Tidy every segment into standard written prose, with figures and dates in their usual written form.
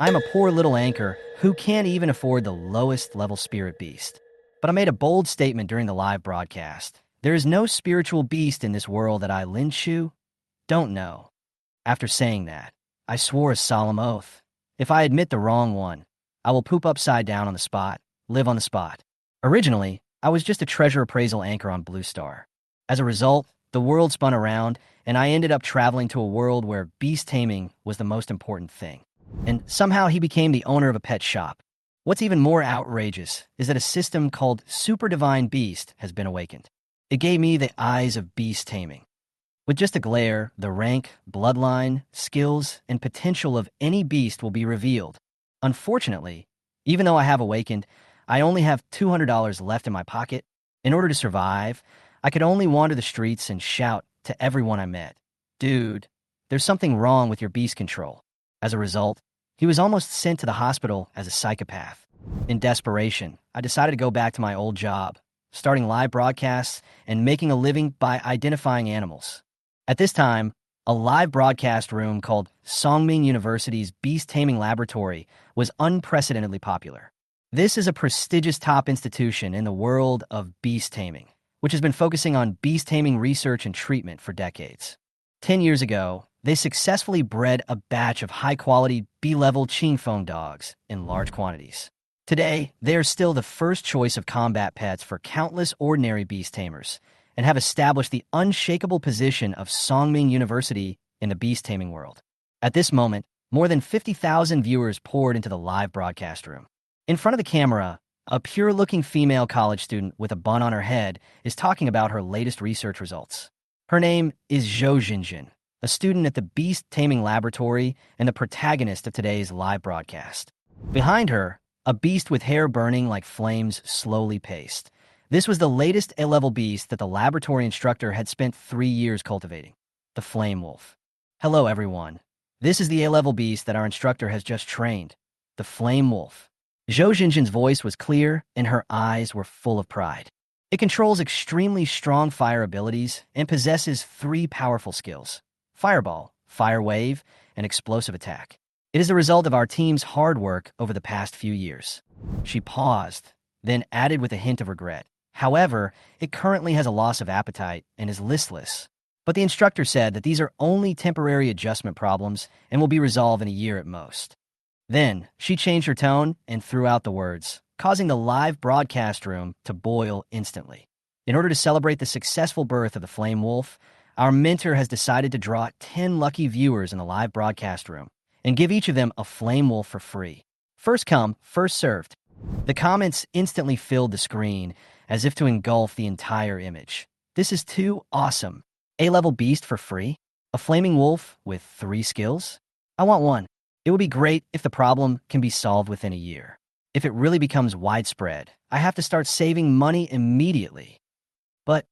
I'm a poor little anchor who can't even afford the lowest level spirit beast. But I made a bold statement during the live broadcast. There is no spiritual beast in this world that I, Lin Chu, don't know. After saying that, I swore a solemn oath. If I admit the wrong one, I will poop upside down on the spot, live on the spot. Originally, I was just a treasure appraisal anchor on Blue Star. As a result, the world spun around, and I ended up traveling to a world where beast taming was the most important thing. And somehow he became the owner of a pet shop. What's even more outrageous is that a system called Super Divine Beast has been awakened. It gave me the eyes of beast taming. With just a glare, the rank, bloodline, skills, and potential of any beast will be revealed. Unfortunately, even though I have awakened, I only have $200 left in my pocket. In order to survive, I could only wander the streets and shout to everyone I met, "Dude, there's something wrong with your beast control." As a result, he was almost sent to the hospital as a psychopath. In desperation, I decided to go back to my old job, starting live broadcasts and making a living by identifying animals. At this time, a live broadcast room called Songming University's Beast Taming Laboratory was unprecedentedly popular. This is a prestigious top institution in the world of beast taming, which has been focusing on beast taming research and treatment for decades. 10 years ago, they successfully bred a batch of high-quality B-level Qingfeng dogs in large quantities. Today, they are still the first choice of combat pets for countless ordinary beast tamers and have established the unshakable position of Songming University in the beast taming world. At this moment, more than 50,000 viewers poured into the live broadcast room. In front of the camera, a pure-looking female college student with a bun on her head is talking about her latest research results. Her name is Zhou Jinjin, a student at the Beast Taming Laboratory and the protagonist of today's live broadcast. Behind her, a beast with hair burning like flames slowly paced. This was the latest A-level beast that the laboratory instructor had spent 3 years cultivating, the Flame Wolf. Hello, everyone. This is the A-level beast that our instructor has just trained, the Flame Wolf. Zhou Jinjin's voice was clear, and her eyes were full of pride. It controls extremely strong fire abilities and possesses 3 powerful skills: Fireball, Fire Wave, and Explosive Attack. It is the result of our team's hard work over the past few years. She paused, then added with a hint of regret. However, it currently has a loss of appetite and is listless. But the instructor said that these are only temporary adjustment problems and will be resolved in a year at most. Then, she changed her tone and threw out the words, causing the live broadcast room to boil instantly. In order to celebrate the successful birth of the Flame Wolf, our mentor has decided to draw 10 lucky viewers in the live broadcast room and give each of them a Flame Wolf for free. First come, first served. The comments instantly filled the screen as if to engulf the entire image. This is too awesome. A-level beast for free? A flaming wolf with 3 skills? I want one. It would be great if the problem can be solved within a year. If it really becomes widespread, I have to start saving money immediately. But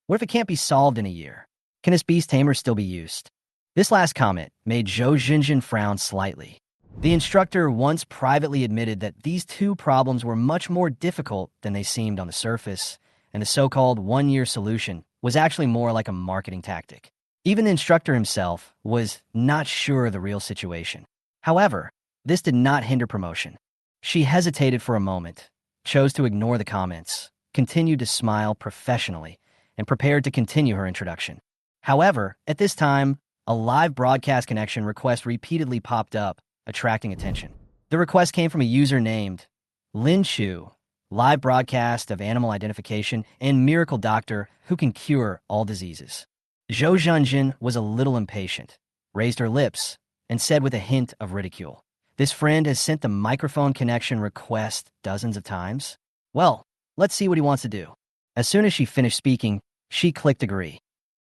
what if it can't be solved in a year? Can this beast tamer still be used? This last comment made Zhou Jinjin frown slightly. The instructor once privately admitted that these 2 problems were much more difficult than they seemed on the surface, and the so-called one-year solution was actually more like a marketing tactic. Even the instructor himself was not sure of the real situation. However, this did not hinder promotion. She hesitated for a moment, chose to ignore the comments, continued to smile professionally, and prepared to continue her introduction. However, at this time, a live broadcast connection request repeatedly popped up, attracting attention. The request came from a user named Lin Chu, live broadcast of animal identification and miracle doctor who can cure all diseases. Zhou Jinjin was a little impatient, raised her lips, and said with a hint of ridicule, "This friend has sent the microphone connection request dozens of times? Well, let's see what he wants to do." As soon as she finished speaking, she clicked agree.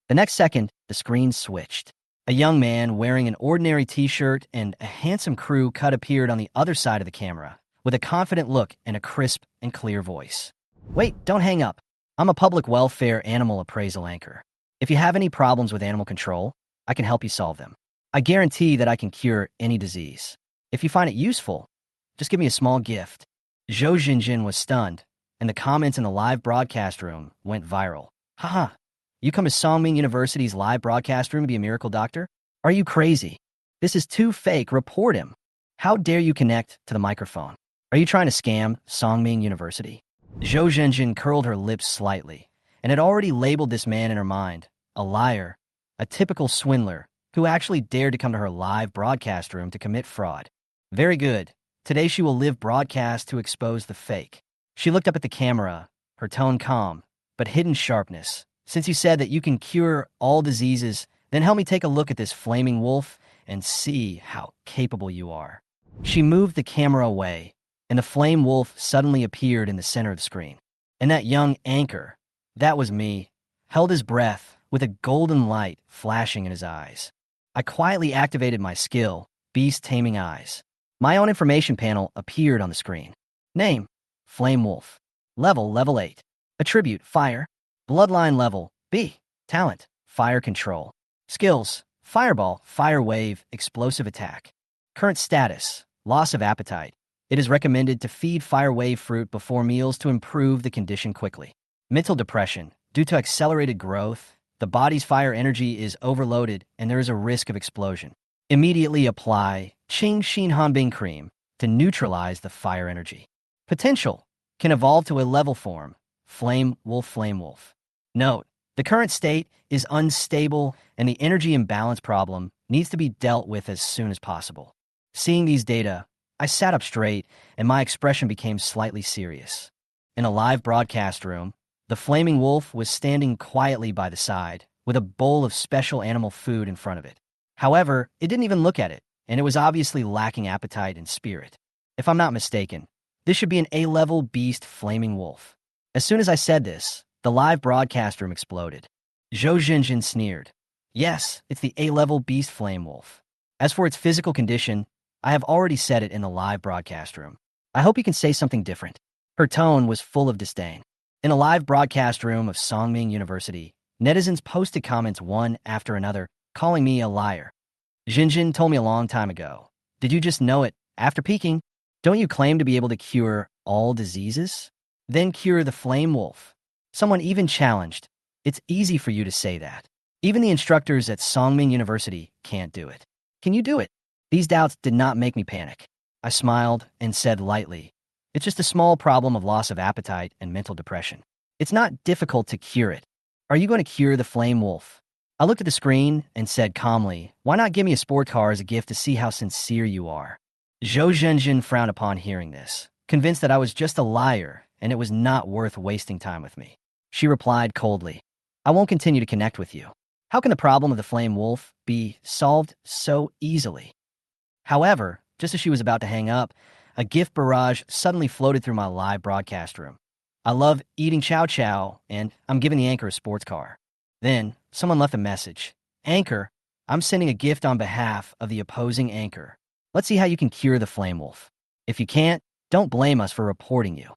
The next second, the screen switched. A young man wearing an ordinary t-shirt and a handsome crew cut appeared on the other side of the camera, with a confident look and a crisp and clear voice. "Wait, don't hang up. I'm a public welfare animal appraisal anchor. If you have any problems with animal control, I can help you solve them. I guarantee that I can cure any disease. If you find it useful, just give me a small gift." Zhou Jinjin was stunned, and the comments in the live broadcast room went viral. "Haha, you come to Songming University's live broadcast room to be a miracle doctor? Are you crazy? This is too fake, report him." How dare you connect to the microphone? Are you trying to scam Songming University? Zhou Zhenjin curled her lips slightly, and had already labeled this man in her mind a liar, a typical swindler, who actually dared to come to her live broadcast room to commit fraud. Very good. Today she will live broadcast to expose the fake. She looked up at the camera, her tone calm, but hidden sharpness. Since you said that you can cure all diseases, then help me take a look at this flaming wolf and see how capable you are. She moved the camera away, and the flame wolf suddenly appeared in the center of the screen. And that young anchor, that was me, held his breath with a golden light flashing in his eyes. I quietly activated my skill, Beast Taming Eyes. My own information panel appeared on the screen. Name, Flame Wolf. Level 8. Attribute, Fire. Bloodline level, B. Talent, Fire Control. Skills, Fireball, Fire Wave, Explosive Attack. Current status, Loss of Appetite. It is recommended to feed Fire Wave fruit before meals to improve the condition quickly. Mental depression. Due to accelerated growth, the body's fire energy is overloaded and there is a risk of explosion. Immediately apply Qing Xin Hanbing Cream to neutralize the fire energy. Potential. Can evolve to a level form, Flame Wolf. Note, the current state is unstable and the energy imbalance problem needs to be dealt with as soon as possible. Seeing these data, I sat up straight and my expression became slightly serious. In a live broadcast room, the flaming wolf was standing quietly by the side with a bowl of special animal food in front of it. However, it didn't even look at it, and it was obviously lacking appetite and spirit. If I'm not mistaken, this should be an A-level beast flaming wolf. As soon as I said this, the live broadcast room exploded. Zhou Zhenjin sneered. Yes, it's the A-level beast flame wolf. As for its physical condition, I have already said it in the live broadcast room. I hope you can say something different. Her tone was full of disdain. In a live broadcast room of Songming University, netizens posted comments one after another, calling me a liar. Zhenjin told me a long time ago. Did you just know it after peeking? Don't you claim to be able to cure all diseases? Then cure the flame wolf. Someone even challenged. It's easy for you to say that. Even the instructors at Songming University can't do it. Can you do it? These doubts did not make me panic. I smiled and said lightly, it's just a small problem of loss of appetite and mental depression. It's not difficult to cure it. Are you going to cure the flame wolf? I looked at the screen and said calmly, why not give me a sports car as a gift to see how sincere you are? Zhou Zhenjin frowned upon hearing this, convinced that I was just a liar and it was not worth wasting time with me. She replied coldly, I won't continue to connect with you. How can the problem of the flame wolf be solved so easily? However, just as she was about to hang up, a gift barrage suddenly floated through my live broadcast room. I love eating chow chow, and I'm giving the anchor a sports car. Then, someone left a message. Anchor, I'm sending a gift on behalf of the opposing anchor. Let's see how you can cure the flame wolf. If you can't, don't blame us for reporting you.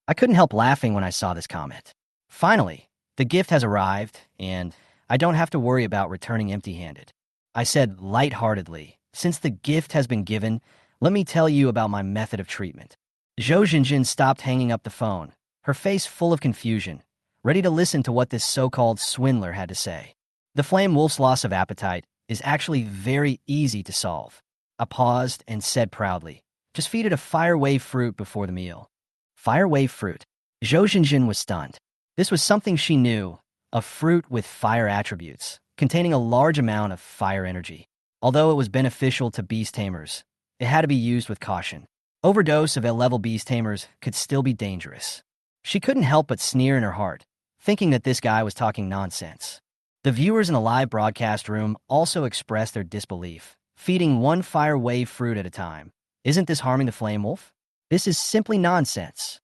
I couldn't help laughing when I saw this comment. Finally, the gift has arrived, and I don't have to worry about returning empty-handed. I said lightheartedly, since the gift has been given, let me tell you about my method of treatment. Zhou Zhenjin stopped hanging up the phone, her face full of confusion, ready to listen to what this so-called swindler had to say. The flame wolf's loss of appetite is actually very easy to solve. I paused and said proudly, just feed it a fire wave fruit before the meal. Fire wave fruit. Zhou Zhenjin was stunned. This was something she knew, a fruit with fire attributes, containing a large amount of fire energy. Although it was beneficial to beast tamers, it had to be used with caution. Overdose of A-level beast tamers could still be dangerous. She couldn't help but sneer in her heart, thinking that this guy was talking nonsense. The viewers in the live broadcast room also expressed their disbelief, feeding one fire wave fruit at a time. Isn't this harming the flame wolf? This is simply nonsense.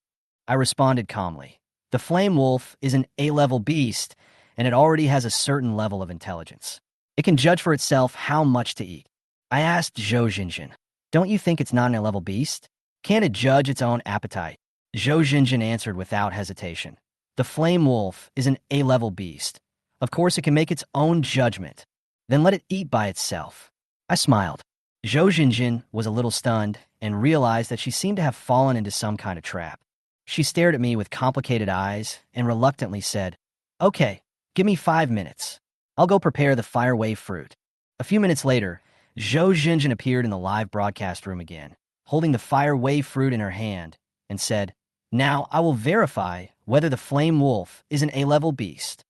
I responded calmly. The flame wolf is an A-level beast, and it already has a certain level of intelligence. It can judge for itself how much to eat. I asked Zhou Zhenjin, don't you think it's not an A-level beast? Can't it judge its own appetite? Zhou Zhenjin answered without hesitation. The flame wolf is an A-level beast. Of course, it can make its own judgment. Then let it eat by itself. I smiled. Zhou Zhenjin was a little stunned and realized that she seemed to have fallen into some kind of trap. She stared at me with complicated eyes and reluctantly said, okay, give me 5 minutes. I'll go prepare the fire wave fruit. A few minutes later, Zhou Xinjin appeared in the live broadcast room again, holding the fire wave fruit in her hand, and said, "Now I will verify whether the flame wolf is an A-level beast."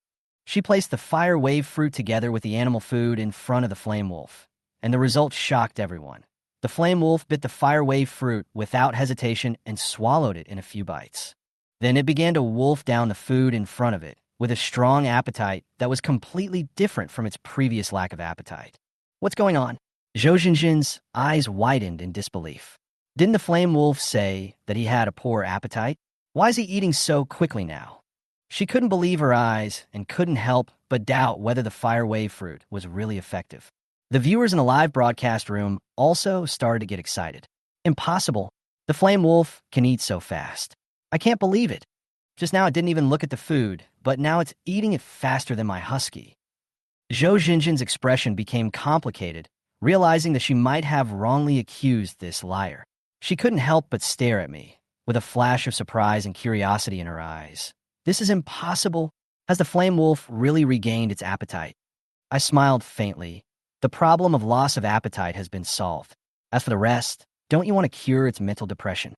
She placed the fire wave fruit together with the animal food in front of the flame wolf, and the result shocked everyone. The flame wolf bit the fire wave fruit without hesitation and swallowed it in a few bites. Then it began to wolf down the food in front of it, with a strong appetite that was completely different from its previous lack of appetite. "What's going on?" Zhou Xinjin's eyes widened in disbelief. Didn't the flame wolf say that he had a poor appetite? Why is he eating so quickly now? She couldn't believe her eyes and couldn't help but doubt whether the fire wave fruit was really effective. The viewers in the live broadcast room also started to get excited. "Impossible. The flame wolf can eat so fast. I can't believe it. Just now it didn't even look at the food, but now it's eating it faster than my husky." Zhou Xinjin's expression became complicated, realizing that she might have wrongly accused this liar. She couldn't help but stare at me, with a flash of surprise and curiosity in her eyes. "This is impossible. Has the flame wolf really regained its appetite?" I smiled faintly. "The problem of loss of appetite has been solved. As for the rest, don't you want to cure its mental depression?"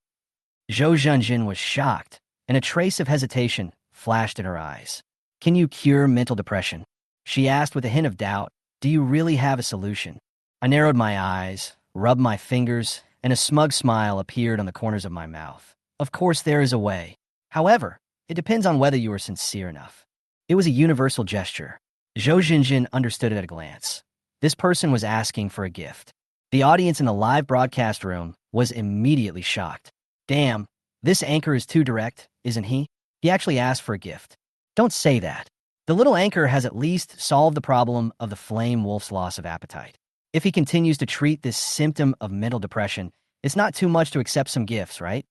Zhou Zhenjin was shocked, and a trace of hesitation flashed in her eyes. "Can you cure mental depression?" she asked with a hint of doubt. "Do you really have a solution?" I narrowed my eyes, rubbed my fingers, and a smug smile appeared on the corners of my mouth. "Of course there is a way. However, it depends on whether you are sincere enough." It was a universal gesture. Zhou Zhenjin understood it at a glance. This person was asking for a gift. The audience in the live broadcast room was immediately shocked. "Damn, this anchor is too direct, isn't he? He actually asked for a gift." "Don't say that. The little anchor has at least solved the problem of the flame wolf's loss of appetite. If he continues to treat this symptom of mental depression, it's not too much to accept some gifts, right?"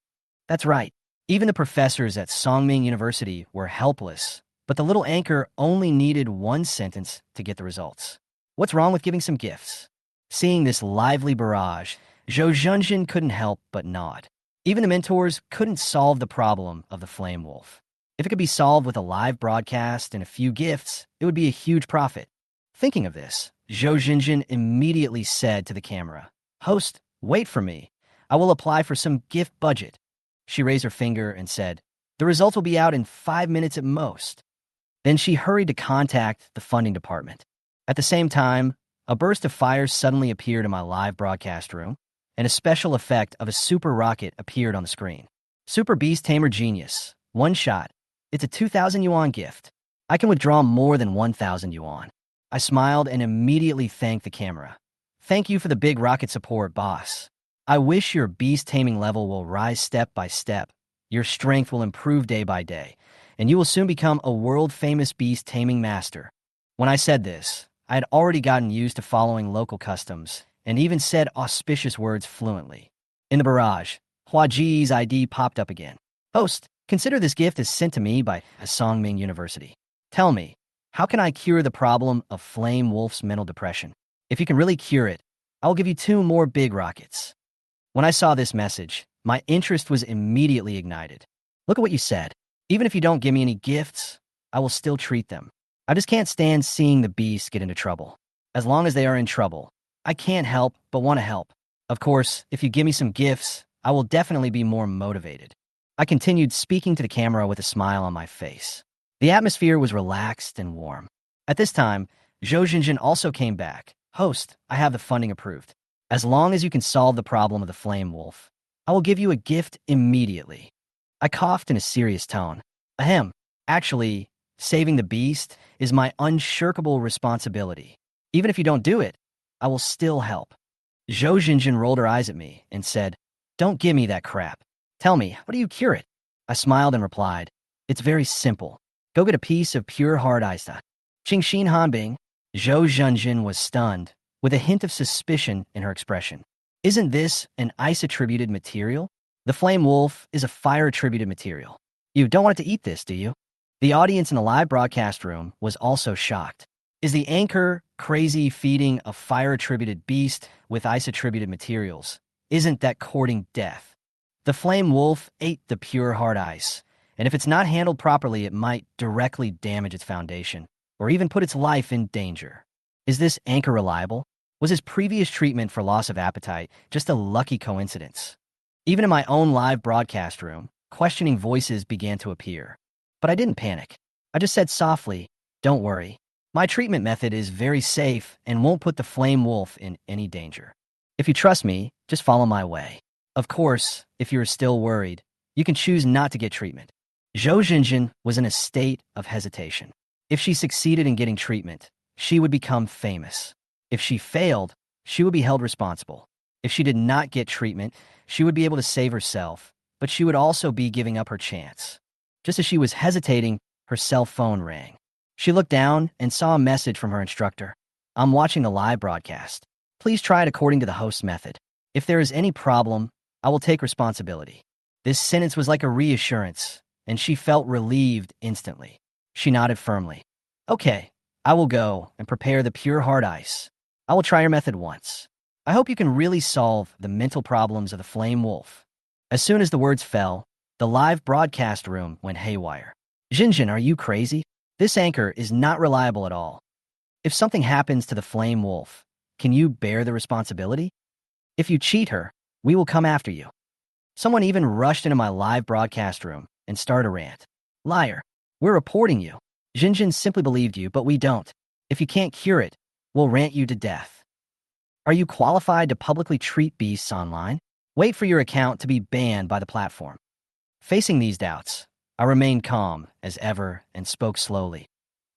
"That's right. Even the professors at Songming University were helpless, but the little anchor only needed one sentence to get the results. What's wrong with giving some gifts?" Seeing this lively barrage, Zhou Zhenjin couldn't help but nod. Even the mentors couldn't solve the problem of the flame wolf. If it could be solved with a live broadcast and a few gifts, it would be a huge profit. Thinking of this, Zhou Zhenjin immediately said to the camera, "Host, wait for me. I will apply for some gift budget." She raised her finger and said, "The results will be out in 5 minutes at most." Then she hurried to contact the funding department. At the same time, a burst of fire suddenly appeared in my live broadcast room, and a special effect of a super rocket appeared on the screen. "Super Beast Tamer Genius. One shot. It's a 2,000 yuan gift. I can withdraw more than 1,000 yuan." I smiled and immediately thanked the camera. "Thank you for the big rocket support, boss. I wish your beast taming level will rise step by step. Your strength will improve day by day, and you will soon become a world-famous beast taming master." When I said this, I had already gotten used to following local customs and even said auspicious words fluently. In the barrage, Hua Ji's ID popped up again. "Host, consider this gift is sent to me by Songming University. Tell me, how can I cure the problem of Flame Wolf's mental depression? If you can really cure it, I will give you 2 more big rockets." When I saw this message, my interest was immediately ignited. "Look at what you said. Even if you don't give me any gifts, I will still treat them. I just can't stand seeing the beasts get into trouble. As long as they are in trouble, I can't help but want to help. Of course, if you give me some gifts, I will definitely be more motivated." I continued speaking to the camera with a smile on my face. The atmosphere was relaxed and warm. At this time, Zhou Zhenjin also came back. "Host, I have the funding approved. As long as you can solve the problem of the flame wolf, I will give you a gift immediately." I coughed in a serious tone. "Ahem. Actually, saving the beast is my unshirkable responsibility. Even if you don't do it, I will still help." Zhou Zhenjin rolled her eyes at me and said, "Don't give me that crap. Tell me, how do you cure it?" I smiled and replied, "It's very simple. Go get a piece of pure hard ice." Qingxin Hanbing. Zhou Zhenjin was stunned, with a hint of suspicion in her expression. "Isn't this an ice-attributed material? The flame wolf is a fire-attributed material. You don't want it to eat this, do you?" The audience in the live broadcast room was also shocked. Is the anchor crazy feeding a fire-attributed beast with ice-attributed materials? Isn't that courting death? The flame wolf ate the pure hard ice, and if it's not handled properly, it might directly damage its foundation, or even put its life in danger. Is this anchor reliable? Was his previous treatment for loss of appetite just a lucky coincidence? Even in my own live broadcast room, questioning voices began to appear. But I didn't panic. I just said softly, "Don't worry. My treatment method is very safe and won't put the flame wolf in any danger. If you trust me, just follow my way. Of course, if you're still worried, you can choose not to get treatment." Zhou Jinjin was in a state of hesitation. If she succeeded in getting treatment, she would become famous. If she failed, she would be held responsible. If she did not get treatment, she would be able to save herself, but she would also be giving up her chance. Just as she was hesitating, her cell phone rang. She looked down and saw a message from her instructor. "I'm watching the live broadcast. Please try it according to the host's method. If there is any problem, I will take responsibility." This sentence was like a reassurance, and she felt relieved instantly. She nodded firmly. "Okay, I will go and prepare the pure hard ice. I will try your method once. I hope you can really solve the mental problems of the flame wolf." As soon as the words fell, the live broadcast room went haywire. "Jinjin, are you crazy? This anchor is not reliable at all. If something happens to the flame wolf, can you bear the responsibility? If you cheat her, we will come after you." Someone even rushed into my live broadcast room and started a rant. "Liar, we're reporting you. Jinjin simply believed you, but we don't. If you can't cure it, we'll rant you to death. Are you qualified to publicly treat beasts online? Wait for your account to be banned by the platform." Facing these doubts, I remained calm as ever and spoke slowly.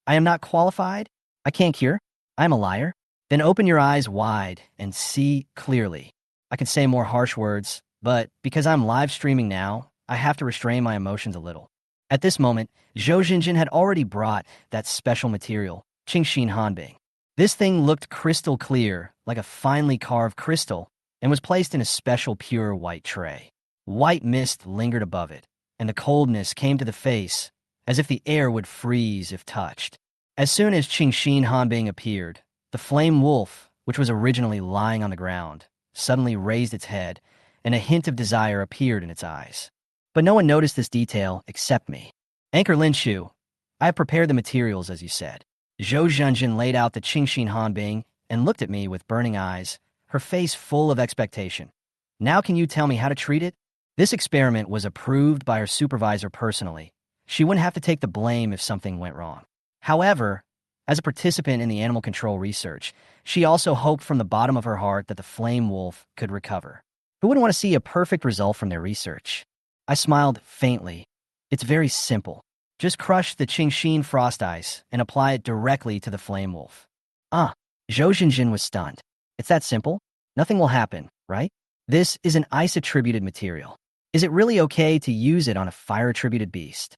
"I am not qualified? I can't cure? I am a liar? Then open your eyes wide and see clearly." I can say more harsh words, but because I'm live streaming now, I have to restrain my emotions a little. At this moment, Zhou Jinjin had already brought that special material, Qingxin Hanbing. This thing looked crystal clear, like a finely carved crystal, and was placed in a special pure white tray. White mist lingered above it, and the coldness came to the face, as if the air would freeze if touched. As soon as Qingxin Hanbing appeared, the flame wolf, which was originally lying on the ground, suddenly raised its head, and a hint of desire appeared in its eyes. But no one noticed this detail except me. "Anchor Lin Chu, I have prepared the materials as you said." Zhou Zhenjin laid out the Qingxin Hanbing and looked at me with burning eyes, her face full of expectation. "Now can you tell me how to treat it?" This experiment was approved by her supervisor personally. She wouldn't have to take the blame if something went wrong. However, as a participant in the animal control research, she also hoped from the bottom of her heart that the flame wolf could recover. Who wouldn't want to see a perfect result from their research? I smiled faintly. "It's very simple. Just crush the Qingxin frost ice and apply it directly to the flame wolf." "Ah," Zhou Jinjin was stunned. "It's that simple? Nothing will happen, right? This is an ice-attributed material. Is it really okay to use it on a fire-attributed beast?"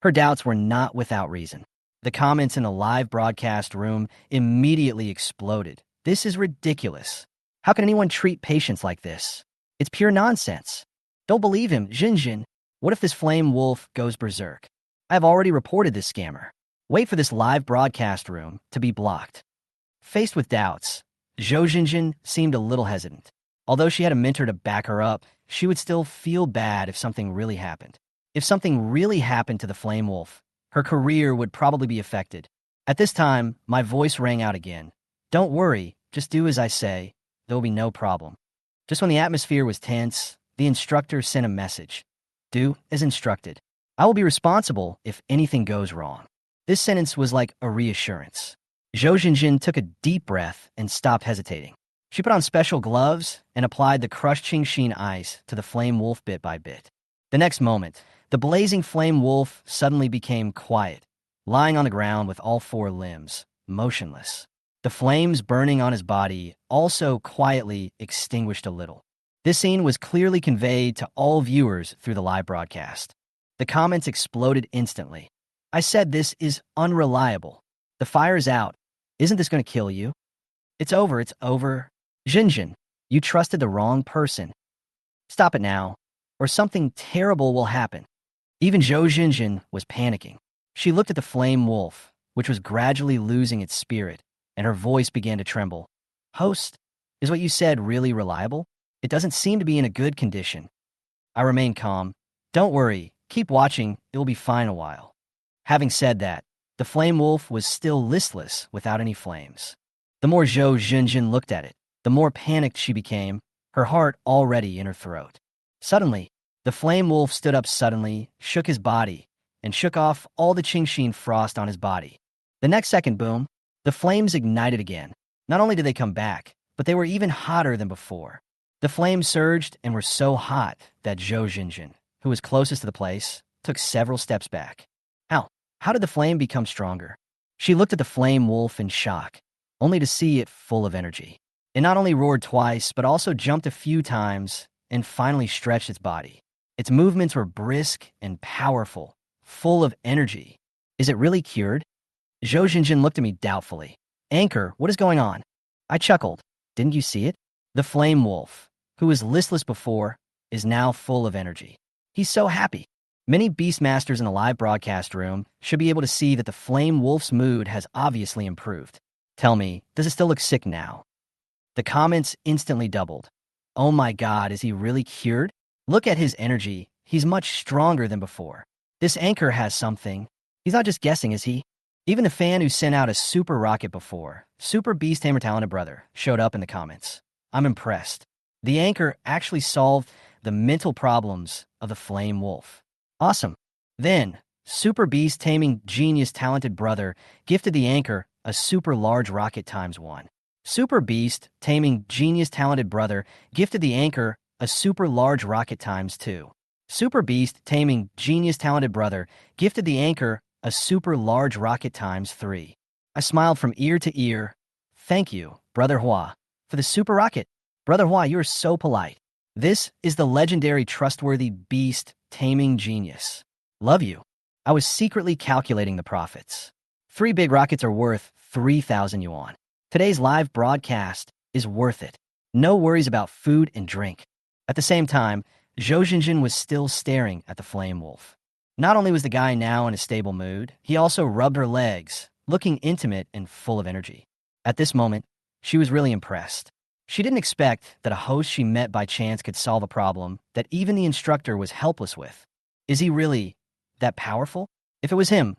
Her doubts were not without reason. The comments in the live broadcast room immediately exploded. "This is ridiculous. How can anyone treat patients like this? It's pure nonsense. Don't believe him, Jinjin. What if this flame wolf goes berserk? I have already reported this scammer. Wait for this live broadcast room to be blocked." Faced with doubts, Zhou Jinjin seemed a little hesitant. Although she had a mentor to back her up, she would still feel bad if something really happened. If something really happened to the flame wolf, her career would probably be affected. At this time, my voice rang out again. "Don't worry, just do as I say. There will be no problem." Just when the atmosphere was tense, the instructor sent a message. "Do as instructed. I will be responsible if anything goes wrong." This sentence was like a reassurance. Zhou Jinjin took a deep breath and stopped hesitating. She put on special gloves and applied the crushed Qingxin ice to the flame wolf bit by bit. The next moment, the blazing flame wolf suddenly became quiet, lying on the ground with all four limbs, motionless. The flames burning on his body also quietly extinguished a little. This scene was clearly conveyed to all viewers through the live broadcast. The comments exploded instantly. "I said this is unreliable. The fire's out. Isn't this going to kill you? It's over, it's over. Jinjin, you trusted the wrong person. Stop it now, or something terrible will happen." Even Zhou Jinjin was panicking. She looked at the flame wolf, which was gradually losing its spirit, and her voice began to tremble. "Host, is what you said really reliable? It doesn't seem to be in a good condition." I remained calm. "Don't worry, keep watching, it will be fine a while." Having said that, the flame wolf was still listless without any flames. The more Zhou Zhenjin looked at it, the more panicked she became, her heart already in her throat. Suddenly, the flame wolf stood up suddenly, shook his body, and shook off all the Qingxin frost on his body. The next second, boom, the flames ignited again. Not only did they come back, but they were even hotter than before. The flames surged and were so hot that Zhou Zhenjin, who was closest to the place, took several steps back. How? How did the flame become stronger? She looked at the flame wolf in shock, only to see it full of energy. It not only roared twice, but also jumped a few times and finally stretched its body. Its movements were brisk and powerful, full of energy. Is it really cured? Zhou Zhenjin looked at me doubtfully. Anchor, what is going on? I chuckled. Didn't you see it? The flame wolf, who was listless before, is now full of energy. He's so happy. Many Beastmasters in the live broadcast room should be able to see that the flame wolf's mood has obviously improved. Tell me, does it still look sick now? The comments instantly doubled. Oh my god, is he really cured? Look at his energy. He's much stronger than before. This anchor has something. He's not just guessing, is he? Even the fan who sent out a super rocket before, Super Beast Tamer Talented Brother, showed up in the comments. I'm impressed. The anchor actually solved the mental problems of the flame wolf. Awesome. Then, Super Beast Taming Genius Talented Brother gifted the anchor a super large rocket ×1. Super Beast Taming Genius Talented Brother gifted the anchor a super large rocket ×2. Super Beast Taming Genius Talented Brother gifted the anchor a super large rocket ×3. I smiled from ear to ear. Thank you, Brother Hua, for the super rocket. Brother Hua, you are so polite. This is the legendary trustworthy beast taming genius. Love you. I was secretly calculating the profits. 3 big rockets are worth 3,000 yuan. Today's live broadcast is worth it. No worries about food and drink. At the same time, Zhou Zhenjin was still staring at the flame wolf. Not only was the guy now in a stable mood, he also rubbed her legs, looking intimate and full of energy. At this moment, she was really impressed. She didn't expect that a host she met by chance could solve a problem that even the instructor was helpless with. Is he really that powerful? If it was him,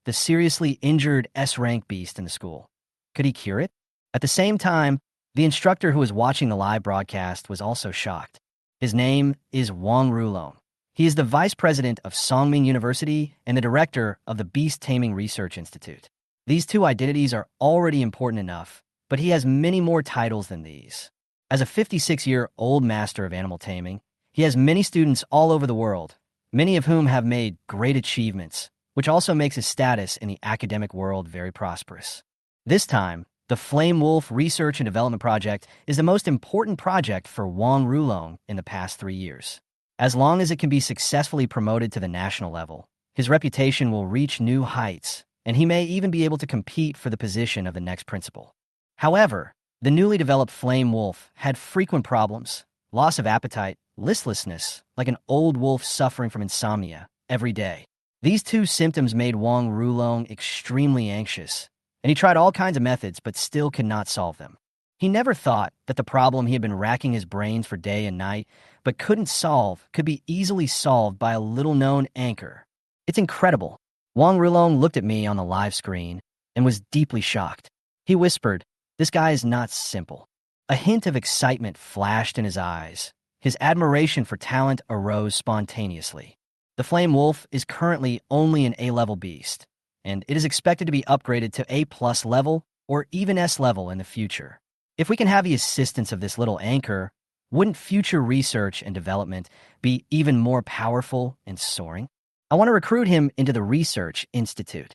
the seriously injured S-rank beast in the school, could he cure it? At the same time, the instructor who was watching the live broadcast was also shocked. His name is Wang Rulong. He is the vice president of Songming University and the director of the Beast Taming Research Institute. These two identities are already important enough, but he has many more titles than these. As a 56-year-old master of animal taming, he has many students all over the world, many of whom have made great achievements, which also makes his status in the academic world very prosperous. This time, the Flame Wolf Research and Development Project is the most important project for Wang Rulong in the past 3 years. As long as it can be successfully promoted to the national level, his reputation will reach new heights, and he may even be able to compete for the position of the next principal. However, the newly developed Flame Wolf had frequent problems, loss of appetite, listlessness, like an old wolf suffering from insomnia, every day. These two symptoms made Wang Rulong extremely anxious, and he tried all kinds of methods but still could not solve them. He never thought that the problem he had been racking his brains for day and night but couldn't solve could be easily solved by a little-known anchor. It's incredible. Wang Rulong looked at me on the live screen and was deeply shocked. He whispered, "This guy is not simple." A hint of excitement flashed in his eyes. His admiration for talent arose spontaneously. The Flame Wolf is currently only an A-level beast, and it is expected to be upgraded to A+ level or even S level in the future. If we can have the assistance of this little anchor, wouldn't future research and development be even more powerful and soaring? I want to recruit him into the Research Institute.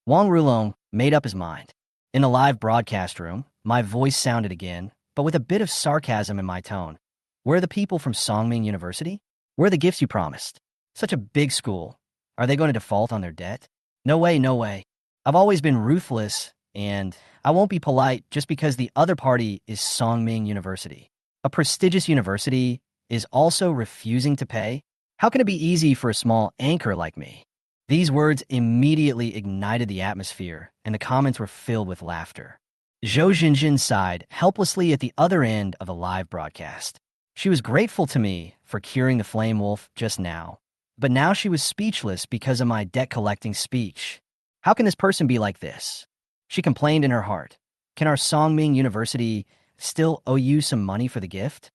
Wang Rulong made up his mind. In the live broadcast room, my voice sounded again, but with a bit of sarcasm in my tone. Where are the people from Songming University? Where are the gifts you promised? Such a big school. Are they going to default on their debt? No way, no way. I've always been ruthless, and I won't be polite just because the other party is Songming University. A prestigious university is also refusing to pay? How can it be easy for a small anchor like me? These words immediately ignited the atmosphere, and the comments were filled with laughter. Zhou Zhenjin sighed helplessly at the other end of the live broadcast. She was grateful to me for curing the Flame Wolf just now, but now she was speechless because of my debt-collecting speech. How can this person be like this? She complained in her heart. Can our Songming University still owe you some money for the gift?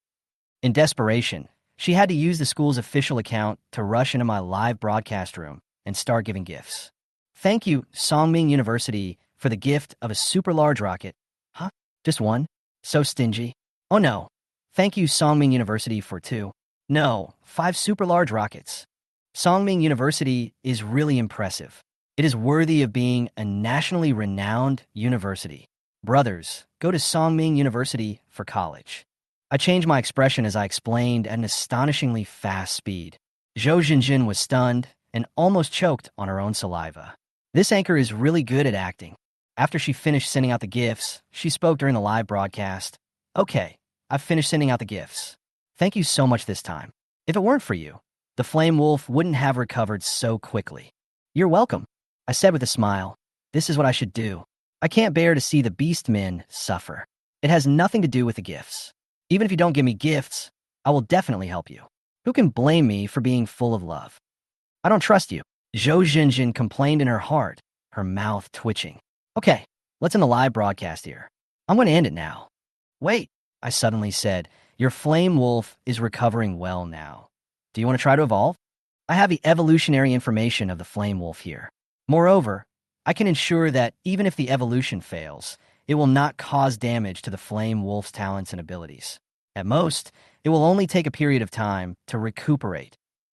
In desperation, she had to use the school's official account to rush into my live broadcast room and start giving gifts. Thank you, Songming University, for the gift of a super large rocket. Huh? Just one? So stingy. Oh no. Thank you, Songming University, for two. No, 5 super large rockets. Songming University is really impressive. It is worthy of being a nationally renowned university. Brothers, go to Songming University for college. I changed my expression as I explained at an astonishingly fast speed. Zhou Jinjin was stunned and almost choked on her own saliva. This anchor is really good at acting. After she finished sending out the gifts, she spoke during the live broadcast. Okay, I've finished sending out the gifts. Thank you so much this time. If it weren't for you, the flame wolf wouldn't have recovered so quickly. You're welcome, I said with a smile. This is what I should do. I can't bear to see the beast men suffer. It has nothing to do with the gifts. Even if you don't give me gifts, I will definitely help you. Who can blame me for being full of love? I don't trust you. Zhou Jinjin complained in her heart, her mouth twitching. Okay, let's end the live broadcast here. I'm going to end it now. Wait, I suddenly said, your flame wolf is recovering well now. Do you want to try to evolve? I have the evolutionary information of the flame wolf here. Moreover, I can ensure that even if the evolution fails, it will not cause damage to the flame wolf's talents and abilities. At most, it will only take a period of time to recuperate.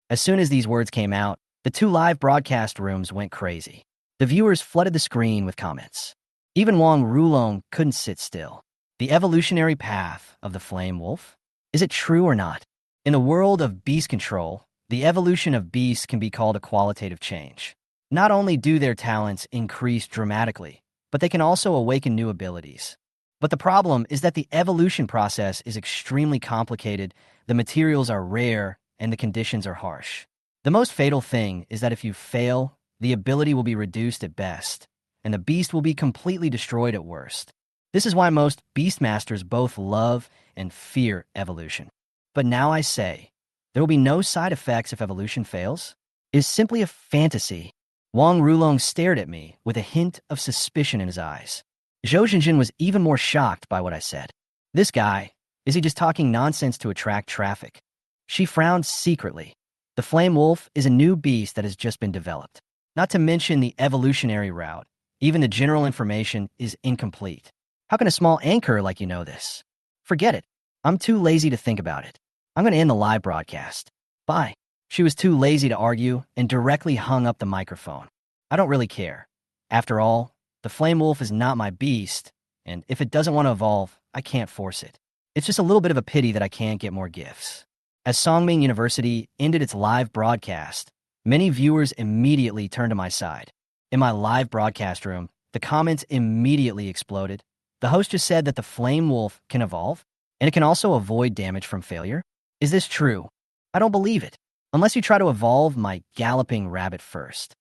As soon as these words came out, the 2 live broadcast rooms went crazy. The viewers flooded the screen with comments. Even Wang Rulong couldn't sit still. The evolutionary path of the flame wolf? Is it true or not? In the world of beast control, the evolution of beasts can be called a qualitative change. Not only do their talents increase dramatically, but they can also awaken new abilities. But the problem is that the evolution process is extremely complicated, the materials are rare, and the conditions are harsh. The most fatal thing is that if you fail, the ability will be reduced at best, and the beast will be completely destroyed at worst. This is why most beastmasters both love and fear evolution. But now I say, there will be no side effects if evolution fails. It is simply a fantasy. Wang Rulong stared at me with a hint of suspicion in his eyes. Zhou Jinjin was even more shocked by what I said. This guy, is he just talking nonsense to attract traffic? She frowned secretly. The flame wolf is a new beast that has just been developed. Not to mention the evolutionary route. Even the general information is incomplete. How can a small anchor like you know this? Forget it. I'm too lazy to think about it. I'm going to end the live broadcast. Bye. She was too lazy to argue and directly hung up the microphone. I don't really care. After all, the flame wolf is not my beast, and if it doesn't want to evolve, I can't force it. It's just a little bit of a pity that I can't get more gifts. As Songming University ended its live broadcast, many viewers immediately turned to my side. In my live broadcast room, the comments immediately exploded. The host just said that the flame wolf can evolve, and it can also avoid damage from failure. Is this true? I don't believe it. Unless you try to evolve my galloping rabbit first.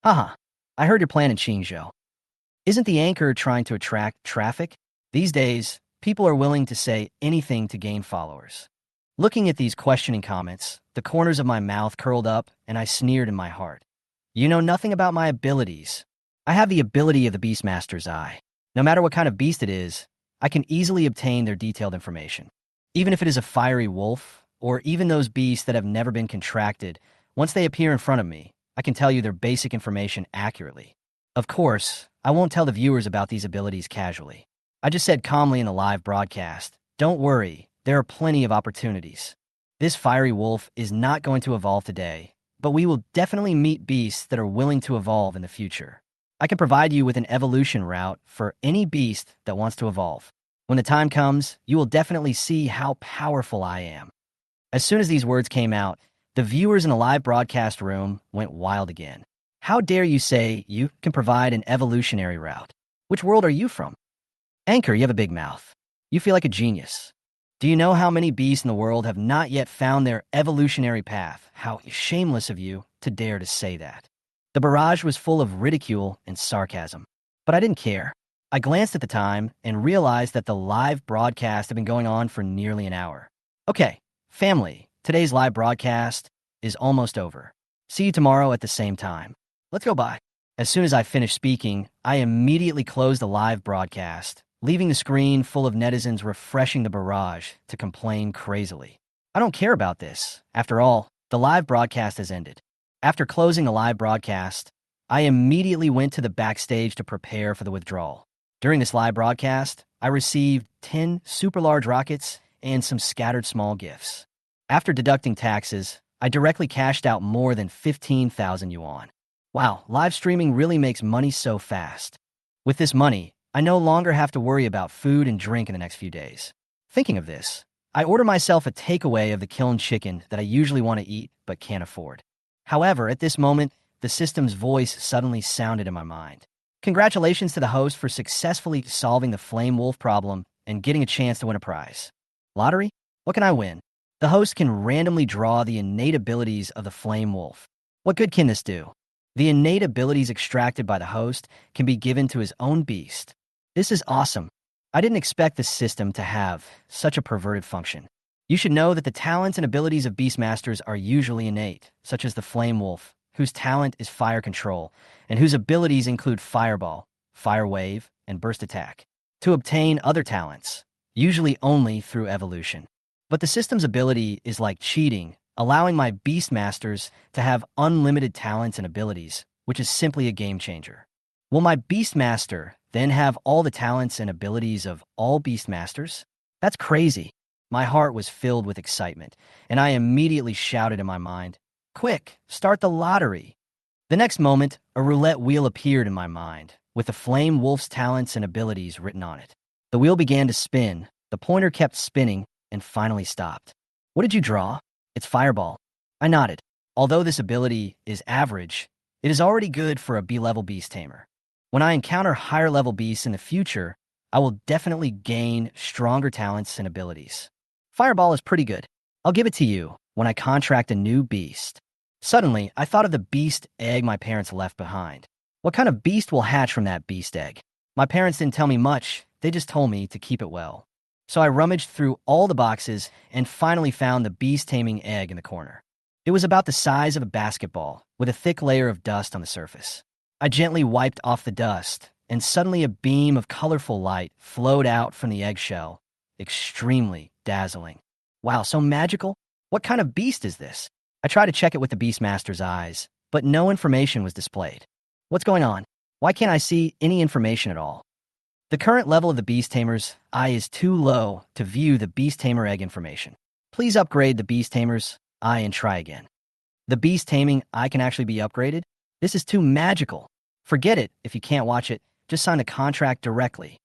Haha, I heard your plan in Qingzhou. Isn't the anchor trying to attract traffic? These days, people are willing to say anything to gain followers. Looking at these questioning comments, the corners of my mouth curled up and I sneered in my heart. You know nothing about my abilities. I have the ability of the Beastmaster's eye. No matter what kind of beast it is, I can easily obtain their detailed information. Even if it is a fiery wolf, or even those beasts that have never been contracted, once they appear in front of me, I can tell you their basic information accurately. Of course, I won't tell the viewers about these abilities casually. I just said calmly in the live broadcast, don't worry, there are plenty of opportunities. This fiery wolf is not going to evolve today, but we will definitely meet beasts that are willing to evolve in the future. I can provide you with an evolution route for any beast that wants to evolve. When the time comes, you will definitely see how powerful I am. As soon as these words came out, the viewers in the live broadcast room went wild again. How dare you say you can provide an evolutionary route? Which world are you from? Anchor, you have a big mouth. You feel like a genius. Do you know how many beasts in the world have not yet found their evolutionary path? How shameless of you to dare to say that. The barrage was full of ridicule and sarcasm. But I didn't care. I glanced at the time and realized that the live broadcast had been going on for nearly an hour. Okay, family, today's live broadcast is almost over. See you tomorrow at the same time. Let's go bye. As soon as I finished speaking, I immediately closed the live broadcast, leaving the screen full of netizens refreshing the barrage to complain crazily. I don't care about this. After all, the live broadcast has ended. After closing the live broadcast, I immediately went to the backstage to prepare for the withdrawal. During this live broadcast, I received 10 super large rockets and some scattered small gifts. After deducting taxes, I directly cashed out more than 15,000 yuan. Wow, live streaming really makes money so fast. With this money, I no longer have to worry about food and drink in the next few days. Thinking of this, I order myself a takeaway of the kiln chicken that I usually want to eat but can't afford. However, at this moment, the system's voice suddenly sounded in my mind. Congratulations to the host for successfully solving the flame wolf problem and getting a chance to win a prize. Lottery? What can I win? The host can randomly draw the innate abilities of the flame wolf. What good can this do? The innate abilities extracted by the host can be given to his own beast. This is awesome. I didn't expect the system to have such a perverted function. You should know that the talents and abilities of Beastmasters are usually innate, such as the Flame Wolf, whose talent is fire control, and whose abilities include Fireball, Fire Wave, and Burst Attack, to obtain other talents, usually only through evolution. But the system's ability is like cheating, allowing my Beastmasters to have unlimited talents and abilities, which is simply a game changer. Will my Beastmaster then have all the talents and abilities of all Beastmasters? That's crazy. My heart was filled with excitement, and I immediately shouted in my mind, "Quick, start the lottery!" The next moment, a roulette wheel appeared in my mind, with the Flame Wolf's talents and abilities written on it. The wheel began to spin, the pointer kept spinning, and finally stopped. "What did you draw?" "It's Fireball." I nodded. Although this ability is average, it is already good for a B-level beast tamer. When I encounter higher-level beasts in the future, I will definitely gain stronger talents and abilities. Fireball is pretty good. I'll give it to you when I contract a new beast. Suddenly, I thought of the beast egg my parents left behind. What kind of beast will hatch from that beast egg? My parents didn't tell me much, they just told me to keep it well. So I rummaged through all the boxes and finally found the beast taming egg in the corner. It was about the size of a basketball, with a thick layer of dust on the surface. I gently wiped off the dust, and suddenly a beam of colorful light flowed out from the eggshell, extremely dazzling. Wow, so magical? What kind of beast is this? I tried to check it with the Beastmaster's eyes, but no information was displayed. What's going on? Why can't I see any information at all? The current level of the Beast Tamer's eye is too low to view the Beast Tamer egg information. Please upgrade the Beast Tamer's eye and try again. The Beast Taming eye can actually be upgraded? This is too magical. Forget it if you can't watch it, just sign the contract directly.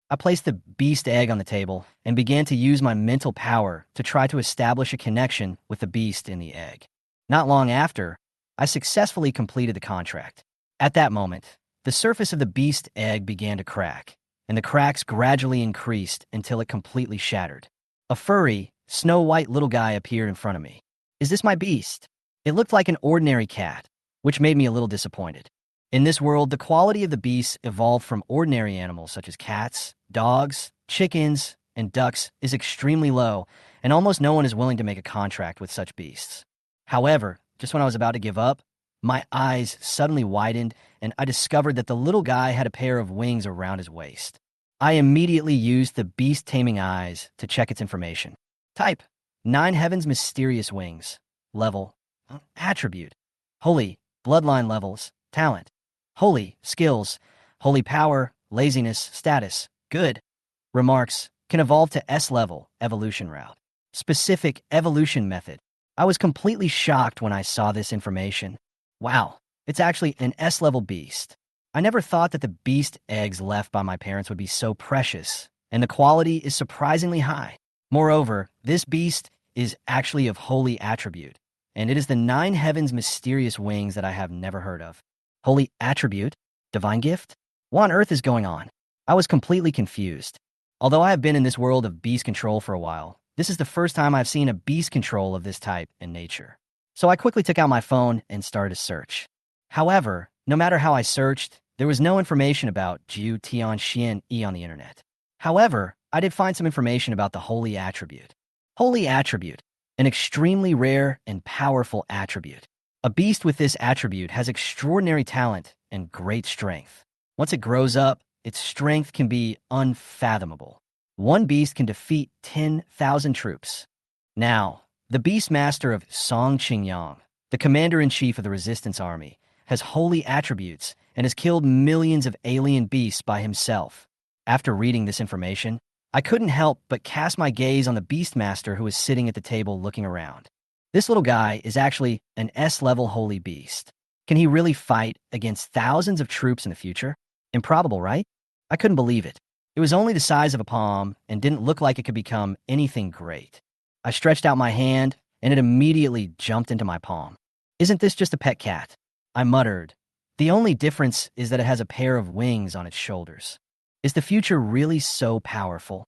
I placed the beast egg on the table and began to use my mental power to try to establish a connection with the beast in the egg. Not long after, I successfully completed the contract. At that moment, the surface of the beast egg began to crack, and the cracks gradually increased until it completely shattered. A furry, snow-white little guy appeared in front of me. Is this my beast? It looked like an ordinary cat, which made me a little disappointed. In this world, the quality of the beasts evolved from ordinary animals such as cats, dogs, chickens, and ducks is extremely low, and almost no one is willing to make a contract with such beasts. However, just when I was about to give up, my eyes suddenly widened, and I discovered that the little guy had a pair of wings around his waist. I immediately used the beast taming eyes to check its information. Type: 9 Heaven's Mysterious Wings. Level: Attribute: Holy, Bloodline levels, Talent: Holy, Skills, Holy Power, Laziness, Status, Good. Remarks: Can evolve to S level, Evolution route. Specific evolution method. I was completely shocked when I saw this information. Wow, it's actually an S-level beast. I never thought that the beast eggs left by my parents would be so precious, and the quality is surprisingly high. Moreover, this beast is actually of holy attribute, and it is the 9 Heaven's Mysterious Wings that I have never heard of. Holy attribute? Divine gift? What on earth is going on? I was completely confused. Although I have been in this world of beast control for a while, this is the first time I've seen a beast control of this type in nature. So I quickly took out my phone and started a search. However, no matter how I searched, there was no information about Jiu Tian Xian E on the internet. However, I did find some information about the Holy Attribute. Holy Attribute, an extremely rare and powerful attribute. A beast with this attribute has extraordinary talent and great strength. Once it grows up, its strength can be unfathomable. One beast can defeat 10,000 troops. Now, the Beastmaster of Song Qingyang, the commander-in-chief of the resistance army, has holy attributes and has killed millions of alien beasts by himself. After reading this information, I couldn't help but cast my gaze on the Beastmaster who was sitting at the table looking around. This little guy is actually an S-level holy beast. Can he really fight against thousands of troops in the future? Improbable, right? I couldn't believe it. It was only the size of a palm and didn't look like it could become anything great. I stretched out my hand, and it immediately jumped into my palm. Isn't this just a pet cat? I muttered. The only difference is that it has a pair of wings on its shoulders. Is the future really so powerful?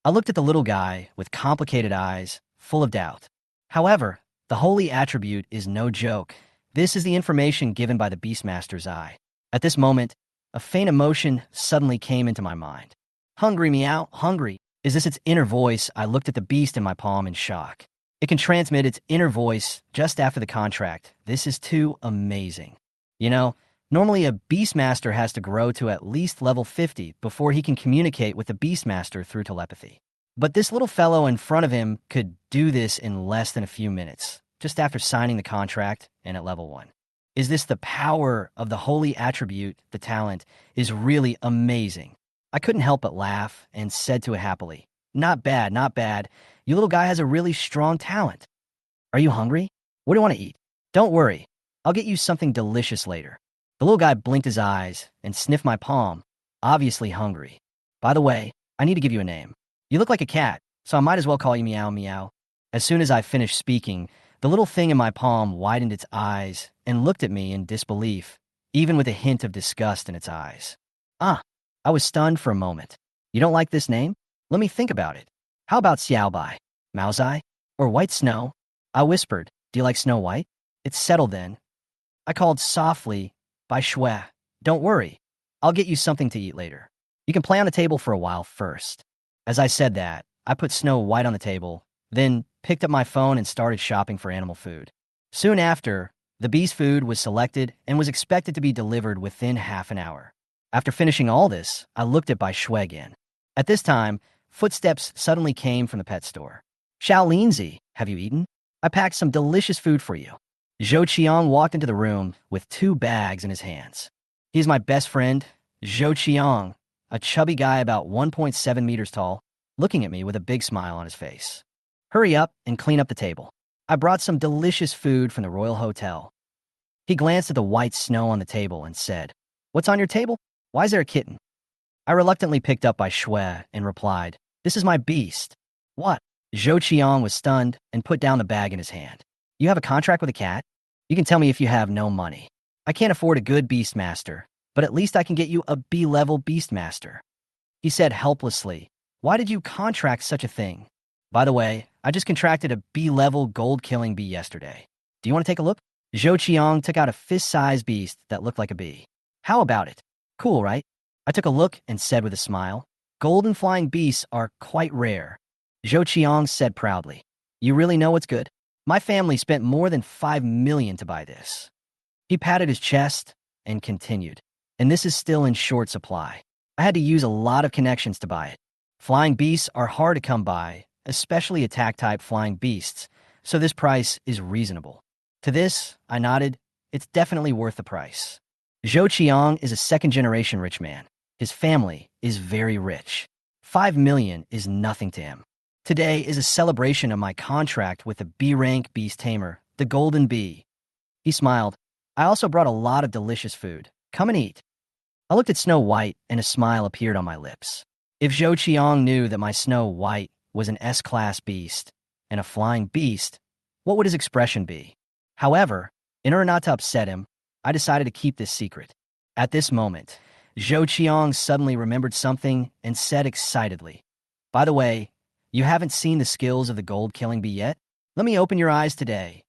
I looked at the little guy with complicated eyes, full of doubt. However, the holy attribute is no joke. This is the information given by the Beastmaster's eye. At this moment, a faint emotion suddenly came into my mind. Hungry, meow, hungry. Is this its inner voice? I looked at the beast in my palm in shock. It can transmit its inner voice just after the contract. This is too amazing. You know, normally a Beastmaster has to grow to at least level 50 before he can communicate with the Beastmaster through telepathy. But this little fellow in front of him could do this in less than a few minutes, just after signing the contract and at level 1. Is this the power of the holy attribute? The talent is really amazing. I couldn't help but laugh and said to it happily, "Not bad, not bad. Your little guy has a really strong talent. Are you hungry? What do you want to eat? Don't worry. I'll get you something delicious later." The little guy blinked his eyes and sniffed my palm, obviously hungry. By the way, I need to give you a name. You look like a cat, so I might as well call you Meow Meow. As soon as I finished speaking, the little thing in my palm widened its eyes and looked at me in disbelief, even with a hint of disgust in its eyes. I was stunned for a moment. You don't like this name? Let me think about it. How about Xiaobai, Maozai, or White Snow? I whispered, "Do you like Snow White?" It's settled then. I called softly, "Bai Shui, don't worry. I'll get you something to eat later. You can play on the table for a while first." As I said that, I put Snow White on the table, then picked up my phone and started shopping for animal food. Soon after, the beast food was selected and was expected to be delivered within half an hour. After finishing all this, I looked at Bai Shui again. At this time, footsteps suddenly came from the pet store. "Xiao Linzi, have you eaten? I packed some delicious food for you." Zhou Qiang walked into the room with 2 bags in his hands. He's my best friend, Zhou Qiang, a chubby guy about 1.7 meters tall, looking at me with a big smile on his face. "Hurry up and clean up the table. I brought some delicious food from the Royal Hotel." He glanced at the white snow on the table and said, "What's on your table? Why is there a kitten?" I reluctantly picked up Bai Shui and replied, "This is my beast." "What?" Zhou Qiang was stunned and put down the bag in his hand. "You have a contract with a cat? You can tell me if you have no money. I can't afford a good Beastmaster, but at least I can get you a B-level Beastmaster." He said helplessly, "Why did you contract such a thing? By the way, I just contracted a B-level gold-killing bee yesterday. Do you want to take a look?" Zhou Qiang took out a fist-sized beast that looked like a bee. "How about it? Cool, right?" I took a look and said with a smile, "Golden flying beasts are quite rare." Zhou Qiang said proudly, "You really know what's good? My family spent more than 5 million to buy this." He patted his chest and continued, "And this is still in short supply. I had to use a lot of connections to buy it. Flying beasts are hard to come by, especially attack-type flying beasts, so this price is reasonable." To this, I nodded, "It's definitely worth the price." Zhou Qiang is a second-generation rich man. His family is very rich. 5 million is nothing to him. Today is a celebration of my contract with the B-rank beast tamer, the Golden Bee. He smiled. "I also brought a lot of delicious food. Come and eat." I looked at Snow White and a smile appeared on my lips. If Zhou Qiang knew that my Snow White was an S-class beast and a flying beast, what would his expression be? However, in order not to upset him, I decided to keep this secret. At this moment, Zhou Qiang suddenly remembered something and said excitedly, "By the way, you haven't seen the skills of the gold-killing bee yet? Let me open your eyes today."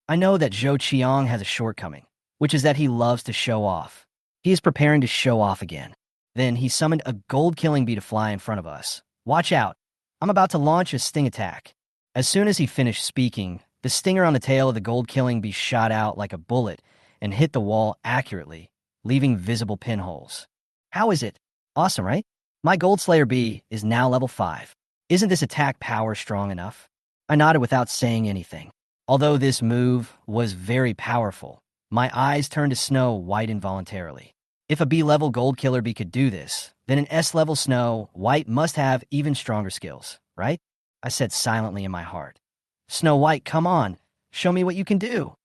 I know that Zhou Qiang has a shortcoming, which is that he loves to show off. He is preparing to show off again. Then he summoned a gold-killing bee to fly in front of us. "Watch out. I'm about to launch a sting attack." As soon as he finished speaking, the stinger on the tail of the gold-killing bee shot out like a bullet and hit the wall accurately, leaving visible pinholes. "How is it? Awesome, right? My Gold Slayer B is now level 5. Isn't this attack power strong enough? I nodded without saying anything. Although this move was very powerful, my eyes turned to Snow White involuntarily. If a B-level Gold Killer Bee could do this, then an S-level Snow White must have even stronger skills, right? I said silently in my heart. Snow White, come on, show me what you can do.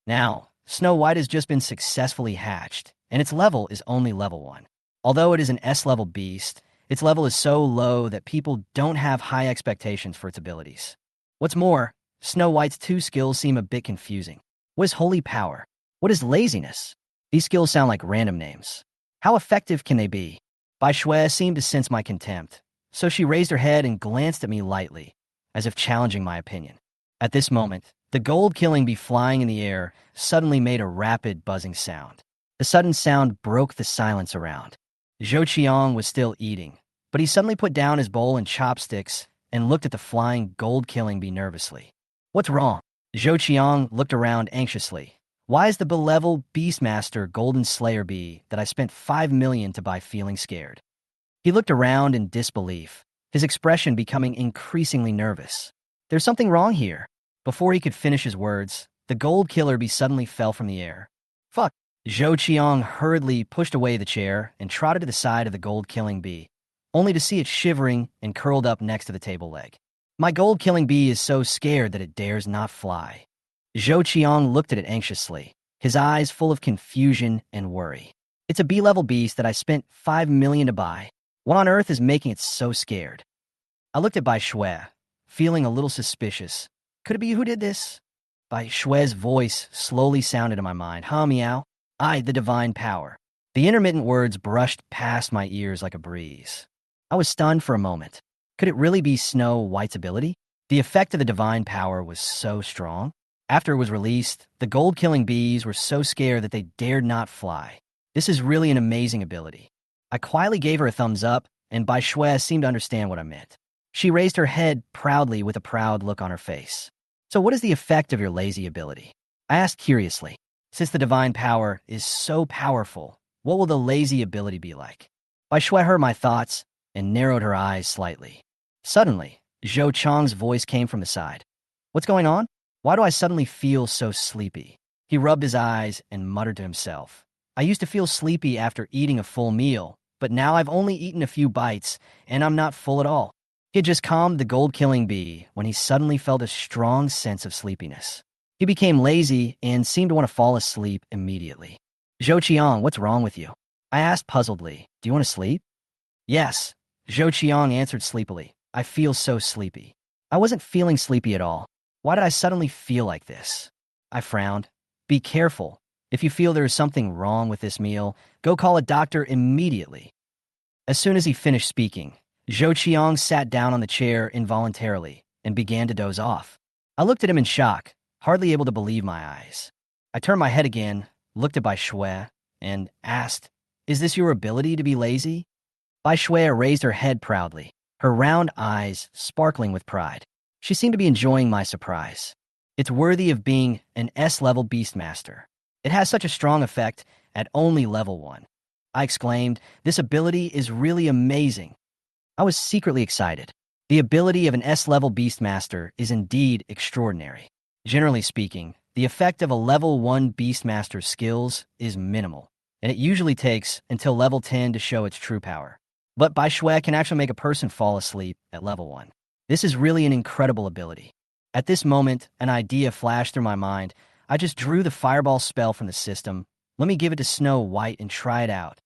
Now, Snow White has just been successfully hatched, and its level is only level 1. Although it is an S-level beast, its level is so low that people don't have high expectations for its abilities. What's more, Snow White's 2 skills seem a bit confusing. What is Holy Power? What is Laziness? These skills sound like random names. How effective can they be? Bai Shui seemed to sense my contempt, so she raised her head and glanced at me lightly, as if challenging my opinion. At this moment, the gold killing bee flying in the air suddenly made a rapid buzzing sound. The sudden sound broke the silence around. Zhou Qiang was still eating, but he suddenly put down his bowl and chopsticks and looked at the flying gold killing bee nervously. What's wrong? Zhou Qiang looked around anxiously. Why is the benevolent Beastmaster Golden Slayer Bee that I spent 5 million to buy feeling scared? He looked around in disbelief, his expression becoming increasingly nervous. There's something wrong here. Before he could finish his words, the gold killer bee suddenly fell from the air. Fuck! Zhou Qiang hurriedly pushed away the chair and trotted to the side of the gold killing bee, only to see it shivering and curled up next to the table leg. My gold killing bee is so scared that it dares not fly. Zhou Qiang looked at it anxiously, his eyes full of confusion and worry. It's a B-level beast that I spent 5 million to buy. What on earth is making it so scared? I looked at Bai Shui, feeling a little suspicious. Could it be who did this? Bai Shui's voice slowly sounded in my mind. Meow. The divine power. The intermittent words brushed past my ears like a breeze. I was stunned for a moment. Could it really be Snow White's ability? The effect of the divine power was so strong. After it was released, the gold-killing bees were so scared that they dared not fly. This is really an amazing ability. I quietly gave her a thumbs up, and Bai Shui seemed to understand what I meant. She raised her head proudly with a proud look on her face. So what is the effect of your lazy ability? I asked curiously. Since the divine power is so powerful, what will the lazy ability be like? Bai Shui heard my thoughts and narrowed her eyes slightly. Suddenly, Zhou Chang's voice came from the side. What's going on? Why do I suddenly feel so sleepy? He rubbed his eyes and muttered to himself. I used to feel sleepy after eating a full meal, but now I've only eaten a few bites, and I'm not full at all. He had just calmed the gold-killing bee when he suddenly felt a strong sense of sleepiness. He became lazy and seemed to want to fall asleep immediately. Zhou Qiang, what's wrong with you? I asked puzzledly. Do you want to sleep? Yes, Zhou Qiang answered sleepily. I feel so sleepy. I wasn't feeling sleepy at all. Why did I suddenly feel like this? I frowned. Be careful. If you feel there is something wrong with this meal, go call a doctor immediately. As soon as he finished speaking, Zhou Qiang sat down on the chair involuntarily and began to doze off. I looked at him in shock, hardly able to believe my eyes. I turned my head again, looked at Bai Shui, and asked, Is this your ability to be lazy? Bai Shui raised her head proudly, her round eyes sparkling with pride. She seemed to be enjoying my surprise. It's worthy of being an S-level Beastmaster. It has such a strong effect at only level 1. I exclaimed, this ability is really amazing. I was secretly excited. The ability of an S-level Beastmaster is indeed extraordinary. Generally speaking, the effect of a level 1 Beastmaster's skills is minimal, and it usually takes until level 10 to show its true power. But Bai Shui can actually make a person fall asleep at level 1. This is really an incredible ability. At this moment, an idea flashed through my mind. I just drew the fireball spell from the system. Let me give it to Snow White and try it out.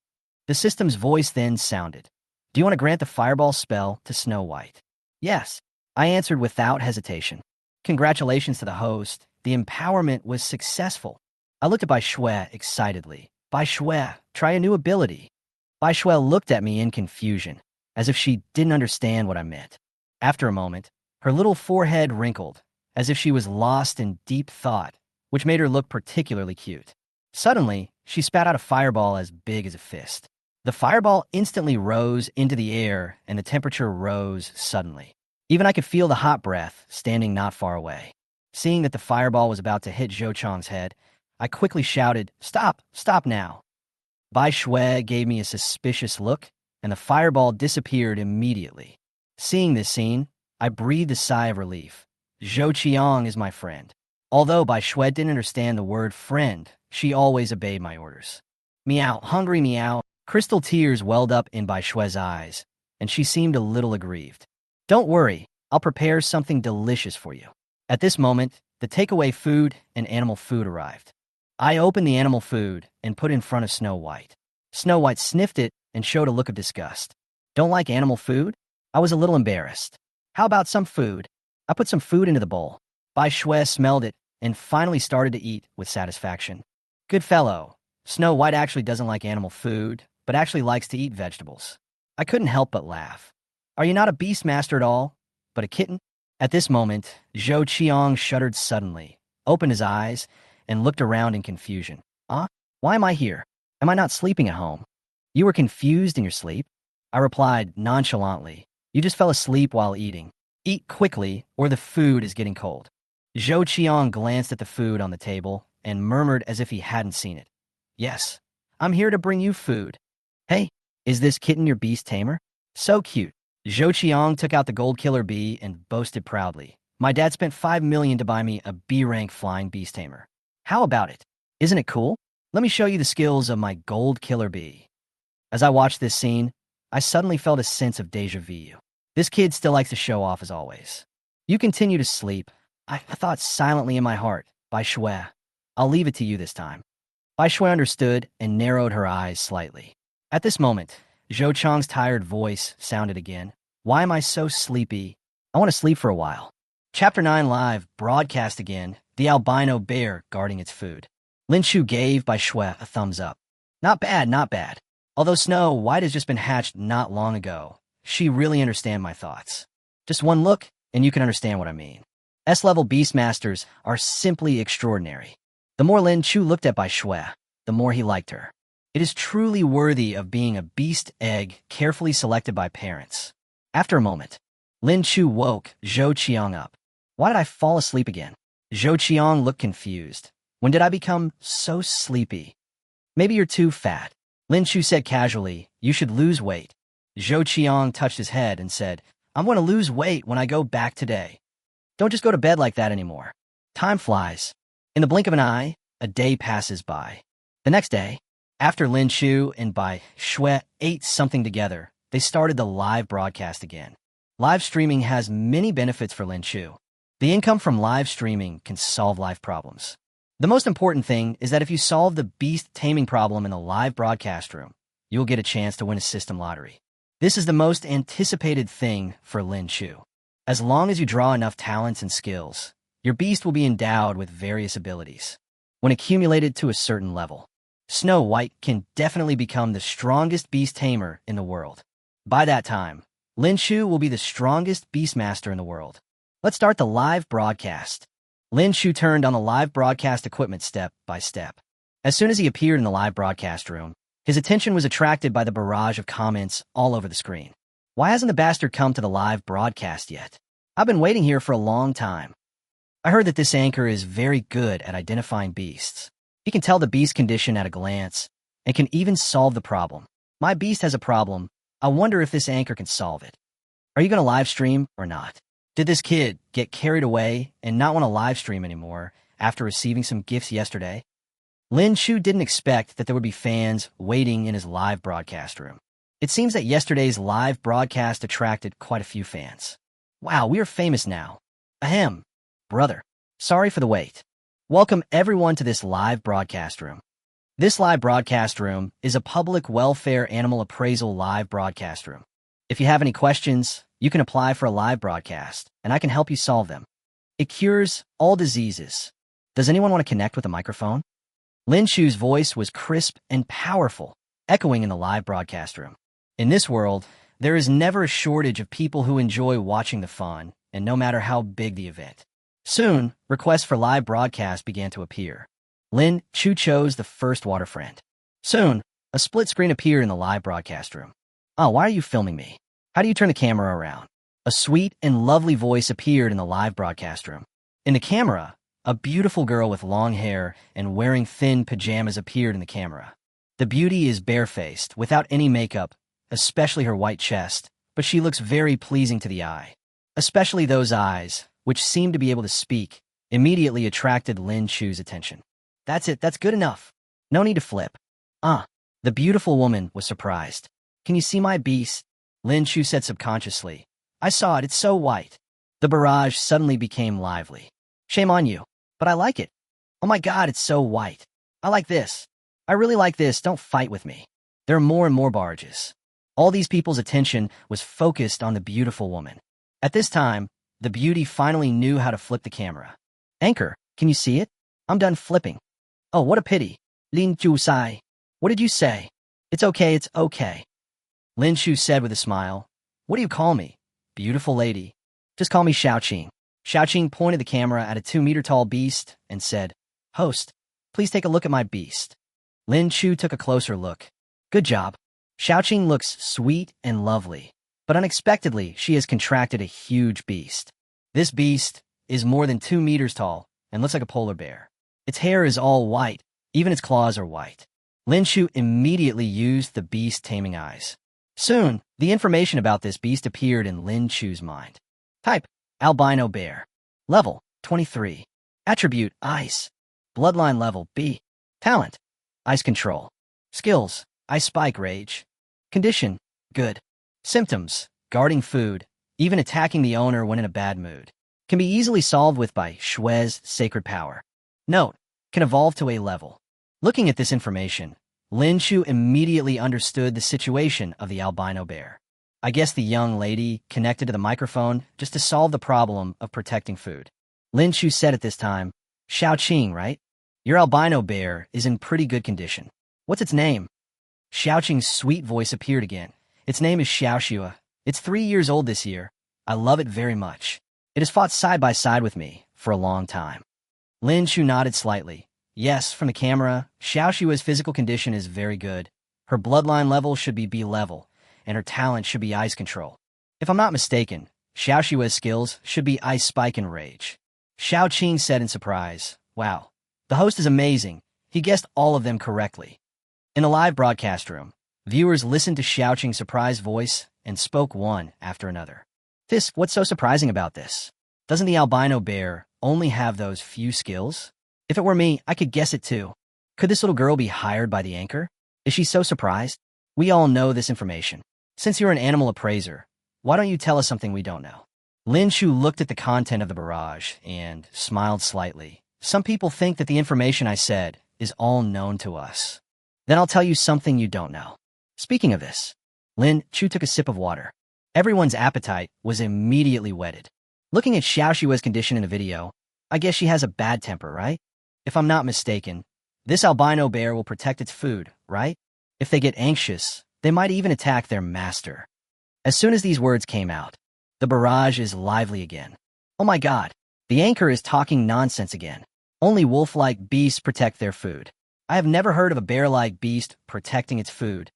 The system's voice then sounded. Do you want to grant the fireball spell to Snow White? Yes, I answered without hesitation. Congratulations to the host. The empowerment was successful. I looked at Bai Shui excitedly. Bai Shui, try a new ability. Bai Shui looked at me in confusion, as if she didn't understand what I meant. After a moment, her little forehead wrinkled, as if she was lost in deep thought, which made her look particularly cute. Suddenly, she spat out a fireball as big as a fist. The fireball instantly rose into the air, and the temperature rose suddenly. Even I could feel the hot breath standing not far away. Seeing that the fireball was about to hit Zhou Chang's head, I quickly shouted, Stop! Stop now! Bai Shui gave me a suspicious look, and the fireball disappeared immediately. Seeing this scene, I breathed a sigh of relief. Zhou Qiang is my friend. Although Bai Shui didn't understand the word friend, she always obeyed my orders. Meow, hungry meow. Crystal tears welled up in Bai Shui's eyes, and she seemed a little aggrieved. Don't worry, I'll prepare something delicious for you. At this moment, the takeaway food and animal food arrived. I opened the animal food and put it in front of Snow White. Snow White sniffed it and showed a look of disgust. Don't like animal food? I was a little embarrassed. How about some food? I put some food into the bowl. Bai Shui smelled it and finally started to eat with satisfaction. Good fellow. Snow White actually doesn't like animal food, but actually likes to eat vegetables. I couldn't help but laugh. Are you not a beastmaster at all, but a kitten? At this moment, Zhou Qiang shuddered suddenly, opened his eyes, and looked around in confusion. Why am I here? Am I not sleeping at home? You were confused in your sleep? I replied nonchalantly. You just fell asleep while eating. Eat quickly, or the food is getting cold. Zhou Qiang glanced at the food on the table and murmured as if he hadn't seen it. Yes, I'm here to bring you food. Hey, is this kitten your beast tamer? So cute. Zhou Qiang took out the gold killer bee and boasted proudly. My dad spent 5 million to buy me a B-rank flying beast tamer. How about it? Isn't it cool? Let me show you the skills of my gold killer bee. As I watched this scene, I suddenly felt a sense of deja vu. This kid still likes to show off as always. You continue to sleep. I thought silently in my heart, Bai Shui, I'll leave it to you this time. Bai Shui understood and narrowed her eyes slightly. At this moment, Zhou Chang's tired voice sounded again. Why am I so sleepy? I want to sleep for a while. Chapter 9 live, broadcast again, the albino bear guarding its food. Lin Chu gave Bai Shui a thumbs up. Not bad, not bad. Although Snow White has just been hatched not long ago, she really understands my thoughts. Just one look, and you can understand what I mean. S-level Beastmasters are simply extraordinary. The more Lin Chu looked at Bai Shui, the more he liked her. It is truly worthy of being a beast egg carefully selected by parents. After a moment, Lin Chu woke Zhou Qiang up. Why did I fall asleep again? Zhou Qiang looked confused. When did I become so sleepy? Maybe you're too fat. Lin Chu said casually, you should lose weight. Zhou Qiang touched his head and said, I'm going to lose weight when I go back today. Don't just go to bed like that anymore. Time flies. In the blink of an eye, a day passes by. The next day, after Lin Chu and Bai Shui ate something together, they started the live broadcast again. Live streaming has many benefits for Lin Chu. The income from live streaming can solve life problems. The most important thing is that if you solve the beast taming problem in the live broadcast room, you'll get a chance to win a system lottery. This is the most anticipated thing for Lin Chu. As long as you draw enough talents and skills, your beast will be endowed with various abilities. When accumulated to a certain level, Snow White can definitely become the strongest beast tamer in the world. By that time, Lin Chu will be the strongest beastmaster in the world. Let's start the live broadcast. Lin Chu turned on the live broadcast equipment step by step. As soon as he appeared in the live broadcast room, his attention was attracted by the barrage of comments all over the screen. Why hasn't the bastard come to the live broadcast yet? I've been waiting here for a long time. I heard that this anchor is very good at identifying beasts. He can tell the beast condition at a glance and can even solve the problem. My beast has a problem. I wonder if this anchor can solve it. Are you going to live stream or not? Did this kid get carried away and not want to live stream anymore after receiving some gifts yesterday? Lin Chu didn't expect that there would be fans waiting in his live broadcast room. It seems that yesterday's live broadcast attracted quite a few fans. Wow, we are famous now. Ahem. Brother. Sorry for the wait. Welcome everyone to this live broadcast room. This live broadcast room is a public welfare animal appraisal live broadcast room. If you have any questions, you can apply for a live broadcast, and I can help you solve them. It cures all diseases. Does anyone want to connect with a microphone? Lin Chu's voice was crisp and powerful, echoing in the live broadcast room. In this world, there is never a shortage of people who enjoy watching the fun, and no matter how big the event. Soon, requests for live broadcast began to appear. Lin Chu chose the first water friend. Soon, a split screen appeared in the live broadcast room. Oh, why are you filming me? How do you turn the camera around? A sweet and lovely voice appeared in the live broadcast room. In the camera, a beautiful girl with long hair and wearing thin pajamas appeared in the camera. The beauty is barefaced, without any makeup, especially her white chest, but she looks very pleasing to the eye. Especially those eyes, which seemed to be able to speak, immediately attracted Lin Chu's attention. That's it, that's good enough. No need to flip. The beautiful woman was surprised. Can you see my beast? Lin Chu said subconsciously. I saw it, it's so white. The barrage suddenly became lively. Shame on you, but I like it. Oh my god, it's so white. I like this. I really like this, don't fight with me. There are more and more barrages. All these people's attention was focused on the beautiful woman. At this time, the beauty finally knew how to flip the camera. Anchor, can you see it? I'm done flipping. Oh, what a pity. Lin Chu sighed. What did you say? It's okay, it's okay. Lin Chu said with a smile. What do you call me? Beautiful lady. Just call me Xiaoqing. Xiaoqing pointed the camera at a 2-meter-tall beast and said, Host, please take a look at my beast. Lin Chu took a closer look. Good job. Xiaoqing looks sweet and lovely, but unexpectedly she has contracted a huge beast. This beast is more than 2 meters tall and looks like a polar bear. Its hair is all white, even its claws are white. Lin Chu immediately used the beast taming eyes. Soon, the information about this beast appeared in Lin Chu's mind. Type, albino bear. Level, 23. Attribute, ice. Bloodline level, B. Talent, ice control. Skills, ice spike rage. Condition, good. Symptoms, guarding food, even attacking the owner when in a bad mood. Can be easily solved with by Shue's sacred power. Note, can evolve to a level. Looking at this information, Lin Chu immediately understood the situation of the albino bear. I guess the young lady connected to the microphone just to solve the problem of protecting food. Lin Chu said at this time, Xiaoqing, right? Your albino bear is in pretty good condition. What's its name? Xiaoqing's sweet voice appeared again. Its name is Xiaoxua. It's 3 years old this year. I love it very much. It has fought side by side with me for a long time. Lin Chu nodded slightly. Yes, from the camera, Xiaoxua's physical condition is very good. Her bloodline level should be B level, and her talent should be ice control. If I'm not mistaken, Xiaoxua's skills should be ice spike and rage. Xiaoqing said in surprise, Wow, the host is amazing. He guessed all of them correctly. In the live broadcast room, viewers listened to Xiaoqing's surprised voice and spoke one after another. Fisk, what's so surprising about this? Doesn't the albino bear only have those few skills? If it were me, I could guess it too. Could this little girl be hired by the anchor? Is she so surprised? We all know this information. Since you're an animal appraiser, why don't you tell us something we don't know? Lin Chu looked at the content of the barrage and smiled slightly. Some people think that the information I said is all known to us. Then I'll tell you something you don't know. Speaking of this, Lin Chu took a sip of water. Everyone's appetite was immediately whetted. Looking at Xiaoxua's condition in the video, I guess she has a bad temper, right? If I'm not mistaken, this albino bear will protect its food, right? If they get anxious, they might even attack their master. As soon as these words came out, the barrage is lively again. Oh my god, the anchor is talking nonsense again. Only wolf-like beasts protect their food. I have never heard of a bear-like beast protecting its food.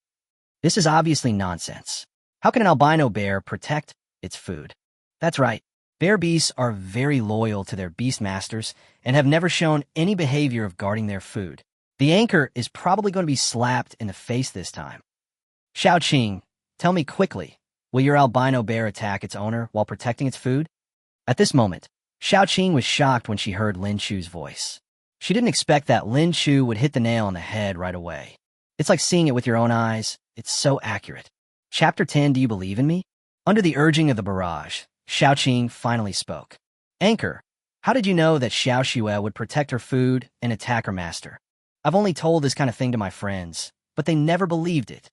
This is obviously nonsense. How can an albino bear protect its food? That's right. Bear beasts are very loyal to their beast masters and have never shown any behavior of guarding their food. The anchor is probably going to be slapped in the face this time. Xiaoqing, tell me quickly, will your albino bear attack its owner while protecting its food? At this moment, Xiaoqing was shocked when she heard Lin Chu's voice. She didn't expect that Lin Chu would hit the nail on the head right away. It's like seeing it with your own eyes. It's so accurate. Chapter 10, Do You Believe in Me? Under the urging of the barrage, Xiaoqing finally spoke. Anchor, how did you know that Xiaoxua would protect her food and attack her master? I've only told this kind of thing to my friends, but they never believed it.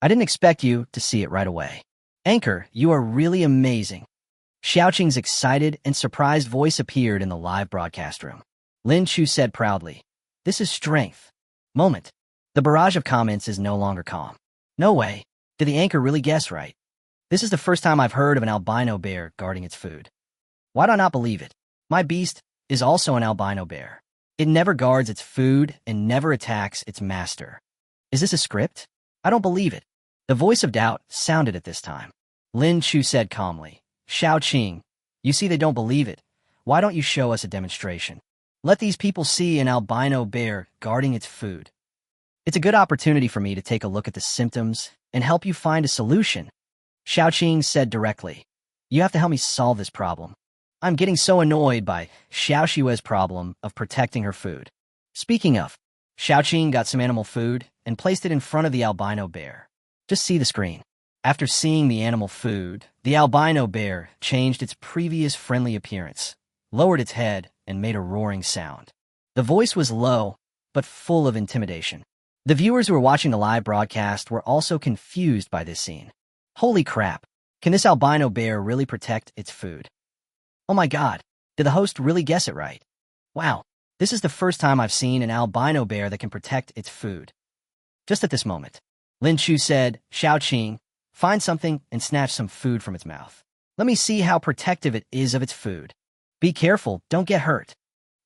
I didn't expect you to see it right away. Anchor, you are really amazing. Xiaoqing's excited and surprised voice appeared in the live broadcast room. Lin Chu said proudly, This is strength. Moment. The barrage of comments is no longer calm. No way. Did the anchor really guess right? This is the first time I've heard of an albino bear guarding its food. Why do I not believe it? My beast is also an albino bear. It never guards its food and never attacks its master. Is this a script? I don't believe it. The voice of doubt sounded at this time. Lin Chu said calmly, Xiaoqing, you see they don't believe it. Why don't you show us a demonstration? Let these people see an albino bear guarding its food. It's a good opportunity for me to take a look at the symptoms and help you find a solution. Xiaoqing said directly. You have to help me solve this problem. I'm getting so annoyed by Xiaoxiue's problem of protecting her food. Speaking of, Xiaoqing got some animal food and placed it in front of the albino bear. Just see the screen. After seeing the animal food, the albino bear changed its previous friendly appearance, lowered its head, and made a roaring sound. The voice was low, but full of intimidation. The viewers who were watching the live broadcast were also confused by this scene. Holy crap, can this albino bear really protect its food? Oh my god, did the host really guess it right? Wow, this is the first time I've seen an albino bear that can protect its food. Just at this moment, Lin Chu said, Xiaoqing, find something and snatch some food from its mouth. Let me see how protective it is of its food. Be careful, don't get hurt.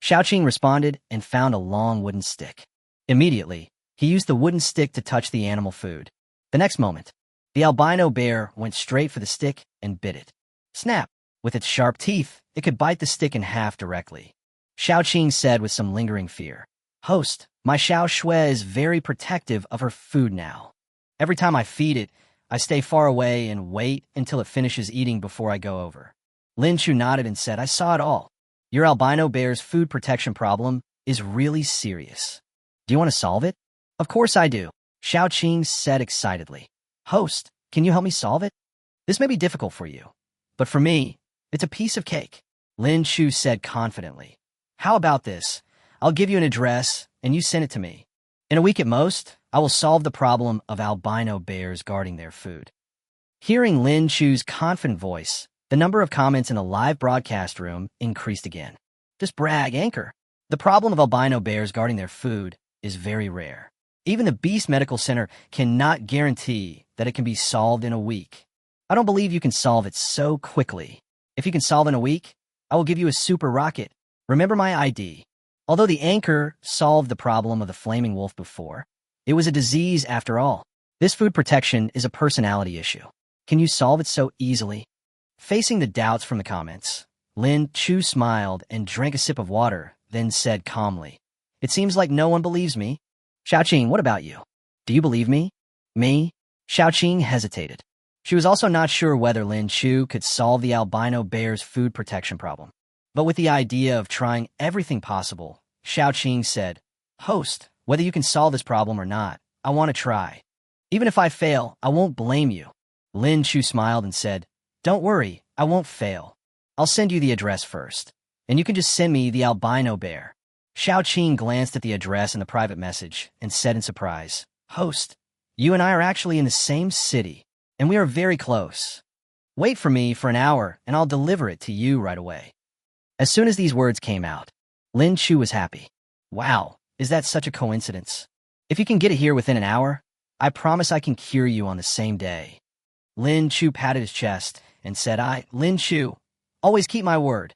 Xiaoqing responded and found a long wooden stick. Immediately, he used the wooden stick to touch the animal food. The next moment, the albino bear went straight for the stick and bit it. Snap! With its sharp teeth, it could bite the stick in half directly. Xiaoqing said with some lingering fear, Host, my Xiao Shui is very protective of her food now. Every time I feed it, I stay far away and wait until it finishes eating before I go over. Lin Chu nodded and said, I saw it all. Your albino bear's food protection problem is really serious. Do you want to solve it? Of course I do, Xiaoqing said excitedly. Host, can you help me solve it? This may be difficult for you, but for me, it's a piece of cake, Lin Chu said confidently. How about this? I'll give you an address, and you send it to me. In a week at most, I will solve the problem of albino bears guarding their food. Hearing Lin Chu's confident voice, the number of comments in the live broadcast room increased again. Just brag, Anchor. The problem of albino bears guarding their food is very rare. Even the Beast Medical Center cannot guarantee that it can be solved in a week. I don't believe you can solve it so quickly. If you can solve in a week, I will give you a super rocket. Remember my ID. Although the Anchor solved the problem of the flaming wolf before, it was a disease after all. This food protection is a personality issue. Can you solve it so easily? Facing the doubts from the comments, Lin Chu smiled and drank a sip of water, then said calmly, It seems like no one believes me. Xiaoqing, what about you? Do you believe me? Me? Xiaoqing hesitated. She was also not sure whether Lin Chu could solve the albino bear's food protection problem. But with the idea of trying everything possible, Xiaoqing said, Host, whether you can solve this problem or not, I want to try. Even if I fail, I won't blame you. Lin Chu smiled and said, Don't worry, I won't fail. I'll send you the address first, and you can just send me the albino bear. Xiaoqing glanced at the address in the private message and said in surprise, Host, you and I are actually in the same city, and we are very close. Wait for me for an hour, and I'll deliver it to you right away. As soon as these words came out, Lin Chu was happy. Wow, is that such a coincidence? If you can get it here within an hour, I promise I can cure you on the same day. Lin Chu patted his chest and said, Lin Chu, always keep my word.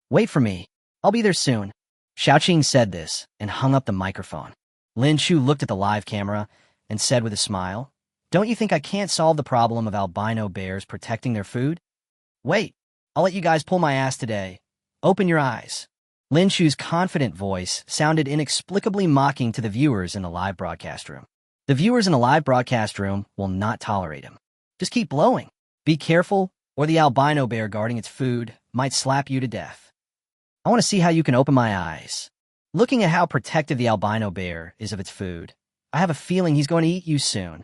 Wait for me. I'll be there soon. Xiaoqing said this and hung up the microphone. Lin Chu looked at the live camera and said with a smile, Don't you think I can't solve the problem of albino bears protecting their food? Wait, I'll let you guys pull my ass today. Open your eyes. Lin Chu's confident voice sounded inexplicably mocking to the viewers in the live broadcast room. The viewers in the live broadcast room will not tolerate him. Just keep blowing. Be careful, or the albino bear guarding its food might slap you to death. I want to see how you can open my eyes. Looking at how protective the albino bear is of its food, I have a feeling he's going to eat you soon.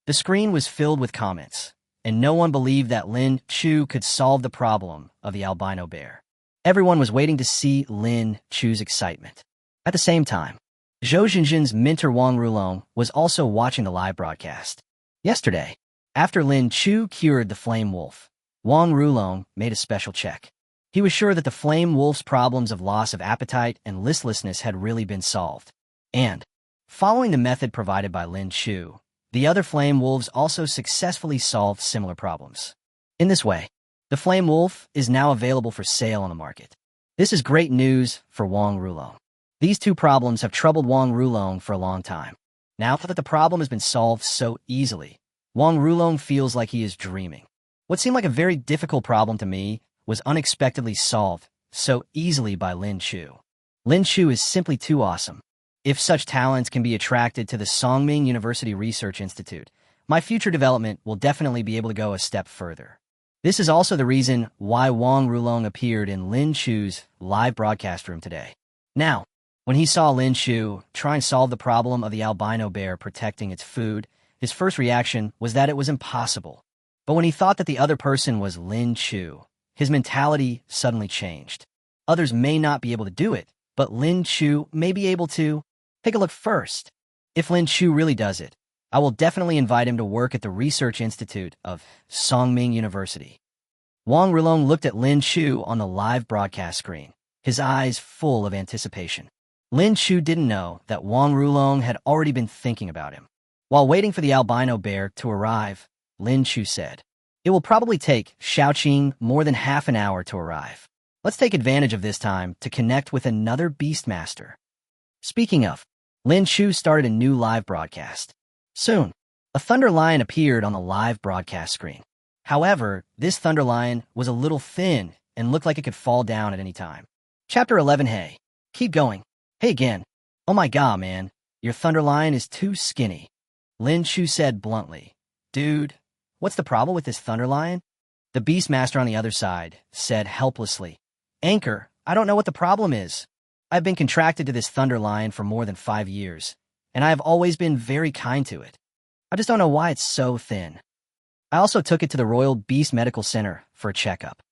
The screen was filled with comments, and no one believed that Lin Chu could solve the problem of the albino bear. Everyone was waiting to see Lin Chu's excitement. At the same time, Zhou Xinjin's mentor Wang Rulong was also watching the live broadcast. Yesterday, after Lin Chu cured the flame wolf, Wang Rulong made a special check. He was sure that the flame wolf's problems of loss of appetite and listlessness had really been solved. And, following the method provided by Lin Chu, the other flame wolves also successfully solved similar problems. In this way, the flame wolf is now available for sale on the market. This is great news for Wang Rulong. These two problems have troubled Wang Rulong for a long time. Now that the problem has been solved so easily, Wang Rulong feels like he is dreaming. What seemed like a very difficult problem to me was unexpectedly solved so easily by Lin Chu. Lin Chu is simply too awesome. If such talents can be attracted to the Songming University Research Institute, My future development will definitely be able to go a step further. This is also the reason why Wang Rulong appeared in Lin Chu's live broadcast room today. Now, when he saw Lin Chu try and solve the problem of the albino bear protecting its food, his first reaction was that it was impossible. But when he thought that the other person was Lin Chu, his mentality suddenly changed. Others may not be able to do it, but Lin Chu may be able to. Take a look first. If Lin Chu really does it, I will definitely invite him to work at the Research Institute of Songming University. Wang Rulong looked at Lin Chu on the live broadcast screen, his eyes full of anticipation. Lin Chu didn't know that Wang Rulong had already been thinking about him. While waiting for the albino bear to arrive, Lin Chu said, "It will probably take Xiaoqing more than half an hour to arrive. Let's take advantage of this time to connect with another Beastmaster." Speaking of, Lin Chu started a new live broadcast. Soon, a Thunder Lion appeared on the live broadcast screen. However, this Thunder Lion was a little thin and looked like it could fall down at any time. Chapter 11. Hey, keep going. Hey again. Oh my god, man. Your Thunder Lion is too skinny. Lin Chu said bluntly. Dude, what's the problem with this Thunder Lion? The Beastmaster on the other side said helplessly. Anchor, I don't know what the problem is. I've been contracted to this Thunder Lion for more than 5 years, and I have always been very kind to it. I just don't know why it's so thin. I also took it to the Royal Beast Medical Center for a checkup.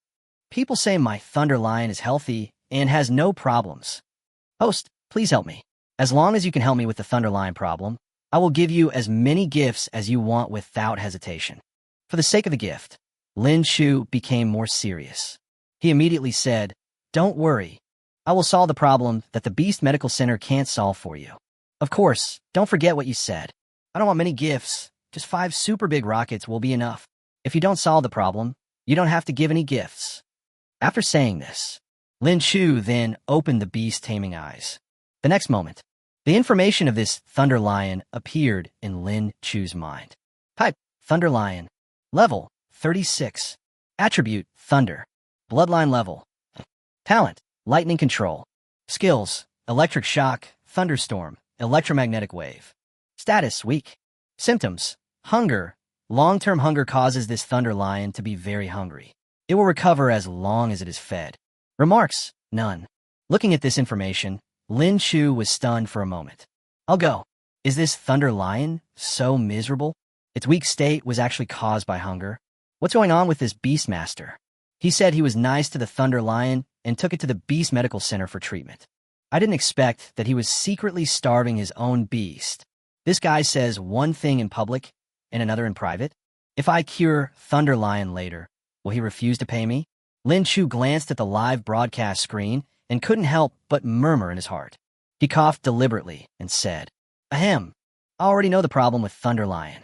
People say my Thunder Lion is healthy and has no problems. Host, please help me. As long as you can help me with the Thunder Lion problem, I will give you as many gifts as you want without hesitation. For the sake of the gift, Lin Chu became more serious. He immediately said, Don't worry. I will solve the problem that the Beast Medical Center can't solve for you. Of course, don't forget what you said. I don't want many gifts. Just 5 super big rockets will be enough. If you don't solve the problem, you don't have to give any gifts. After saying this, Lin Chu then opened the beast taming eyes. The next moment, the information of this Thunder Lion appeared in Lin Chu's mind. Type, Thunder Lion. Level, 36. Attribute, Thunder. Bloodline level. Talent, Lightning Control. Skills, Electric Shock, Thunderstorm, Electromagnetic Wave. Status, Weak. Symptoms, Hunger. Long-term hunger causes this Thunder Lion to be very hungry. It will recover as long as it is fed. Remarks, None. Looking at this information, Lin Chu was stunned for a moment. I'll go. Is this Thunder Lion so miserable? Its weak state was actually caused by hunger. What's going on with this Beastmaster? He said he was nice to the Thunder Lion and took it to the Beast Medical Center for treatment. I didn't expect that he was secretly starving his own beast. This guy says one thing in public and another in private. If I cure Thunder Lion later, will he refuse to pay me? Lin Chu glanced at the live broadcast screen and couldn't help but murmur in his heart. He coughed deliberately and said, Ahem, I already know the problem with Thunder Lion.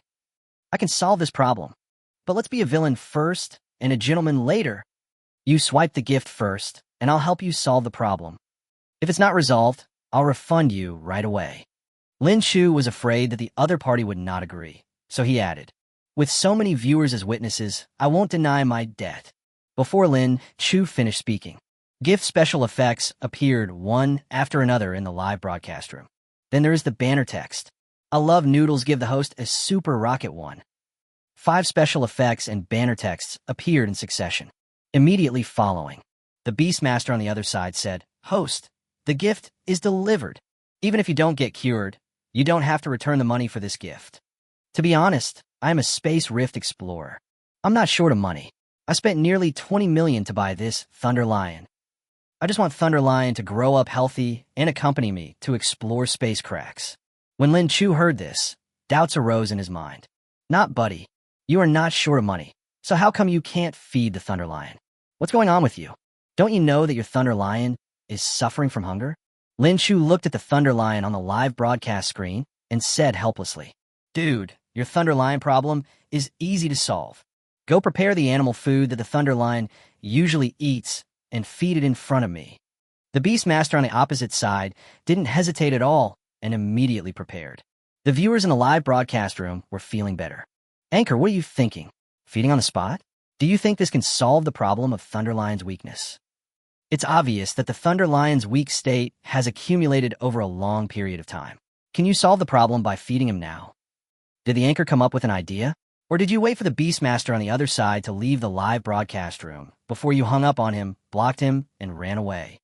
I can solve this problem, but let's be a villain first and a gentleman later. You swipe the gift first, and I'll help you solve the problem. If it's not resolved, I'll refund you right away. Lin Chu was afraid that the other party would not agree, so he added, With so many viewers as witnesses, I won't deny my debt. Before Lin Chu finished speaking, gift special effects appeared one after another in the live broadcast room. Then there is the banner text. I love noodles, give the host a super rocket one. 5 special effects and banner texts appeared in succession. Immediately following, the Beastmaster on the other side said, Host, the gift is delivered. Even if you don't get cured, you don't have to return the money for this gift. To be honest, I am a Space Rift explorer. I'm not short of money. I spent nearly 20 million to buy this Thunder Lion. I just want Thunder Lion to grow up healthy and accompany me to explore space cracks. When Lin Chu heard this, doubts arose in his mind. Not buddy. You are not short of money, so how come you can't feed the Thunder Lion? What's going on with you? Don't you know that your Thunder Lion is suffering from hunger? Lin Chu looked at the Thunder Lion on the live broadcast screen and said helplessly, Dude, your Thunder Lion problem is easy to solve. Go prepare the animal food that the Thunder Lion usually eats and feed it in front of me. The Beastmaster on the opposite side didn't hesitate at all and immediately prepared. The viewers in the live broadcast room were feeling better. Anchor, what are you thinking? Feeding on the spot? Do you think this can solve the problem of Thunder Lion's weakness? It's obvious that the Thunder Lion's weak state has accumulated over a long period of time. Can you solve the problem by feeding him now? Did the anchor come up with an idea? Or did you wait for the Beastmaster on the other side to leave the live broadcast room before you hung up on him, blocked him, and ran away?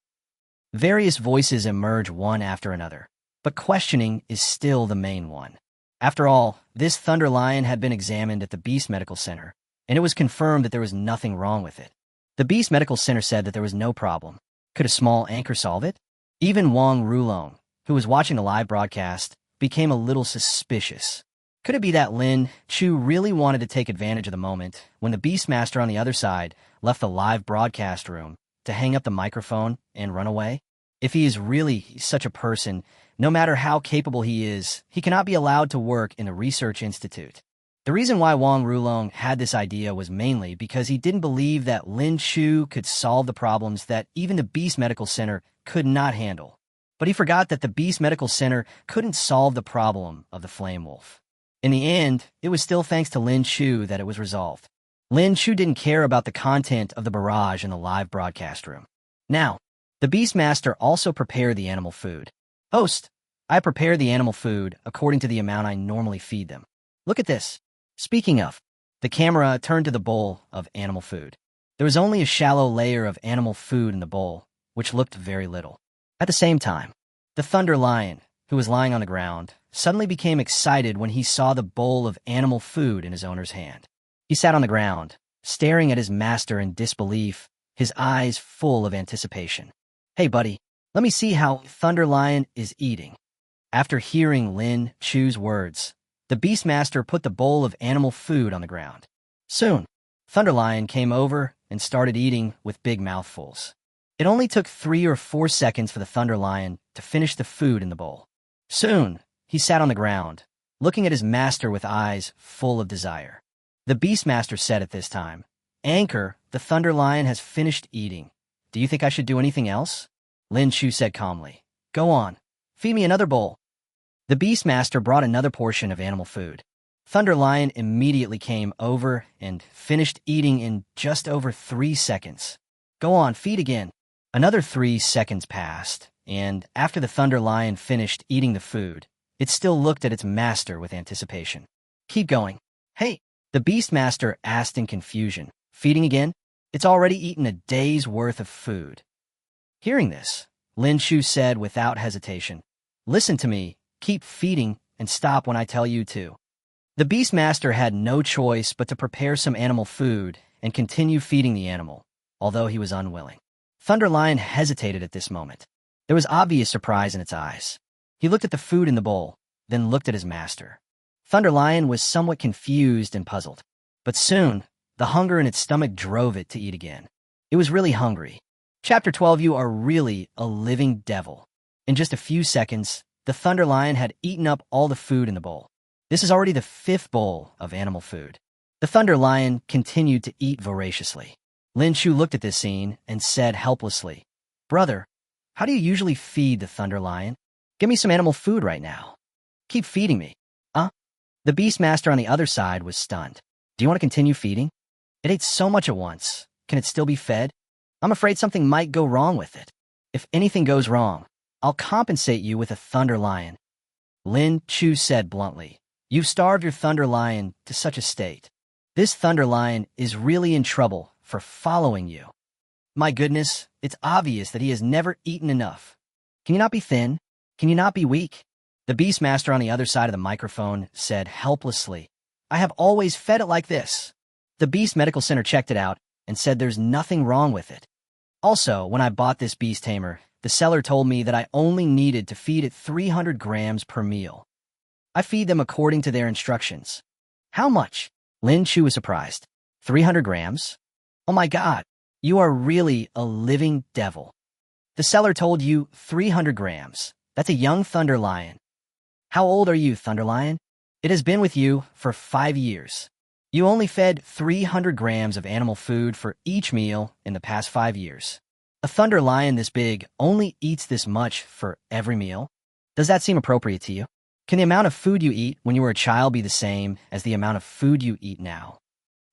Various voices emerge one after another, but questioning is still the main one. After all, this Thunder Lion had been examined at the Beast Medical Center, and it was confirmed that there was nothing wrong with it. The Beast Medical Center said that there was no problem. Could a small anchor solve it? Even Wang Rulong, who was watching the live broadcast, became a little suspicious. Could it be that Lin Chu really wanted to take advantage of the moment when the Beastmaster on the other side left the live broadcast room to hang up the microphone and run away? If he is really such a person, no matter how capable he is, he cannot be allowed to work in the research institute. The reason why Wang Rulong had this idea was mainly because he didn't believe that Lin Chu could solve the problems that even the Beast Medical Center could not handle. But he forgot that the Beast Medical Center couldn't solve the problem of the Flame Wolf. In the end, it was still thanks to Lin Chu that it was resolved. Lin Chu didn't care about the content of the barrage in the live broadcast room. Now, the Beastmaster also prepared the animal food. Host, I prepare the animal food according to the amount I normally feed them. Look at this. Speaking of, the camera turned to the bowl of animal food. There was only a shallow layer of animal food in the bowl, which looked very little. At the same time, the Thunder Lion, who was lying on the ground, suddenly became excited when he saw the bowl of animal food in his owner's hand. He sat on the ground, staring at his master in disbelief, his eyes full of anticipation. Hey, buddy, let me see how Thunder Lion is eating. After hearing Lin Chu's words, the Beastmaster put the bowl of animal food on the ground. Soon, Thunder Lion came over and started eating with big mouthfuls. It only took 3 or 4 seconds for the Thunder Lion to finish the food in the bowl. Soon, he sat on the ground, looking at his master with eyes full of desire. The Beastmaster said at this time, Anchor, the Thunder Lion has finished eating. Do you think I should do anything else? Lin Chu said calmly, Go on, feed me another bowl. The Beastmaster brought another portion of animal food. Thunder Lion immediately came over and finished eating in just over 3 seconds. Go on, feed again. Another 3 seconds passed, and after the Thunder Lion finished eating the food, it still looked at its master with anticipation. Keep going. Hey, the Beastmaster asked in confusion. Feeding again? It's already eaten a day's worth of food. Hearing this, Lin Chu said without hesitation, Listen to me, keep feeding, and stop when I tell you to. The Beastmaster had no choice but to prepare some animal food and continue feeding the animal, although he was unwilling. Thunder Lion hesitated at this moment. There was obvious surprise in its eyes. He looked at the food in the bowl, then looked at his master. Thunder Lion was somewhat confused and puzzled. But soon, the hunger in its stomach drove it to eat again. It was really hungry. Chapter 12, You are really a living devil. In just a few seconds, the Thunder Lion had eaten up all the food in the bowl. This is already the 5th bowl of animal food. The Thunder Lion continued to eat voraciously. Lin Chu looked at this scene and said helplessly, Brother, how do you usually feed the Thunder Lion? Give me some animal food right now. Keep feeding me. The Beastmaster on the other side was stunned. Do you want to continue feeding? It ate so much at once. Can it still be fed? I'm afraid something might go wrong with it. If anything goes wrong, I'll compensate you with a Thunder Lion. Lin Chu said bluntly, You've starved your Thunder Lion to such a state. This Thunder Lion is really in trouble for following you. My goodness, it's obvious that he has never eaten enough. Can you not be thin? Can you not be weak? The Beastmaster on the other side of the microphone said helplessly, I have always fed it like this. The Beast Medical Center checked it out and said there's nothing wrong with it. Also, when I bought this beast tamer, the seller told me that I only needed to feed it 300 grams per meal. I feed them according to their instructions. How much? Lin Chu was surprised. 300 grams? Oh my God, you are really a living devil. The seller told you 300 grams. That's a young Thunder Lion. How old are you, Thunder Lion? It has been with you for 5 years. You only fed 300 grams of animal food for each meal in the past 5 years. A Thunder Lion this big only eats this much for every meal? Does that seem appropriate to you? Can the amount of food you eat when you were a child be the same as the amount of food you eat now?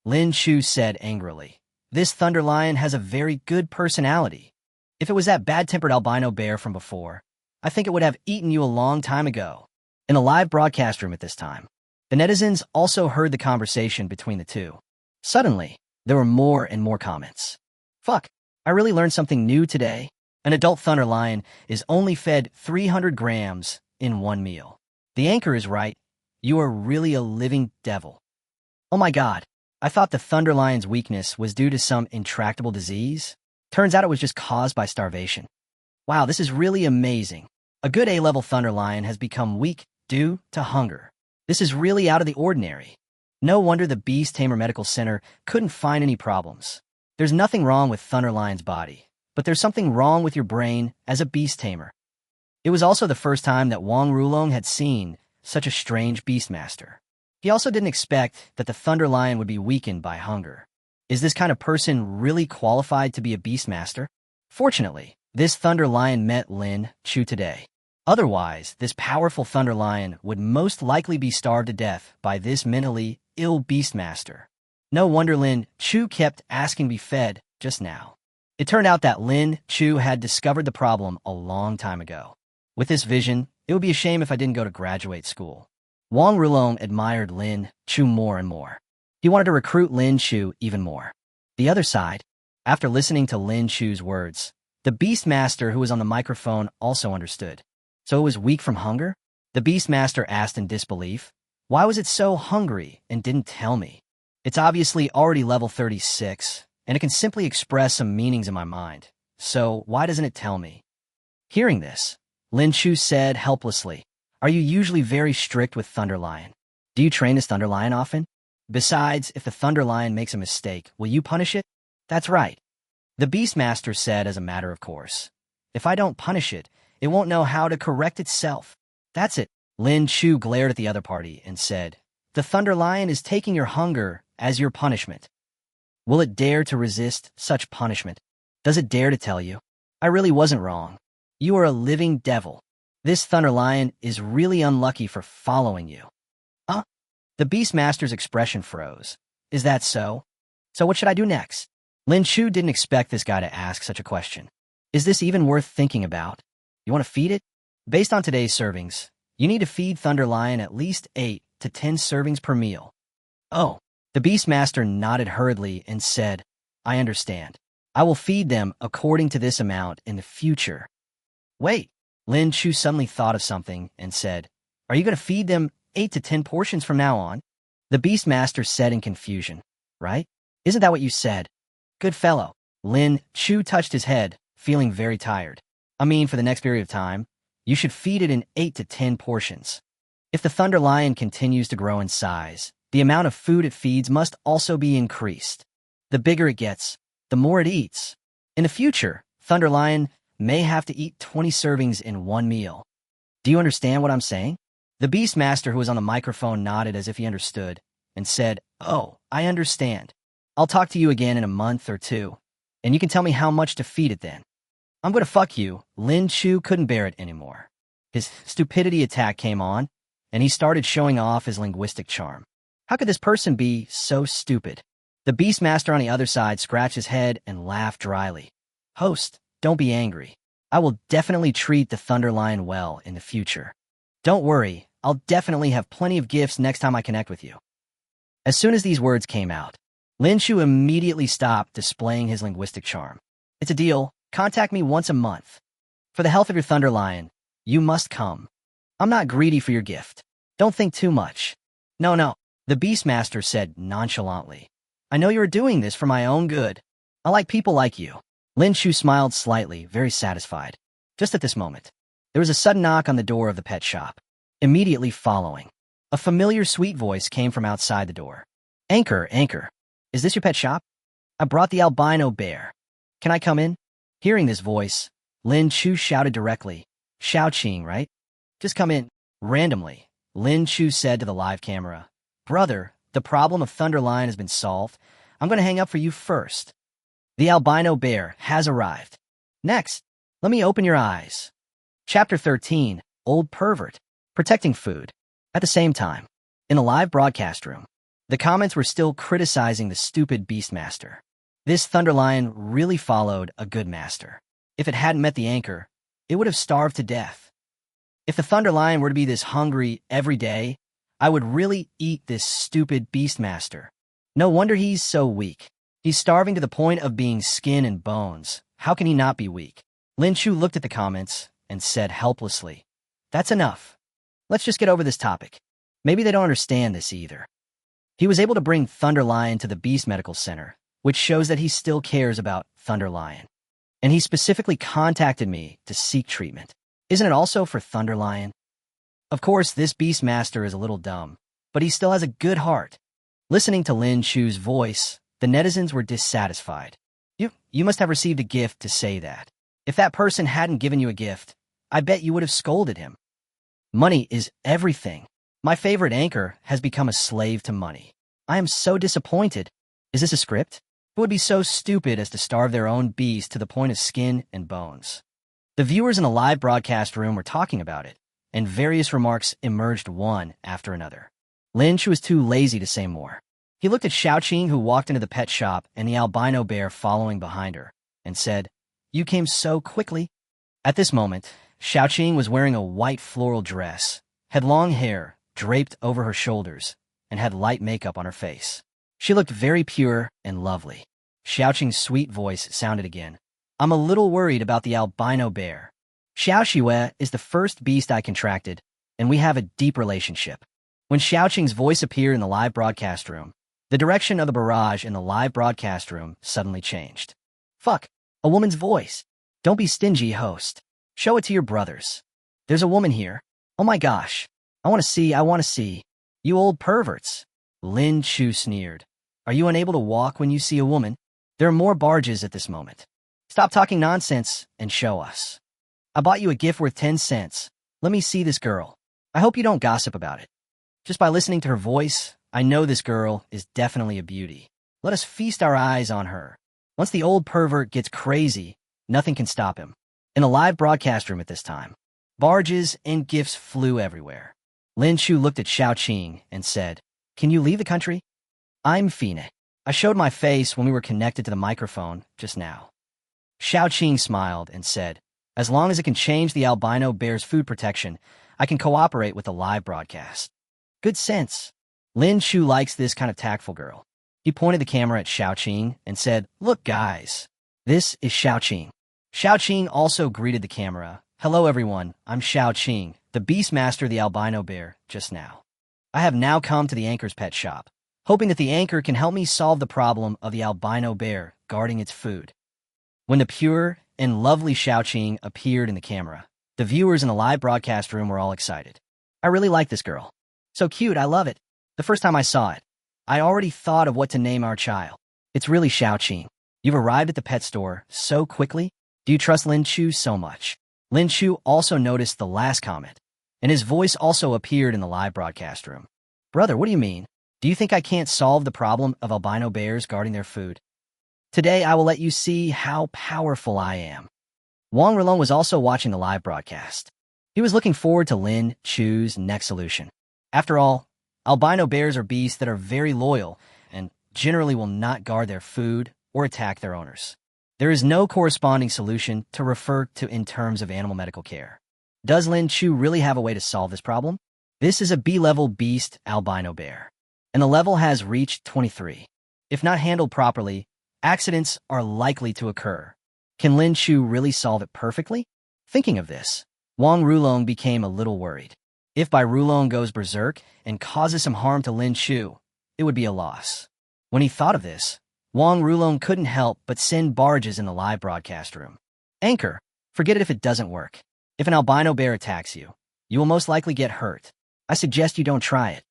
Lin Chu said angrily, This Thunder Lion has a very good personality. If it was that bad-tempered albino bear from before, I think it would have eaten you a long time ago. In the live broadcast room at this time, The netizens also heard the conversation between the two. Suddenly, there were more and more comments. Fuck, I really learned something new today. An adult thunder lion is only fed 300 grams in one meal. The anchor is right. You are really a living devil. Oh my god, I thought the thunder lion's weakness was due to some intractable disease. Turns out it was just caused by starvation. Wow, this is really amazing. A good A-level thunder lion has become weak due to hunger. This is really out of the ordinary. No wonder the Beast Tamer Medical Center couldn't find any problems. There's nothing wrong with Thunder Lion's body, but there's something wrong with your brain as a beast tamer. It was also the first time that Wang Rulong had seen such a strange beastmaster. He also didn't expect that the Thunder Lion would be weakened by hunger. Is this kind of person really qualified to be a beastmaster? Fortunately, this Thunder Lion met Lin Chu today. Otherwise, this powerful Thunder Lion would most likely be starved to death by this mentally ill beastmaster. No wonder Lin Chu kept asking to be fed just now. It turned out that Lin Chu had discovered the problem a long time ago. With this vision, it would be a shame if I didn't go to graduate school. Wang Rulong admired Lin Chu more and more. He wanted to recruit Lin Chu even more. The other side, after listening to Lin Chu's words, the beastmaster who was on the microphone also understood. So it was weak from hunger? The beastmaster asked in disbelief. Why was it so hungry and didn't tell me? It's obviously already level 36, and it can simply express some meanings in my mind. So why doesn't it tell me? Hearing this, Lin Chu said helplessly, Are you usually very strict with Thunder Lion? Do you train this Thunder Lion often? Besides, if the Thunder Lion makes a mistake, will you punish it? That's right. The Beastmaster said as a matter of course. If I don't punish it, it won't know how to correct itself. That's it. Lin Chu glared at the other party and said, The Thunder Lion is taking your hunger as your punishment. Will it dare to resist such punishment? Does it dare to tell you? I really wasn't wrong. You are a living devil. This Thunder Lion is really unlucky for following you. Huh? The Beastmaster's expression froze. Is that so? So what should I do next? Lin Chu didn't expect this guy to ask such a question. Is this even worth thinking about? You want to feed it? Based on today's servings, you need to feed Thunder Lion at least 8 to 10 servings per meal. Oh, the Beastmaster nodded hurriedly and said, I understand. I will feed them according to this amount in the future. Wait, Lin Chu suddenly thought of something and said, Are you going to feed them 8 to 10 portions from now on? The Beastmaster said in confusion, Right? Isn't that what you said? Good fellow. Lin Chu touched his head, feeling very tired. I mean, for the next period of time, you should feed it in 8 to 10 portions. If the Thunder Lion continues to grow in size, the amount of food it feeds must also be increased. The bigger it gets, the more it eats. In the future, Thunder Lion may have to eat 20 servings in one meal. Do you understand what I'm saying? The Beastmaster who was on the microphone nodded as if he understood and said, Oh, I understand. I'll talk to you again in a month or two, and you can tell me how much to feed it then. I'm going to fuck you. Lin Chu couldn't bear it anymore. His stupidity attack came on, and he started showing off his linguistic charm. How could this person be so stupid? The Beastmaster on the other side scratched his head and laughed dryly. Host, don't be angry. I will definitely treat the Thunder Lion well in the future. Don't worry, I'll definitely have plenty of gifts next time I connect with you. As soon as these words came out, Lin Chu immediately stopped displaying his linguistic charm. It's a deal. Contact me once a month. For the health of your Thunder Lion, you must come. I'm not greedy for your gift. Don't think too much. No. The Beastmaster said nonchalantly. I know you're doing this for my own good. I like people like you. Lin Chu smiled slightly, very satisfied. Just at this moment, there was a sudden knock on the door of the pet shop. Immediately following, a familiar sweet voice came from outside the door. Anchor, is this your pet shop? I brought the albino bear. Can I come in? Hearing this voice, Lin Chu shouted directly. Xiaoqing, right? Just come in. Randomly, Lin Chu said to the live camera, Brother, the problem of Thunder Lion has been solved. I'm going to hang up for you first. The albino bear has arrived. Next, let me open your eyes. Chapter 13, Old Pervert, Protecting Food. At the same time, in the live broadcast room, the comments were still criticizing the stupid Beastmaster. This Thunder Lion really followed a good master. If it hadn't met the anchor, it would have starved to death. If the Thunder Lion were to be this hungry every day, I would really eat this stupid beastmaster. No wonder he's so weak. He's starving to the point of being skin and bones. How can he not be weak? Lin Chu looked at the comments and said helplessly, "That's enough. Let's just get over this topic. Maybe they don't understand this either." He was able to bring Thunder Lion to the Beast Medical Center, which shows that he still cares about Thunder Lion. And he specifically contacted me to seek treatment. Isn't it also for Thunder Lion? Of course, this Beastmaster is a little dumb, but he still has a good heart. Listening to Lin Chu's voice, the netizens were dissatisfied. You must have received a gift to say that. If that person hadn't given you a gift, I bet you would have scolded him. Money is everything. My favorite anchor has become a slave to money. I am so disappointed. Is this a script? Who would be so stupid as to starve their own beast to the point of skin and bones? The viewers in the live broadcast room were talking about it, and various remarks emerged one after another. Lin Chu was too lazy to say more. He looked at Xiaoqing, who walked into the pet shop, and the albino bear following behind her, and said, "You came so quickly." At this moment, Xiaoqing was wearing a white floral dress, had long hair draped over her shoulders, and had light makeup on her face. She looked very pure and lovely. Xiaoqing's sweet voice sounded again. "I'm a little worried about the albino bear. Xiaoxue is the first beast I contracted, and we have a deep relationship." When Xiaoqing's voice appeared in the live broadcast room, the direction of the barrage in the live broadcast room suddenly changed. Fuck, a woman's voice. Don't be stingy, host. Show it to your brothers. There's a woman here. Oh my gosh. I want to see. You old perverts. Lin Chu sneered. Are you unable to walk when you see a woman? There are more barges at this moment. Stop talking nonsense and show us. I bought you a gift worth 10 cents. Let me see this girl. I hope you don't gossip about it. Just by listening to her voice, I know this girl is definitely a beauty. Let us feast our eyes on her. Once the old pervert gets crazy, nothing can stop him. In a live broadcast room at this time, barges and gifts flew everywhere. Lin Chu looked at Xiaoqing and said, "Can you leave the country?" "I'm Fine. I showed my face when we were connected to the microphone just now." Xiaoqing smiled and said, "As long as it can change the albino bear's food protection, I can cooperate with the live broadcast." Good sense. Lin Chu likes this kind of tactful girl. He pointed the camera at Xiaoqing and said, "Look, guys, this is Xiaoqing." Xiaoqing also greeted the camera. "Hello, everyone. I'm Xiaoqing, the Beastmaster of the albino bear, just now. I have now come to the anchor's pet shop, hoping that the anchor can help me solve the problem of the albino bear guarding its food." When the pure and lovely Xiaoqing appeared in the camera, the viewers in the live broadcast room were all excited. "I really like this girl. So cute, I love it. The first time I saw it, I already thought of what to name our child. It's really Xiaoqing. You've arrived at the pet store so quickly. Do you trust Lin Chu so much?" Lin Chu also noticed the last comment, and his voice also appeared in the live broadcast room. "Brother, what do you mean? Do you think I can't solve the problem of albino bears guarding their food? Today I will let you see how powerful I am." Wang Rulong was also watching the live broadcast. He was looking forward to Lin Chu's next solution. After all, albino bears are beasts that are very loyal and generally will not guard their food or attack their owners. There is no corresponding solution to refer to in terms of animal medical care. Does Lin Chu really have a way to solve this problem? This is a B-level beast albino bear, and the level has reached 23. If not handled properly, accidents are likely to occur. Can Lin Chu really solve it perfectly? Thinking of this, Wang Rulong became a little worried. If Bai Rulong goes berserk and causes some harm to Lin Chu, it would be a loss. When he thought of this, Wang Rulong couldn't help but send barges in the live broadcast room. "Anchor, forget it if it doesn't work. If an albino bear attacks you, you will most likely get hurt. I suggest you don't try it."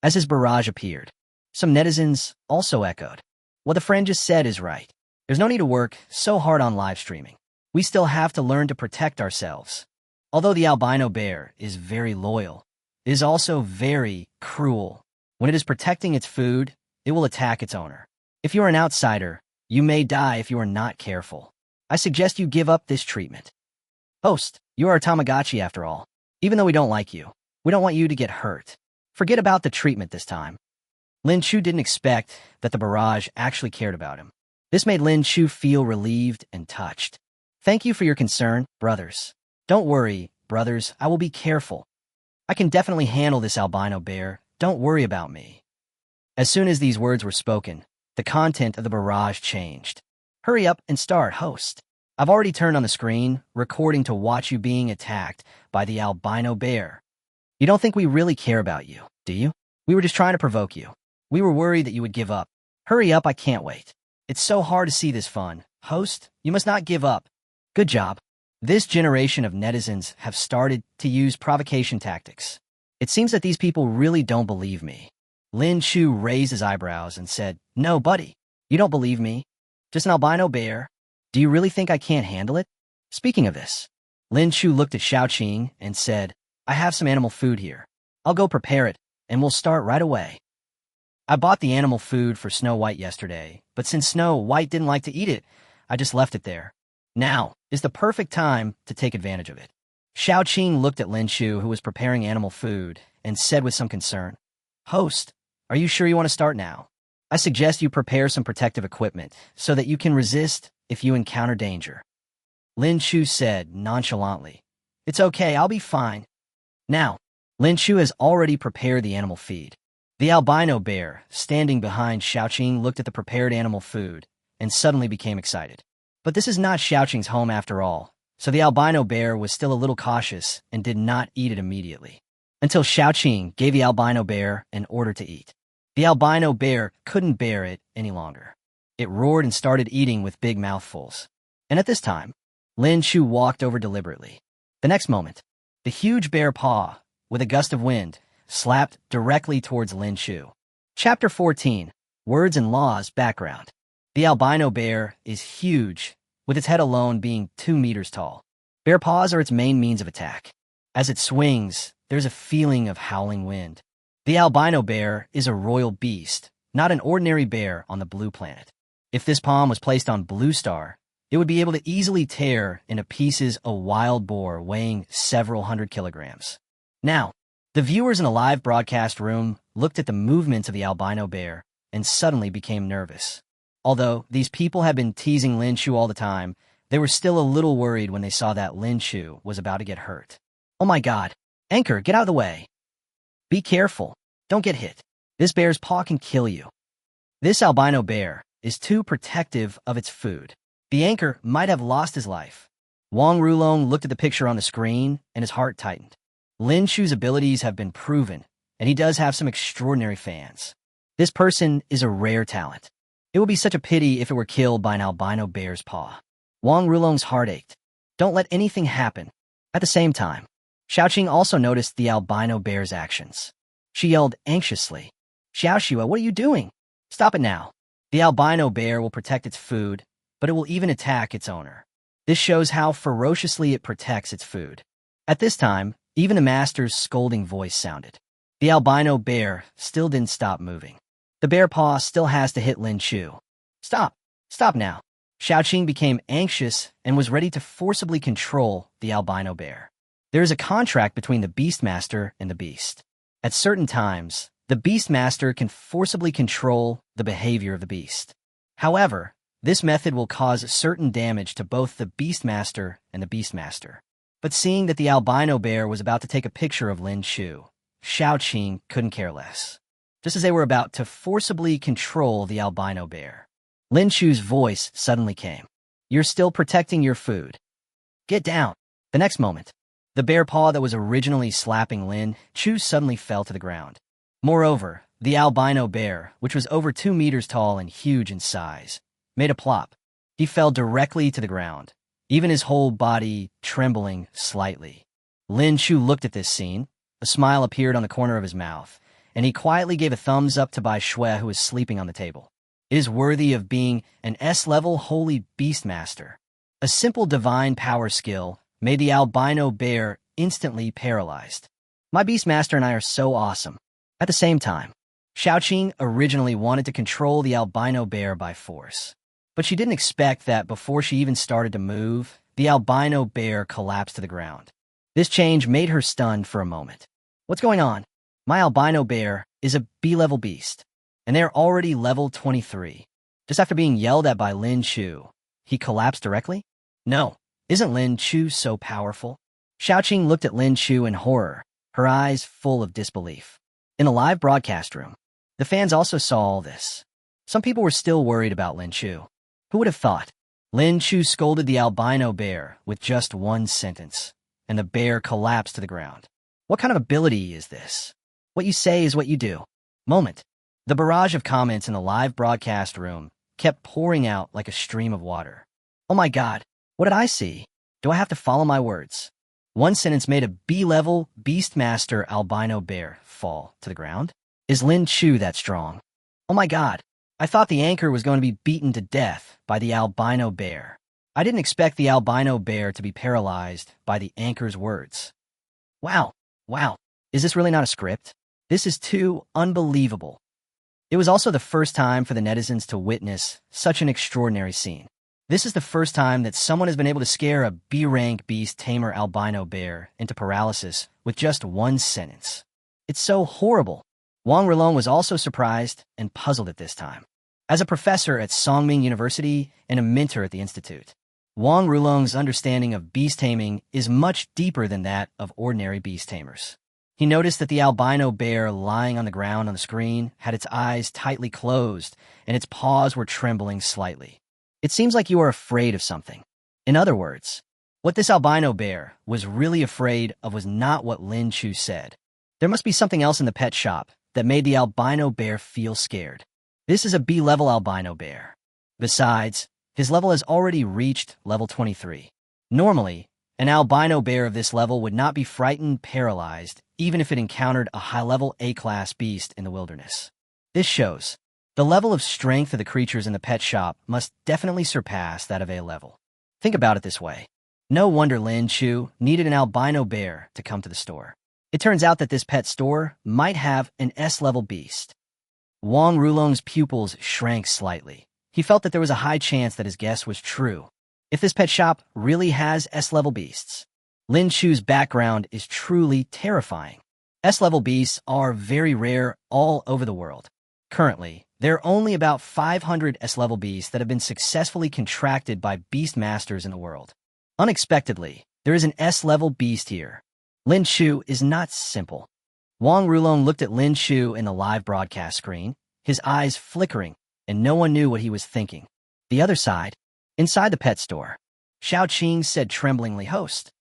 As his barrage appeared, some netizens also echoed, "What the friend just said is right. There's no need to work so hard on live streaming. We still have to learn to protect ourselves. Although the albino bear is very loyal, it is also very cruel. When it is protecting its food, it will attack its owner. If you are an outsider, you may die if you are not careful. I suggest you give up this treatment." Host, you are a Tamagotchi after all. Even though we don't like you, we don't want you to get hurt. Forget about the treatment this time. Lin Chu didn't expect that the barrage actually cared about him. This made Lin Chu feel relieved and touched. "Thank you for your concern, brothers. Don't worry, brothers, I will be careful. I can definitely handle this albino bear don't worry about me." As soon as these words were spoken, the content of the barrage changed. "Hurry up and start, host. I've already turned on the screen, recording to watch you being attacked by the albino bear. You don't think we really care about you, do you? We were just trying to provoke you. We were worried that you would give up. Hurry up, I can't wait. It's so hard to see this fun. Host, you must not give up. Good job." This generation of netizens have started to use provocation tactics. It seems that these people really don't believe me. Lin Chu raised his eyebrows and said, "No, buddy, you don't believe me. Just an albino bear. Do you really think I can't handle it?" Speaking of this, Lin Chu looked at Xiaoqing and said, "I have some animal food here. I'll go prepare it, and we'll start right away. I bought the animal food for Snow White yesterday, but since Snow White didn't like to eat it, I just left it there. Now is the perfect time to take advantage of it." Xiaoqing looked at Lin Chu, who was preparing animal food, and said with some concern, "Host, are you sure you want to start now? I suggest you prepare some protective equipment so that you can resist if you encounter danger." Lin Chu said nonchalantly, "It's okay, I'll be fine." Now, Lin Chu has already prepared the animal feed. The albino bear, standing behind Xiaoqing, looked at the prepared animal food and suddenly became excited. But this is not Xiaoqing's home after all, so the albino bear was still a little cautious and did not eat it immediately, until Xiaoqing gave the albino bear an order to eat. The albino bear couldn't bear it any longer. It roared and started eating with big mouthfuls. And at this time, Lin Chu walked over deliberately. The next moment, the huge bear paw, with a gust of wind, slapped directly towards Lin Chu. Chapter 14, Words and Laws Background. The albino bear is huge, with its head alone being 2 meters tall. Bear paws are its main means of attack. As it swings, there's a feeling of howling wind. The albino bear is a royal beast, not an ordinary bear on the blue planet. If this palm was placed on Blue Star, it would be able to easily tear into pieces a wild boar weighing several hundred kilograms. Now, the viewers in the live broadcast room looked at the movements of the albino bear and suddenly became nervous. Although these people had been teasing Lin Chu all the time, they were still a little worried when they saw that Lin Chu was about to get hurt. "Oh my God! Anchor, get out of the way! Be careful! Don't get hit! This bear's paw can kill you." This albino bear is too protective of its food. The anchor might have lost his life. Wang Rulong looked at the picture on the screen and his heart tightened. Lin Chu's abilities have been proven, and he does have some extraordinary fans. This person is a rare talent. It would be such a pity if it were killed by an albino bear's paw. Wang Rulong's heart ached. Don't let anything happen. At the same time, Xiaoqing also noticed the albino bear's actions. She yelled anxiously, "Xiaoxua, what are you doing? Stop it now." The albino bear will protect its food, but it will even attack its owner. This shows how ferociously it protects its food. At this time, even the master's scolding voice sounded. The albino bear still didn't stop moving. The bear paw still has to hit Lin Chu. "Stop! Stop now!" Xiaoqing became anxious and was ready to forcibly control the albino bear. There is a contract between the Beastmaster and the beast. At certain times, the Beastmaster can forcibly control the behavior of the beast. However, this method will cause certain damage to both the Beastmaster and the Beastmaster. But seeing that the albino bear was about to take a picture of Lin Chu, Xiaoqing couldn't care less. Just as they were about to forcibly control the albino bear, Lin Chu's voice suddenly came. "You're still protecting your food. Get down." The next moment, the bear paw that was originally slapping Lin Chu suddenly fell to the ground. Moreover, the albino bear, which was over 2 meters tall and huge in size, made a plop. He fell directly to the ground, even his whole body trembling slightly. Lin Chu looked at this scene. A smile appeared on the corner of his mouth, and he quietly gave a thumbs up to Bai Shui, who was sleeping on the table. It is worthy of being an S-level holy beastmaster. A simple divine power skill made the albino bear instantly paralyzed. "My beastmaster and I are so awesome." At the same time, Xiaoqing originally wanted to control the albino bear by force. But she didn't expect that before she even started to move, the albino bear collapsed to the ground. This change made her stunned for a moment. "What's going on? My albino bear is a B-level beast, and they're already level 23. Just after being yelled at by Lin Chu, he collapsed directly? No, isn't Lin Chu so powerful?" Xiaoqing looked at Lin Chu in horror, her eyes full of disbelief. In the live broadcast room, the fans also saw all this. Some people were still worried about Lin Chu. Who would have thought? Lin Chu scolded the albino bear with just one sentence, and the bear collapsed to the ground. What kind of ability is this? What you say is what you do. Moment. The barrage of comments in the live broadcast room kept pouring out like a stream of water. Oh my God, what did I see? Do I have to follow my words? One sentence made a B-level Beastmaster albino bear fall to the ground. Is Lin Chu that strong? Oh my God, I thought the anchor was going to be beaten to death by the albino bear. I didn't expect the albino bear to be paralyzed by the anchor's words. Wow, is this really not a script? This is too unbelievable. It was also the first time for the netizens to witness such an extraordinary scene. This is the first time that someone has been able to scare a B-rank beast tamer albino bear into paralysis with just one sentence. It's so horrible. Wang Rulong was also surprised and puzzled at this time. As a professor at Songming University and a mentor at the Institute, Wang Rulong's understanding of beast taming is much deeper than that of ordinary beast tamers. He noticed that the albino bear lying on the ground on the screen had its eyes tightly closed and its paws were trembling slightly. It seems like you are afraid of something. In other words, what this albino bear was really afraid of was not what Lin Chu said. There must be something else in the pet shop that made the albino bear feel scared. This is a B-level albino bear. Besides, his level has already reached level 23. Normally, an albino bear of this level would not be frightened, paralyzed, even if it encountered a high-level A-class beast in the wilderness. This shows the level of strength of the creatures in the pet shop must definitely surpass that of A-level. Think about it this way. No wonder Lin Chu needed an albino bear to come to the store. It turns out that this pet store might have an S-level beast. Wang Rulong's pupils shrank slightly. He felt that there was a high chance that his guess was true. If this pet shop really has S-level beasts, Lin Chu's background is truly terrifying. S-level beasts are very rare all over the world. Currently, there are only about 500 S-level beasts that have been successfully contracted by beast masters in the world. Unexpectedly, there is an S-level beast here. Lin Chu is not simple. Wang Rulong looked at Lin Chu in the live broadcast screen, his eyes flickering, and no one knew what he was thinking. The other side, inside the pet store, Xiaoqing said tremblingly, Host,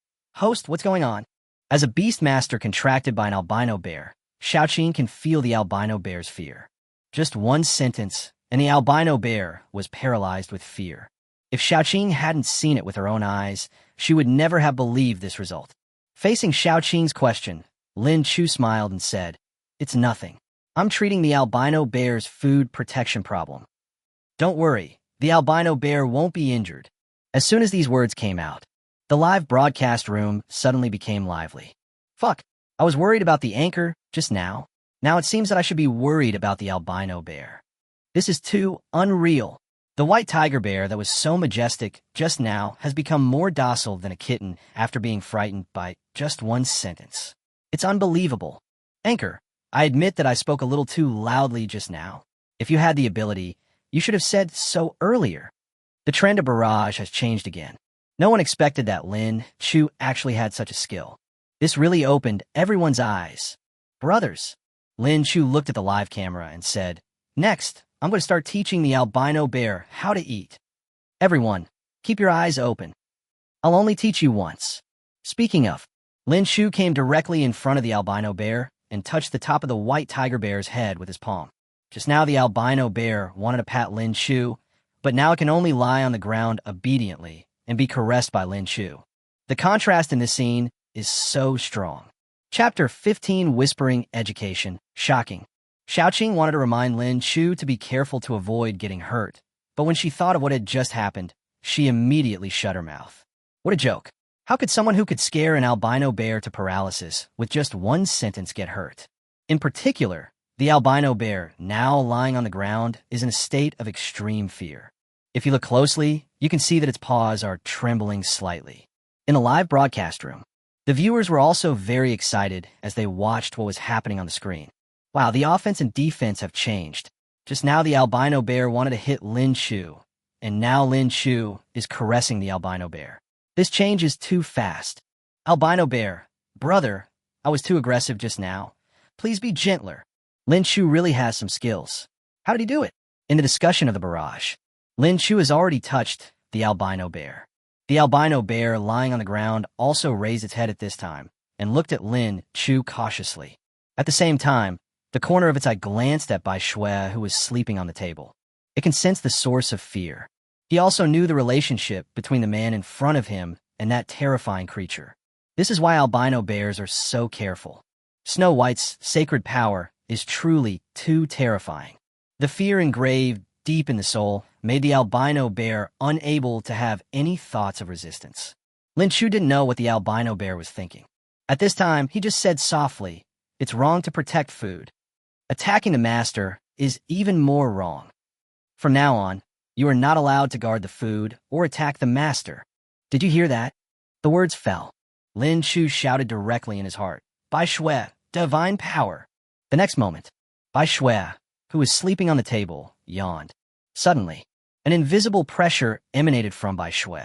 what's going on? As a beast master contracted by an albino bear, Xiaoqing can feel the albino bear's fear. Just one sentence, and the albino bear was paralyzed with fear. If Xiaoqing hadn't seen it with her own eyes, she would never have believed this result. Facing Xiaoqing's question, Lin Chu smiled and said, It's nothing. I'm treating the albino bear's food protection problem. Don't worry, the albino bear won't be injured. As soon as these words came out, the live broadcast room suddenly became lively. Fuck, I was worried about the anchor just now. Now it seems that I should be worried about the albino bear. This is too unreal. The white tiger bear that was so majestic just now has become more docile than a kitten after being frightened by just one sentence. It's unbelievable. Anchor, I admit that I spoke a little too loudly just now. If you had the ability, you should have said so earlier. The trend of barrage has changed again. No one expected that Lin Chu actually had such a skill. This really opened everyone's eyes. Brothers, Lin Chu looked at the live camera and said, Next, I'm going to start teaching the albino bear how to eat. Everyone, keep your eyes open. I'll only teach you once. Speaking of, Lin Chu came directly in front of the albino bear and touched the top of the white tiger bear's head with his palm. Just now the albino bear wanted to pat Lin Chu, but now it can only lie on the ground obediently and be caressed by Lin Chu. The contrast in this scene is so strong. Chapter 15, Whispering Education. Shocking. Xiaoqing wanted to remind Lin Chu to be careful to avoid getting hurt, but when she thought of what had just happened, she immediately shut her mouth. What a joke. How could someone who could scare an albino bear to paralysis with just one sentence get hurt? In particular, the albino bear, now lying on the ground, is in a state of extreme fear. If you look closely, you can see that its paws are trembling slightly. In the live broadcast room, the viewers were also very excited as they watched what was happening on the screen. Wow, the offense and defense have changed. Just now the albino bear wanted to hit Lin Chu, and now Lin Chu is caressing the albino bear. This change is too fast. Albino bear, brother, I was too aggressive just now. Please be gentler. Lin Chu really has some skills. How did he do it? In the discussion of the barrage, Lin Chu has already touched the albino bear. The albino bear lying on the ground also raised its head at this time and looked at Lin Chu cautiously. At the same time, the corner of its eye glanced at Bai Shui, who was sleeping on the table. It can sense the source of fear. He also knew the relationship between the man in front of him and that terrifying creature. This is why albino bears are so careful. Snow White's sacred power is truly too terrifying. The fear engraved deep in the soul made the albino bear unable to have any thoughts of resistance. Lin Chu didn't know what the albino bear was thinking. At this time, he just said softly, "It's wrong to protect food. Attacking the master is even more wrong. From now on, you are not allowed to guard the food or attack the master." Did you hear that? The words fell. Lin Chu shouted directly in his heart, "Bai Shui, divine power." The next moment, Bai Shui, who was sleeping on the table, yawned. Suddenly, an invisible pressure emanated from Bai Shui.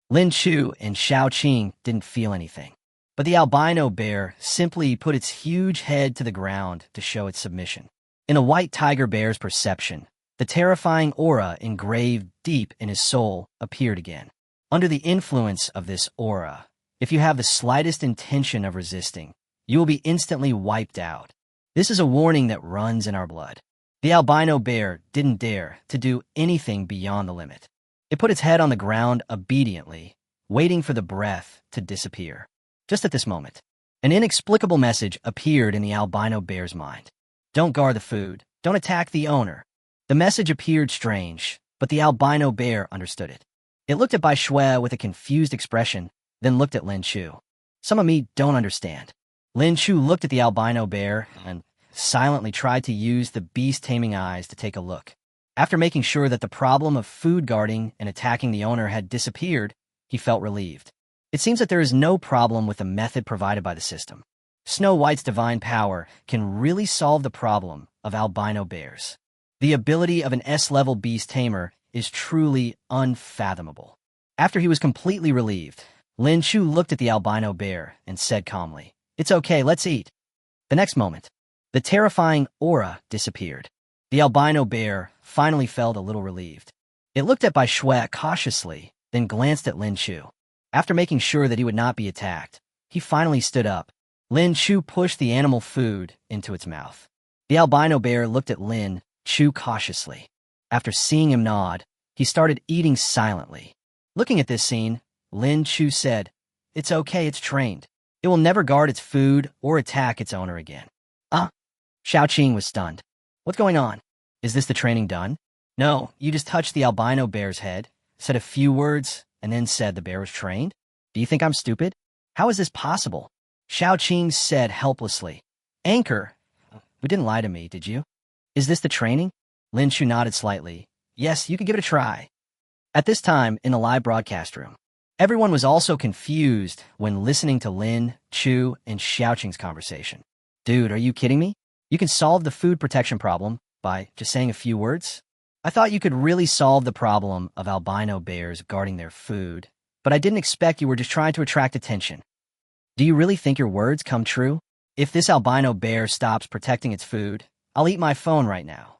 Lin Chu and Xiaoqing didn't feel anything, but the albino bear simply put its huge head to the ground to show its submission. In a white tiger bear's perception, the terrifying aura engraved deep in his soul appeared again. Under the influence of this aura, if you have the slightest intention of resisting, you will be instantly wiped out. This is a warning that runs in our blood. The albino bear didn't dare to do anything beyond the limit. It put its head on the ground obediently, waiting for the breath to disappear. Just at this moment, an inexplicable message appeared in the albino bear's mind. Don't guard the food. Don't attack the owner. The message appeared strange, but the albino bear understood it. It looked at Bai Shui with a confused expression, then looked at Lin Chu. Some of me don't understand. Lin Chu looked at the albino bear and silently tried to use the beast-taming eyes to take a look. After making sure that the problem of food guarding and attacking the owner had disappeared, he felt relieved. It seems that there is no problem with the method provided by the system. Snow White's divine power can really solve the problem of albino bears. The ability of an S-level beast tamer is truly unfathomable. After he was completely relieved, Lin Chu looked at the albino bear and said calmly, "It's okay, let's eat." The next moment, the terrifying aura disappeared. The albino bear finally felt a little relieved. It looked at Bai Shui cautiously, then glanced at Lin Chu. After making sure that he would not be attacked, he finally stood up. Lin Chu pushed the animal food into its mouth. The albino bear looked at Lin Chu cautiously. After seeing him nod, he started eating silently. Looking at this scene, Lin Chu said, "It's okay, it's trained. It will never guard its food or attack its owner again." Xiaoqing was stunned. "What's going on? Is this the training done?" "No, you just touched the albino bear's head, said a few words, and then said the bear was trained? Do you think I'm stupid? How is this possible?" Xiaoqing said helplessly. "Anchor, you didn't lie to me, did you? Is this the training?" Lin Chu nodded slightly. "Yes, you could give it a try." At this time, in the live broadcast room, everyone was also confused when listening to Lin Chu and Xiaoqing's conversation. "Dude, are you kidding me? You can solve the food protection problem by just saying a few words? I thought you could really solve the problem of albino bears guarding their food, but I didn't expect you were just trying to attract attention. Do you really think your words come true? If this albino bear stops protecting its food, I'll eat my phone right now."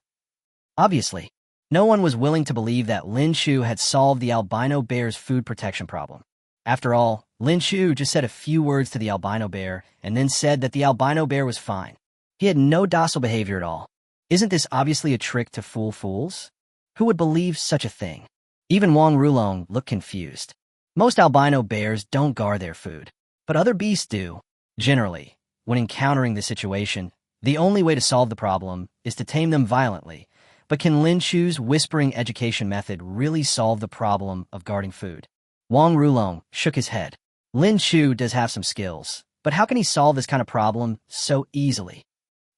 Obviously, no one was willing to believe that Lin Chu had solved the albino bear's food protection problem. After all, Lin Chu just said a few words to the albino bear and then said that the albino bear was fine. He had no docile behavior at all. Isn't this obviously a trick to fool fools? Who would believe such a thing? Even Wang Rulong looked confused. Most albino bears don't guard their food, but other beasts do. Generally, when encountering this situation, the only way to solve the problem is to tame them violently. But can Lin Chu's whispering education method really solve the problem of guarding food? Wang Rulong shook his head. Lin Chu does have some skills, but how can he solve this kind of problem so easily?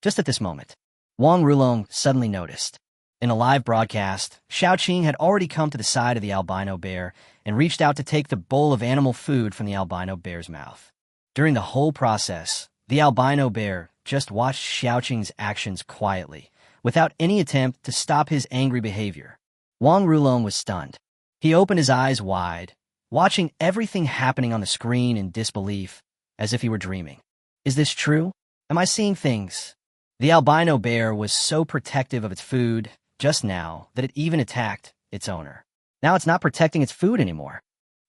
Just at this moment, Wang Rulong suddenly noticed. In a live broadcast, Xiaoqing had already come to the side of the albino bear and reached out to take the bowl of animal food from the albino bear's mouth. During the whole process, the albino bear just watched Xiaoqing's actions quietly, without any attempt to stop his angry behavior. Wang Rulong was stunned. He opened his eyes wide, watching everything happening on the screen in disbelief, as if he were dreaming. Is this true? Am I seeing things The albino bear was so protective of its food just now that it even attacked its owner. Now it's not protecting its food anymore.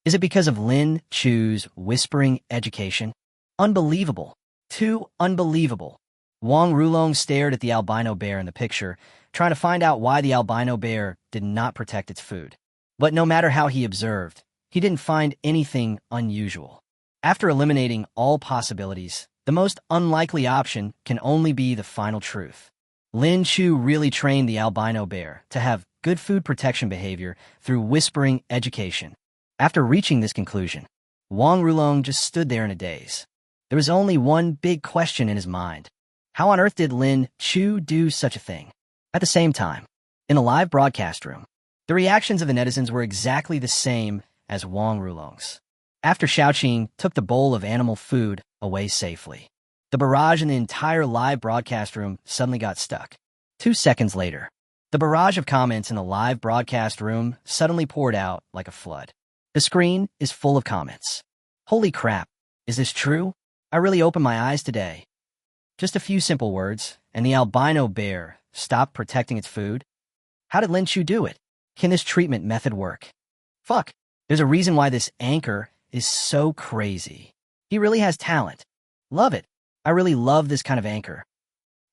Is it because of Lin Chu's whispering education? Unbelievable. Too unbelievable. Wang Rulong stared at the albino bear in the picture, trying to find out why the albino bear did not protect its food. But no matter how he observed, he didn't find anything unusual. After eliminating all possibilities, the most unlikely option can only be the final truth. Lin Chu really trained the albino bear to have good food protection behavior through whispering education. After reaching this conclusion, Wang Rulong just stood there in a daze. There was only one big question in his mind. How on earth did Lin Chu do such a thing? At the same time, in a live broadcast room, the reactions of the netizens were exactly the same as Wang Rulong's. After Xiaoqing took the bowl of animal food away safely, the barrage in the entire live broadcast room suddenly got stuck. 2 seconds later, the barrage of comments in the live broadcast room suddenly poured out like a flood. The screen is full of comments. Holy crap, is this true? I really opened my eyes today. Just a few simple words, and the albino bear stopped protecting its food? How did Lin Chu do it? Can this treatment method work? Fuck, there's a reason why this anchor is so crazy. He really has talent. Love it. I really love this kind of anchor.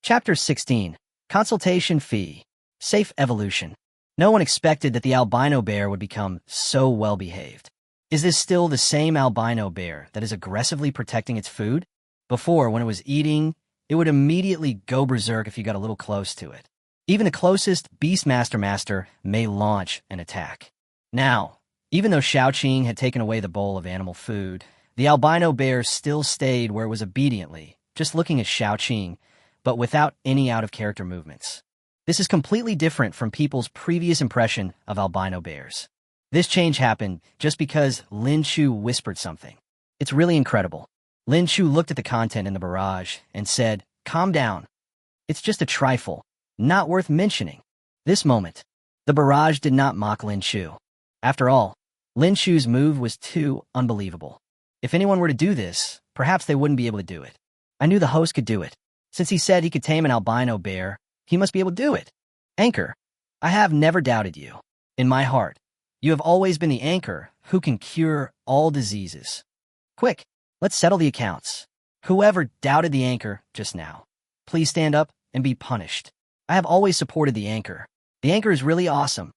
Chapter 16. Consultation Fee. Safe Evolution. No one expected that the albino bear would become so well-behaved. Is this still the same albino bear that is aggressively protecting its food? Before, when it was eating, it would immediately go berserk if you got a little close to it. Even the closest Beastmaster Master may launch an attack. Now, even though Xiaoqing had taken away the bowl of animal food, the albino bear still stayed where it was obediently, just looking at Xiaoqing, but without any out-of-character movements. This is completely different from people's previous impression of albino bears. This change happened just because Lin Chu whispered something. It's really incredible. Lin Chu looked at the content in the barrage and said, "Calm down. It's just a trifle, not worth mentioning." This moment, the barrage did not mock Lin Chu. After all, Lin Chu's move was too unbelievable. If anyone were to do this, perhaps they wouldn't be able to do it. I knew the host could do it. Since he said he could tame an albino bear, he must be able to do it. Anchor, I have never doubted you. In my heart, you have always been the anchor who can cure all diseases. Quick, let's settle the accounts. Whoever doubted the anchor just now, please stand up and be punished. I have always supported the anchor. The anchor is really awesome.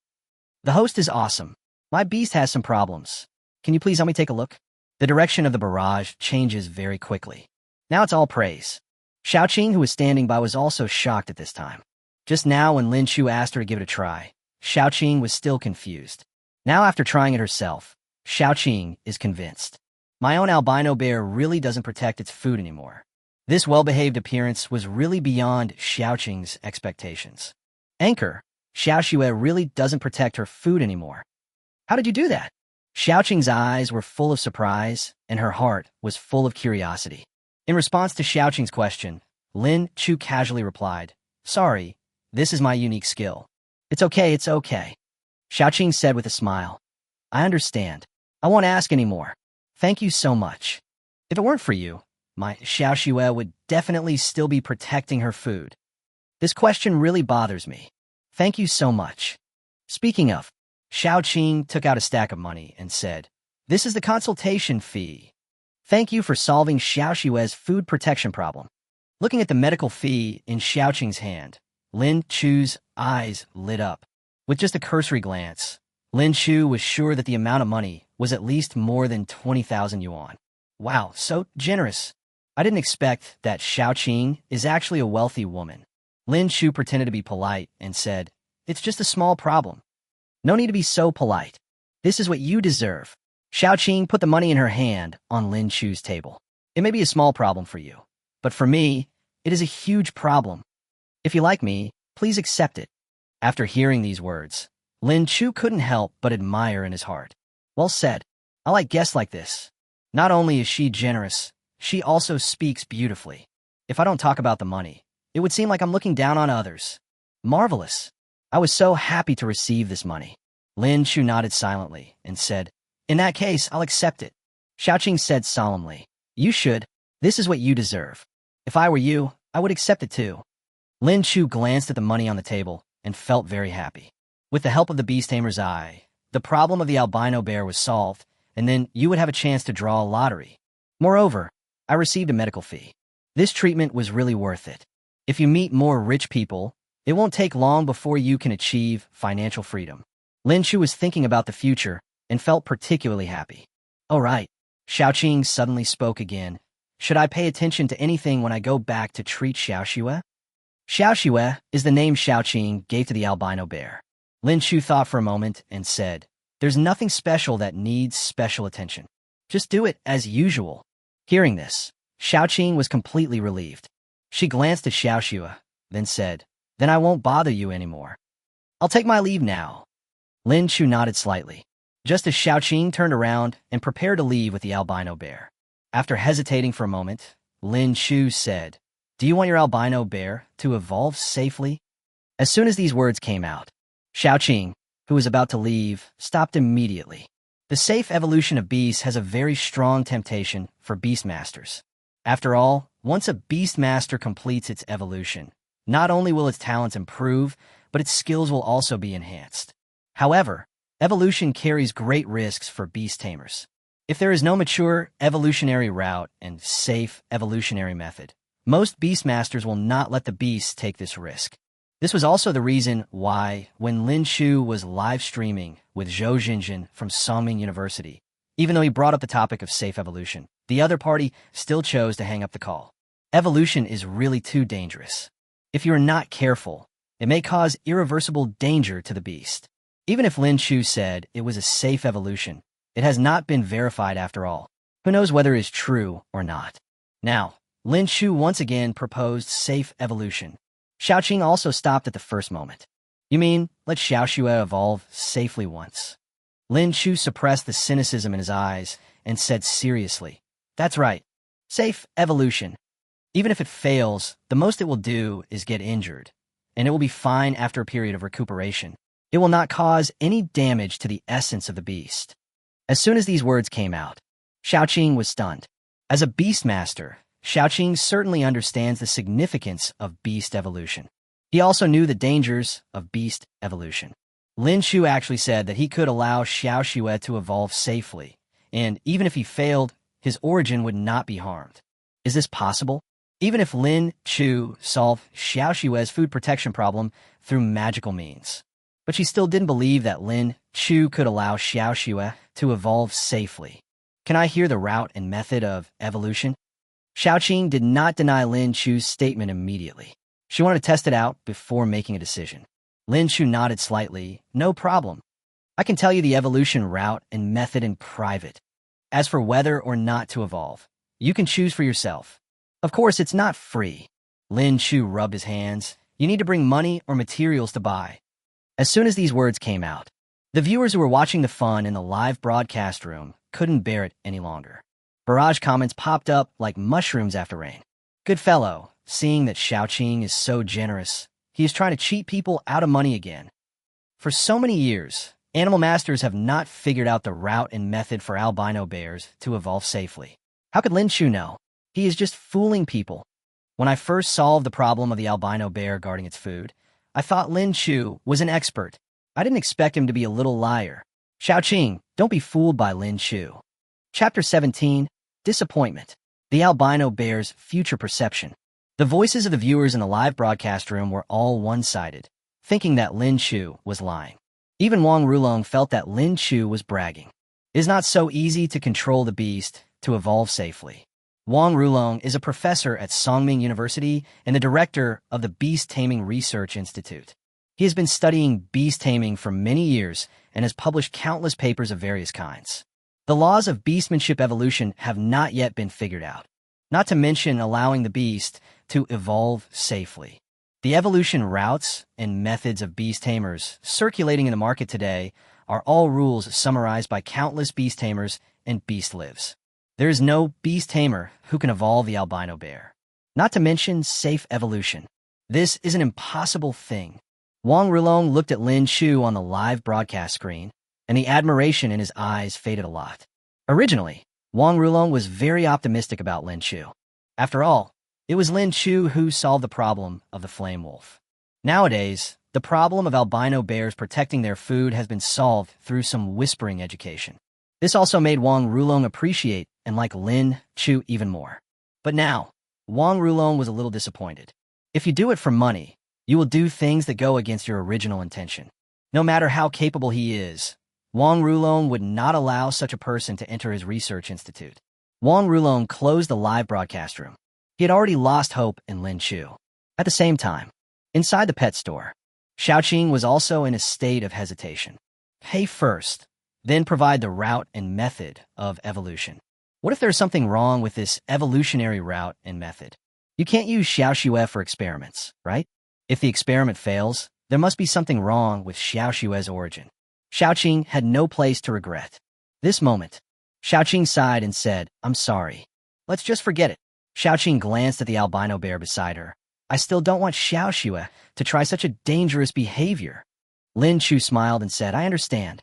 The host is awesome. My beast has some problems. Can you please help me take a look? The direction of the barrage changes very quickly. Now it's all praise. Xiaoqing, who was standing by, was also shocked at this time. Just now, when Lin Chu asked her to give it a try, Xiaoqing was still confused. Now, after trying it herself, Xiaoqing is convinced. My own albino bear really doesn't protect its food anymore. This well-behaved appearance was really beyond Xiaoqing's expectations. Anchor, Xiaoxue really doesn't protect her food anymore. How did you do that? Xiaoqing's eyes were full of surprise, and her heart was full of curiosity. In response to Xiaoqing's question, Lin Chu casually replied, "Sorry, this is my unique skill." It's okay, it's okay. Xiaoqing said with a smile. I understand. I won't ask anymore. Thank you so much. If it weren't for you, my Xiaoxue would definitely still be protecting her food. This question really bothers me. Thank you so much. Speaking of, Xiaoqing took out a stack of money and said, "This is the consultation fee. Thank you for solving Xiaoxue's food protection problem." Looking at the medical fee in Xiaoqing's hand, Lin Chu's eyes lit up. With just a cursory glance, Lin Chu was sure that the amount of money was at least more than 20,000 yuan. Wow, so generous. I didn't expect that Xiaoqing is actually a wealthy woman. Lin Chu pretended to be polite and said, "It's just a small problem. No need to be so polite. This is what you deserve." Xiaoqing put the money in her hand on Lin Chu's table. It may be a small problem for you, but for me, it is a huge problem. If you like me, please accept it. After hearing these words, Lin Chu couldn't help but admire in his heart. Well said. I like guests like this. Not only is she generous, she also speaks beautifully. If I don't talk about the money, it would seem like I'm looking down on others. Marvelous. I was so happy to receive this money. Lin Chu nodded silently and said, "In that case, I'll accept it." Xiaoqing said solemnly, "You should. This is what you deserve. If I were you, I would accept it too." Lin Chu glanced at the money on the table and felt very happy. With the help of the beast tamer's eye, the problem of the albino bear was solved, and then you would have a chance to draw a lottery. Moreover, I received a medical fee. This treatment was really worth it. If you meet more rich people, it won't take long before you can achieve financial freedom. Lin Chu was thinking about the future and felt particularly happy. Oh right, Xiaoqing suddenly spoke again. Should I pay attention to anything when I go back to treat Xiaoxue? Xiaoxue is the name Xiaoqing gave to the albino bear. Lin Chu thought for a moment and said, "There's nothing special that needs special attention. Just do it as usual." Hearing this, Xiaoqing was completely relieved. She glanced at Xiaoxue, then said, "Then I won't bother you anymore. I'll take my leave now." Lin Chu nodded slightly, just as Xiaoqing turned around and prepared to leave with the albino bear. After hesitating for a moment, Lin Chu said, "Do you want your albino bear to evolve safely?" As soon as these words came out, Xiaoqing, who was about to leave, stopped immediately. The safe evolution of beasts has a very strong temptation for beastmasters. After all, once a beastmaster completes its evolution, not only will its talents improve, but its skills will also be enhanced. However, evolution carries great risks for beast tamers. If there is no mature evolutionary route and safe evolutionary method, most beastmasters will not let the beasts take this risk. This was also the reason why, when Lin Chu was live streaming with Zhou Jinjin from Songming University, even though he brought up the topic of safe evolution, the other party still chose to hang up the call. Evolution is really too dangerous. If you are not careful, it may cause irreversible danger to the beast. Even if Lin Chu said it was a safe evolution, it has not been verified after all. Who knows whether it is true or not? Now, Lin Chu once again proposed safe evolution. Xiaoqing also stopped at the first moment. "You mean, let Xiaoxue evolve safely once?" Lin Chu suppressed the cynicism in his eyes and said seriously, "That's right. Safe evolution. Even if it fails, the most it will do is get injured, and it will be fine after a period of recuperation. It will not cause any damage to the essence of the beast." As soon as these words came out, Xiaoqing was stunned. As a beastmaster, Xiaoqing certainly understands the significance of beast evolution. He also knew the dangers of beast evolution. Lin Chu actually said that he could allow Xiaoxue to evolve safely, and even if he failed, his origin would not be harmed. Is this possible? Even if Lin Chu solved Xiaoxue's food protection problem through magical means. But she still didn't believe that Lin Chu could allow Xiaoxue to evolve safely. Can I hear the route and method of evolution? Xiaoqing did not deny Lin Chu's statement immediately. She wanted to test it out before making a decision. Lin Chu nodded slightly. "No problem. I can tell you the evolution route and method in private. As for whether or not to evolve, you can choose for yourself. Of course, it's not free." Lin Chu rubbed his hands. "You need to bring money or materials to buy." As soon as these words came out, the viewers who were watching the fun in the live broadcast room couldn't bear it any longer. Barrage comments popped up like mushrooms after rain. "Good fellow, seeing that Xiaoqing is so generous, he is trying to cheat people out of money again. For so many years, animal masters have not figured out the route and method for albino bears to evolve safely. How could Lin Chu know? He is just fooling people. When I first solved the problem of the albino bear guarding its food, I thought Lin Chu was an expert. I didn't expect him to be a little liar. Xiaoqing, don't be fooled by Lin Chu." Chapter 17, Disappointment. The albino bear's future perception. The voices of the viewers in the live broadcast room were all one-sided, thinking that Lin Chu was lying. Even Wang Rulong felt that Lin Chu was bragging. It is not so easy to control the beast to evolve safely. Wang Rulong is a professor at Songming University and the director of the Beast Taming Research Institute. He has been studying beast taming for many years and has published countless papers of various kinds. The laws of beastmanship evolution have not yet been figured out, not to mention allowing the beast to evolve safely. The evolution routes and methods of beast tamers circulating in the market today are all rules summarized by countless beast tamers and beast lives. There is no beast tamer who can evolve the albino bear, not to mention safe evolution. This is an impossible thing. Wang Rulong looked at Lin Chu on the live broadcast screen, and the admiration in his eyes faded a lot. Originally, Wang Rulong was very optimistic about Lin Chu. After all, It was Lin Chu who solved the problem of the flame wolf. Nowadays, the problem of albino bears protecting their food has been solved through some whispering education. This also made Wang Rulong appreciate and like Lin Chu even more. But now, Wang Rulong was a little disappointed. If you do it for money, you will do things that go against your original intention. No matter how capable he is, Wang Rulong would not allow such a person to enter his research institute. Wang Rulong closed the live broadcast room. He had already lost hope in Lin Chu. At the same time, inside the pet store, Xiaoqing was also in a state of hesitation. Pay first, then provide the route and method of evolution. What if there's something wrong with this evolutionary route and method? You can't use Xiaoxue for experiments, right? If the experiment fails, there must be something wrong with Xiaoxue's origin. Xiaoqing had no place to regret. This moment, Xiaoqing sighed and said, "I'm sorry. Let's just forget it." Xiaoqing glanced at the albino bear beside her. "I still don't want Xiaoxue to try such a dangerous behavior." Lin Chu smiled and said, "I understand.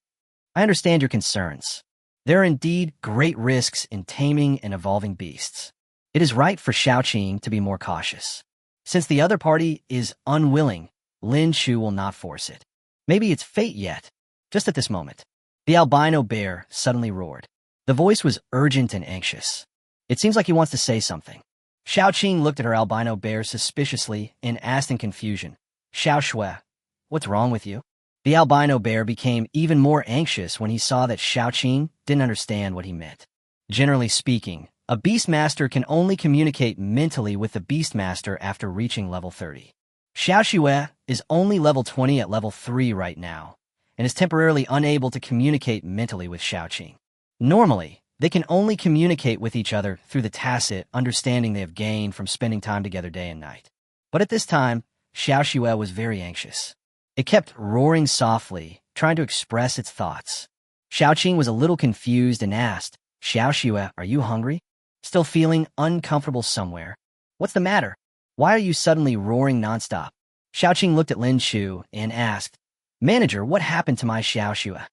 I understand your concerns. There are indeed great risks in taming and evolving beasts. It is right for Xiaoqing to be more cautious. Since the other party is unwilling, Lin Chu will not force it. Maybe it's fate yet." Just at this moment, the albino bear suddenly roared. The voice was urgent and anxious. It seems like he wants to say something. Xiaoqing looked at her albino bear suspiciously and asked in confusion, "Xiaoxue, what's wrong with you?" The albino bear became even more anxious when he saw that Xiaoqing didn't understand what he meant. Generally speaking, a Beastmaster can only communicate mentally with the Beastmaster after reaching level 30. Xiaoxue is only level 20 at level 3 right now, and is temporarily unable to communicate mentally with Xiaoqing. Normally, they can only communicate with each other through the tacit understanding they have gained from spending time together day and night. But at this time, Xiaoxue was very anxious. It kept roaring softly, trying to express its thoughts. Xiaoqing was a little confused and asked, "Xiaoxue, are you hungry? Still feeling uncomfortable somewhere? What's the matter? Why are you suddenly roaring nonstop?" Xiaoqing looked at Lin Chu and asked, "Manager, what happened to my Xiaoxue?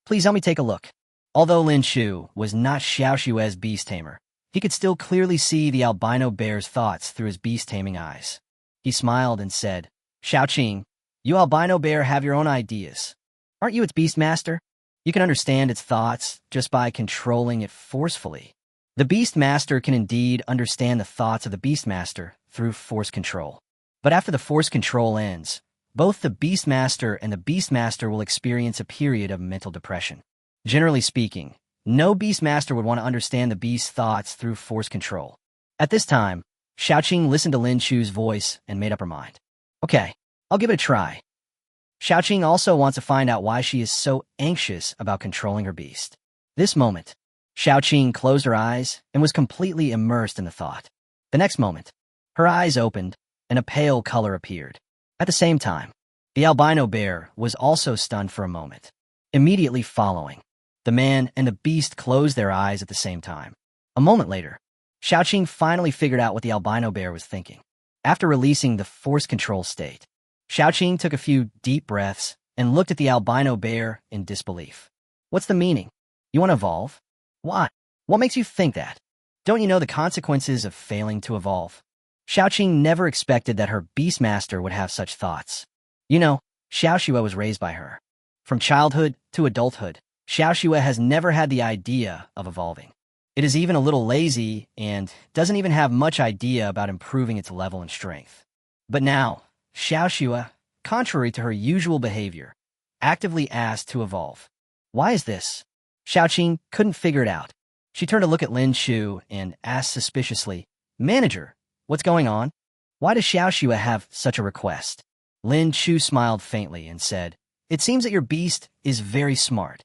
Please help me take a look." Although Lin Chu was not Xiaoxue's beast tamer, he could still clearly see the albino bear's thoughts through his beast-taming eyes. He smiled and said, "Xiaoqing, you albino bear have your own ideas. Aren't you its beastmaster? You can understand its thoughts just by controlling it forcefully. The beastmaster can indeed understand the thoughts of the beastmaster through force control. But after the force control ends, both the beastmaster and the beastmaster will experience a period of mental depression. Generally speaking, no beastmaster would want to understand the beast's thoughts through force control." At this time, Xiaoqing listened to Lin Chu's voice and made up her mind. "Okay, I'll give it a try." Xiaoqing also wants to find out why she is so anxious about controlling her beast. This moment, Xiaoqing closed her eyes and was completely immersed in the thought. The next moment, her eyes opened and a pale color appeared. At the same time, the albino bear was also stunned for a moment. Immediately following, the man and the beast closed their eyes at the same time. A moment later, Xiaoqing finally figured out what the albino bear was thinking. After releasing the force control state, Xiaoqing took a few deep breaths and looked at the albino bear in disbelief. "What's the meaning? You want to evolve? Why? What makes you think that? Don't you know the consequences of failing to evolve?" Xiaoqing never expected that her beastmaster would have such thoughts. You know, Xiaoxue was raised by her. From childhood to adulthood, Xiaoxue has never had the idea of evolving. It is even a little lazy and doesn't even have much idea about improving its level and strength. But now, Xiaoxue, contrary to her usual behavior, actively asked to evolve. Why is this? Xiaoqing couldn't figure it out. She turned to look at Lin Chu and asked suspiciously, "Manager, what's going on? Why does Xiaoxue have such a request?" Lin Chu smiled faintly and said, "It seems that your beast is very smart.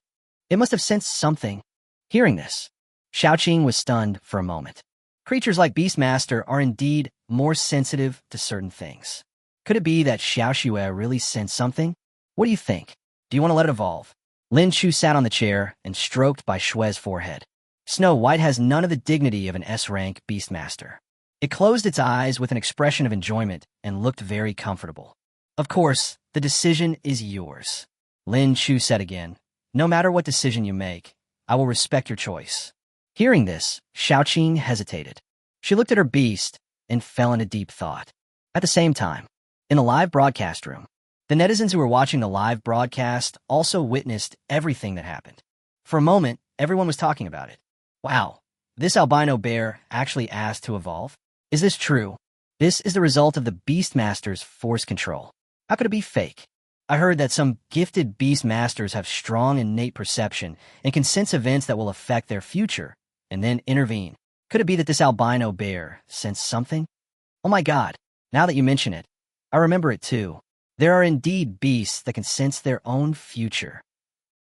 It must have sensed something." Hearing this, Xiaoqing was stunned for a moment. Creatures like Beastmaster are indeed more sensitive to certain things. Could it be that Xiaoxue really sensed something? What do you think? Do you want to let it evolve? Lin Chu sat on the chair and stroked by Xue's forehead. Snow White has none of the dignity of an S-rank Beastmaster. It closed its eyes with an expression of enjoyment and looked very comfortable. "Of course, the decision is yours," Lin Chu said again. "No matter what decision you make, I will respect your choice." Hearing this, Xiaoqing hesitated. She looked at her beast, and fell into deep thought. At the same time, in the live broadcast room, the netizens who were watching the live broadcast also witnessed everything that happened. For a moment, everyone was talking about it. Wow, this albino bear actually asked to evolve? Is this true? This is the result of the Beastmaster's force control. How could it be fake? I heard that some gifted Beastmasters have strong innate perception and can sense events that will affect their future and then intervene. Could it be that this albino bear sensed something? Oh my god, now that you mention it, I remember it too. There are indeed beasts that can sense their own future.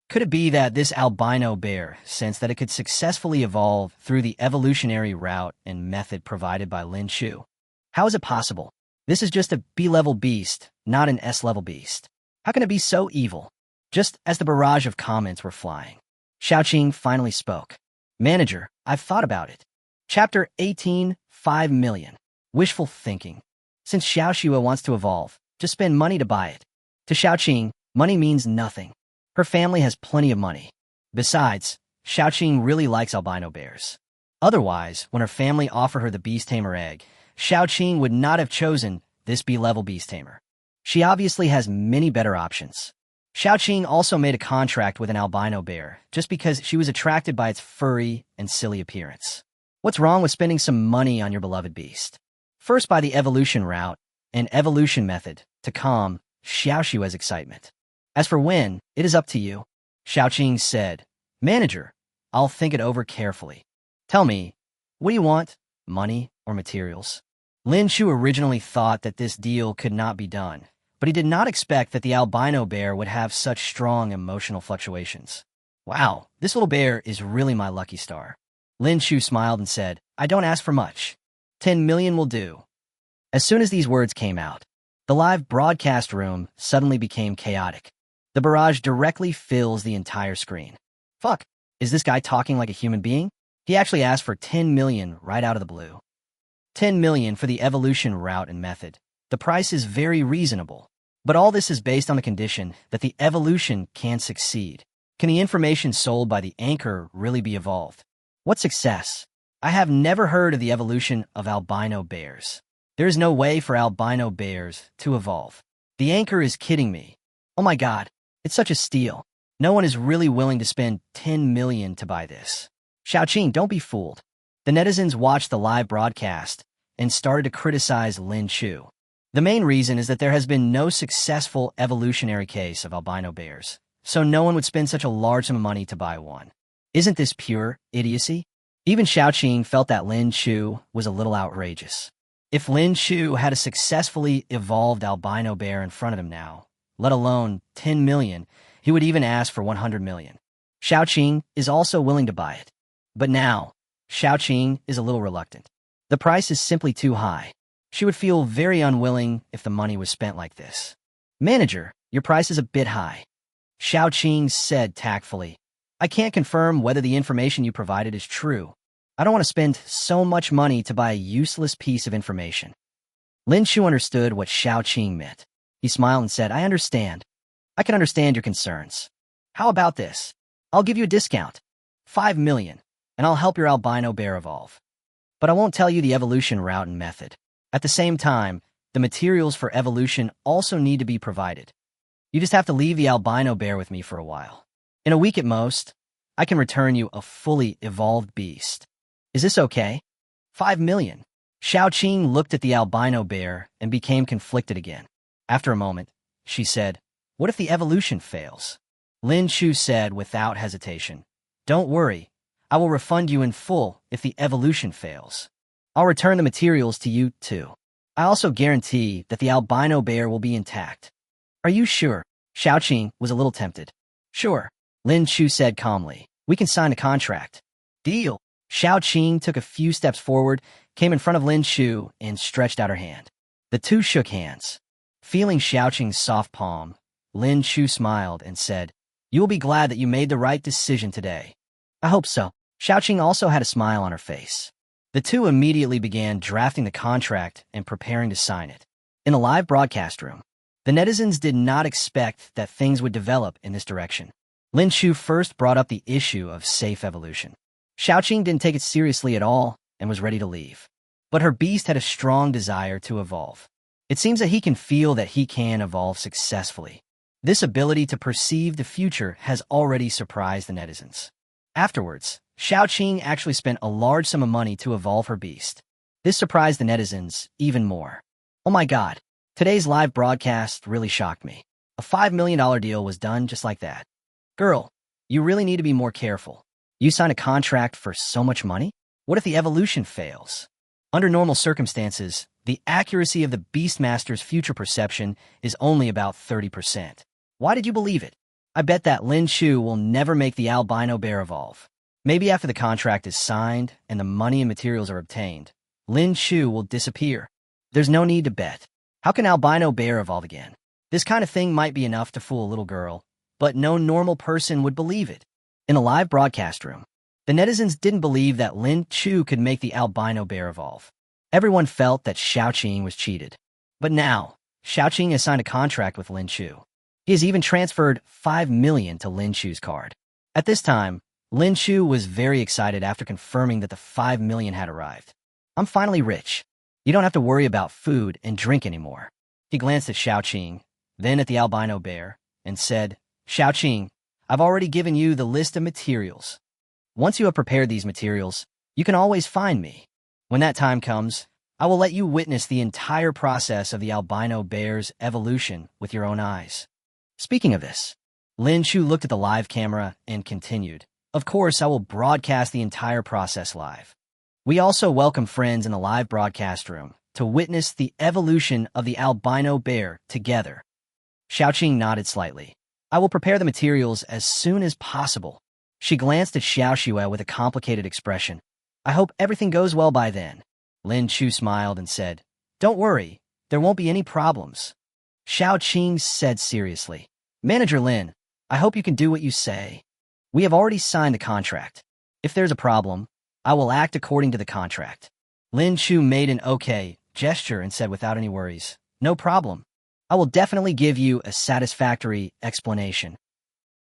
Could it be that this albino bear sensed that it could successfully evolve through the evolutionary route and method provided by Lin Chu? How is it possible? This is just a B-level beast, not an S-level beast. How can it be so evil? Just as the barrage of comments were flying, Xiaoqing finally spoke. Manager, I've thought about it. Chapter 18, 5 million. Wishful thinking. Since Xiaoxua wants to evolve, just spend money to buy it. To Xiaoqing, money means nothing. Her family has plenty of money. Besides, Xiaoqing really likes albino bears. Otherwise, when her family offered her the beast tamer egg, Xiaoqing would not have chosen this B-level beast tamer. She obviously has many better options. Xiaoqing also made a contract with an albino bear just because she was attracted by its furry and silly appearance. What's wrong with spending some money on your beloved beast? First by the evolution route and evolution method to calm Xiaoxua's excitement. As for when, it is up to you. Xiaoqing said, Manager, I'll think it over carefully. Tell me, what do you want? Money or materials? Lin Chu originally thought that this deal could not be done, but he did not expect that the albino bear would have such strong emotional fluctuations. Wow, this little bear is really my lucky star. Lin Chu smiled and said, I don't ask for much. 10 million will do. As soon as these words came out, the live broadcast room suddenly became chaotic. The barrage directly fills the entire screen. Fuck, is this guy talking like a human being? He actually asked for 10 million right out of the blue. 10 million for the evolution route and method. The price is very reasonable. But all this is based on the condition that the evolution can succeed. Can the information sold by the anchor really be evolved? What success? I have never heard of the evolution of albino bears. There is no way for albino bears to evolve. The anchor is kidding me. Oh my god, it's such a steal. No one is really willing to spend 10 million to buy this. Xiaoqing, don't be fooled. The netizens watched the live broadcast and started to criticize Lin Chu. The main reason is that there has been no successful evolutionary case of albino bears, so no one would spend such a large sum of money to buy one. Isn't this pure idiocy? Even Xiaoqing felt that Lin Chu was a little outrageous. If Lin Chu had a successfully evolved albino bear in front of him now, let alone 10 million, he would even ask for 100 million. Xiaoqing is also willing to buy it. But now, Xiaoqing is a little reluctant. The price is simply too high. She would feel very unwilling if the money was spent like this. Manager, your price is a bit high. Xiaoqing said tactfully. I can't confirm whether the information you provided is true. I don't want to spend so much money to buy a useless piece of information. Lin Chu understood what Xiaoqing meant. He smiled and said, I understand. I can understand your concerns. How about this? I'll give you a discount. 5 million. And I'll help your albino bear evolve. But I won't tell you the evolution route and method. At the same time, the materials for evolution also need to be provided. You just have to leave the albino bear with me for a while. In a week at most, I can return you a fully evolved beast. Is this okay? 5 million. Xiaoqing looked at the albino bear and became conflicted again. After a moment, she said, What if the evolution fails? Lin Chu said without hesitation, Don't worry. I will refund you in full if the evolution fails. I'll return the materials to you, too. I also guarantee that the albino bear will be intact. Are you sure? Xiaoqing was a little tempted. Sure, Lin Chu said calmly. We can sign a contract. Deal. Xiaoqing took a few steps forward, came in front of Lin Chu, and stretched out her hand. The two shook hands. Feeling Xiaoqing's soft palm, Lin Chu smiled and said, You will be glad that you made the right decision today. I hope so. Xiaoqing also had a smile on her face. The two immediately began drafting the contract and preparing to sign it. In a live broadcast room, the netizens did not expect that things would develop in this direction. Lin Chu first brought up the issue of safe evolution. Xiaoqing didn't take it seriously at all and was ready to leave. but her beast had a strong desire to evolve. It seems that he can feel that he can evolve successfully. This ability to perceive the future has already surprised the netizens. Afterwards, Xiaoqing actually spent a large sum of money to evolve her beast. This surprised the netizens even more. Oh my god, today's live broadcast really shocked me. A $5 million deal was done just like that. Girl, you really need to be more careful. You signed a contract for so much money? What if the evolution fails? Under normal circumstances, the accuracy of the Beastmaster's future perception is only about 30%. Why did you believe it? I bet that Lin Chu will never make the albino bear evolve. Maybe after the contract is signed and the money and materials are obtained, Lin Chu will disappear. There's no need to bet. How can albino bear evolve again? This kind of thing might be enough to fool a little girl, but no normal person would believe it. In the live broadcast room, the netizens didn't believe that Lin Chu could make the albino bear evolve. Everyone felt that Xiaoqing was cheated. But now, Xiaoqing has signed a contract with Lin Chu. He has even transferred $5 million to Lin Chu's card. At this time, Lin Chu was very excited after confirming that the $5 million had arrived. I'm finally rich. You don't have to worry about food and drink anymore. He glanced at Xiaoqing, then at the albino bear, and said, Xiaoqing, I've already given you the list of materials. Once you have prepared these materials, you can always find me. When that time comes, I will let you witness the entire process of the albino bear's evolution with your own eyes. Speaking of this, Lin Chu looked at the live camera and continued, Of course, I will broadcast the entire process live. We also welcome friends in the live broadcast room to witness the evolution of the albino bear together. Xiaoqing nodded slightly. I will prepare the materials as soon as possible. She glanced at Xiaoxue with a complicated expression. I hope everything goes well by then. Lin Chu smiled and said, Don't worry, there won't be any problems. Xiaoqing said seriously, Manager Lin, I hope you can do what you say. We have already signed the contract. If there's a problem, I will act according to the contract. Lin Chu made an okay gesture and said without any worries, No problem. I will definitely give you a satisfactory explanation.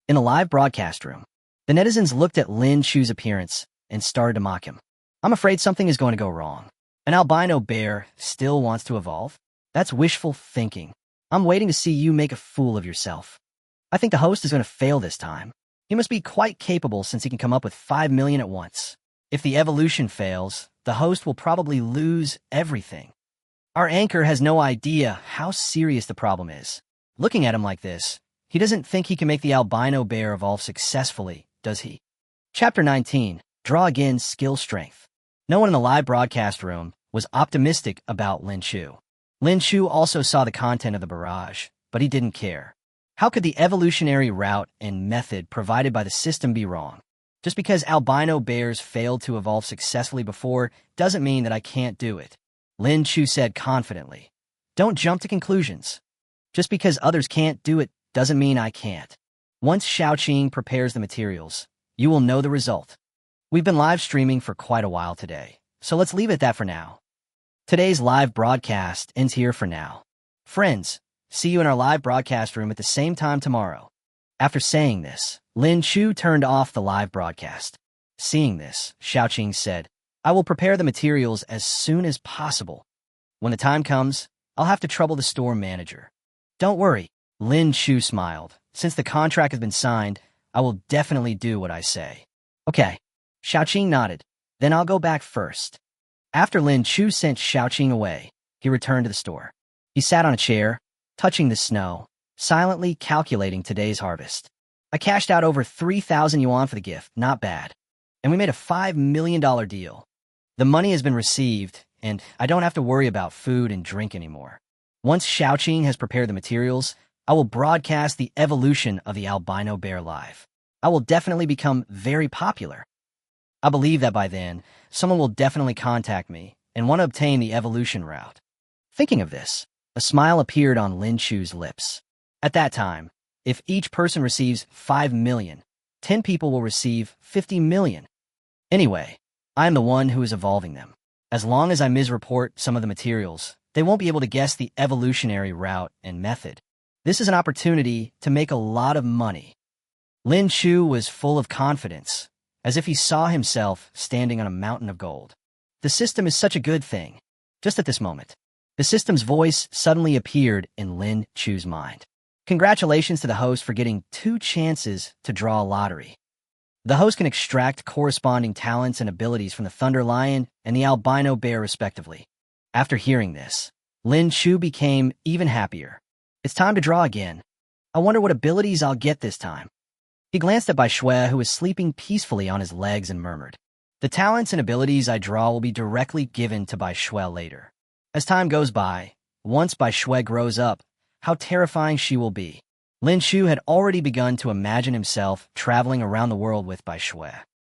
In a live broadcast room, the netizens looked at Lin Chu's appearance and started to mock him. I'm afraid something is going to go wrong. An albino bear still wants to evolve? That's wishful thinking. I'm waiting to see you make a fool of yourself. I think the host is going to fail this time. He must be quite capable since he can come up with $5 million at once. If the evolution fails, the host will probably lose everything. Our anchor has no idea how serious the problem is. Looking at him like this, he doesn't think he can make the albino bear evolve successfully, does he? Chapter 19. Draw again skill strength. No one in the live broadcast room was optimistic about Lin Chu. Lin Chu also saw the content of the barrage, but he didn't care. How could the evolutionary route and method provided by the system be wrong? Just because albino bears failed to evolve successfully before doesn't mean that I can't do it. Lin Chu said confidently. Don't jump to conclusions. Just because others can't do it doesn't mean I can't. Once Xiaoqing prepares the materials, you will know the result. We've been live streaming for quite a while today, so let's leave it at that for now. Today's live broadcast ends here for now. Friends, see you in our live broadcast room at the same time tomorrow. After saying this, Lin Chu turned off the live broadcast. Seeing this, Xiaoqing said, I will prepare the materials as soon as possible. When the time comes, I'll have to trouble the store manager. Don't worry, Lin Chu smiled. Since the contract has been signed, I will definitely do what I say. Okay, Xiaoqing nodded. Then I'll go back first. After Lin Chu sent Xiaoqing away, he returned to the store. He sat on a chair, touching the snow, silently calculating today's harvest. I cashed out over 3,000 yuan for the gift, not bad. And we made a $5 million deal. The money has been received, and I don't have to worry about food and drink anymore. Once Xiaoqing has prepared the materials, I will broadcast the evolution of the albino bear live. I will definitely become very popular. I believe that by then, someone will definitely contact me and want to obtain the evolution route. Thinking of this, a smile appeared on Lin Chu's lips. At that time, if each person receives 5 million, 10 people will receive 50 million. Anyway, I am the one who is evolving them. As long as I misreport some of the materials, they won't be able to guess the evolutionary route and method. This is an opportunity to make a lot of money. Lin Chu was full of confidence, as if he saw himself standing on a mountain of gold. The system is such a good thing. Just at this moment, the system's voice suddenly appeared in Lin Chu's mind. Congratulations to the host for getting 2 chances to draw a lottery. The host can extract corresponding talents and abilities from the Thunder Lion and the Albino Bear respectively. After hearing this, Lin Chu became even happier. It's time to draw again. I wonder what abilities I'll get this time. He glanced at Bai Shui, who was sleeping peacefully on his legs, and murmured, "The talents and abilities I draw will be directly given to Bai Shui later. As time goes by, once Bai Shui grows up, how terrifying she will be." Lin Chu had already begun to imagine himself traveling around the world with Bai Shui.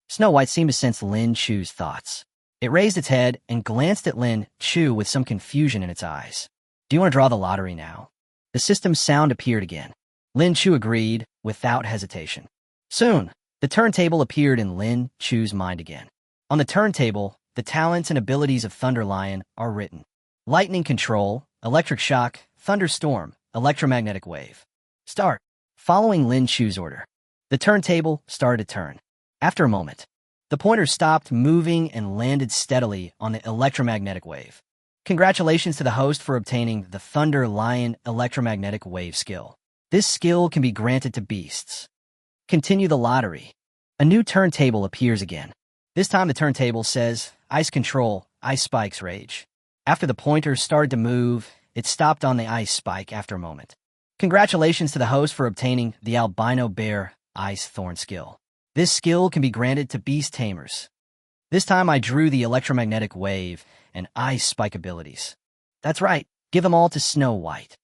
Snow White seemed to sense Lin Chu's thoughts. It raised its head and glanced at Lin Chu with some confusion in its eyes. "Do you want to draw the lottery now?" The system's sound appeared again. Lin Chu agreed without hesitation. Soon, the turntable appeared in Lin Chu's mind again. On the turntable, the talents and abilities of Thunder Lion are written. Lightning control, electric shock, thunderstorm, electromagnetic wave. Start. Following Lin Chu's order, the turntable started to turn. After a moment, the pointer stopped moving and landed steadily on the electromagnetic wave. Congratulations to the host for obtaining the Thunder Lion electromagnetic wave skill. This skill can be granted to beasts. Continue the lottery. A new turntable appears again. This time the turntable says, Ice Control, Ice Spikes Rage. After the pointer started to move, it stopped on the ice spike after a moment. Congratulations to the host for obtaining the Albino Bear Ice Thorn skill. This skill can be granted to beast tamers. This time I drew the electromagnetic wave and ice spike abilities. That's right, give them all to Snow White.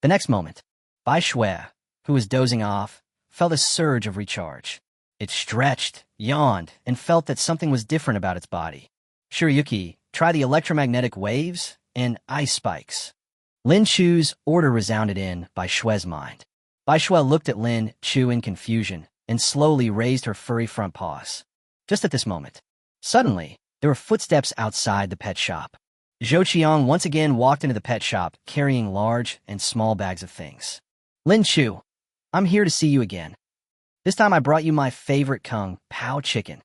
The next moment, Bai Shui, who was dozing off, felt a surge of recharge. It stretched, yawned, and felt that something was different about its body. Shiryuki, try the electromagnetic waves and ice spikes. Lin Chu's order resounded in Bai Shui's mind. Bai Shui looked at Lin Chu in confusion and slowly raised her furry front paws. Just at this moment, suddenly, there were footsteps outside the pet shop. Zhou Qiang once again walked into the pet shop carrying large and small bags of things. "Lin Chu, I'm here to see you again. This time I brought you my favorite Kung Pao chicken."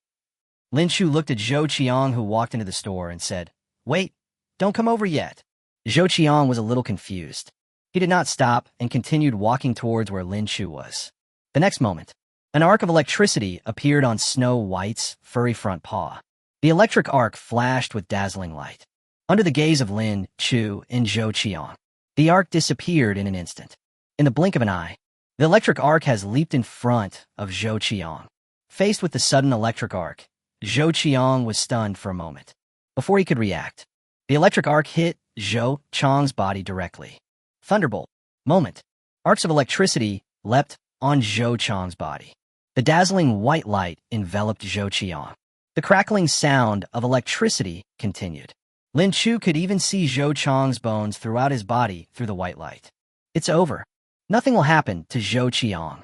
Lin Chu looked at Zhou Qiang, who walked into the store, and said, "Wait, don't come over yet." Zhou Qiang was a little confused. He did not stop and continued walking towards where Lin Chu was. The next moment, an arc of electricity appeared on Snow White's furry front paw. The electric arc flashed with dazzling light. Under the gaze of Lin Chu and Zhou Qiang, the arc disappeared in an instant. In the blink of an eye, the electric arc has leaped in front of Zhou Qiang. Faced with the sudden electric arc, Zhou Qiang was stunned for a moment. Before he could react, the electric arc hit Zhou Qiang's body directly. Thunderbolt. Moment. Arcs of electricity leapt on Zhou Qiang's body. The dazzling white light enveloped Zhou Qiang. The crackling sound of electricity continued. Lin Chu could even see Zhou Qiang's bones throughout his body through the white light. "It's over. Nothing will happen to Zhou Qiang,"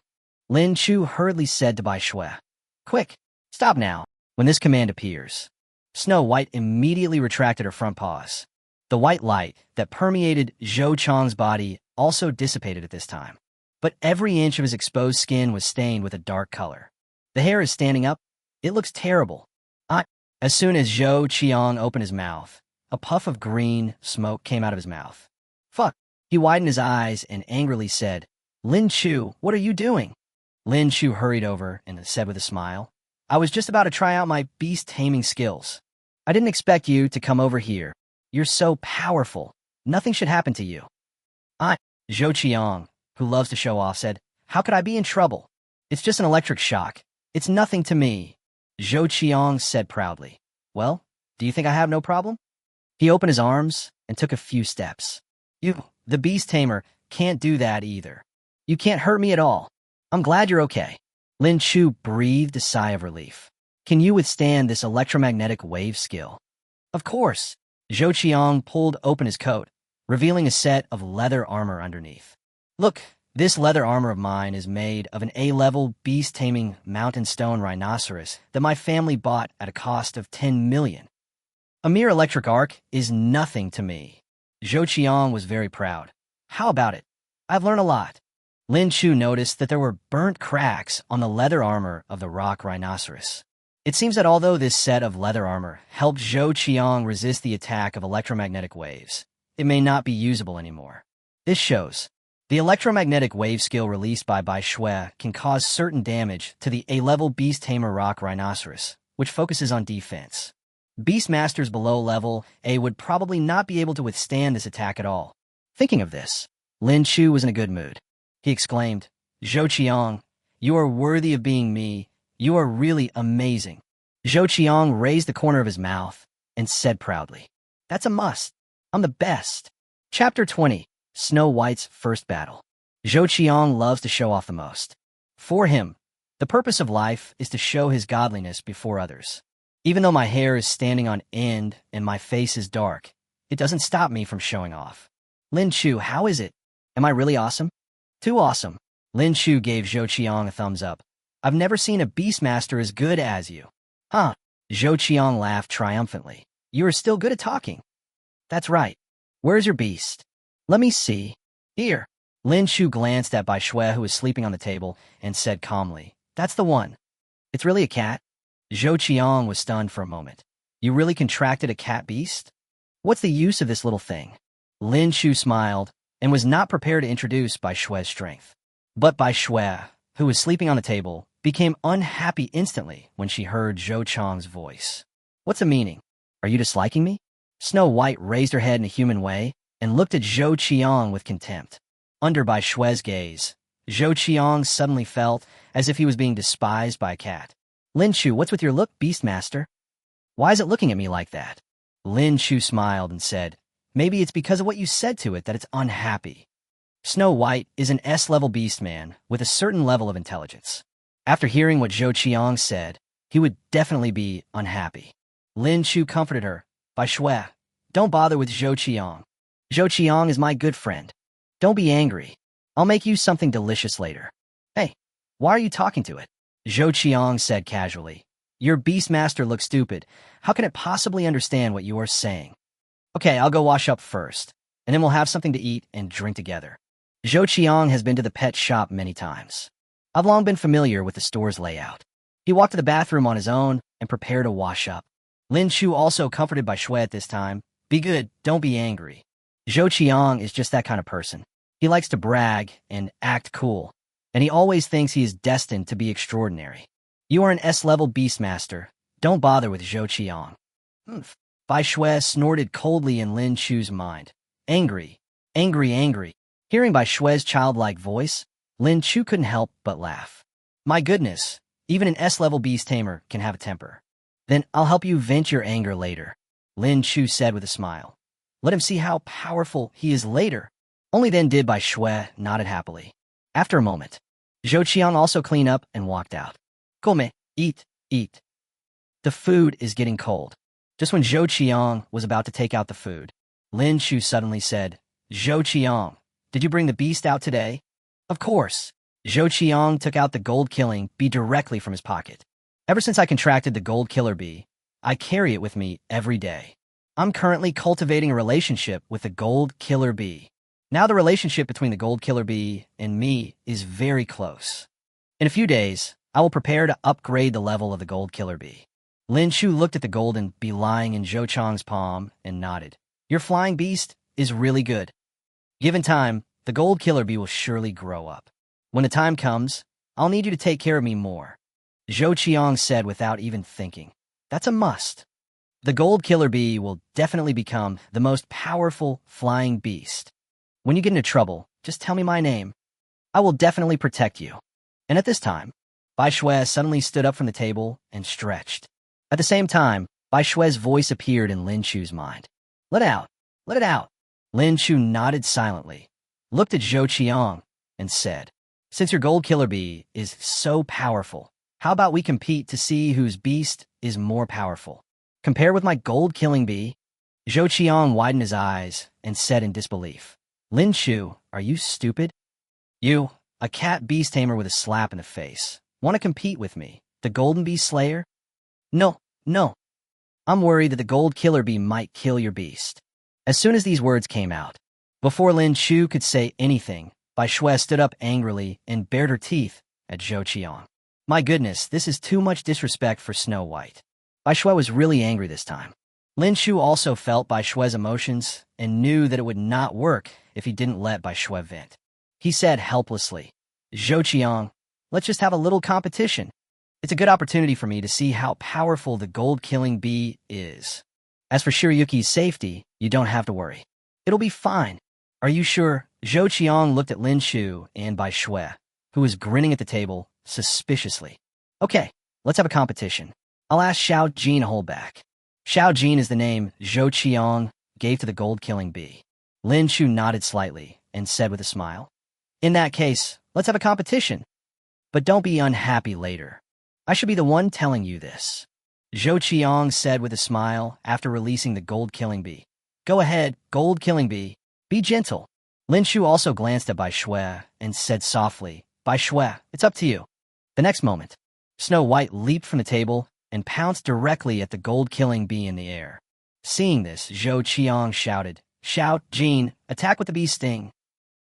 Lin Chu hurriedly said to Bai Shui. "Quick, stop now." When this command appears, Snow White immediately retracted her front paws. The white light that permeated Zhou Qiang's body also dissipated at this time, but every inch of his exposed skin was stained with a dark color. The hair is standing up. It looks terrible. As soon as Zhou Qiang opened his mouth, a puff of green smoke came out of his mouth. "Fuck." He widened his eyes and angrily said, "Lin Chu, what are you doing?" Lin Chu hurried over and said with a smile, "I was just about to try out my beast taming skills. I didn't expect you to come over here. You're so powerful. Nothing should happen to you." Zhou Qiang, who loves to show off, said, "How could I be in trouble? It's just an electric shock. It's nothing to me." Zhou Qiang said proudly, "Well, do you think I have no problem?" He opened his arms and took a few steps. "You, the beast tamer, can't do that either. You can't hurt me at all. I'm glad you're okay." Lin Chu breathed a sigh of relief. "Can you withstand this electromagnetic wave skill?" "Of course." Zhou Qiang pulled open his coat, revealing a set of leather armor underneath. "Look, this leather armor of mine is made of an A-level beast-taming mountain stone rhinoceros that my family bought at a cost of 10 million. A mere electric arc is nothing to me." Zhou Qiang was very proud. "How about it? I've learned a lot." Lin Chu noticed that there were burnt cracks on the leather armor of the rock rhinoceros. It seems that although this set of leather armor helped Zhou Qiang resist the attack of electromagnetic waves, it may not be usable anymore. This shows the electromagnetic wave skill released by Bai Shui can cause certain damage to the A-level Beast Tamer Rock Rhinoceros, which focuses on defense. Beastmasters below level A would probably not be able to withstand this attack at all. Thinking of this, Lin Chu was in a good mood. He exclaimed, "Zhou Qiang, you are worthy of being me. You are really amazing." Zhou Qiang raised the corner of his mouth and said proudly, "That's a must. I'm the best." Chapter 20, Snow White's First Battle. Zhou Qiang loves to show off the most. For him, the purpose of life is to show his godliness before others. Even though my hair is standing on end and my face is dark, it doesn't stop me from showing off. Lin Chu, how is it? Am I really awesome? Too awesome. Lin Chu gave Zhou Qiang a thumbs up. I've never seen a beastmaster as good as you. Huh? Zhou Qiang laughed triumphantly. You are still good at talking. That's right. Where's your beast? Let me see. Here. Lin Chu glanced at Bai Shui, who was sleeping on the table, and said calmly, "That's the one. It's really a cat?" Zhou Qiang was stunned for a moment. You really contracted a cat beast? What's the use of this little thing? Lin Chu smiled and was not prepared to introduce Bai Shui's strength. But Bai Shui, who was sleeping on the table, became unhappy instantly when she heard Zhou Qiang's voice. What's the meaning? Are you disliking me? Snow White raised her head in a human way and looked at Zhou Qiang with contempt. Under Bai Shui's gaze, Zhou Qiang suddenly felt as if he was being despised by a cat. Lin Chu, what's with your look, Beastmaster? Why is it looking at me like that? Lin Chu smiled and said, maybe it's because of what you said to it that it's unhappy. Snow White is an S-level beastman with a certain level of intelligence. After hearing what Zhou Qiang said, he would definitely be unhappy. Lin Chu comforted her. Bai Shui, don't bother with Zhou Qiang. Zhou Qiang is my good friend. Don't be angry. I'll make you something delicious later. Hey, why are you talking to it? Zhou Qiang said casually. Your beastmaster looks stupid. How can it possibly understand what you are saying? Okay, I'll go wash up first, and then we'll have something to eat and drink together. Zhou Qiang has been to the pet shop many times. I've long been familiar with the store's layout. He walked to the bathroom on his own and prepared to wash up. Lin Chu also comforted Bai Shui at this time. Be good, don't be angry. Zhou Qiang is just that kind of person. He likes to brag and act cool, and he always thinks he is destined to be extraordinary. You are an S-level beastmaster. Don't bother with Zhou Qiang. Bai Shui snorted coldly in Lin Chu's mind. Angry, angry, angry. Hearing Bai Shui's childlike voice, Lin Chu couldn't help but laugh. My goodness, even an S-level beast tamer can have a temper. Then I'll help you vent your anger later, Lin Chu said with a smile. Let him see how powerful he is later. Only then did Bai Shui nodded happily. After a moment, Zhou Qiang also cleaned up and walked out. Come, eat, eat. The food is getting cold. Just when Zhou Qiang was about to take out the food, Lin Chu suddenly said, Zhou Qiang, did you bring the beast out today? Of course. Zhou Qiang took out the gold-killing bee directly from his pocket. Ever since I contracted the gold killer bee, I carry it with me every day. I'm currently cultivating a relationship with the gold killer bee. Now the relationship between the gold killer bee and me is very close. In a few days, I will prepare to upgrade the level of the gold killer bee. Lin Chu looked at the golden bee lying in Zhou Qiang's palm and nodded. Your flying beast is really good. Given time, the gold killer bee will surely grow up. When the time comes, I'll need you to take care of me more. Zhou Qiang said without even thinking. That's a must. The gold killer bee will definitely become the most powerful flying beast. When you get into trouble, just tell me my name. I will definitely protect you. And at this time, Bai Shui suddenly stood up from the table and stretched. At the same time, Bai Shui's voice appeared in Lin Chu's mind. Let out! Let it out! Lin Chu nodded silently, looked at Zhou Qiang, and said, Since your gold killer bee is so powerful, how about we compete to see whose beast is more powerful? Compare with my gold-killing bee? Zhou Qiang widened his eyes and said in disbelief, Lin Chu, are you stupid? You, a cat beast tamer with a slap in the face, want to compete with me, the golden bee slayer? No, no. I'm worried that the gold killer bee might kill your beast. As soon as these words came out, before Lin Chu could say anything, Bai Shui stood up angrily and bared her teeth at Zhou Qiang. My goodness, this is too much disrespect for Snow White. Bai Shui was really angry this time. Lin Chu also felt Bai Shui's emotions and knew that it would not work if he didn't let Bai Shui vent. He said helplessly, "Zhou Qiang, let's just have a little competition. It's a good opportunity for me to see how powerful the gold-killing bee is. As for Shiryuki's safety, you don't have to worry. It'll be fine." "Are you sure?" Zhou Qiang looked at Lin Chu and Bai Shui, who was grinning at the table, suspiciously. "Okay, let's have a competition. I'll ask Xiao Jin to hold back." Xiao Jin is the name Zhou Qiang gave to the gold-killing bee. Lin Chu nodded slightly and said with a smile, "In that case, let's have a competition. But don't be unhappy later. I should be the one telling you this." Zhou Qiang said with a smile after releasing the gold-killing bee. "Go ahead, gold-killing bee. Be gentle." Lin Chu also glanced at Bai Shui and said softly, "Bai Shui, it's up to you." The next moment, Snow White leaped from the table and pounced directly at the gold-killing bee in the air. Seeing this, Zhou Qiang shouted, "Xiao Jin, attack with the bee sting."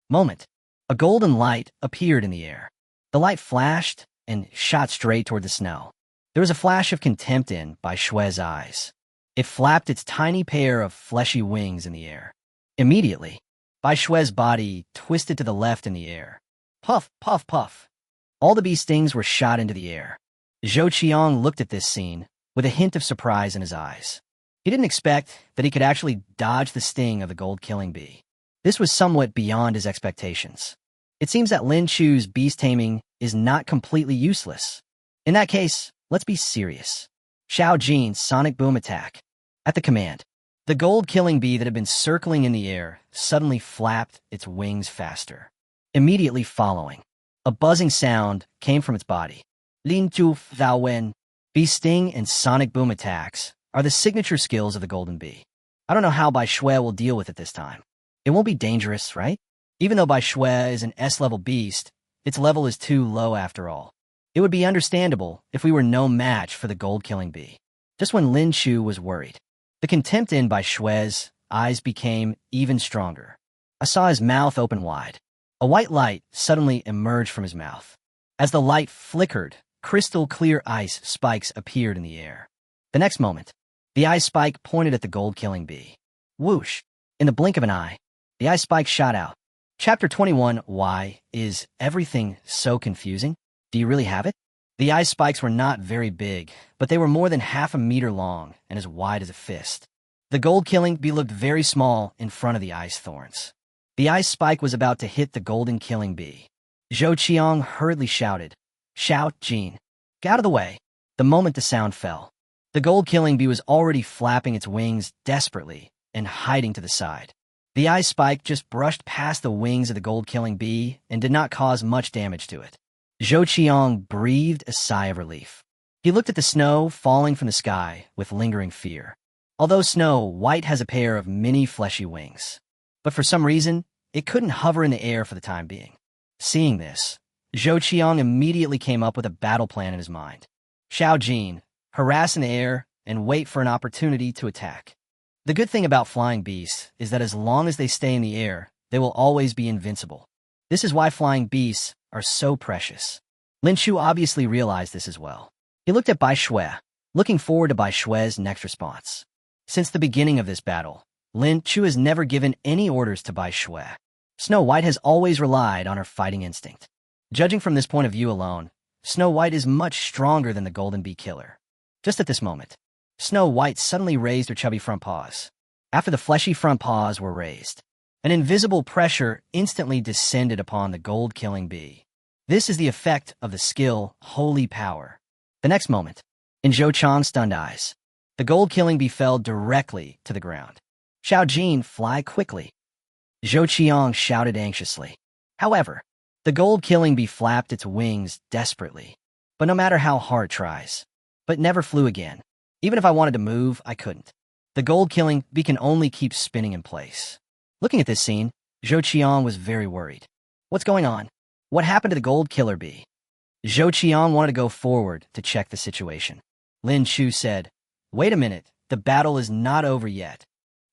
Moment. A golden light appeared in the air. The light flashed and shot straight toward the snow. There was a flash of contempt in Bai Shui's eyes. It flapped its tiny pair of fleshy wings in the air. Immediately, Bai Shui's body twisted to the left in the air. Puff, puff, puff. All the bee stings were shot into the air. Zhou Qiang looked at this scene with a hint of surprise in his eyes. He didn't expect that he could actually dodge the sting of the gold-killing bee. This was somewhat beyond his expectations. It seems that Lin Chu's beast taming is not completely useless. In that case, let's be serious. Xiao Jin's sonic boom attack. At the command, the gold-killing bee that had been circling in the air suddenly flapped its wings faster. Immediately following, a buzzing sound came from its body. Lin Chu Zhao Wen. Bee sting and sonic boom attacks are the signature skills of the golden bee. I don't know how Bai Shui will deal with it this time. It won't be dangerous, right? Even though Bai Shui is an S-level beast, its level is too low after all. It would be understandable if we were no match for the gold-killing bee. Just when Lin Chu was worried, the contempt in Bai Shui's eyes became even stronger. I saw his mouth open wide. A white light suddenly emerged from his mouth. As the light flickered, crystal-clear ice spikes appeared in the air. The next moment, the ice spike pointed at the gold-killing bee. Whoosh! In the blink of an eye, the ice spike shot out. Chapter 21, Why is everything so confusing? Do you really have it? The ice spikes were not very big, but they were more than half a meter long and as wide as a fist. The gold-killing bee looked very small in front of the ice thorns. The ice spike was about to hit the golden-killing bee. Zhou Qiang hurriedly shouted, "Xiao Jin, get out of the way." The moment the sound fell, the gold-killing bee was already flapping its wings desperately and hiding to the side. The ice spike just brushed past the wings of the gold-killing bee and did not cause much damage to it. Zhou Qiang breathed a sigh of relief. He looked at the snow falling from the sky with lingering fear. Although Snow White has a pair of mini fleshy wings, but for some reason, it couldn't hover in the air for the time being. Seeing this, Zhou Qiang immediately came up with a battle plan in his mind. Xiao Jin, harass in the air and wait for an opportunity to attack. The good thing about flying beasts is that as long as they stay in the air, they will always be invincible. This is why flying beasts are so precious. Lin Chu obviously realized this as well. He looked at Bai Shui, looking forward to Bai Shui's next response. Since the beginning of this battle, Lin Chu has never given any orders to Bai Shui. Snow White has always relied on her fighting instinct. Judging from this point of view alone, Snow White is much stronger than the Golden Bee Killer. Just at this moment, Snow White suddenly raised her chubby front paws. After the fleshy front paws were raised, an invisible pressure instantly descended upon the gold-killing bee. This is the effect of the skill Holy Power. The next moment, in Zhou Qiang's stunned eyes, the gold-killing bee fell directly to the ground. Xiao Jin, fly quickly. Zhou Qiang shouted anxiously. However, the gold-killing bee flapped its wings desperately, but no matter how hard it tries, but never flew again. Even if I wanted to move, I couldn't. The gold-killing bee can only keep spinning in place. Looking at this scene, Zhou Qiang was very worried. What's going on? What happened to the gold killer bee? Zhou Qiang wanted to go forward to check the situation. Lin Chu said, "Wait a minute, the battle is not over yet."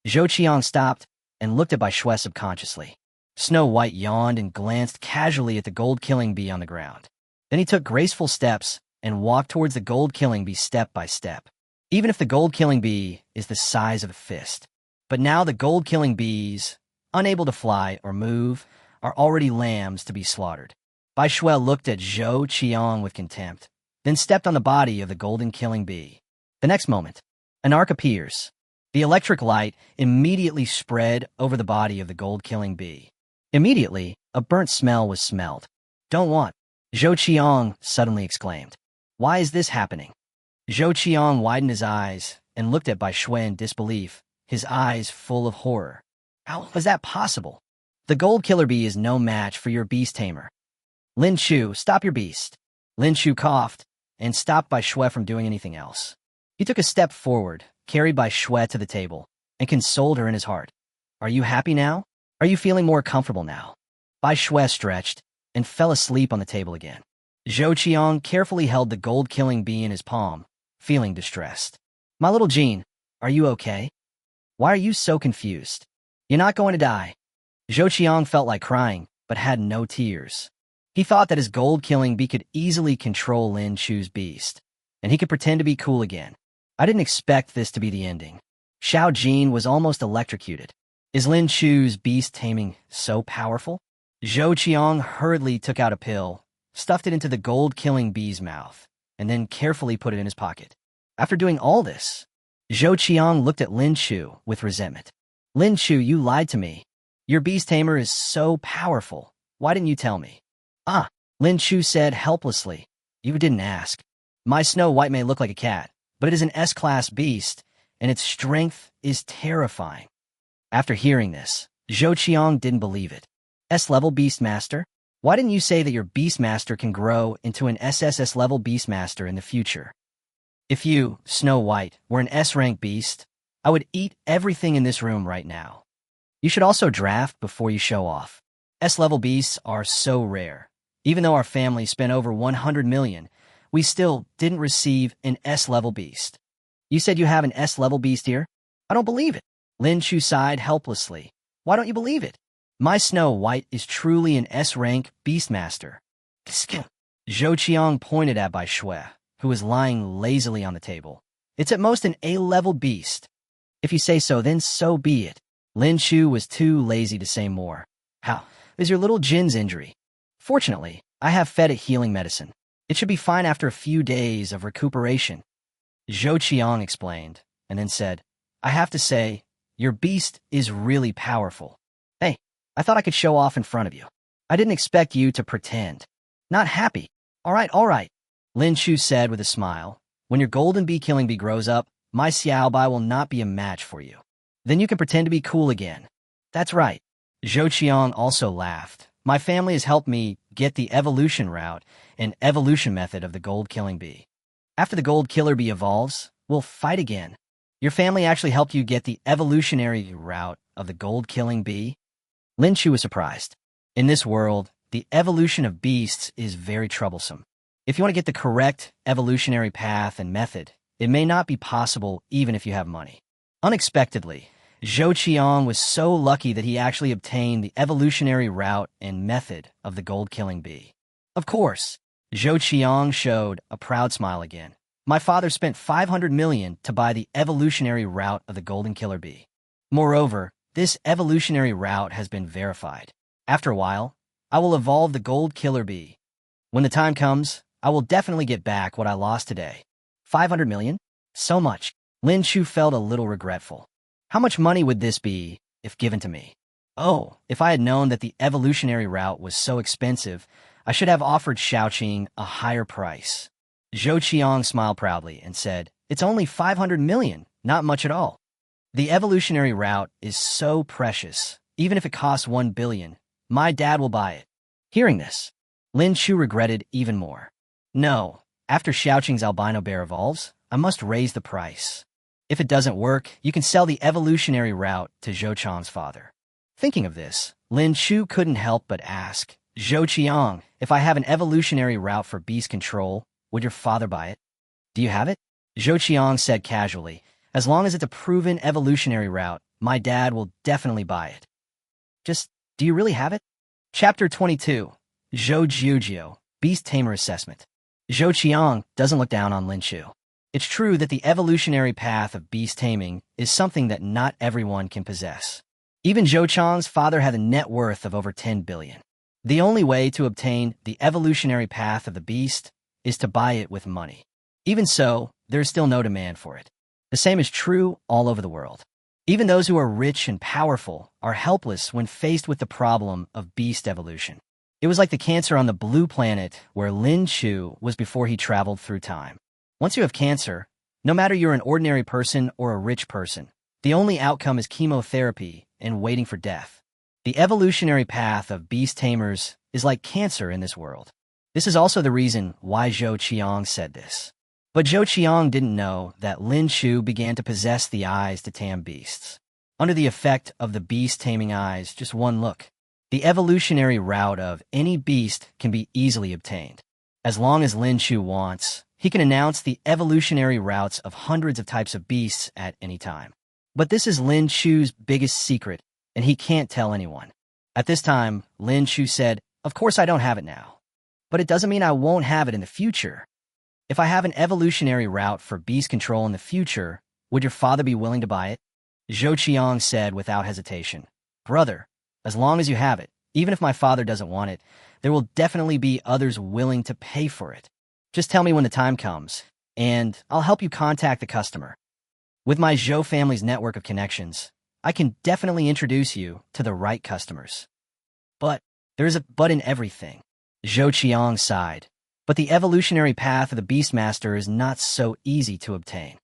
Zhou Qiang stopped and looked at Bai Shui subconsciously. Snow White yawned and glanced casually at the gold-killing bee on the ground. Then he took graceful steps and walked towards the gold killing bee step by step. Even if the gold killing bee is the size of a fist. But now the gold killing bees, unable to fly or move, are already lambs to be slaughtered. Bai Shui looked at Zhou Qiang with contempt, then stepped on the body of the golden killing bee. The next moment, an arc appears. The electric light immediately spread over the body of the gold killing bee. Immediately, a burnt smell was smelled. Don't want, Zhou Qiang suddenly exclaimed. Why is this happening? Zhou Qiang widened his eyes and looked at Bai Shui in disbelief, his eyes full of horror. How was that possible? The gold killer bee is no match for your beast tamer. Lin Chu, stop your beast. Lin Chu coughed and stopped Bai Shui from doing anything else. He took a step forward, carried Bai Shui to the table, and consoled her in his heart. Are you happy now? Are you feeling more comfortable now? Bai Shui stretched and fell asleep on the table again. Zhou Qiang carefully held the gold-killing bee in his palm, feeling distressed. My little Jean, are you okay? Why are you so confused? You're not going to die. Zhou Qiang felt like crying, but had no tears. He thought that his gold-killing bee could easily control Lin Chu's beast, and he could pretend to be cool again. I didn't expect this to be the ending. Xiao Jin was almost electrocuted. Is Lin Chu's beast taming so powerful? Zhou Qiang hurriedly took out a pill, stuffed it into the gold-killing bee's mouth, and then carefully put it in his pocket. After doing all this, Zhou Qiang looked at Lin Chu with resentment. Lin Chu, you lied to me. Your beast tamer is so powerful. Why didn't you tell me? Ah, Lin Chu said helplessly. You didn't ask. My Snow White may look like a cat, but it is an S-class beast, and its strength is terrifying. After hearing this, Zhou Qiang didn't believe it. S-level Beastmaster? Why didn't you say that your Beastmaster can grow into an SSS-level Beastmaster in the future? If you, Snow White, were an S-rank beast, I would eat everything in this room right now. You should also draft before you show off. S-level beasts are so rare. Even though our family spent over 100 million, we still didn't receive an S-level beast. You said you have an S-level beast here? I don't believe it. Lin Chu sighed helplessly. Why don't you believe it? My Snow White is truly an S-rank Beastmaster. Zhou Qiang pointed at Bai Shui, who was lying lazily on the table. It's at most an A-level beast. If you say so, then so be it. Lin Chu was too lazy to say more. How is your little Jin's injury? Fortunately, I have fed it healing medicine. It should be fine after a few days of recuperation. Zhou Qiang explained, and then said, I have to say, your beast is really powerful. Hey, I thought I could show off in front of you. I didn't expect you to pretend. Not happy. All right. Lin Chu said with a smile. When your golden bee-killing bee grows up, my Xiao Bai will not be a match for you. Then you can pretend to be cool again. That's right. Zhou Qiang also laughed. My family has helped me get the evolution route and evolution method of the gold-killing bee. After the gold killer bee evolves, we'll fight again. Your family actually helped you get the evolutionary route of the gold-killing bee? Lin Chu was surprised. In this world, the evolution of beasts is very troublesome. If you want to get the correct evolutionary path and method, it may not be possible even if you have money. Unexpectedly, Zhou Qiang was so lucky that he actually obtained the evolutionary route and method of the gold-killing bee. Of course, Zhou Qiang showed a proud smile again. My father spent 500 million to buy the evolutionary route of the golden killer bee. Moreover, this evolutionary route has been verified. After a while, I will evolve the gold killer bee. When the time comes, I will definitely get back what I lost today. 500 million? So much. Lin Chu felt a little regretful. How much money would this be if given to me? Oh, if I had known that the evolutionary route was so expensive, I should have offered Xiaoqing a higher price. Zhou Qiang smiled proudly and said, It's only 500 million, not much at all. The evolutionary route is so precious, even if it costs 1 billion, my dad will buy it. Hearing this, Lin Chu regretted even more. No, after Xiaoqing's albino bear evolves, I must raise the price. If it doesn't work, you can sell the evolutionary route to Zhou Qiang's father. Thinking of this, Lin Chu couldn't help but ask, Zhou Qiang, if I have an evolutionary route for beast control, would your father buy it? Do you have it? Zhou Qiang said casually, as long as it's a proven evolutionary route, my dad will definitely buy it. Just, do you really have it? Chapter 22, Zhou Jiujio, Beast Tamer Assessment. Zhou Qiang doesn't look down on Lin Chu. It's true that the evolutionary path of beast taming is something that not everyone can possess. Even Zhou Qiang's father had a net worth of over 10 billion. The only way to obtain the evolutionary path of the beast is to buy it with money. Even so, there is still no demand for it. The same is true all over the world. Even those who are rich and powerful are helpless when faced with the problem of beast evolution. It was like the cancer on the blue planet where Lin Chu was before he traveled through time. Once you have cancer, no matter you're an ordinary person or a rich person, the only outcome is chemotherapy and waiting for death. The evolutionary path of beast tamers is like cancer in this world. This is also the reason why Zhou Qiang said this. But Zhou Qiang didn't know that Lin Chu began to possess the eyes to tame beasts. Under the effect of the beast taming eyes, just one look, the evolutionary route of any beast can be easily obtained. As long as Lin Chu wants, he can announce the evolutionary routes of hundreds of types of beasts at any time. But this is Lin Chu's biggest secret, and he can't tell anyone. At this time, Lin Chu said, "Of course I don't have it now. But it doesn't mean I won't have it in the future. If I have an evolutionary route for beast control in the future, would your father be willing to buy it?" Zhou Qiang said without hesitation, "Brother, as long as you have it, even if my father doesn't want it, there will definitely be others willing to pay for it. Just tell me when the time comes, and I'll help you contact the customer. With my Zhou family's network of connections, I can definitely introduce you to the right customers." But there's a but in everything. Zhou Qiang sighed. But the evolutionary path of the Beastmaster is not so easy to obtain.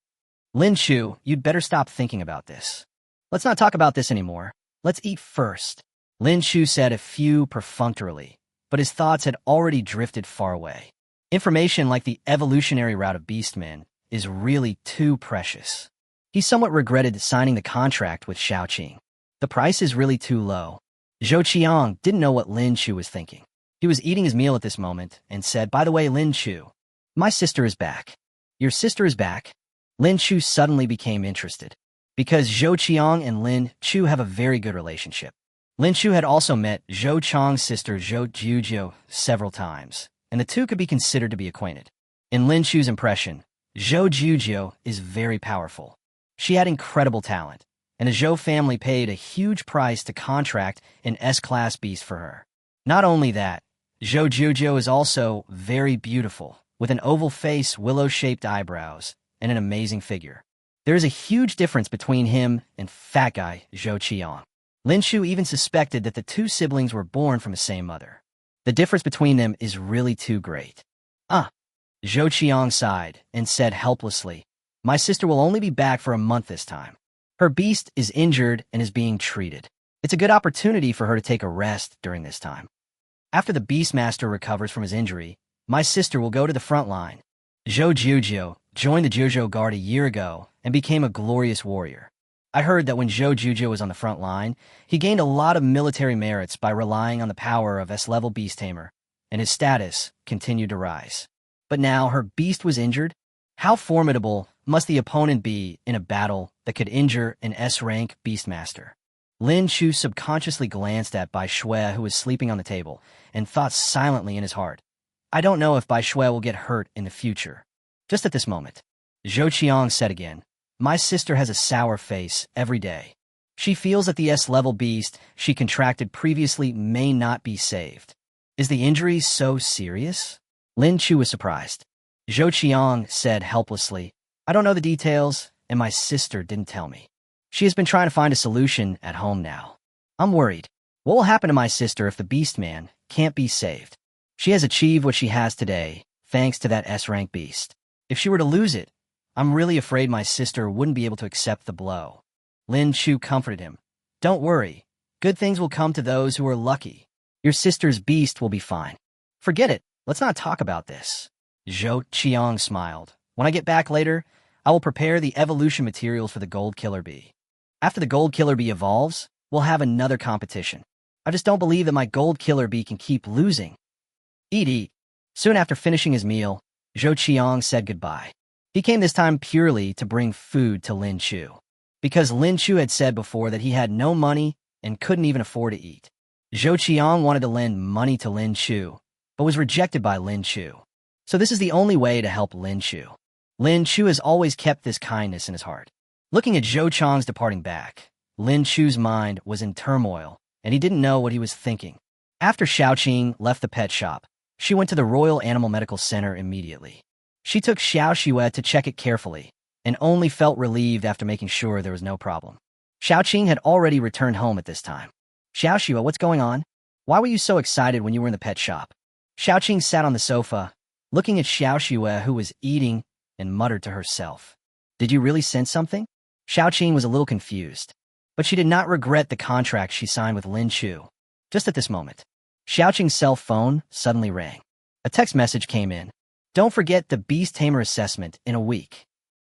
Lin Chu, you'd better stop thinking about this. Let's not talk about this anymore. Let's eat first. Lin Chu said a few perfunctorily, but his thoughts had already drifted far away. Information like the evolutionary route of beastmen is really too precious. He somewhat regretted signing the contract with Shaoqing. The price is really too low. Zhou Qiang didn't know what Lin Chu was thinking. He was eating his meal at this moment and said, "By the way, Lin Chu, my sister is back." "Your sister is back?" Lin Chu suddenly became interested, because Zhou Qiang and Lin Chu have a very good relationship. Lin Chu had also met Zhou Qiang's sister Zhou Juzhou several times, and the two could be considered to be acquainted. In Lin Chu's impression, Zhou Juzhou is very powerful. She had incredible talent, and the Zhou family paid a huge price to contract an S-class beast for her. Not only that, Zhou Juzhou is also very beautiful, with an oval face, willow-shaped eyebrows, and an amazing figure. There is a huge difference between him and fat guy Zhou Qiang. Lin Chu even suspected that the two siblings were born from the same mother. The difference between them is really too great. Zhou Qiang sighed and said helplessly, "My sister will only be back for a month this time. Her beast is injured and is being treated. It's a good opportunity for her to take a rest during this time. After the Beastmaster recovers from his injury, my sister will go to the front line." Zhou Juzhou joined the Zhuzhou Guard a year ago and became a glorious warrior. I heard that when Zhou Juzhou was on the front line, he gained a lot of military merits by relying on the power of S-level beast tamer, and his status continued to rise. But now her beast was injured? How formidable must the opponent be in a battle that could injure an S-rank Beastmaster? Lin Chu subconsciously glanced at Bai Shui, who was sleeping on the table, and thought silently in his heart, "I don't know if Bai Shui will get hurt in the future." Just at this moment, Zhou Qiang said again, "My sister has a sour face every day. She feels that the S-level beast she contracted previously may not be saved. Is the injury so serious?" Lin Chu was surprised. Zhou Qiang said helplessly, "I don't know the details, and my sister didn't tell me. She has been trying to find a solution at home now. I'm worried. What will happen to my sister if the Beastman can't be saved? She has achieved what she has today, thanks to that S-rank beast. If she were to lose it, I'm really afraid my sister wouldn't be able to accept the blow." Lin Chu comforted him. "Don't worry. Good things will come to those who are lucky. Your sister's beast will be fine. Forget it. Let's not talk about this." Zhou Qiang smiled. "When I get back later, I will prepare the evolution materials for the Gold Killer Bee. After the Gold Killer Bee evolves, we'll have another competition. I just don't believe that my Gold Killer Bee can keep losing." Eat. Soon after finishing his meal, Zhou Qiang said goodbye. He came this time purely to bring food to Lin Chu, because Lin Chu had said before that he had no money and couldn't even afford to eat. Zhou Qiang wanted to lend money to Lin Chu, but was rejected by Lin Chu. So this is the only way to help Lin Chu. Lin Chu has always kept this kindness in his heart. Looking at Zhou Chang's departing back, Lin Chu's mind was in turmoil, and he didn't know what he was thinking. After Xiaoqing left the pet shop, she went to the Royal Animal Medical Center immediately. She took Xiao Xue to check it carefully, and only felt relieved after making sure there was no problem. Xiaoqing had already returned home at this time. Xiao Xue, what's going on? Why were you so excited when you were in the pet shop? Xiaoqing sat on the sofa, looking at Xiao Xue, who was eating, and muttered to herself. Did you really sense something? Xiaoqing was a little confused, but she did not regret the contract she signed with Lin Chu. Just at this moment, Xiaoqing's cell phone suddenly rang. A text message came in. Don't forget the Beast Tamer assessment in a week.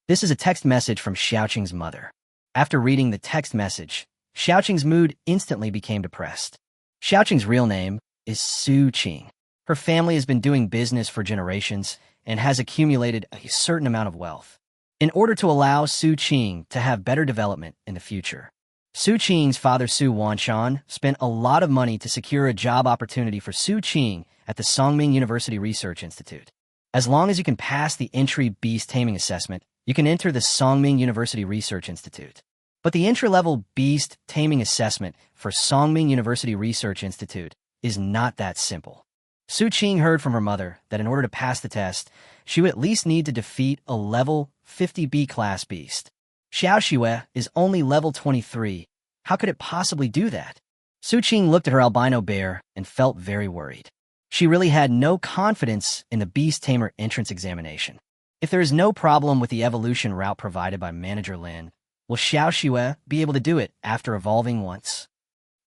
This is a text message from Xiaoqing's mother. After reading the text message, Xiaoqing's mood instantly became depressed. Xiaoqing's real name is Su Qing. Her family has been doing business for generations and has accumulated a certain amount of wealth. In order to allow Su Qing to have better development in the future, Su Qing's father Su Wanshan spent a lot of money to secure a job opportunity for Su Qing at the Songming University Research Institute. As long as you can pass the entry beast taming assessment, you can enter the Songming University Research Institute. But the entry-level beast taming assessment for Songming University Research Institute is not that simple. Su Qing heard from her mother that in order to pass the test, she would at least need to defeat a level 50B class beast. Xiao Xue is only level 23. How could it possibly do that? Su Qing looked at her albino bear and felt very worried. She really had no confidence in the Beast Tamer entrance examination. If there is no problem with the evolution route provided by Manager Lin, will Xiao Xue be able to do it after evolving once?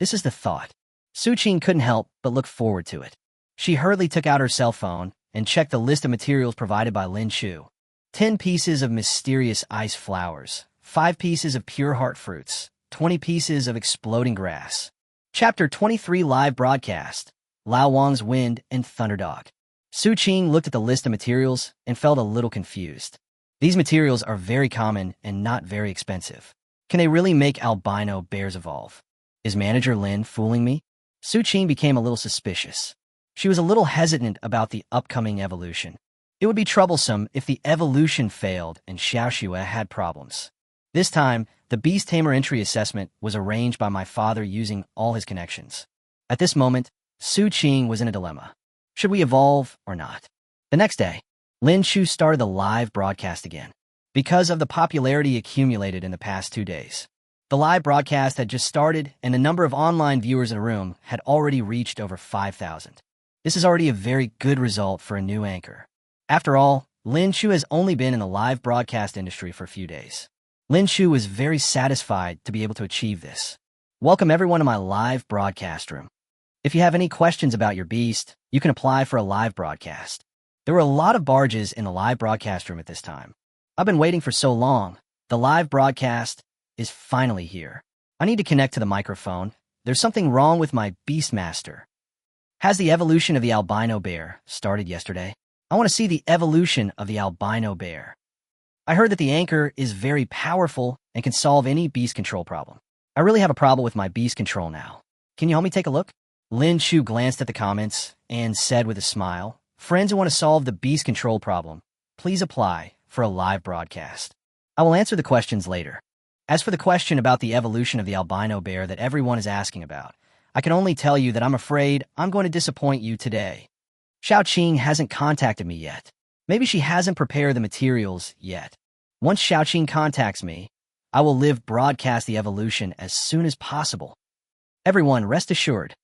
This is the thought. Su Qing couldn't help but look forward to it. She hurriedly took out her cell phone and checked the list of materials provided by Lin Chu. 10 pieces of mysterious ice flowers, 5 pieces of pure heart fruits, 20 pieces of exploding grass. Chapter 23 Live Broadcast, Lao Wang's Wind and Thunderdog. Su Qing looked at the list of materials and felt a little confused. These materials are very common and not very expensive. Can they really make albino bears evolve? Is Manager Lin fooling me? Su Qing became a little suspicious. She was a little hesitant about the upcoming evolution. It would be troublesome if the evolution failed and Xiao Xue had problems. This time, the Beast Tamer entry assessment was arranged by my father using all his connections. At this moment, Su Qing was in a dilemma. Should we evolve or not? The next day, Lin Chu started the live broadcast again. Because of the popularity accumulated in the past 2 days, the live broadcast had just started and the number of online viewers in the room had already reached over 5,000. This is already a very good result for a new anchor. After all, Lin Chu has only been in the live broadcast industry for a few days. Lin Chu was very satisfied to be able to achieve this. Welcome everyone to my live broadcast room. If you have any questions about your beast, you can apply for a live broadcast. There were a lot of barges in the live broadcast room at this time. I've been waiting for so long. The live broadcast is finally here. I need to connect to the microphone. There's something wrong with my Beastmaster. Has the evolution of the albino bear started yesterday? I want to see the evolution of the albino bear. I heard that the anchor is very powerful and can solve any beast control problem. I really have a problem with my beast control now. Can you help me take a look? Lin Chu glanced at the comments and said with a smile, friends who want to solve the beast control problem, please apply for a live broadcast. I will answer the questions later. As for the question about the evolution of the albino bear that everyone is asking about, I can only tell you that I'm afraid I'm going to disappoint you today. Xiaoqing hasn't contacted me yet. Maybe she hasn't prepared the materials yet. Once Xiaoqing contacts me, I will live broadcast the evolution as soon as possible. Everyone, rest assured.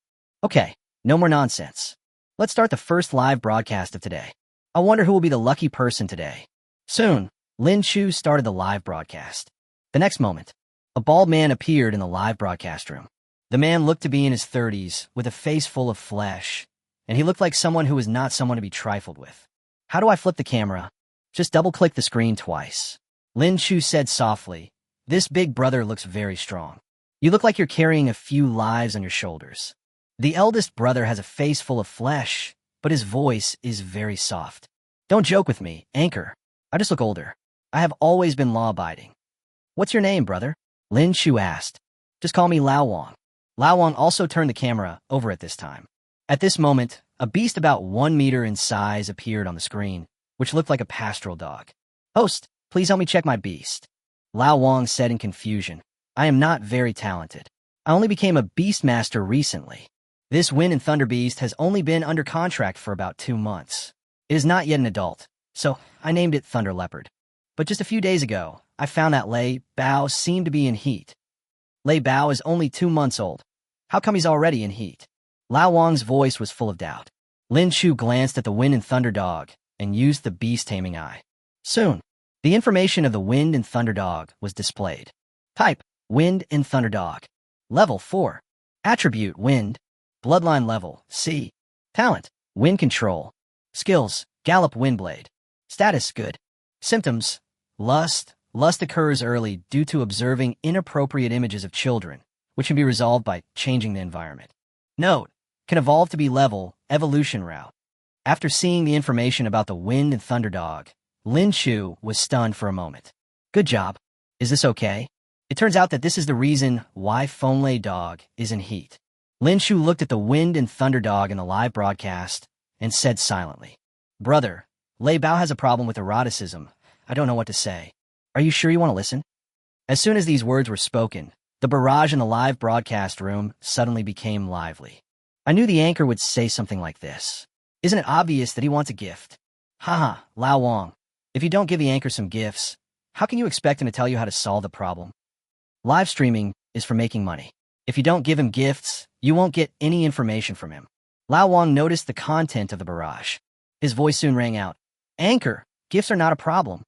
Okay, no more nonsense. Let's start the first live broadcast of today. I wonder who will be the lucky person today. Soon, Lin Chu started the live broadcast. The next moment, a bald man appeared in the live broadcast room. The man looked to be in his 30s, with a face full of flesh, and he looked like someone who was not someone to be trifled with. How do I flip the camera? Just double-click the screen twice. Lin Chu said softly, this big brother looks very strong. You look like you're carrying a few lives on your shoulders. The eldest brother has a face full of flesh, but his voice is very soft. Don't joke with me, anchor. I just look older. I have always been law-abiding. What's your name, brother? Lin Chu asked. Just call me Lao Wang. Lao Wang also turned the camera over at this time. At this moment, A beast about 1 meter in size appeared on the screen, which looked like a pastoral dog. "Host, please help me check my beast," Lao Wang said in confusion. "I am not very talented. I only became a beast master recently. This Wind and Thunder beast has only been under contract for about 2 months. It is not yet an adult, so I named it Thunder Leopard. But just a few days ago, I found that Lei Bao seemed to be in heat. Lei Bao is only 2 months old. How come he's already in heat?" Lao Wang's voice was full of doubt. Lin Chu glanced at the Wind and Thunder dog and used the beast taming eye. Soon, the information of the Wind and Thunder dog was displayed. Type, Wind and Thunder dog. Level 4. Attribute, Wind. Bloodline level, C. Talent, Wind control. Skills, Gallop Windblade. Status, good. Symptoms, lust. Lust occurs early due to observing inappropriate images of children, which can be resolved by changing the environment. Note, can evolve to be level, evolution route. After seeing the information about the Wind and Thunder dog, Lin Chu was stunned for a moment. Good job. Is this okay? It turns out that this is the reason why Fonlei dog is in heat. Lin Chu looked at the Wind and Thunder dog in the live broadcast and said silently, "Brother, Lei Bao has a problem with eroticism. I don't know what to say. Are you sure you want to listen?" As soon as these words were spoken, the barrage in the live broadcast room suddenly became lively. I knew the anchor would say something like this. Isn't it obvious that he wants a gift? Haha, Lao Wang. If you don't give the anchor some gifts, how can you expect him to tell you how to solve the problem? Live streaming is for making money. If you don't give him gifts, you won't get any information from him. Lao Wang noticed the content of the barrage. His voice soon rang out. Anchor, gifts are not a problem.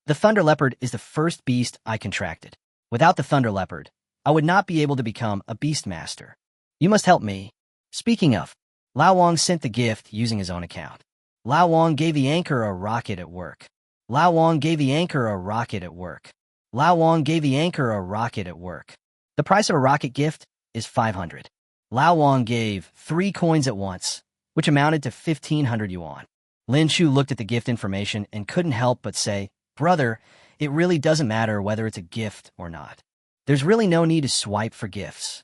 The Thunder Leopard is the first beast I contracted. Without the Thunder Leopard, I would not be able to become a beast master. You must help me. Speaking of, Lao Wang sent the gift using his own account. Lao Wang gave the anchor a rocket at work. Lao Wang gave the anchor a rocket at work. Lao Wang gave the anchor a rocket at work. The price of a rocket gift is 500. Lao Wang gave 3 coins at once, which amounted to 1,500 yuan. Lin Chu looked at the gift information and couldn't help but say, "Brother, it really doesn't matter whether it's a gift or not. There's really no need to swipe for gifts.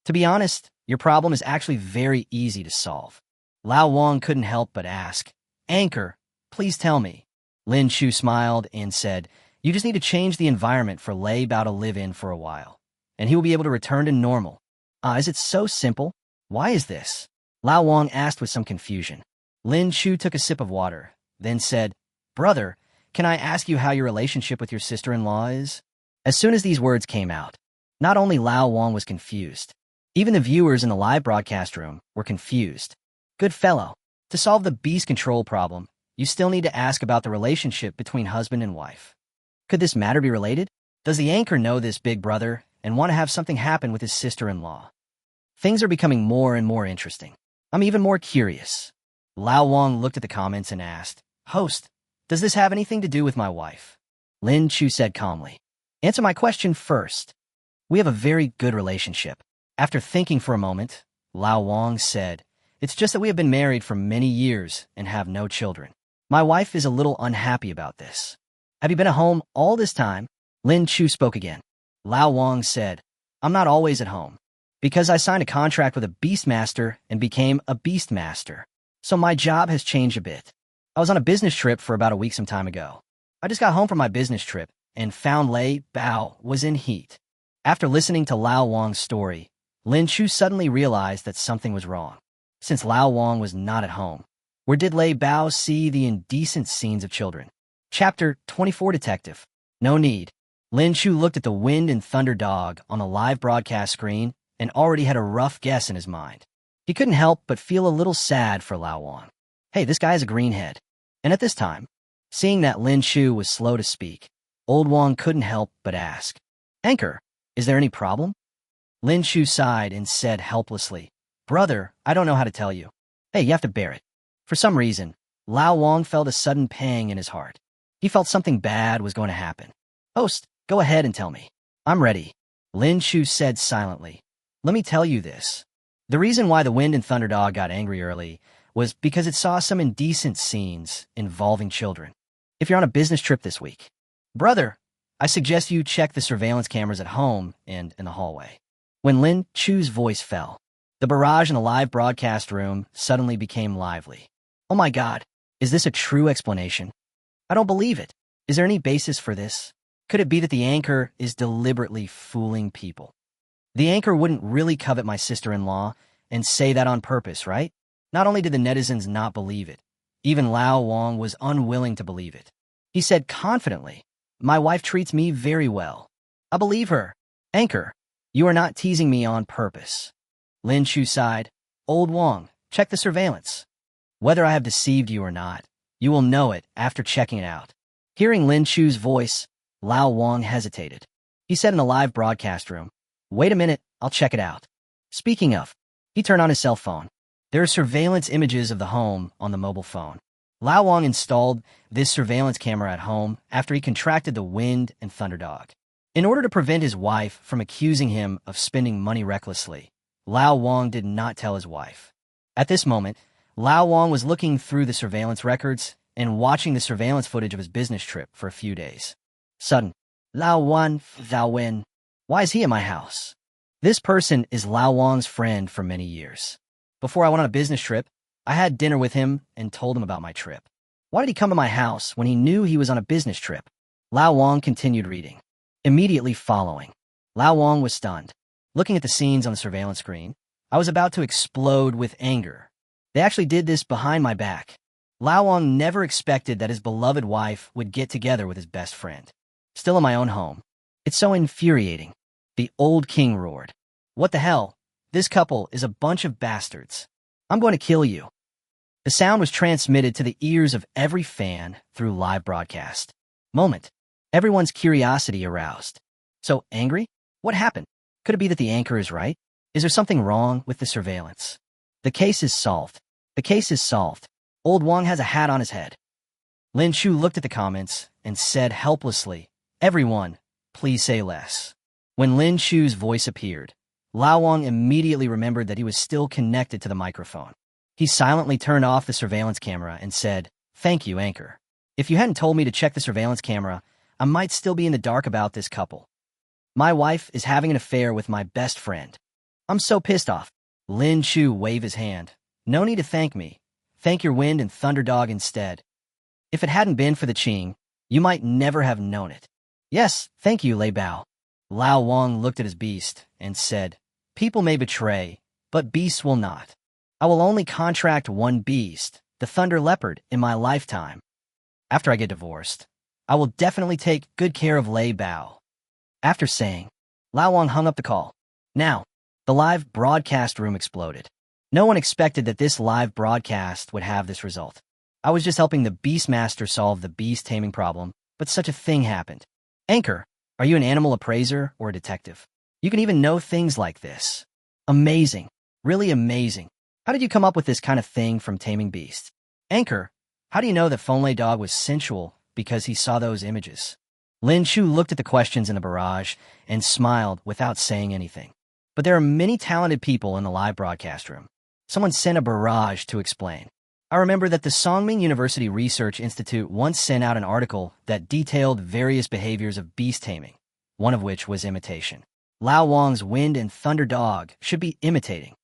To be honest, your problem is actually very easy to solve." Lao Wang couldn't help but ask, "Anchor, please tell me." Lin Chu smiled and said, "You just need to change the environment for Lei Bao to live in for a while, and he will be able to return to normal." Is it so simple? Why is this?" Lao Wang asked with some confusion. Lin Chu took a sip of water, then said, "Brother, can I ask you how your relationship with your sister-in-law is?" As soon as these words came out, not only Lao Wang was confused, even the viewers in the live broadcast room were confused. Good fellow, to solve the beast control problem, you still need to ask about the relationship between husband and wife. Could this matter be related? Does the anchor know this big brother and want to have something happen with his sister-in-law? Things are becoming more and more interesting. I'm even more curious. Lao Wang looked at the comments and asked, "Host, does this have anything to do with my wife?" Lin Chu said calmly, "Answer my question first. We have a very good relationship." After thinking for a moment, Lao Wang said, "It's just that we have been married for many years and have no children. My wife is a little unhappy about this." "Have you been at home all this time?" Lin Chu spoke again. Lao Wang said, "I'm not always at home, because I signed a contract with a beast master and became a beast master. So my job has changed a bit. I was on a business trip for about a week some time ago. I just got home from my business trip and found Lei Bao was in heat." After listening to Lao Wang's story, Lin Chu suddenly realized that something was wrong. Since Lao Wang was not at home, where did Lei Bao see the indecent scenes of children? Chapter 24 Detective. No need. Lin Chu looked at the Wind and Thunder dog on the live broadcast screen and already had a rough guess in his mind. He couldn't help but feel a little sad for Lao Wang. Hey, this guy is a greenhead. And at this time, seeing that Lin Chu was slow to speak, Old Wang couldn't help but ask, "Anchor, is there any problem?" Lin Chu sighed and said helplessly, "Brother, I don't know how to tell you. Hey, you have to bear it." For some reason, Lao Wang felt a sudden pang in his heart. He felt something bad was going to happen. "Host, go ahead and tell me. I'm ready," Lin Chu said silently. "Let me tell you this. The reason why the Wind and Thunder dog got angry early was because it saw some indecent scenes involving children. If you're on a business trip this week, brother, I suggest you check the surveillance cameras at home and in the hallway." When Lin Chu's voice fell, The barrage in the live broadcast room suddenly became lively. Oh my God, is this a true explanation? I don't believe it. Is there any basis for this? Could it be that the anchor is deliberately fooling people? The anchor wouldn't really covet my sister-in-law and say that on purpose, right? Not only did the netizens not believe it, even Lao Wang was unwilling to believe it. He said confidently, "My wife treats me very well. I believe her. Anchor, you are not teasing me on purpose." Lin Chu sighed. "Old Wang, check the surveillance. Whether I have deceived you or not, you will know it after checking it out." Hearing Lin Chu's voice, Lao Wang hesitated. He said in the live broadcast room, "Wait a minute, I'll check it out." Speaking of, he turned on his cell phone. There are surveillance images of the home on the mobile phone. Lao Wang installed this surveillance camera at home after he contracted the wind and thunder dog. In order to prevent his wife from accusing him of spending money recklessly, Lao Wang did not tell his wife. At this moment, Lao Wang was looking through the surveillance records and watching the surveillance footage of his business trip for a few days. Sudden, Lao Wang, Zhao Wen. Why is he at my house? This person is Lao Wang's friend for many years. Before I went on a business trip, I had dinner with him and told him about my trip. Why did he come to my house when he knew he was on a business trip? Lao Wang continued reading. Immediately following, Lao Wang was stunned. Looking at the scenes on the surveillance screen, I was about to explode with anger. They actually did this behind my back. Lao Wang never expected that his beloved wife would get together with his best friend. Still in my own home. It's so infuriating. The old king roared. "What the hell? This couple is a bunch of bastards. I'm going to kill you." The sound was transmitted to the ears of every fan through live broadcast. Moment. Everyone's curiosity aroused. So angry? What happened? Could it be that the anchor is right? Is there something wrong with the surveillance? The case is solved. The case is solved. Old Wang has a hat on his head. Lin Chu looked at the comments and said helplessly, "Everyone, please say less." When Lin Chu's voice appeared, Lao Wang immediately remembered that he was still connected to the microphone. He silently turned off the surveillance camera and said, "Thank you, anchor. If you hadn't told me to check the surveillance camera, I might still be in the dark about this couple. My wife is having an affair with my best friend. I'm so pissed off." Lin Chu waved his hand. "No need to thank me. Thank your wind and thunder dog instead. If it hadn't been for the Qing, you might never have known it." "Yes, thank you, Lei Bao." Lao Wang looked at his beast and said, "People may betray, but beasts will not. I will only contract one beast, the thunder leopard, in my lifetime. After I get divorced, I will definitely take good care of Lei Bao." After saying, Lao Wang hung up the call. Now, the live broadcast room exploded. No one expected that this live broadcast would have this result. I was just helping the Beastmaster solve the beast taming problem, but such a thing happened. "Anchor, are you an animal appraiser or a detective? You can even know things like this. Amazing. Really amazing. How did you come up with this kind of thing from taming beasts? Anchor, how do you know that Fonlei Dog was sensual because he saw those images?" Lin Chu looked at the questions in the barrage and smiled without saying anything. But there are many talented people in the live broadcast room. Someone sent a barrage to explain. I remember that the Songming University Research Institute once sent out an article that detailed various behaviors of beast taming, one of which was imitation. Lao Wang's wind and thunder dog should be imitating.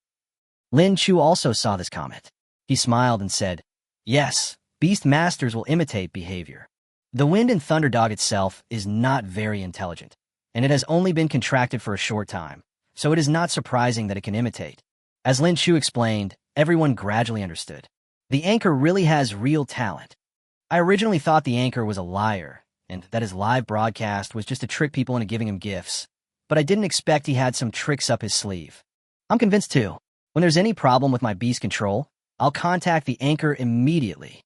Lin Chu also saw this comment. He smiled and said, "Yes, beast masters will imitate behavior. The wind and thunder dog itself is not very intelligent, and it has only been contracted for a short time, so it is not surprising that it can imitate." As Lin Chu explained, everyone gradually understood. The anchor really has real talent. I originally thought the anchor was a liar, and that his live broadcast was just to trick people into giving him gifts, but I didn't expect he had some tricks up his sleeve. I'm convinced too. When there's any problem with my beast control, I'll contact the anchor immediately.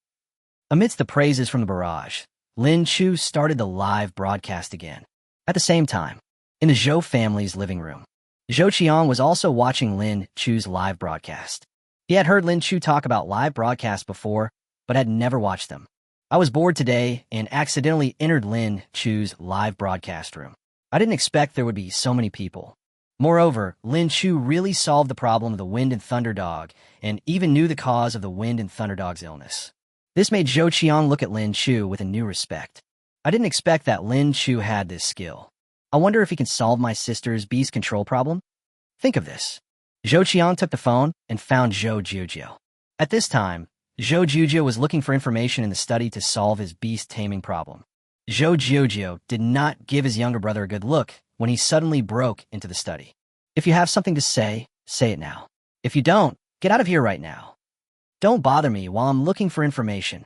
Amidst the praises from the barrage, Lin Chu started the live broadcast again. At the same time, in the Zhou family's living room, Zhou Qiang was also watching Lin Chu's live broadcast. He had heard Lin Chu talk about live broadcasts before, but had never watched them. I was bored today and accidentally entered Lin Chu's live broadcast room. I didn't expect there would be so many people. Moreover, Lin Chu really solved the problem of the wind and thunder dog and even knew the cause of the wind and thunder dog's illness. This made Zhou Qiang look at Lin Chu with a new respect. I didn't expect that Lin Chu had this skill. I wonder if he can solve my sister's beast control problem? Think of this. Zhou Qiang took the phone and found Zhou Jiujiu. At this time, Zhou Jiujiu was looking for information in the study to solve his beast taming problem. Zhou Jiujiu did not give his younger brother a good look when he suddenly broke into the study. If you have something to say it now. If you don't, get out of here right now. Don't bother me while I'm looking for information.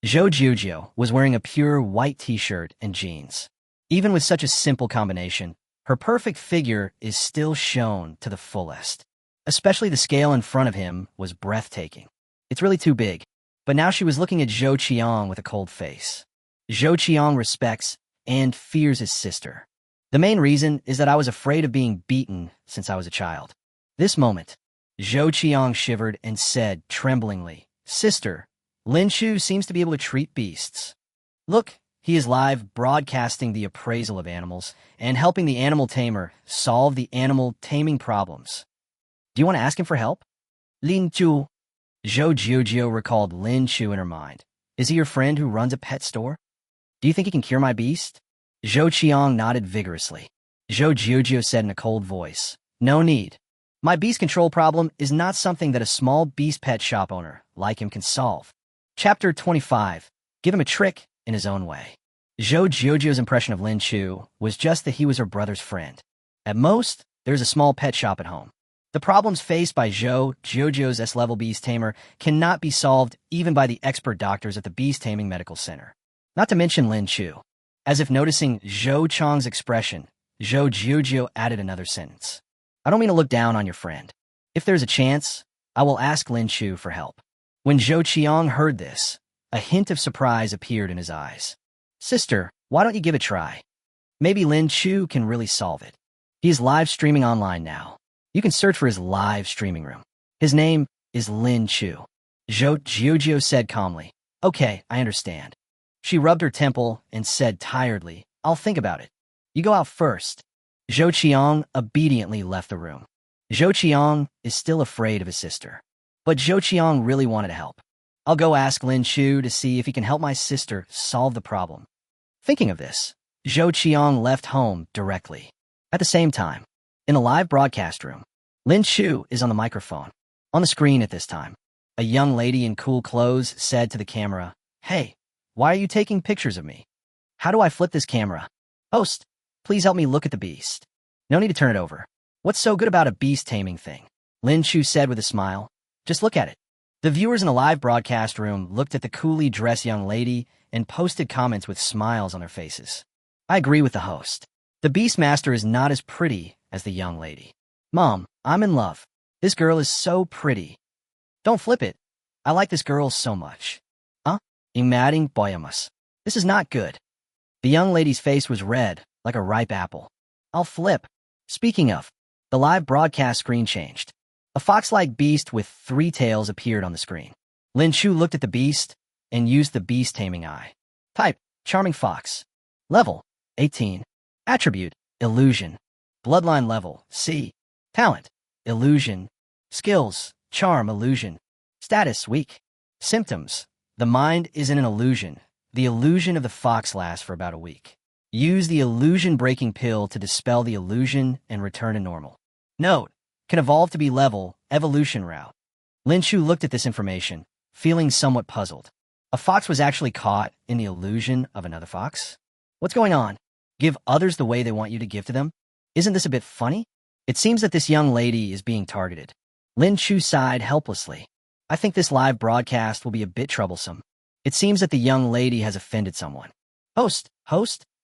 Zhou Jiujiu was wearing a pure white t-shirt and jeans. Even with such a simple combination, her perfect figure is still shown to the fullest. Especially the scale in front of him was breathtaking. It's really too big. But now she was looking at Zhou Qiang with a cold face. Zhou Qiang respects and fears his sister. The main reason is that I was afraid of being beaten since I was a child. This moment, Zhou Qiang shivered and said tremblingly, "Sister, Lin Chu seems to be able to treat beasts. Look, he is live broadcasting the appraisal of animals and helping the animal tamer solve the animal taming problems. Do you want to ask him for help?" Lin Chu. Zhou Jiujiu recalled Lin Chu in her mind. Is he your friend who runs a pet store? Do you think he can cure my beast? Zhou Qiang nodded vigorously. Zhou Jiujiu said in a cold voice, "No need. My beast control problem is not something that a small beast pet shop owner like him can solve." Chapter 25. Give him a trick in his own way. Zhou Jiujiu's impression of Lin Chu was just that he was her brother's friend. At most, there's a small pet shop at home. The problems faced by Zhou Jiujiu's S-level beast tamer cannot be solved even by the expert doctors at the Beast Taming Medical Center. Not to mention Lin Chu. As if noticing Zhou Qiang's expression, Zhou Jiujiu added another sentence. I don't mean to look down on your friend. If there's a chance, I will ask Lin Chu for help. When Zhou Qiang heard this, a hint of surprise appeared in his eyes. Sister, why don't you give it a try? Maybe Lin Chu can really solve it. He is live streaming online now. You can search for his live streaming room. His name is Lin Chu. Zhou Jiujiu said calmly. Okay, I understand. She rubbed her temple and said tiredly, I'll think about it. You go out first. Zhou Qiang obediently left the room. Zhou Qiang is still afraid of his sister. But Zhou Qiang really wanted to help. I'll go ask Lin Chu to see if he can help my sister solve the problem. Thinking of this, Zhou Qiang left home directly. At the same time, in a live broadcast room, Lin Chu is on the microphone. On the screen at this time, a young lady in cool clothes said to the camera, Hey, why are you taking pictures of me? How do I flip this camera? Host, please help me look at the beast. No need to turn it over. What's so good about a beast taming thing? Lin Chu said with a smile. Just look at it. The viewers in the live broadcast room looked at the coolly dressed young lady and posted comments with smiles on their faces. I agree with the host. The Beastmaster is not as pretty as the young lady. Mom, I'm in love. This girl is so pretty. Don't flip it. I like this girl so much. Imaring boyamas. This is not good. The young lady's face was red, like a ripe apple. I'll flip. Speaking of, the live broadcast screen changed. A fox-like beast with 3 tails appeared on the screen. Lin Chu looked at the beast and used the beast taming eye. Type, charming fox. Level, 18. Attribute, illusion. Bloodline level, C. Talent, illusion. Skills, charm, illusion. Status, weak. Symptoms, the mind is in an illusion. The illusion of the fox lasts for about a week. Use the illusion-breaking pill to dispel the illusion and return to normal. Note, can evolve to be level, evolution route. Lin Chu looked at this information, feeling somewhat puzzled. A fox was actually caught in the illusion of another fox? What's going on? Give others the way they want you to give to them? Isn't this a bit funny? It seems that this young lady is being targeted. Lin Chu sighed helplessly. I think this live broadcast will be a bit troublesome. It seems that the young lady has offended someone. Host,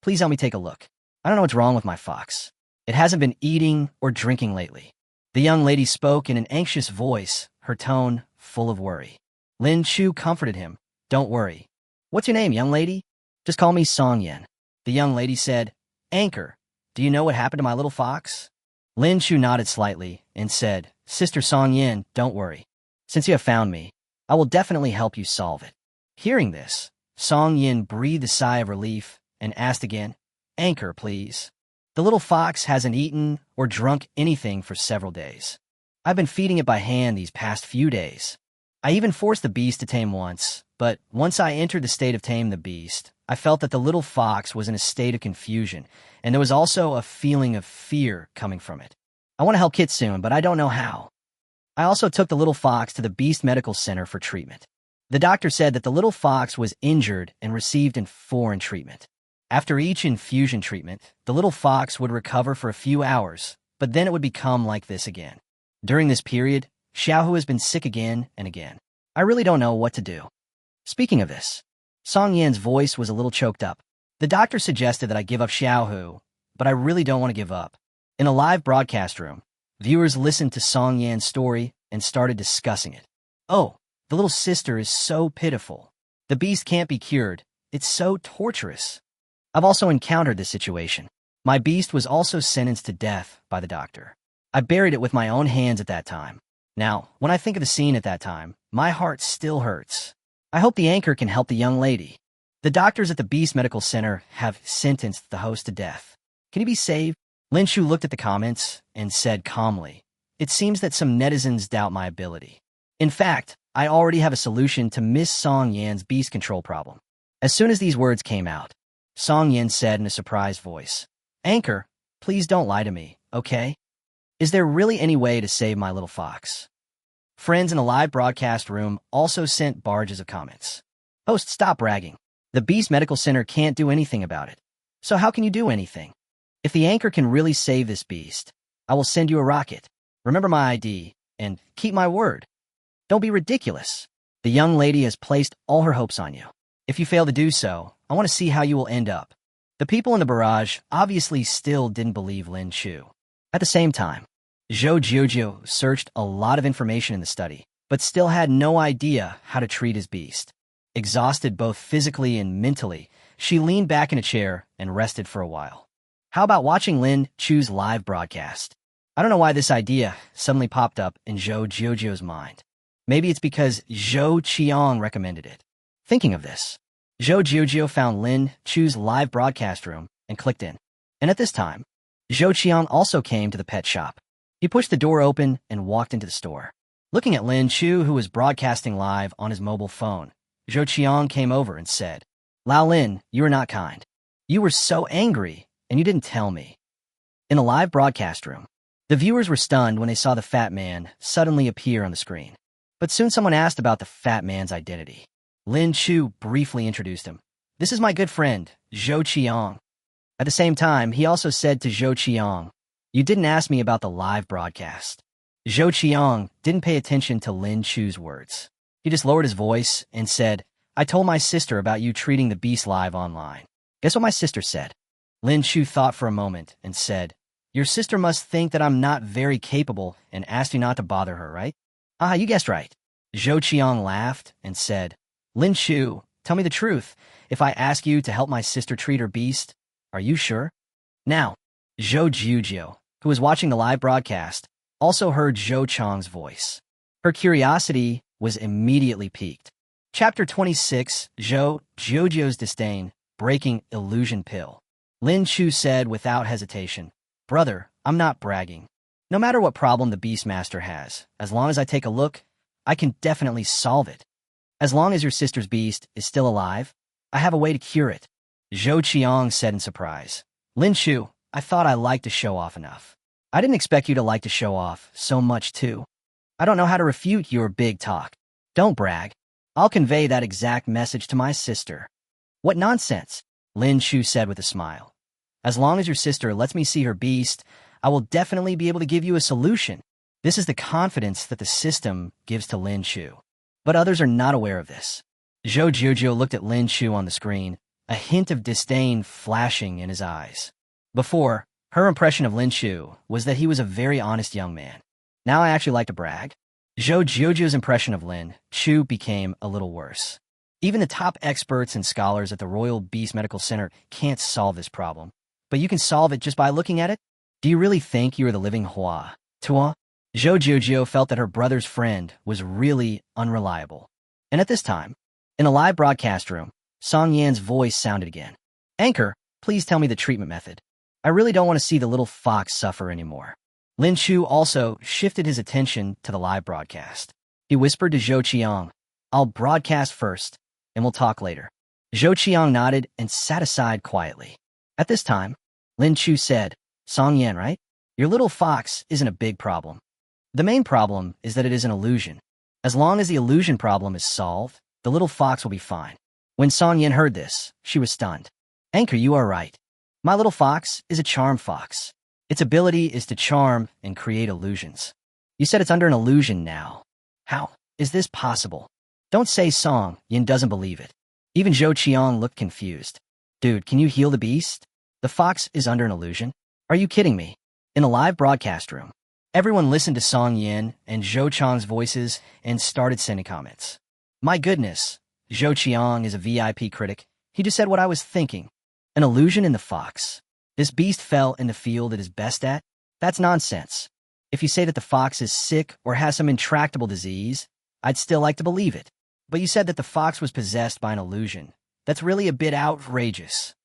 please help me take a look. I don't know what's wrong with my fox. It hasn't been eating or drinking lately. The young lady spoke in an anxious voice, her tone full of worry. Lin Chu comforted him. Don't worry. What's your name, young lady? Just call me Song Yen. The young lady said, Anchor, do you know what happened to my little fox? Lin Chu nodded slightly and said, Sister Song Yen, don't worry. Since you have found me, I will definitely help you solve it. Hearing this, Song Yen breathed a sigh of relief and asked again, Anchor, please. The little fox hasn't eaten or drunk anything for several days. I've been feeding it by hand these past few days. I even forced the beast to tame once, but once I entered the state of tame the beast, I felt that the little fox was in a state of confusion, and there was also a feeling of fear coming from it. I want to help Kit soon, but I don't know how. I also took the little fox to the Beast Medical Center for treatment. The doctor said that the little fox was injured and received foreign treatment. After each infusion treatment, the little fox would recover for a few hours, but then it would become like this again. During this period, Xiaohu has been sick again and again. I really don't know what to do. Speaking of this, Song Yan's voice was a little choked up. The doctor suggested that I give up Xiaohu, but I really don't want to give up. In a live broadcast room, viewers listened to Song Yan's story and started discussing it. Oh, the little sister is so pitiful. The beast can't be cured. It's so torturous. I've also encountered this situation. My beast was also sentenced to death by the doctor. I buried it with my own hands at that time. Now, when I think of the scene at that time, my heart still hurts. I hope the anchor can help the young lady. The doctors at the Beast Medical Center have sentenced the host to death. Can he be saved? Lin Chu looked at the comments and said calmly, "It seems that some netizens doubt my ability. In fact, I already have a solution to Miss Song Yan's beast control problem." As soon as these words came out, Song Yan said in a surprised voice, "Anchor, please don't lie to me, okay? Is there really any way to save my little fox?" Friends in a live broadcast room also sent barrages of comments. "Host, stop bragging. The Beast Medical Center can't do anything about it. So how can you do anything? If the anchor can really save this beast, I will send you a rocket. Remember my ID, and keep my word. Don't be ridiculous. The young lady has placed all her hopes on you. If you fail to do so, I want to see how you will end up." The people in the barrage obviously still didn't believe Lin Chu. At the same time, Zhou Jiujiu searched a lot of information in the study, but still had no idea how to treat his beast. Exhausted both physically and mentally, she leaned back in a chair and rested for a while. How about watching Lin Chu's live broadcast? I don't know why this idea suddenly popped up in Zhou Jiujiu's mind. Maybe it's because Zhou Qiang recommended it. Thinking of this, Zhou Jiujiu found Lin Chu's live broadcast room and clicked in. And at this time, Zhou Qiang also came to the pet shop. He pushed the door open and walked into the store. Looking at Lin Chu, who was broadcasting live on his mobile phone, Zhou Qiang came over and said, "Lao Lin, you are not kind. You were so angry, and you didn't tell me." In a live broadcast room, the viewers were stunned when they saw the fat man suddenly appear on the screen. But soon someone asked about the fat man's identity. Lin Chu briefly introduced him. "This is my good friend, Zhou Qiang." At the same time, he also said to Zhou Qiang, "You didn't ask me about the live broadcast." Zhou Qiang didn't pay attention to Lin Chu's words. He just lowered his voice and said, "I told my sister about you treating the beast live online." Guess what my sister said? Lin Chu thought for a moment and said, "Your sister must think that I'm not very capable and asked you not to bother her, right?" "Ah, you guessed right." Zhou Qiang laughed and said, "Lin Chu, tell me the truth. If I ask you to help my sister treat her beast, are you sure?" Now, Zhou Jiujiu, who was watching the live broadcast, also heard Zhou Chang's voice. Her curiosity was immediately piqued. Chapter 26, Zhou Jiujiu's Disdain, Breaking Illusion Pill. Lin Chu said without hesitation, "Brother, I'm not bragging. No matter what problem the Beastmaster has, as long as I take a look, I can definitely solve it. As long as your sister's beast is still alive, I have a way to cure it." Zhou Qiang said in surprise, "Lin Chu, I thought I liked to show off enough. I didn't expect you to like to show off so much too. I don't know how to refute your big talk. Don't brag. I'll convey that exact message to my sister." "What nonsense," Lin Chu said with a smile. "As long as your sister lets me see her beast, I will definitely be able to give you a solution." This is the confidence that the system gives to Lin Chu. But others are not aware of this. Zhou Jiujiu looked at Lin Chu on the screen, a hint of disdain flashing in his eyes. Before, her impression of Lin Chu was that he was a very honest young man. Now I actually like to brag. Zhou Jiujiu's impression of Lin Chu became a little worse. Even the top experts and scholars at the Royal Beast Medical Center can't solve this problem. But you can solve it just by looking at it? Do you really think you are the living Hua? Tua? Zhou Jiujiu felt that her brother's friend was really unreliable. And at this time, in a live broadcast room, Song Yan's voice sounded again. "Anchor, please tell me the treatment method. I really don't want to see the little fox suffer anymore." Lin Chu also shifted his attention to the live broadcast. He whispered to Zhou Qiang, "I'll broadcast first, and we'll talk later." Zhou Qiang nodded and sat aside quietly. At this time, Lin Chu said, "Song Yan, right? Your little fox isn't a big problem. The main problem is that it is an illusion. As long as the illusion problem is solved, the little fox will be fine. When Song Yin heard this, she was stunned. Anchor, you are right. My little fox is a charm fox. Its ability is to charm and create illusions. You said it's under an illusion now. How is this possible? Don't say Song Yin doesn't believe it. Even Zhou Qiang looked confused. Dude, can you heal the beast? The fox is under an illusion? Are you kidding me? In a live broadcast room, everyone listened to Song Yin and Zhou Qiang's voices and started sending comments. My goodness, Zhou Qiang is a VIP critic. He just said what I was thinking. An illusion in the fox. This beast fell in the field it is best at? That's nonsense. If you say that the fox is sick or has some intractable disease, I'd still like to believe it. But you said that the fox was possessed by an illusion. That's really a bit outrageous.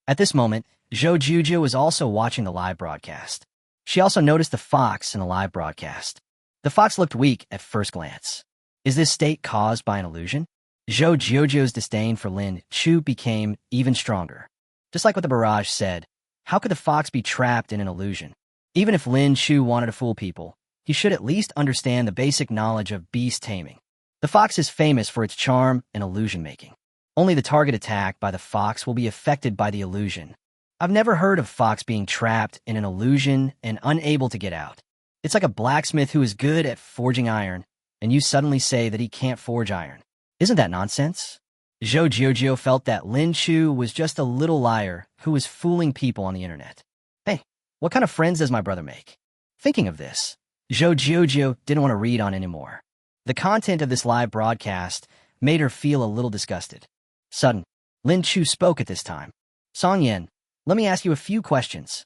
At this moment, Zhou Juju was also watching the live broadcast. She also noticed the fox in the live broadcast. The fox looked weak at first glance. Is this state caused by an illusion? Zhou Juju's disdain for Lin Chu became even stronger. Just like what the barrage said, how could the fox be trapped in an illusion? Even if Lin Chu wanted to fool people, he should at least understand the basic knowledge of beast taming. The fox is famous for its charm and illusion making. Only the target attacked by the fox will be affected by the illusion. I've never heard of fox being trapped in an illusion and unable to get out. It's like a blacksmith who is good at forging iron, and you suddenly say that he can't forge iron. Isn't that nonsense? Zhou Jiujiu felt that Lin Chu was just a little liar who was fooling people on the internet. Hey, what kind of friends does my brother make? Thinking of this, Zhou Jiujiu didn't want to read on anymore. The content of this live broadcast made her feel a little disgusted. Sudden, Lin Chu spoke at this time. Song Yin, let me ask you a few questions.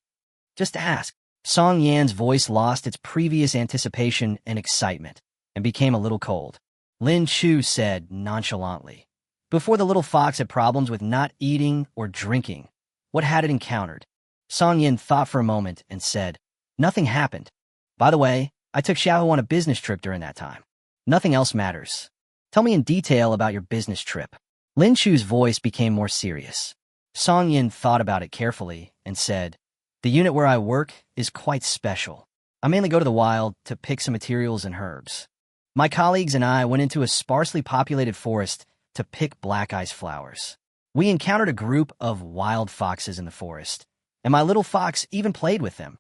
Just ask. Song Yan's voice lost its previous anticipation and excitement and became a little cold. Lin Chu said nonchalantly, before the little fox had problems with not eating or drinking, what had it encountered? Song Yin thought for a moment and said, nothing happened. By the way, I took Xiaohu on a business trip during that time. Nothing else matters. Tell me in detail about your business trip. Lin Chu's voice became more serious. Song Yin thought about it carefully and said, the unit where I work is quite special. I mainly go to the wild to pick some materials and herbs. My colleagues and I went into a sparsely populated forest to pick black ice flowers. We encountered a group of wild foxes in the forest, and my little fox even played with them.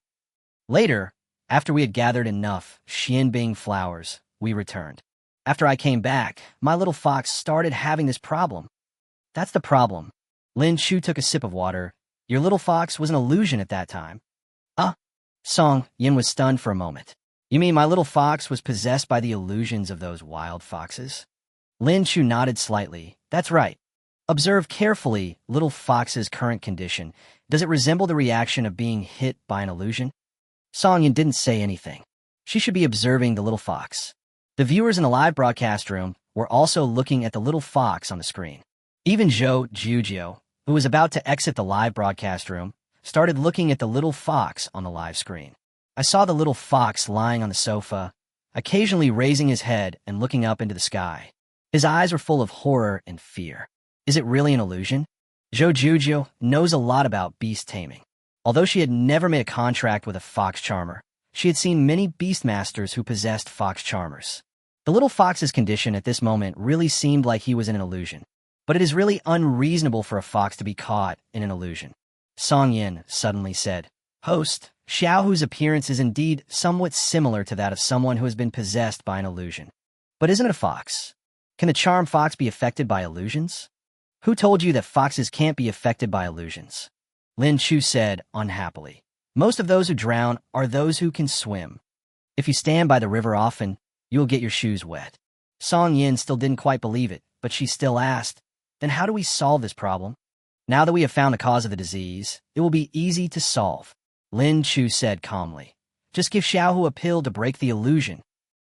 Later, after we had gathered enough xianbing flowers, we returned. After I came back, my little fox started having this problem. That's the problem. Lin Chu took a sip of water. Your little fox was an illusion at that time. Song Yin was stunned for a moment. You mean my little fox was possessed by the illusions of those wild foxes? Lin Chu nodded slightly. That's right. Observe carefully little fox's current condition. Does it resemble the reaction of being hit by an illusion? Song Yin didn't say anything. She should be observing the little fox. The viewers in the live broadcast room were also looking at the little fox on the screen. Even Zhou Jiujiu, who was about to exit the live broadcast room, started looking at the little fox on the live screen. I saw the little fox lying on the sofa, occasionally raising his head and looking up into the sky. His eyes were full of horror and fear. Is it really an illusion? Zhou Jiujiu knows a lot about beast taming. Although she had never made a contract with a fox charmer, she had seen many beastmasters who possessed fox charmers. The little fox's condition at this moment really seemed like he was in an illusion. But it is really unreasonable for a fox to be caught in an illusion. Song Yin suddenly said, Host, Xiaohu's appearance is indeed somewhat similar to that of someone who has been possessed by an illusion. But isn't it a fox? Can the charm fox be affected by illusions? Who told you that foxes can't be affected by illusions? Lin Chu said unhappily. Most of those who drown are those who can swim. If you stand by the river often, you'll get your shoes wet. Song Yin still didn't quite believe it, but she still asked, then how do we solve this problem? Now that we have found the cause of the disease, it will be easy to solve. Lin Chu said calmly. Just give Xiaohu a pill to break the illusion.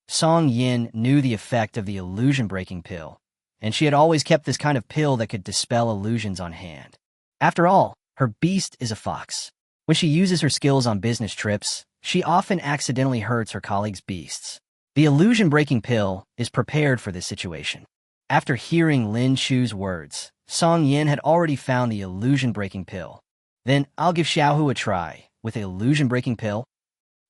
Song Yin knew the effect of the illusion-breaking pill, and she had always kept this kind of pill that could dispel illusions on hand. After all, her beast is a fox. When she uses her skills on business trips, she often accidentally hurts her colleagues' beasts. The illusion-breaking pill is prepared for this situation. After hearing Lin Chu's words, Song Yin had already found the illusion-breaking pill. Then I'll give Xiaohu a try with the illusion-breaking pill.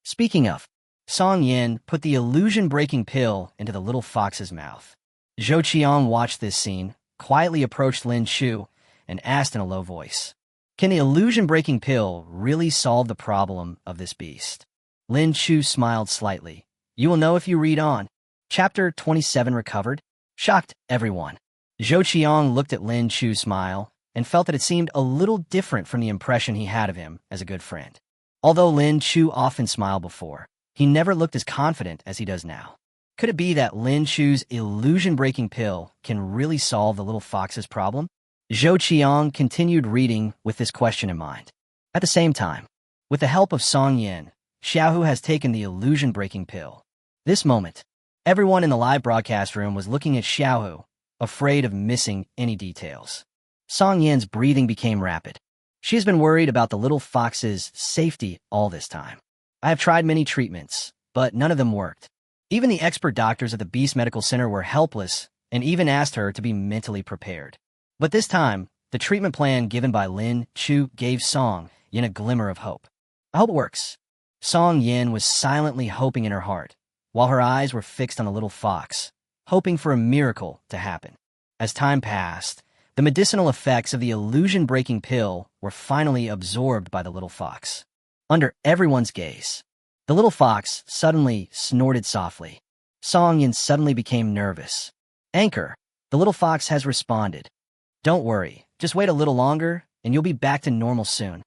Speaking of, Song Yin put the illusion-breaking pill into the little fox's mouth. Zhou Qiang watched this scene, quietly approached Lin Chu, and asked in a low voice, "Can the illusion-breaking pill really solve the problem of this beast?" Lin Chu smiled slightly. "You will know if you read on." Chapter 27 Recovered? Shocked everyone. Zhou Qiang looked at Lin Chu's smile and felt that it seemed a little different from the impression he had of him as a good friend. Although Lin Chu often smiled before, he never looked as confident as he does now. Could it be that Lin Chu's illusion-breaking pill can really solve the little fox's problem? Zhou Qiang continued reading with this question in mind. At the same time, with the help of Song Yin, Xiaohu has taken the illusion-breaking pill. This moment, everyone in the live broadcast room was looking at Xiaohu, afraid of missing any details. Song Yin's breathing became rapid. She has been worried about the little fox's safety all this time. "I have tried many treatments, but none of them worked. Even the expert doctors at the Beast Medical Center were helpless and even asked her to be mentally prepared. But this time, the treatment plan given by Lin Chu gave Song Yin a glimmer of hope. I hope it works." Song Yin was silently hoping in her heart, while her eyes were fixed on the little fox, hoping for a miracle to happen. As time passed, the medicinal effects of the illusion-breaking pill were finally absorbed by the little fox. Under everyone's gaze, the little fox suddenly snorted softly. Song Yin suddenly became nervous. "Anchor, the little fox has responded. Don't worry, just wait a little longer, and you'll be back to normal soon,"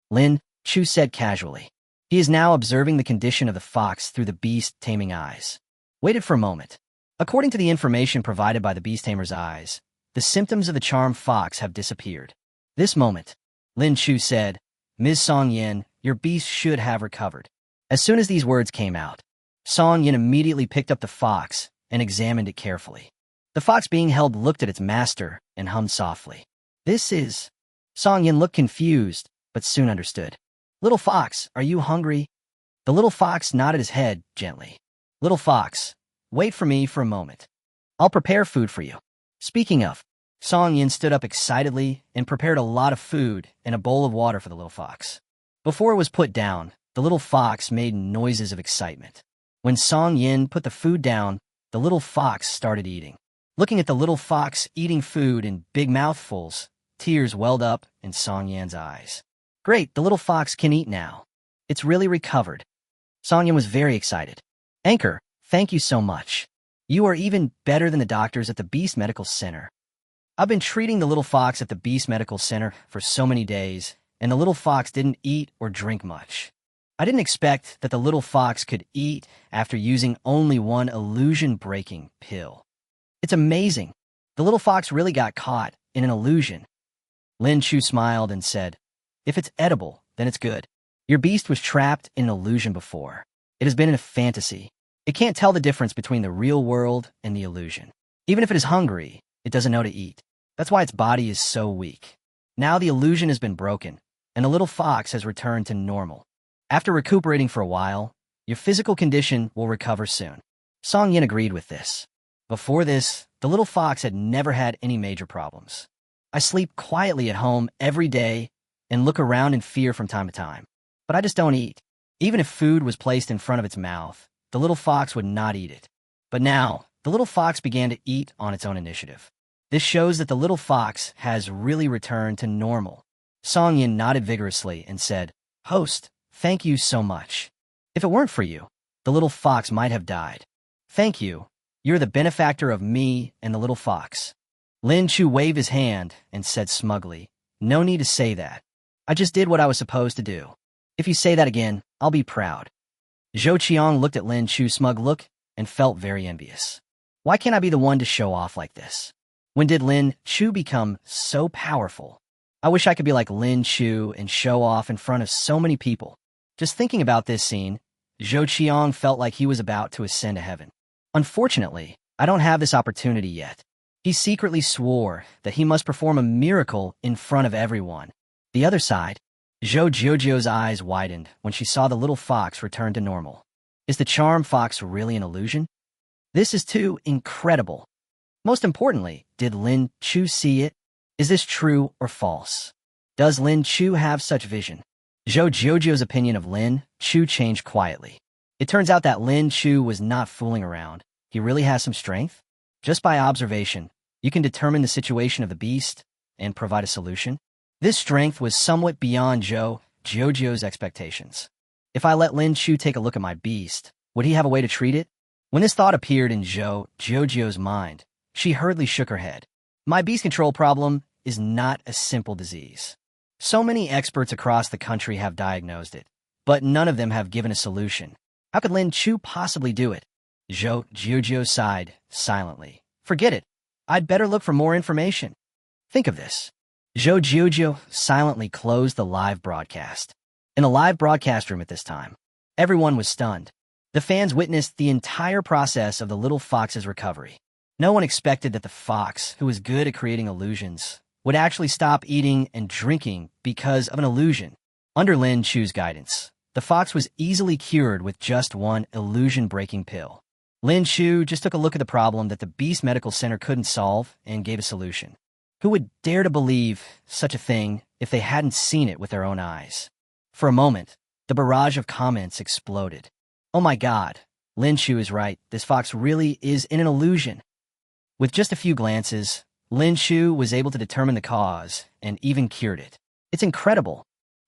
Lin Chu said casually. He is now observing the condition of the fox through the beast taming eyes. Waited for a moment. According to the information provided by the beast tamer's eyes, the symptoms of the charmed fox have disappeared. This moment, Lin Chu said, "Ms. Song Yin, your beast should have recovered." As soon as these words came out, Song Yin immediately picked up the fox and examined it carefully. The fox being held looked at its master and hummed softly. "This is..." Song Yin looked confused, but soon understood. "Little fox, are you hungry?" The little fox nodded his head gently. "Little fox, wait for me for a moment. I'll prepare food for you." Speaking of, Song Yin stood up excitedly and prepared a lot of food and a bowl of water for the little fox. Before it was put down, the little fox made noises of excitement. When Song Yin put the food down, the little fox started eating. Looking at the little fox eating food in big mouthfuls, tears welled up in Song Yin's eyes. "Great, the little fox can eat now. It's really recovered." Song Yin was very excited. "Anchor, thank you so much. You are even better than the doctors at the Beast Medical Center. I've been treating the little fox at the Beast Medical Center for so many days, and the little fox didn't eat or drink much. I didn't expect that the little fox could eat after using only one illusion-breaking pill. It's amazing. The little fox really got caught in an illusion." Lin Chu smiled and said, "If it's edible, then it's good. Your beast was trapped in an illusion before. It has been in a fantasy. It can't tell the difference between the real world and the illusion. Even if it is hungry, it doesn't know to eat. That's why its body is so weak. Now the illusion has been broken, and the little fox has returned to normal. After recuperating for a while, your physical condition will recover soon." Song Yin agreed with this. Before this, the little fox had never had any major problems. "I sleep quietly at home every day and look around in fear from time to time. But I just don't eat. Even if food was placed in front of its mouth, the little fox would not eat it. But now, the little fox began to eat on its own initiative. This shows that the little fox has really returned to normal." Song Yin nodded vigorously and said, "Host, thank you so much. If it weren't for you, the little fox might have died. Thank you. You're the benefactor of me and the little fox." Lin Chu waved his hand and said smugly, "No need to say that. I just did what I was supposed to do. If you say that again, I'll be proud." Zhou Qiang looked at Lin Chu's smug look and felt very envious. Why can't I be the one to show off like this? When did Lin Chu become so powerful? I wish I could be like Lin Chu and show off in front of so many people. Just thinking about this scene, Zhou Qiang felt like he was about to ascend to heaven. Unfortunately, I don't have this opportunity yet. He secretly swore that he must perform a miracle in front of everyone. The other side, Zhou Jiujiu's eyes widened when she saw the little fox return to normal. Is the charmed fox really an illusion? This is too incredible. Most importantly, did Lin Chu see it? Is this true or false? Does Lin Chu have such vision? Zhou Jiuzhou's opinion of Lin Chu changed quietly. It turns out that Lin Chu was not fooling around. He really has some strength. Just by observation, you can determine the situation of the beast and provide a solution. This strength was somewhat beyond Zhou Jiuzhou's expectations. If I let Lin Chu take a look at my beast, would he have a way to treat it? When this thought appeared in Zhou Jiuzhou's mind, she hurriedly shook her head. My beast control problem is not a simple disease. So many experts across the country have diagnosed it, but none of them have given a solution. How could Lin Chu possibly do it? Zhou Jiuzhou sighed silently. Forget it. I'd better look for more information. Think of this. Zhou Jiuzhou silently closed the live broadcast. In the live broadcast room at this time, everyone was stunned. The fans witnessed the entire process of the little fox's recovery. No one expected that the fox, who was good at creating illusions, would actually stop eating and drinking because of an illusion. Under Lin Chu's guidance, the fox was easily cured with just one illusion-breaking pill. Lin Chu just took a look at the problem that the Beast Medical Center couldn't solve and gave a solution. Who would dare to believe such a thing if they hadn't seen it with their own eyes? For a moment, the barrage of comments exploded. Oh my God, Lin Chu is right. This fox really is in an illusion. With just a few glances, Lin Chu was able to determine the cause and even cured it. It's incredible.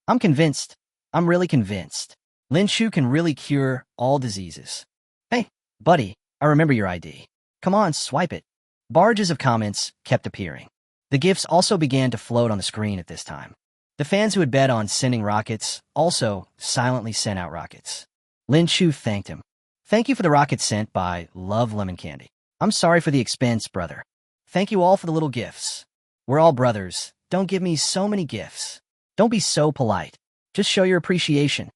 I'm convinced. I'm really convinced. Lin Chu can really cure all diseases. Hey, buddy, I remember your ID. Come on, swipe it. Barrages of comments kept appearing. The gifts also began to float on the screen at this time. The fans who had bet on sending rockets also silently sent out rockets. Lin Chu thanked him. Thank you for the rockets sent by Love Lemon Candy. I'm sorry for the expense, brother. Thank you all for the little gifts. We're all brothers. Don't give me so many gifts. Don't be so polite. Just show your appreciation.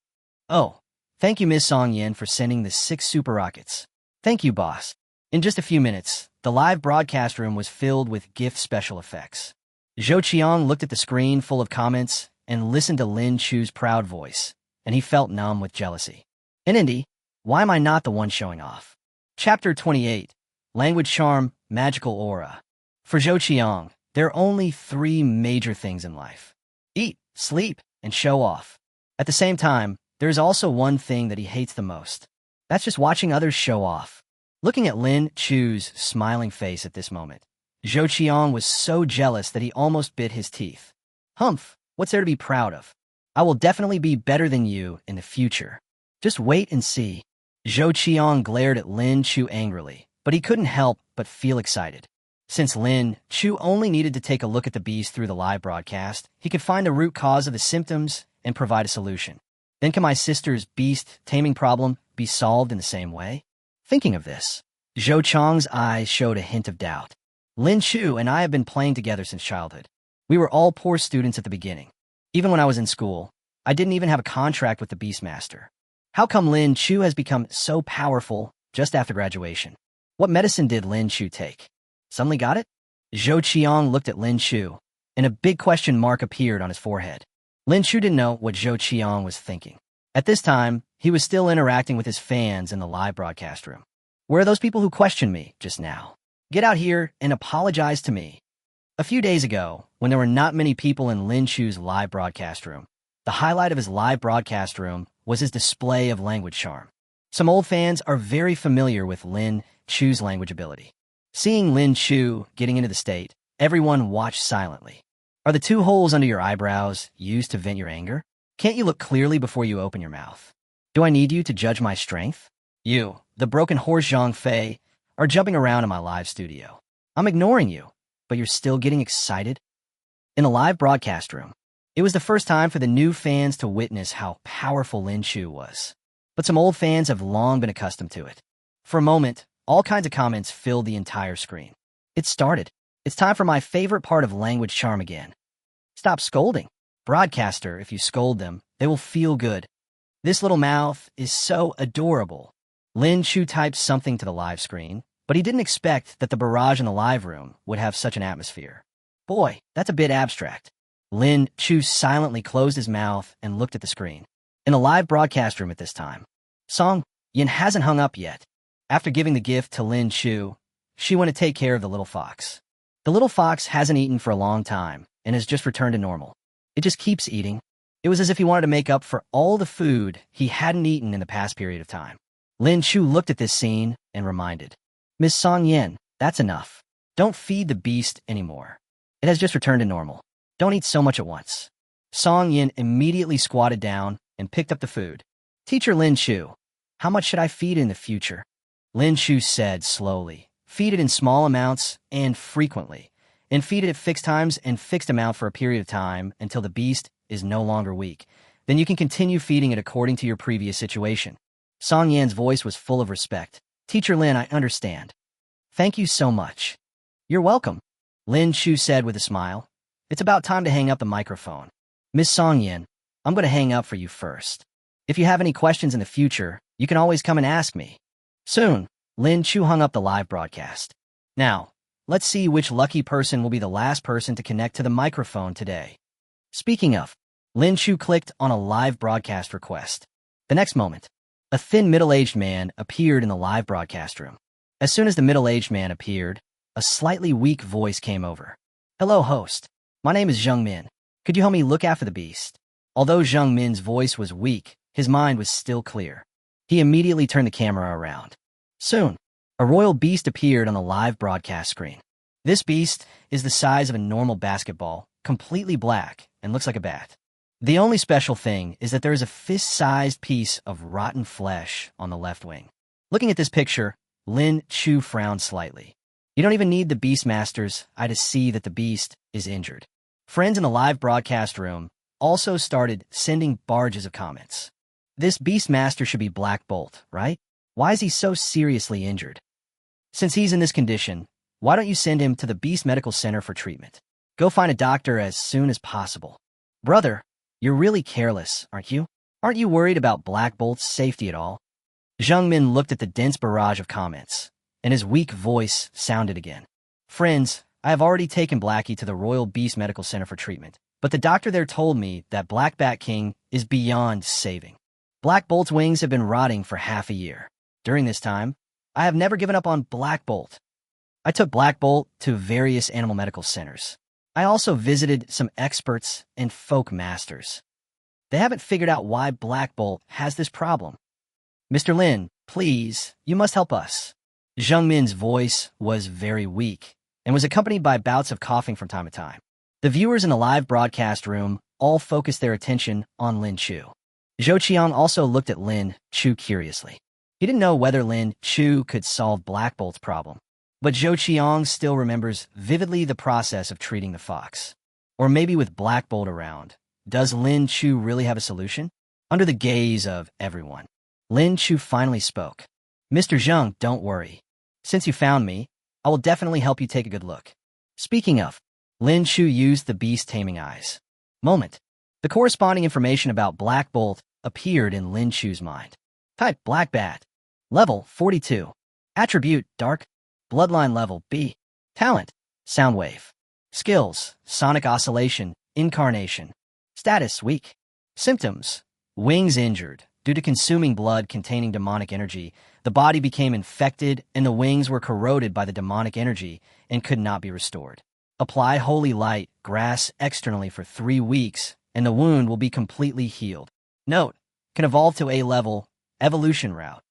Oh, thank you, Ms. Song Yin, for sending the 6 super rockets. Thank you, boss. In just a few minutes, the live broadcast room was filled with gift special effects. Zhou Qiang looked at the screen full of comments and listened to Lin Chu's proud voice, and he felt numb with jealousy. In Indy, why am I not the one showing off? Chapter 28. Language Charm, Magical Aura. For Zhou Qiang, there are only 3 major things in life: eat, sleep, and show off. At the same time, there is also one thing that he hates the most. That's just watching others show off. Looking at Lin Chu's smiling face at this moment, Zhou Qiang was so jealous that he almost bit his teeth. Humph, what's there to be proud of? I will definitely be better than you in the future. Just wait and see. Zhou Qiang glared at Lin Chu angrily, but he couldn't help but feel excited. Since Lin Chu only needed to take a look at the beast through the live broadcast, he could find the root cause of the symptoms and provide a solution. Then can my sister's beast taming problem be solved in the same way? Thinking of this, Zhou Qiang's eyes showed a hint of doubt. Lin Chu and I have been playing together since childhood. We were all poor students at the beginning. Even when I was in school, I didn't even have a contract with the Beastmaster. How come Lin Chu has become so powerful just after graduation? What medicine did Lin Chu take? Suddenly got it? Zhou Qiang looked at Lin Chu, and a big question mark appeared on his forehead. Lin Chu didn't know what Zhou Qiang was thinking. At this time, he was still interacting with his fans in the live broadcast room. Where are those people who questioned me just now? Get out here and apologize to me. A few days ago, when there were not many people in Lin Chu's live broadcast room, the highlight of his live broadcast room was his display of language charm. Some old fans are very familiar with Lin Chu's language ability. Seeing Lin Chu getting into the state, everyone watched silently. Are the 2 holes under your eyebrows used to vent your anger? Can't you look clearly before you open your mouth? Do I need you to judge my strength? You, the broken horse Zhang Fei, are jumping around in my live studio. I'm ignoring you, but you're still getting excited? In the live broadcast room, it was the first time for the new fans to witness how powerful Lin Chu was. But some old fans have long been accustomed to it. For a moment, all kinds of comments filled the entire screen. It started. It's time for my favorite part of language charm again. Stop scolding. Broadcaster, if you scold them, they will feel good. This little mouth is so adorable. Lin Chu typed something to the live screen, but he didn't expect that the barrage in the live room would have such an atmosphere. Boy, that's a bit abstract. Lin Chu silently closed his mouth and looked at the screen. In the live broadcast room at this time, Song Yin hasn't hung up yet. After giving the gift to Lin Chu, she went to take care of the little fox. The little fox hasn't eaten for a long time and has just returned to normal. It just keeps eating. It was as if he wanted to make up for all the food he hadn't eaten in the past period of time. Lin Chu looked at this scene and reminded, Miss Song Yin, that's enough. Don't feed the beast anymore. It has just returned to normal. Don't eat so much at once. Song Yin immediately squatted down and picked up the food. Teacher Lin Chu, how much should I feed in the future? Lin Chu said slowly, feed it in small amounts and frequently, and feed it at fixed times and fixed amount for a period of time until the beast is no longer weak. Then you can continue feeding it according to your previous situation. Song Yan's voice was full of respect. Teacher Lin, I understand. Thank you so much. You're welcome, Lin Chu said with a smile. It's about time to hang up the microphone. Miss Song Yin, I'm going to hang up for you first. If you have any questions in the future, you can always come and ask me. Soon, Lin Chu hung up the live broadcast. Now, let's see which lucky person will be the last person to connect to the microphone today. Speaking of, Lin Chu clicked on a live broadcast request. The next moment, a thin middle-aged man appeared in the live broadcast room. As soon as the middle-aged man appeared, a slightly weak voice came over. Hello, host. My name is Zheng Min. Could you help me look after the beast? Although Zheng Min's voice was weak, his mind was still clear. He immediately turned the camera around. Soon, a royal beast appeared on the live broadcast screen. This beast is the size of a normal basketball, completely black, and looks like a bat. The only special thing is that there is a fist-sized piece of rotten flesh on the left wing. Looking at this picture, Lin Chu frowned slightly. You don't even need the Beastmaster's eye to see that the beast is injured. Friends in the live broadcast room also started sending barrages of comments. This Beastmaster should be Black Bolt, right? Why is he so seriously injured? Since he's in this condition, why don't you send him to the Beast Medical Center for treatment? Go find a doctor as soon as possible. Brother, you're really careless, aren't you? Aren't you worried about Black Bolt's safety at all? Zheng Min looked at the dense barrage of comments, and his weak voice sounded again. Friends, I have already taken Blackie to the Royal Beast Medical Center for treatment, but the doctor there told me that Black Bat King is beyond saving. Black Bolt's wings have been rotting for half a year. During this time, I have never given up on Black Bolt. I took Black Bolt to various animal medical centers. I also visited some experts and folk masters. They haven't figured out why Black Bolt has this problem. Mr. Lin, please, you must help us. Zheng Min's voice was very weak and was accompanied by bouts of coughing from time to time. The viewers in the live broadcast room all focused their attention on Lin Chu. Zhou Qiang also looked at Lin Chu curiously. He didn't know whether Lin Chu could solve Black Bolt's problem, but Zhou Qiang still remembers vividly the process of treating the fox. Or maybe with Black Bolt around, does Lin Chu really have a solution? Under the gaze of everyone, Lin Chu finally spoke. Mr. Zheng, don't worry. Since you found me, I will definitely help you take a good look. Speaking of, Lin Chu used the beast taming eyes. Moment. The corresponding information about Black Bolt appeared in Lin Chu's mind. Type Black Bat. Level 42. Attribute Dark. Bloodline level B. Talent Sound Wave. Skills Sonic Oscillation. Incarnation. Status Weak. Symptoms Wings injured. Due to consuming blood containing demonic energy, the body became infected and the wings were corroded by the demonic energy and could not be restored. Apply holy light grass externally for 3 weeks and the wound will be completely healed. Note, can evolve to A level, evolution route.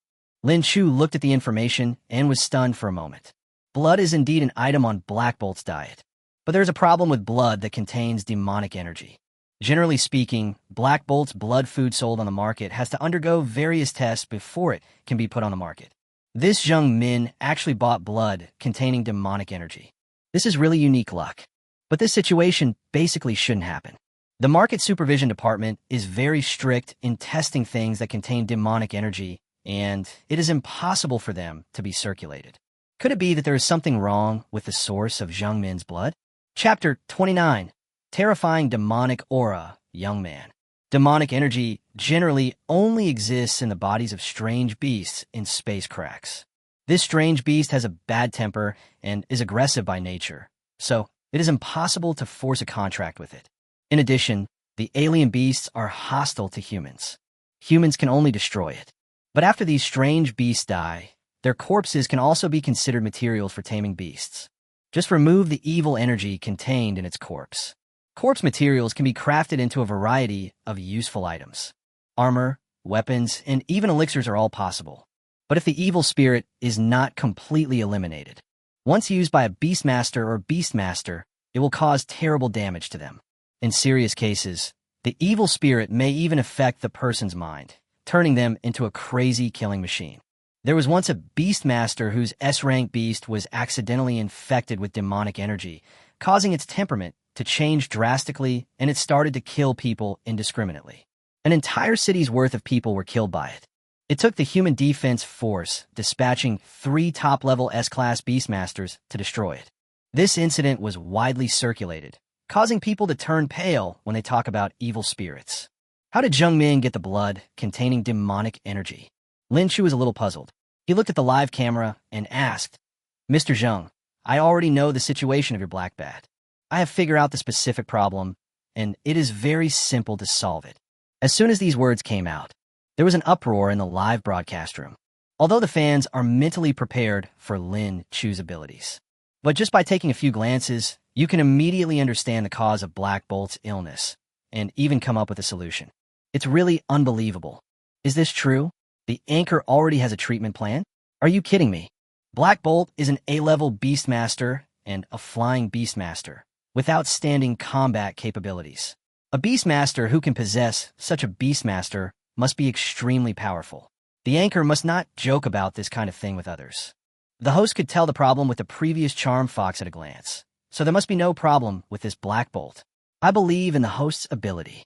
Lin Chu looked at the information and was stunned for a moment. Blood is indeed an item on Black Bolt's diet, but there's a problem with blood that contains demonic energy. Generally speaking, Black Bolt's blood food sold on the market has to undergo various tests before it can be put on the market. This Zheng Min actually bought blood containing demonic energy. This is really unique luck. But this situation basically shouldn't happen. The market supervision department is very strict in testing things that contain demonic energy, and it is impossible for them to be circulated. Could it be that there is something wrong with the source of Zheng Min's blood? Chapter 29. Terrifying demonic aura, young man. Demonic energy generally only exists in the bodies of strange beasts in space cracks. This strange beast has a bad temper and is aggressive by nature, so it is impossible to force a contract with it. In addition, the alien beasts are hostile to humans. Humans can only destroy it. But after these strange beasts die, their corpses can also be considered materials for taming beasts. Just remove the evil energy contained in its corpse. Corpse materials can be crafted into a variety of useful items. Armor, weapons, and even elixirs are all possible. But if the evil spirit is not completely eliminated, once used by a beastmaster or beastmaster, it will cause terrible damage to them. In serious cases, the evil spirit may even affect the person's mind, turning them into a crazy killing machine. There was once a beastmaster whose S-rank beast was accidentally infected with demonic energy, causing its temperament to change drastically, and it started to kill people indiscriminately. An entire city's worth of people were killed by it. It took the human defense force dispatching 3 top-level S-class beastmasters to destroy it. This incident was widely circulated, causing people to turn pale when they talk about evil spirits. How did Zheng Min get the blood containing demonic energy? Lin Chu was a little puzzled. He looked at the live camera and asked, "Mr. Zheng, I already know the situation of your black bat. I have figured out the specific problem, and it is very simple to solve it." As soon as these words came out, there was an uproar in the live broadcast room, although the fans are mentally prepared for Lin Chu's abilities. But just by taking a few glances, you can immediately understand the cause of Black Bolt's illness, and even come up with a solution. It's really unbelievable. Is this true? The anchor already has a treatment plan? Are you kidding me? Black Bolt is an A-level Beastmaster and a Flying Beastmaster, with outstanding combat capabilities. A Beastmaster who can possess such a Beastmaster must be extremely powerful. The anchor must not joke about this kind of thing with others. The host could tell the problem with the previous Charm Fox at a glance, so there must be no problem with this Black Bolt. I believe in the host's ability.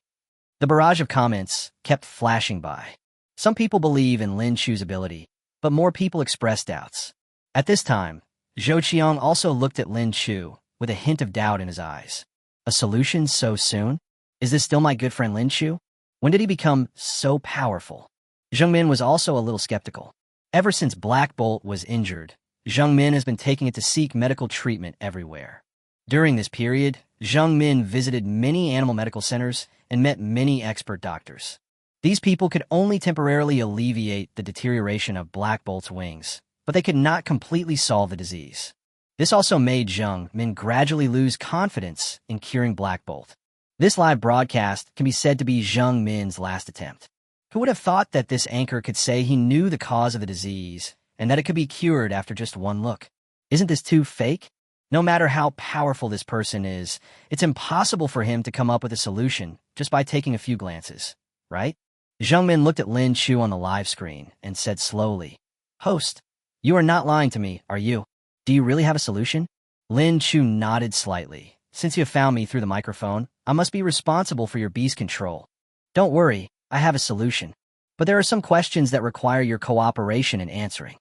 The barrage of comments kept flashing by. Some people believe in Lin Chu's ability, but more people expressed doubts. At this time, Zhou Qiang also looked at Lin Chu with a hint of doubt in his eyes. A solution so soon? Is this still my good friend Lin Chu? When did he become so powerful? Zheng Min was also a little skeptical. Ever since Black Bolt was injured, Zheng Min has been taking it to seek medical treatment everywhere. During this period, Zheng Min visited many animal medical centers and met many expert doctors. These people could only temporarily alleviate the deterioration of Black Bolt's wings, but they could not completely solve the disease. This also made Zheng Min gradually lose confidence in curing Black Bolt. This live broadcast can be said to be Zheng Min's last attempt. Who would have thought that this anchor could say he knew the cause of the disease and that it could be cured after just one look? Isn't this too fake? No matter how powerful this person is, it's impossible for him to come up with a solution just by taking a few glances, right? Zheng Min looked at Lin Chu on the live screen and said slowly, "Host, you are not lying to me, are you? Do you really have a solution?" Lin Chu nodded slightly. "Since you have found me through the microphone, I must be responsible for your beast control. Don't worry, I have a solution. But there are some questions that require your cooperation in answering."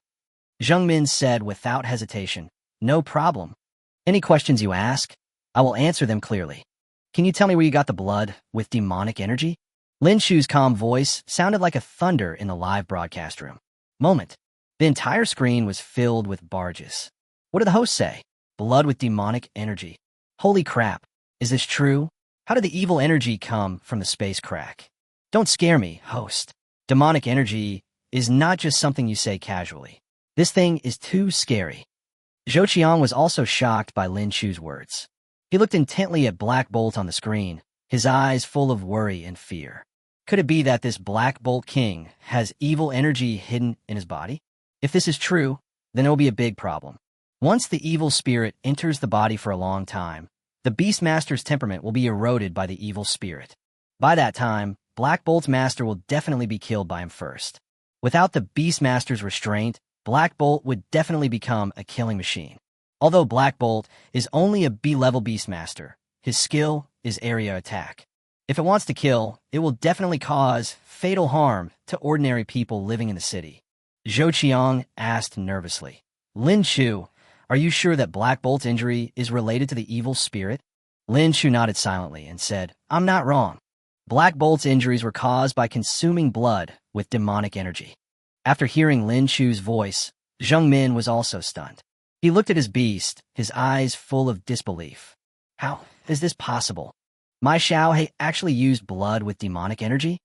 Zheng Min said without hesitation, "No problem. Any questions you ask, I will answer them clearly. Can you tell me where you got the blood with demonic energy?" Lin Chu's calm voice sounded like a thunder in the live broadcast room. Moment. The entire screen was filled with barges. What did the host say? Blood with demonic energy. Holy crap. Is this true? How did the evil energy come from the space crack? Don't scare me, host. Demonic energy is not just something you say casually. This thing is too scary. Zhou Qiang was also shocked by Lin Chu's words. He looked intently at Black Bolt on the screen, his eyes full of worry and fear. Could it be that this Black Bolt King has evil energy hidden in his body? If this is true, then it will be a big problem. Once the evil spirit enters the body for a long time, the Beastmaster's temperament will be eroded by the evil spirit. By that time, Black Bolt's master will definitely be killed by him first. Without the Beastmaster's restraint, Black Bolt would definitely become a killing machine. Although Black Bolt is only a B-level Beastmaster, his skill is area attack. If it wants to kill, it will definitely cause fatal harm to ordinary people living in the city. Zhou Qiang asked nervously, "Lin Chu, are you sure that Black Bolt's injury is related to the evil spirit?" Lin Chu nodded silently and said, "I'm not wrong. Black Bolt's injuries were caused by consuming blood with demonic energy." After hearing Lin Chu's voice, Zheng Min was also stunned. He looked at his beast, his eyes full of disbelief. How is this possible? My Xiaohei actually used blood with demonic energy?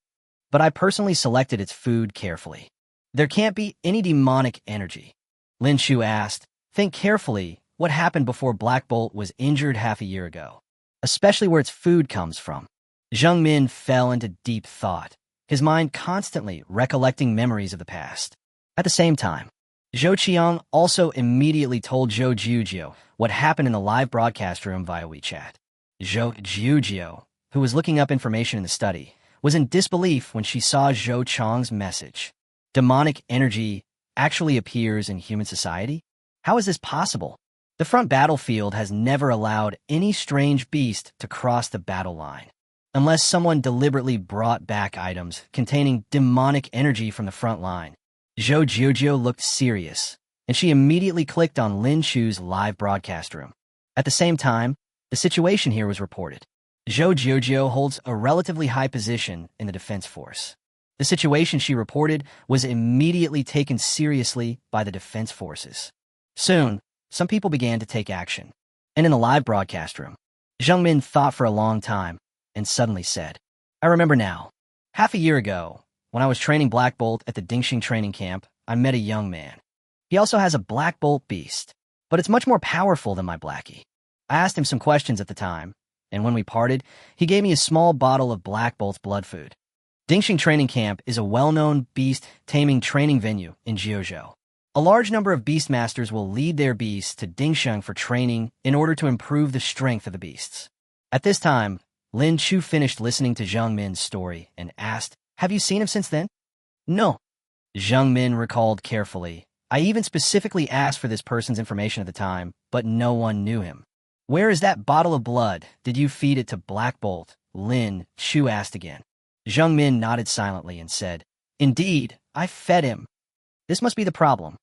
But I personally selected its food carefully. There can't be any demonic energy. Lin Chu asked, "Think carefully what happened before Black Bolt was injured half a year ago. especially where its food comes from. Zheng Min fell into deep thought, his mind constantly recollecting memories of the past. At the same time, Zhou Qiang also immediately told Zhou Jiujiu what happened in the live broadcast room via WeChat. Zhou Jiujiu, who was looking up information in the study, was in disbelief when she saw Zhou Chang's message. Demonic energy actually appears in human society? How is this possible? The front battlefield has never allowed any strange beast to cross the battle line, unless someone deliberately brought back items containing demonic energy from the front line. Zhou Jiujiu looked serious, and she immediately clicked on Lin Chu's live broadcast room. At the same time, the situation here was reported. Zhou Jiujiu holds a relatively high position in the defense force. The situation she reported was immediately taken seriously by the defense forces. Soon, some people began to take action. And in the live broadcast room, Zheng Min thought for a long time and suddenly said, I remember now. Half a year ago, when I was training Black Bolt at the Dingxing training camp, I met a young man. He also has a Black Bolt beast, but it's much more powerful than my Blackie. I asked him some questions at the time, and when we parted, he gave me a small bottle of Black Bolt's blood food. Dingxing Training Camp is a well-known beast taming training venue in Jiuzhou. A large number of beastmasters will lead their beasts to Dingxing for training in order to improve the strength of the beasts. At this time, Lin Chu finished listening to Zheng Min's story and asked, Have you seen him since then? No. Zheng Min recalled carefully. I even specifically asked for this person's information at the time, but no one knew him. Where is that bottle of blood? Did you feed it to Black Bolt? Lin Chu asked again. Zheng Min nodded silently and said, Indeed, I fed him. This must be the problem.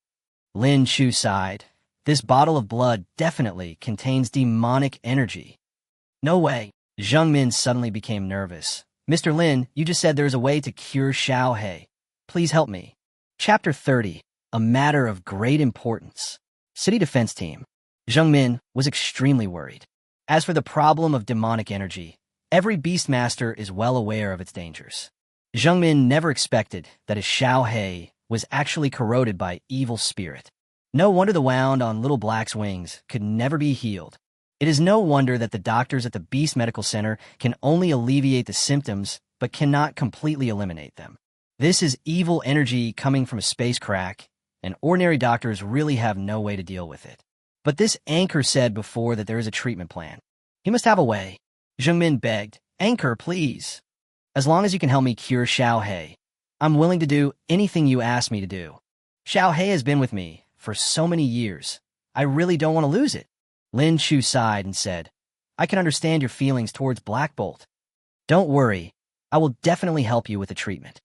Lin Chu sighed. This bottle of blood definitely contains demonic energy. No way. Zheng Min suddenly became nervous. Mr. Lin, you just said there's a way to cure Xiao He. Please help me. Chapter 30. A matter of great importance. City Defense Team. Zheng Min was extremely worried. As for the problem of demonic energy, every beastmaster is well aware of its dangers. Zheng Min never expected that his Xiao He was actually corroded by evil spirit. No wonder the wound on Little Black's wings could never be healed. It is no wonder that the doctors at the Beast Medical Center can only alleviate the symptoms but cannot completely eliminate them. This is evil energy coming from a space crack, and ordinary doctors really have no way to deal with it. But this anchor said before that there is a treatment plan. He must have a way. Zheng Min begged, Anchor, please. As long as you can help me cure Xiao He, I'm willing to do anything you ask me to do. Xiao He has been with me for so many years. I really don't want to lose it. Lin Chu sighed and said, I can understand your feelings towards Black Bolt. Don't worry, I will definitely help you with the treatment.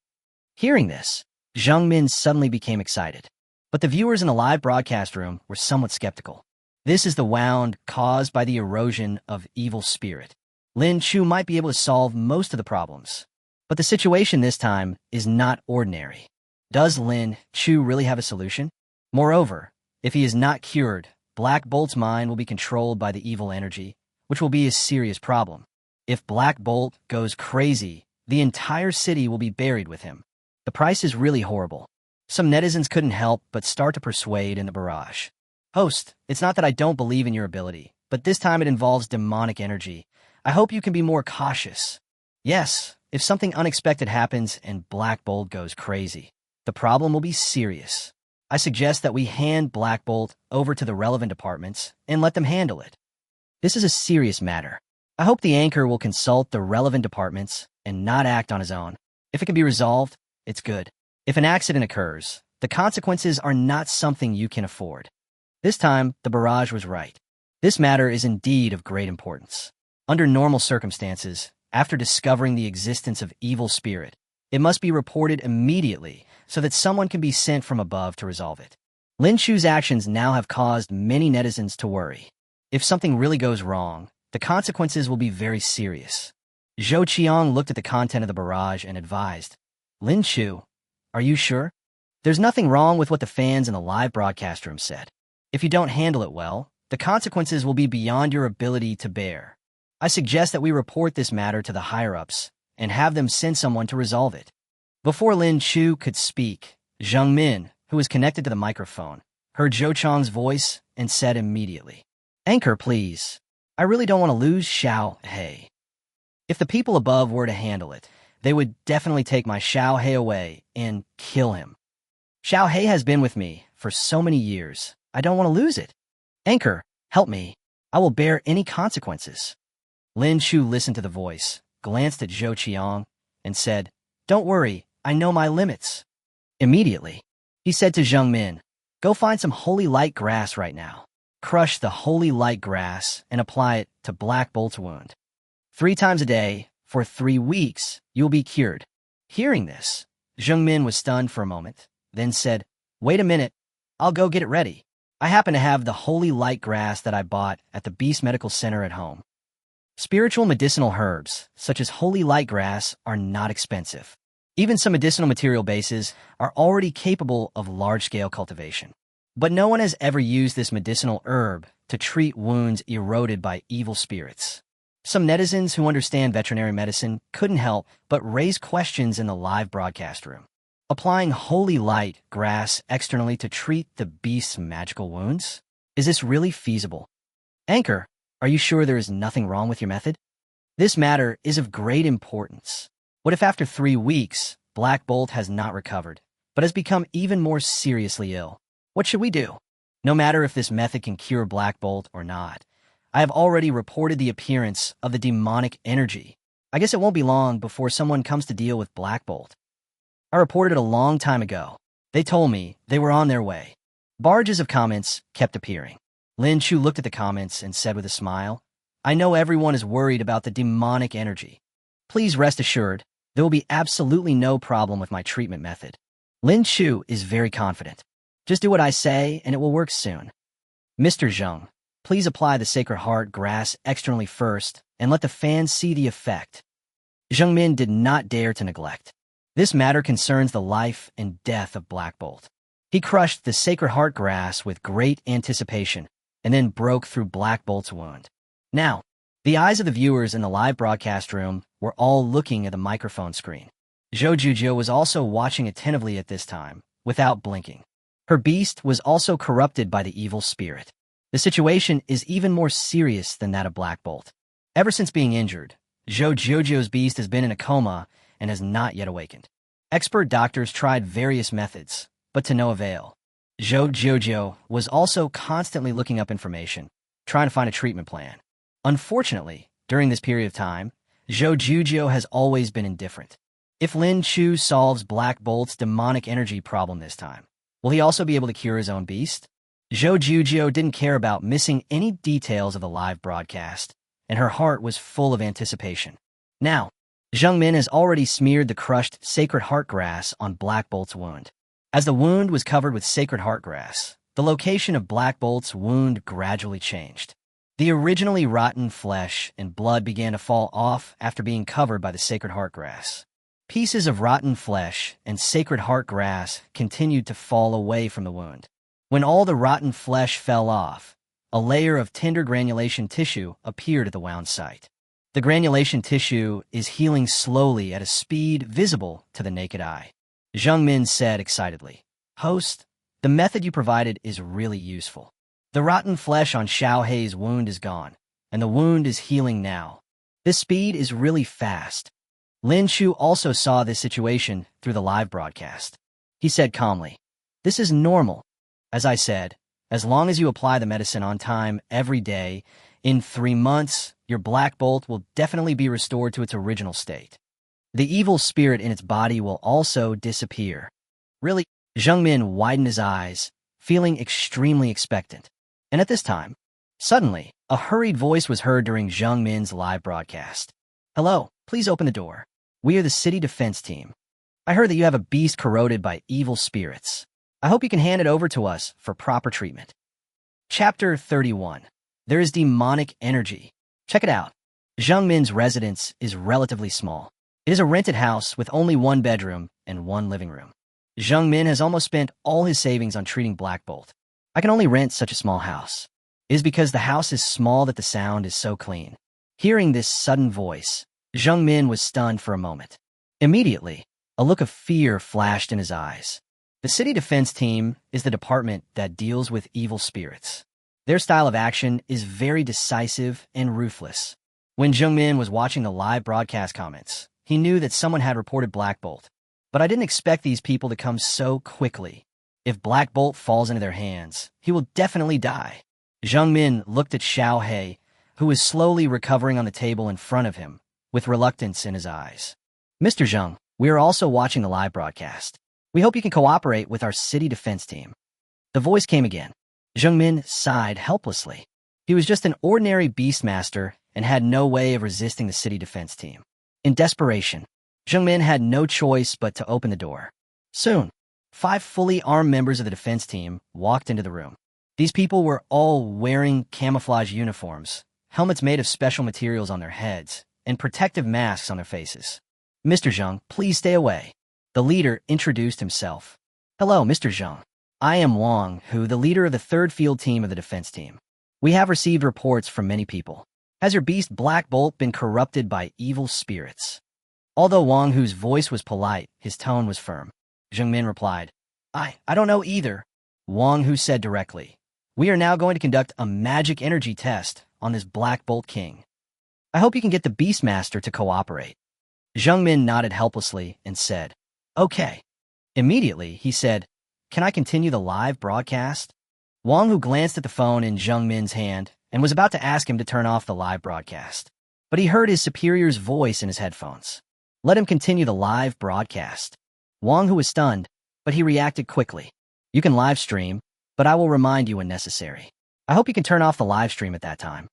Hearing this, Zheng Min suddenly became excited. But the viewers in the live broadcast room were somewhat skeptical. This is the wound caused by the erosion of evil spirit. Lin Chu might be able to solve most of the problems. But the situation this time is not ordinary. Does Lin Chu really have a solution? Moreover, if he is not cured, Black Bolt's mind will be controlled by the evil energy, which will be a serious problem. If Black Bolt goes crazy, the entire city will be buried with him. The price is really horrible. Some netizens couldn't help but start to persuade in the barrage. Host, it's not that I don't believe in your ability, but this time it involves demonic energy. I hope you can be more cautious. Yes, if something unexpected happens and Black Bolt goes crazy, the problem will be serious. I suggest that we hand Black Bolt over to the relevant departments and let them handle it. This is a serious matter. I hope the anchor will consult the relevant departments and not act on his own. If it can be resolved, it's good. If an accident occurs, the consequences are not something you can afford. This time, the barrage was right. This matter is indeed of great importance. Under normal circumstances, after discovering the existence of evil spirit, it must be reported immediately so that someone can be sent from above to resolve it. Lin Chu's actions now have caused many netizens to worry. If something really goes wrong, the consequences will be very serious. Zhou Qiang looked at the content of the barrage and advised, Lin Chu, are you sure? There's nothing wrong with what the fans in the live broadcast room said. If you don't handle it well, the consequences will be beyond your ability to bear. I suggest that we report this matter to the higher-ups and have them send someone to resolve it. Before Lin Chu could speak, Zheng Min, who was connected to the microphone, heard Zhou Chang's voice and said immediately, Anchor, please. I really don't want to lose Xiao He. If the people above were to handle it, they would definitely take my Xiao He away and kill him. Xiao He has been with me for so many years. I don't want to lose it. Anchor, help me. I will bear any consequences. Lin Chu listened to the voice, glanced at Zhou Qiang, and said, "Don't worry, I know my limits." Immediately, he said to Zheng Min, "Go find some holy light grass right now. Crush the holy light grass and apply it to Black Bolt's wound. 3 times a day, for 3 weeks, you will be cured." Hearing this, Zheng Min was stunned for a moment, then said, "Wait a minute, I'll go get it ready. I happen to have the holy light grass that I bought at the Beast Medical Center at home." Spiritual medicinal herbs, such as holy light grass, are not expensive. Even some medicinal material bases are already capable of large-scale cultivation. But no one has ever used this medicinal herb to treat wounds eroded by evil spirits. Some netizens who understand veterinary medicine couldn't help but raise questions in the live broadcast room. Applying holy light grass externally to treat the beast's magical wounds? Is this really feasible? Anchor, are you sure there is nothing wrong with your method? This matter is of great importance. What if after 3 weeks, Black Bolt has not recovered, but has become even more seriously ill? What should we do? No matter if this method can cure Black Bolt or not, I have already reported the appearance of the demonic energy. I guess it won't be long before someone comes to deal with Black Bolt. I reported it a long time ago. They told me they were on their way. Barrages of comments kept appearing. Lin Chu looked at the comments and said with a smile, "I know everyone is worried about the demonic energy. Please rest assured, there will be absolutely no problem with my treatment method." Lin Chu is very confident. "Just do what I say and it will work soon. Mr. Zheng, please apply the Sacred Heart grass externally first and let the fans see the effect." Zheng Min did not dare to neglect. This matter concerns the life and death of Black Bolt. He crushed the Sacred Heart grass with great anticipation and then broke through Black Bolt's wound. Now, the eyes of the viewers in the live broadcast room were all looking at the microphone screen. Zhou Juzhou was also watching attentively at this time, without blinking. Her beast was also corrupted by the evil spirit. The situation is even more serious than that of Black Bolt. Ever since being injured, Zhou Juzhou's beast has been in a coma and has not yet awakened. Expert doctors tried various methods, but to no avail. Zhou Juzhou was also constantly looking up information, trying to find a treatment plan. Unfortunately, during this period of time, Zhou Juzhou has always been indifferent. If Lin Chu solves Black Bolt's demonic energy problem this time, will he also be able to cure his own beast? Zhou Juzhou didn't care about missing any details of the live broadcast, and her heart was full of anticipation. Now, Zheng Min has already smeared the crushed Sacred Heart grass on Black Bolt's wound. As the wound was covered with Sacred Heart grass, the location of Black Bolt's wound gradually changed. The originally rotten flesh and blood began to fall off after being covered by the Sacred Heart grass. Pieces of rotten flesh and Sacred Heart grass continued to fall away from the wound. When all the rotten flesh fell off, a layer of tender granulation tissue appeared at the wound site. The granulation tissue is healing slowly at a speed visible to the naked eye. Zheng Min said excitedly, "Host, the method you provided is really useful. The rotten flesh on Xiao Hei's wound is gone, and the wound is healing now. This speed is really fast." Lin Chu also saw this situation through the live broadcast. He said calmly, "This is normal. As I said, as long as you apply the medicine on time every day, in 3 months, your Black Bolt will definitely be restored to its original state. The evil spirit in its body will also disappear." Really? Zheng Min widened his eyes, feeling extremely expectant. And at this time, suddenly, a hurried voice was heard during Zheng Min's live broadcast. "Hello, please open the door. We are the city defense team. I heard that you have a beast corroded by evil spirits. I hope you can hand it over to us for proper treatment." Chapter 31. There is demonic energy. Check it out. Zheng Min's residence is relatively small. It is a rented house with only 1 bedroom and 1 living room. Zheng Min has almost spent all his savings on treating Black Bolt. "I can only rent such a small house. It is because the house is small that the sound is so clean." Hearing this sudden voice, Zheng Min was stunned for a moment. Immediately, a look of fear flashed in his eyes. The city defense team is the department that deals with evil spirits. Their style of action is very decisive and ruthless. When Jungmin was watching the live broadcast comments, he knew that someone had reported Black Bolt. But I didn't expect these people to come so quickly. If Black Bolt falls into their hands, he will definitely die. Jungmin looked at Xiao He, who was slowly recovering on the table in front of him, with reluctance in his eyes. Mr. Zheng, we are also watching the live broadcast. We hope you can cooperate with our city defense team. The voice came again. Jungmin sighed helplessly. He was just an ordinary beastmaster and had no way of resisting the city defense team. In desperation, Jungmin had no choice but to open the door. Soon, 5 fully armed members of the defense team walked into the room. These people were all wearing camouflage uniforms, helmets made of special materials on their heads, and protective masks on their faces. Mr. Zheng, please stay away. The leader introduced himself. Hello, Mr. Zheng. I am Wang Hu, the leader of the 3rd field team of the defense team. We have received reports from many people. Has your beast Black Bolt been corrupted by evil spirits? Although Wang Hu's voice was polite, his tone was firm. Jungmin replied, I don't know either. Wang Hu said directly, we are now going to conduct a magic energy test on this Black Bolt King. I hope you can get the Beastmaster to cooperate. Jungmin nodded helplessly and said, okay. Immediately, he said, can I continue the live broadcast? Wang Hu glanced at the phone in Jungmin's hand and was about to ask him to turn off the live broadcast. But he heard his superior's voice in his headphones. Let him continue the live broadcast. Wang Hu was stunned, but he reacted quickly. You can live stream, but I will remind you when necessary. I hope you can turn off the live stream at that time.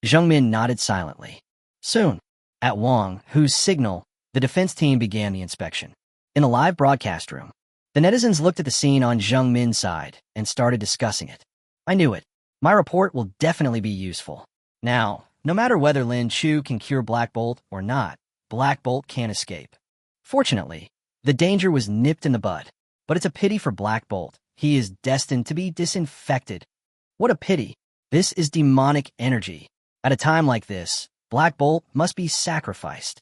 Jungmin nodded silently. Soon, at Wang Hu's signal, the defense team began the inspection. In the live broadcast room, the netizens looked at the scene on Jungmin's side and started discussing it. I knew it. My report will definitely be useful. Now, no matter whether Lin Chu can cure Black Bolt or not, Black Bolt can't escape. Fortunately, the danger was nipped in the bud. But it's a pity for Black Bolt. He is destined to be disinfected. What a pity. This is demonic energy. At a time like this, Black Bolt must be sacrificed.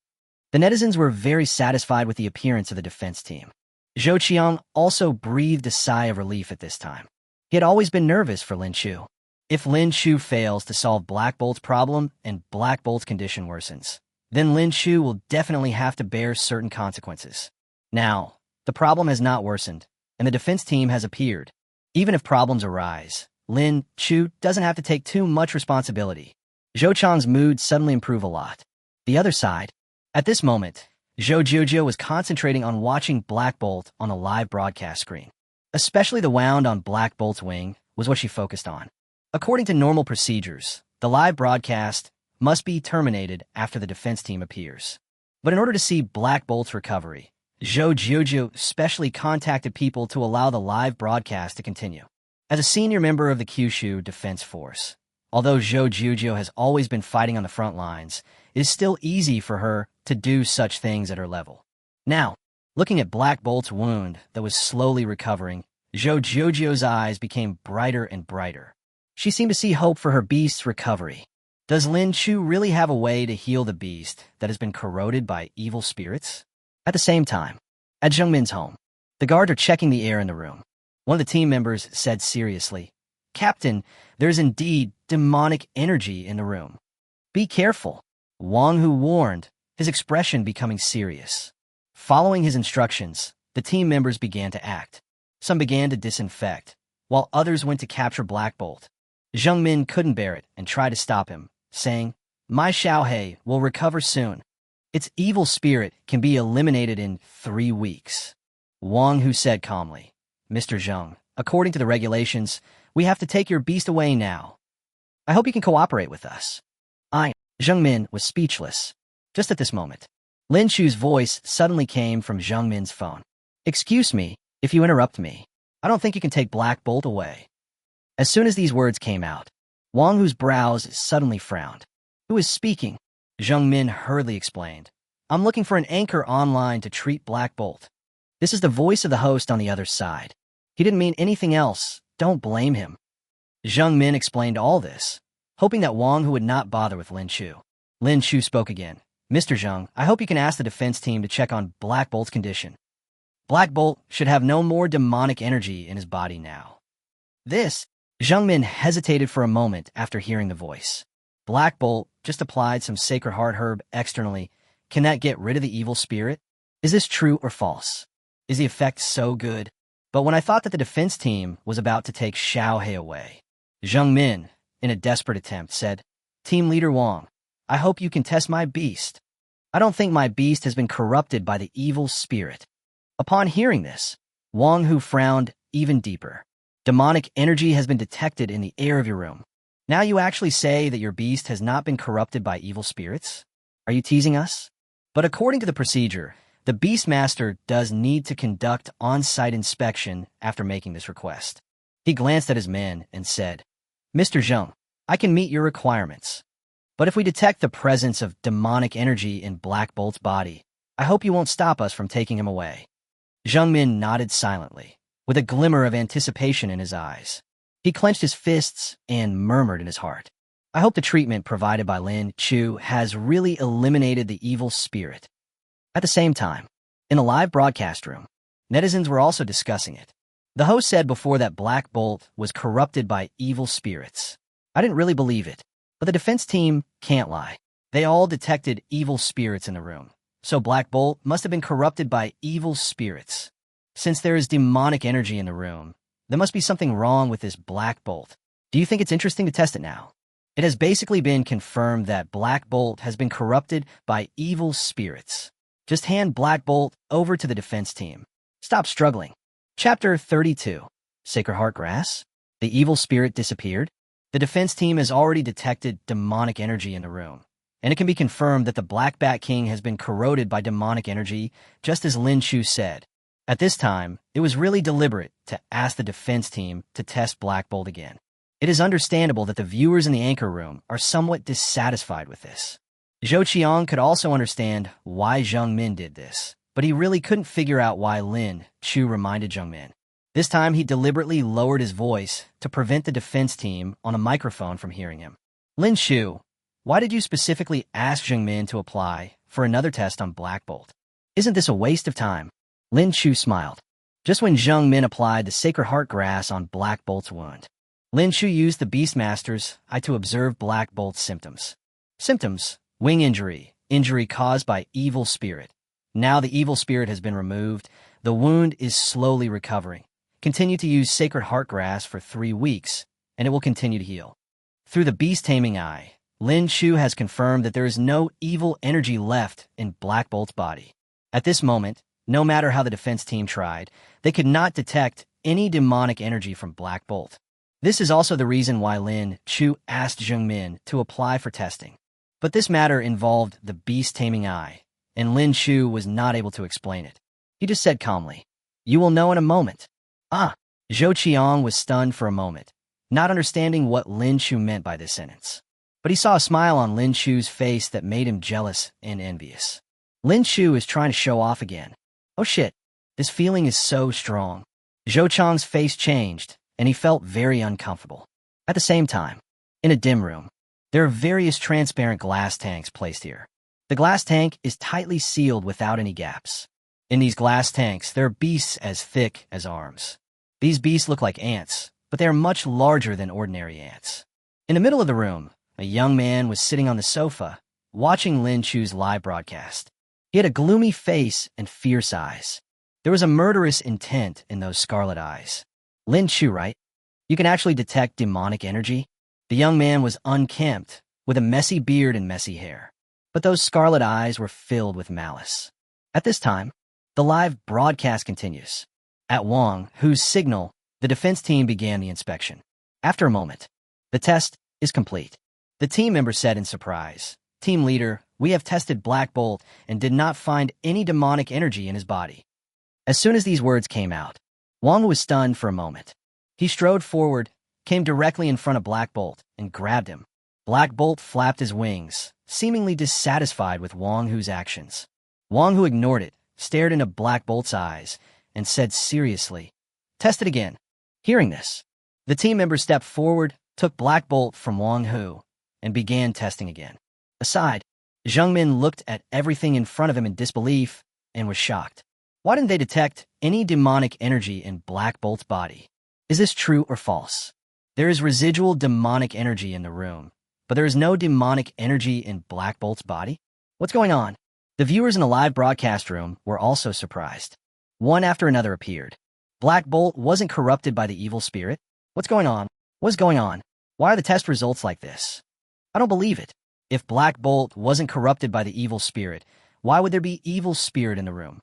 The netizens were very satisfied with the appearance of the defense team. Zhou Qiang also breathed a sigh of relief at this time. He had always been nervous for Lin Chu. If Lin Chu fails to solve Black Bolt's problem and Black Bolt's condition worsens, then Lin Chu will definitely have to bear certain consequences. Now, the problem has not worsened, and the defense team has appeared. Even if problems arise, Lin Chu doesn't have to take too much responsibility. Zhou Qiang's mood suddenly improved a lot. The other side. At this moment, Zhou Jiuzhou was concentrating on watching Black Bolt on a live broadcast screen. Especially the wound on Black Bolt's wing was what she focused on. According to normal procedures, the live broadcast must be terminated after the defense team appears. But in order to see Black Bolt's recovery, Zhou Jiuzhou specially contacted people to allow the live broadcast to continue. As a senior member of the Kyushu Defense Force, although Zhou Jiuzhou has always been fighting on the front lines, it is still easy for her to do such things at her level. Now, looking at Black Bolt's wound that was slowly recovering, Zhou Jiuzhou's eyes became brighter and brighter. She seemed to see hope for her beast's recovery. Does Lin Chu really have a way to heal the beast that has been corroded by evil spirits? At the same time, at Jungmin's home, the guards are checking the air in the room. One of the team members said seriously, Captain, there's indeed demonic energy in the room. Be careful. Wang Hu warned, his expression becoming serious. Following his instructions, the team members began to act. Some began to disinfect, while others went to capture Black Bolt. Jungmin couldn't bear it and tried to stop him, saying, My Xiao He will recover soon. Its evil spirit can be eliminated in 3 weeks. Wang Hu said calmly, Mr. Zheng, according to the regulations, we have to take your beast away now. I hope you can cooperate with us. Jungmin was speechless. Just at this moment, Lin Chu's voice suddenly came from Jungmin's phone. Excuse me if you interrupt me. I don't think you can take Black Bolt away. As soon as these words came out, Wang Hu's brows suddenly frowned. Who is speaking? Jungmin hurriedly explained. I'm looking for an anchor online to treat Black Bolt. This is the voice of the host on the other side. He didn't mean anything else. Don't blame him. Jungmin explained all this, hoping that Wang Hu would not bother with Lin Chu. Lin Chu spoke again. Mr. Zheng, I hope you can ask the defense team to check on Black Bolt's condition. Black Bolt should have no more demonic energy in his body now. This Zheng Min hesitated for a moment after hearing the voice. Black Bolt just applied some sacred heart herb externally. Can that get rid of the evil spirit? Is this true or false? Is the effect so good? But when I thought that the defense team was about to take Xiao He away, Zheng Min, in a desperate attempt, said, Team Leader Wang, I hope you can test my beast. I don't think my beast has been corrupted by the evil spirit. Upon hearing this, Wang Hu frowned even deeper. Demonic energy has been detected in the air of your room. Now you actually say that your beast has not been corrupted by evil spirits? Are you teasing us? But according to the procedure, the Beastmaster does need to conduct on-site inspection after making this request. He glanced at his men and said, Mr. Zheng, I can meet your requirements. But if we detect the presence of demonic energy in Black Bolt's body, I hope you won't stop us from taking him away. Zheng Min nodded silently, with a glimmer of anticipation in his eyes. He clenched his fists and murmured in his heart, I hope the treatment provided by Lin Chu has really eliminated the evil spirit. At the same time, in the live broadcast room, netizens were also discussing it. The host said before that Black Bolt was corrupted by evil spirits. I didn't really believe it, but the defense team can't lie. They all detected evil spirits in the room, so Black Bolt must have been corrupted by evil spirits. Since there is demonic energy in the room, there must be something wrong with this Black Bolt. Do you think it's interesting to test it now? It has basically been confirmed that Black Bolt has been corrupted by evil spirits. Just hand Black Bolt over to the defense team. Stop struggling. Chapter 32. Sacred Heart Grass? The evil spirit disappeared? The defense team has already detected demonic energy in the room, and it can be confirmed that the Black Bat King has been corroded by demonic energy, just as Lin Chu said. At this time, it was really deliberate to ask the defense team to test Black Bolt again. It is understandable that the viewers in the anchor room are somewhat dissatisfied with this. Zhou Qiang could also understand why Zheng Min did this, but he really couldn't figure out why Lin Chu reminded Zheng Min. This time he deliberately lowered his voice to prevent the defense team on a microphone from hearing him. Lin Chu, why did you specifically ask Zheng Min to apply for another test on Black Bolt? Isn't this a waste of time? Lin Chu smiled. Just when Zheng Min applied the Sacred Heart Grass on Black Bolt's wound, Lin Chu used the Beastmaster's eye to observe Black Bolt's symptoms. Symptoms: wing injury, injury caused by evil spirit. Now the evil spirit has been removed. The wound is slowly recovering. Continue to use Sacred Heart Grass for 3 weeks, and it will continue to heal. Through the Beast Taming Eye, Lin Chu has confirmed that there is no evil energy left in Black Bolt's body. At this moment, no matter how the defense team tried, they could not detect any demonic energy from Black Bolt. This is also the reason why Lin Chu asked Zheng Min to apply for testing. But this matter involved the Beast Taming Eye, and Lin Chu was not able to explain it. He just said calmly, You will know in a moment. Zhou Qiang was stunned for a moment, not understanding what Lin Chu meant by this sentence. But he saw a smile on Lin Chu's face that made him jealous and envious. Lin Chu is trying to show off again. Oh shit, this feeling is so strong. Zhou Qiang's face changed, and he felt very uncomfortable. At the same time, in a dim room, there are various transparent glass tanks placed here. The glass tank is tightly sealed without any gaps. In these glass tanks, there are beasts as thick as arms. These beasts look like ants, but they are much larger than ordinary ants. In the middle of the room, a young man was sitting on the sofa, watching Lin Chu's live broadcast. He had a gloomy face and fierce eyes. There was a murderous intent in those scarlet eyes. Lin Chu, right? You can actually detect demonic energy? The young man was unkempt, with a messy beard and messy hair. But those scarlet eyes were filled with malice. At this time, the live broadcast continues. At Wang Hu's signal, the defense team began the inspection. After a moment, the test is complete. The team member said in surprise, Team leader, we have tested Black Bolt and did not find any demonic energy in his body. As soon as these words came out, Wang was stunned for a moment. He strode forward, came directly in front of Black Bolt, and grabbed him. Black Bolt flapped his wings, seemingly dissatisfied with Wang Hu's actions. Wang Hu ignored it, stared into Black Bolt's eyes, and said seriously, Test it again. Hearing this, the team member stepped forward, took Black Bolt from Wang Hu, and began testing again. Aside, Zheng Min looked at everything in front of him in disbelief and was shocked. Why didn't they detect any demonic energy in Black Bolt's body? Is this true or false? There is residual demonic energy in the room, but there is no demonic energy in Black Bolt's body. What's going on? The viewers in the live broadcast room were also surprised. One after another appeared. Black Bolt wasn't corrupted by the evil spirit. What's going on? What's going on? Why are the test results like this? I don't believe it. If Black Bolt wasn't corrupted by the evil spirit, why would there be evil spirit in the room?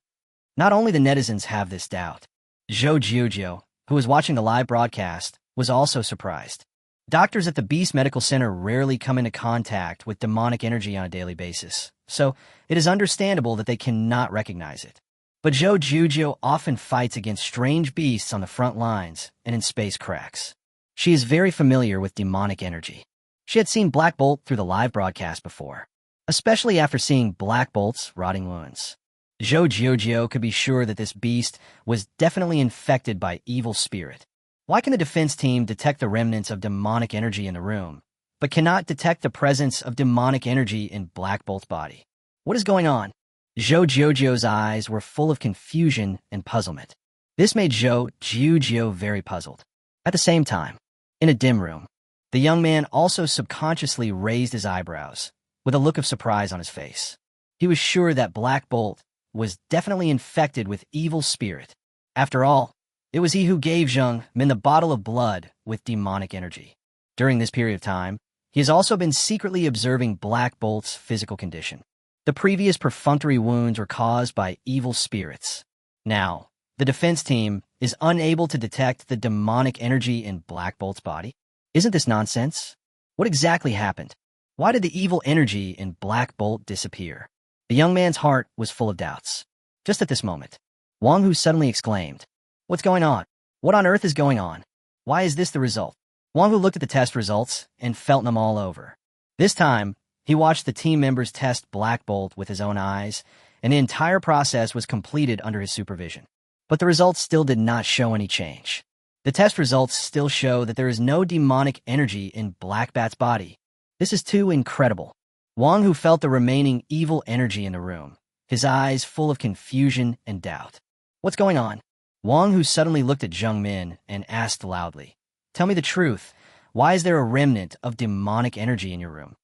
Not only the netizens have this doubt. Zhou Jiuzhou, who was watching the live broadcast, was also surprised. Doctors at the Beast Medical Center rarely come into contact with demonic energy on a daily basis, so it is understandable that they cannot recognize it. But Zhou Jiuzhou often fights against strange beasts on the front lines and in space cracks. She is very familiar with demonic energy. She had seen Black Bolt through the live broadcast before, especially after seeing Black Bolt's rotting wounds. Zhou Jiuzhou could be sure that this beast was definitely infected by evil spirit. Why can the defense team detect the remnants of demonic energy in the room, but cannot detect the presence of demonic energy in Black Bolt's body? What is going on? Zhou Jiuzhou's eyes were full of confusion and puzzlement. This made Zhou Jiuzhou very puzzled. At the same time, in a dim room, the young man also subconsciously raised his eyebrows, with a look of surprise on his face. He was sure that Black Bolt was definitely infected with evil spirit. After all, it was he who gave Zheng Min the bottle of blood with demonic energy. During this period of time, he has also been secretly observing Black Bolt's physical condition. The previous perfunctory wounds were caused by evil spirits. Now, the defense team is unable to detect the demonic energy in Black Bolt's body. Isn't this nonsense? What exactly happened? Why did the evil energy in Black Bolt disappear? The young man's heart was full of doubts. Just at this moment, Wang Hu suddenly exclaimed, "What's going on? What on earth is going on? Why is this the result?" Wang Hu looked at the test results and felt them all over. This time, he watched the team members test Black Bolt with his own eyes, and the entire process was completed under his supervision. But the results still did not show any change. The test results still show that there is no demonic energy in Black Bat's body. This is too incredible. Wang Hu felt the remaining evil energy in the room, his eyes full of confusion and doubt. What's going on? Wang Hu suddenly looked at Zheng Min and asked loudly, "Tell me the truth. Why is there a remnant of demonic energy in your room?"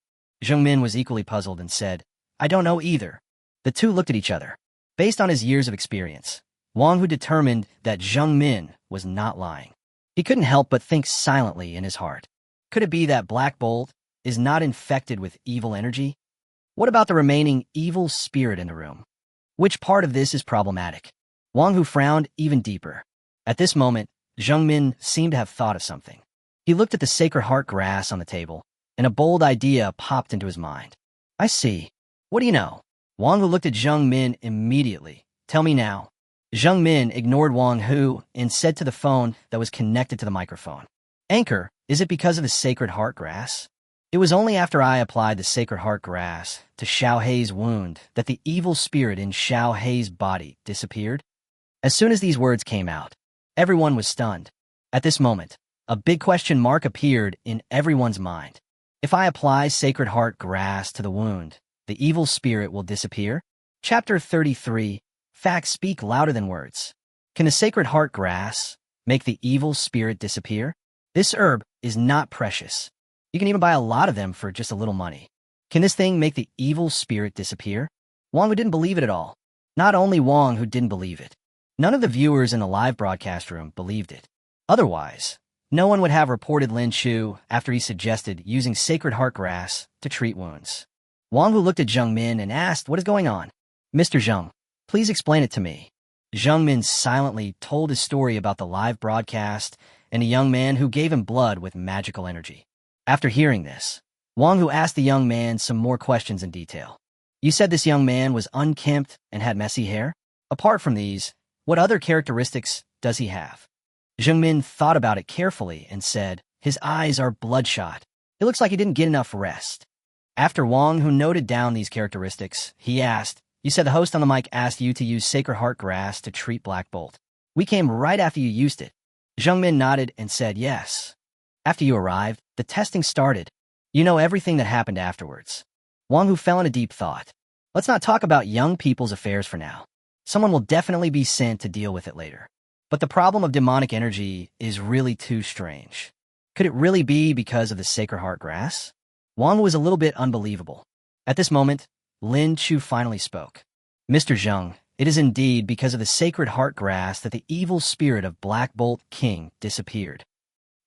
Zheng Min was equally puzzled and said, "I don't know either." The two looked at each other. Based on his years of experience, Wang Hu determined that Zheng Min was not lying. He couldn't help but think silently in his heart. Could it be that Black Bolt is not infected with evil energy? What about the remaining evil spirit in the room? Which part of this is problematic? Wang Hu frowned even deeper. At this moment, Zheng Min seemed to have thought of something. He looked at the Sacred Heart grass on the table, and a bold idea popped into his mind. "I see. What do you know?" Wang Hu looked at Zheng Min immediately. "Tell me now." Zheng Min ignored Wang Hu and said to the phone that was connected to the microphone, "Anchor, is it because of the Sacred Heart grass?" It was only after I applied the Sacred Heart grass to Xiao Hei's wound that the evil spirit in Xiao Hei's body disappeared. As soon as these words came out, everyone was stunned. At this moment, a big question mark appeared in everyone's mind. If I apply Sacred Heart grass to the wound, the evil spirit will disappear? Chapter 33, Facts Speak Louder Than Words. Can the Sacred Heart grass make the evil spirit disappear? This herb is not precious. You can even buy a lot of them for just a little money. Can this thing make the evil spirit disappear? Wang Hu didn't believe it at all. Not only Wang Hu didn't believe it. None of the viewers in the live broadcast room believed it. Otherwise, no one would have reported Lin Chu after he suggested using Sacred Heart grass to treat wounds. Wang Hu looked at Zheng Min and asked, "What is going on?" "Mr. Zheng, please explain it to me." Zheng Min silently told his story about the live broadcast and a young man who gave him blood with magical energy. After hearing this, Wang Hu asked the young man some more questions in detail. "You said this young man was unkempt and had messy hair? Apart from these, what other characteristics does he have?" Zheng Min thought about it carefully and said, "His eyes are bloodshot. It looks like he didn't get enough rest." After Wang Hu noted down these characteristics, he asked, "You said the host on the mic asked you to use Sacred Heart grass to treat Black Bolt. We came right after you used it." Zheng Min nodded and said, "Yes. After you arrived, the testing started. You know everything that happened afterwards." Wang Hu fell into deep thought. Let's not talk about young people's affairs for now. Someone will definitely be sent to deal with it later. But the problem of demonic energy is really too strange. Could it really be because of the Sacred Heart grass? Wang was a little bit unbelievable. At this moment, Lin Chu finally spoke. Mr. Zheng, it is indeed because of the Sacred Heart grass that the evil spirit of Black Bolt King disappeared.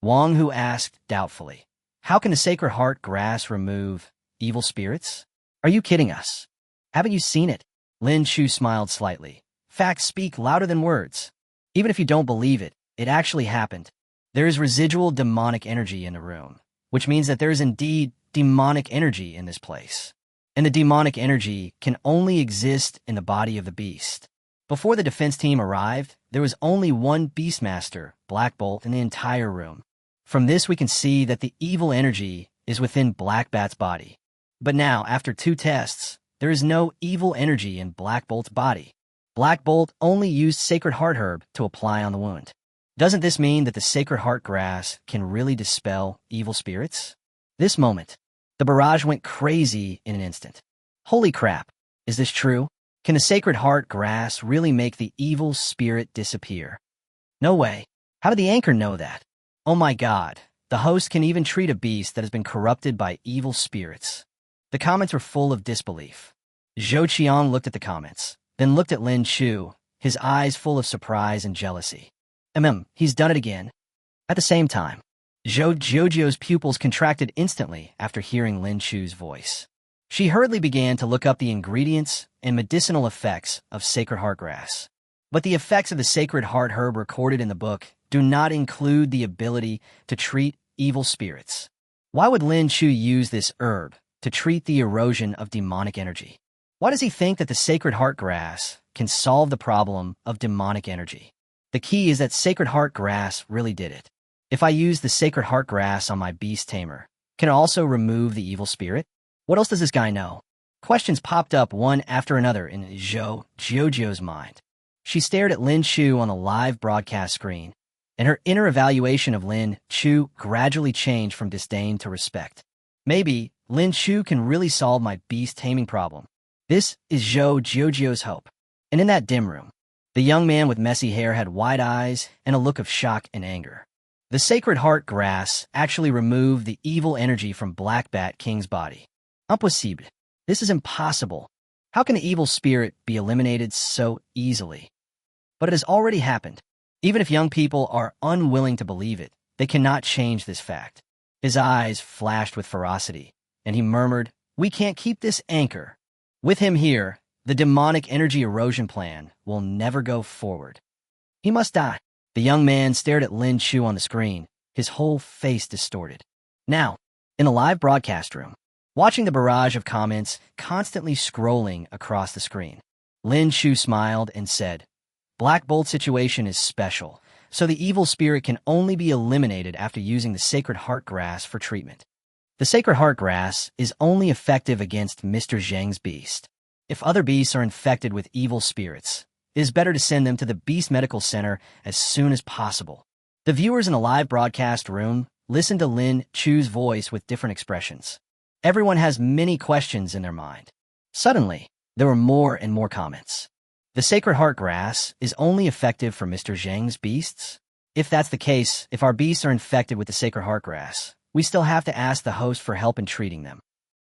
Wang Hu asked doubtfully, how can the Sacred Heart grass remove evil spirits? Are you kidding us? Haven't you seen it? Lin Chu smiled slightly. Facts speak louder than words. Even if you don't believe it, it actually happened. There is residual demonic energy in the room, which means that there is indeed demonic energy in this place. And the demonic energy can only exist in the body of the beast. Before the defense team arrived, there was only one Beastmaster, Black Bolt, in the entire room. From this we can see that the evil energy is within Black Bat's body. But now, after 2 tests, there is no evil energy in Black Bolt's body. Black Bolt only used Sacred Heart Herb to apply on the wound. Doesn't this mean that the Sacred Heart grass can really dispel evil spirits? This moment, the barrage went crazy in an instant. Holy crap, is this true? Can the Sacred Heart grass really make the evil spirit disappear? No way. How did the anchor know that? Oh my god, the host can even treat a beast that has been corrupted by evil spirits. The comments were full of disbelief. Zhou Qiang looked at the comments, then looked at Lin Chu, his eyes full of surprise and jealousy. He's done it again. At the same time, Zhou Jiujiu's pupils contracted instantly after hearing Lin Chu's voice. She hurriedly began to look up the ingredients and medicinal effects of Sacred Heart grass. But the effects of the Sacred Heart herb recorded in the book do not include the ability to treat evil spirits. Why would Lin Chu use this herb to treat the erosion of demonic energy? Why does he think that the Sacred Heart grass can solve the problem of demonic energy? The key is that Sacred Heart grass really did it. If I use the Sacred Heart grass on my beast tamer, can it also remove the evil spirit? What else does this guy know? Questions popped up one after another in Zhou Jiujiu's mind. She stared at Lin Chu on the live broadcast screen, and her inner evaluation of Lin Chu gradually changed from disdain to respect. Maybe Lin Chu can really solve my beast taming problem. This is Zhou Jiujiu's hope. And in that dim room, the young man with messy hair had wide eyes and a look of shock and anger. The Sacred Heart grass actually removed the evil energy from Black Bat King's body. Impossible. This is impossible. How can the evil spirit be eliminated so easily? But it has already happened. Even if young people are unwilling to believe it, they cannot change this fact. His eyes flashed with ferocity, and he murmured, "We can't keep this anchor. With him here, the demonic energy erosion plan will never go forward. He must die." The young man stared at Lin Chu on the screen, his whole face distorted. Now, in the live broadcast room, watching the barrage of comments constantly scrolling across the screen, Lin Chu smiled and said, "Black Bolt's situation is special, so the evil spirit can only be eliminated after using the Sacred Heart grass for treatment. The Sacred Heart grass is only effective against Mr. Zheng's beast. If other beasts are infected with evil spirits, it is better to send them to the Beast Medical Center as soon as possible." The viewers in the live broadcast room listened to Lin Chu's voice with different expressions. Everyone has many questions in their mind. Suddenly, there were more and more comments. The Sacred Heart grass is only effective for Mr. Zheng's beasts? If that's the case, if our beasts are infected with the Sacred Heart grass, we still have to ask the host for help in treating them.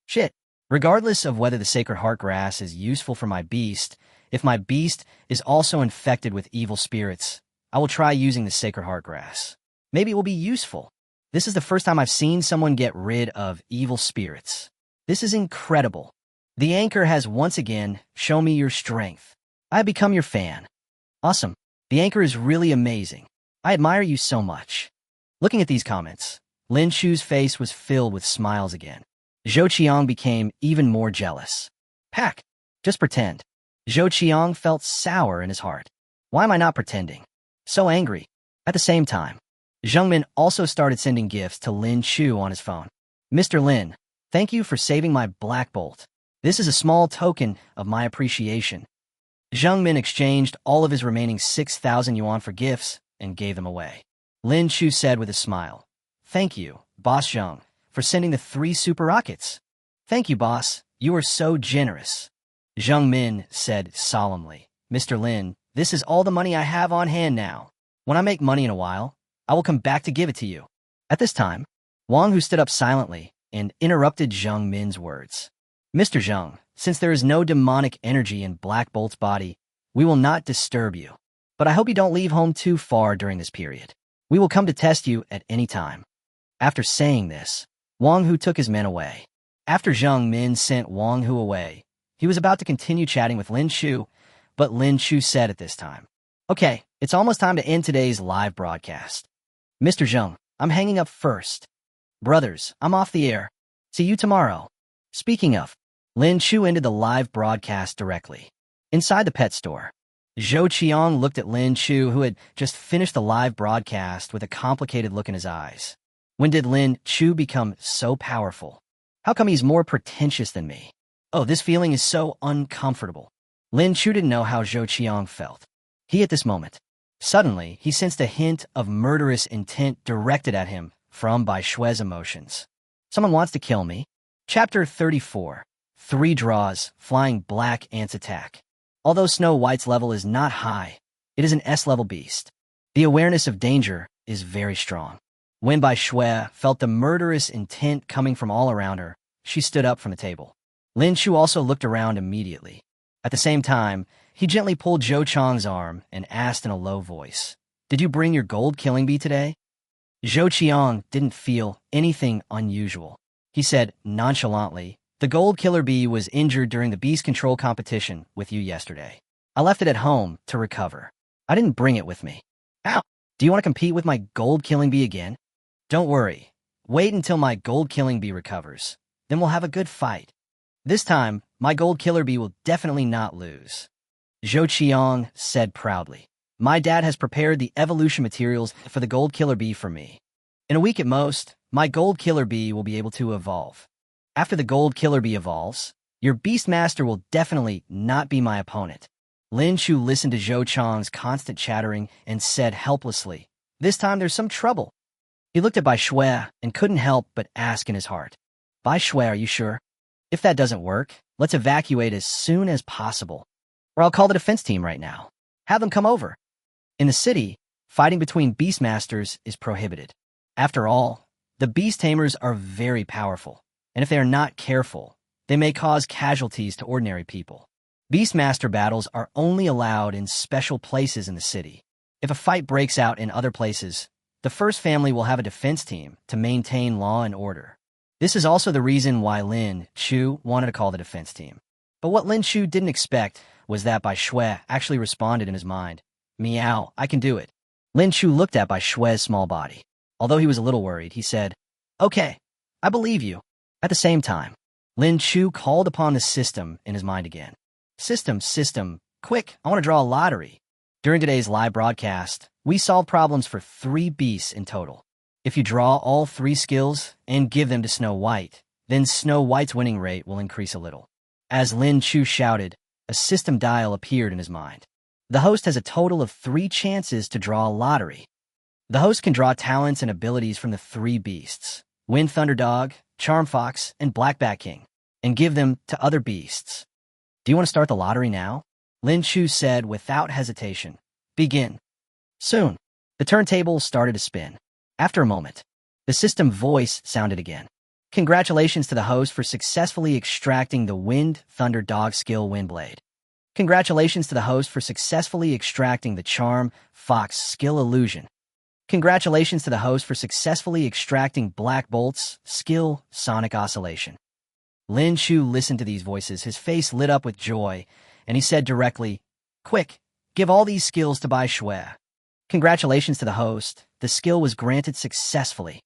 Shit. Regardless of whether the Sacred Heart grass is useful for my beast, if my beast is also infected with evil spirits, I will try using the Sacred Heart grass. Maybe it will be useful. This is the first time I've seen someone get rid of evil spirits. This is incredible. The anchor has once again shown me your strength. I have become your fan. Awesome. The anchor is really amazing. I admire you so much. Looking at these comments, Lin Chu's face was filled with smiles again. Zhou Qiang became even more jealous. Pack, just pretend. Zhou Qiang felt sour in his heart. Why am I not pretending? So angry. At the same time, Zheng Min also started sending gifts to Lin Chu on his phone. "Mr. Lin, thank you for saving my Black Bolt. This is a small token of my appreciation." Zheng Min exchanged all of his remaining 6,000 yuan for gifts and gave them away. Lin Chu said with a smile, "Thank you, Boss Zheng, for sending the 3 super rockets." "Thank you, boss. You are so generous." Zheng Min said solemnly, "Mr. Lin, this is all the money I have on hand now. When I make money in a while, I will come back to give it to you." At this time, Wang Hu stood up silently and interrupted Zheng Min's words. Mr. Zheng, since there is no demonic energy in Black Bolt's body, we will not disturb you. But I hope you don't leave home too far during this period. We will come to test you at any time. After saying this, Wang Hu took his men away. After Zheng Min sent Wang Hu away, he was about to continue chatting with Lin Chu, but Lin Chu said at this time, "Okay, it's almost time to end today's live broadcast. Mr. Zheng, I'm hanging up first. Brothers, I'm off the air. See you tomorrow." Speaking of, Lin Chu ended the live broadcast directly. Inside the pet store, Zhou Qiang looked at Lin Chu, who had just finished the live broadcast, with a complicated look in his eyes. When did Lin Chu become so powerful? How come he's more pretentious than me? Oh, this feeling is so uncomfortable. Lin Chu didn't know how Zhou Qiang felt. At this moment, suddenly, he sensed a hint of murderous intent directed at him from Bai Shue's emotions. Someone wants to kill me. Chapter 34. 3 draws, flying black ants attack. Although Snow White's level is not high, it is an S-level beast. The awareness of danger is very strong. When Bai Shue felt the murderous intent coming from all around her, she stood up from the table. Lin Chu also looked around immediately. At the same time, he gently pulled Zhou Qiang's arm and asked in a low voice, "Did you bring your gold killing bee today?" Zhou Qiang didn't feel anything unusual. He said nonchalantly, "The gold killer bee was injured during the beast control competition with you yesterday. I left it at home to recover. I didn't bring it with me." "Ow! Do you want to compete with my gold killing bee again?" "Don't worry. Wait until my gold killing bee recovers. Then we'll have a good fight. This time, my gold killer bee will definitely not lose." Zhou Qiang said proudly, "My dad has prepared the evolution materials for the gold killer bee for me. In a week at most, my gold killer bee will be able to evolve. After the gold killer bee evolves, your beastmaster will definitely not be my opponent." Lin Chu listened to Zhou Qiang's constant chattering and said helplessly, "This time there's some trouble." He looked at Bai Shue and couldn't help but ask in his heart, "Bai Shue, are you sure? If that doesn't work, let's evacuate as soon as possible. Or I'll call the defense team right now. Have them come over." In the city, fighting between beastmasters is prohibited. After all, the beast tamers are very powerful, and if they are not careful, they may cause casualties to ordinary people. Beastmaster battles are only allowed in special places in the city. If a fight breaks out in other places, the first family will have a defense team to maintain law and order. This is also the reason why Lin Chu wanted to call the defense team. But what Lin Chu didn't expect was that Bai Shue actually responded in his mind, "Meow, I can do it." Lin Chu looked at Bai Shue's small body. Although he was a little worried, he said, "Okay, I believe you." At the same time, Lin Chu called upon the system in his mind again. System, quick, I want to draw a lottery." During today's live broadcast, we solved problems for 3 beasts in total. If you draw all 3 skills and give them to Snow White, then Snow White's winning rate will increase a little. As Lin Chu shouted, a system dial appeared in his mind. The host has a total of 3 chances to draw a lottery. The host can draw talents and abilities from the 3 beasts, Wind Thunder Dog, Charm Fox, and Black Bat King, and give them to other beasts. "Do you want to start the lottery now?" Lin Chu said without hesitation. "Begin." Soon, the turntable started to spin. After a moment, the system voice sounded again. "Congratulations to the host for successfully extracting the Wind Thunder Dog skill Windblade. Congratulations to the host for successfully extracting the Charm Fox skill Illusion. Congratulations to the host for successfully extracting Black Bolt's skill Sonic Oscillation." Lin Chu listened to these voices, his face lit up with joy, and he said directly, "Quick, give all these skills to Bai Shue." Congratulations to the host, the skill was granted successfully.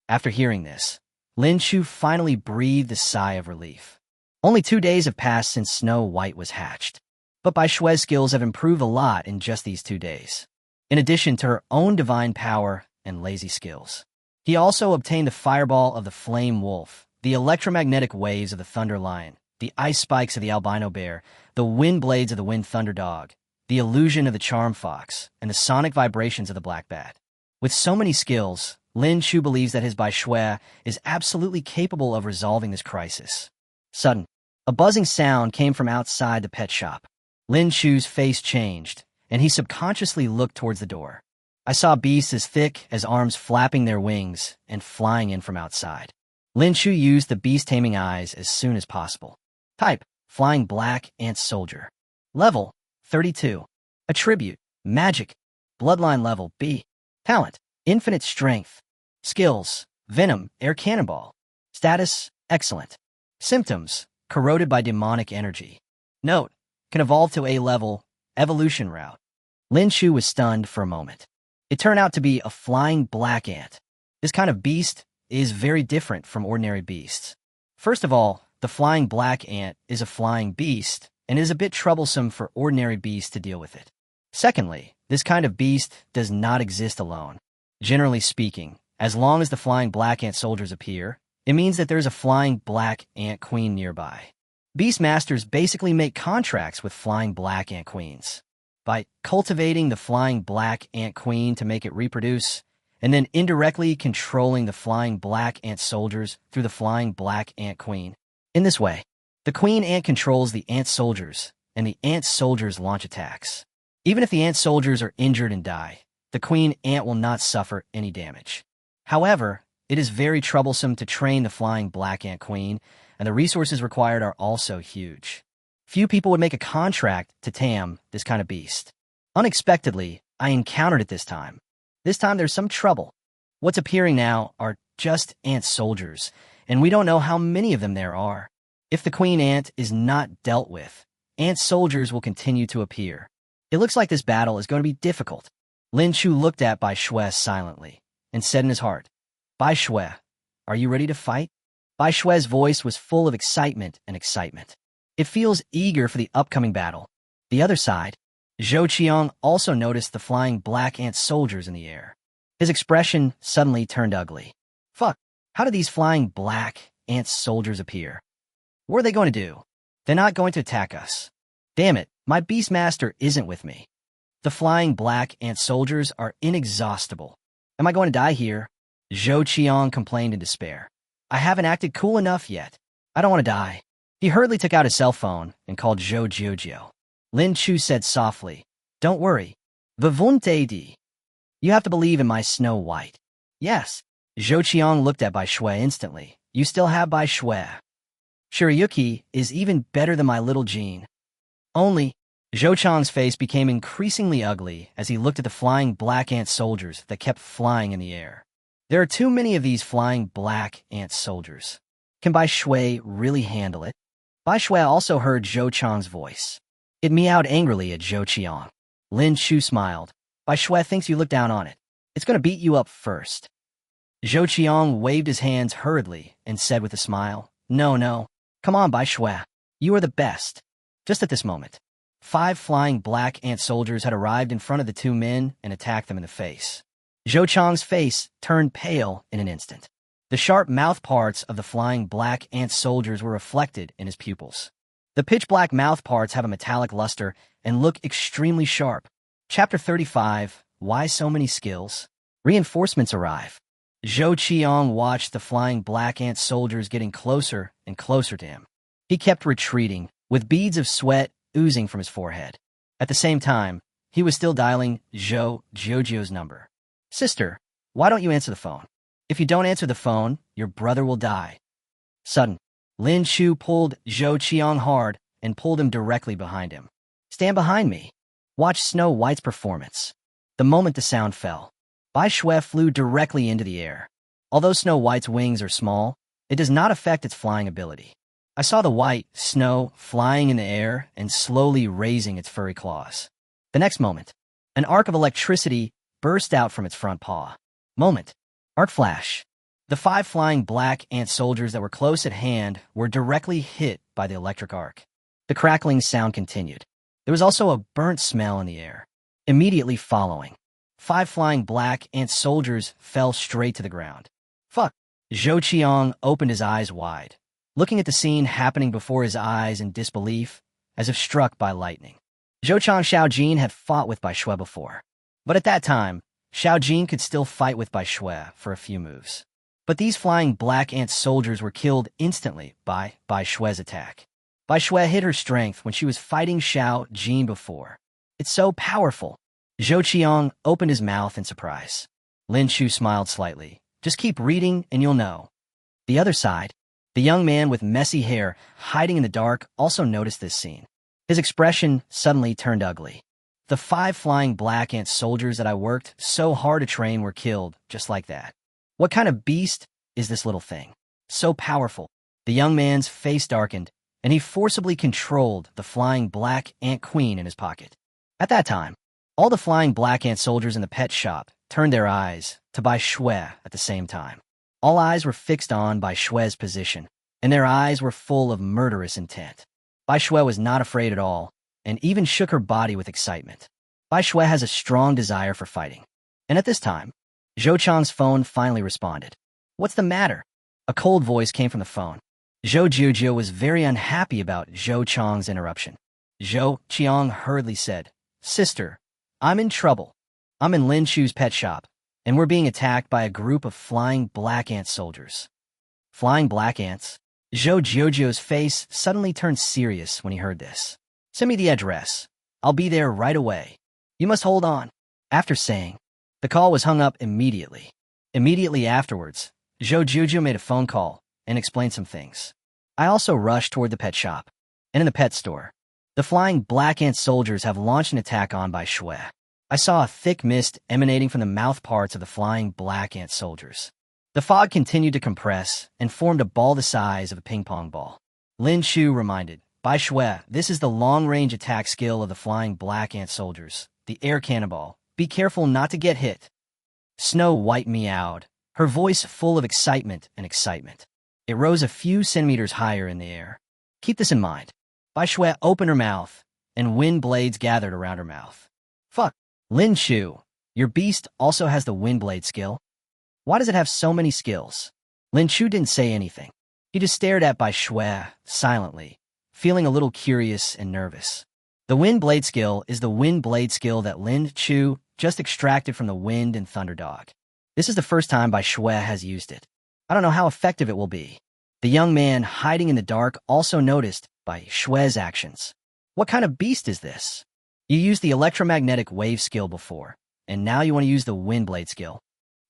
After hearing this, Lin Chu finally breathed a sigh of relief. Only 2 days have passed since Snow White was hatched, but Bai Shue's skills have improved a lot in just these 2 days. In addition to her own divine power and lazy skills, he also obtained the fireball of the Flame Wolf, the electromagnetic waves of the Thunder Lion, the ice spikes of the Albino Bear, the wind blades of the Wind Thunder Dog, the illusion of the Charm Fox, and the sonic vibrations of the Black Bat. With so many skills, Lin Chu believes that his Bai Shue is absolutely capable of resolving this crisis. Sudden, a buzzing sound came from outside the pet shop. Lin Chu's face changed, and he subconsciously looked towards the door. I saw beasts as thick as arms flapping their wings and flying in from outside. Lin Chu used the beast taming eyes as soon as possible. Type, flying black ant soldier. Level, 32. Attribute, magic. Bloodline level, B. Talent, infinite strength. Skills, venom, air cannonball. Status, excellent. Symptoms, corroded by demonic energy. Note, can evolve to A level, evolution route. Lin Chu was stunned for a moment. It turned out to be a flying black ant. This kind of beast is very different from ordinary beasts. First of all, the flying black ant is a flying beast and is a bit troublesome for ordinary beasts to deal with it. Secondly, this kind of beast does not exist alone. Generally speaking, as long as the flying black ant soldiers appear, it means that there's a flying black ant queen nearby. Beastmasters basically make contracts with flying black ant queens. By cultivating the flying black ant queen to make it reproduce, and then indirectly controlling the flying black ant soldiers through the flying black ant queen. In this way, the queen ant controls the ant soldiers, and the ant soldiers launch attacks. Even if the ant soldiers are injured and die, the queen ant will not suffer any damage. However, it is very troublesome to train the flying black ant queen, and the resources required are also huge. Few people would make a contract to tame this kind of beast. Unexpectedly, I encountered it this time. This time there's some trouble. What's appearing now are just ant soldiers, and we don't know how many of them there are. If the queen ant is not dealt with, ant soldiers will continue to appear. It looks like this battle is going to be difficult. Lin Chu looked at Bai Shui silently and said in his heart, Bai Shui, are you ready to fight? Bai Shui's voice was full of excitement and excitement. It feels eager for the upcoming battle. The other side, Zhou Qiang also noticed the flying black ant soldiers in the air. His expression suddenly turned ugly. Fuck, how did these flying black ant soldiers appear? What are they going to do? They're not going to attack us. Damn it, my Beastmaster isn't with me. The flying black ant soldiers are inexhaustible. Am I going to die here? Zhou Qiang complained in despair. I haven't acted cool enough yet. I don't want to die. He hurriedly took out his cell phone and called Zhou Jiujiu. Lin Chu said softly, Don't worry. Vivunte di. You have to believe in my Snow White. Yes. Zhou Qiang looked at Bai Shui instantly. You still have Bai Shui. Shirayuki is even better than my little Jean. Only, Zhou Qiang's face became increasingly ugly as he looked at the flying black ant soldiers that kept flying in the air. There are too many of these flying black ant soldiers. Can Bai Shui really handle it? Bai Shui also heard Zhou Qiang's voice. It meowed angrily at Zhou Qiang. Lin Chu smiled. Bai Shui thinks you look down on it. It's going to beat you up first. Zhou Qiang waved his hands hurriedly and said with a smile, No. Come on, Bai Shui. You are the best. Just at this moment, 5 flying black ant soldiers had arrived in front of the 2 men and attacked them in the face. Zhou Qiang's face turned pale in an instant. The sharp mouth parts of the flying black ant soldiers were reflected in his pupils. The pitch-black mouth parts have a metallic luster and look extremely sharp. Chapter 35, Why So Many Skills? Reinforcements arrive. Zhou Qiang watched the flying black ant soldiers getting closer and closer to him. He kept retreating, with beads of sweat oozing from his forehead. At the same time, he was still dialing Zhou Jiujiu's number. Sister, why don't you answer the phone? If you don't answer the phone, your brother will die. Sudden, Lin Chu pulled Zhou Qiang hard and pulled him directly behind him. Stand behind me. Watch Snow White's performance. The moment the sound fell, Bai Shui flew directly into the air. Although Snow White's wings are small, it does not affect its flying ability. I saw the white snow flying in the air and slowly raising its furry claws. The next moment, an arc of electricity burst out from its front paw. Moment. Arc flash. The 5 flying black ant soldiers that were close at hand were directly hit by the electric arc. The crackling sound continued. There was also a burnt smell in the air. Immediately following, 5 flying black ant soldiers fell straight to the ground. Fuck. Zhou Qiang opened his eyes wide, looking at the scene happening before his eyes in disbelief, as if struck by lightning. Zhou Qiang Xiaojin had fought with Bai Shui before, but at that time, Xiaojin could still fight with Bai Shui for a few moves. But these flying black ant soldiers were killed instantly by Bai Shui's attack. Bai Shui hid her strength when she was fighting Xiaojin before. It's so powerful. Zhou Qiang opened his mouth in surprise. Lin Chu smiled slightly. Just keep reading and you'll know. The other side, the young man with messy hair hiding in the dark also noticed this scene. His expression suddenly turned ugly. The 5 flying black ant soldiers that I worked so hard to train were killed just like that. What kind of beast is this little thing? So powerful. The young man's face darkened, and he forcibly controlled the flying black ant queen in his pocket. At that time, all the flying black ant soldiers in the pet shop turned their eyes to Bai Shui at the same time. All eyes were fixed on Bai Shui's position, and their eyes were full of murderous intent. Bai Shui was not afraid at all, and even shook her body with excitement. Bai Shui has a strong desire for fighting. And at this time, Zhou Chang's phone finally responded. What's the matter? A cold voice came from the phone. Zhou Jiujia was very unhappy about Zhou Chang's interruption. Zhou Qiang hurriedly said, Sister, I'm in trouble. I'm in Lin Chu's pet shop, and we're being attacked by a group of flying black ant soldiers. Flying black ants? Zhou Jiujiu's face suddenly turned serious when he heard this. Send me the address. I'll be there right away. You must hold on. After saying, the call was hung up immediately. Immediately afterwards, Zhou Jiujiu made a phone call and explained some things. I also rushed toward the pet shop. And in the pet store, the flying black ant soldiers have launched an attack on Bai Shui. I saw a thick mist emanating from the mouth parts of the flying black ant soldiers. The fog continued to compress and formed a ball the size of a ping-pong ball. Lin Chu reminded, Bai Shui, this is the long-range attack skill of the flying black ant soldiers, the air cannonball. Be careful not to get hit. Snow White meowed, her voice full of excitement and excitement. It rose a few centimeters higher in the air. Keep this in mind. Bai Shui opened her mouth, and wind blades gathered around her mouth. Fuck. Lin Chu, your beast also has the wind blade skill? Why does it have so many skills? Lin Chu didn't say anything. He just stared at Bai Shui silently, feeling a little curious and nervous. The wind blade skill is the wind blade skill that Lin Chu just extracted from the wind and thunder dog. This is the first time Bai Shui has used it. I don't know how effective it will be. The young man hiding in the dark also noticed Bai Shui's actions. What kind of beast is this? You used the electromagnetic wave skill before, and now you want to use the wind blade skill.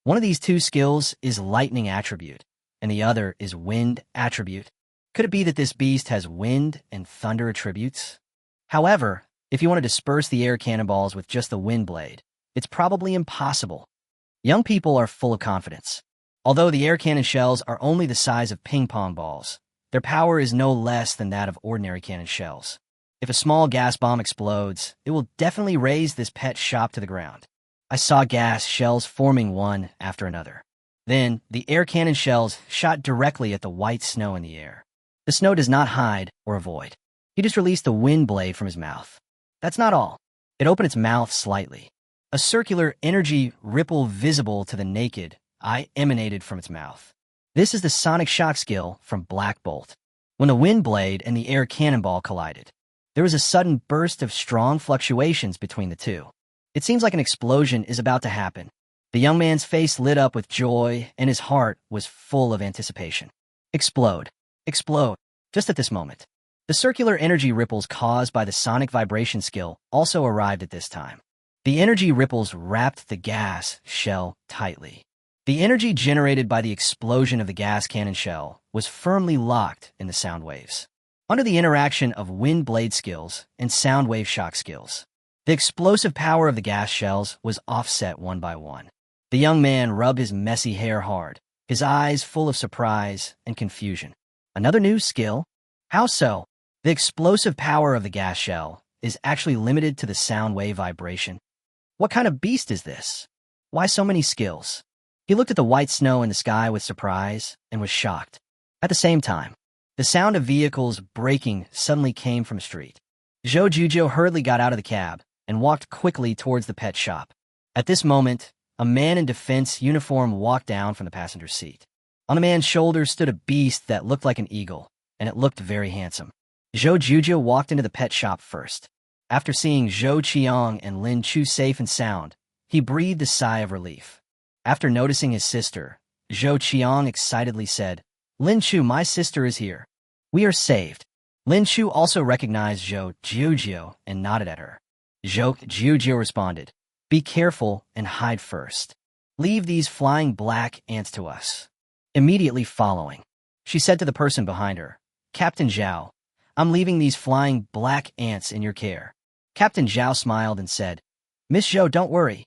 One of these two skills is lightning attribute, and the other is wind attribute. Could it be that this beast has wind and thunder attributes? However, if you want to disperse the air cannonballs with just the wind blade, it's probably impossible. Young people are full of confidence. Although the air cannon shells are only the size of ping-pong balls, their power is no less than that of ordinary cannon shells. If a small gas bomb explodes, it will definitely raise this pet shop to the ground. I saw gas shells forming one after another. Then, the air cannon shells shot directly at the white snow in the air. The snow does not hide or avoid. He just released the wind blade from his mouth. That's not all. It opened its mouth slightly. A circular energy ripple visible to the naked eye emanated from its mouth. This is the sonic shock skill from Black Bolt. When the wind blade and the air cannonball collided, there was a sudden burst of strong fluctuations between the two. It seems like an explosion is about to happen. The young man's face lit up with joy, and his heart was full of anticipation. Explode. Explode. Just at this moment. The circular energy ripples caused by the sonic vibration skill also arrived at this time. The energy ripples wrapped the gas shell tightly. The energy generated by the explosion of the gas cannon shell was firmly locked in the sound waves. Under the interaction of wind blade skills and sound wave shock skills, the explosive power of the gas shells was offset one by one. The young man rubbed his messy hair hard, his eyes full of surprise and confusion. Another new skill? How so? The explosive power of the gas shell is actually limited to the sound wave vibration. What kind of beast is this? Why so many skills? He looked at the white snow in the sky with surprise and was shocked. At the same time, the sound of vehicles braking suddenly came from the street. Zhou Jiujiu hurriedly got out of the cab and walked quickly towards the pet shop. At this moment, a man in defense uniform walked down from the passenger seat. On the man's shoulder stood a beast that looked like an eagle, and it looked very handsome. Zhou Jiujiu walked into the pet shop first. After seeing Zhou Qiang and Lin Chu safe and sound, he breathed a sigh of relief. After noticing his sister, Zhou Qiang excitedly said, Lin Chu, my sister is here. We are saved. Lin Chu also recognized Zhou Jiujiu and nodded at her. Zhou Jiujiu responded, Be careful and hide first. Leave these flying black ants to us. Immediately following, she said to the person behind her, Captain Zhao, I'm leaving these flying black ants in your care. Captain Zhao smiled and said, Miss Zhou, don't worry.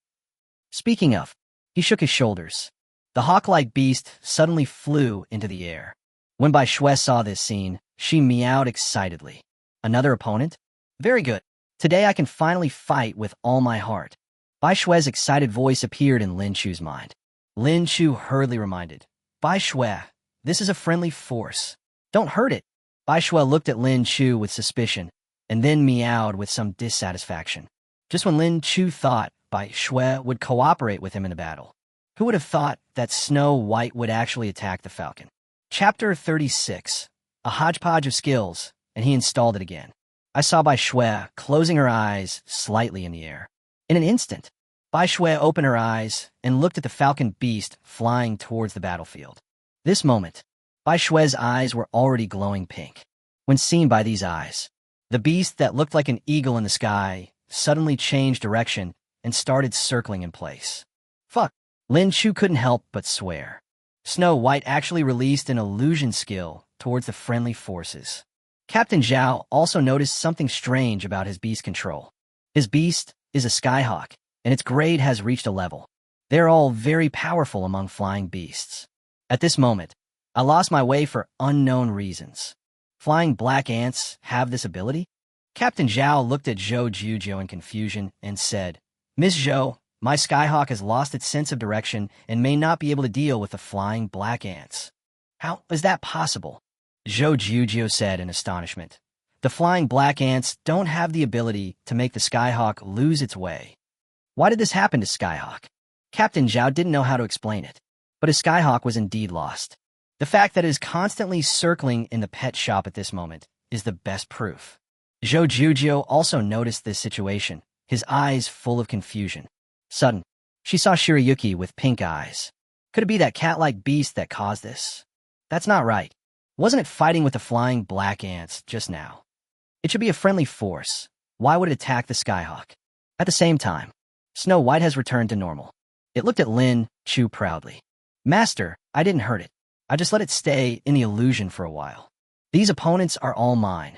Speaking of, he shook his shoulders. The hawk-like beast suddenly flew into the air. When Bai Shui saw this scene, she meowed excitedly. Another opponent? Very good. Today I can finally fight with all my heart. Bai Shui's excited voice appeared in Lin Chu's mind. Lin Chu hurriedly reminded, Bai Shui, this is a friendly force. Don't hurt it. Bai Shui looked at Lin Chu with suspicion, and then meowed with some dissatisfaction. Just when Lin Chu thought Bai Shui would cooperate with him in a battle, who would have thought that Snow White would actually attack the falcon? Chapter 36. A hodgepodge of skills, and he installed it again. I saw Bai Shui closing her eyes slightly in the air. In an instant, Bai Shui opened her eyes and looked at the falcon beast flying towards the battlefield. This moment, Bai Shui's eyes were already glowing pink. When seen by these eyes, the beast that looked like an eagle in the sky suddenly changed direction and started circling in place. Fuck! Lin Chu couldn't help but swear. Snow White actually released an illusion skill towards the friendly forces. Captain Zhao also noticed something strange about his beast control. His beast is a skyhawk, and its grade has reached a level. They're all very powerful among flying beasts. At this moment, I lost my way for unknown reasons. Flying black ants have this ability? Captain Zhao looked at Zhou Juzhou in confusion and said, Miss Zhou, my skyhawk has lost its sense of direction and may not be able to deal with the flying black ants. How is that possible? Zhou Juzhou said in astonishment. The flying black ants don't have the ability to make the skyhawk lose its way. Why did this happen to Skyhawk? Captain Zhao didn't know how to explain it, but his skyhawk was indeed lost. The fact that it is constantly circling in the pet shop at this moment is the best proof. Zhou Juzhou also noticed this situation, his eyes full of confusion. Sudden, she saw Shirayuki with pink eyes. Could it be that cat-like beast that caused this? That's not right. Wasn't it fighting with the flying black ants just now? It should be a friendly force. Why would it attack the Skyhawk? At the same time, Snow White has returned to normal. It looked at Lin Chu proudly. Master, I didn't hurt it. I just let it stay in the illusion for a while. These opponents are all mine.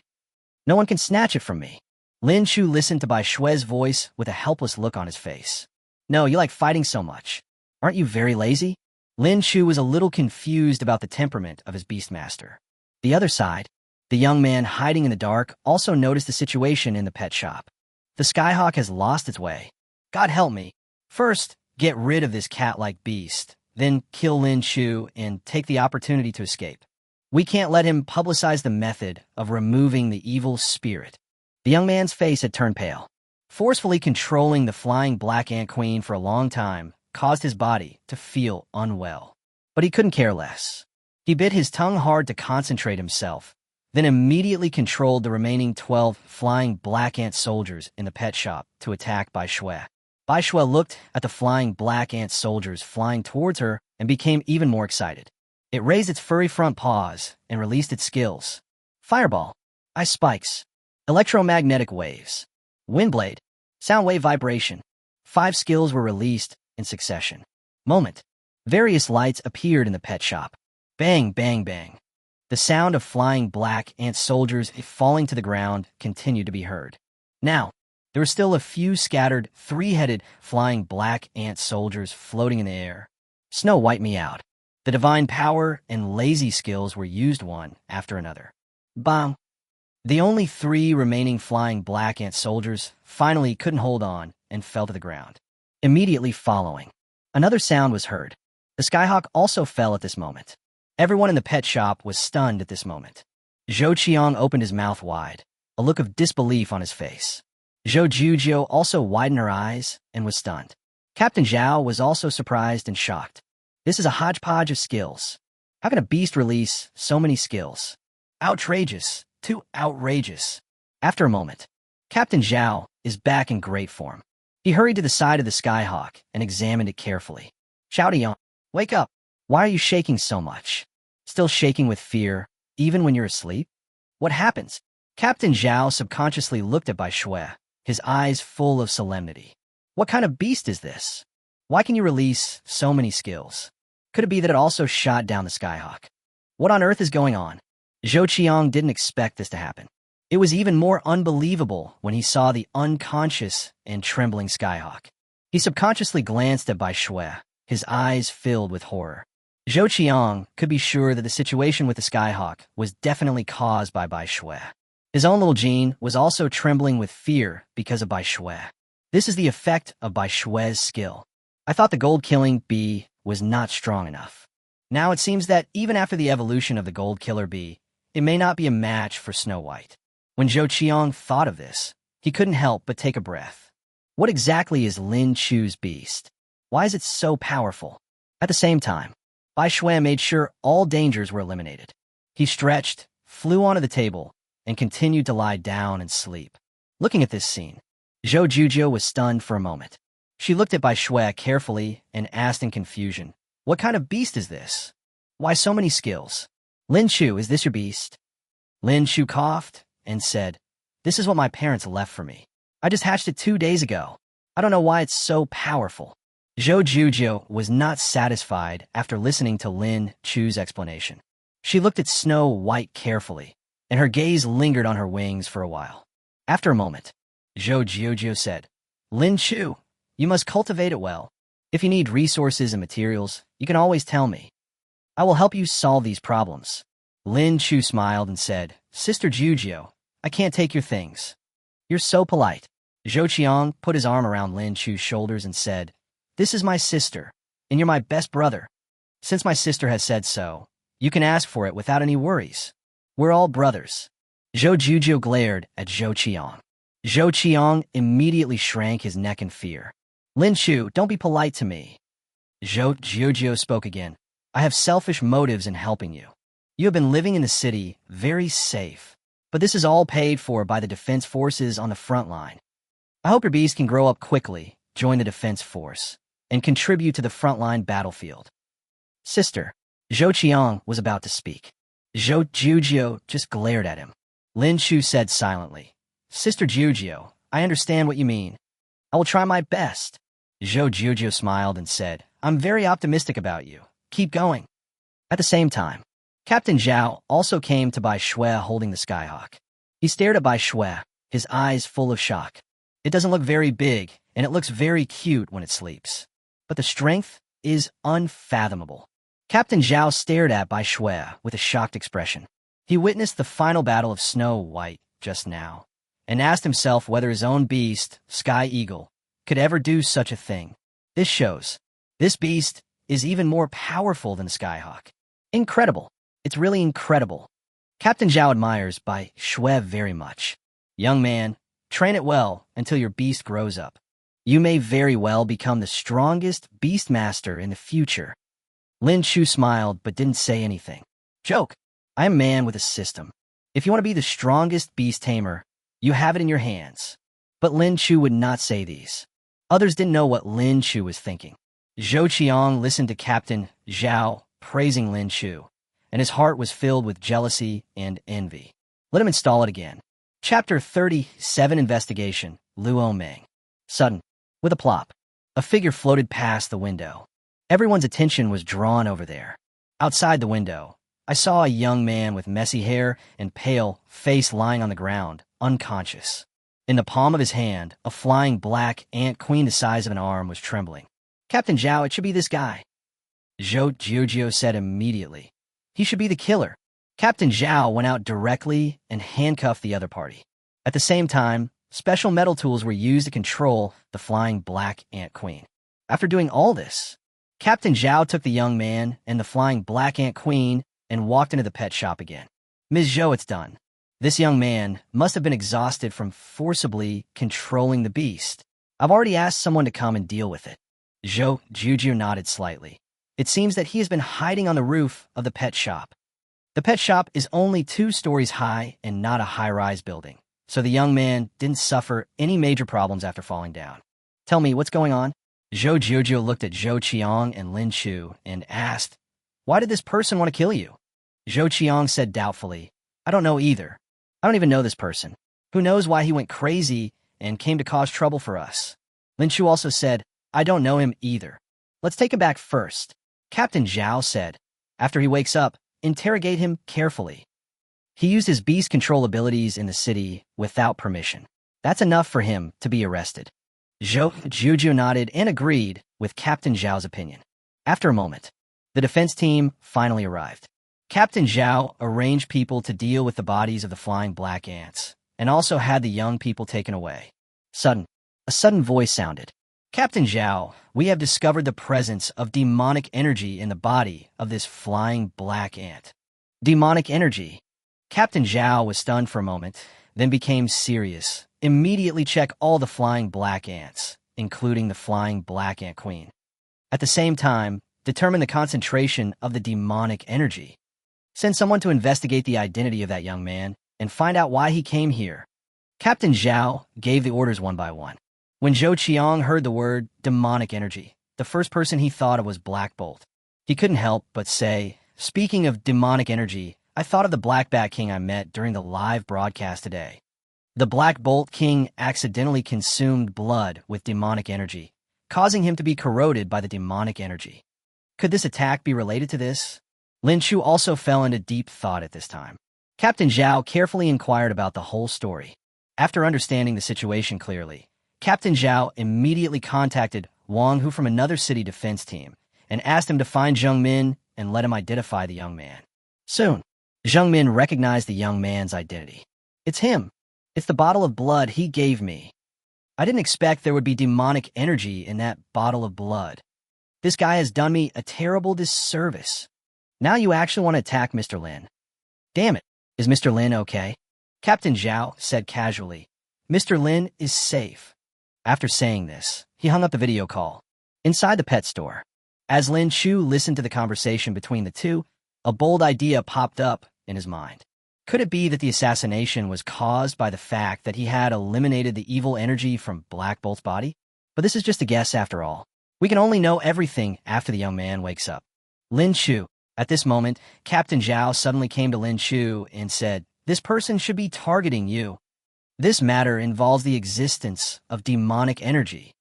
No one can snatch it from me. Lin Chu listened to Bai Shui's voice with a helpless look on his face. No, you like fighting so much. Aren't you very lazy? Lin Chu was a little confused about the temperament of his beastmaster. The other side, the young man hiding in the dark, also noticed the situation in the pet shop. The Skyhawk has lost its way. God help me. First, get rid of this cat-like beast, then kill Lin Chu and take the opportunity to escape. We can't let him publicize the method of removing the evil spirit. The young man's face had turned pale. Forcefully controlling the flying black ant queen for a long time caused his body to feel unwell. But he couldn't care less. He bit his tongue hard to concentrate himself, then immediately controlled the remaining 12 flying black ant soldiers in the pet shop to attack Bai Shui. Bai Shui looked at the flying black ant soldiers flying towards her and became even more excited. It raised its furry front paws and released its skills. Fireball, ice spikes, electromagnetic waves, windblade, sound wave vibration. 5 skills were released in succession. Moment. Various lights appeared in the pet shop. Bang, bang, bang. The sound of flying black ant soldiers falling to the ground continued to be heard. Now, there were still a few scattered, 3-headed flying black ant soldiers floating in the air. Snow White meowed. The divine power and lazy skills were used one after another. Bang! The only 3 remaining flying black ant soldiers finally couldn't hold on and fell to the ground. Immediately following, another sound was heard. The Skyhawk also fell at this moment. Everyone in the pet shop was stunned at this moment. Zhou Qiang opened his mouth wide, a look of disbelief on his face. Zhou Juzhou also widened her eyes and was stunned. Captain Zhao was also surprised and shocked. This is a hodgepodge of skills. How can a beast release so many skills? Outrageous. Too outrageous. After a moment, Captain Zhao is back in great form. He hurried to the side of the Skyhawk and examined it carefully. Xiaodian, wake up. Why are you shaking so much? Still shaking with fear, even when you're asleep? What happens? Captain Zhao subconsciously looked at Bai Shui, his eyes full of solemnity. What kind of beast is this? Why can you release so many skills? Could it be that it also shot down the skyhawk? What on earth is going on? Zhou Qiang didn't expect this to happen. It was even more unbelievable when he saw the unconscious and trembling skyhawk. He subconsciously glanced at Bai Shui, his eyes filled with horror. Zhou Qiang could be sure that the situation with the skyhawk was definitely caused by Bai Shui. His own little Jean was also trembling with fear because of Bai Shui. This is the effect of Bai Shui's skill. I thought the gold-killing bee was not strong enough. Now it seems that even after the evolution of the gold-killer bee, it may not be a match for Snow White. When Zhou Qiang thought of this, he couldn't help but take a breath. What exactly is Lin Chu's beast? Why is it so powerful? At the same time, Bai Shui made sure all dangers were eliminated. He stretched, flew onto the table, and continued to lie down and sleep. Looking at this scene, Zhou Juzhou was stunned for a moment. She looked at Bai Shui carefully and asked in confusion, "What kind of beast is this? Why so many skills? Lin Chu, is this your beast?" Lin Chu coughed and said, "This is what my parents left for me. I just hatched it 2 days ago. I don't know why it's so powerful." Zhou Juzhou was not satisfied after listening to Lin Chu's explanation. She looked at Snow White carefully, and her gaze lingered on her wings for a while. After a moment, Zhou Juzhou said, "Lin Chu, you must cultivate it well. If you need resources and materials, you can always tell me. I will help you solve these problems." Lin Chu smiled and said, "Sister Juzhou, I can't take your things. You're so polite." Zhou Qiang put his arm around Lin Chu's shoulders and said, "This is my sister, and you're my best brother. Since my sister has said so, you can ask for it without any worries. We're all brothers." Zhou Juzhou glared at Zhou Qiang. Zhou Qiang immediately shrank his neck in fear. "Lin Chu, don't be polite to me." Zhou Juzhou spoke again. "I have selfish motives in helping you. You have been living in the city very safe, but this is all paid for by the defense forces on the front line. I hope your beast can grow up quickly, join the defense force, and contribute to the frontline battlefield." "Sister," Zhou Qiang was about to speak. Zhou Juzhou just glared at him. Lin Chu said silently, "Sister Juzhou, I understand what you mean. I will try my best." Zhou Juzhou smiled and said, "I'm very optimistic about you. Keep going." At the same time, Captain Zhao also came to Bai Shui holding the skyhawk. He stared at Bai Shui, his eyes full of shock. It doesn't look very big, and it looks very cute when it sleeps. But the strength is unfathomable. Captain Zhao stared at Bai Shui with a shocked expression. He witnessed the final battle of Snow White just now, and asked himself whether his own beast, Sky Eagle, could ever do such a thing. This shows. This beast is even more powerful than the Skyhawk. Incredible. It's really incredible. Captain Zhao admires Bai Shui very much. "Young man, train it well until your beast grows up. You may very well become the strongest beast master in the future." Lin Chu smiled but didn't say anything. "Joke. I am a man with a system. If you want to be the strongest beast tamer, you have it in your hands." But Lin Chu would not say these. Others didn't know what Lin Chu was thinking. Zhou Qiang listened to Captain Zhao praising Lin Chu, and his heart was filled with jealousy and envy. Let him install it again. Chapter 37 Investigation, Luo Meng. Sudden, with a plop, a figure floated past the window. Everyone's attention was drawn over there. Outside the window, I saw a young man with messy hair and pale face lying on the ground, unconscious. In the palm of his hand, a flying black ant queen the size of an arm was trembling. "Captain Zhao, it should be this guy," Zhou Juzhou said immediately. "He should be the killer." Captain Zhao went out directly and handcuffed the other party. At the same time, special metal tools were used to control the flying black ant queen. After doing all this, Captain Zhao took the young man and the flying black ant queen and walked into the pet shop again. "Ms. Zhou, it's done." This young man must have been exhausted from forcibly controlling the beast. "I've already asked someone to come and deal with it." Zhou Juzhou nodded slightly. It seems that he has been hiding on the roof of the pet shop. The pet shop is only 2 stories high and not a high-rise building, so the young man didn't suffer any major problems after falling down. "Tell me, what's going on?" Zhou Juzhou looked at Zhou Qiang and Lin Chu and asked, "Why did this person want to kill you?" Zhou Qiang said doubtfully, "I don't know either. I don't even know this person. Who knows why he went crazy and came to cause trouble for us?" Lin Chu also said, I don't know him either. Let's take him back first. Captain Zhao said. After he wakes up, interrogate him carefully. He used his beast control abilities in the city without permission. That's enough for him to be arrested. Juju nodded and agreed with Captain Zhao's opinion. After a moment, the defense team finally arrived. Captain Zhao arranged people to deal with the bodies of the flying black ants, and also had the young people taken away. A sudden voice sounded. Captain Zhao, we have discovered the presence of demonic energy in the body of this flying black ant. Demonic energy. Captain Zhao was stunned for a moment, then became serious. Immediately check all the flying black ants, including the flying black ant queen. At the same time, determine the concentration of the demonic energy. Send someone to investigate the identity of that young man and find out why he came here. Captain Zhao gave the orders one by one. When Zhou Qiang heard the word demonic energy, the first person he thought of was Black Bolt. He couldn't help but say, speaking of demonic energy, I thought of the Black Bat King I met during the live broadcast today. The Black Bolt King accidentally consumed blood with demonic energy, causing him to be corroded by the demonic energy. Could this attack be related to this? Lin Chu also fell into deep thought at this time. Captain Zhao carefully inquired about the whole story. After understanding the situation clearly, Captain Zhao immediately contacted Wang Hu from another city defense team and asked him to find Zheng Min and let him identify the young man. Soon, Zheng Min recognized the young man's identity. It's him. It's the bottle of blood he gave me. I didn't expect there would be demonic energy in that bottle of blood. This guy has done me a terrible disservice. Now you actually want to attack Mr. Lin. Damn it. Is Mr. Lin okay? Captain Zhao said casually. Mr. Lin is safe. After saying this, he hung up the video call. Inside the pet store, as Lin Chu listened to the conversation between the two, a bold idea popped up in his mind. Could it be that the assassination was caused by the fact that he had eliminated the evil energy from Black Bolt's body? But this is just a guess after all. We can only know everything after the young man wakes up. Lin Chu. At this moment, Captain Zhao suddenly came to Lin Chu and said, this person should be targeting you. This matter involves the existence of demonic energy.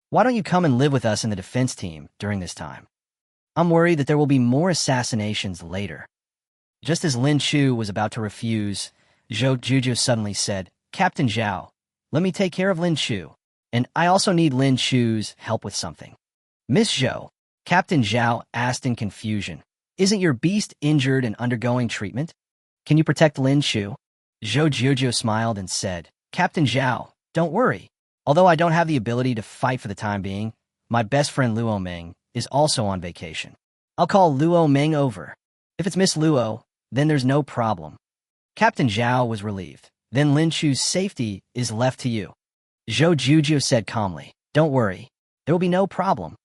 Why don't you come and live with us in the defense team during this time? I'm worried that there will be more assassinations later. Just as Lin Chu was about to refuse, Zhou Juju suddenly said, Captain Zhao, let me take care of Lin Chu, and I also need Lin Chu's help with something. Miss Zhou, Captain Zhao asked in confusion, isn't your beast injured and undergoing treatment? Can you protect Lin Chu? Zhou Juju smiled and said, Captain Zhao, don't worry. Although I don't have the ability to fight for the time being, my best friend Luo Meng is also on vacation. I'll call Luo Meng over. If it's Miss Luo, then there's no problem. Captain Zhao was relieved. Then Lin Chu's safety is left to you. Zhou Juju said calmly, don't worry. There will be no problem.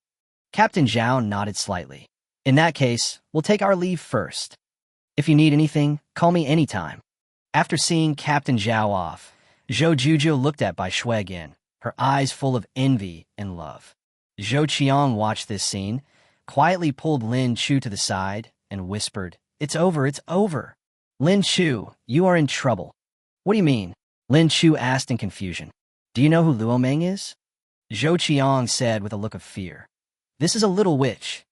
Captain Zhao nodded slightly. In that case, we'll take our leave first. If you need anything, call me anytime. After seeing Captain Zhao off, Zhou Juju looked at Bai Shui again, her eyes full of envy and love. Zhou Qiang watched this scene, quietly pulled Lin Chu to the side, and whispered, it's over, it's over. Lin Chu, you are in trouble. What do you mean? Lin Chu asked in confusion. Do you know who Luo Meng is? Zhou Qiang said with a look of fear. This is a little witch.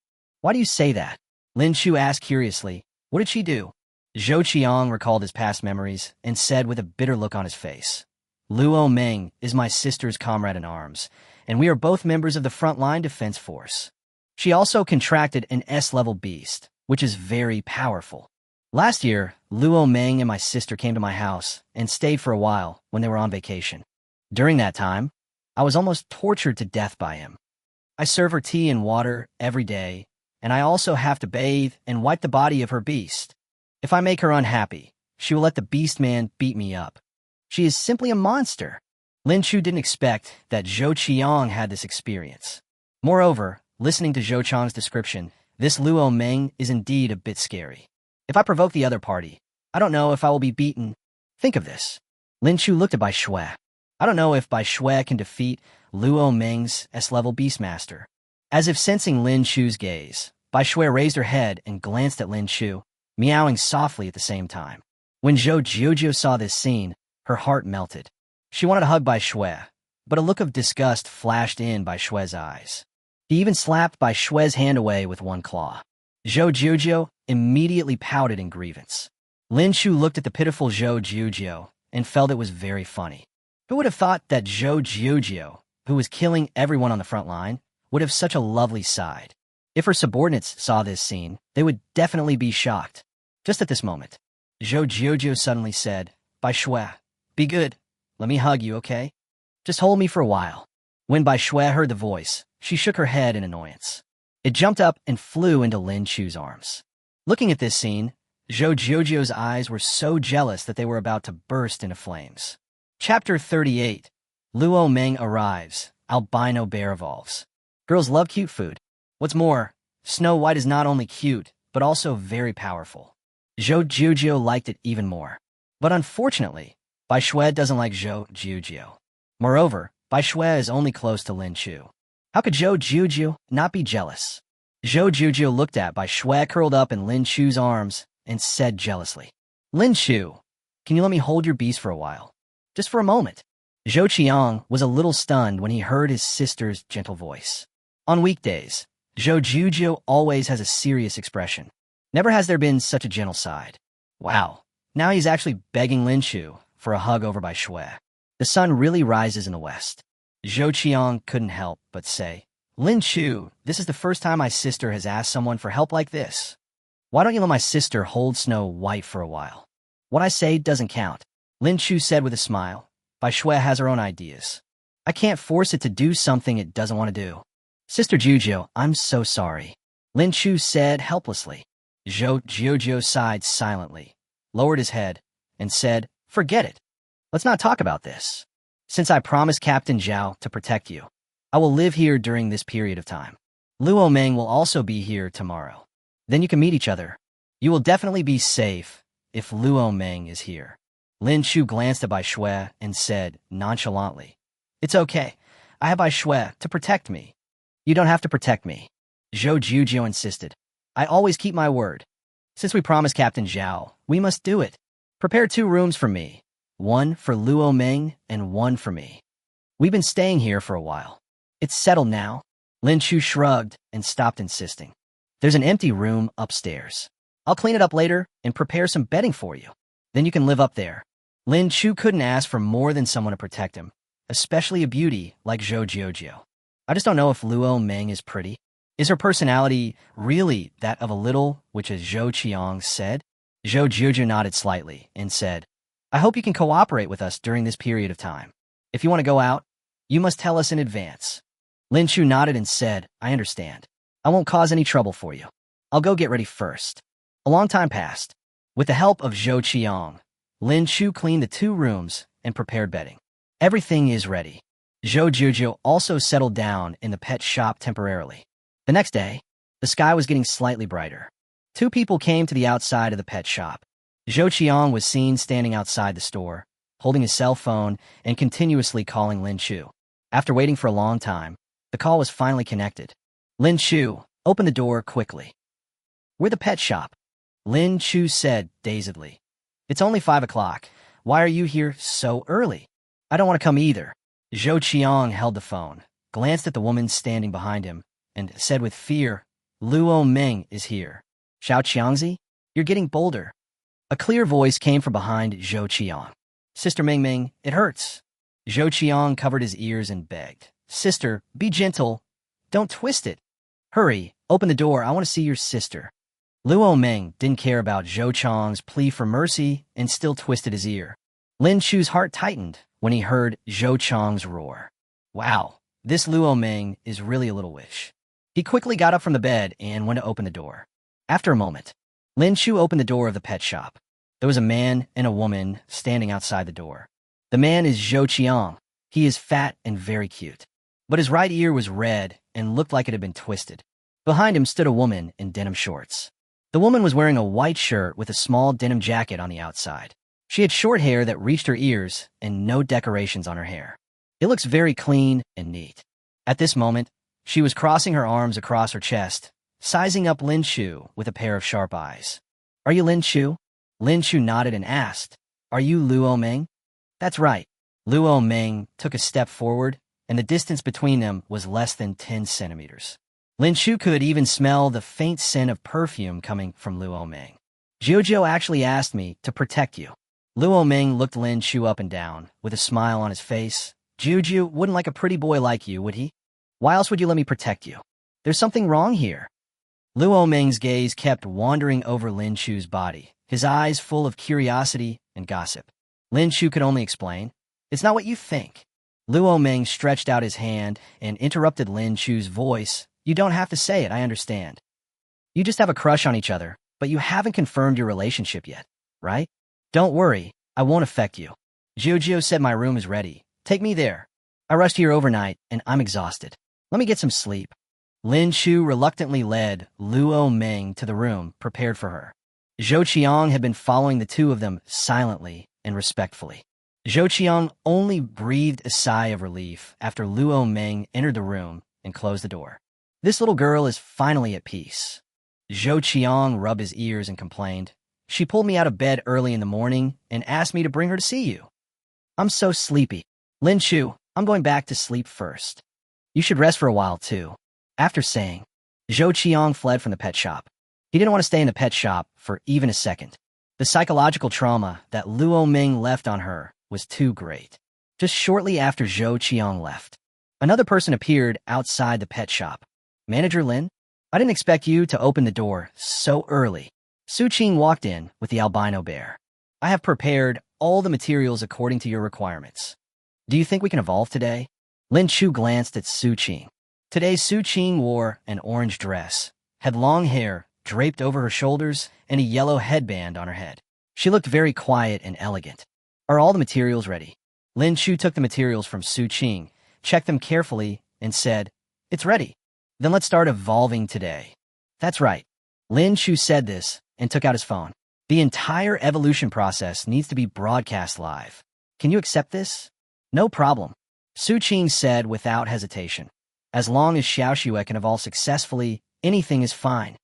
Why do you say that? Lin Chu asked curiously. What did she do? Zhou Qiang recalled his past memories and said with a bitter look on his face, Luo Meng is my sister's comrade-in-arms, and we are both members of the frontline defense force. She also contracted an S-level beast, which is very powerful. Last year, Luo Meng and my sister came to my house and stayed for a while when they were on vacation. During that time, I was almost tortured to death by him. I serve her tea and water every day, and I also have to bathe and wipe the body of her beast. If I make her unhappy, she will let the beast man beat me up. She is simply a monster. Lin Chu didn't expect that Zhou Qiang had this experience. Moreover, listening to Zhou Qiang's description, this Luo Meng is indeed a bit scary. If I provoke the other party, I don't know if I will be beaten. Think of this. Lin Chu looked at Bai Shui. I don't know if Bai Shui can defeat Luo Meng's S-level Beastmaster. As if sensing Lin Chu's gaze, Bai Shui raised her head and glanced at Lin Chu, meowing softly at the same time. When Zhou Juju saw this scene, her heart melted. She wanted to hug Bai Shui, but a look of disgust flashed in Bai Shue's eyes. He even slapped Bai Shue's hand away with one claw. Zhou Jiujiu immediately pouted in grievance. Lin Chu looked at the pitiful Zhou Jiujiu and felt it was very funny. Who would have thought that Zhou Jiujiu, who was killing everyone on the front line, would have such a lovely side? If her subordinates saw this scene, they would definitely be shocked. Just at this moment, Zhou Jiujiu suddenly said, Bai Shui, be good. Let me hug you, okay? Just hold me for a while. When Bai Shui heard the voice, she shook her head in annoyance. It jumped up and flew into Lin Chu's arms. Looking at this scene, Zhou Jiujiu's eyes were so jealous that they were about to burst into flames. Chapter 38. Luo Meng arrives. Albino bear evolves. Girls love cute food. What's more, Snow White is not only cute, but also very powerful. Zhou Jiujiu liked it even more. But unfortunately, Bai Shui doesn't like Zhou Jiujiu. Moreover, Bai Shui is only close to Lin Chu. How could Zhou Jiujiu not be jealous? Zhou Jiujiu looked at Bai Shui curled up in Lin Chu's arms and said jealously, Lin Chu, can you let me hold your beast for a while? Just for a moment. Zhou Qiang was a little stunned when he heard his sister's gentle voice. On weekdays, Zhou Jiujiu always has a serious expression. Never has there been such a gentle side. Wow, now he's actually begging Lin Chu for a hug over Bai Shui. The sun really rises in the west. Zhou Qiang couldn't help but say, Lin Chu, this is the first time my sister has asked someone for help like this. Why don't you let my sister hold Snow White for a while? What I say doesn't count, Lin Chu said with a smile. Bai Shui has her own ideas. I can't force it to do something it doesn't want to do. Sister Jiujiu, I'm so sorry, Lin Chu said helplessly. Zhou Jiujiu sighed silently, lowered his head, and said, forget it. Let's not talk about this. Since I promised Captain Zhao to protect you, I will live here during this period of time. Luo Meng will also be here tomorrow. Then you can meet each other. You will definitely be safe if Luo Meng is here. Lin Chu glanced at Bai Shui and said nonchalantly, it's okay. I have Bai Shui to protect me. You don't have to protect me, Zhou Jiujiu insisted. I always keep my word. Since we promised Captain Zhao, we must do it. Prepare 2 rooms for me. One for Luo Meng and one for me. We've been staying here for a while. It's settled now. Lin Chu shrugged and stopped insisting. There's an empty room upstairs. I'll clean it up later and prepare some bedding for you. Then you can live up there. Lin Chu couldn't ask for more than someone to protect him, especially a beauty like Zhou Jiujiu. I just don't know if Luo Meng is pretty. Is her personality really that of a little, which as Zhou Qiang said? Zhou Jiujiu nodded slightly and said, I hope you can cooperate with us during this period of time. If you want to go out, you must tell us in advance. Lin Chu nodded and said, I understand. I won't cause any trouble for you. I'll go get ready first. A long time passed. With the help of Zhou Qiang, Lin Chu cleaned the 2 rooms and prepared bedding. Everything is ready. Zhou Jiujiu also settled down in the pet shop temporarily. The next day, the sky was getting slightly brighter. 2 people came to the outside of the pet shop. Zhou Qiang was seen standing outside the store, holding his cell phone and continuously calling Lin Chu. After waiting for a long time, the call was finally connected. Lin Chu, open the door quickly. We're the pet shop, Lin Chu said dazedly. It's only 5 o'clock. Why are you here so early? I don't want to come either. Zhou Qiang held the phone, glanced at the woman standing behind him, and said with fear, Luo Meng is here. Xiao Qiangzi, you're getting bolder. A clear voice came from behind Zhou Qiang. Sister Ming Ming, it hurts. Zhou Qiang covered his ears and begged. Sister, be gentle. Don't twist it. Hurry, open the door. I want to see your sister. Luo Meng didn't care about Zhou Qiang's plea for mercy and still twisted his ear. Lin Chu's heart tightened when he heard Zhou Qiang's roar. Wow, this Luo Meng is really a little witch. He quickly got up from the bed and went to open the door. After a moment, Lin Chu opened the door of the pet shop. There was a man and a woman standing outside the door. The man is Zhou Qiang. He is fat and very cute. But his right ear was red and looked like it had been twisted. Behind him stood a woman in denim shorts. The woman was wearing a white shirt with a small denim jacket on the outside. She had short hair that reached her ears and no decorations on her hair. It looks very clean and neat. At this moment, she was crossing her arms across her chest, sizing up Lin Chu with a pair of sharp eyes. Are you Lin Chu? Lin Chu nodded and asked, Are you Luo Meng? That's right. Luo Meng took a step forward, and the distance between them was less than 10 centimeters. Lin Chu could even smell the faint scent of perfume coming from Luo Meng. Jojo actually asked me to protect you. Luo Meng looked Lin Chu up and down, with a smile on his face. Juju wouldn't like a pretty boy like you, would he? Why else would you let me protect you? There's something wrong here. Luo Meng's gaze kept wandering over Lin Chu's body, his eyes full of curiosity and gossip. Lin Chu could only explain, "It's not what you think." Luo Meng stretched out his hand and interrupted Lin Chu's voice. "You don't have to say it, I understand. You just have a crush on each other, but you haven't confirmed your relationship yet, right? Don't worry, I won't affect you. Jojo said my room is ready. Take me there. I rushed here overnight, and I'm exhausted. Let me get some sleep." Lin Chu reluctantly led Luo Meng to the room prepared for her. Zhou Qiang had been following the two of them silently and respectfully. Zhou Qiang only breathed a sigh of relief after Luo Meng entered the room and closed the door. This little girl is finally at peace. Zhou Qiang rubbed his ears and complained, "She pulled me out of bed early in the morning and asked me to bring her to see you. I'm so sleepy. Lin Chu, I'm going back to sleep first. You should rest for a while, too." After saying, Zhou Qiang fled from the pet shop. He didn't want to stay in the pet shop for even a second. The psychological trauma that Luo Meng left on her was too great. Just shortly after Zhou Qiang left, another person appeared outside the pet shop. "Manager Lin, I didn't expect you to open the door so early." Su Qing walked in with the albino bear. "I have prepared all the materials according to your requirements. Do you think we can evolve today?" Lin Chu glanced at Su Qing. Today, Su Qing wore an orange dress, had long hair draped over her shoulders, and a yellow headband on her head. She looked very quiet and elegant. "Are all the materials ready?" Lin Chu took the materials from Su Qing, checked them carefully, and said, "It's ready. Then let's start evolving today." "That's right." Lin Chu said this and took out his phone. "The entire evolution process needs to be broadcast live. Can you accept this?" "No problem," Su Qing said without hesitation. "As long as Xiaoxue can evolve successfully, anything is fine."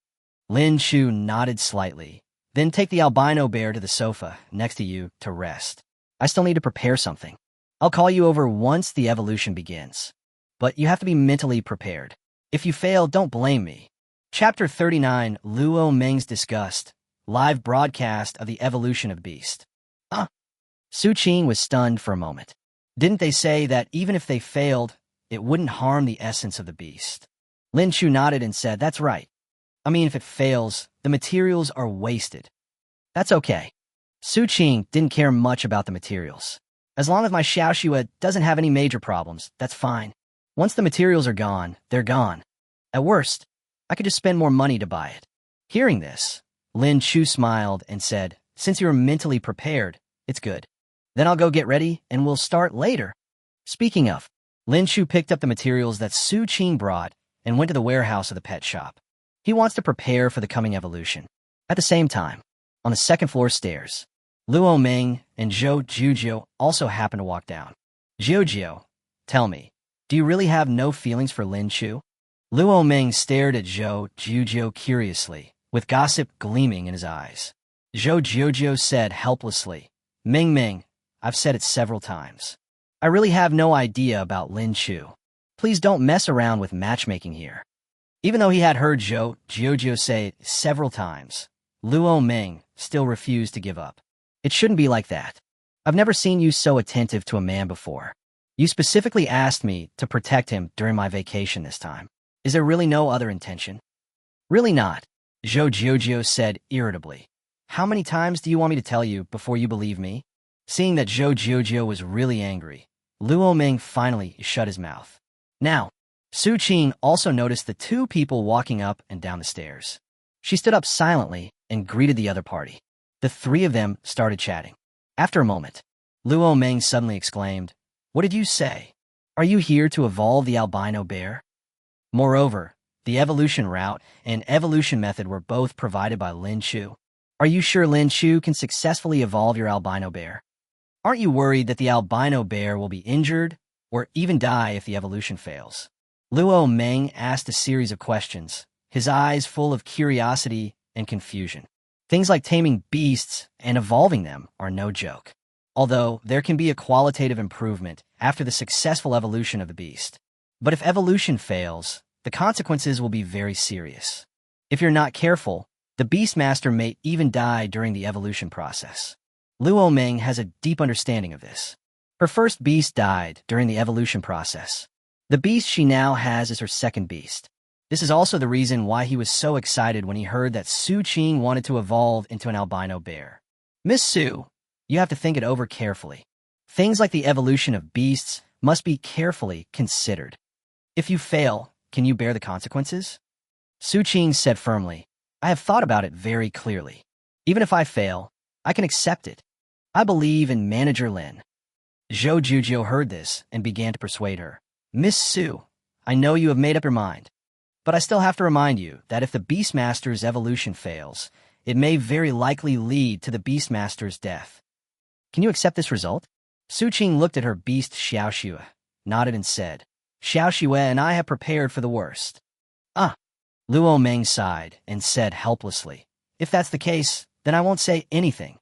Lin Chu nodded slightly. "Then take the albino bear to the sofa next to you to rest. I still need to prepare something. I'll call you over once the evolution begins. But you have to be mentally prepared. If you fail, don't blame me." Chapter 39, Luo Meng's Disgust, live broadcast of the evolution of beast. Huh? Su Qing was stunned for a moment. Didn't they say that even if they failed, it wouldn't harm the essence of the beast? Lin Chu nodded and said, "That's right. I mean, if it fails, the materials are wasted." "That's okay." Su Qing didn't care much about the materials. "As long as my Xiaoxue doesn't have any major problems, that's fine. Once the materials are gone, they're gone. At worst, I could just spend more money to buy it." Hearing this, Lin Chu smiled and said, "Since you're mentally prepared, it's good. Then I'll go get ready and we'll start later." Speaking of, Lin Chu picked up the materials that Su Qing brought and went to the warehouse of the pet shop. He wants to prepare for the coming evolution. At the same time, on the second floor stairs, Luo Meng and Zhou Jujiu also happened to walk down. "Jiujiu, tell me, do you really have no feelings for Lin Chu?" Luo Meng stared at Zhou Jujiu curiously, with gossip gleaming in his eyes. Zhou Jujiu said helplessly, "Meng Meng, I've said it several times. I really have no idea about Lin Chu. Please don't mess around with matchmaking here." Even though he had heard Zhou Jujiu say it several times, Luo Meng still refused to give up. "It shouldn't be like that. I've never seen you so attentive to a man before. You specifically asked me to protect him during my vacation this time. Is there really no other intention?" "Really not," Zhou Jujiu said irritably. "How many times do you want me to tell you before you believe me?" Seeing that Zhou Jujiu was really angry, Luo Meng finally shut his mouth. Now, Su Qing also noticed the two people walking up and down the stairs. She stood up silently and greeted the other party. The three of them started chatting. After a moment, Luo Meng suddenly exclaimed, "What did you say? Are you here to evolve the albino bear?" Moreover, the evolution route and evolution method were both provided by Lin Chu. "Are you sure Lin Chu can successfully evolve your albino bear? Aren't you worried that the albino bear will be injured or even die if the evolution fails?" Luo Meng asked a series of questions, his eyes full of curiosity and confusion. Things like taming beasts and evolving them are no joke. although there can be a qualitative improvement after the successful evolution of the beast. But if evolution fails, the consequences will be very serious. If you're not careful, the Beastmaster may even die during the evolution process. Luo Meng has a deep understanding of this. Her first beast died during the evolution process. The beast she now has is her second beast. This is also the reason why he was so excited when he heard that Su Qing wanted to evolve into an albino bear. Miss Su, you have to think it over carefully. Things like the evolution of beasts must be carefully considered. If you fail, can you bear the consequences? Su Qing said firmly, I have thought about it very clearly. Even if I fail, I can accept it. I believe in Manager Lin. Zhou Jujio heard this and began to persuade her. Miss Su, I know you have made up your mind, but I still have to remind you that if the Beastmaster's evolution fails, it may very likely lead to the Beastmaster's death. Can you accept this result? Su Qing looked at her beast Xiao Xue, nodded and said, Xiao Xue and I have prepared for the worst. Luo Meng sighed and said helplessly, if that's the case, then I won't say anything.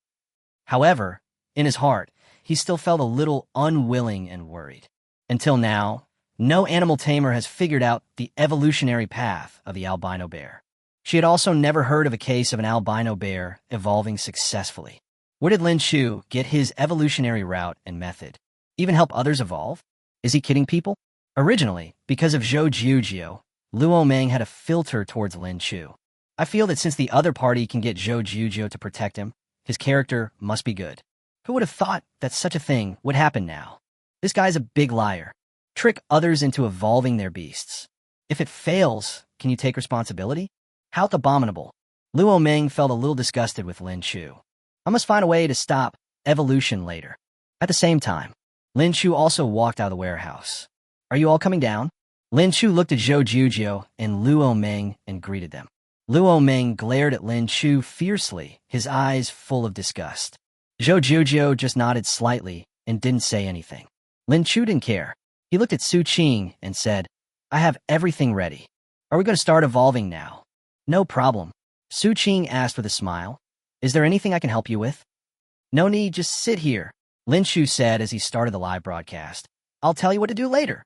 However, in his heart, he still felt a little unwilling and worried. Until now, no animal tamer has figured out the evolutionary path of the albino bear. She had also never heard of a case of an albino bear evolving successfully. Where did Lin Chu get his evolutionary route and method? Even help others evolve? Is he kidding people? Originally, because of Zhou Jujio, Luo Meng had a filter towards Lin Chu. I feel that since the other party can get Zhou Jujio to protect him, his character must be good. Who would have thought that such a thing would happen now? This guy's a big liar. Trick others into evolving their beasts. If it fails, can you take responsibility? How abominable. Luo Meng felt a little disgusted with Lin Chu. I must find a way to stop evolution later. At the same time, Lin Chu also walked out of the warehouse. Are you all coming down? Lin Chu looked at Zhou Jujio and Luo Meng and greeted them. Luo Meng glared at Lin Chu fiercely, his eyes full of disgust. Zhou Jujio just nodded slightly and didn't say anything. Lin Chu didn't care. He looked at Su Qing and said, I have everything ready. Are we going to start evolving now? No problem. Su Qing asked with a smile. Is there anything I can help you with? No need, just sit here, Lin Chu said as he started the live broadcast. I'll tell you what to do later.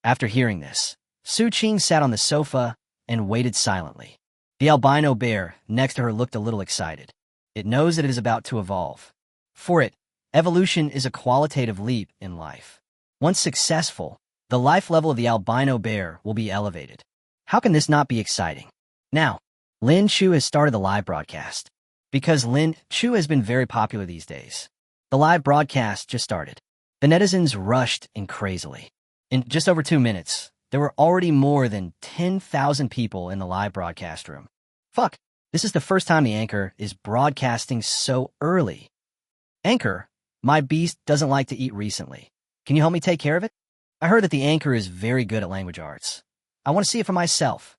After hearing this, Su Qing sat on the sofa and waited silently. The albino bear next to her looked a little excited. It knows that it is about to evolve. For it, evolution is a qualitative leap in life. Once successful, the life level of the albino bear will be elevated. How can this not be exciting? Now, Lin Chu has started the live broadcast. Because Lin Chu has been very popular these days, the live broadcast just started. The netizens rushed in crazily. In just over 2 minutes, there were already more than 10,000 people in the live broadcast room. Fuck, this is the first time the anchor is broadcasting so early. Anchor, my beast doesn't like to eat recently. Can you help me take care of it? I heard that the anchor is very good at language arts. I want to see it for myself.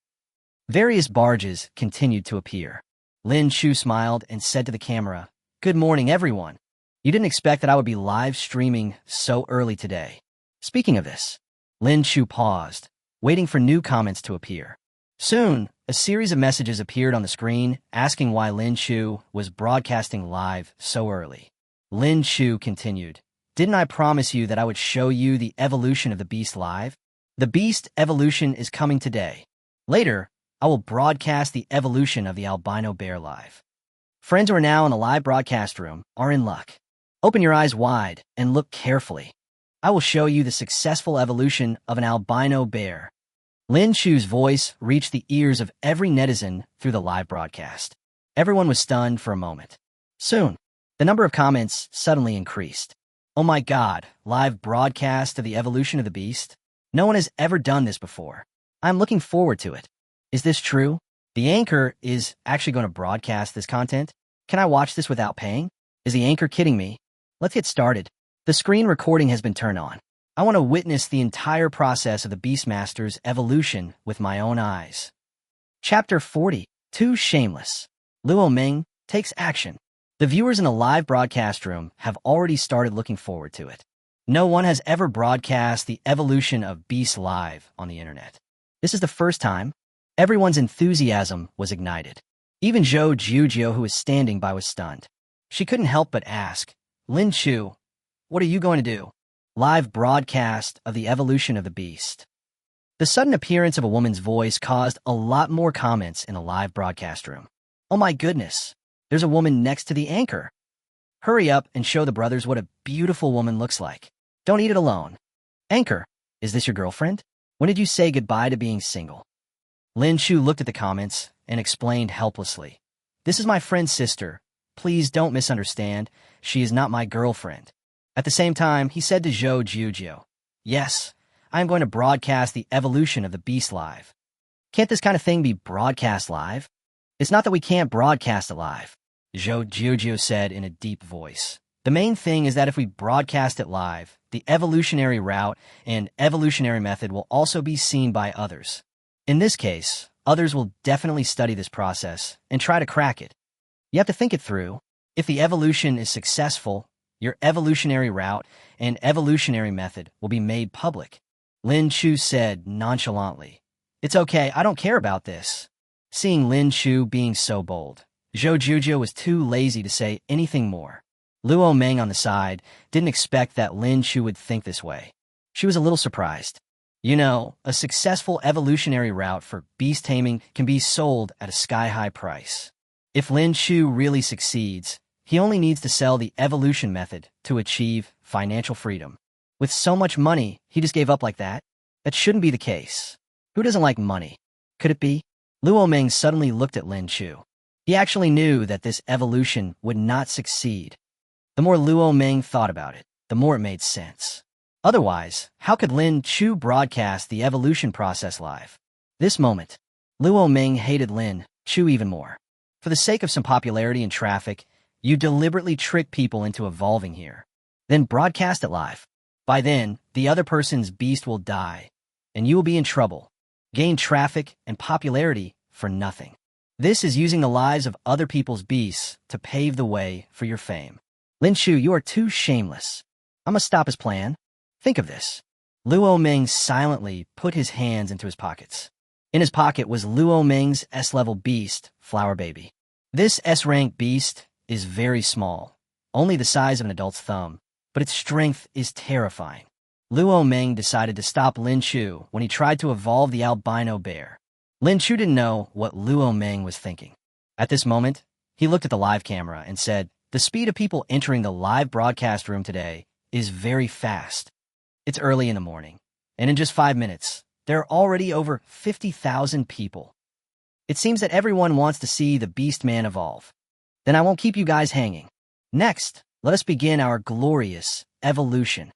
Various barges continued to appear. Lin Chu smiled and said to the camera, Good morning, everyone. You didn't expect that I would be live streaming so early today. Speaking of this, Lin Chu paused, waiting for new comments to appear. Soon, a series of messages appeared on the screen asking why Lin Chu was broadcasting live so early. Lin Chu continued, Didn't I promise you that I would show you the evolution of the beast live? The beast evolution is coming today. Later, I will broadcast the evolution of the albino bear live. Friends who are now in the live broadcast room are in luck. Open your eyes wide and look carefully. I will show you the successful evolution of an albino bear. Lin Chu's voice reached the ears of every netizen through the live broadcast. Everyone was stunned for a moment. Soon, the number of comments suddenly increased. Oh my God, live broadcast of the evolution of the beast? No one has ever done this before. I'm looking forward to it. Is this true? The anchor is actually going to broadcast this content? Can I watch this without paying? Is the anchor kidding me? Let's get started. The screen recording has been turned on. I want to witness the entire process of the Beastmaster's evolution with my own eyes. Chapter 40. Too Shameless. Luo Meng takes action. The viewers in the live broadcast room have already started looking forward to it. No one has ever broadcast the evolution of Beast live on the internet. This is the first time. Everyone's enthusiasm was ignited. Even Zhou Jujio, who was standing by, was stunned. She couldn't help but ask, Lin Chu, what are you going to do? Live broadcast of the evolution of the beast. The sudden appearance of a woman's voice caused a lot more comments in the live broadcast room. Oh my goodness, there's a woman next to the anchor. Hurry up and show the brothers what a beautiful woman looks like. Don't eat it alone. Anchor, is this your girlfriend? When did you say goodbye to being single? Lin Chu looked at the comments and explained helplessly. This is my friend's sister. Please don't misunderstand. She is not my girlfriend. At the same time, he said to Zhou Jiujiu, yes, I am going to broadcast the evolution of the beast live. Can't this kind of thing be broadcast live? It's not that we can't broadcast it live, Zhou Jiujiu said in a deep voice. The main thing is that if we broadcast it live, the evolutionary route and evolutionary method will also be seen by others. In this case, others will definitely study this process and try to crack it. You have to think it through. If the evolution is successful, your evolutionary route and evolutionary method will be made public. Lin Chu said nonchalantly. It's okay, I don't care about this. Seeing Lin Chu being so bold, Zhou Jiujiu was too lazy to say anything more. Luo Meng on the side didn't expect that Lin Chu would think this way. She was a little surprised. You know, a successful evolutionary route for beast taming can be sold at a sky-high price. If Lin Chu really succeeds, he only needs to sell the evolution method to achieve financial freedom. With so much money, he just gave up like that? That shouldn't be the case. Who doesn't like money? Could it be? Luo Meng suddenly looked at Lin Chu. He actually knew that this evolution would not succeed. The more Luo Meng thought about it, the more it made sense. Otherwise, how could Lin Chu broadcast the evolution process live? This moment, Luo Meng hated Lin Chu even more. For the sake of some popularity and traffic, you deliberately trick people into evolving here. Then broadcast it live. By then, the other person's beast will die, and you will be in trouble. Gain traffic and popularity for nothing. This is using the lives of other people's beasts to pave the way for your fame. Lin Chu, you are too shameless. I'm gonna stop his plan. Think of this. Luo Meng silently put his hands into his pockets. In his pocket was Luo Meng's S-level beast, Flower Baby. This S-rank beast is very small, only the size of an adult's thumb, but its strength is terrifying. Luo Meng decided to stop Lin Chu when he tried to evolve the albino bear. Lin Chu didn't know what Luo Meng was thinking. At this moment, he looked at the live camera and said, the speed of people entering the live broadcast room today is very fast. It's early in the morning, and in just 5 minutes, there are already over 50,000 people. It seems that everyone wants to see the Beast Man evolve. Then I won't keep you guys hanging. Next, let us begin our glorious evolution.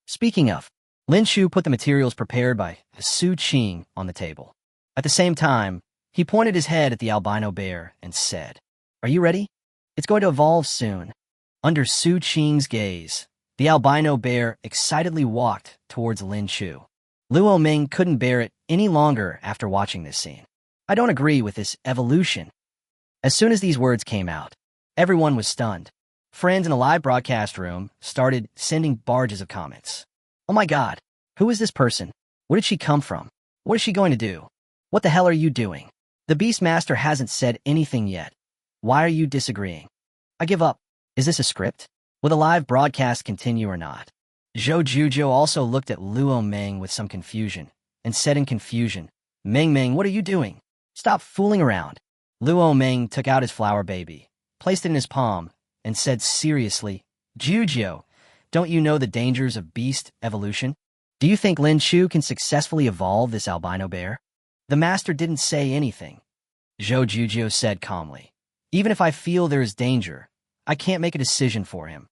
Speaking of, Lin Chu put the materials prepared by Su Qing on the table. At the same time, he pointed his head at the albino bear and said, are you ready? It's going to evolve soon. Under Su Qing's gaze, the albino bear excitedly walked towards Lin Chu. Luo Meng couldn't bear it any longer after watching this scene. I don't agree with this evolution. As soon as these words came out, everyone was stunned. Friends in the live broadcast room started sending barges of comments. Oh my god, who is this person? Where did she come from? What is she going to do? What the hell are you doing? The Beastmaster hasn't said anything yet. Why are you disagreeing? I give up. Is this a script? Will the live broadcast continue or not? Zhou Jiujiu also looked at Luo Meng with some confusion and said in confusion, Meng, what are you doing? Stop fooling around. Luo Meng took out his flower baby, placed it in his palm, and said seriously, Jiujiu, don't you know the dangers of beast evolution? Do you think Lin Chu can successfully evolve this albino bear? The master didn't say anything. Zhou Jiujiu said calmly, even if I feel there is danger, I can't make a decision for him.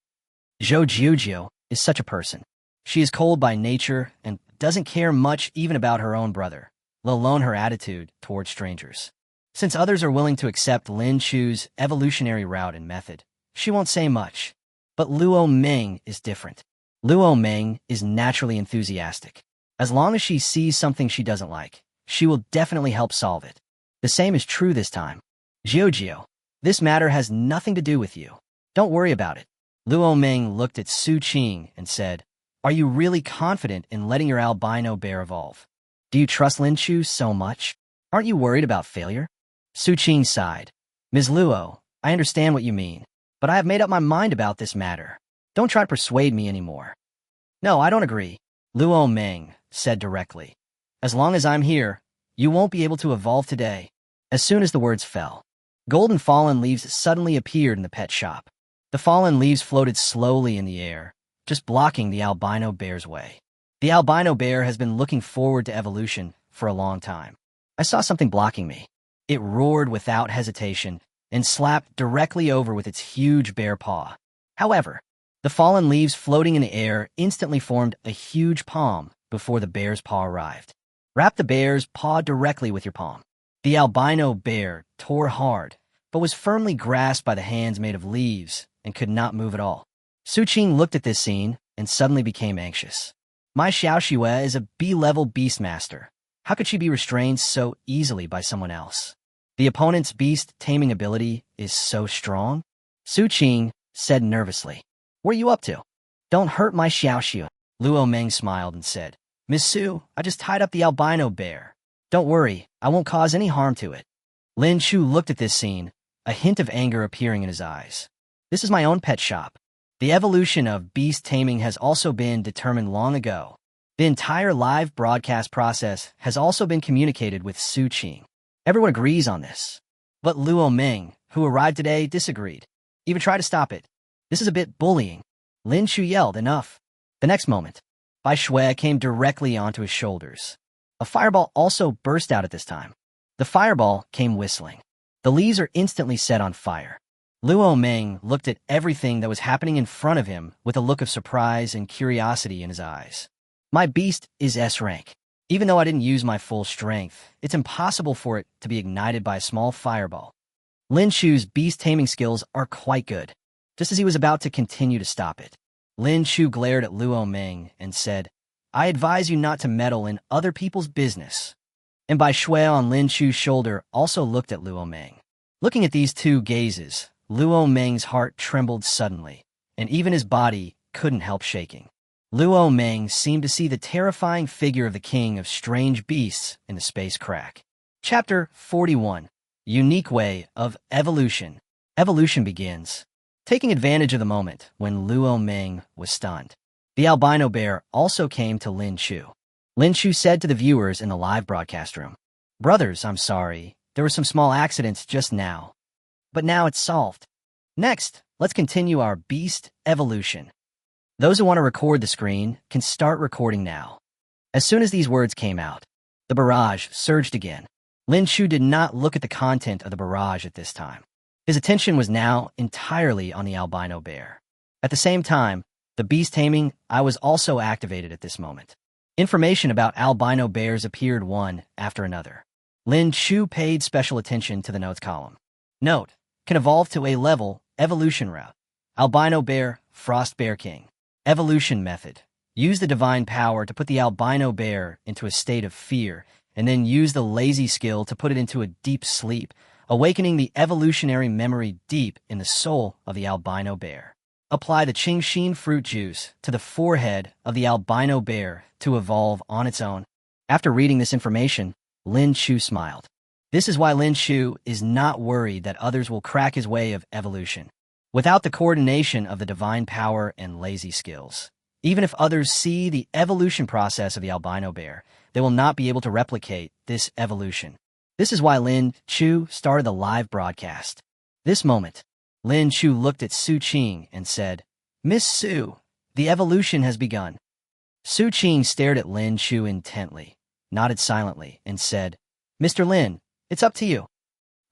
Zhou Jiujiu is such a person. She is cold by nature and doesn't care much even about her own brother, let alone her attitude toward strangers. Since others are willing to accept Lin Chu's evolutionary route and method, she won't say much. But Luo Meng is different. Luo Meng is naturally enthusiastic. As long as she sees something she doesn't like, she will definitely help solve it. The same is true this time. Jiujiu, this matter has nothing to do with you. Don't worry about it. Luo Meng looked at Su Qing and said, are you really confident in letting your albino bear evolve? Do you trust Lin Chu so much? Aren't you worried about failure? Su Qing sighed. Ms. Luo, I understand what you mean, but I have made up my mind about this matter. Don't try to persuade me anymore. No, I don't agree, Luo Meng said directly. As long as I'm here, you won't be able to evolve today. As soon as the words fell, golden fallen leaves suddenly appeared in the pet shop. The fallen leaves floated slowly in the air, just blocking the albino bear's way. The albino bear has been looking forward to evolution for a long time. I saw something blocking me. It roared without hesitation and slapped directly over with its huge bear paw. However, the fallen leaves floating in the air instantly formed a huge palm before the bear's paw arrived. Wrap the bear's paw directly with your palm. The albino bear tore hard, but was firmly grasped by the hands made of leaves and could not move at all. Su Qing looked at this scene and suddenly became anxious. My Xiaoxue is a B-level beastmaster. How could she be restrained so easily by someone else? The opponent's beast taming ability is so strong? Su Qing said nervously. What are you up to? Don't hurt my Xiaoxue. Luo Meng smiled and said, Miss Su, I just tied up the albino bear. Don't worry, I won't cause any harm to it. Lin Chu looked at this scene, a hint of anger appearing in his eyes. This is my own pet shop. The evolution of beast taming has also been determined long ago. The entire live broadcast process has also been communicated with Su Qing. Everyone agrees on this. But Luo Meng, who arrived today, disagreed. Even tried to stop it. This is a bit bullying. Lin Chu yelled, enough. The next moment, Bai Shui came directly onto his shoulders. A fireball also burst out at this time. The fireball came whistling. The leaves are instantly set on fire. Luo Meng looked at everything that was happening in front of him with a look of surprise and curiosity in his eyes. My beast is S rank. Even though I didn't use my full strength, it's impossible for it to be ignited by a small fireball. Lin Chu's beast taming skills are quite good. Just as he was about to continue to stop it, Lin Chu glared at Luo Meng and said, I advise you not to meddle in other people's business. And Bai Shui on Lin Chu's shoulder also looked at Luo Meng. Looking at these two gazes, Luo Meng's heart trembled suddenly, and even his body couldn't help shaking. Luo Meng seemed to see the terrifying figure of the king of strange beasts in the space crack. Chapter 41. Unique Way of Evolution. Evolution begins. Taking advantage of the moment when Luo Meng was stunned, the albino bear also came to Lin Chu. Lin Chu said to the viewers in the live broadcast room, Brothers, I'm sorry. There were some small accidents just now. But now it's solved. Next, let's continue our beast evolution. Those who want to record the screen can start recording now. As soon as these words came out, the barrage surged again. Lin Chu did not look at the content of the barrage at this time. His attention was now entirely on the albino bear. At the same time, the beast taming eye was also activated at this moment. Information about albino bears appeared one after another. Lin Chu paid special attention to the notes column. Note, can evolve to a level, evolution route. Albino bear, frost bear king. Evolution method. Use the divine power to put the albino bear into a state of fear, and then use the lazy skill to put it into a deep sleep, awakening the evolutionary memory deep in the soul of the albino bear. Apply the Qingxin fruit juice to the forehead of the albino bear to evolve on its own. After reading this information, Lin Chu smiled. This is why Lin Chu is not worried that others will crack his way of evolution. Without the coordination of the divine power and lazy skills, even if others see the evolution process of the albino bear, they will not be able to replicate this evolution. This is why Lin Chu started the live broadcast. This moment, Lin Chu looked at Su Qing and said, Miss Su, the evolution has begun. Su Qing stared at Lin Chu intently, nodded silently, and said, Mr. Lin, it's up to you.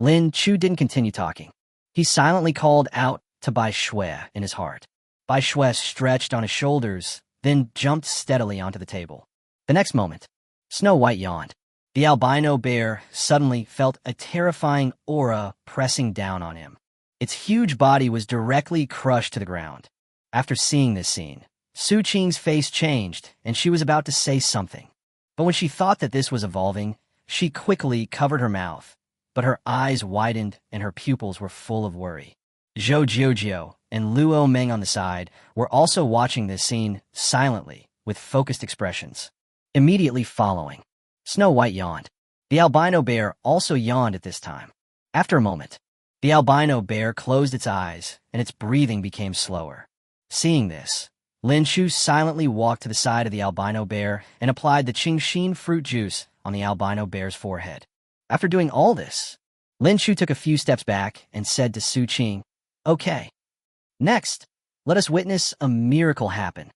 Lin Chu didn't continue talking. He silently called out to Bai Shui in his heart. Bai Shui stretched on his shoulders, then jumped steadily onto the table. The next moment, Snow White yawned. The albino bear suddenly felt a terrifying aura pressing down on him. Its huge body was directly crushed to the ground. After seeing this scene, Su Qing's face changed, and she was about to say something. But when she thought that this was evolving, she quickly covered her mouth, but her eyes widened and her pupils were full of worry. Zhou Jiujiu and Luo Meng on the side were also watching this scene silently, with focused expressions. Immediately following, Snow White yawned. The albino bear also yawned at this time. After a moment, the albino bear closed its eyes, and its breathing became slower. Seeing this, Lin Chu silently walked to the side of the albino bear and applied the Qingxin fruit juice on the albino bear's forehead. After doing all this, Lin Chu took a few steps back and said to Su Qing, "Okay. Next, let us witness a miracle happen."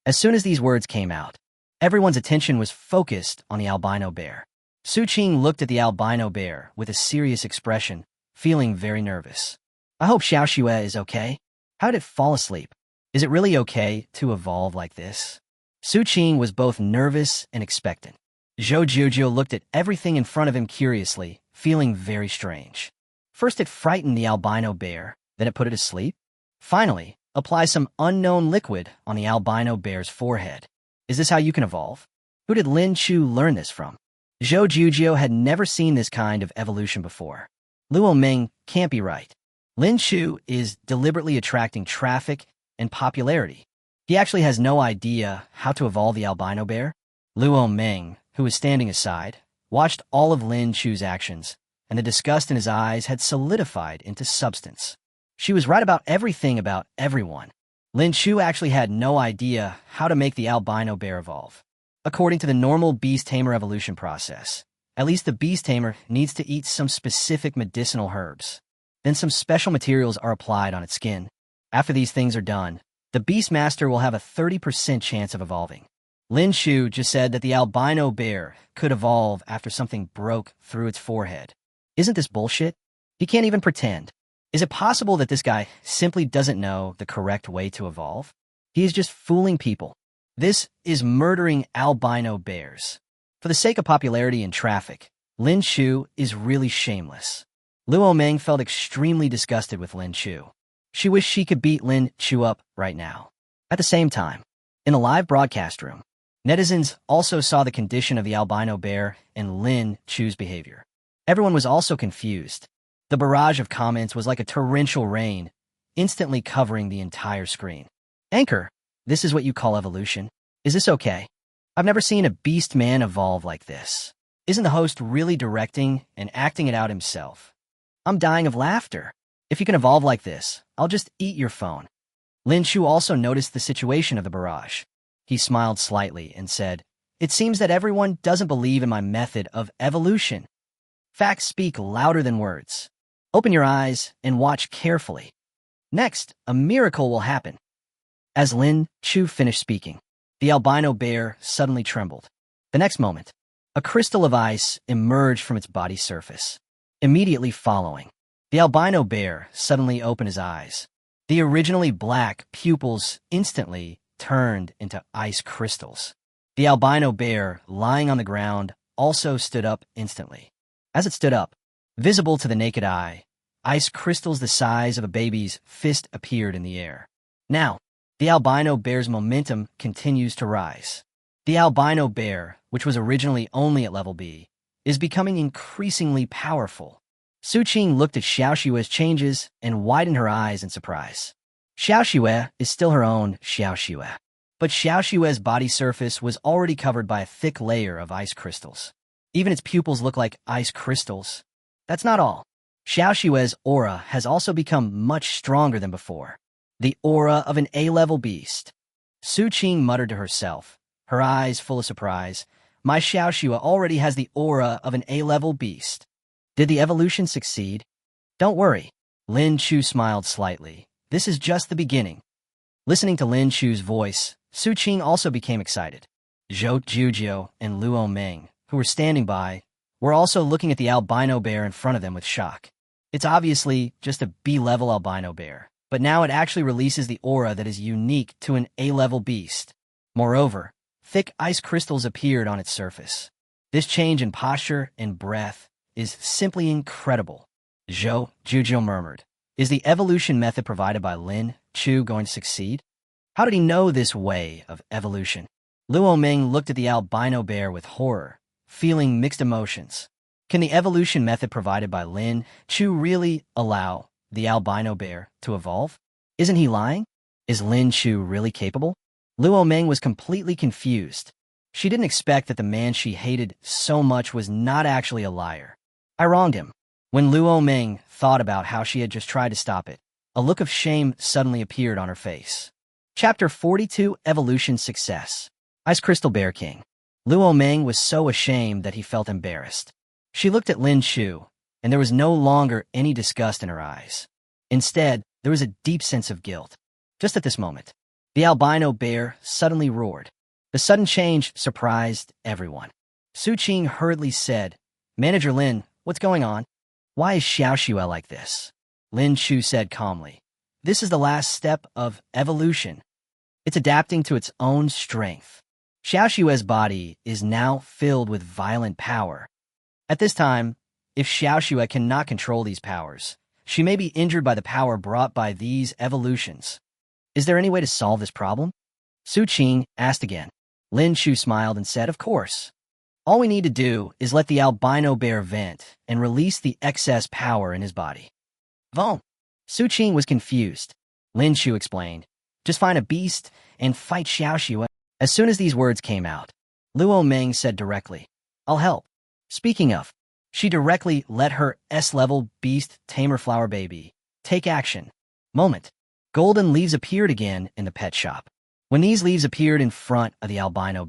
As soon as these words came out, everyone's attention was focused on the albino bear. Su Qing looked at the albino bear with a serious expression, feeling very nervous. "I hope Xiao Xue is okay. How did it fall asleep? Is it really okay to evolve like this?" Su Qing was both nervous and expectant. Zhou Jiujiu looked at everything in front of him curiously, feeling very strange. First it frightened the albino bear, then it put it to sleep. Finally, apply some unknown liquid on the albino bear's forehead. Is this how you can evolve? Who did Lin Chu learn this from? Zhou Jiujiu had never seen this kind of evolution before. Luo Ming can't be right. Lin Chu is deliberately attracting traffic and popularity. He actually has no idea how to evolve the albino bear. Luo Ming, who was standing aside, watched all of Lin Chu's actions, and the disgust in his eyes had solidified into substance. She was right about everything about everyone. Lin Chu actually had no idea how to make the albino bear evolve. According to the normal beast tamer evolution process, at least the beast tamer needs to eat some specific medicinal herbs. Then some special materials are applied on its skin. After these things are done, the beast master will have a 30% chance of evolving. Lin Chu just said that the albino bear could evolve after something broke through its forehead. Isn't this bullshit? He can't even pretend. Is it possible that this guy simply doesn't know the correct way to evolve? He is just fooling people. This is murdering albino bears. For the sake of popularity and traffic, Lin Chu is really shameless. Luo Ming felt extremely disgusted with Lin Chu. She wished she could beat Lin Chu up right now. At the same time, in the live broadcast room, netizens also saw the condition of the albino bear and Lin Chu's behavior. Everyone was also confused. The barrage of comments was like a torrential rain, instantly covering the entire screen. "Anchor, this is what you call evolution? Is this okay? I've never seen a beast man evolve like this. Isn't the host really directing and acting it out himself? I'm dying of laughter. If you can evolve like this, I'll just eat your phone." Lin Chu also noticed the situation of the barrage. He smiled slightly and said, "It seems that everyone doesn't believe in my method of evolution. Facts speak louder than words. Open your eyes and watch carefully. Next, a miracle will happen." As Lin Chu finished speaking, the albino bear suddenly trembled. The next moment, a crystal of ice emerged from its body surface. Immediately following, the albino bear suddenly opened his eyes. The originally black pupils instantly turned into ice crystals. The albino bear, lying on the ground, also stood up instantly. As it stood up, visible to the naked eye, ice crystals the size of a baby's fist appeared in the air. Now, the albino bear's momentum continues to rise. The albino bear, which was originally only at level B, is becoming increasingly powerful. Su Qing looked at Xiao Xue's changes and widened her eyes in surprise. Xiao Xue is still her own Xiao Xue, but Xiao Xue's body surface was already covered by a thick layer of ice crystals. Even its pupils look like ice crystals. That's not all. Xiao Xue's aura has also become much stronger than before. The aura of an A-level beast. Su Qing muttered to herself, her eyes full of surprise. My Xiao Xue already has the aura of an A-level beast. Did the evolution succeed? Don't worry. Lin Chu smiled slightly. This is just the beginning. Listening to Lin Chu's voice, Su Qing also became excited. Zhou Jiujiu and Luo Ming, who were standing by, were also looking at the albino bear in front of them with shock. It's obviously just a B-level albino bear, but now it actually releases the aura that is unique to an A-level beast. Moreover, thick ice crystals appeared on its surface. This change in posture and breath is simply incredible. Zhou Jiujiu murmured. Is the evolution method provided by Lin Chu going to succeed? How did he know this way of evolution? Luo Ming looked at the albino bear with horror, feeling mixed emotions. Can the evolution method provided by Lin Chu really allow the albino bear to evolve? Isn't he lying? Is Lin Chu really capable? Luo Ming was completely confused. She didn't expect that the man she hated so much was not actually a liar. I wronged him. When Luo Ming thought about how she had just tried to stop it, a look of shame suddenly appeared on her face. Chapter 42, Evolution Success. Ice Crystal Bear King. Luo Meng was so ashamed that he felt embarrassed. She looked at Lin Chu, and there was no longer any disgust in her eyes. Instead, there was a deep sense of guilt. Just at this moment, the albino bear suddenly roared. The sudden change surprised everyone. Su Qing hurriedly said, "Manager Lin, what's going on? Why is Xiaoxue like this?" Lin Chu said calmly, "This is the last step of evolution. It's adapting to its own strength. Xiaoxue's body is now filled with violent power. At this time, if Xiaoxue cannot control these powers, she may be injured by the power brought by these evolutions. Is there any way to solve this problem?" Su Qing asked again. Lin Chu smiled and said, "Of course. All we need to do is let the albino bear vent and release the excess power in his body." Vom. Su Qing was confused. Lin Chu explained, "Just find a beast and fight Xiaoxue." As soon as these words came out, Luo Meng said directly, "I'll help." Speaking of, she directly let her S-level beast tamer flower baby take action. Moment. Golden leaves appeared again in the pet shop. When these leaves appeared in front of the albino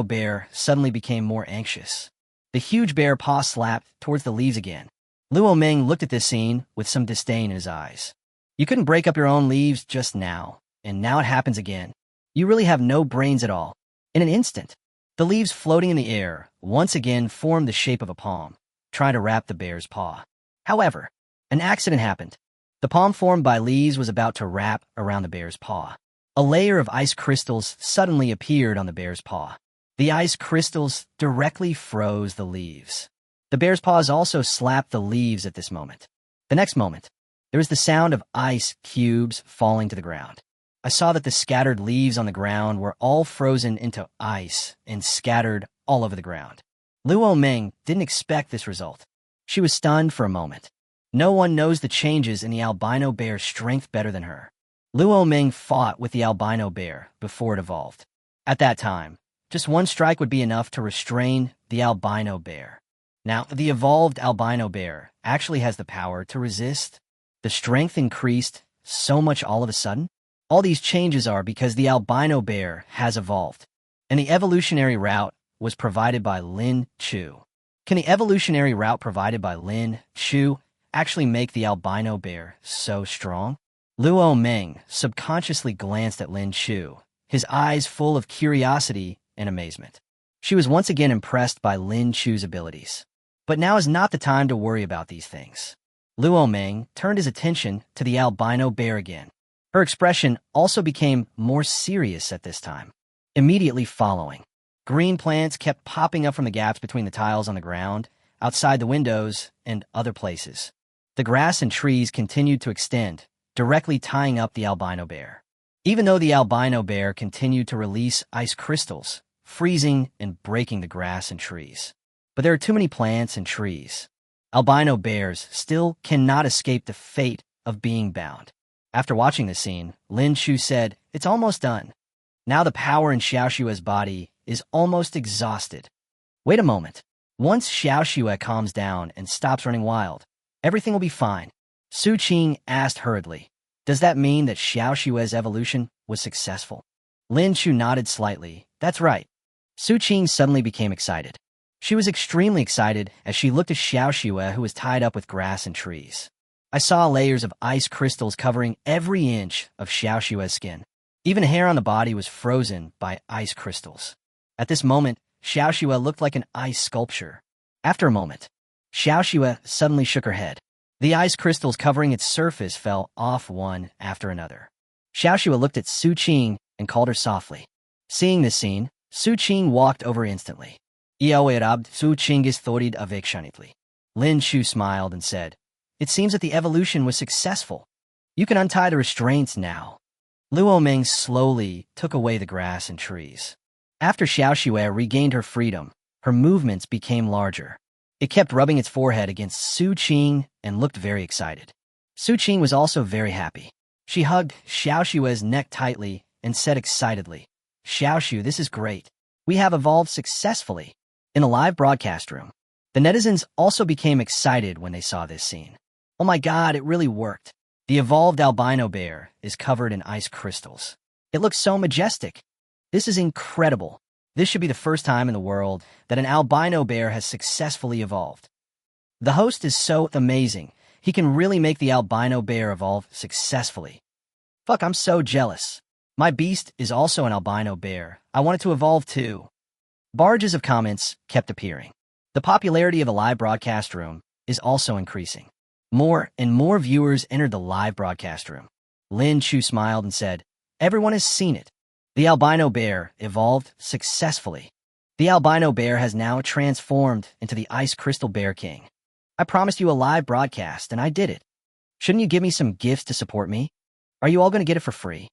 bear suddenly became more anxious. The huge bear paw slapped towards the leaves again. Luo Meng looked at this scene with some disdain in his eyes. "You couldn't break up your own leaves just now, and now it happens again. You really have no brains at all." In an instant, the leaves floating in the air once again formed the shape of a palm, trying to wrap the bear's paw. However, an accident happened. The palm formed by leaves was about to wrap around the bear's paw. A layer of ice crystals suddenly appeared on the bear's paw. The ice crystals directly froze the leaves. The bear's paws also slapped the leaves at this moment. The next moment, there was the sound of ice cubes falling to the ground. I saw that the scattered leaves on the ground were all frozen into ice and scattered all over the ground. Luo Meng didn't expect this result. She was stunned for a moment. No one knows the changes in the albino bear's strength better than her. Luo Meng fought with the albino bear before it evolved. At that time, just one strike would be enough to restrain the albino bear. Now, the evolved albino bear actually has the power to resist. The strength increased so much all of a sudden. All these changes are because the albino bear has evolved, and the evolutionary route was provided by Lin Chu. Can the evolutionary route provided by Lin Chu actually make the albino bear so strong? Luo Meng subconsciously glanced at Lin Chu, his eyes full of curiosity and amazement. She was once again impressed by Lin Chu's abilities. But now is not the time to worry about these things. Luo Meng turned his attention to the albino bear again. Her expression also became more serious at this time. Immediately following, green plants kept popping up from the gaps between the tiles on the ground, outside the windows, and other places. The grass and trees continued to extend, directly tying up the albino bear. Even though the albino bear continued to release ice crystals, freezing and breaking the grass and trees. But there are too many plants and trees. Albino bears still cannot escape the fate of being bound. After watching this scene, Lin Chu said, "It's almost done. Now the power in Xiaoxue's body is almost exhausted. Wait a moment. Once Xiaoxue calms down and stops running wild, everything will be fine." Su Qing asked hurriedly, "Does that mean that Xiaoxue's evolution was successful?" Lin Chu nodded slightly. "That's right." Su Qing suddenly became excited. She was extremely excited as she looked at Xiaoxue, who was tied up with grass and trees. I saw layers of ice crystals covering every inch of Xiaoxue's skin. Even hair on the body was frozen by ice crystals. At this moment, Xiaoxue looked like an ice sculpture. After a moment, Xiaoxue suddenly shook her head. The ice crystals covering its surface fell off one after another. Xiaoxue looked at Su Qing and called her softly. Seeing this scene, Su Qing walked over instantly. "Iaoerab Su Qing is thorid avexanitli." Lin Chu smiled and said, "It seems that the evolution was successful. You can untie the restraints now." Luo Meng slowly took away the grass and trees. After Xiaoxue regained her freedom, her movements became larger. It kept rubbing its forehead against Su Qing and looked very excited. Su Qing was also very happy. She hugged Xiaoxue's neck tightly and said excitedly, "Xiaoxue, this is great. We have evolved successfully." In the live broadcast room, the netizens also became excited when they saw this scene. "Oh my God, it really worked. The evolved albino bear is covered in ice crystals. It looks so majestic. This is incredible. This should be the first time in the world that an albino bear has successfully evolved. The host is so amazing. He can really make the albino bear evolve successfully. Fuck, I'm so jealous. My beast is also an albino bear. I want it to evolve too. Barrages of comments kept appearing. The popularity of the live broadcast room is also increasing. More and more viewers entered the live broadcast room. Lin Chu smiled and said, "Everyone has seen it. The albino bear evolved successfully. The albino bear has now transformed into the Ice Crystal Bear King. I promised you a live broadcast, and I did it. Shouldn't you give me some gifts to support me? Are you all going to get it for free?"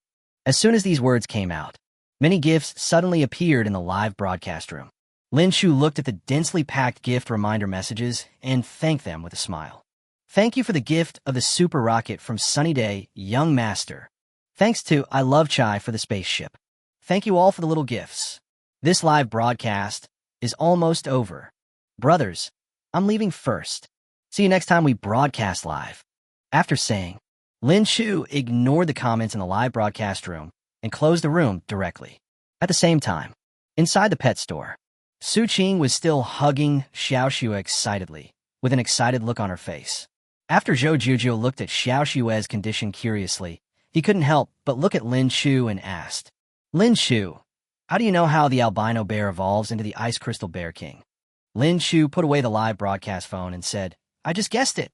As soon as these words came out, many gifts suddenly appeared in the live broadcast room. Lin Chu looked at the densely packed gift reminder messages and thanked them with a smile. "Thank you for the gift of the super rocket from Sunny Day, Young Master. Thanks to I Love Chai for the spaceship. Thank you all for the little gifts. This live broadcast is almost over. Brothers, I'm leaving first. See you next time we broadcast live." After saying, Lin Chu ignored the comments in the live broadcast room and closed the room directly. At the same time, inside the pet store, Su Qing was still hugging Xiao Xue excitedly, with an excited look on her face. After Zhou Jujiu looked at Xiao Xue's condition curiously, he couldn't help but look at Lin Chu and asked, "Lin Chu, how do you know how the albino bear evolves into the Ice Crystal Bear King?" Lin Chu put away the live broadcast phone and said, "I just guessed it.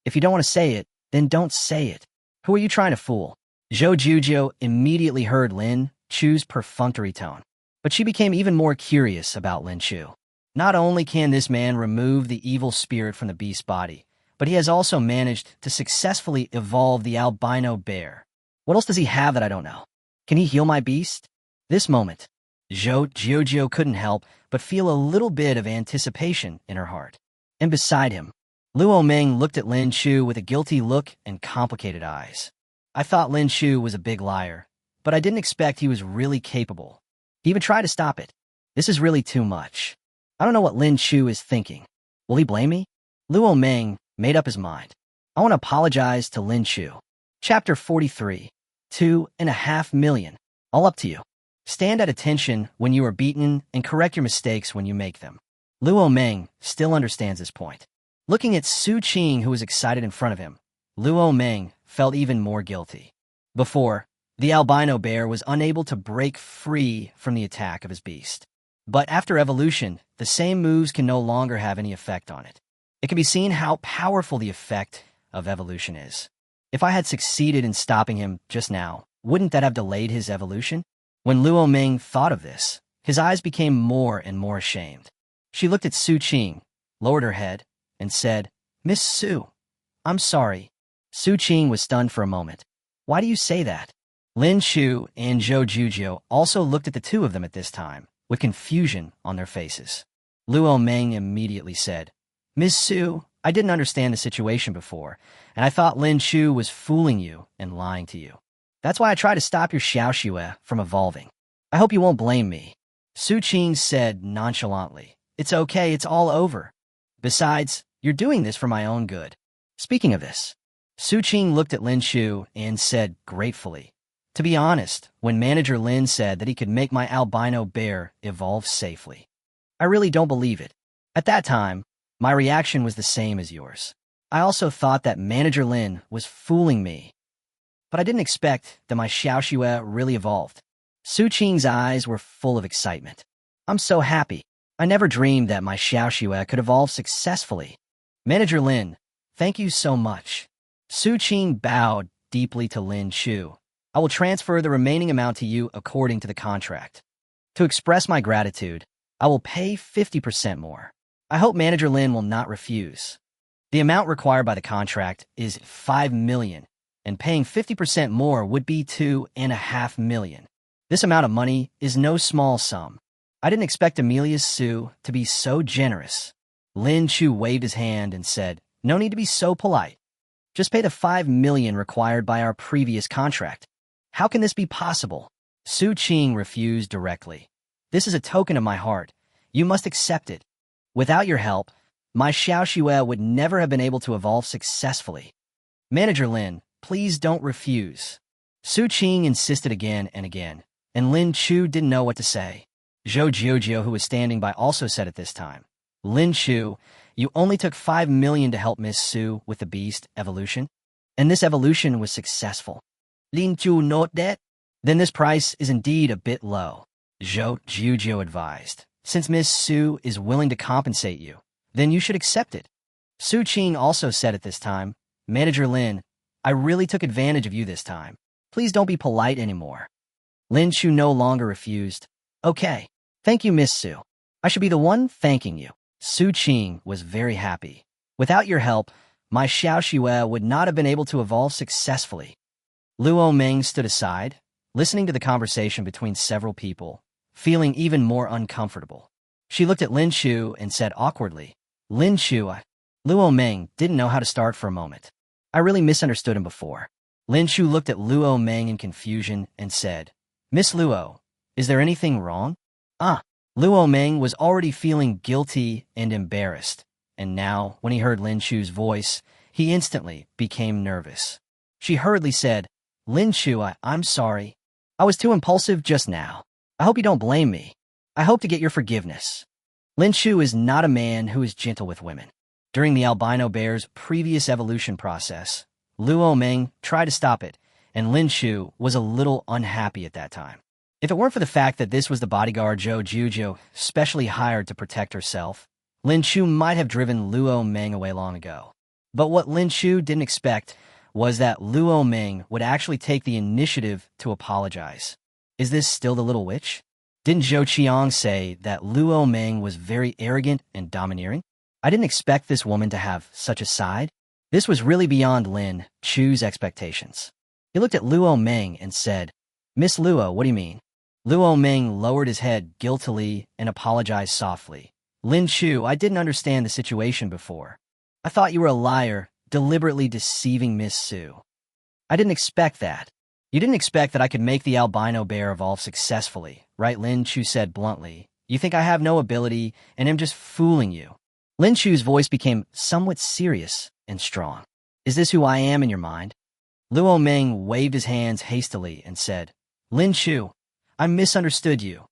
If you don't want to say it, then don't say it. Who are you trying to fool?" Zhou Jujiu immediately heard Lin Chu's perfunctory tone, but she became even more curious about Lin Chu. Not only can this man remove the evil spirit from the beast's body, but he has also managed to successfully evolve the albino bear. What else does he have that I don't know? Can he heal my beast? This moment, Zhou Jujiu couldn't help but feel a little bit of anticipation in her heart. And beside him, Luo Meng looked at Lin Chu with a guilty look and complicated eyes. I thought Lin Chu was a big liar, but I didn't expect he was really capable. He even tried to stop it. This is really too much. I don't know what Lin Chu is thinking. Will he blame me? Luo Meng made up his mind. I want to apologize to Lin Chu. Chapter 43. 2.5 million. All up to you. Stand at attention when you are beaten and correct your mistakes when you make them. Luo Meng still understands this point. Looking at Su Qing, who was excited in front of him, Luo Meng felt even more guilty. Before, the albino bear was unable to break free from the attack of his beast. But after evolution, the same moves can no longer have any effect on it. It can be seen how powerful the effect of evolution is. If I had succeeded in stopping him just now, wouldn't that have delayed his evolution? When Luo Meng thought of this, his eyes became more and more ashamed. She looked at Su Qing, lowered her head, and said, "Miss Su, I'm sorry." Su Qing was stunned for a moment. "Why do you say that?" Lin Chu and Zhou Jujiu also looked at the two of them at this time, with confusion on their faces. Luo Meng immediately said, "Miss Su, I didn't understand the situation before, and I thought Lin Chu was fooling you and lying to you. That's why I tried to stop your Xiao Xue from evolving. I hope you won't blame me." Su Qing said nonchalantly, "It's okay, it's all over. Besides, you're doing this for my own good." Speaking of this, Su Qing looked at Lin Chu and said gratefully, "To be honest, when Manager Lin said that he could make my albino bear evolve safely, I really don't believe it. At that time, my reaction was the same as yours. I also thought that Manager Lin was fooling me, but I didn't expect that my Xiao Xue really evolved." Su Qing's eyes were full of excitement. "I'm so happy. I never dreamed that my Xiao Xue could evolve successfully. Manager Lin, thank you so much." Su Qing bowed deeply to Lin Chu. "I will transfer the remaining amount to you according to the contract. To express my gratitude, I will pay 50% more. I hope Manager Lin will not refuse. The amount required by the contract is 5 million, and paying 50% more would be 2.5 million. This amount of money is no small sum. I didn't expect Amelia's Su to be so generous." Lin Chu waved his hand and said, "No need to be so polite. Just pay the 5 million required by our previous contract." "How can this be possible?" Su Qing refused directly. "This is a token of my heart. You must accept it. Without your help, my Xiao Xue would never have been able to evolve successfully. Manager Lin, Please don't refuse. Su Qing insisted again and again, and Lin Chu didn't know what to say. Zhou Jiujiu, who was standing by, also said at this time, Lin Chu, you only took 5 million to help Miss Su with the beast evolution, and this evolution was successful. Lin Chu note that? Then this price is indeed a bit low, Zhou Jiujiu advised. Since Miss Su is willing to compensate you, then you should accept it. Su Qing also said at this time, Manager Lin, I really took advantage of you this time. Please don't be polite anymore. Lin Chu no longer refused. Okay. Thank you, Miss Su. I should be the one thanking you. Su Qing was very happy. Without your help, my Xiao Xue would not have been able to evolve successfully. Luo Meng stood aside, listening to the conversation between several people, feeling even more uncomfortable. She looked at Lin Chu and said awkwardly, Lin Chu, Luo Meng didn't know how to start for a moment. I really misunderstood him before. Lin Chu looked at Luo Meng in confusion and said, Miss Luo, is there anything wrong? Luo Meng was already feeling guilty and embarrassed, and now, when he heard Lin Chu's voice, he instantly became nervous. She hurriedly said, Lin Chu, I'm sorry. I was too impulsive just now. I hope you don't blame me. I hope to get your forgiveness. Lin Chu is not a man who is gentle with women. During the albino bear's previous evolution process, Luo Meng tried to stop it, and Lin Chu was a little unhappy at that time. If it weren't for the fact that this was the bodyguard Zhou Jiujiu specially hired to protect herself, Lin Chu might have driven Luo Meng away long ago. But what Lin Chu didn't expect was that Luo Meng would actually take the initiative to apologize. Is this still the little witch? Didn't Zhou Qiang say that Luo Meng was very arrogant and domineering? I didn't expect this woman to have such a side. This was really beyond Lin Chu's expectations. He looked at Luo Meng and said, Miss Luo, what do you mean? Luo Meng lowered his head guiltily and apologized softly. Lin Chu, I didn't understand the situation before. I thought you were a liar, deliberately deceiving Miss Su. I didn't expect that. You didn't expect that I could make the albino bear evolve successfully, right? Lin Chu said bluntly. You think I have no ability and am just fooling you. Lin Chu's voice became somewhat serious and strong. Is this who I am in your mind? Luo Meng waved his hands hastily and said, Lin Chu, I misunderstood you.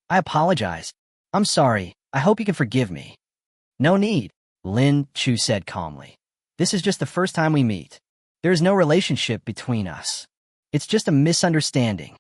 I apologize. I'm sorry. I hope you can forgive me. No need, Lin Chu said calmly. This is just the first time we meet. There is no relationship between us. It's just a misunderstanding.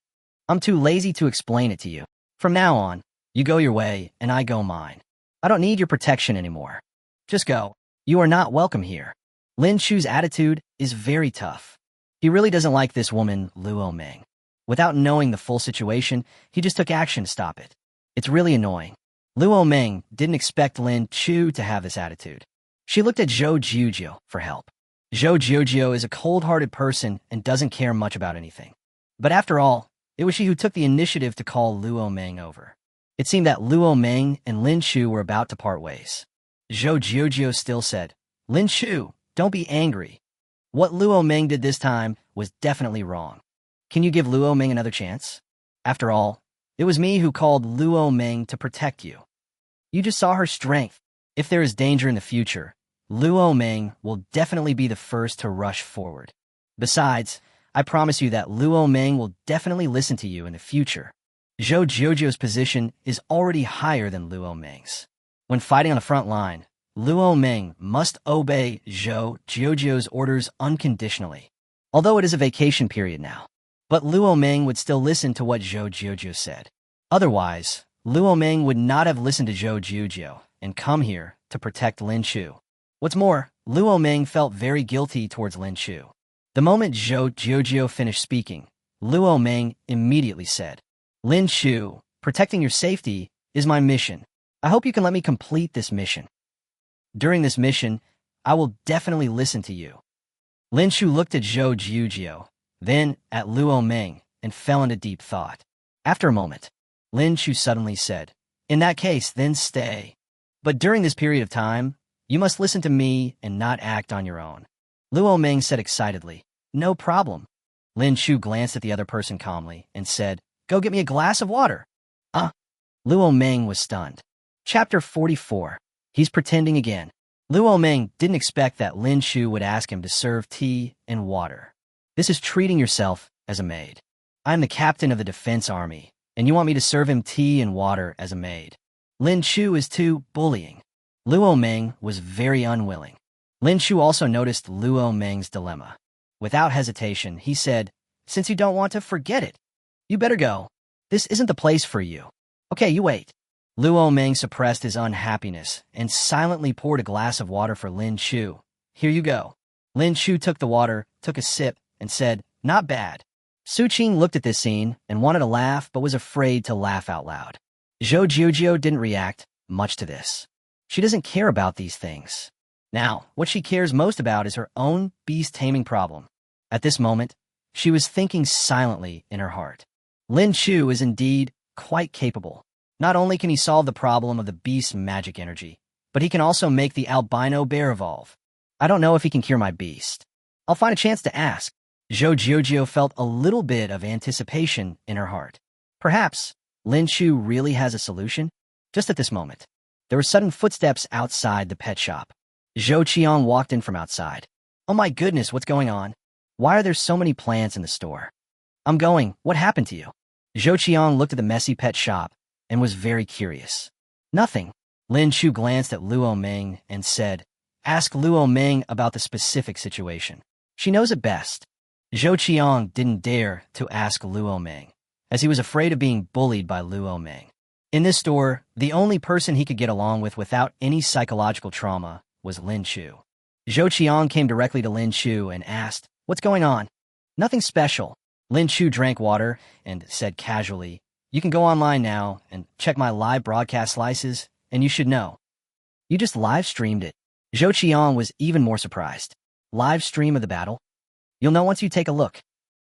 I'm too lazy to explain it to you. From now on, you go your way and I go mine. I don't need your protection anymore. Just go. You are not welcome here. Lin Chu's attitude is very tough. He really doesn't like this woman, Luo Meng. Without knowing the full situation, he just took action to stop it. It's really annoying. Luo Meng didn't expect Lin Chu to have this attitude. She looked at Zhou Jiujiu for help. Zhou Jiujiu is a cold-hearted person and doesn't care much about anything. But after all, it was she who took the initiative to call Luo Meng over. It seemed that Luo Meng and Lin Chu were about to part ways. Zhou Jiujiu still said, Lin Chu, don't be angry. What Luo Meng did this time was definitely wrong. Can you give Luo Meng another chance? After all, it was me who called Luo Meng to protect you. You just saw her strength. If there is danger in the future, Luo Meng will definitely be the first to rush forward. Besides, I promise you that Luo Meng will definitely listen to you in the future. Zhou Jiujiu's position is already higher than Luo Meng's. When fighting on the front line, Luo Meng must obey Zhou Jiujiu's orders unconditionally. Although it is a vacation period now. But Luo Meng would still listen to what Zhou Jiujiu said. Otherwise, Luo Meng would not have listened to Zhou Jiujiu and come here to protect Lin Chu. What's more, Luo Meng felt very guilty towards Lin Chu. The moment Zhou Jiujiu finished speaking, Luo Meng immediately said, Lin Chu, protecting your safety is my mission. I hope you can let me complete this mission. During this mission, I will definitely listen to you. Lin Chu looked at Zhou Jiujiu, then at Luo Meng, and fell into deep thought. After a moment, Lin Chu suddenly said, In that case, then stay. But during this period of time, you must listen to me and not act on your own. Luo Meng said excitedly, No problem. Lin Chu glanced at the other person calmly and said, Go get me a glass of water. Luo Meng was stunned. Chapter 44. He's pretending again. Luo Meng didn't expect that Lin Chu would ask him to serve tea and water. This is treating yourself as a maid. I am the captain of the defense army, and you want me to serve him tea and water as a maid. Lin Chu is too bullying. Luo Meng was very unwilling. Lin Chu also noticed Luo Meng's dilemma. Without hesitation, he said, "Since you don't want to, forget it. You better go. This isn't the place for you. Okay, you wait." Luo Meng suppressed his unhappiness and silently poured a glass of water for Lin Chu. "Here you go." Lin Chu took the water, took a sip, and said, "Not bad." Su Qing looked at this scene and wanted to laugh but was afraid to laugh out loud. Zhou Jiujiu didn't react much to this. She doesn't care about these things. Now, what she cares most about is her own beast taming problem. At this moment, she was thinking silently in her heart. Lin Chu is indeed quite capable. Not only can he solve the problem of the beast's magic energy, but he can also make the albino bear evolve. I don't know if he can cure my beast. I'll find a chance to ask. Zhou Jiujiu felt a little bit of anticipation in her heart. Perhaps Lin Chu really has a solution? Just at this moment, there were sudden footsteps outside the pet shop. Zhou Qiang walked in from outside. "Oh my goodness, what's going on? Why are there so many plants in the store?" "I'm going. What happened to you?" Zhou Qiang looked at the messy pet shop and was very curious. "Nothing." Lin Chu glanced at Luo Meng and said, "Ask Luo Meng about the specific situation. She knows it best." Zhou Qiang didn't dare to ask Luo Meng, as he was afraid of being bullied by Luo Meng. In this store, the only person he could get along with without any psychological trauma was Lin Chu. Zhou Qiang came directly to Lin Chu and asked, "What's going on?" "Nothing special." Lin Chu drank water and said casually, "You can go online now and check my live broadcast slices, and you should know." "You just live streamed it." Zhou Qiang was even more surprised. "Live stream of the battle? You'll know once you take a look."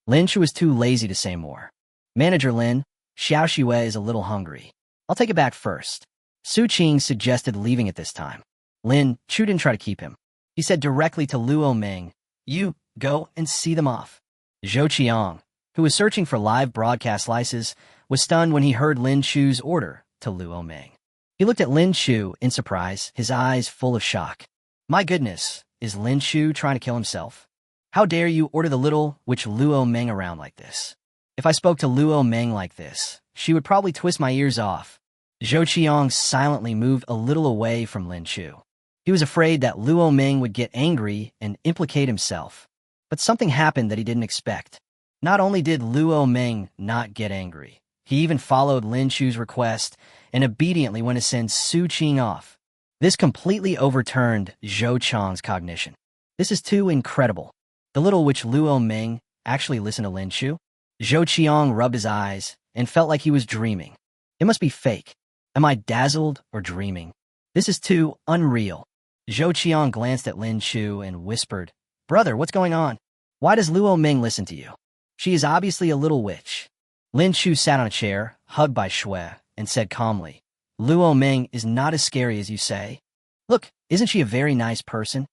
Lin Chu was too lazy to say more. "Manager Lin, Xiao Xue is a little hungry. I'll take it back first." Su Qing suggested leaving at this time. Lin Chu didn't try to keep him. He said directly to Luo Meng, "You go and see them off." Zhou Qiang, who was searching for live broadcast slices, was stunned when he heard Lin Chu's order to Luo Meng. He looked at Lin Chu in surprise, his eyes full of shock. "My goodness, is Lin Chu trying to kill himself? How dare you order the little witch Luo Meng around like this? If I spoke to Luo Meng like this, she would probably twist my ears off." Zhou Qiang silently moved a little away from Lin Chu. He was afraid that Luo Meng would get angry and implicate himself. But something happened that he didn't expect. Not only did Luo Meng not get angry, he even followed Lin Chu's request and obediently went to send Su Qing off. This completely overturned Zhou Qiang's cognition. This is too incredible. The little witch Luo Meng actually listened to Lin Chu? Zhou Qiang rubbed his eyes and felt like he was dreaming. It must be fake. Am I dazzled or dreaming? This is too unreal. Zhou Qiang glanced at Lin Chu and whispered, "Brother, what's going on? Why does Luo Meng listen to you? She is obviously a little witch." Lin Chu sat on a chair, hugged by Xue, and said calmly, "Luo Meng is not as scary as you say. Look, isn't she a very nice person?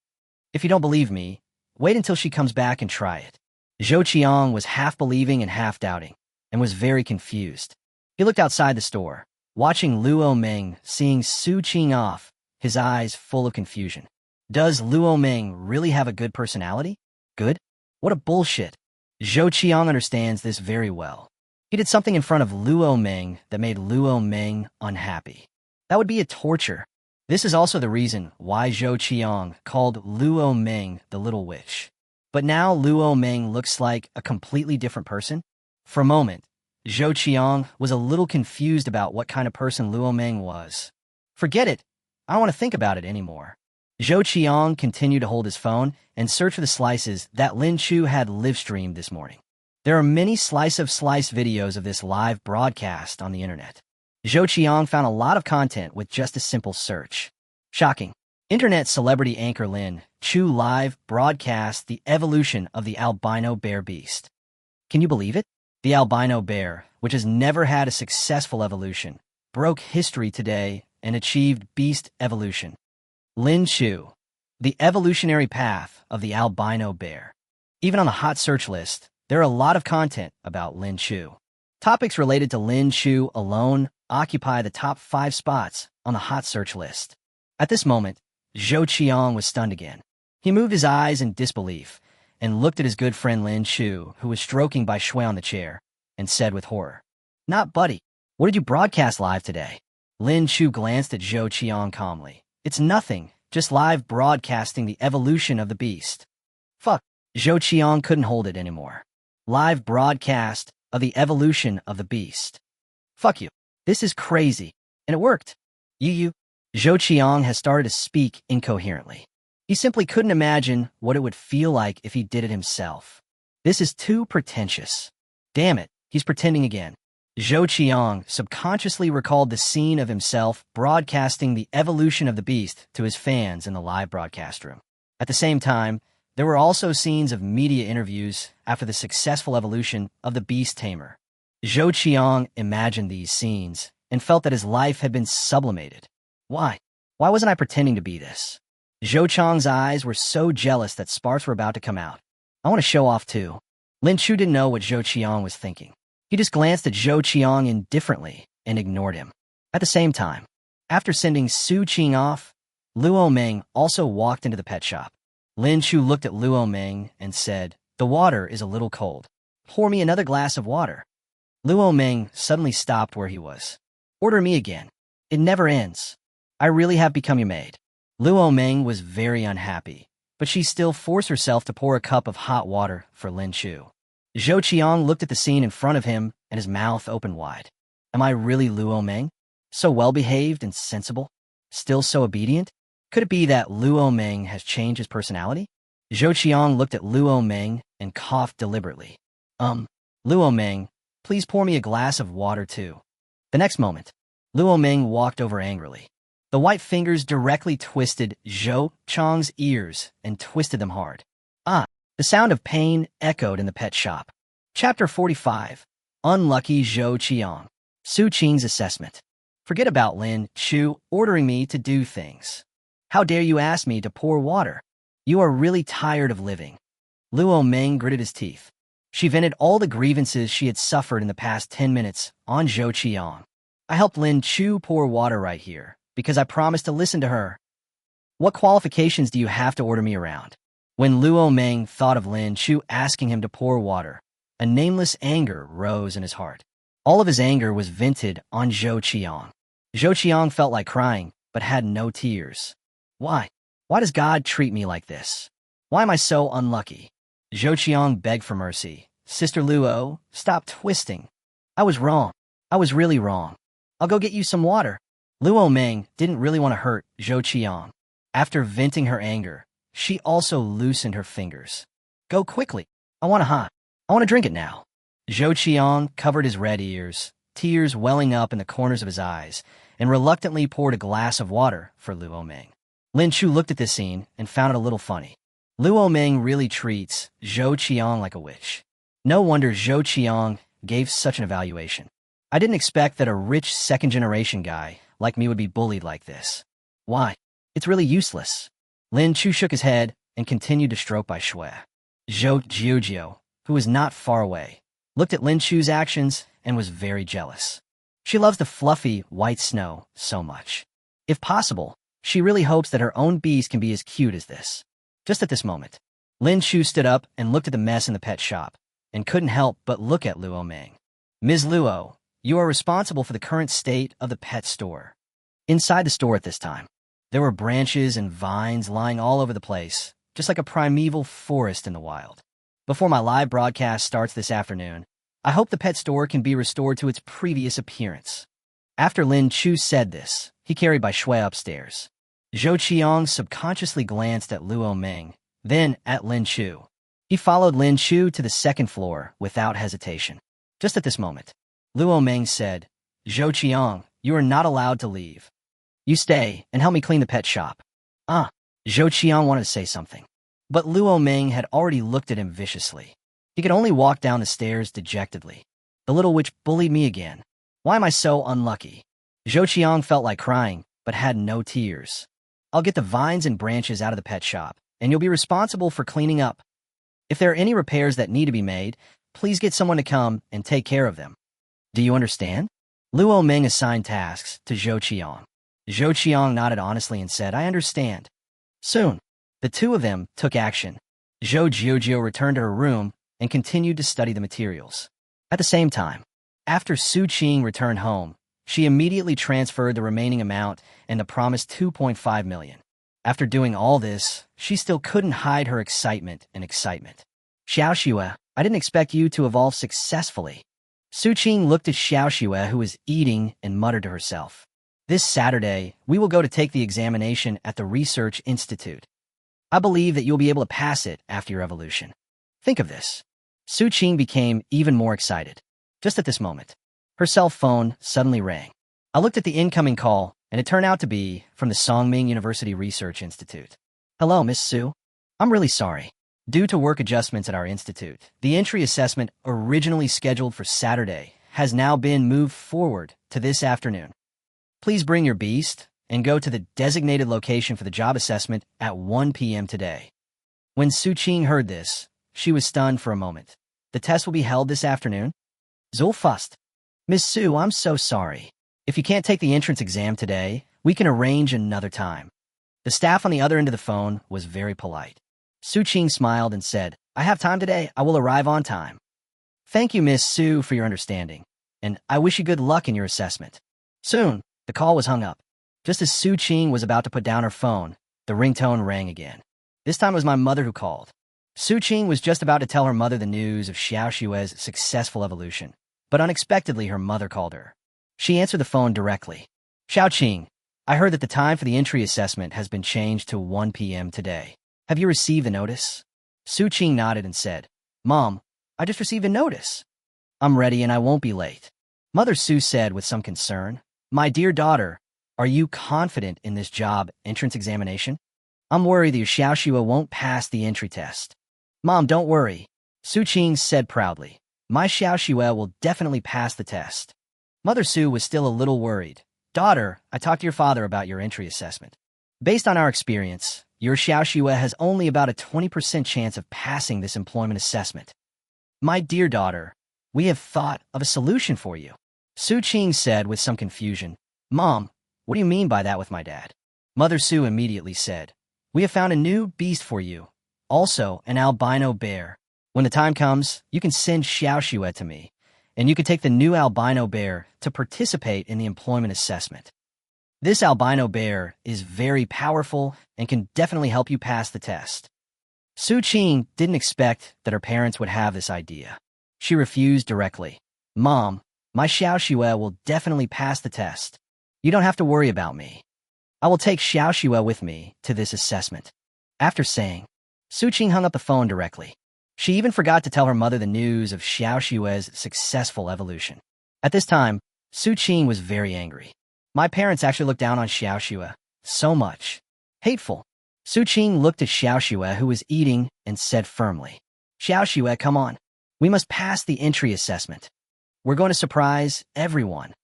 If you don't believe me, wait until she comes back and try it." Zhou Qiang was half believing and half doubting, and was very confused. He looked outside the store, watching Luo Meng seeing Su Qing off, his eyes full of confusion. Does Luo Meng really have a good personality? Good? What a bullshit. Zhou Qiang understands this very well. He did something in front of Luo Meng that made Luo Meng unhappy. That would be a torture. This is also the reason why Zhou Qiang called Luo Meng the Little Witch. But now Luo Meng looks like a completely different person. For a moment, Zhou Qiang was a little confused about what kind of person Luo Meng was. Forget it. I don't want to think about it anymore. Zhou Qiang continued to hold his phone and search for the slices that Lin Chu had live-streamed this morning. There are many slice-of-slice videos of this live broadcast on the internet. Zhou Qiang found a lot of content with just a simple search. Shocking. Internet celebrity anchor Lin Chu live broadcast the evolution of the albino bear beast. Can you believe it? The albino bear, which has never had a successful evolution, broke history today and achieved beast evolution. Lin Chu, the evolutionary path of the albino bear. Even on the hot search list, there are a lot of content about Lin Chu. Topics related to Lin Chu alone occupy the top 5 spots on the hot search list. At this moment, Zhou Qiang was stunned again. He moved his eyes in disbelief and looked at his good friend Lin Chu, who was stroking by Shui on the chair, and said with horror, "Not buddy. What did you broadcast live today?" Lin Chu glanced at Zhou Qiang calmly. "It's nothing, just live broadcasting the evolution of the beast." Fuck. Zhou Qiang couldn't hold it anymore. Live broadcast of the evolution of the beast. Fuck you. This is crazy. And it worked. You. Zhou Qiang has started to speak incoherently. He simply couldn't imagine what it would feel like if he did it himself. This is too pretentious. Damn it, he's pretending again. Zhou Qiang subconsciously recalled the scene of himself broadcasting the evolution of the beast to his fans in the live broadcast room. At the same time, there were also scenes of media interviews after the successful evolution of the beast tamer. Zhou Qiang imagined these scenes and felt that his life had been sublimated. Why? Why wasn't I pretending to be this? Zhou Qiang's eyes were so jealous that sparks were about to come out. I want to show off too. Lin Chu didn't know what Zhou Qiang was thinking. He just glanced at Zhou Qiang indifferently and ignored him. At the same time, after sending Su Qing off, Luo Meng also walked into the pet shop. Lin Chu looked at Luo Meng and said, "The water is a little cold. Pour me another glass of water." Luo Meng suddenly stopped where he was. "Order me again. It never ends. I really have become your maid." Luo Meng was very unhappy, but she still forced herself to pour a cup of hot water for Lin Chu. Zhou Qiang looked at the scene in front of him and his mouth opened wide. Am I really Luo Meng? So well-behaved and sensible? Still so obedient? Could it be that Luo Meng has changed his personality? Zhou Qiang looked at Luo Meng and coughed deliberately. Luo Meng, please pour me a glass of water too." The next moment, Luo Meng walked over angrily. The white fingers directly twisted Zhou Qiang's ears and twisted them hard. The sound of pain echoed in the pet shop. Chapter 45. Unlucky Zhou Qiang. Su Qing's assessment. Forget about Lin Chu ordering me to do things. How dare you ask me to pour water? You are really tired of living. Luo Meng gritted his teeth. She vented all the grievances she had suffered in the past 10 minutes on Zhou Qiang. I helped Lin Chu pour water right here, because I promised to listen to her. What qualifications do you have to order me around? When Luo Meng thought of Lin Chu asking him to pour water, a nameless anger rose in his heart. All of his anger was vented on Zhou Qiang. Zhou Qiang felt like crying, but had no tears. Why? Why does God treat me like this? Why am I so unlucky? Zhou Qiang begged for mercy. Sister Luo, stop twisting. I was wrong. I was really wrong. I'll go get you some water. Luo Meng didn't really want to hurt Zhou Qiang. After venting her anger, she also loosened her fingers. Go quickly. I want to drink it now. Zhou Qiang covered his red ears, tears welling up in the corners of his eyes, and reluctantly poured a glass of water for Luo Meng. Lin Chu looked at this scene and found it a little funny. Luo Meng really treats Zhou Qiang like a witch. No wonder Zhou Qiang gave such an evaluation. I didn't expect that a rich second-generation guy like me would be bullied like this. Why? It's really useless. Lin Chu shook his head and continued to stroke by Shui. Zhou Jiujiu, who was not far away, looked at Lin Chu's actions and was very jealous. She loves the fluffy white snow so much. If possible, she really hopes that her own beast can be as cute as this. Just at this moment, Lin Chu stood up and looked at the mess in the pet shop and couldn't help but look at Luo Meng. Ms. Luo, you are responsible for the current state of the pet store. Inside the store at this time, there were branches and vines lying all over the place, just like a primeval forest in the wild. Before my live broadcast starts this afternoon, I hope the pet store can be restored to its previous appearance. After Lin Chu said this, he carried Bai Shui upstairs. Zhou Qiang subconsciously glanced at Luo Meng, then at Lin Chu. He followed Lin Chu to the second floor without hesitation. Just at this moment, Luo Meng said, Zhou Qiang, you are not allowed to leave. You stay and help me clean the pet shop. Zhou Qiang wanted to say something, but Luo Meng had already looked at him viciously. He could only walk down the stairs dejectedly. The little witch bullied me again. Why am I so unlucky? Zhou Qiang felt like crying, but had no tears. I'll get the vines and branches out of the pet shop, and you'll be responsible for cleaning up. If there are any repairs that need to be made, please get someone to come and take care of them. Do you understand? Luo Meng assigned tasks to Zhou Qiang. Zhou Qiang nodded honestly and said, I understand. Soon, the two of them took action. Zhou Jiujiu returned to her room and continued to study the materials. At the same time, after Su Qing returned home, she immediately transferred the remaining amount and the promised 2.5 million. After doing all this, she still couldn't hide her excitement. Xiao Xue, I didn't expect you to evolve successfully. Su Qing looked at Xiao Xue, who was eating, and muttered to herself. This Saturday, we will go to take the examination at the Research Institute. I believe that you'll be able to pass it after your evolution. Think of this. Su Qing became even more excited. Just at this moment, her cell phone suddenly rang. I looked at the incoming call, and it turned out to be from the Songming University Research Institute. Hello, Miss Su. I'm really sorry. Due to work adjustments at our institute, the entry assessment originally scheduled for Saturday has now been moved forward to this afternoon. Please bring your beast and go to the designated location for the job assessment at 1 p.m. today. When Su Qing heard this, she was stunned for a moment. The test will be held this afternoon? Zulfust. Miss Su, I'm so sorry. If you can't take the entrance exam today, we can arrange another time. The staff on the other end of the phone was very polite. Su Qing smiled and said, I have time today. I will arrive on time. Thank you, Miss Su, for your understanding, and I wish you good luck in your assessment. Soon, the call was hung up. Just as Su Qing was about to put down her phone, the ringtone rang again. This time it was my mother who called. Su Qing was just about to tell her mother the news of Xiao Xue's successful evolution, but unexpectedly her mother called her. She answered the phone directly. Xiao Qing, I heard that the time for the entry assessment has been changed to 1 p.m. today. Have you received the notice? Su Qing nodded and said, Mom, I just received a notice. I'm ready and I won't be late. Mother Su said with some concern, My dear daughter, are you confident in this job entrance examination? I'm worried that your Xiao Xue won't pass the entry test. Mom, don't worry. Su Qing said proudly, My Xiao Xue will definitely pass the test. Mother Su was still a little worried. Daughter, I talked to your father about your entry assessment. Based on our experience, your Xiao Xue has only about a 20% chance of passing this employment assessment. My dear daughter, we have thought of a solution for you. Su Qing said with some confusion. Mom, what do you mean by that with my dad? Mother Su immediately said, We have found a new beast for you, also an albino bear. When the time comes, you can send Xiao Xue to me, and you can take the new albino bear to participate in the employment assessment. This albino bear is very powerful and can definitely help you pass the test. Su Qing didn't expect that her parents would have this idea. She refused directly. Mom, my Xiao Xue will definitely pass the test. You don't have to worry about me. I will take Xiao Xue with me to this assessment. After saying, Su Qing hung up the phone directly. She even forgot to tell her mother the news of Xiao Xue's successful evolution. At this time, Su Qing was very angry. My parents actually looked down on Xiao Xue so much. Hateful. Su Qing looked at Xiao Xue, who was eating, and said firmly, Xiao Xue, come on. We must pass the entry assessment. We're going to surprise everyone.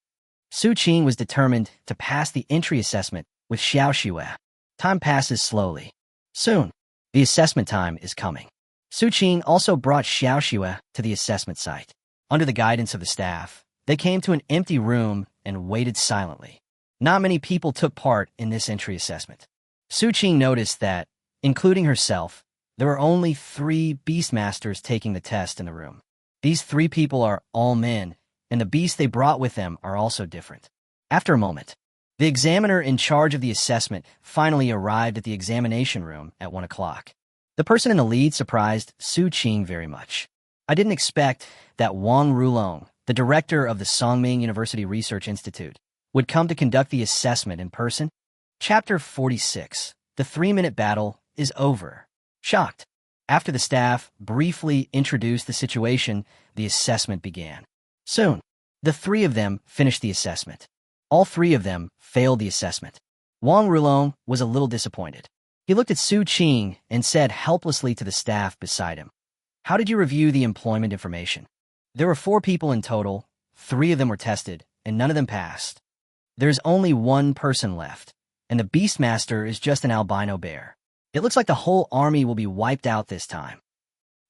Su Qing was determined to pass the entry assessment with Xiao Xue. Time passes slowly. Soon, the assessment time is coming. Su Qing also brought Xiao Xue to the assessment site. Under the guidance of the staff, they came to an empty room and waited silently. Not many people took part in this entry assessment. Su Qing noticed that, including herself, there were only 3 Beastmasters taking the test in the room. These 3 people are all men, and the beasts they brought with them are also different. After a moment, the examiner in charge of the assessment finally arrived at the examination room at 1 o'clock. The person in the lead surprised Su Qing very much. I didn't expect that Wang Rulong, the director of the Songming University Research Institute, would come to conduct the assessment in person. Chapter 46. The 3-minute battle is over. Shocked. After the staff briefly introduced the situation, the assessment began. Soon, the 3 of them finished the assessment. All 3 of them failed the assessment. Wang Rulong was a little disappointed. He looked at Su Qing and said helplessly to the staff beside him, How did you review the employment information? There were 4 people in total, 3 of them were tested, and none of them passed. There's only 1 person left, and the Beastmaster is just an albino bear. It looks like the whole army will be wiped out this time.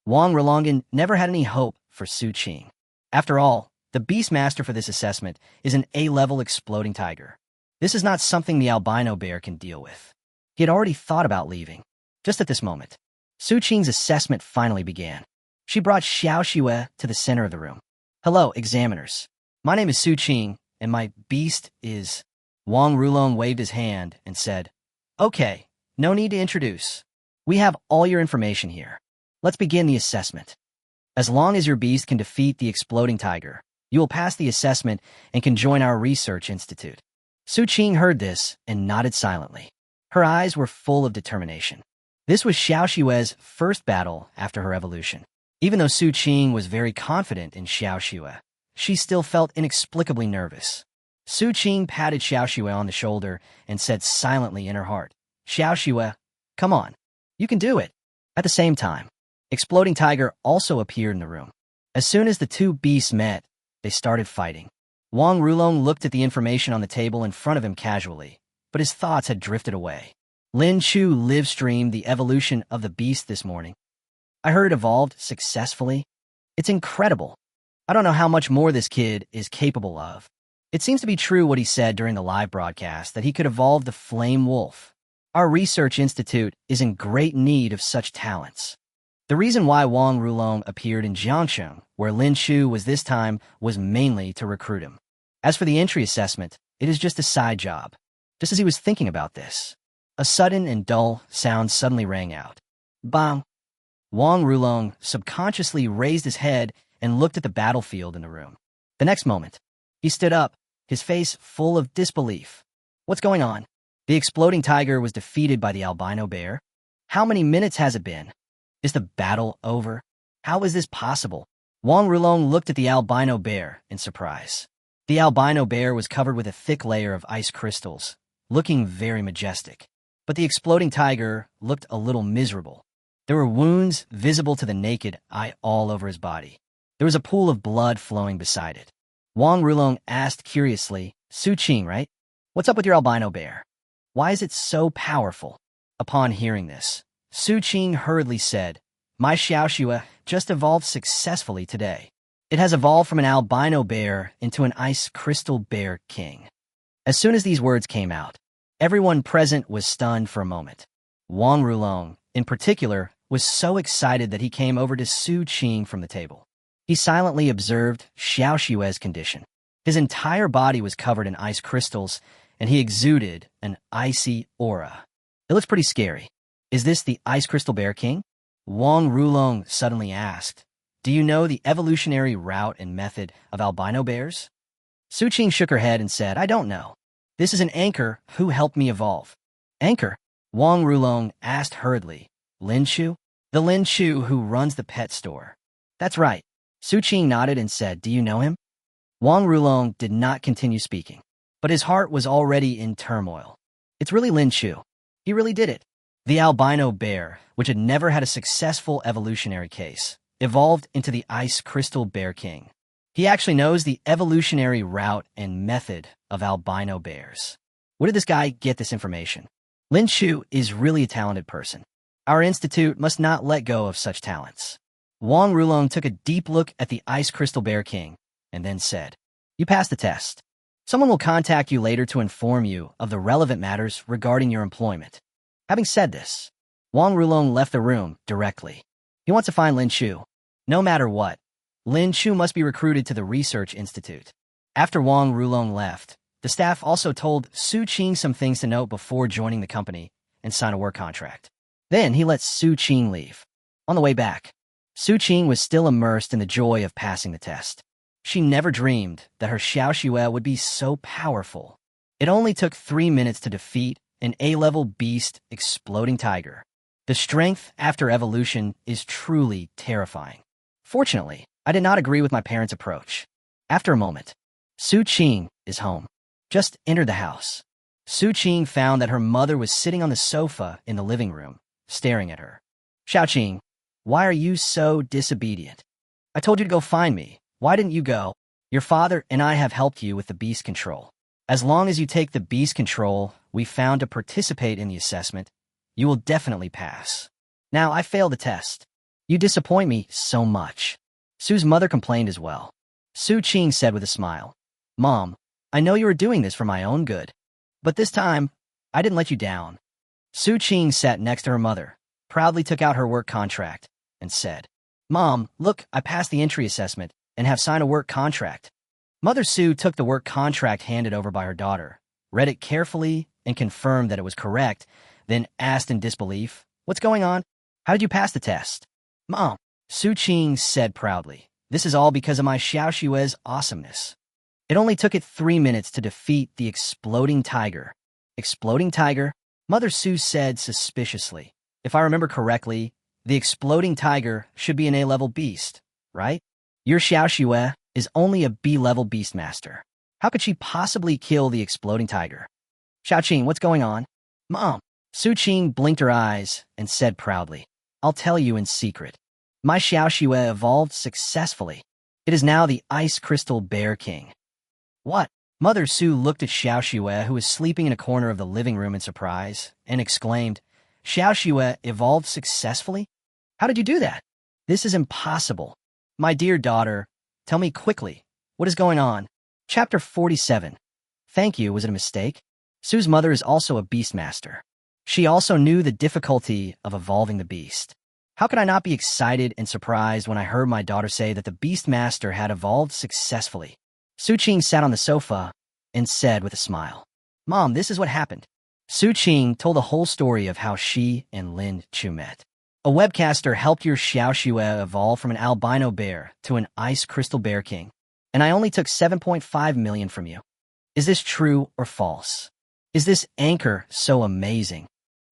Wang Rulongan never had any hope for Su Qing. After all, the Beastmaster for this assessment is an A-level exploding tiger. This is not something the albino bear can deal with. He had already thought about leaving. Just at this moment, Su Qing's assessment finally began. She brought Xiao Xue to the center of the room. Hello, examiners. My name is Su Qing, and my beast is... Wang Rulong waved his hand and said, Okay, no need to introduce. We have all your information here. Let's begin the assessment. As long as your beast can defeat the exploding tiger, you will pass the assessment and can join our research institute. Su Qing heard this and nodded silently. Her eyes were full of determination. This was Xiao Xue's first battle after her evolution. Even though Su Qing was very confident in Xiao Xue, she still felt inexplicably nervous. Su Qing patted Xiao Xue on the shoulder and said silently in her heart, Xiao Xue, come on, you can do it. At the same time, Exploding Tiger also appeared in the room. As soon as the two beasts met, they started fighting. Wang Rulong looked at the information on the table in front of him casually, but his thoughts had drifted away. Lin Chu live-streamed the evolution of the beast this morning. I heard it evolved successfully. It's incredible. I don't know how much more this kid is capable of. It seems to be true what he said during the live broadcast, that he could evolve the flame wolf. Our research institute is in great need of such talents. The reason why Wang Rulong appeared in Jiangsheng, where Lin Chu was this time, was mainly to recruit him. As for the entry assessment, it is just a side job. Just as he was thinking about this, a sudden and dull sound suddenly rang out. Bang! Wang Rulong subconsciously raised his head and looked at the battlefield in the room. The next moment, he stood up, his face full of disbelief. What's going on? The exploding tiger was defeated by the albino bear? How many minutes has it been? Is the battle over? How is this possible? Wang Rulong looked at the albino bear in surprise. The albino bear was covered with a thick layer of ice crystals, looking very majestic. But the exploding tiger looked a little miserable. There were wounds visible to the naked eye all over his body. There was a pool of blood flowing beside it. Wang Rulong asked curiously, Su Qing, right? What's up with your albino bear? Why is it so powerful? Upon hearing this, Su Qing hurriedly said, My Xiao Xue just evolved successfully today. It has evolved from an albino bear into an ice crystal bear king. As soon as these words came out, everyone present was stunned for a moment. Wang Rulong, in particular, was so excited that he came over to Su Qing from the table. He silently observed Xiao Xue's condition. His entire body was covered in ice crystals, and he exuded an icy aura. It looks pretty scary. Is this the Ice Crystal Bear King? Wang Rulong suddenly asked, Do you know the evolutionary route and method of albino bears? Su Qing shook her head and said, I don't know. This is an anchor who helped me evolve. Anchor? Wang Rulong asked hurriedly. Lin Chu? The Lin Chu who runs the pet store. That's right. Su Qing nodded and said, Do you know him? Wang Rulong did not continue speaking, but his heart was already in turmoil. It's really Lin Chu. He really did it. The albino bear, which had never had a successful evolutionary case, evolved into the Ice Crystal Bear King. He actually knows the evolutionary route and method of albino bears. Where did this guy get this information? Lin Chu is really a talented person. Our institute must not let go of such talents. Wang Rulong took a deep look at the Ice Crystal Bear King and then said, You passed the test. Someone will contact you later to inform you of the relevant matters regarding your employment. Having said this, Wang Rulong left the room directly. He wants to find Lin Chu. No matter what, Lin Chu must be recruited to the Research Institute. After Wang Rulong left, the staff also told Su Qing some things to note before joining the company and sign a work contract. Then he let Su Qing leave. On the way back, Su Qing was still immersed in the joy of passing the test. She never dreamed that her Xiao Xue would be so powerful. It only took 3 minutes to defeat an A-level beast exploding tiger. The strength after evolution is truly terrifying. Fortunately, I did not agree with my parents' approach. After a moment, Su Qing is home. Just entered the house. Su Qing found that her mother was sitting on the sofa in the living room, staring at her. Xiao Qing, why are you so disobedient? I told you to go find me. Why didn't you go? Your father and I have helped you with the beast control. As long as you take the beast control we found to participate in the assessment, you will definitely pass. Now, I failed the test. You disappoint me so much. Su's mother complained as well. Su Qing said with a smile, Mom, I know you were doing this for my own good, but this time, I didn't let you down. Su Qing sat next to her mother, proudly took out her work contract and said, "Mom, look, I passed the entry assessment and have signed a work contract." Mother Sue took the work contract handed over by her daughter, read it carefully, and confirmed that it was correct, then asked in disbelief, "What's going on? How did you pass the test?" "Mom," Su Qing said proudly, "this is all because of my Xiao Xue's awesomeness. It only took it 3 minutes to defeat the exploding tiger." "Exploding tiger?" Mother Sue said suspiciously. "If I remember correctly, the exploding tiger should be an A-level beast, right? Your Xiao Xue is only a B-level beastmaster. How could she possibly kill the exploding tiger?" "Xiao Qing, what's going on?" "Mom." Su Qing blinked her eyes and said proudly, "I'll tell you in secret. My Xiao Xue evolved successfully. It is now the Ice Crystal Bear King." "What?" Mother Sue looked at Xiao Xue, who was sleeping in a corner of the living room in surprise, and exclaimed, "Xiao Xue evolved successfully? How did you do that? This is impossible. My dear daughter, tell me quickly, what is going on?" Chapter 47. Thank you, was it a mistake? Sue's mother is also a beastmaster. She also knew the difficulty of evolving the beast. How could I not be excited and surprised when I heard my daughter say that the beastmaster had evolved successfully? Su Qing sat on the sofa and said with a smile, "Mom, this is what happened." Su Qing told the whole story of how she and Lin Chu met. "A webcaster helped your Xiao Xue evolve from an albino bear to an ice crystal bear king, and I only took 7.5 million from you. Is this true or false? Is this anchor so amazing?"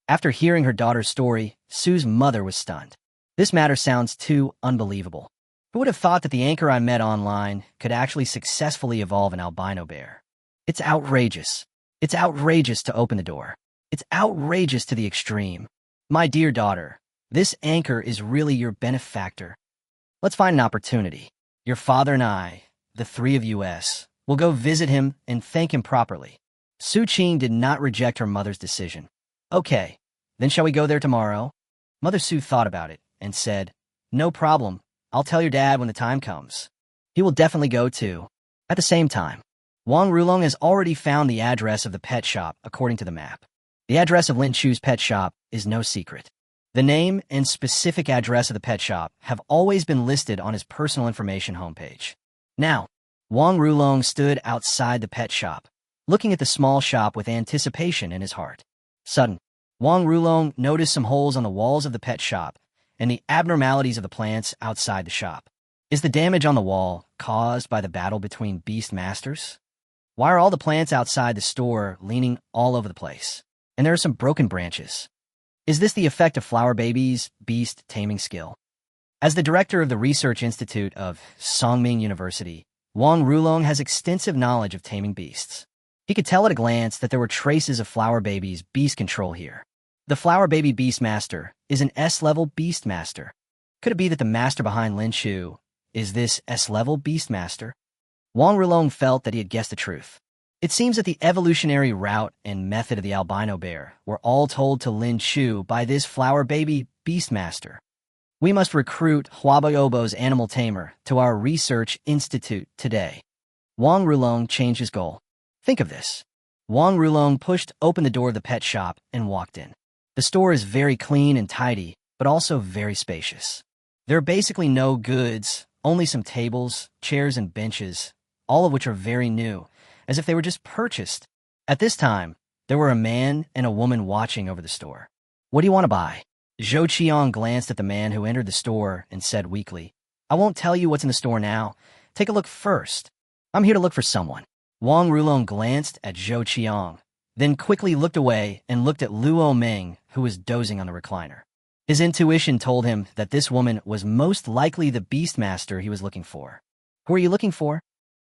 After hearing her daughter's story, Sue's mother was stunned. "This matter sounds too unbelievable. Who would have thought that the anchor I met online could actually successfully evolve an albino bear? It's outrageous. It's outrageous to open the door. It's outrageous to the extreme. My dear daughter, this anchor is really your benefactor. Let's find an opportunity. Your father and I, the three of us, will go visit him and thank him properly." Su Qing did not reject her mother's decision. "Okay, then shall we go there tomorrow?" Mother Su thought about it and said, "No problem. I'll tell your dad when the time comes. He will definitely go too." At the same time, Wang Rulong has already found the address of the pet shop according to the map. The address of Lin Chu's pet shop is no secret. The name and specific address of the pet shop have always been listed on his personal information homepage. Now, Wang Rulong stood outside the pet shop, looking at the small shop with anticipation in his heart. Suddenly, Wang Rulong noticed some holes on the walls of the pet shop and the abnormalities of the plants outside the shop. Is the damage on the wall caused by the battle between beast masters? Why are all the plants outside the store leaning all over the place? And there are some broken branches. Is this the effect of Flower Baby's beast taming skill? As the director of the Research Institute of Songming University, Wang Rulong has extensive knowledge of taming beasts. He could tell at a glance that there were traces of Flower Baby's beast control here. The Flower Baby Beastmaster is an S-level Beastmaster. Could it be that the master behind Lin Chu is this S-level Beastmaster? Wang Rulong felt that he had guessed the truth. It seems that the evolutionary route and method of the albino bear were all told to Lin Chu by this Flower Baby Beastmaster. We must recruit Huabaobo's animal tamer to our research institute today. Wang Rulong changed his goal. Think of this. Wang Rulong pushed open the door of the pet shop and walked in. The store is very clean and tidy, but also very spacious. There are basically no goods, only some tables, chairs, and benches, all of which are very new, as if they were just purchased. At this time, there were a man and a woman watching over the store. "What do you want to buy?" Zhou Qiang glanced at the man who entered the store and said weakly, "I won't tell you what's in the store now. Take a look first. I'm here to look for someone." Wang Rulong glanced at Zhou Qiang, then quickly looked away and looked at Luo Meng, who was dozing on the recliner. His intuition told him that this woman was most likely the Beastmaster he was looking for. "Who are you looking for?"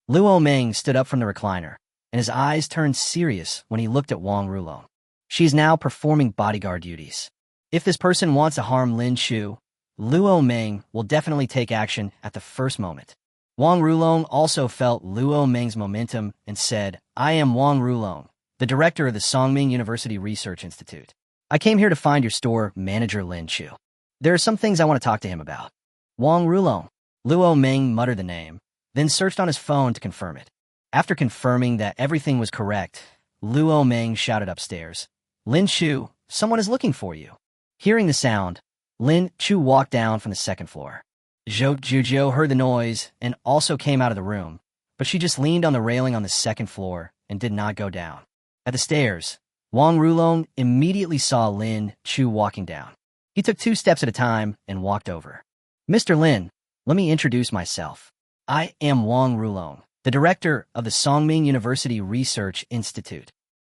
Luo Meng stood up from the recliner, and his eyes turned serious when he looked at Wang Rulong. "She is now performing bodyguard duties. If this person wants to harm Lin Chu, Luo Meng will definitely take action at the first moment." Wang Rulong also felt Luo Meng's momentum and said, "I am Wang Rulong, the director of the Songming University Research Institute. I came here to find your store manager Lin Chu. There are some things I want to talk to him about." Wang Rulong. Luo Meng muttered the name, then searched on his phone to confirm it. After confirming that everything was correct, Luo Meng shouted upstairs, "Lin Chu, someone is looking for you." Hearing the sound, Lin Chu walked down from the second floor. Zhou Juzhou heard the noise and also came out of the room, but she just leaned on the railing on the second floor and did not go down. At the stairs, Wang Rulong immediately saw Lin Chu walking down. He took 2 steps at a time and walked over. Mr. Lin, let me introduce myself. I am Wang Rulong, the director of the Songming University Research Institute.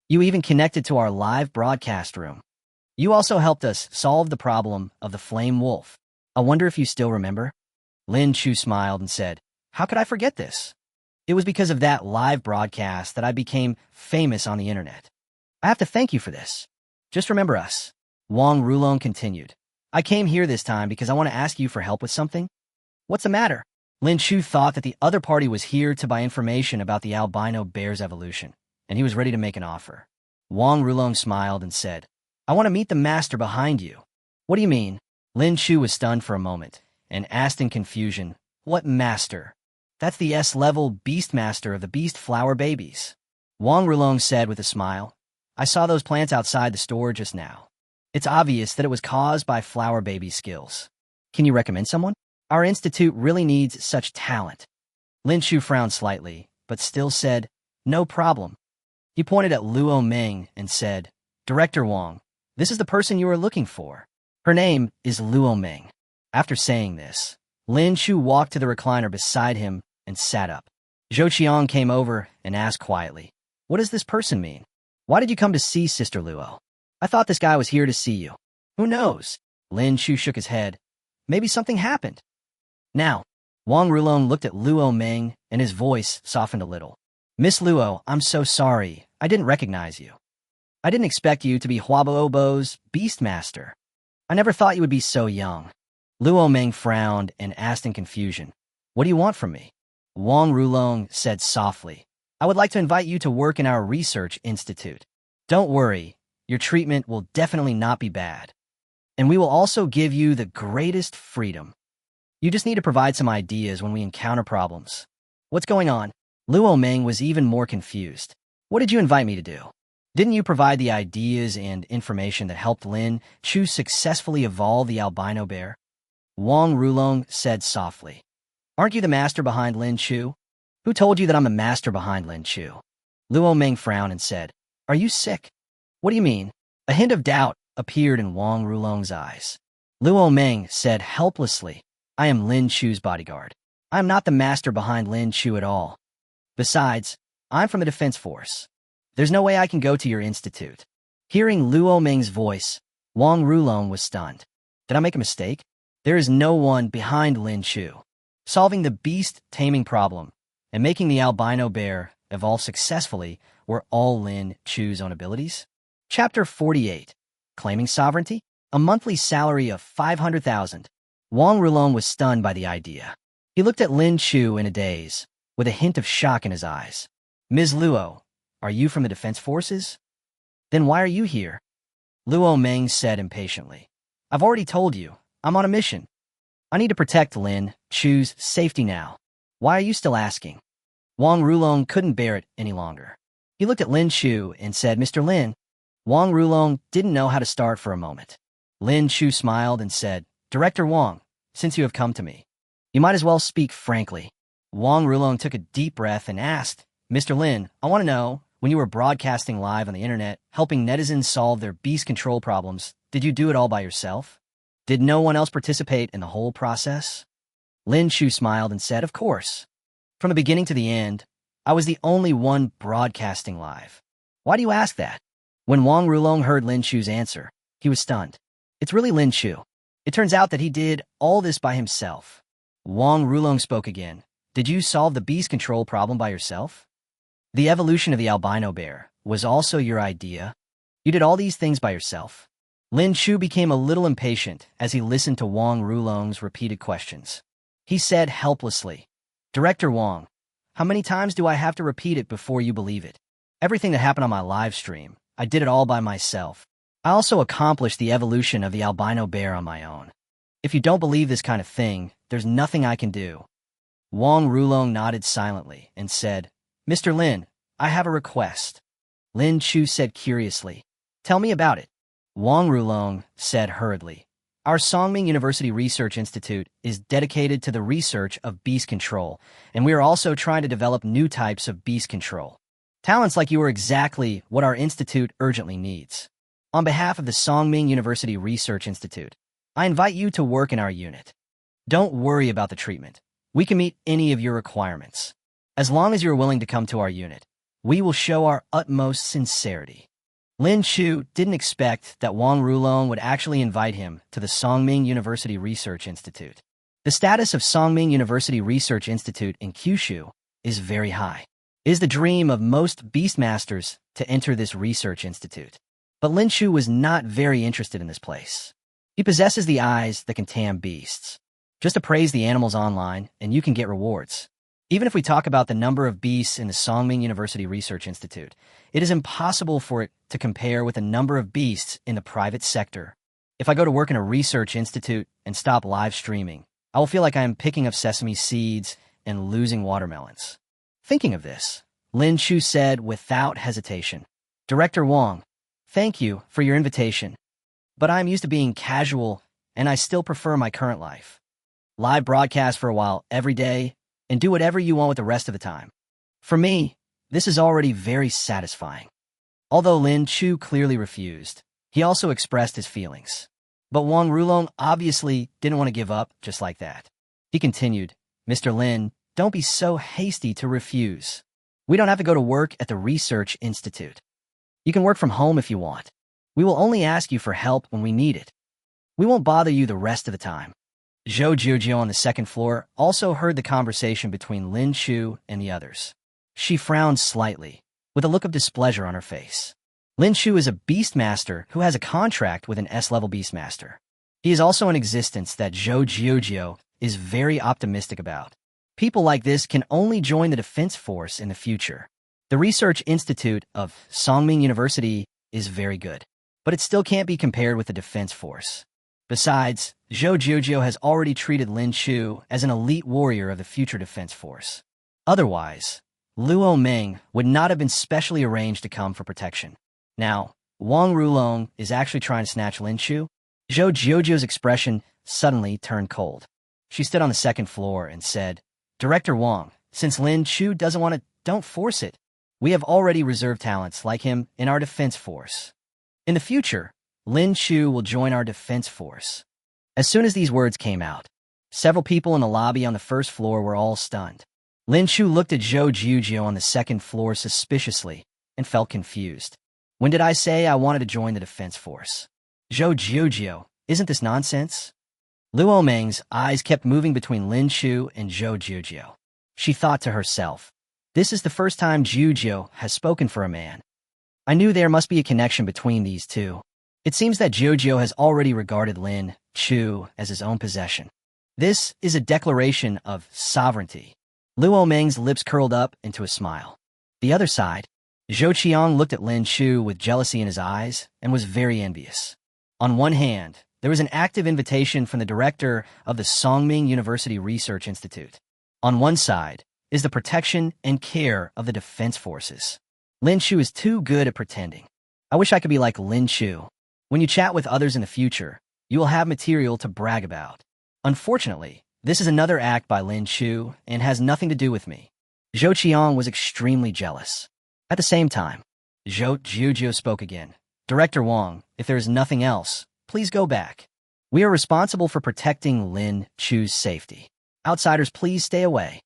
You even connected to our live broadcast room. You also helped us solve the problem of the flame wolf. I wonder if you still remember? Lin Chu smiled and said, how could I forget this? It was because of that live broadcast that I became famous on the internet. I have to thank you for this. Just remember us. Wang Rulong continued. I came here this time because I want to ask you for help with something. What's the matter? Lin Chu thought that the other party was here to buy information about the albino bear's evolution, and he was ready to make an offer. Wang Rulong smiled and said, I want to meet the master behind you. What do you mean? Lin Chu was stunned for a moment and asked in confusion, what master? That's the S-level beast master of the beast flower babies. Wang Rulong said with a smile, I saw those plants outside the store just now. It's obvious that it was caused by flower baby skills. Can you recommend someone? Our institute really needs such talent. Lin Chu frowned slightly, but still said, no problem. He pointed at Luo Meng and said, Director Wang, this is the person you are looking for. Her name is Luo Meng. After saying this, Lin Chu walked to the recliner beside him and sat up. Zhou Qiang came over and asked quietly, what does this person mean? Why did you come to see Sister Luo? I thought this guy was here to see you. Who knows? Lin Chu shook his head. Maybe something happened. Now, Wang Rulong looked at Luo Meng and his voice softened a little. Miss Luo, I'm so sorry. I didn't recognize you. I didn't expect you to be Huabobo's Beastmaster. I never thought you would be so young. Luo Meng frowned and asked in confusion, what do you want from me? Wang Rulong said softly, I would like to invite you to work in our research institute. Don't worry, your treatment will definitely not be bad. And we will also give you the greatest freedom. You just need to provide some ideas when we encounter problems. What's going on? Luo Meng was even more confused. What did you invite me to do? Didn't you provide the ideas and information that helped Lin Chu successfully evolve the albino bear? Wang Rulong said softly. Aren't you the master behind Lin Chu? Who told you that I'm the master behind Lin Chu? Luo Meng frowned and said, Are you sick? What do you mean? A hint of doubt appeared in Wang Rulong's eyes. Luo Meng said helplessly, I am Lin Chu's bodyguard. I am not the master behind Lin Chu at all. Besides, I'm from the defense force. There's no way I can go to your institute. Hearing Luo Meng's voice, Wang Rulong was stunned. Did I make a mistake? There is no one behind Lin Chu. Solving the beast taming problem and making the albino bear evolve successfully were all Lin Chu's own abilities. Chapter 48, Claiming Sovereignty? A monthly salary of 500,000. Wang Rulong was stunned by the idea. He looked at Lin Chu in a daze, with a hint of shock in his eyes. Ms. Luo, are you from the defense forces? Then why are you here? Luo Meng said impatiently. I've already told you, I'm on a mission. I need to protect Lin Chu's safety now. Why are you still asking? Wang Rulong couldn't bear it any longer. He looked at Lin Chu and said, Mr. Lin. Wang Rulong didn't know how to start for a moment. Lin Chu smiled and said, Director Wang, since you have come to me, you might as well speak frankly. Wang Rulong took a deep breath and asked, Mr. Lin, I want to know, when you were broadcasting live on the internet, helping netizens solve their beast control problems, did you do it all by yourself? Did no one else participate in the whole process? Lin Chu smiled and said, Of course. From the beginning to the end, I was the only one broadcasting live. Why do you ask that? When Wang Rulong heard Lin Chu's answer, he was stunned. It's really Lin Chu. It turns out that he did all this by himself. Wang Rulong spoke again. Did you solve the beast control problem by yourself? The evolution of the albino bear was also your idea? You did all these things by yourself? Lin Chu became a little impatient as he listened to Wang Rulong's repeated questions. He said helplessly, Director Wang, how many times do I have to repeat it before you believe it? Everything that happened on my live stream, I did it all by myself. I also accomplished the evolution of the albino bear on my own. If you don't believe this kind of thing, there's nothing I can do. Wang Rulong nodded silently and said, Mr. Lin, I have a request. Lin Chu said curiously, Tell me about it. Wang Rulong said hurriedly, Our Songming University Research Institute is dedicated to the research of beast control, and we are also trying to develop new types of beast control. Talents like you are exactly what our institute urgently needs. On behalf of the Songming University Research Institute, I invite you to work in our unit. Don't worry about the treatment. We can meet any of your requirements. As long as you're willing to come to our unit, we will show our utmost sincerity. Lin Chu didn't expect that Wang Rulong would actually invite him to the Songming University Research Institute. The status of Songming University Research Institute in Kyushu is very high. It is the dream of most beastmasters to enter this research institute. But Lin Chu was not very interested in this place. He possesses the eyes that can tame beasts. Just appraise the animals online, and you can get rewards. Even if we talk about the number of beasts in the Songming University Research Institute, it is impossible for it to compare with the number of beasts in the private sector. If I go to work in a research institute and stop live streaming, I will feel like I am picking up sesame seeds and losing watermelons. Thinking of this, Lin Chu said without hesitation, "Director Wang, thank you for your invitation, but I am used to being casual and I still prefer my current life. Live broadcast for a while every day, and do whatever you want with the rest of the time. For me, this is already very satisfying." Although Lin Chu clearly refused, he also expressed his feelings. But Wang Rulong obviously didn't want to give up just like that. He continued, "Mr. Lin, don't be so hasty to refuse. We don't have to go to work at the Research Institute. You can work from home if you want. We will only ask you for help when we need it. We won't bother you the rest of the time." Zhou Jiujio on the second floor also heard the conversation between Lin Chu and the others. She frowned slightly, with a look of displeasure on her face. Lin Chu is a beastmaster who has a contract with an S-level beastmaster. He is also an existence that Zhou Jiujio is very optimistic about. People like this can only join the defense force in the future. The Research Institute of Songming University is very good, but it still can't be compared with the defense force. Besides, Zhou Jiujio has already treated Lin Chu as an elite warrior of the future defense force. Otherwise, Luo Meng would not have been specially arranged to come for protection. Now, Wang Rulong is actually trying to snatch Lin Chu. Zhou Jiujio's expression suddenly turned cold. She stood on the second floor and said, "Director Wang, since Lin Chu doesn't want it, don't force it. We have already reserved talents like him in our defense force. In the future, Lin Chu will join our defense force." As soon as these words came out, several people in the lobby on the first floor were all stunned. Lin Chu looked at Zhou Jiujio on the second floor suspiciously and felt confused. "When did I say I wanted to join the defense force? Zhou Jiujio, isn't this nonsense?" Luo Meng's eyes kept moving between Lin Chu and Zhou Jiujio. She thought to herself, "This is the first time Jiujio has spoken for a man. I knew there must be a connection between these two." It seems that Jiujio has already regarded Lin Chu as his own possession. This is a declaration of sovereignty. Luo Meng's lips curled up into a smile. The other side, Zhou Qiang looked at Lin Chu with jealousy in his eyes and was very envious. On one hand, there was an active invitation from the director of the Songming University Research Institute. On one side is the protection and care of the defense forces. Lin Chu is too good at pretending. I wish I could be like Lin Chu. When you chat with others in the future, you will have material to brag about. Unfortunately, this is another act by Lin Chu and has nothing to do with me. Zhou Qiang was extremely jealous. At the same time, Zhou Jiujio spoke again. "Director Wang, if there is nothing else, please go back. We are responsible for protecting Lin Chu's safety. Outsiders, please stay away."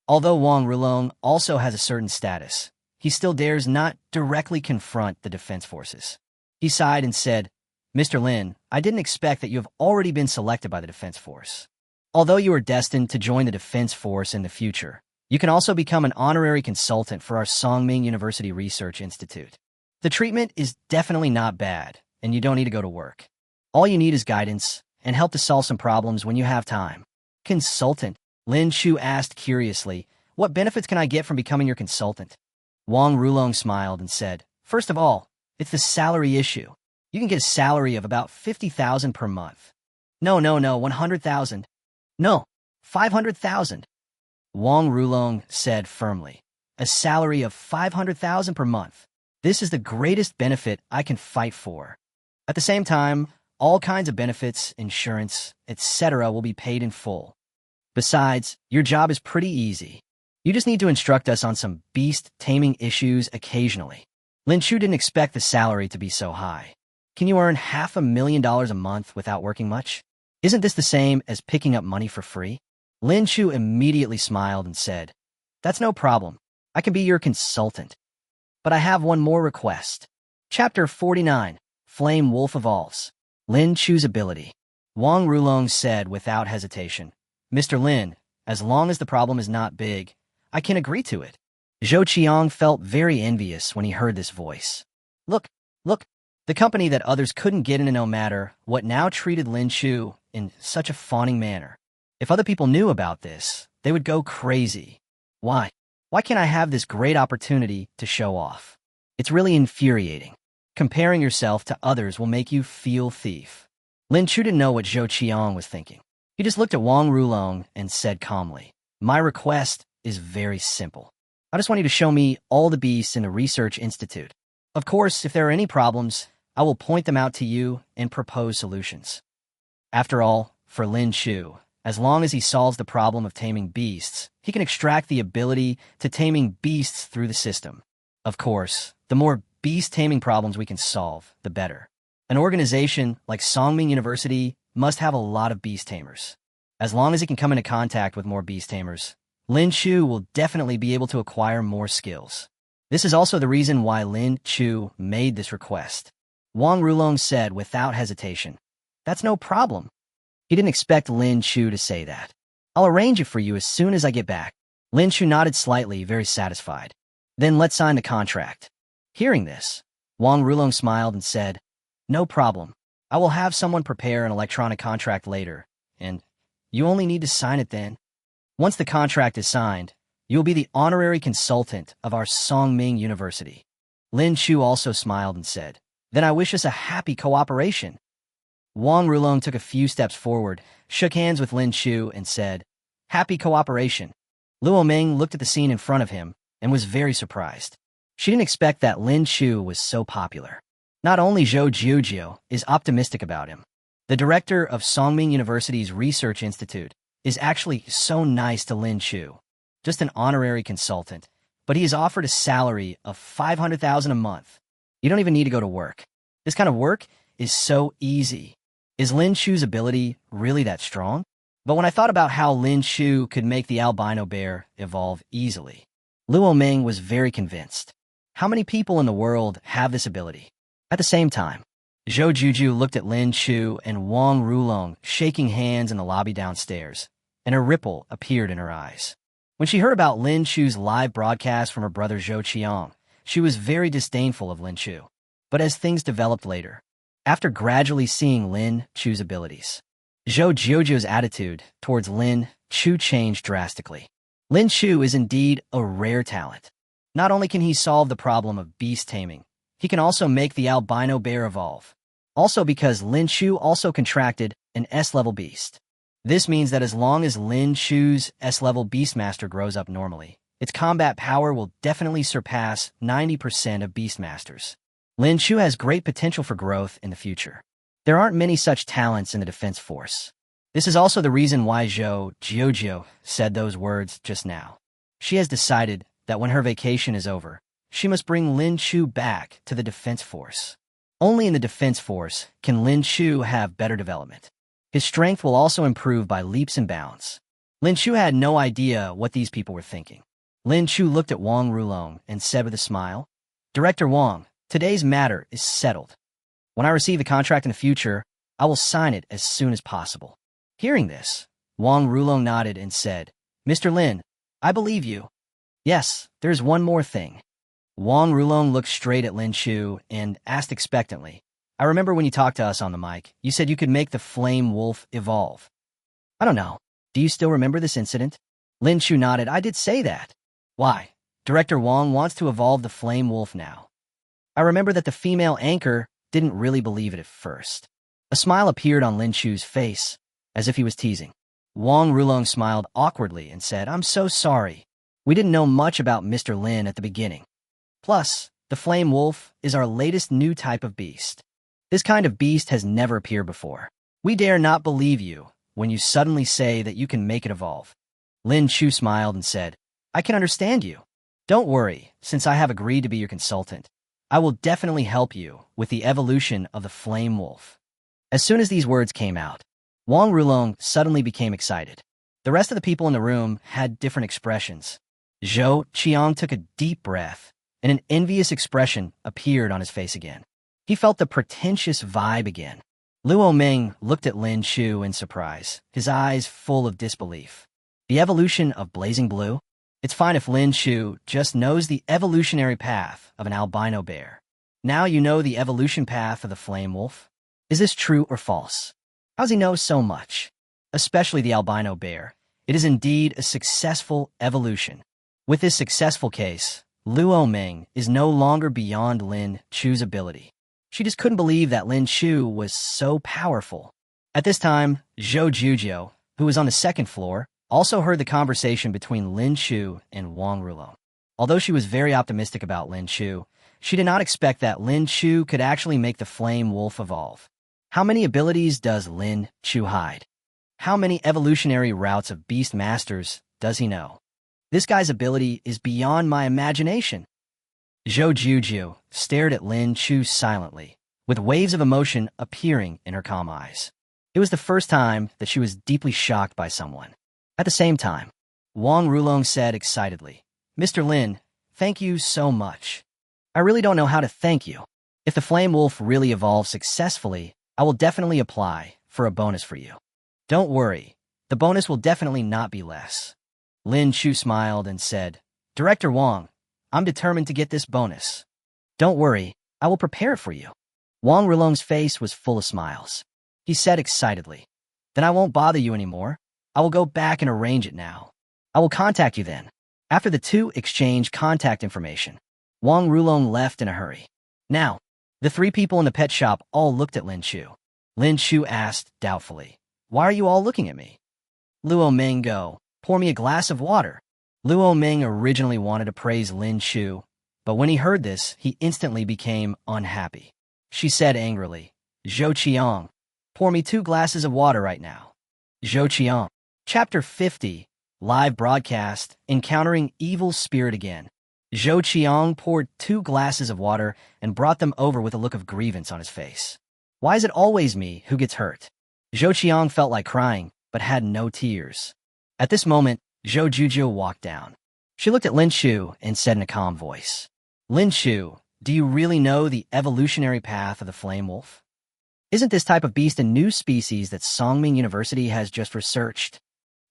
Although Wang Rulong also has a certain status, he still dares not directly confront the defense forces. He sighed and said, "Mr. Lin, I didn't expect that you have already been selected by the defense force. Although you are destined to join the defense force in the future, you can also become an honorary consultant for our Songming University Research Institute. The treatment is definitely not bad, and you don't need to go to work. All you need is guidance and help to solve some problems when you have time." "Consultant?" Lin Chu asked curiously, "What benefits can I get from becoming your consultant?" Wang Rulong smiled and said, "First of all, it's the salary issue. You can get a salary of about 50,000 per month." No, 100,000. "No, 500,000. Wang Rulong said firmly, "A salary of 500,000 per month. This is the greatest benefit I can fight for." At the same time, All kinds of benefits, insurance, etc. will be paid in full. Besides, your job is pretty easy. You just need to instruct us on some beast taming issues occasionally. Lin Chu didn't expect the salary to be so high. Can you earn $500,000 a month without working much? Isn't this the same as picking up money for free? Lin Chu immediately smiled and said, "That's no problem. I can be your consultant. But I have one more request." Chapter 49, Flame Wolf Evolves. Lin Chu's Ability. Wang Rulong said without hesitation, "Mr. Lin, as long as the problem is not big, I can agree to it." Zhou Qiang felt very envious when he heard this voice. Look, the company that others couldn't get into no matter what now treated Lin Chu in such a fawning manner. If other people knew about this, they would go crazy. Why? Why can't I have this great opportunity to show off? It's really infuriating. Comparing yourself to others will make you feel thief. Lin Chu didn't know what Zhou Qiang was thinking. He just looked at Wang Rulong and said calmly, "My request is very simple. I just want you to show me all the beasts in the Research Institute. Of course, if there are any problems, I will point them out to you and propose solutions." After all, for Lin Chu, as long as he solves the problem of taming beasts, he can extract the ability to taming beasts through the system. Of course, the more beast taming problems we can solve, the better. An organization like Songming University must have a lot of beast tamers. As long as he can come into contact with more beast tamers, Lin Chu will definitely be able to acquire more skills. This is also the reason why Lin Chu made this request. Wang Rulong said without hesitation, "That's no problem." He didn't expect Lin Chu to say that. "I'll arrange it for you as soon as I get back." Lin Chu nodded slightly, very satisfied. "Then let's sign the contract." Hearing this, Wang Rulong smiled and said, "No problem. I will have someone prepare an electronic contract later, and you only need to sign it then. Once the contract is signed, you will be the honorary consultant of our Songming University." Lin Chu also smiled and said, "Then I wish us a happy cooperation." Wang Rulong took a few steps forward, shook hands with Lin Chu, and said, "Happy cooperation." Luo Ming looked at the scene in front of him and was very surprised. She didn't expect that Lin Chu was so popular. Not only Zhou Jiujiu is optimistic about him, the director of Songming University's Research Institute is actually so nice to Lin Chu. Just an honorary consultant, but he is offered a salary of $500,000 a month. You don't even need to go to work. This kind of work is so easy. Is Lin Chu's ability really that strong? But when I thought about how Lin Chu could make the albino bear evolve easily, Luo Ming was very convinced. How many people in the world have this ability? At the same time, Zhou Juju looked at Lin Chu and Wang Rulong shaking hands in the lobby downstairs, and a ripple appeared in her eyes. When she heard about Lin Chu's live broadcast from her brother Zhou Qiang, she was very disdainful of Lin Chu. But as things developed later, after gradually seeing Lin Chu's abilities, Zhou Jiujiu's attitude towards Lin Chu changed drastically. Lin Chu is indeed a rare talent. Not only can he solve the problem of beast taming, he can also make the albino bear evolve. Also because Lin Chu also contracted an S-level beast. This means that as long as Lin Chu's S-level Beastmaster grows up normally, its combat power will definitely surpass 90% of Beastmasters. Lin Chu has great potential for growth in the future. There aren't many such talents in the defense force. This is also the reason why Zhou Jiujiu said those words just now. She has decided that when her vacation is over, she must bring Lin Chu back to the defense force. Only in the defense force can Lin Chu have better development. His strength will also improve by leaps and bounds. Lin Chu had no idea what these people were thinking. Lin Chu looked at Wang Rulong and said with a smile, "Director Wang, today's matter is settled. When I receive the contract in the future, I will sign it as soon as possible." Hearing this, Wang Rulong nodded and said, "Mr. Lin, I believe you. Yes, there's one more thing." Wang Rulong looked straight at Lin Chu and asked expectantly, "I remember when you talked to us on the mic, you said you could make the flame wolf evolve. I don't know. Do you still remember this incident?" Lin Chu nodded. "I did say that." "Why? Director Wang wants to evolve the flame wolf now." I remember that the female anchor didn't really believe it at first. A smile appeared on Lin Chu's face, as if he was teasing. Wang Rulong smiled awkwardly and said, "I'm so sorry. We didn't know much about Mr. Lin at the beginning. Plus, the flame wolf is our latest new type of beast. This kind of beast has never appeared before. We dare not believe you when you suddenly say that you can make it evolve. Lin Chu smiled and said, I can understand you. Don't worry, since I have agreed to be your consultant. I will definitely help you with the evolution of the flame wolf. As soon as these words came out, Wang Rulong suddenly became excited. The rest of the people in the room had different expressions. Zhou Qiang took a deep breath, and an envious expression appeared on his face again. He felt the pretentious vibe again. Luo Ming looked at Lin Chu in surprise, his eyes full of disbelief. The evolution of blazing blue? It's fine if Lin Chu just knows the evolutionary path of an albino bear. Now you know the evolution path of the flame wolf? Is this true or false? How does he know so much? Especially the albino bear. It is indeed a successful evolution. With this successful case, Luo Ming is no longer beyond Lin Chu's ability. She just couldn't believe that Lin Chu was so powerful. At this time, Zhou Juzhou, who was on the second floor, also heard the conversation between Lin Chu and Wang Rulong. Although she was very optimistic about Lin Chu, she did not expect that Lin Chu could actually make the flame wolf evolve. How many abilities does Lin Chu hide? How many evolutionary routes of beast masters does he know? This guy's ability is beyond my imagination. Zhou Juzhou stared at Lin Chu silently, with waves of emotion appearing in her calm eyes. It was the first time that she was deeply shocked by someone. At the same time, Wang Rulong said excitedly, Mr. Lin, thank you so much. I really don't know how to thank you. If the flame wolf really evolves successfully, I will definitely apply for a bonus for you. Don't worry, the bonus will definitely not be less. Lin Chu smiled and said, Director Wang, I'm determined to get this bonus. Don't worry, I will prepare it for you. Wang Rulong's face was full of smiles. He said excitedly, Then I won't bother you anymore. I will go back and arrange it now. I will contact you then. After the two exchanged contact information, Wang Rulong left in a hurry. Now, the three people in the pet shop all looked at Lin Chu. Lin Chu asked doubtfully, Why are you all looking at me? Luo Ming go, pour me a glass of water. Luo Ming originally wanted to praise Lin Chu, but when he heard this, he instantly became unhappy. She said angrily, Zhou Qiang, pour me 2 glasses of water right now. Zhou Qiang. Chapter 50, Live Broadcast, Encountering Evil Spirit Again. Zhou Qiang poured 2 glasses of water and brought them over with a look of grievance on his face. Why is it always me who gets hurt? Zhou Qiang felt like crying, but had no tears. At this moment, Zhou Juzhou walked down. She looked at Lin Chu and said in a calm voice, Lin Chu, do you really know the evolutionary path of the flame wolf? Isn't this type of beast a new species that Songming University has just researched?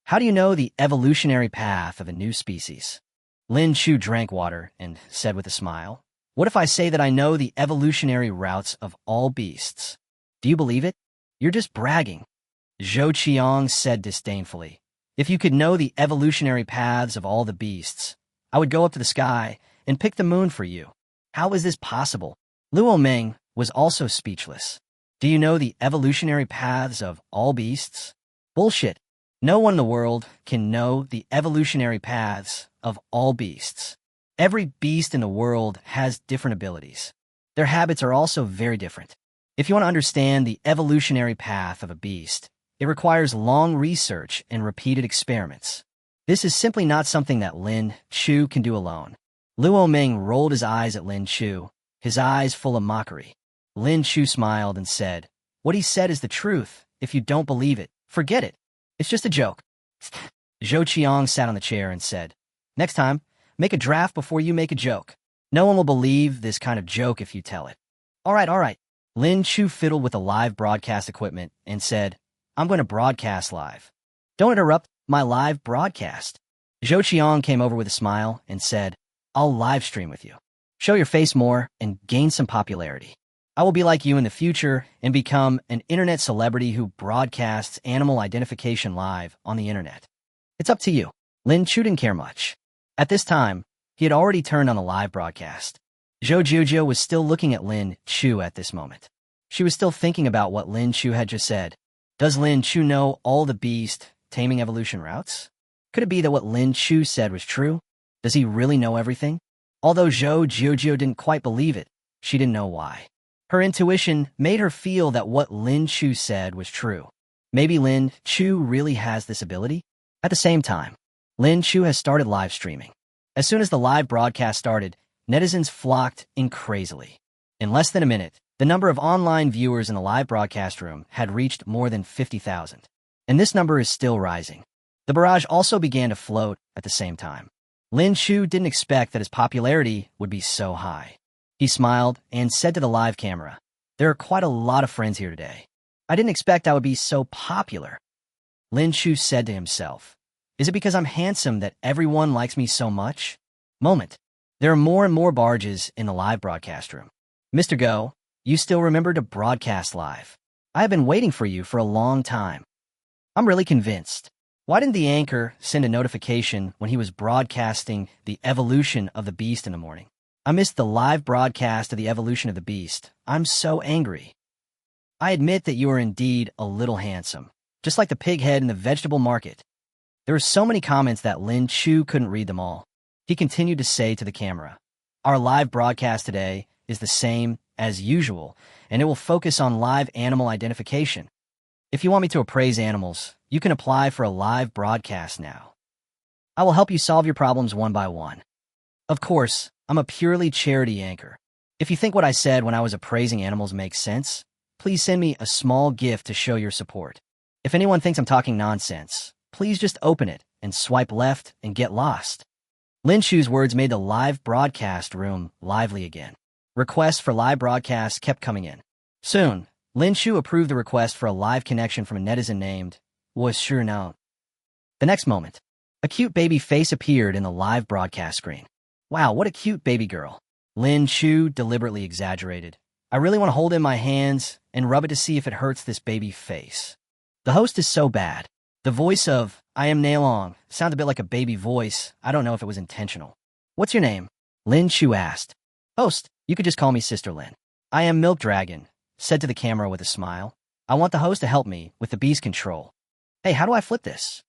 How do you know the evolutionary path of a new species? Lin Chu drank water and said with a smile, What if I say that I know the evolutionary routes of all beasts? Do you believe it? You're just bragging. Zhou Qiang said disdainfully, If you could know the evolutionary paths of all the beasts, I would go up to the sky and pick the moon for you. How is this possible? Luo Ming was also speechless. Do you know the evolutionary paths of all beasts? Bullshit. No one in the world can know the evolutionary paths of all beasts. Every beast in the world has different abilities. Their habits are also very different. If you want to understand the evolutionary path of a beast, it requires long research and repeated experiments. This is simply not something that Lin Chu can do alone. Luo Ming rolled his eyes at Lin Chu, his eyes full of mockery. Lin Chu smiled and said, What he said is the truth. If you don't believe it, forget it. It's just a joke. Zhou Qiang sat on the chair and said, Next time, make a draft before you make a joke. No one will believe this kind of joke if you tell it. All right. Lin Chu fiddled with the live broadcast equipment and said, I'm going to broadcast live. Don't interrupt my live broadcast. Zhou Qiang came over with a smile and said, I'll live stream with you. Show your face more and gain some popularity. I will be like you in the future and become an internet celebrity who broadcasts animal identification live on the internet. It's up to you. Lin Chu didn't care much. At this time, he had already turned on the live broadcast. Zhou Juzhou was still looking at Lin Chu at this moment. She was still thinking about what Lin Chu had just said. Does Lin Chu know all the beast taming evolution routes? Could it be that what Lin Chu said was true? Does he really know everything? Although Zhou Juzhou didn't quite believe it, she didn't know why. Her intuition made her feel that what Lin Chu said was true. Maybe Lin Chu really has this ability? At the same time, Lin Chu has started live streaming. As soon as the live broadcast started, netizens flocked in crazily. In less than a minute, the number of online viewers in the live broadcast room had reached more than 50,000. And this number is still rising. The barrage also began to float at the same time. Lin Chu didn't expect that his popularity would be so high. He smiled and said to the live camera, "There are quite a lot of friends here today. I didn't expect I would be so popular." Lin Chu said to himself, "Is it because I'm handsome that everyone likes me so much?" Moment. There are more and more barges in the live broadcast room. "Mr. Go, you still remember to broadcast live. I have been waiting for you for a long time." "I'm really convinced. Why didn't the anchor send a notification when he was broadcasting the evolution of the beast in the morning? I missed the live broadcast of the evolution of the beast. I'm so angry. I admit that you are indeed a little handsome, just like the pig head in the vegetable market." There were so many comments that Lin Chu couldn't read them all. He continued to say to the camera, "Our live broadcast today is the same as usual, and it will focus on live animal identification. If you want me to appraise animals, you can apply for a live broadcast now. I will help you solve your problems one by one. Of course, I'm a purely charity anchor. If you think what I said when I was appraising animals makes sense, please send me a small gift to show your support. If anyone thinks I'm talking nonsense, please just open it and swipe left and get lost." Lin Chu's words made the live broadcast room lively again. Requests for live broadcasts kept coming in. Soon, Lin Chu approved the request for a live connection from a netizen named Was Sure Known. The next moment, a cute baby face appeared in the live broadcast screen. "Wow, what a cute baby girl." Lin Chu deliberately exaggerated. "I really want to hold it in my hands and rub it to see if it hurts this baby face." The host is so bad. The voice of "I am Nailong" sounds a bit like a baby voice. I don't know if it was intentional. "What's your name?" Lin Chu asked. "Host, you could just call me Sister Lin." "I am Milk Dragon," said to the camera with a smile. "I want the host to help me with the beast control." "Hey, how do I flip this?"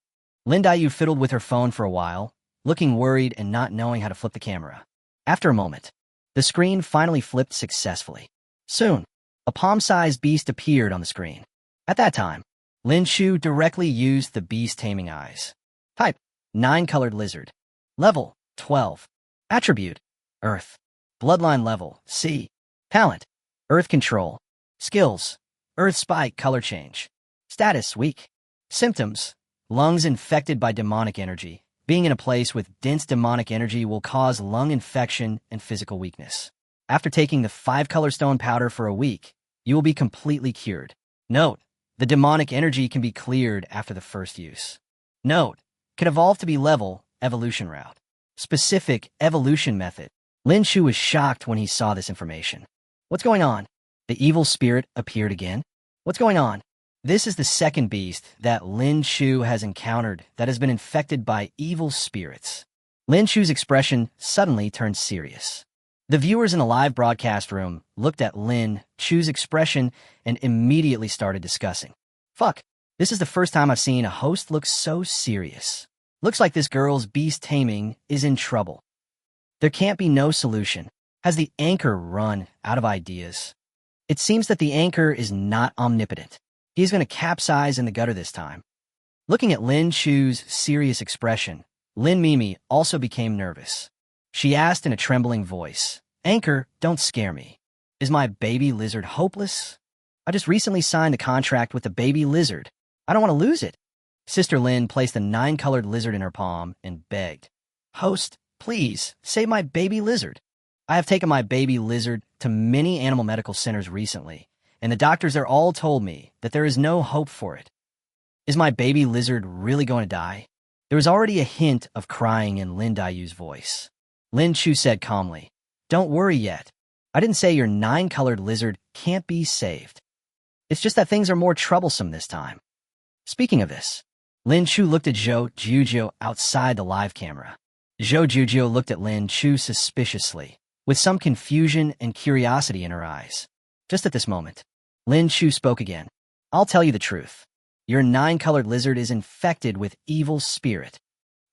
Lin Yu fiddled with her phone for a while, looking worried and not knowing how to flip the camera. After a moment, the screen finally flipped successfully. Soon, a palm-sized beast appeared on the screen. At that time, Lin Chu directly used the beast taming eyes. Type: 9-colored lizard. Level: 12. Attribute: Earth. Bloodline level: C. Talent: Earth control. Skills: Earth spike color change. Status: weak. Symptoms: lungs infected by demonic energy. Being in a place with dense demonic energy will cause lung infection and physical weakness. After taking the 5-color stone powder for a week, you will be completely cured. Note: the demonic energy can be cleared after the first use. Note: can evolve to be level, evolution route. Specific evolution method. Lin Chu was shocked when he saw this information. What's going on? The evil spirit appeared again? What's going on? This is the second beast that Lin Chu has encountered that has been infected by evil spirits. Lin Chu's expression suddenly turned serious. The viewers in the live broadcast room looked at Lin Chu's expression and immediately started discussing. Fuck, this is the first time I've seen a host look so serious. Looks like this girl's beast taming is in trouble. There can't be no solution. Has the anchor run out of ideas? It seems that the anchor is not omnipotent. He's going to capsize in the gutter this time. Looking at Lin Chu's serious expression, Lin Mimi also became nervous. She asked in a trembling voice, "Anchor, don't scare me. Is my baby lizard hopeless? I just recently signed a contract with the baby lizard. I don't want to lose it." Sister Lin placed a 9-colored lizard in her palm and begged, "Host, please, save my baby lizard. I have taken my baby lizard to many animal medical centers recently, and the doctors there all told me that there is no hope for it. Is my baby lizard really going to die?" There was already a hint of crying in Lin Yu's voice. Lin Chu said calmly, "Don't worry yet. I didn't say your 9-colored lizard can't be saved. It's just that things are more troublesome this time." Speaking of this, Lin Chu looked at Zhou Jujiu outside the live camera. Zhou Jujiu looked at Lin Chu suspiciously, with some confusion and curiosity in her eyes. Just at this moment, Lin Chu spoke again. "I'll tell you the truth. Your 9-colored lizard is infected with evil spirit."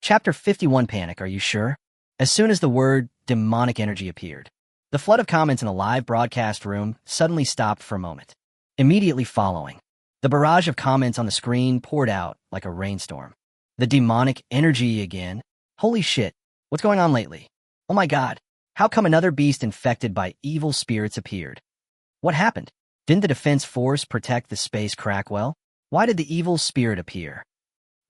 Chapter 51 Panic, are you sure? As soon as the word demonic energy appeared, The flood of comments in the live broadcast room suddenly stopped for a moment. Immediately following, the barrage of comments on the screen poured out like a rainstorm. The demonic energy again. Holy shit, what's going on lately? Oh my god, how come another beast infected by evil spirits appeared? What happened? Didn't the defense force protect the space crack well? Why did the evil spirit appear?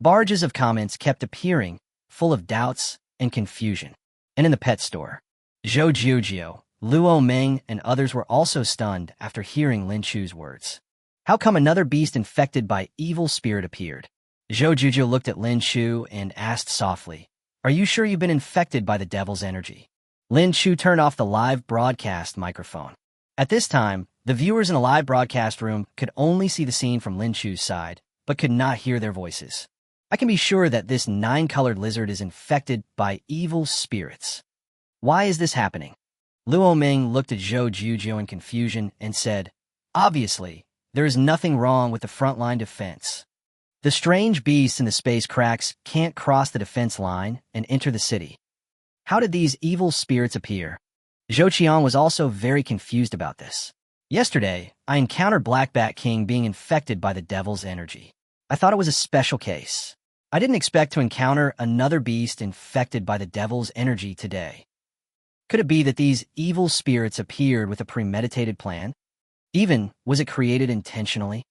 Barrages of comments kept appearing, full of doubts and confusion. And in the pet store, Zhou Jiujio, Luo Meng, and others were also stunned after hearing Lin Chu's words. How come another beast infected by evil spirit appeared? Zhou Jiujio looked at Lin Chu and asked softly, "Are you sure you've been infected by the devil's energy?" Lin Chu turned off the live broadcast microphone. At this time, the viewers in the live broadcast room could only see the scene from Lin Chu's side, but could not hear their voices. I can be sure that this 9-colored lizard is infected by evil spirits. Why is this happening? Luo Ming looked at Zhou Jiujio in confusion and said, "Obviously, there is nothing wrong with the frontline defense. The strange beasts in the space cracks can't cross the defense line and enter the city. How did these evil spirits appear?" Zhou Qiang was also very confused about this. Yesterday, I encountered Black Bat King being infected by the devil's energy. I thought it was a special case. I didn't expect to encounter another beast infected by the devil's energy today. Could it be that these evil spirits appeared with a premeditated plan? Even, was it created intentionally?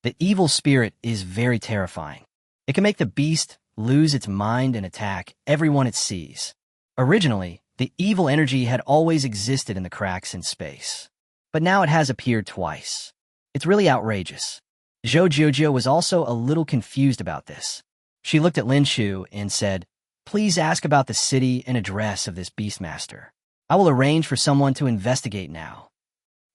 The evil spirit is very terrifying. It can make the beast lose its mind and attack everyone it sees. Originally, the evil energy had always existed in the cracks in space. But now it has appeared twice. It's really outrageous. Zhou Jiujio was also a little confused about this. She looked at Lin Chu and said, "Please ask about the city and address of this beastmaster. I will arrange for someone to investigate now."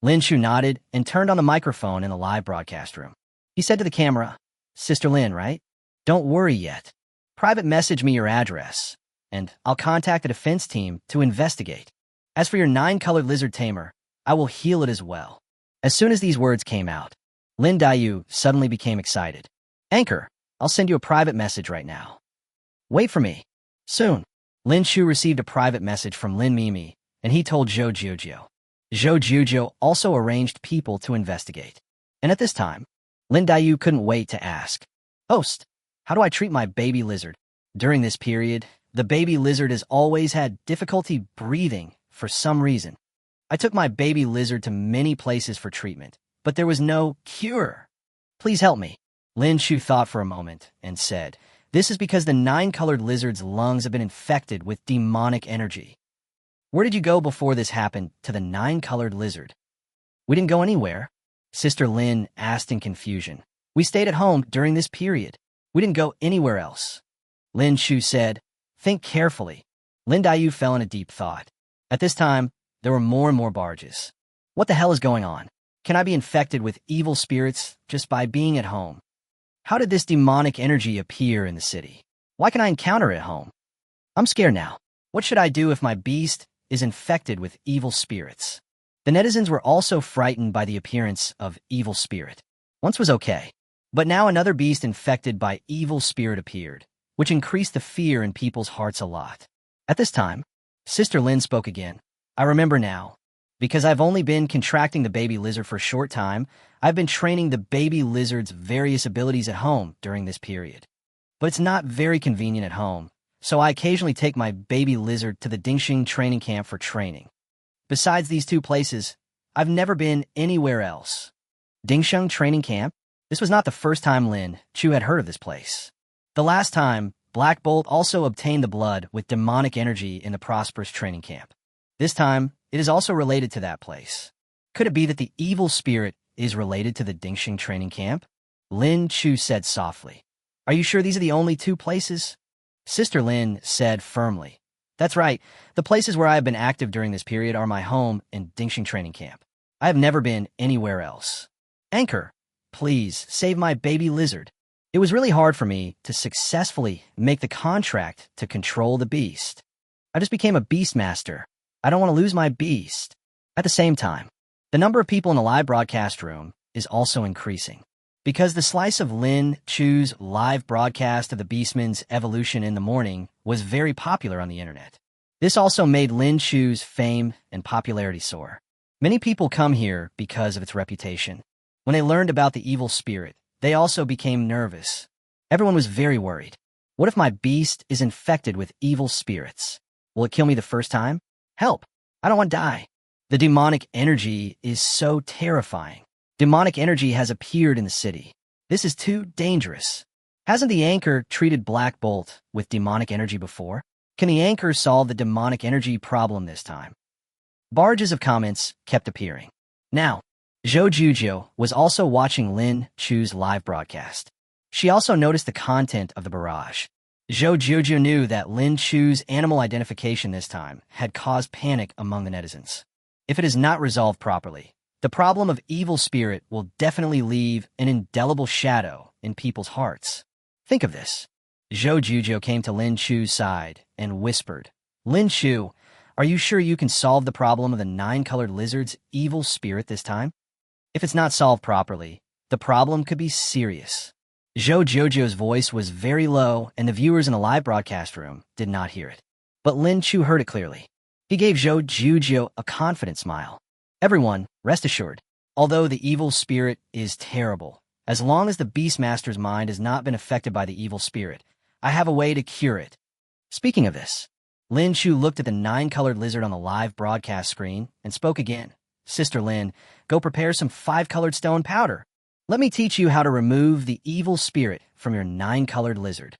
Lin Chu nodded and turned on the microphone in the live broadcast room. He said to the camera, "Sister Lin, right? Don't worry yet. Private message me your address, and I'll contact the defense team to investigate. As for your 9-colored lizard tamer, I will heal it as well." As soon as these words came out, Lin Dayu suddenly became excited. "Anchor, I'll send you a private message right now. Wait for me. Soon." Lin Chu received a private message from Lin Mimi, and he told Zhou Jiujio. Zhou Jiujio also arranged people to investigate. And at this time, Lin Dayu couldn't wait to ask, "Host, how do I treat my baby lizard?" During this period, the baby lizard has always had difficulty breathing for some reason. I took my baby lizard to many places for treatment, but there was no cure. Please help me." Lin Chu thought for a moment and said, "This is because the 9-colored lizard's lungs have been infected with demonic energy." "Where did you go before this happened to the 9-colored lizard?" "We didn't go anywhere," Sister Lin asked in confusion. "We stayed at home during this period. We didn't go anywhere else." Lin Chu said, "Think carefully." Lin Dayu fell in a deep thought. At this time, there were more and more barges. What the hell is going on? Can I be infected with evil spirits just by being at home? How did this demonic energy appear in the city? Why can I encounter it at home? I'm scared now. What should I do if my beast is infected with evil spirits? The netizens were also frightened by the appearance of evil spirit. Once was okay, but now another beast infected by evil spirit appeared, which increased the fear in people's hearts a lot. At this time, Sister Lin spoke again. "I remember now. Because I've only been contracting the baby lizard for a short time, I've been training the baby lizard's various abilities at home during this period. But it's not very convenient at home, so I occasionally take my baby lizard to the Dingxing training camp for training. Besides these 2 places, I've never been anywhere else." Dingxing training camp? This was not the first time Lin Chu had heard of this place. The last time, Black Bolt also obtained the blood with demonic energy in the prosperous training camp. This time, it is also related to that place. Could it be that the evil spirit is related to the Dingxing training camp? Lin Chu said softly. "Are you sure these are the only 2 places?" Sister Lin said firmly. "That's right. The places where I have been active during this period are my home and Dingxing training camp. I have never been anywhere else. Anchor, please save my baby lizard." It was really hard for me to successfully make the contract to control the beast. I just became a beastmaster. I don't want to lose my beast. At the same time, the number of people in the live broadcast room is also increasing. Because the slice of Lin Chu's live broadcast of the Beastman's evolution in the morning was very popular on the internet. This also made Lin Chu's fame and popularity soar. Many people come here because of its reputation. When they learned about the evil spirit, they also became nervous. Everyone was very worried. What if my beast is infected with evil spirits? Will it kill me the first time? Help! I don't want to die. The demonic energy is so terrifying. Demonic energy has appeared in the city. This is too dangerous. Hasn't the anchor treated Black Bolt with demonic energy before? Can the anchor solve the demonic energy problem this time? Barrages of comments kept appearing. Now, Zhou Jujiu was also watching Lin Chu's live broadcast. She also noticed the content of the barrage. Zhou Jujiu knew that Lin Chu's animal identification this time had caused panic among the netizens. If it is not resolved properly, the problem of evil spirit will definitely leave an indelible shadow in people's hearts. Think of this. Zhou Jujiu came to Lin Chu's side and whispered, "Lin Chu, are you sure you can solve the problem of the 9-colored lizard's evil spirit this time? If it's not solved properly, the problem could be serious." Zhou Jujiu's voice was very low, and the viewers in the live broadcast room did not hear it. But Lin Chu heard it clearly. He gave Zhou Jujiu a confident smile. "Everyone, rest assured. Although the evil spirit is terrible, as long as the Beastmaster's mind has not been affected by the evil spirit, I have a way to cure it." Speaking of this, Lin Chu looked at the 9-colored lizard on the live broadcast screen and spoke again. "Sister Lin, go prepare some 5-colored stone powder. Let me teach you how to remove the evil spirit from your 9-colored lizard."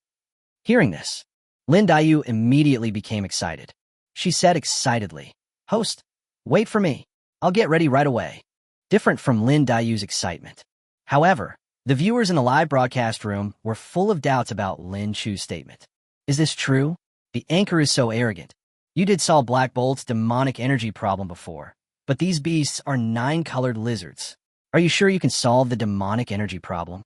Hearing this, Lin Dayu immediately became excited. She said excitedly, "Host, wait for me. I'll get ready right away." Different from Lin Dayu's excitement. However, the viewers in the live broadcast room were full of doubts about Lin Chu's statement. Is this true? The anchor is so arrogant. You did solve Black Bolt's demonic energy problem before, but these beasts are 9-colored lizards. Are you sure you can solve the demonic energy problem?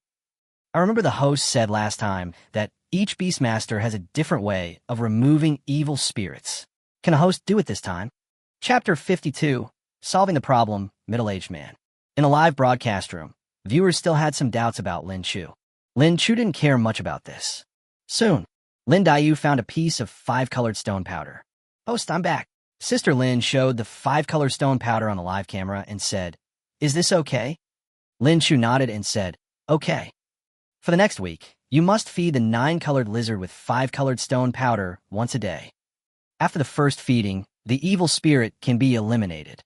I remember the host said last time that each Beastmaster has a different way of removing evil spirits. Can a host do it this time? Chapter 52, Solving the Problem, Middle-Aged Man. In the live broadcast room, viewers still had some doubts about Lin Chu. Lin Chu didn't care much about this. Soon, Lin Dayu found a piece of 5-colored stone powder. "Host, I'm back." Sister Lin showed the 5-colored stone powder on the live camera and said, "Is this okay?" Lin Chu nodded and said, "Okay." For the next week, you must feed the 9-colored lizard with 5-colored stone powder once a day. After the first feeding, the evil spirit can be eliminated.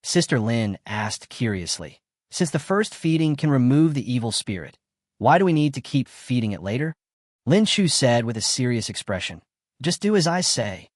Sister Lin asked curiously, "Since the first feeding can remove the evil spirit, why do we need to keep feeding it later?" Lin Chu said with a serious expression, "Just do as I say."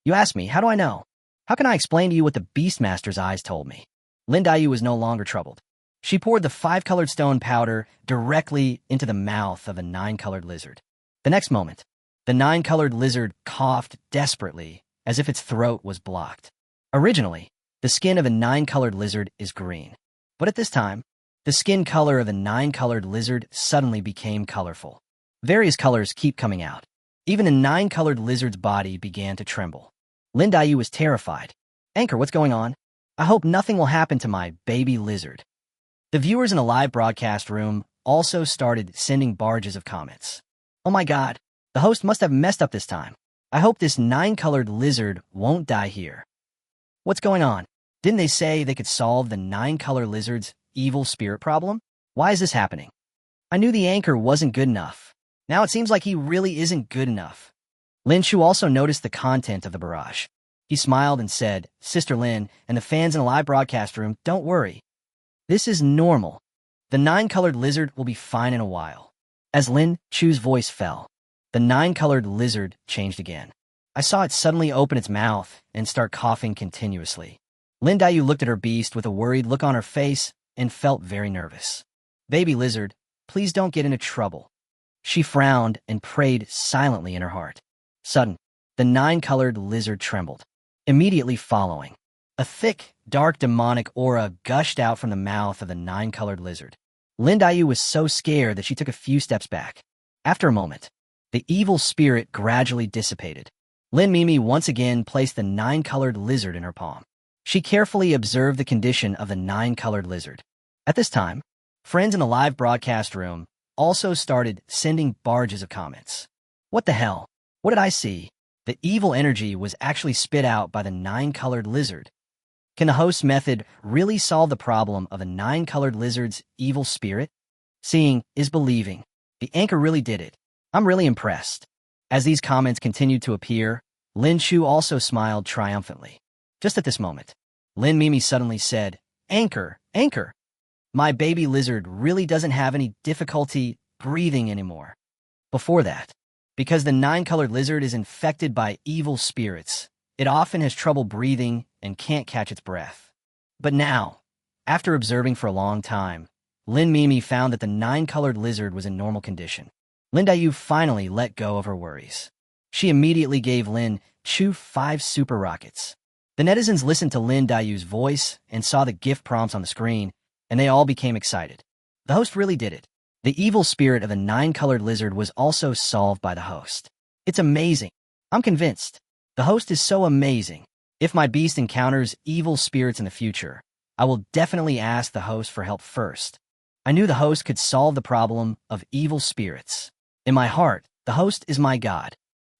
"You ask me, how do I know? How can I explain to you what the Beastmaster's eyes told me?" Lin Dayu was no longer troubled. She poured the 5-colored stone powder directly into the mouth of the 9-colored lizard. The next moment, the 9-colored lizard coughed desperately as if its throat was blocked. Originally, the skin of a 9-colored lizard is green. But at this time, the skin color of the 9-colored lizard suddenly became colorful. Various colors keep coming out. Even the 9-colored lizard's body began to tremble. Lin Dayu was terrified. "Anchor, what's going on? I hope nothing will happen to my baby lizard." The viewers in the live broadcast room also started sending barrages of comments. "Oh my god, the host must have messed up this time. I hope this 9-colored lizard won't die here. What's going on? Didn't they say they could solve the 9-colored lizard's evil spirit problem? Why is this happening? I knew the anchor wasn't good enough. Now it seems like he really isn't good enough." Lin Chu also noticed the content of the barrage. He smiled and said, "Sister Lin and the fans in the live broadcast room, don't worry. This is normal. The 9-colored lizard will be fine in a while." As Lin Chu's voice fell, the 9-colored lizard changed again. I saw it suddenly open its mouth and start coughing continuously. Lin Dayu looked at her beast with a worried look on her face and felt very nervous. "Baby lizard, please don't get into trouble." She frowned and prayed silently in her heart. Suddenly, the 9-colored lizard trembled. Immediately following, a thick, dark demonic aura gushed out from the mouth of the 9-colored lizard. Lin Dayu was so scared that she took a few steps back. After a moment, the evil spirit gradually dissipated. Lin Mimi once again placed the 9-colored lizard in her palm. She carefully observed the condition of the 9-colored lizard. At this time, friends in the live broadcast room also started sending barrages of comments. "What the hell? What did I see? The evil energy was actually spit out by the nine-colored lizard. Can the host's method really solve the problem of a nine-colored lizard's evil spirit? Seeing is believing. The anchor really did it. I'm really impressed. As these comments continued to appear, Lin Chu also smiled triumphantly. Just at this moment, Lin Mimi suddenly said, "Anchor, anchor! My baby lizard really doesn't have any difficulty breathing anymore." Before that, because the nine-colored lizard is infected by evil spirits, it often has trouble breathing and can't catch its breath. But now, after observing for a long time, Lin Mimi found that the nine-colored lizard was in normal condition. Lin Dayu finally let go of her worries. She immediately gave Lin Chu 5 super rockets. The netizens listened to Lin Dayu's voice and saw the gift prompts on the screen, and they all became excited. The host really did it. The evil spirit of the nine-colored lizard was also solved by the host. It's amazing. I'm convinced. The host is so amazing. If my beast encounters evil spirits in the future, I will definitely ask the host for help first. I knew the host could solve the problem of evil spirits. In my heart, the host is my god.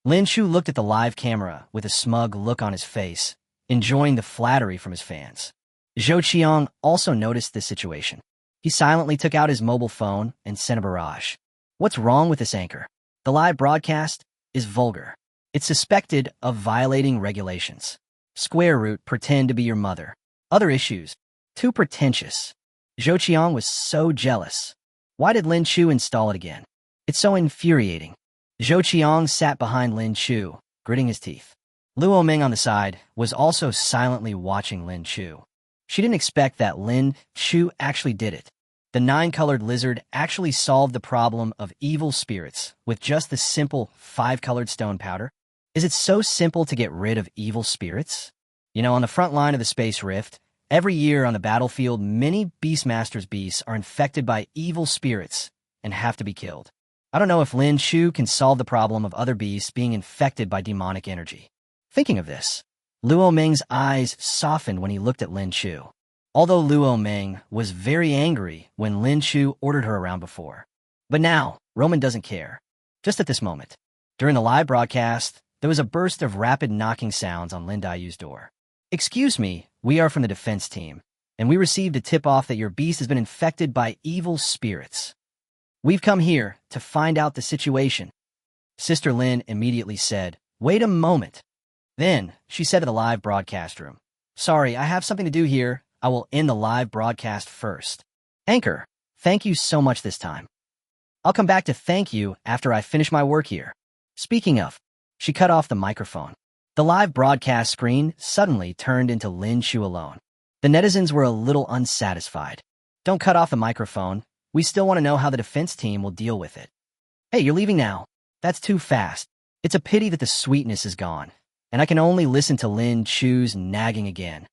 Lin Chu looked at the live camera with a smug look on his face, enjoying the flattery from his fans. Zhou Qiang also noticed this situation. He silently took out his mobile phone and sent a barrage. What's wrong with this anchor? The live broadcast is vulgar. It's suspected of violating regulations. Square root, pretend to be your mother. Other issues. Too pretentious. Zhou Qiang was so jealous. Why did Lin Chu install it again? It's so infuriating. Zhou Qiang sat behind Lin Chu, gritting his teeth. Luo Ming on the side was also silently watching Lin Chu. She didn't expect that Lin Chu actually did it. The nine-colored lizard actually solved the problem of evil spirits with just the simple 5-colored stone powder. Is it so simple to get rid of evil spirits? You know, on the front line of the Space Rift, every year on the battlefield, many Beastmaster's beasts are infected by evil spirits and have to be killed. I don't know if Lin Chu can solve the problem of other beasts being infected by demonic energy. Thinking of this, Luo Ming's eyes softened when he looked at Lin Chu. Although Luo Ming was very angry when Lin Chu ordered her around before. But now, Roman doesn't care. Just at this moment, during the live broadcast, there was a burst of rapid knocking sounds on Lin Dayu's door. "Excuse me, we are from the defense team, and we received a tip-off that your beast has been infected by evil spirits. We've come here to find out the situation." Sister Lin immediately said, "Wait a moment." Then, she said to the live broadcast room, "Sorry, I have something to do here. I will end the live broadcast first. Anchor, thank you so much this time. I'll come back to thank you after I finish my work here." Speaking of, she cut off the microphone. The live broadcast screen suddenly turned into Lin Chu alone. The netizens were a little unsatisfied. "Don't cut off the microphone. We still want to know how the defense team will deal with it." "Hey, you're leaving now. That's too fast. It's a pity that the sweetness is gone, and I can only listen to Lin Chu's nagging again."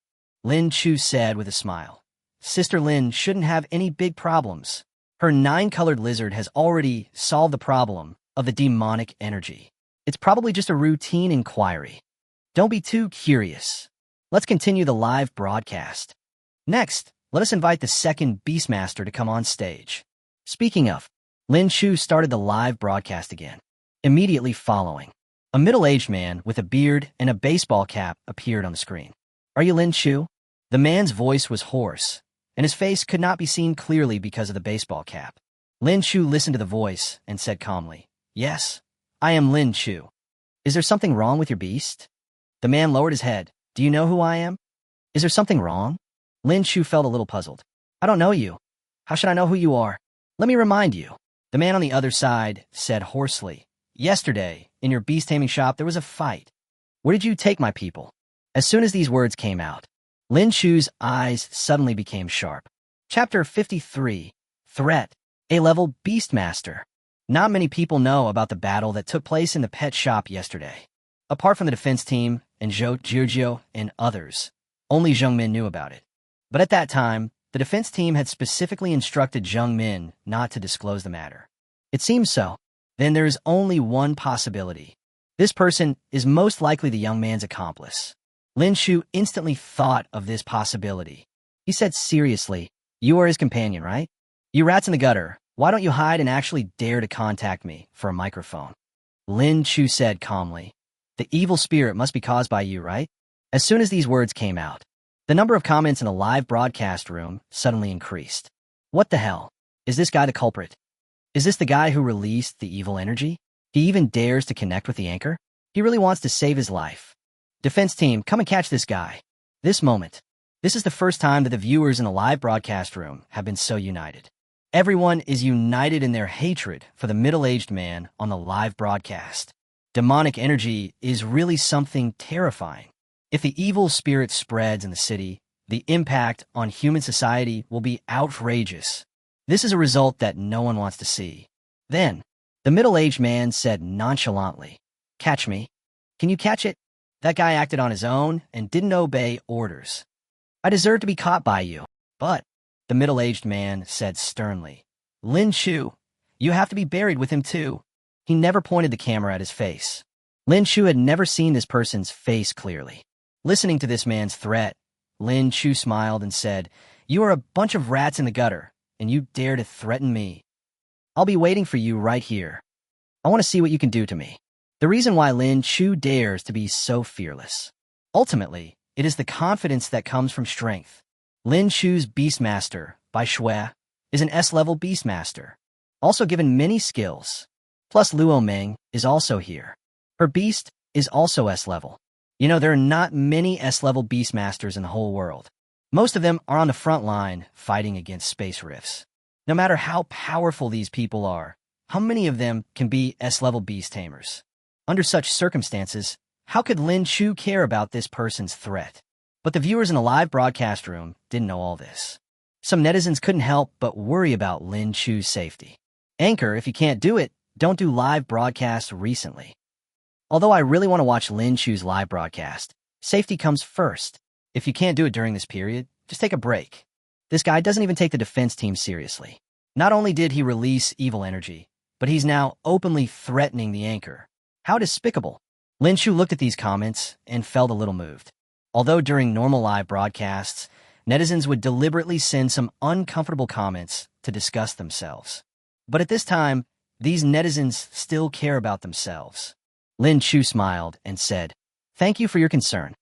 Lin Chu said with a smile. Sister Lin shouldn't have any big problems. Her 9-colored lizard has already solved the problem of the demonic energy. It's probably just a routine inquiry. Don't be too curious. Let's continue the live broadcast. Next, let us invite the second Beastmaster to come on stage. Speaking of, Lin Chu started the live broadcast again. Immediately following, a middle-aged man with a beard and a baseball cap appeared on the screen. "Are you Lin Chu?" The man's voice was hoarse, and his face could not be seen clearly because of the baseball cap. Lin Chu listened to the voice and said calmly, "Yes, I am Lin Chu. Is there something wrong with your beast?" The man lowered his head. "Do you know who I am? Is there something wrong?" Lin Chu felt a little puzzled. "I don't know you. How should I know who you are? Let me remind you." The man on the other side said hoarsely, "Yesterday, in your beast taming shop, there was a fight. Where did you take my people?" As soon as these words came out, Lin Chu's eyes suddenly became sharp. Chapter 53, Threat, A-Level Beastmaster. Not many people know about the battle that took place in the pet shop yesterday. Apart from the defense team and Zhou Jiuzhou and others, only Zheng Min knew about it. But at that time, the defense team had specifically instructed Zheng Min not to disclose the matter. It seems so. Then there is only one possibility. This person is most likely the young man's accomplice. Lin Chu instantly thought of this possibility. He said seriously, "You are his companion, right? You rats in the gutter, why don't you hide and actually dare to contact me for a microphone?" Lin Chu said calmly, The evil spirit must be caused by you, right? As soon as these words came out, the number of comments in the live broadcast room suddenly increased. What the hell? Is this guy the culprit? Is this the guy who released the evil energy? He even dares to connect with the anchor? He really wants to save his life. Defense team, come and catch this guy. This moment. This is the first time that the viewers in the live broadcast room have been so united. Everyone is united in their hatred for the middle-aged man on the live broadcast. Demonic energy is really something terrifying. If the evil spirit spreads in the city, the impact on human society will be outrageous. This is a result that no one wants to see. Then, the middle-aged man said nonchalantly, "Catch me. Can you catch it?" That guy acted on his own and didn't obey orders. "I deserve to be caught by you." But, the middle-aged man said sternly, "Lin Chu, you have to be buried with him too." He never pointed the camera at his face. Lin Chu had never seen this person's face clearly. Listening to this man's threat, Lin Chu smiled and said, "You are a bunch of rats in the gutter, and you dare to threaten me. I'll be waiting for you right here. I want to see what you can do to me." The reason why Lin Chu dares to be so fearless. Ultimately, it is the confidence that comes from strength. Lin Chu's Beastmaster, by Shui, is an S-level Beastmaster, also given many skills. Plus Luo Meng is also here. Her beast is also S-level. You know, there are not many S-level Beastmasters in the whole world. Most of them are on the front line fighting against space rifts. No matter how powerful these people are, how many of them can be S-level beast tamers? Under such circumstances, how could Lin Chu care about this person's threat? But the viewers in the live broadcast room didn't know all this. Some netizens couldn't help but worry about Lin Chu's safety. Anchor, if you can't do it, don't do live broadcasts recently. Although I really want to watch Lin Chu's live broadcast, safety comes first. If you can't do it during this period, just take a break. This guy doesn't even take the defense team seriously. Not only did he release evil energy, but he's now openly threatening the anchor. How despicable. Lin Chu looked at these comments and felt a little moved. Although during normal live broadcasts, netizens would deliberately send some uncomfortable comments to discuss themselves. But at this time, these netizens still care about themselves. Lin Chu smiled and said, "Thank you for your concern.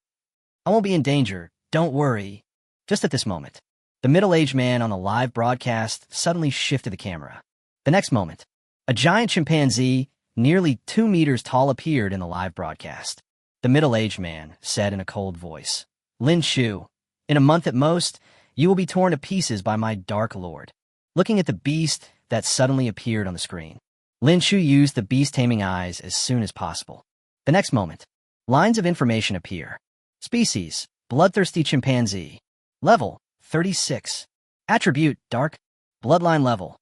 I won't be in danger, don't worry." Just at this moment, the middle-aged man on the live broadcast suddenly shifted the camera. The next moment, a giant chimpanzee, nearly 2 meters tall, appeared in the live broadcast. The middle-aged man said in a cold voice, "Lin Chu, in a month at most, you will be torn to pieces by my Dark Lord." Looking at the beast that suddenly appeared on the screen, Lin Chu used the beast-taming eyes as soon as possible. The next moment, lines of information appear. Species, bloodthirsty chimpanzee. Level, 36. Attribute, dark. Bloodline level.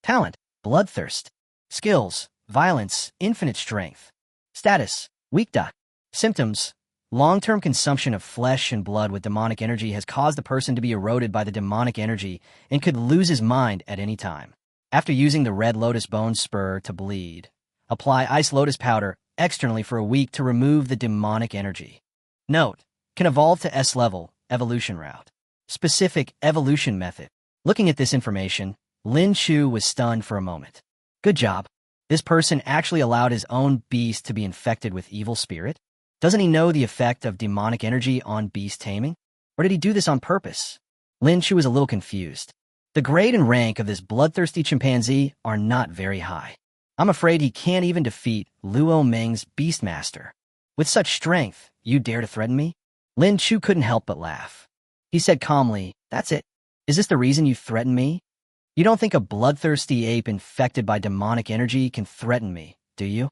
Talent, bloodthirst. Skills, violence, infinite strength. Status, weak da. Symptoms, long-term consumption of flesh and blood with demonic energy has caused the person to be eroded by the demonic energy and could lose his mind at any time. After using the red lotus bone spur to bleed, apply ice lotus powder externally for a week to remove the demonic energy. Note, can evolve to S-level, evolution route. Specific evolution method. Looking at this information, Lin Chu was stunned for a moment. Good job. This person actually allowed his own beast to be infected with evil spirit? Doesn't he know the effect of demonic energy on beast taming? Or did he do this on purpose? Lin Chu was a little confused. The grade and rank of this bloodthirsty chimpanzee are not very high. I'm afraid he can't even defeat Luo Meng's Beastmaster. With such strength, you dare to threaten me? Lin Chu couldn't help but laugh. He said calmly, "That's it. Is this the reason you threaten me? You don't think a bloodthirsty ape infected by demonic energy can threaten me, do you?"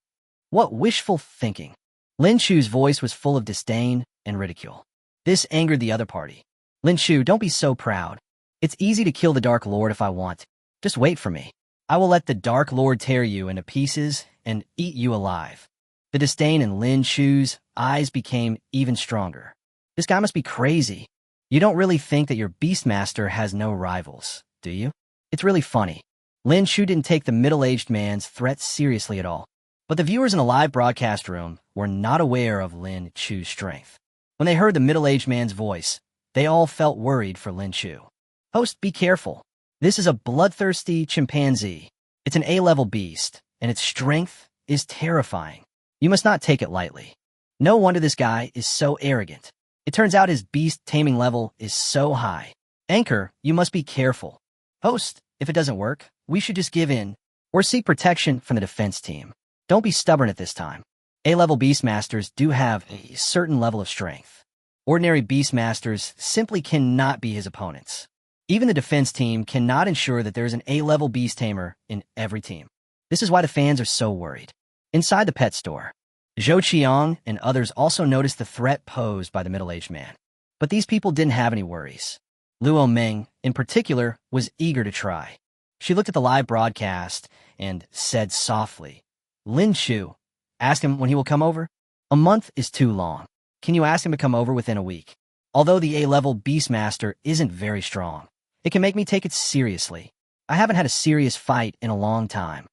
What wishful thinking. Lin Chu's voice was full of disdain and ridicule. This angered the other party. "Lin Chu, don't be so proud. It's easy to kill the Dark Lord if I want. Just wait for me. I will let the Dark Lord tear you into pieces and eat you alive." The disdain in Lin Chu's eyes became even stronger. This guy must be crazy. You don't really think that your Beastmaster has no rivals, do you? It's really funny. Lin Chu didn't take the middle-aged man's threat seriously at all. But the viewers in the live broadcast room were not aware of Lin Chu's strength. When they heard the middle-aged man's voice, they all felt worried for Lin Chu. Host, be careful. This is a bloodthirsty chimpanzee. It's an A-level beast, and its strength is terrifying. You must not take it lightly. No wonder this guy is so arrogant. It turns out his beast taming level is so high. Anchor, you must be careful. Host, if it doesn't work, we should just give in or seek protection from the defense team. Don't be stubborn at this time. A-level Beastmasters do have a certain level of strength. Ordinary Beastmasters simply cannot be his opponents. Even the defense team cannot ensure that there is an A-level Beast Tamer in every team. This is why the fans are so worried. Inside the pet store, Zhou Qiang and others also noticed the threat posed by the middle-aged man. But these people didn't have any worries. Luo Meng, in particular, was eager to try. She looked at the live broadcast and said softly, Lin Chu, ask him when he will come over? A month is too long. Can you ask him to come over within a week? Although the A-level Beastmaster isn't very strong, it can make me take it seriously. I haven't had a serious fight in a long time.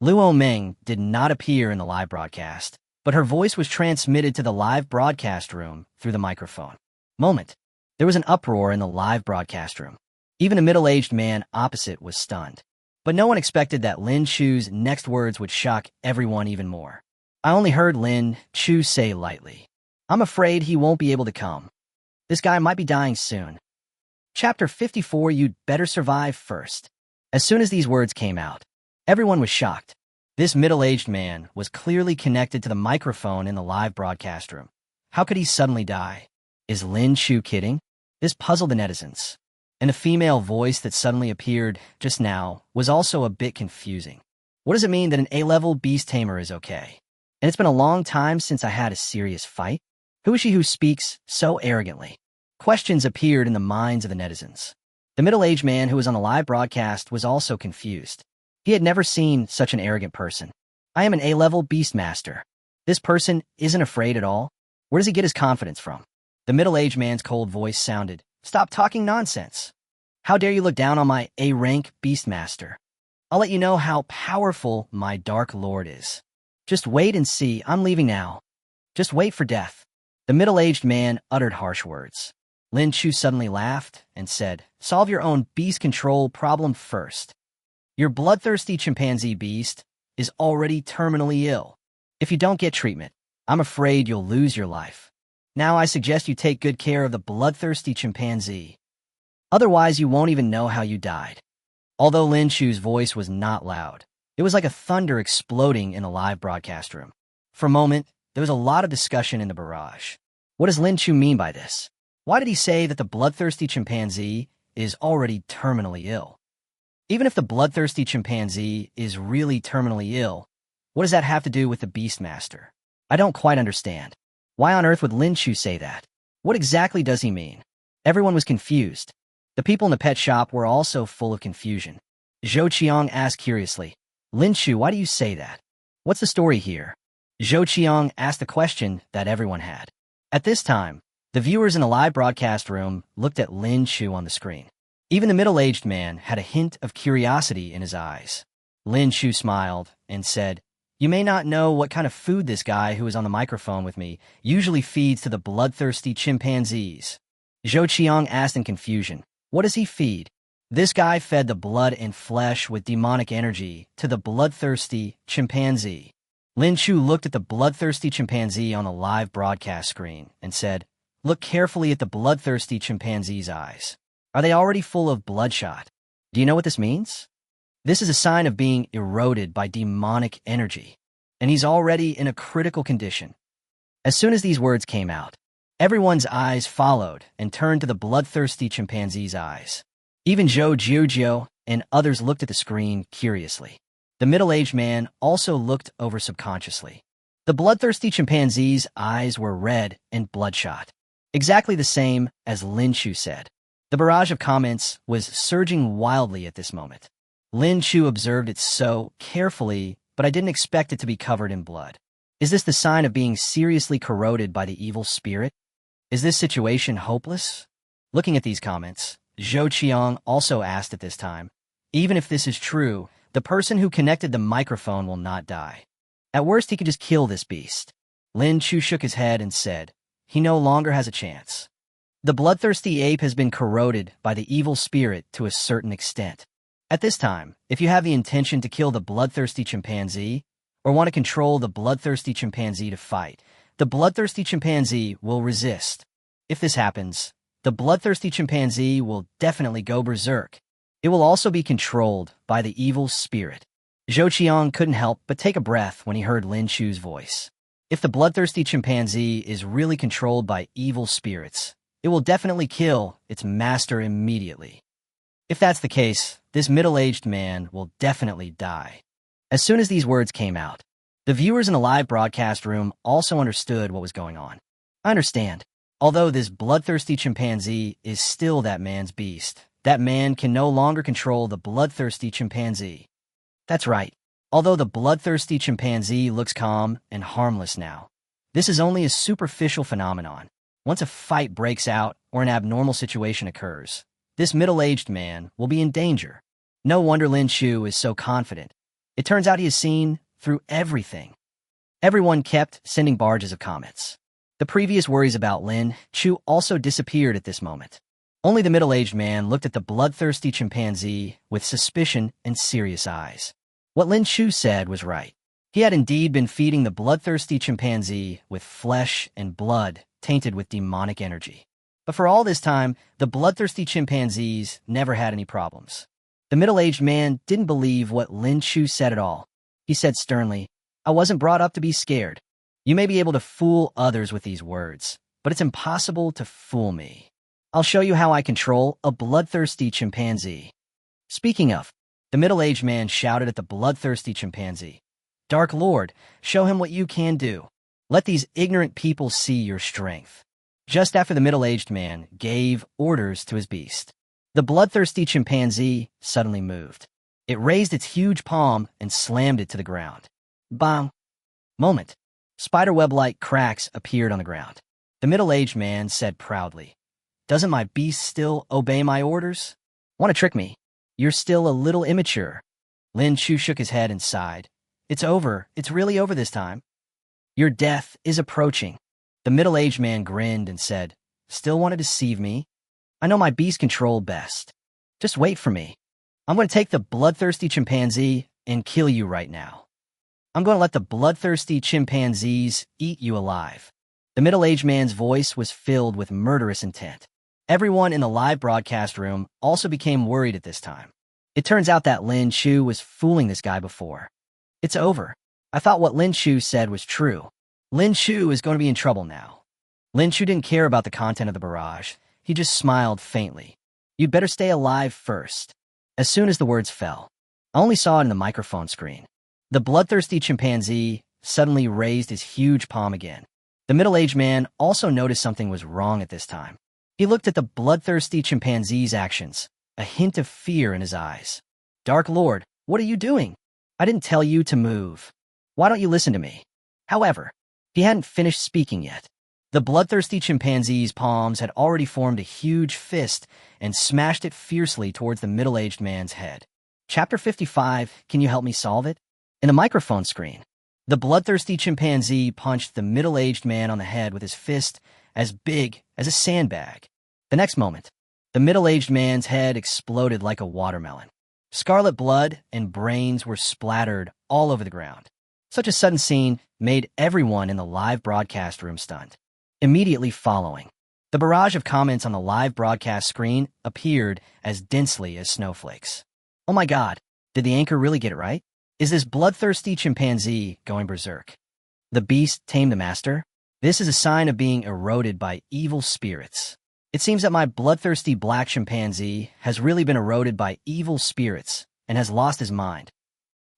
Luo Meng did not appear in the live broadcast, but her voice was transmitted to the live broadcast room through the microphone. Moment. There was an uproar in the live broadcast room. Even a middle-aged man opposite was stunned. But no one expected that Lin Chu's next words would shock everyone even more. I only heard Lin Chu say lightly, I'm afraid he won't be able to come. This guy might be dying soon. Chapter 54, You'd better survive first. As soon as these words came out, everyone was shocked. This middle-aged man was clearly connected to the microphone in the live broadcast room. How could he suddenly die? Is Lin Chu kidding? This puzzled the netizens. And the female voice that suddenly appeared just now was also a bit confusing. What does it mean that an A-level Beast Tamer is okay? And it's been a long time since I had a serious fight? Who is she who speaks so arrogantly? Questions appeared in the minds of the netizens. The middle-aged man who was on the live broadcast was also confused. He had never seen such an arrogant person. I am an A-level Beastmaster. This person isn't afraid at all? Where does he get his confidence from? The middle-aged man's cold voice sounded, Stop talking nonsense. How dare you look down on my A-rank Beastmaster? I'll let you know how powerful my Dark Lord is. Just wait and see, I'm leaving now. Just wait for death. The middle-aged man uttered harsh words. Lin Chu suddenly laughed and said, Solve your own beast control problem first. Your bloodthirsty chimpanzee beast is already terminally ill. If you don't get treatment, I'm afraid you'll lose your life. Now I suggest you take good care of the bloodthirsty chimpanzee. Otherwise, you won't even know how you died. Although Lin Chu's voice was not loud, it was like a thunder exploding in the live broadcast room. For a moment, there was a lot of discussion in the barrage. What does Lin Chu mean by this? Why did he say that the bloodthirsty chimpanzee is already terminally ill? Even if the bloodthirsty chimpanzee is really terminally ill, what does that have to do with the Beastmaster? I don't quite understand. Why on earth would Lin Chu say that? What exactly does he mean? Everyone was confused. The people in the pet shop were also full of confusion. Zhou Qiang asked curiously, Lin Chu, why do you say that? What's the story here? Zhou Qiang asked a question that everyone had. At this time, the viewers in the live broadcast room looked at Lin Chu on the screen. Even the middle-aged man had a hint of curiosity in his eyes. Lin Chu smiled and said, You may not know what kind of food this guy who is on the microphone with me usually feeds to the bloodthirsty chimpanzees. Zhou Qiang asked in confusion, What does he feed? This guy fed the blood and flesh with demonic energy to the bloodthirsty chimpanzee. Lin Chu looked at the bloodthirsty chimpanzee on the live broadcast screen and said, Look carefully at the bloodthirsty chimpanzee's eyes. Are they already full of bloodshot? Do you know what this means? This is a sign of being eroded by demonic energy, and he's already in a critical condition. As soon as these words came out, everyone's eyes followed and turned to the bloodthirsty chimpanzee's eyes. Even Zhou Jiujiu and others looked at the screen curiously. The middle-aged man also looked over subconsciously. The bloodthirsty chimpanzee's eyes were red and bloodshot, exactly the same as Lin Chu said. The barrage of comments was surging wildly at this moment. Lin Chu observed it so carefully, but I didn't expect it to be covered in blood. Is this the sign of being seriously corroded by the evil spirit? Is this situation hopeless? Looking at these comments, Zhou Qiang also asked at this time, Even if this is true, the person who connected the microphone will not die. At worst, he could just kill this beast. Lin Chu shook his head and said, He no longer has a chance. The bloodthirsty ape has been corroded by the evil spirit to a certain extent. At this time, if you have the intention to kill the bloodthirsty chimpanzee, or want to control the bloodthirsty chimpanzee to fight, the bloodthirsty chimpanzee will resist. If this happens, the bloodthirsty chimpanzee will definitely go berserk. It will also be controlled by the evil spirit. Zhou Qiang couldn't help but take a breath when he heard Lin Chu's voice. If the bloodthirsty chimpanzee is really controlled by evil spirits, it will definitely kill its master immediately. If that's the case, this middle-aged man will definitely die. As soon as these words came out, the viewers in the live broadcast room also understood what was going on. I understand. Although this bloodthirsty chimpanzee is still that man's beast, that man can no longer control the bloodthirsty chimpanzee. That's right. Although the bloodthirsty chimpanzee looks calm and harmless now, this is only a superficial phenomenon. Once a fight breaks out or an abnormal situation occurs, this middle-aged man will be in danger. No wonder Lin Chu is so confident. It turns out he has seen through everything. Everyone kept sending barrages of comments. The previous worries about Lin Chu also disappeared at this moment. Only the middle-aged man looked at the bloodthirsty chimpanzee with suspicion and serious eyes. What Lin Chu said was right. He had indeed been feeding the bloodthirsty chimpanzee with flesh and blood tainted with demonic energy. But for all this time, the bloodthirsty chimpanzees never had any problems. The middle-aged man didn't believe what Lin Chu said at all. He said sternly, "I wasn't brought up to be scared. You may be able to fool others with these words, but it's impossible to fool me. I'll show you how I control a bloodthirsty chimpanzee." Speaking of, the middle-aged man shouted at the bloodthirsty chimpanzee, "Dark Lord, show him what you can do. Let these ignorant people see your strength." Just after the middle-aged man gave orders to his beast, the bloodthirsty chimpanzee suddenly moved. It raised its huge palm and slammed it to the ground. Bang! Moment. Spiderweb-like cracks appeared on the ground. The middle-aged man said proudly, "Doesn't my beast still obey my orders? Want to trick me? You're still a little immature." Lin Chu shook his head and sighed. "It's over. It's really over this time. Your death is approaching." The middle-aged man grinned and said, "Still want to deceive me? I know my beast control best. Just wait for me. I'm going to take the bloodthirsty chimpanzee and kill you right now. I'm going to let the bloodthirsty chimpanzees eat you alive." The middle-aged man's voice was filled with murderous intent. Everyone in the live broadcast room also became worried at this time. It turns out that Lin Chu was fooling this guy before. It's over. I thought what Lin Chu said was true. Lin Chu is going to be in trouble now. Lin Chu didn't care about the content of the barrage. He just smiled faintly. "You'd better stay alive first." As soon as the words fell, I only saw it in the microphone screen. The bloodthirsty chimpanzee suddenly raised his huge palm again. The middle-aged man also noticed something was wrong at this time. He looked at the bloodthirsty chimpanzee's actions, a hint of fear in his eyes. "Dark Lord, what are you doing? I didn't tell you to move. Why don't you listen to me?" However, he hadn't finished speaking yet. The bloodthirsty chimpanzee's palms had already formed a huge fist and smashed it fiercely towards the middle-aged man's head. Chapter 55, Can You Help Me Solve It? In the microphone screen, the bloodthirsty chimpanzee punched the middle-aged man on the head with his fist as big as a sandbag. The next moment, the middle-aged man's head exploded like a watermelon. Scarlet blood and brains were splattered all over the ground. Such a sudden scene made everyone in the live broadcast room stunned. Immediately following, the barrage of comments on the live broadcast screen appeared as densely as snowflakes. "Oh my God, did the anchor really get it right? Is this bloodthirsty chimpanzee going berserk? The beast tamed the master? This is a sign of being eroded by evil spirits. It seems that my bloodthirsty black chimpanzee has really been eroded by evil spirits and has lost his mind.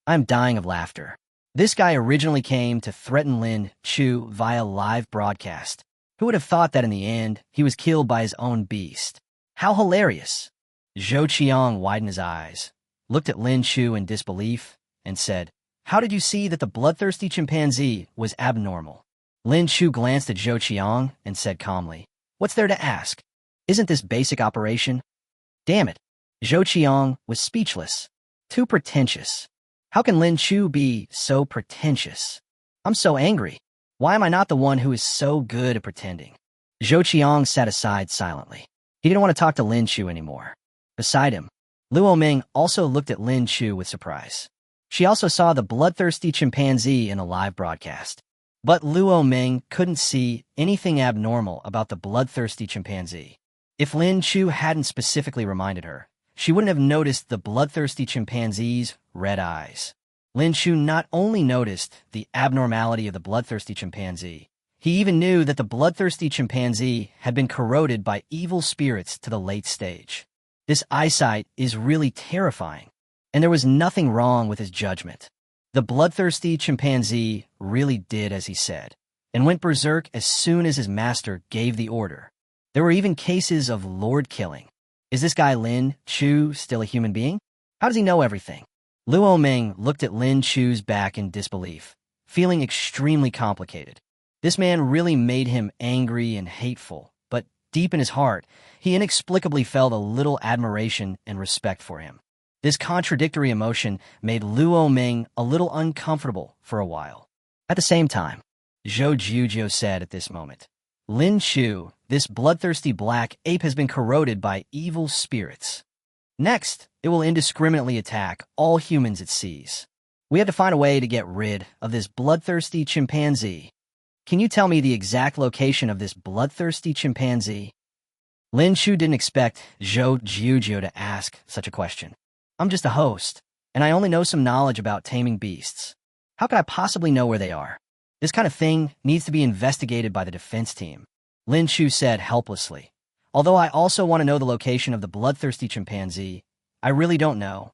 I'm dying of laughter. This guy originally came to threaten Lin Chu via live broadcast. Who would have thought that in the end, he was killed by his own beast? How hilarious!" Zhou Qiang widened his eyes, looked at Lin Chu in disbelief, and said, "How did you see that the bloodthirsty chimpanzee was abnormal?" Lin Chu glanced at Zhou Qiang and said calmly, "What's there to ask? Isn't this basic operation?" Damn it. Zhou Qiang was speechless. Too pretentious. How can Lin Chu be so pretentious? I'm so angry. Why am I not the one who is so good at pretending? Zhou Qiang sat aside silently. He didn't want to talk to Lin Chu anymore. Beside him, Luo Ming also looked at Lin Chu with surprise. She also saw the bloodthirsty chimpanzee in a live broadcast. But Luo Ming couldn't see anything abnormal about the bloodthirsty chimpanzee. If Lin Chu hadn't specifically reminded her, she wouldn't have noticed the bloodthirsty chimpanzee's red eyes. Lin Chu not only noticed the abnormality of the bloodthirsty chimpanzee, he even knew that the bloodthirsty chimpanzee had been corroded by evil spirits to the late stage. This eyesight is really terrifying, and there was nothing wrong with his judgment. The bloodthirsty chimpanzee really did as he said, and went berserk as soon as his master gave the order. There were even cases of lord killing. Is this guy Lin Chu still a human being? How does he know everything? Luo Ming looked at Lin Chu's back in disbelief, feeling extremely complicated. This man really made him angry and hateful, but deep in his heart, he inexplicably felt a little admiration and respect for him. This contradictory emotion made Luo Ming a little uncomfortable for a while. At the same time, Zhou Jiujiu said at this moment, Lin Chu, this bloodthirsty black ape has been corroded by evil spirits. Next, it will indiscriminately attack all humans it sees. We have to find a way to get rid of this bloodthirsty chimpanzee. Can you tell me the exact location of this bloodthirsty chimpanzee? Lin Chu didn't expect Zhou Jiujiu to ask such a question. I'm just a host, and I only know some knowledge about taming beasts. How could I possibly know where they are? This kind of thing needs to be investigated by the defense team, Lin Chu said helplessly. Although I also want to know the location of the bloodthirsty chimpanzee, I really don't know.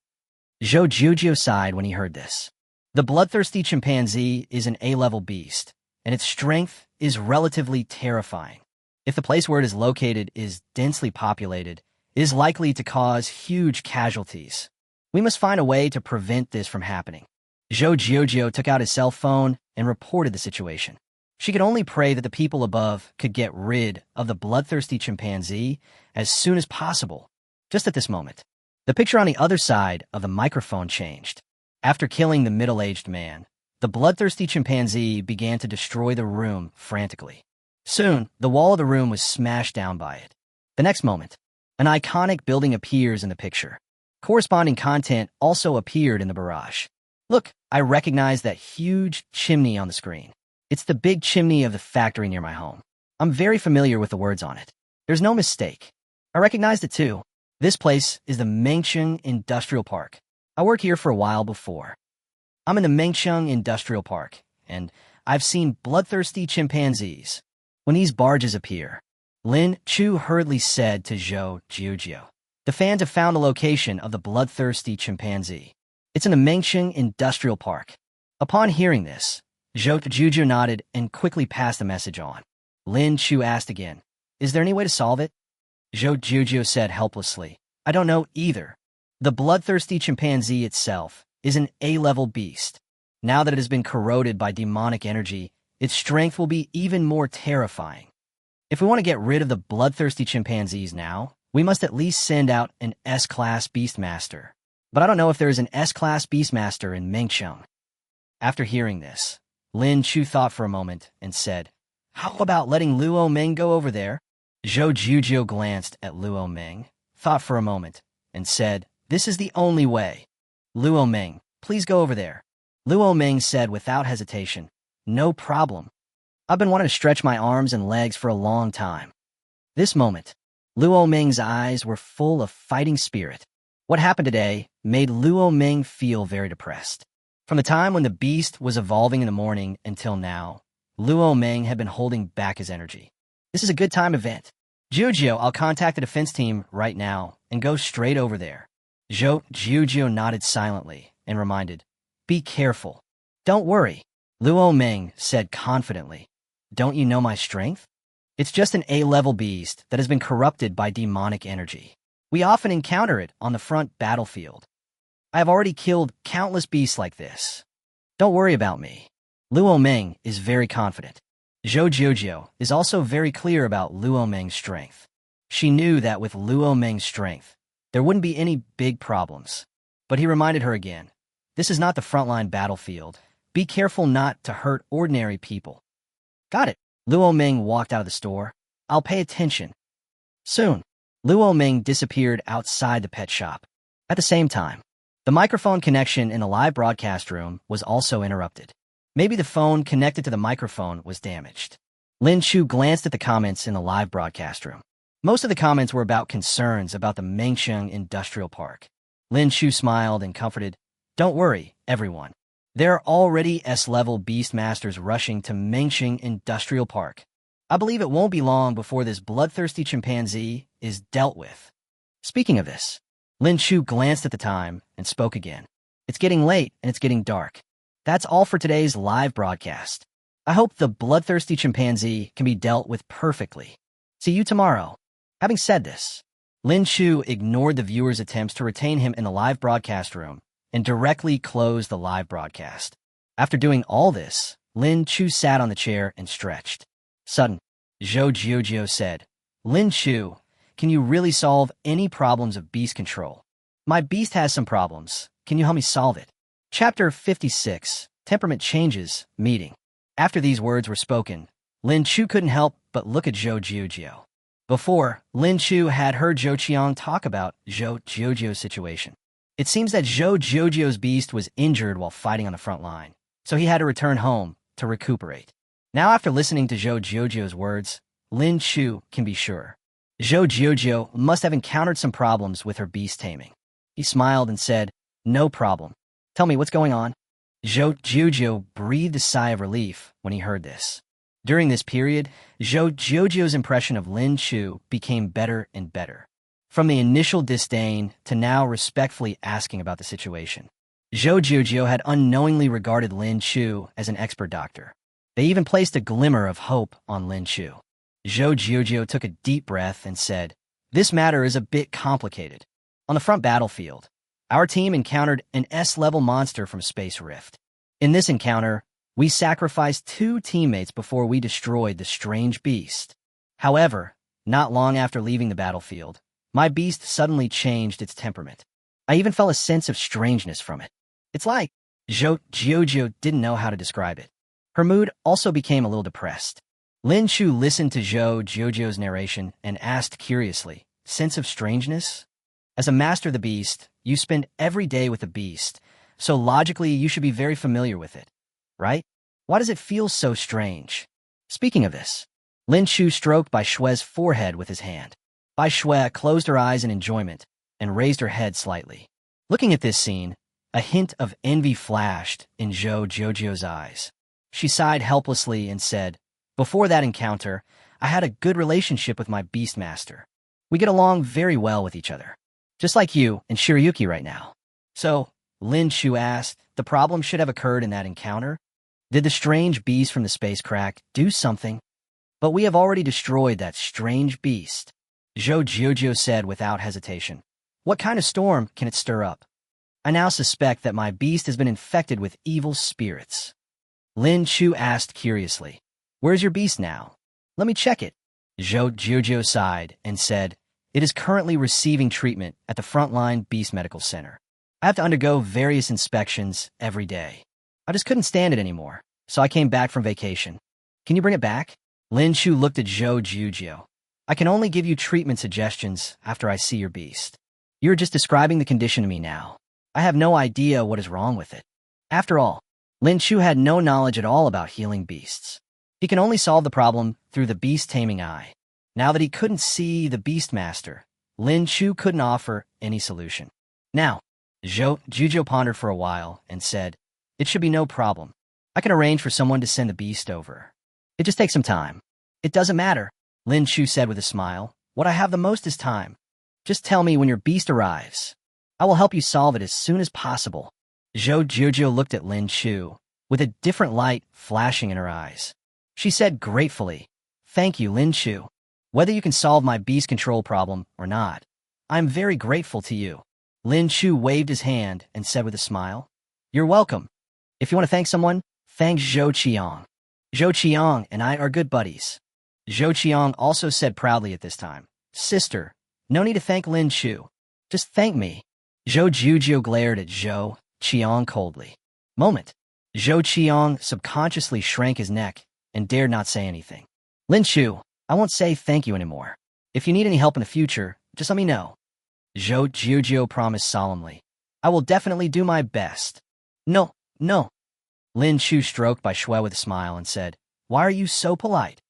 Zhou Jiujiu sighed when he heard this. The bloodthirsty chimpanzee is an A-level beast, and its strength is relatively terrifying. If the place where it is located is densely populated, it is likely to cause huge casualties. We must find a way to prevent this from happening. Zhou Jiujiu took out his cell phone and reported the situation. She could only pray that the people above could get rid of the bloodthirsty chimpanzee as soon as possible. Just at this moment, the picture on the other side of the microphone changed. After killing the middle-aged man, the bloodthirsty chimpanzee began to destroy the room frantically. Soon, the wall of the room was smashed down by it. The next moment, an iconic building appears in the picture. Corresponding content also appeared in the barrage. Look, I recognize that huge chimney on the screen. It's the big chimney of the factory near my home. I'm very familiar with the words on it. There's no mistake. I recognized it too. This place is the Mengcheng Industrial Park. I worked here for a while before. I'm in the Mengcheng Industrial Park, and I've seen bloodthirsty chimpanzees. When these barges appear, Lin Chu hurriedly said to Zhou Jiujiu, the fans have found the location of the bloodthirsty chimpanzee. It's in the Mengcheng Industrial Park. Upon hearing this, Zhou Jiujiu nodded and quickly passed the message on. Lin Chu asked again, is there any way to solve it? Zhou Jiujiu said helplessly, I don't know either. The bloodthirsty chimpanzee itself is an A-level beast. Now that it has been corroded by demonic energy, its strength will be even more terrifying. If we want to get rid of the bloodthirsty chimpanzees now, we must at least send out an S-Class Beastmaster. But I don't know if there is an S-Class Beastmaster in Mengcheng. After hearing this, Lin Chu thought for a moment and said, how about letting Luo Ming go over there? Zhou Jiujiu glanced at Luo Ming, thought for a moment, and said, this is the only way. Luo Ming, please go over there. Luo Ming said without hesitation, no problem. I've been wanting to stretch my arms and legs for a long time. This moment, Luo Ming's eyes were full of fighting spirit. What happened today made Luo Ming feel very depressed. From the time when the beast was evolving in the morning until now, Luo Ming had been holding back his energy. This is a good time event. Jiujiu, I'll contact the defense team right now and go straight over there. Zhou Jiujiu nodded silently and reminded, be careful. Don't worry, Luo Ming said confidently. Don't you know my strength? It's just an A-level beast that has been corrupted by demonic energy. We often encounter it on the front battlefield. I have already killed countless beasts like this. Don't worry about me. Luo Ming is very confident. Zhou Jiujiu is also very clear about Luo Ming's strength. She knew that with Luo Ming's strength, there wouldn't be any big problems. But he reminded her again, this is not the frontline battlefield. Be careful not to hurt ordinary people. Got it. Luo Ming walked out of the store. I'll pay attention. Soon, Luo Ming disappeared outside the pet shop. At the same time, the microphone connection in the live broadcast room was also interrupted. Maybe the phone connected to the microphone was damaged. Lin Chu glanced at the comments in the live broadcast room. Most of the comments were about concerns about the Mengsheng Industrial Park. Lin Chu smiled and comforted, "Don't worry, everyone. There are already S-level beast masters rushing to Mengsheng Industrial Park. I believe it won't be long before this bloodthirsty chimpanzee is dealt with." Speaking of this, Lin Chu glanced at the time and spoke again. "It's getting late and it's getting dark. That's all for today's live broadcast. I hope the bloodthirsty chimpanzee can be dealt with perfectly. See you tomorrow." Having said this, Lin Chu ignored the viewers' attempts to retain him in the live broadcast room and directly closed the live broadcast. After doing all this, Lin Chu sat on the chair and stretched. Suddenly, Zhou Jiujiu said, "Lin Chu, can you really solve any problems of beast control? My beast has some problems. Can you help me solve it?" Chapter 56, Temperament Changes, Meeting. After these words were spoken, Lin Chu couldn't help but look at Zhou Jiujiu. Before, Lin Chu had heard Zhou Qiang talk about Zhou Jiujiu's situation. It seems that Zhou Jiujiu's beast was injured while fighting on the front line, so he had to return home to recuperate. Now, after listening to Zhou Jiujiu's words, Lin Chu can be sure Zhou Jiujiu must have encountered some problems with her beast taming. He smiled and said, "No problem. Tell me what's going on." Zhou Jiujiu breathed a sigh of relief when he heard this. During this period, Zhou Jiujiu's impression of Lin Chu became better and better. From the initial disdain to now respectfully asking about the situation. Zhou Jiujiu had unknowingly regarded Lin Chu as an expert doctor. They even placed a glimmer of hope on Lin Chu. Zhou Jiujiu took a deep breath and said, "This matter is a bit complicated. On the front battlefield, our team encountered an S-level monster from Space Rift. In this encounter, we sacrificed 2 teammates before we destroyed the strange beast. However, not long after leaving the battlefield, my beast suddenly changed its temperament. I even felt a sense of strangeness from it. It's like..." Zhou Jiujiu didn't know how to describe it. Her mood also became a little depressed. Lin Chu listened to Zhou Jiujiu's narration and asked curiously, "Sense of strangeness? As a master of the beast, you spend every day with the beast, so logically you should be very familiar with it, right? Why does it feel so strange?" Speaking of this, Lin Chu stroked Bai Shue's forehead with his hand. Bai Shue closed her eyes in enjoyment and raised her head slightly. Looking at this scene, a hint of envy flashed in Zhou Jiujiu's eyes. She sighed helplessly and said, "Before that encounter, I had a good relationship with my beast master. We get along very well with each other. Just like you and Shirayuki right now." So, Lin Chu asked, the problem should have occurred in that encounter? Did the strange beast from the space crack do something? But we have already destroyed that strange beast. Zhou Jiujiu said without hesitation. "What kind of storm can it stir up? I now suspect that my beast has been infected with evil spirits." Lin Chu asked curiously, "Where's your beast now? Let me check it." Zhou Jiujiu sighed and said, "It is currently receiving treatment at the Frontline Beast Medical Center. I have to undergo various inspections every day. I just couldn't stand it anymore, so I came back from vacation. Can you bring it back?" Lin Chu looked at Zhou Jiujiu. "I can only give you treatment suggestions after I see your beast. You're just describing the condition to me now. I have no idea what is wrong with it." After all, Lin Chu had no knowledge at all about healing beasts. He can only solve the problem through the beast taming eye. Now that he couldn't see the beast master, Lin Chu couldn't offer any solution. Now, Zhou Jiujiu pondered for a while and said, "It should be no problem. I can arrange for someone to send the beast over. It just takes some time." "It doesn't matter," Lin Chu said with a smile. "What I have the most is time. Just tell me when your beast arrives. I will help you solve it as soon as possible." Zhou Jiujiu looked at Lin Chu, with a different light flashing in her eyes. She said gratefully, "Thank you, Lin Chu. Whether you can solve my beast control problem or not, I am very grateful to you." Lin Chu waved his hand and said with a smile, "You're welcome. If you want to thank someone, thank Zhou Qiang. Zhou Qiang and I are good buddies." Zhou Qiang also said proudly at this time, "Sister, no need to thank Lin Chu. Just thank me." Zhou Jiujiu glared at Zhou Qiang coldly. Moment. Zhou Qiang subconsciously shrank his neck and dared not say anything. "Lin Chu, I won't say thank you anymore. If you need any help in the future, just let me know." Zhou Jiujiu promised solemnly, "I will definitely do my best." No. Lin Chu stroked by Shui with a smile and said, "Why are you so polite?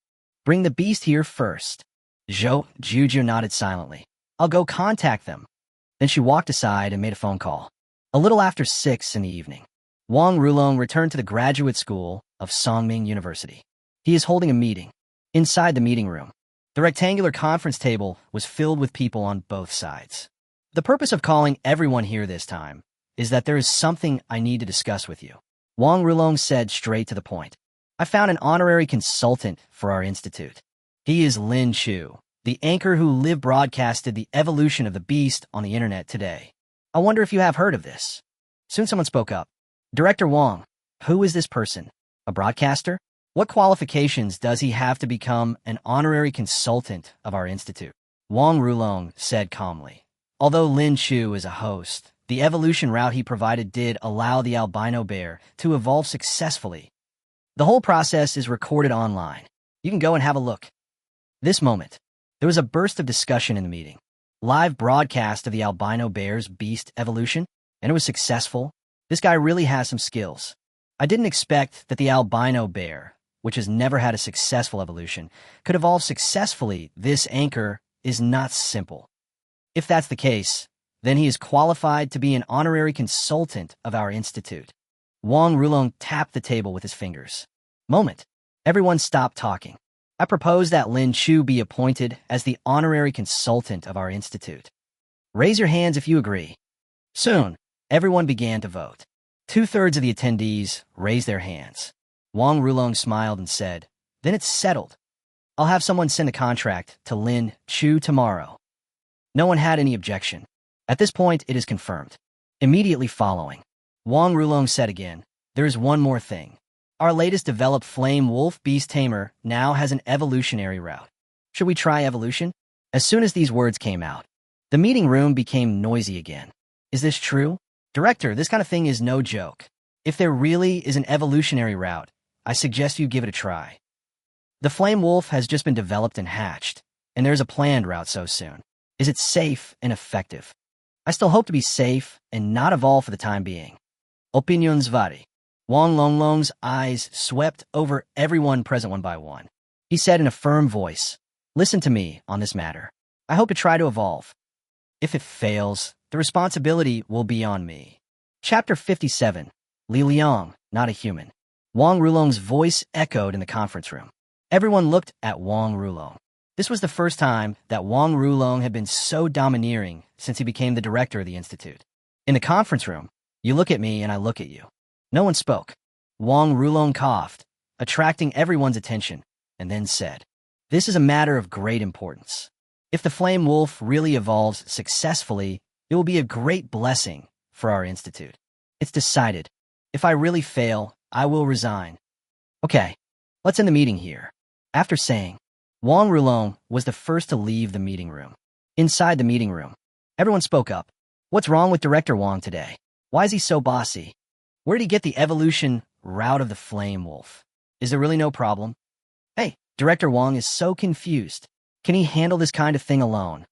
Bring the beast here first." Juju nodded silently. "I'll go contact them." Then she walked aside and made a phone call. A little after 6 in the evening, Wang Rulong returned to the graduate school of Songming University. He is holding a meeting. Inside the meeting room, the rectangular conference table was filled with people on both sides. The purpose of calling everyone here this time is that there is something I need to discuss with you. Wang Rulong said straight to the point. "I found an honorary consultant for our institute. He is Lin Chu, the anchor who live broadcasted the evolution of the beast on the internet today. I wonder if you have heard of this." Soon someone spoke up. "Director Wang, who is this person? A broadcaster? What qualifications does he have to become an honorary consultant of our institute?" Wang Rulong said calmly. Although Lin Chu is a host, the evolution route he provided did allow the albino bear to evolve successfully. The whole process is recorded online. You can go and have a look. This moment, there was a burst of discussion in the meeting. Live broadcast of the albino bear's beast evolution, and it was successful. This guy really has some skills. I didn't expect that the albino bear, which has never had a successful evolution, could evolve successfully. This anchor is not simple. If that's the case, then he is qualified to be an honorary consultant of our institute. Wang Rulong tapped the table with his fingers. Moment. Everyone stopped talking. I propose that Lin Chu be appointed as the honorary consultant of our institute. Raise your hands if you agree. Soon, everyone began to vote. 2/3 of the attendees raised their hands. Wang Rulong smiled and said, "Then it's settled. I'll have someone send the contract to Lin Chu tomorrow." No one had any objection. At this point, it is confirmed. Immediately following, Wang Rulong said again, "There is one more thing. Our latest developed flame wolf beast tamer now has an evolutionary route. Should we try evolution?" As soon as these words came out, the meeting room became noisy again. "Is this true? Director, this kind of thing is no joke. If there really is an evolutionary route, I suggest you give it a try. The flame wolf has just been developed and hatched, and there's a planned route so soon. Is it safe and effective? I still hope to be safe and not evolve for the time being." Opinions vary. Wang Longlong's eyes swept over everyone present one by one. He said in a firm voice, "Listen to me on this matter. I hope to try to evolve. If it fails, the responsibility will be on me." Chapter 57. Li Liang, not a human. Wang Rulong's voice echoed in the conference room. Everyone looked at Wang Rulong. This was the first time that Wang Rulong had been so domineering since he became the director of the institute. In the conference room, you look at me and I look at you. No one spoke. Wang Rulong coughed, attracting everyone's attention, and then said, "This is a matter of great importance. If the flame wolf really evolves successfully, it will be a great blessing for our institute. It's decided. If I really fail, I will resign. Okay, let's end the meeting here." After saying, Wang Rulong was the first to leave the meeting room. Inside the meeting room, everyone spoke up. "What's wrong with Director Wang today? Why is he so bossy? Where did he get the evolution route of the flame wolf? Is there really no problem? Hey, Director Wang is so confused. Can he handle this kind of thing alone?"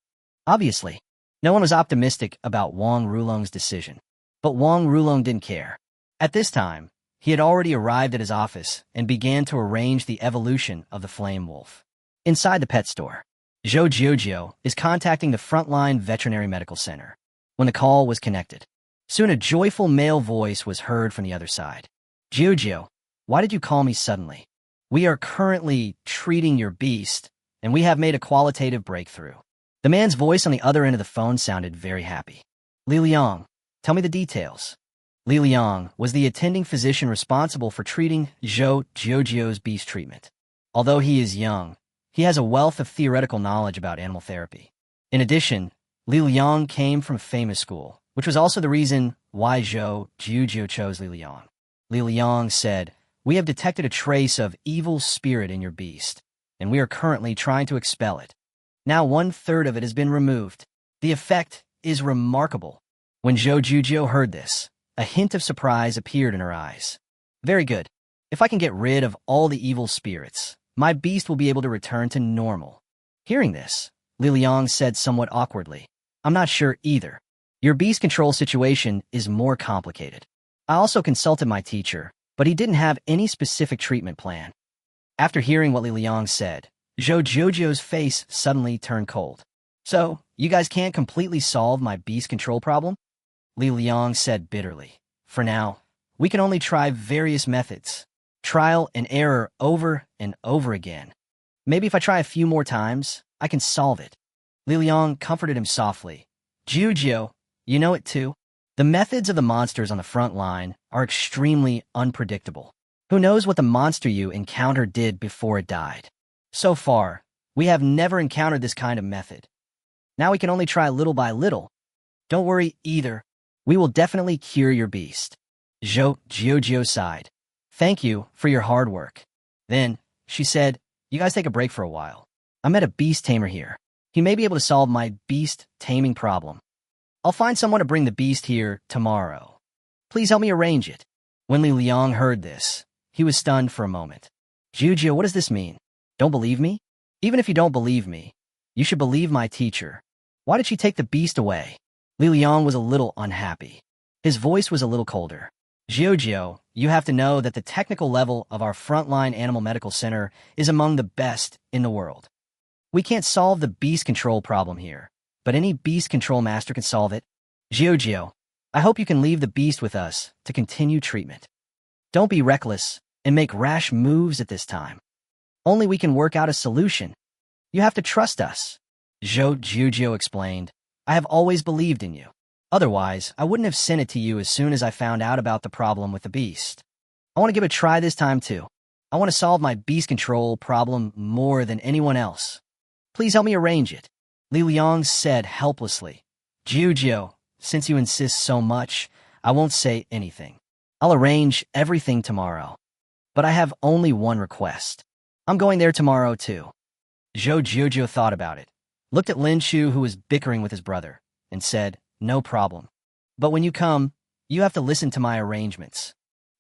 Obviously, no one was optimistic about Wang Rulong's decision. But Wang Rulong didn't care. At this time, he had already arrived at his office and began to arrange the evolution of the flame wolf. Inside the pet store, Zhou Jiujio is contacting the Frontline Veterinary Medical Center. When the call was connected, soon a joyful male voice was heard from the other side. "Jiujio, why did you call me suddenly? We are currently treating your beast, and we have made a qualitative breakthrough." The man's voice on the other end of the phone sounded very happy. "Li Liang, tell me the details." Li Liang was the attending physician responsible for treating Zhou Jiujio's beast treatment. Although he is young, he has a wealth of theoretical knowledge about animal therapy. In addition, Li Liang came from a famous school, which was also the reason why Zhou Jiujio chose Li Liang. Li Liang said, "We have detected a trace of evil spirit in your beast, and we are currently trying to expel it. Now 1/3 of it has been removed. The effect is remarkable." When Zhou Jiujio heard this, a hint of surprise appeared in her eyes. "Very good. If I can get rid of all the evil spirits, my beast will be able to return to normal." Hearing this, Li Liang said somewhat awkwardly, "I'm not sure either. Your beast control situation is more complicated. I also consulted my teacher, but he didn't have any specific treatment plan. After hearing what Li Liang said, Zhou Jiuzhou's face suddenly turned cold. So, you guys can't completely solve my beast control problem? Li Liang said bitterly. For now, we can only try various methods. Trial and error over and over again. Maybe if I try a few more times, I can solve it. Li Liang comforted him softly. Jiuzhou, you know it too. The methods of the monsters on the front line are extremely unpredictable. Who knows what the monster you encountered did before it died? So far, we have never encountered this kind of method. Now we can only try little by little. Don't worry either. We will definitely cure your beast. Zhou Jiuzhou sighed. Thank you for your hard work. Then, she said, you guys take a break for a while. I met a beast tamer here. He may be able to solve my beast taming problem. I'll find someone to bring the beast here tomorrow. Please help me arrange it. When Li Liang heard this, he was stunned for a moment. Jiuzhou, what does this mean? Don't believe me? Even if you don't believe me, you should believe my teacher. Why did she take the beast away? Li Liang was a little unhappy. His voice was a little colder. Jiuzhou, you have to know that the technical level of our frontline animal medical center is among the best in the world. We can't solve the beast control problem here, but any beast control master can solve it. Jiuzhou, I hope you can leave the beast with us to continue treatment. Don't be reckless and make rash moves at this time. Only we can work out a solution. You have to trust us. Zhou Jiuzhou explained. I have always believed in you. Otherwise, I wouldn't have sent it to you as soon as I found out about the problem with the beast. I want to give it a try this time too. I want to solve my beast control problem more than anyone else. Please help me arrange it. Li Liang said helplessly. Jiuzhou, since you insist so much, I won't say anything. I'll arrange everything tomorrow. But I have only one request. I'm going there tomorrow too. Zhou Jiuzhou thought about it, looked at Lin Chu, who was bickering with his brother, and said, no problem. But when you come, you have to listen to my arrangements.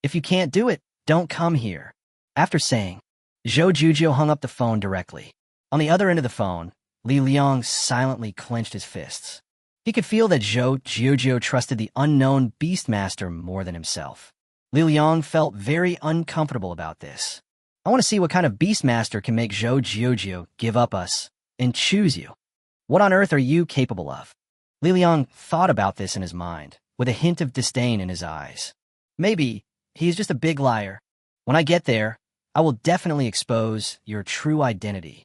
If you can't do it, don't come here. After saying, Zhou Jiuzhou hung up the phone directly. On the other end of the phone, Li Liang silently clenched his fists. He could feel that Zhou Jiuzhou trusted the unknown Beastmaster more than himself. Li Liang felt very uncomfortable about this. I want to see what kind of Beastmaster can make Zhou Jiuzhou give up us and choose you. What on earth are you capable of? Li Liang thought about this in his mind, with a hint of disdain in his eyes. Maybe he is just a big liar. When I get there, I will definitely expose your true identity.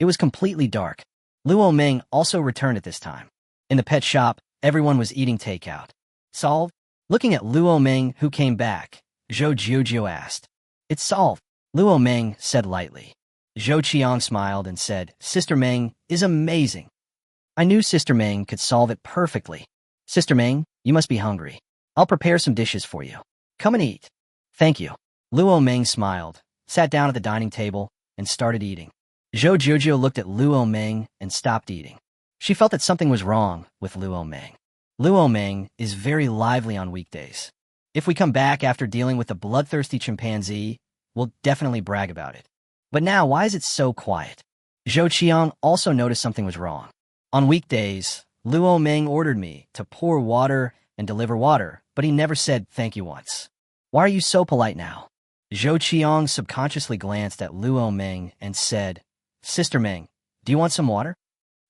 It was completely dark. Luo Ming also returned at this time. In the pet shop, everyone was eating takeout. Solved? Looking at Luo Ming, who came back, Zhou Jiuzhou asked. It's solved, Luo Ming said lightly. Zhou Qiang smiled and said, Sister Ming is amazing. I knew Sister Ming could solve it perfectly. Sister Ming, you must be hungry. I'll prepare some dishes for you. Come and eat. Thank you. Luo Ming smiled, sat down at the dining table, and started eating. Zhou Jiuzhou looked at Luo Ming and stopped eating. She felt that something was wrong with Luo Ming. Luo Ming is very lively on weekdays. If we come back after dealing with the bloodthirsty chimpanzee, we'll definitely brag about it. But now, why is it so quiet? Zhou Qiang also noticed something was wrong. On weekdays, Luo Ming ordered me to pour water and deliver water, but he never said thank you once. Why are you so polite now? Zhou Qiang subconsciously glanced at Luo Ming and said, Sister Ming, do you want some water?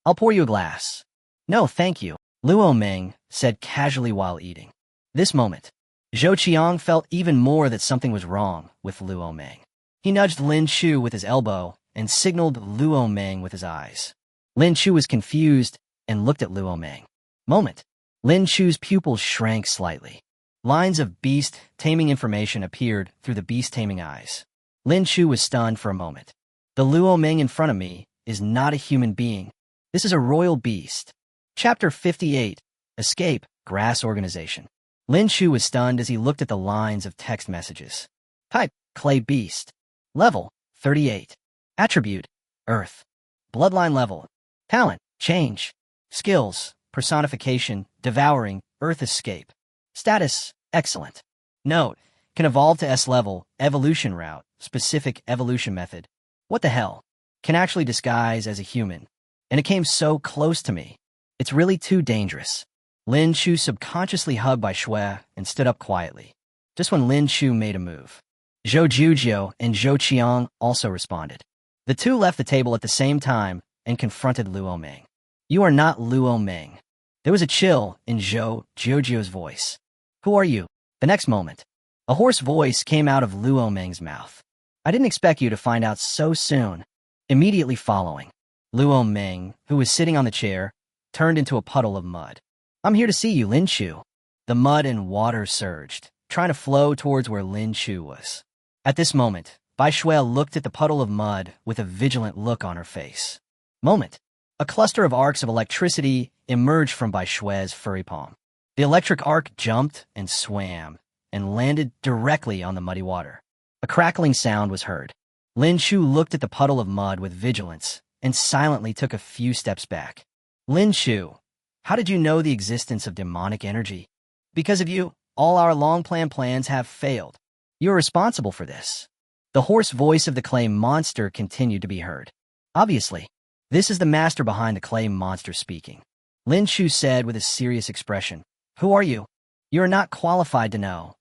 I'll pour you a glass. No, thank you, Luo Ming said casually while eating. This moment, Zhou Qiang felt even more that something was wrong with Luo Ming. He nudged Lin Chu with his elbow and signaled Luo Ming with his eyes. Lin Chu was confused and looked at Luo Ming. Moment. Lin Chu's pupils shrank slightly. Lines of beast taming information appeared through the beast taming eyes. Lin Chu was stunned for a moment. The Luo Ming in front of me is not a human being. This is a royal beast. Chapter 58, Escape, Grass Organization. Lin Chu was stunned as he looked at the lines of text messages. Type, Clay Beast. Level, 38. Attribute, Earth. Bloodline level. Talent, Change. Skills, Personification, Devouring, Earth Escape. Status, Excellent. Note, can evolve to S level, Evolution Route, Specific Evolution Method. What the hell? Can actually disguise as a human. And it came so close to me. It's really too dangerous. Lin Chu subconsciously hugged by Shui and stood up quietly. just when Lin Chu made a move. Zhou Juzhou and Zhou Qiang also responded. The two left the table at the same time and confronted Luo Meng. You are not Luo Meng. There was a chill in Zhou Juzhou's voice. Who are you? The next moment, a hoarse voice came out of Luo Meng's mouth. I didn't expect you to find out so soon. Immediately following, Luo Meng, who was sitting on the chair, turned into a puddle of mud. I'm here to see you, Lin Chu. The mud and water surged, trying to flow towards where Lin Chu was. At this moment, Bai Shui looked at the puddle of mud with a vigilant look on her face. A cluster of arcs of electricity emerged from Bai Shui's furry palm. The electric arc jumped and swam and landed directly on the muddy water. A crackling sound was heard. Lin Chu looked at the puddle of mud with vigilance and silently took a few steps back. Lin Chu, how did you know the existence of demonic energy? Because of you, all our long-planned plans have failed. You are responsible for this. The hoarse voice of the clay monster continued to be heard. Obviously, this is the master behind the clay monster speaking. Lin Chu said with a serious expression, Who are you? You are not qualified to know.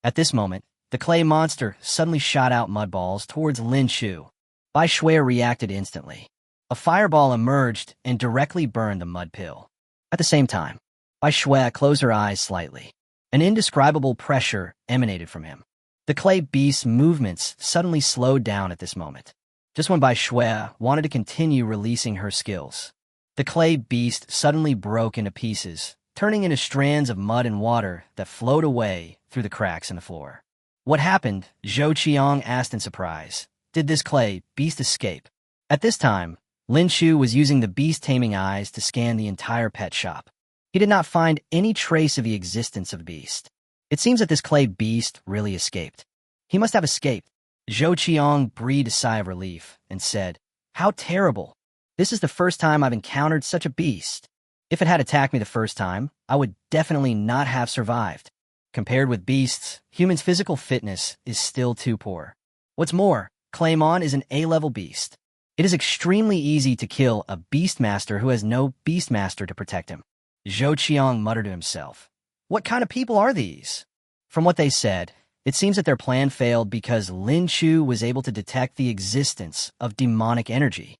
At this moment, the clay monster suddenly shot out mud balls towards Lin Chu. Bai Shui reacted instantly. A fireball emerged and directly burned the mud pill. At the same time, Bai Shui closed her eyes slightly. An indescribable pressure emanated from him. The clay beast's movements suddenly slowed down at this moment, just when Bai Shui wanted to continue releasing her skills. The clay beast suddenly broke into pieces, turning into strands of mud and water that flowed away through the cracks in the floor. What happened? Zhou Qiang asked in surprise. Did this clay beast escape? At this time, Lin Chu was using the beast-taming eyes to scan the entire pet shop. He did not find any trace of the existence of the beast. It seems that this clay beast really escaped. He must have escaped. Zhou Qiang breathed a sigh of relief and said, How terrible! This is the first time I've encountered such a beast. If it had attacked me the first time, I would definitely not have survived. Compared with beasts, humans' physical fitness is still too poor. What's more, Claymon is an A-level beast. It is extremely easy to kill a beastmaster who has no beastmaster to protect him. Zhou Qiang muttered to himself. What kind of people are these? From what they said, it seems that their plan failed because Lin Chu was able to detect the existence of demonic energy.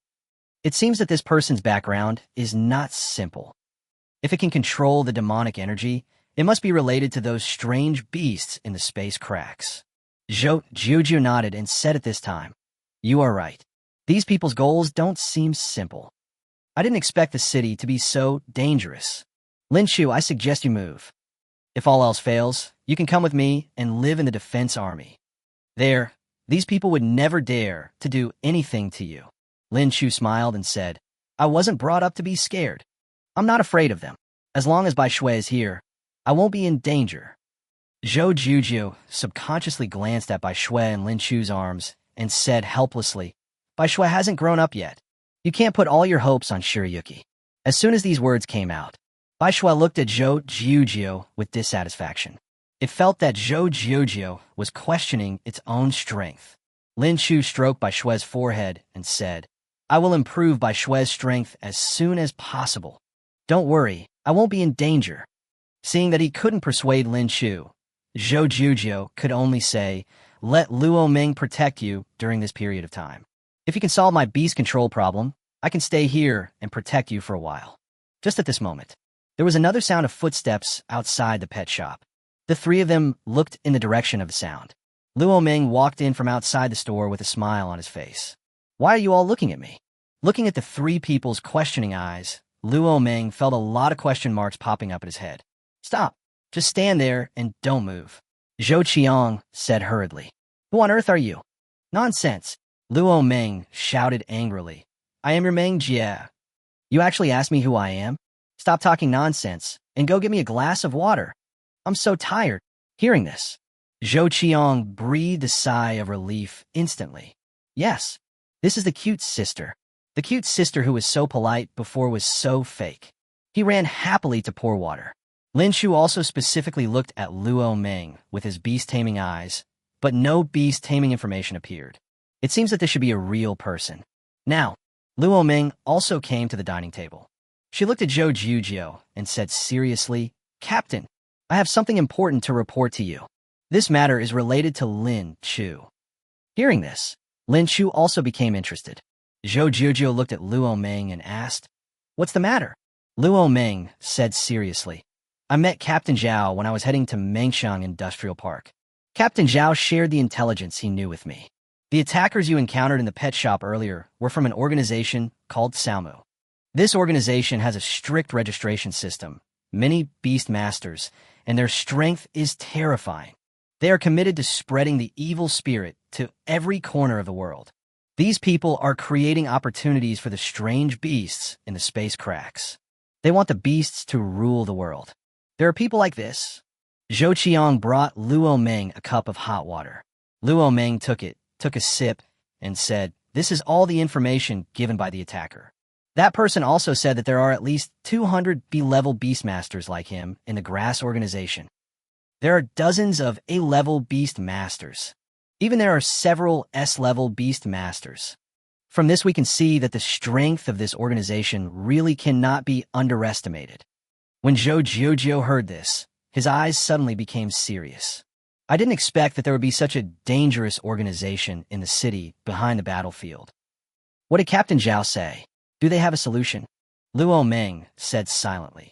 It seems that this person's background is not simple. If it can control the demonic energy, it must be related to those strange beasts in the space cracks. Zhou Juzhou nodded and said at this time, You are right. These people's goals don't seem simple. I didn't expect the city to be so dangerous. Lin Chu, I suggest you move. If all else fails, you can come with me and live in the defense army. There, these people would never dare to do anything to you. Lin Chu smiled and said, I wasn't brought up to be scared. I'm not afraid of them. As long as Bai Shui is here, I won't be in danger. Zhou Juzhou subconsciously glanced at Bai Shui and Lin Chu's arms and said helplessly, Bai Shui hasn't grown up yet. You can't put all your hopes on Shiryuki. As soon as these words came out, Bai Shui looked at Zhou Juzhou with dissatisfaction. It felt that Zhou Juzhou was questioning its own strength. Lin Chu stroked Bai Shui's forehead and said, I will improve Bai Shui's strength as soon as possible. Don't worry, I won't be in danger. Seeing that he couldn't persuade Lin Chu, Zhou Juzhou could only say, Let Luo Meng protect you during this period of time. If you can solve my beast control problem, I can stay here and protect you for a while. Just at this moment, there was another sound of footsteps outside the pet shop. The three of them looked in the direction of the sound. Luo Meng walked in from outside the store with a smile on his face. Why are you all looking at me? Looking at the three people's questioning eyes, Luo Meng felt a lot of question marks popping up in his head. Stop. Just stand there and don't move. Zhou Qiang said hurriedly. Who on earth are you? Nonsense. Luo Meng shouted angrily. I am your Meng Jie. You actually asked me who I am? Stop talking nonsense and go get me a glass of water. I'm so tired. Hearing this, Zhou Qiang breathed a sigh of relief instantly. Yes, this is the cute sister. The cute sister who was so polite before was so fake. He ran happily to pour water. Lin Chu also specifically looked at Luo Meng with his beast-taming eyes, but no beast-taming information appeared. It seems that this should be a real person. Now, Luo Meng also came to the dining table. She looked at Zhou Juzhou and said seriously, Captain, I have something important to report to you. This matter is related to Lin Chu. Hearing this, Lin Chu also became interested. Zhou Jiujiu looked at Luo Meng and asked, "What's the matter?" Luo Meng said seriously, "I met Captain Zhao when I was heading to Mengshang Industrial Park. Captain Zhao shared the intelligence he knew with me. The attackers you encountered in the pet shop earlier were from an organization called Salmu. This organization has a strict registration system, many beast masters, and their strength is terrifying. They are committed to spreading the evil spirit to every corner of the world. These people are creating opportunities for the strange beasts in the space cracks. They want the beasts to rule the world. There are people like this." Zhou Qiang brought Luo Meng a cup of hot water. Luo Meng took a sip, and said, "This is all the information given by the attacker. That person also said that there are at least 200 B-level beastmasters like him in the Grass organization. There are dozens of A-level beast masters. Even there are several S-level beast masters. From this we can see that the strength of this organization really cannot be underestimated." When Zhou Jiujiu heard this, his eyes suddenly became serious. "I didn't expect that there would be such a dangerous organization in the city behind the battlefield. What did Captain Zhao say? Do they have a solution?" Luo Meng said silently,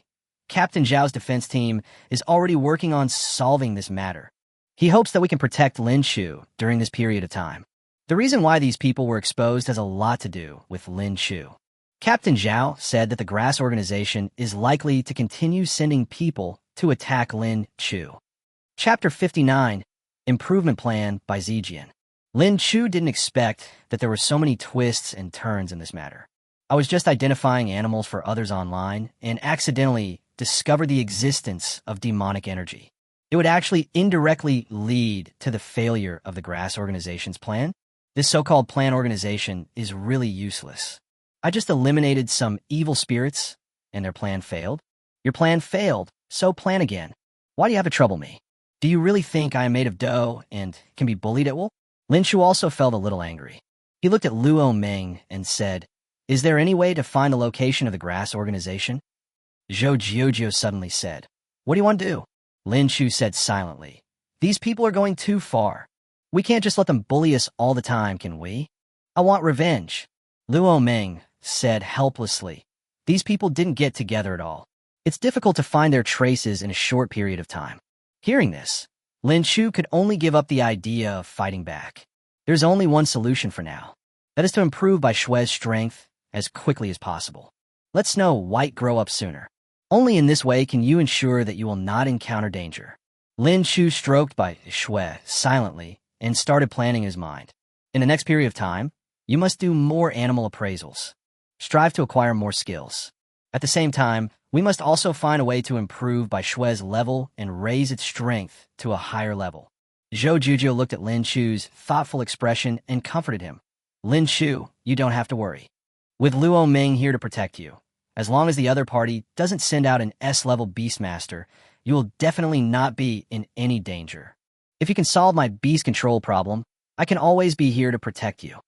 "Captain Zhao's defense team is already working on solving this matter. He hopes that we can protect Lin Chu during this period of time. The reason why these people were exposed has a lot to do with Lin Chu. Captain Zhao said that the Grass organization is likely to continue sending people to attack Lin Chu." Chapter 59, Improvement Plan by Zijian. Lin Chu didn't expect that there were so many twists and turns in this matter. "I was just identifying animals for others online and accidentally discovered the existence of demonic energy. It would actually indirectly lead to the failure of the Grass organization's plan. This so-called plan organization is really useless. I just eliminated some evil spirits and their plan failed. Your plan failed, so plan again. Why do you have to trouble me? Do you really think I am made of dough and can be bullied at will?" Lin Chu also felt a little angry. He looked at Luo Meng and said, "Is there any way to find the location of the Grass organization?" Zhou Jiujiu suddenly said, "What do you want to do?" Lin Chu said silently, "These people are going too far. We can't just let them bully us all the time, can we? I want revenge." Luo Meng said helplessly, "These people didn't get together at all. It's difficult to find their traces in a short period of time." Hearing this, Lin Chu could only give up the idea of fighting back. There's only one solution for now. That is to improve Bai Shui's strength as quickly as possible. Let Snow White grow up sooner. Only in this way can you ensure that you will not encounter danger. Lin Chu stroked Bai Shui silently and started planning in his mind. In the next period of time, you must do more animal appraisals. Strive to acquire more skills. At the same time, we must also find a way to improve Bai Shui's level and raise its strength to a higher level. Zhou Jiujiu looked at Lin Chu's thoughtful expression and comforted him. "Lin Chu, you don't have to worry. With Luo Meng here to protect you, as long as the other party doesn't send out an S-level beastmaster, you will definitely not be in any danger. If you can solve my beast control problem, I can always be here to protect you."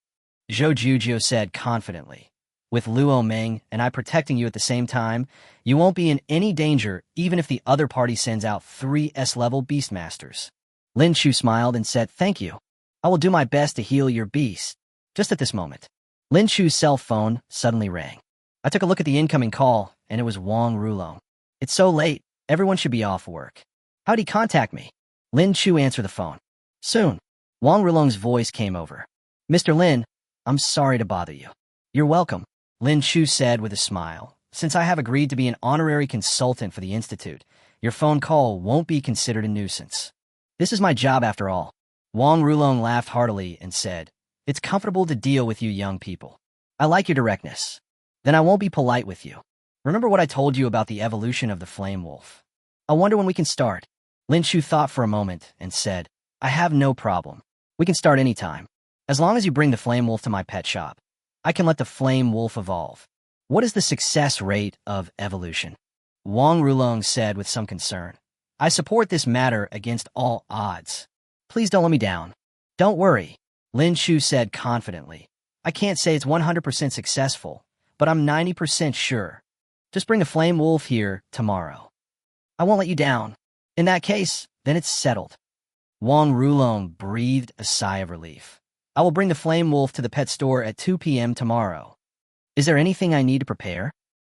Zhou Jiujiu said confidently. "With Luo Meng and I protecting you at the same time, you won't be in any danger even if the other party sends out 3 S-level beastmasters." Lin Chu smiled and said, "Thank you. I will do my best to heal your beast." Just at this moment, Lin Chu's cell phone suddenly rang. I took a look at the incoming call, and it was Wang Rulong. "It's so late, everyone should be off work. How'd he contact me?" Lin Chu answered the phone. "Soon." Wang Rulong's voice came over. "Mr. Lin, I'm sorry to bother you." "You're welcome," Lin Chu said with a smile. "Since I have agreed to be an honorary consultant for the Institute, your phone call won't be considered a nuisance. This is my job after all." Wang Rulong laughed heartily and said, "It's comfortable to deal with you young people. I like your directness. Then I won't be polite with you. Remember what I told you about the evolution of the flame wolf? I wonder when we can start." Lin Chu thought for a moment and said, "I have no problem. We can start anytime. As long as you bring the flame wolf to my pet shop, I can let the flame wolf evolve." "What is the success rate of evolution?" Wang Rulong said with some concern. "I support this matter against all odds. Please don't let me down." "Don't worry," Lin Chu said confidently. "I can't say it's 100% successful, but I'm 90% sure. Just bring the flame wolf here tomorrow. I won't let you down. In that case, then it's settled." Wang Rulong breathed a sigh of relief. I will bring the flame wolf to the pet store at 2 p.m. tomorrow. Is there anything I need to prepare?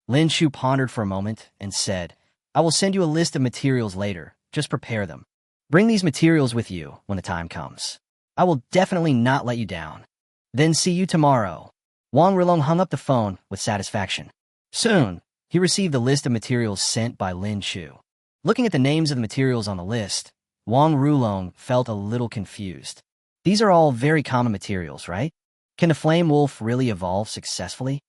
Lin Chu pondered for a moment and said, I will send you a list of materials later. Just prepare them. Bring these materials with you when the time comes. I will definitely not let you down. Then see you tomorrow. Wang Rulong hung up the phone with satisfaction. Soon, he received the list of materials sent by Lin Chu. Looking at the names of the materials on the list, Wang Rulong felt a little confused. These are all very common materials, right? Can the flame wolf really evolve successfully?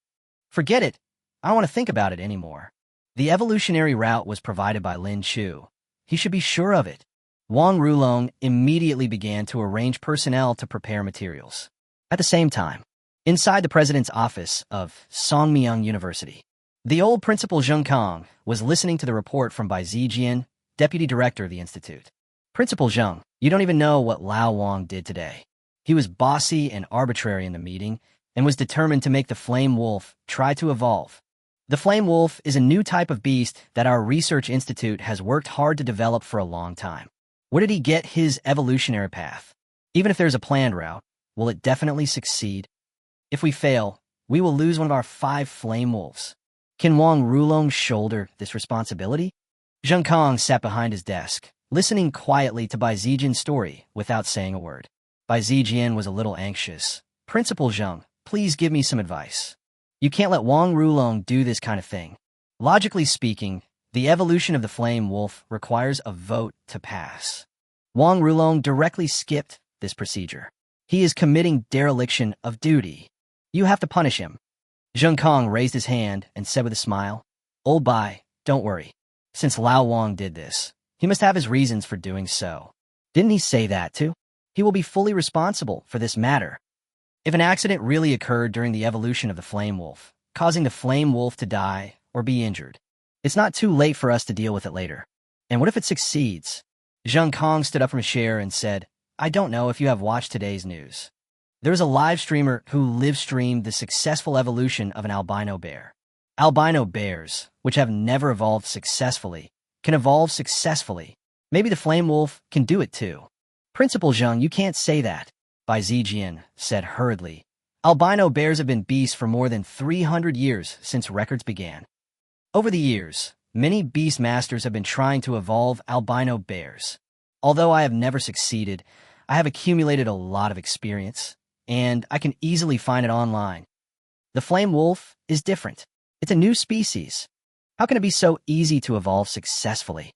Forget it. I don't want to think about it anymore. The evolutionary route was provided by Lin Chu. He should be sure of it. Wang Rulong immediately began to arrange personnel to prepare materials. At the same time, inside the president's office of Songmyung University, the old principal Zheng Kong was listening to the report from Bai Zijian, deputy director of the institute. Principal Zheng, you don't even know what Lao Wang did today. He was bossy and arbitrary in the meeting and was determined to make the flame wolf try to evolve. The flame wolf is a new type of beast that our research institute has worked hard to develop for a long time. Where did he get his evolutionary path? Even if there's a planned route, will it definitely succeed? If we fail, we will lose one of our 5 flame wolves. Can Wang Rulong shoulder this responsibility? Zheng Kong sat behind his desk, listening quietly to Bai Zijian's story without saying a word. Bai Zijian was a little anxious. Principal Zheng, please give me some advice. You can't let Wang Rulong do this kind of thing. Logically speaking, the evolution of the flame wolf requires a vote to pass. Wang Rulong directly skipped this procedure. He is committing dereliction of duty. You have to punish him. Zheng Kong raised his hand and said with a smile, Old Bai, don't worry. Since Lao Wang did this, he must have his reasons for doing so. Didn't he say that too? He will be fully responsible for this matter. If an accident really occurred during the evolution of the flame wolf, causing the flame wolf to die or be injured, it's not too late for us to deal with it later. And what if it succeeds? Zheng Kong stood up from his chair and said, I don't know if you have watched today's news. There was a live streamer who live-streamed the successful evolution of an albino bear. Albino bears, which have never evolved successfully, can evolve successfully. Maybe the flame wolf can do it too. Principal Zheng, you can't say that. Bai Zijian said hurriedly. Albino bears have been beasts for more than 300 years since records began. Over the years, many beast masters have been trying to evolve albino bears. Although I have never succeeded, I have accumulated a lot of experience, and I can easily find it online. The flame wolf is different. It's a new species. How can it be so easy to evolve successfully?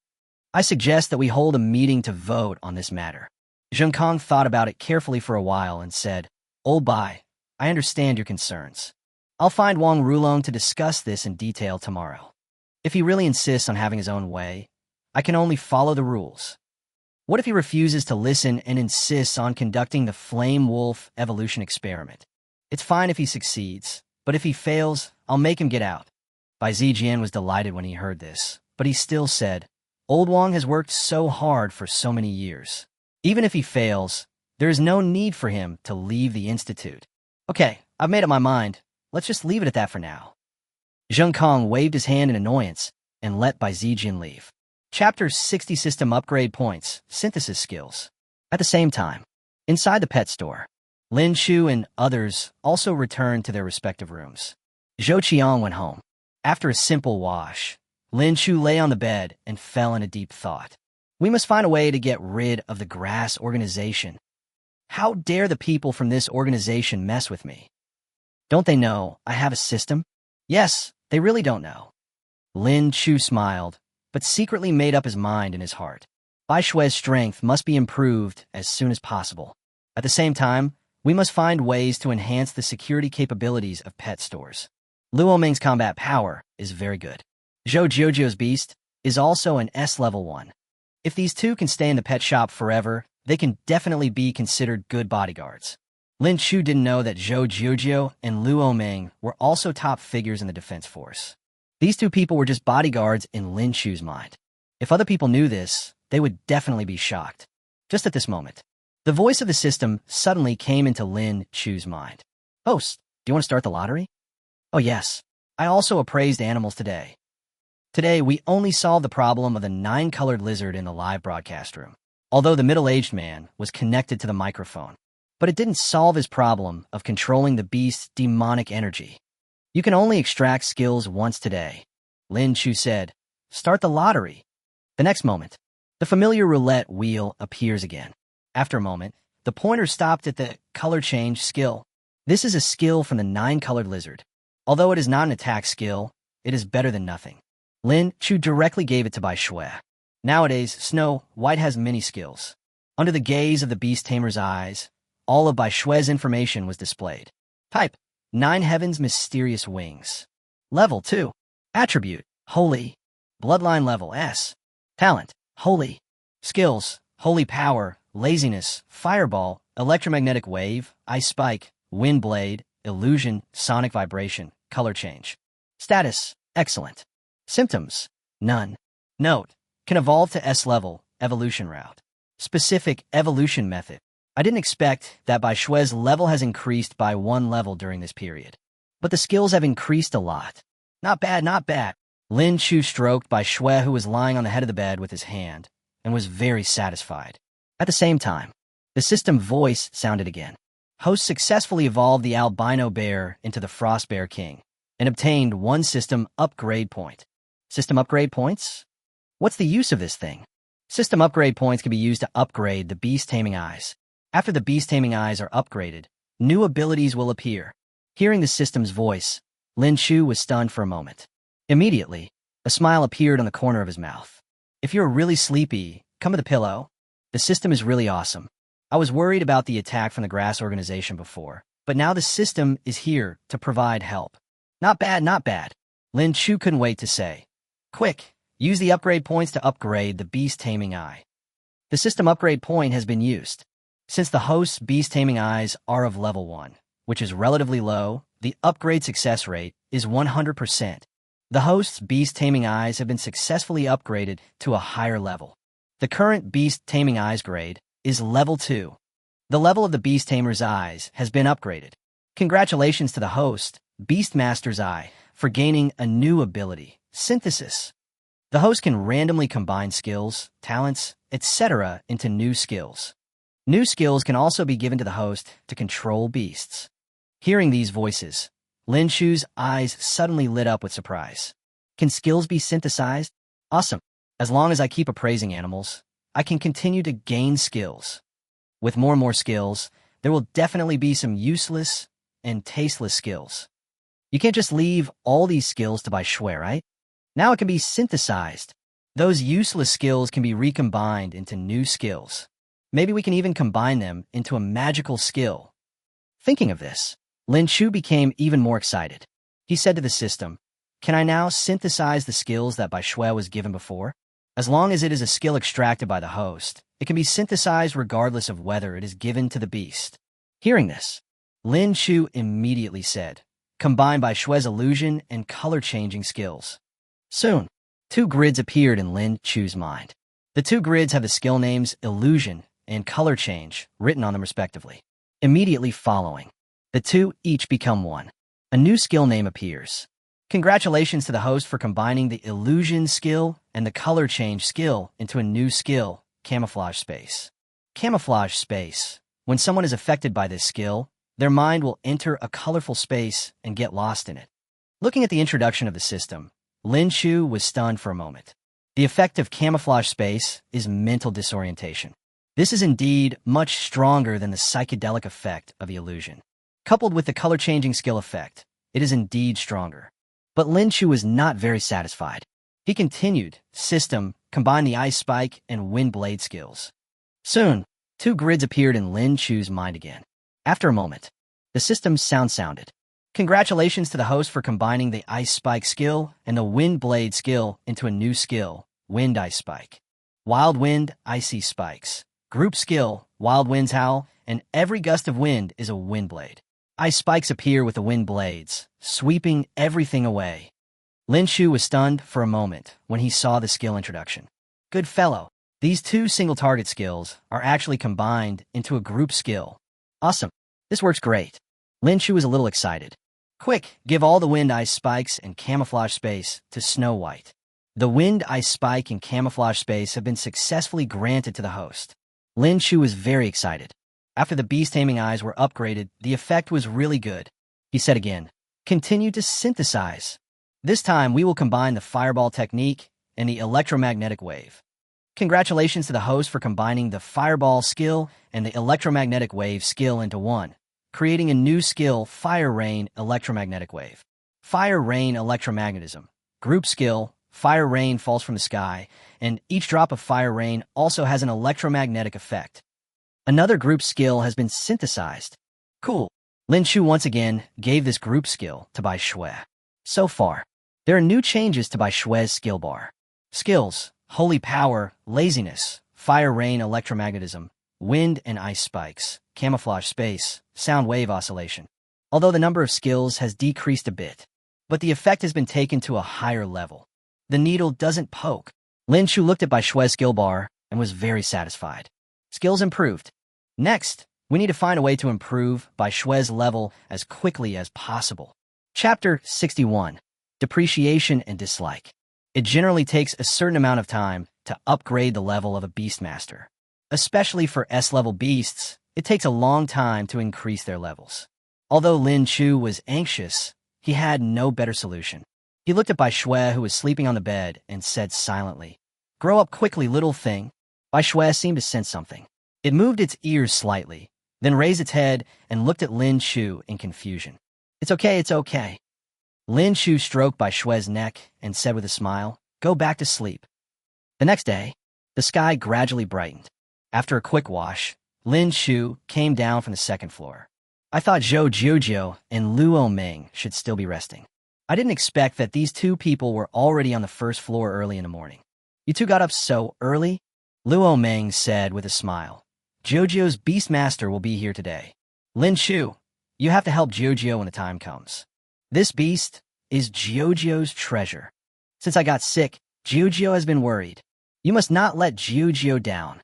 I suggest that we hold a meeting to vote on this matter. Zheng Kong thought about it carefully for a while and said, Old Bai, I understand your concerns. I'll find Wang Rulong to discuss this in detail tomorrow. If he really insists on having his own way, I can only follow the rules. What if he refuses to listen and insists on conducting the flame wolf evolution experiment? It's fine if he succeeds, but if he fails, I'll make him get out. Bai Zijian was delighted when he heard this, but he still said, Old Wang has worked so hard for so many years. Even if he fails, there is no need for him to leave the institute. Okay, I've made up my mind. Let's just leave it at that for now. Zheng Kong waved his hand in annoyance and let Bai Zijian leave. Chapter 60 System Upgrade Points, Synthesis Skills. At the same time, inside the pet store, Lin Chu and others also returned to their respective rooms. Zhou Qiang went home. After a simple wash, Lin Chu lay on the bed and fell into deep thought. We must find a way to get rid of the grass organization. How dare the people from this organization mess with me? Don't they know I have a system? Yes, they really don't know. Lin Chu smiled, but secretly made up his mind in his heart. Bai Shui's strength must be improved as soon as possible. At the same time, we must find ways to enhance the security capabilities of pet stores. Luo Ming's combat power is very good. Zhou Jiuzhou's beast is also an S-level 1. If these two can stay in the pet shop forever, they can definitely be considered good bodyguards. Lin Chu didn't know that Zhou Jiuzhou and Luo Ming were also top figures in the defense force. These two people were just bodyguards in Lin Chu's mind. If other people knew this, they would definitely be shocked. Just at this moment, the voice of the system suddenly came into Lin Chu's mind. Host, do you want to start the lottery? Oh yes, I also appraised animals today. Today, we only solved the problem of the 9-colored lizard in the live broadcast room. although the middle-aged man was connected to the microphone. But it didn't solve his problem of controlling the beast's demonic energy. You can only extract skills once today, Lin Chu said. Start the lottery. The next moment, the familiar roulette wheel appears again. After a moment, the pointer stopped at the color change skill. This is a skill from the 9-colored lizard. Although it is not an attack skill, it is better than nothing. Lin Chu directly gave it to Bai Shui. Nowadays, Snow White has many skills. Under the gaze of the beast tamer's eyes, all of Bai Shui's information was displayed. Type: 9 Heaven's Mysterious Wings. Level 2. Attribute: Holy. Bloodline level S. Talent: Holy. Skills: Holy Power, Laziness, Fireball, Electromagnetic Wave, Ice Spike, Wind Blade, Illusion, Sonic Vibration, Color Change. Status: Excellent. Symptoms: None. Note: Can evolve to S level, evolution route. Specific evolution method. I didn't expect that Bai Shui's level has increased by 1 level during this period. But the skills have increased a lot. Not bad, not bad. Lin Chu stroked Bai Shui, who was lying on the head of the bed with his hand, and was very satisfied. At the same time, the system voice sounded again. Host successfully evolved the albino bear into the frost bear king, and obtained 1 system upgrade point. System upgrade points? What's the use of this thing? System upgrade points can be used to upgrade the beast taming eyes. After the beast taming eyes are upgraded, new abilities will appear. Hearing the system's voice, Lin Chu was stunned for a moment. Immediately, a smile appeared on the corner of his mouth. If you're really sleepy, come to the pillow. The system is really awesome. I was worried about the attack from the grass organization before, but now the system is here to provide help. Not bad, not bad. Lin Chu couldn't wait to say. Quick, use the upgrade points to upgrade the beast taming eye. The system upgrade point has been used. Since the host's beast taming eyes are of level 1, which is relatively low, the upgrade success rate is 100%. The host's beast taming eyes have been successfully upgraded to a higher level. The current beast taming eyes grade is level 2. The level of the beast tamer's eyes has been upgraded. Congratulations to the host, Beastmaster's Eye, for gaining a new ability, Synthesis. The host can randomly combine skills, talents, etc. into new skills. New skills can also be given to the host to control beasts. Hearing these voices, Lin Chu's eyes suddenly lit up with surprise. Can skills be synthesized? Awesome. As long as I keep appraising animals, I can continue to gain skills. With more and more skills, there will definitely be some useless and tasteless skills. You can't just leave all these skills to Bai Shui, right? Now it can be synthesized. Those useless skills can be recombined into new skills. Maybe we can even combine them into a magical skill. Thinking of this, Lin Chu became even more excited. He said to the system, Can I now synthesize the skills that Bai Shui was given before? As long as it is a skill extracted by the host, it can be synthesized regardless of whether it is given to the beast. Hearing this, Lin Chu immediately said, Combine Bai Shui's illusion and color-changing skills. Soon, 2 grids appeared in Lin Chu's mind. The 2 grids have the skill names Illusion and Color Change written on them respectively. Immediately following, the 2 each become 1. A new skill name appears. Congratulations to the host for combining the Illusion skill and the Color Change skill into a new skill, Camouflage Space. Camouflage Space. When someone is affected by this skill, their mind will enter a colorful space and get lost in it. Looking at the introduction of the system, Lin Chu was stunned for a moment. The effect of Camouflage Space is mental disorientation. This is indeed much stronger than the psychedelic effect of the illusion. Coupled with the color-changing skill effect, it is indeed stronger. But Lin Chu was not very satisfied. He continued, System, combine the Ice Spike and Wind Blade skills. Soon, 2 grids appeared in Lin Chu's mind again. After a moment, the system's sound sounded. Congratulations to the host for combining the Ice Spike skill and the Wind Blade skill into a new skill, Wind Ice Spike. Wild Wind, Icy Spikes. Group skill, Wild Winds Howl, and every gust of wind is a wind blade. Ice spikes appear with the wind blades, sweeping everything away. Lin Chu was stunned for a moment when he saw the skill introduction. Good fellow, these 2 single-target skills are actually combined into a group skill. Awesome, this works great. Lin Chu was a little excited. Quick, give all the Wind Ice Spikes and Camouflage Space to Snow White. The Wind Ice Spike and Camouflage Space have been successfully granted to the host. Lin Chu was very excited. After the beast taming eyes were upgraded, the effect was really good. He said again, "Continue to synthesize. This time we will combine the fireball technique and the electromagnetic wave." Congratulations to the host for combining the fireball skill and the electromagnetic wave skill into one, creating a new skill, Fire Rain Electromagnetic Wave. Fire Rain Electromagnetism. Group skill, fire rain falls from the sky, and each drop of fire rain also has an electromagnetic effect. Another group skill has been synthesized. Cool. Lin Chu once again gave this group skill to Bai Shui. So far, there are new changes to Bai Shui's skill bar. Skills, Holy Power, Laziness, Fire Rain Electromagnetism, Wind and Ice Spikes, Camouflage Space, Sound Wave Oscillation. Although the number of skills has decreased a bit, but the effect has been taken to a higher level. The needle doesn't poke. Lin Chu looked at Bai Shui's skill bar and was very satisfied. Skills improved. Next, we need to find a way to improve Bai Shui's level as quickly as possible. Chapter 61. Depreciation and Dislike. It generally takes a certain amount of time to upgrade the level of a Beastmaster. Especially for S-level beasts, it takes a long time to increase their levels. Although Lin Chu was anxious, he had no better solution. He looked at Bai Shui, who was sleeping on the bed, and said silently, "Grow up quickly, little thing." Bai Shui seemed to sense something. It moved its ears slightly, then raised its head and looked at Lin Chu in confusion. It's okay, it's okay." Lin Chu stroked Bai Shui's neck and said with a smile, "Go back to sleep." The next day, the sky gradually brightened. After a quick wash, Lin Chu came down from the second floor. "I thought Zhou Jiujiu and Luo Meng should still be resting. I didn't expect that these two people were already on the first floor early in the morning." "You two got up so early?" Luo Meng said with a smile. "Jiujiu's Beastmaster will be here today. Lin Chu, you have to help Jiujiu when the time comes. This beast is Jiujiu's treasure. Since I got sick, Jiujiu has been worried. You must not let Jiujiu down."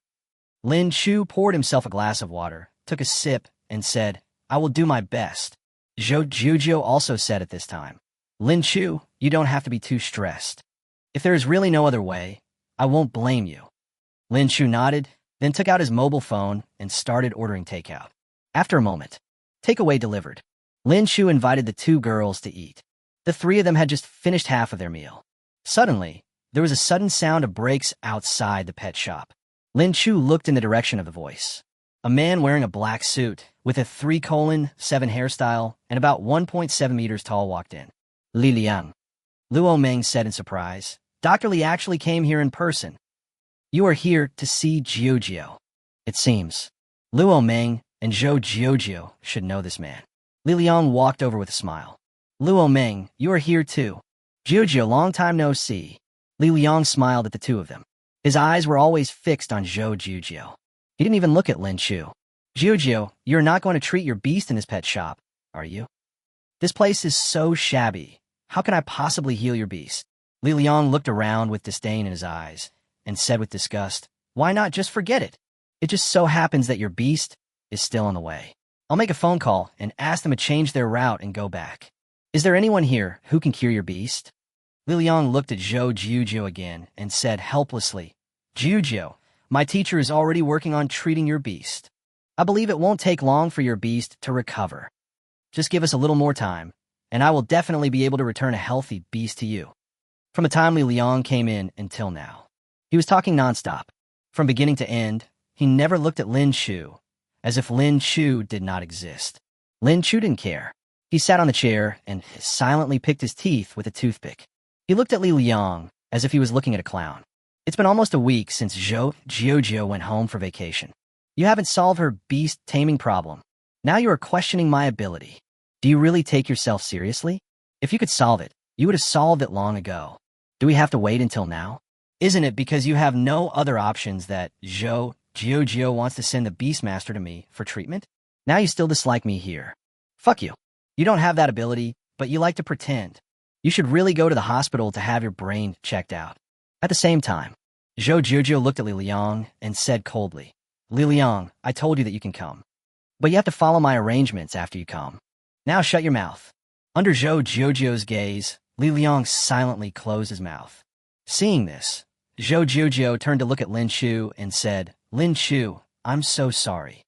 Lin Chu poured himself a glass of water, took a sip, and said, "I will do my best." Jiujiu also said at this time, "Lin Chu, you don't have to be too stressed. If there is really no other way, I won't blame you." Lin Chu nodded, then took out his mobile phone and started ordering takeout. After a moment, takeaway delivered. Lin Chu invited the two girls to eat. The three of them had just finished half of their meal. Suddenly, there was a sudden sound of brakes outside the pet shop. Lin Chu looked in the direction of the voice. A man wearing a black suit, with a 3:7 hairstyle and about 1.7 meters tall walked in. "Li Liang," Luo Meng said in surprise. "Dr. Li actually came here in person. You are here to see Jiujiu. It seems Luo Meng and Zhou Jiujiu should know this man." Li Liang walked over with a smile. "Luo Meng, you are here too. Jiujiu, long time no see." Li Liang smiled at the two of them. His eyes were always fixed on Zhou Jiujiu. He didn't even look at Lin Chu. "Jiujiu, you're not going to treat your beast in his pet shop, are you? This place is so shabby. How can I possibly heal your beast?" Li Liang looked around with disdain in his eyes and said with disgust, "Why not just forget it? It just so happens that your beast is still on the way. I'll make a phone call and ask them to change their route and go back. Is there anyone here who can cure your beast?" Li Liang looked at Zhou Jiujiu again and said helplessly, "Jiujiu, my teacher is already working on treating your beast. I believe it won't take long for your beast to recover. Just give us a little more time, and I will definitely be able to return a healthy beast to you." From the time Li Liang came in until now, he was talking nonstop. From beginning to end, he never looked at Lin Chu, as if Lin Chu did not exist. Lin Chu didn't care. He sat on the chair and silently picked his teeth with a toothpick. He looked at Li Liang as if he was looking at a clown. "It's been almost a week since Zhou Jiujiu went home for vacation. You haven't solved her beast taming problem. Now you are questioning my ability. Do you really take yourself seriously? If you could solve it, you would have solved it long ago. Do we have to wait until now? Isn't it because you have no other options that Zhou Jiujiu wants to send the Beastmaster to me for treatment? Now you still dislike me here. Fuck you. You don't have that ability, but you like to pretend. You should really go to the hospital to have your brain checked out." At the same time, Zhou Jiujiu looked at Li Liang and said coldly, "Li Liang, I told you that you can come. But you have to follow my arrangements after you come. Now shut your mouth." Under Zhou Jiujiu's gaze, Li Liang silently closed his mouth. Seeing this, Zhou Jiujiu turned to look at Lin Chu and said, "Lin Chu, I'm so sorry.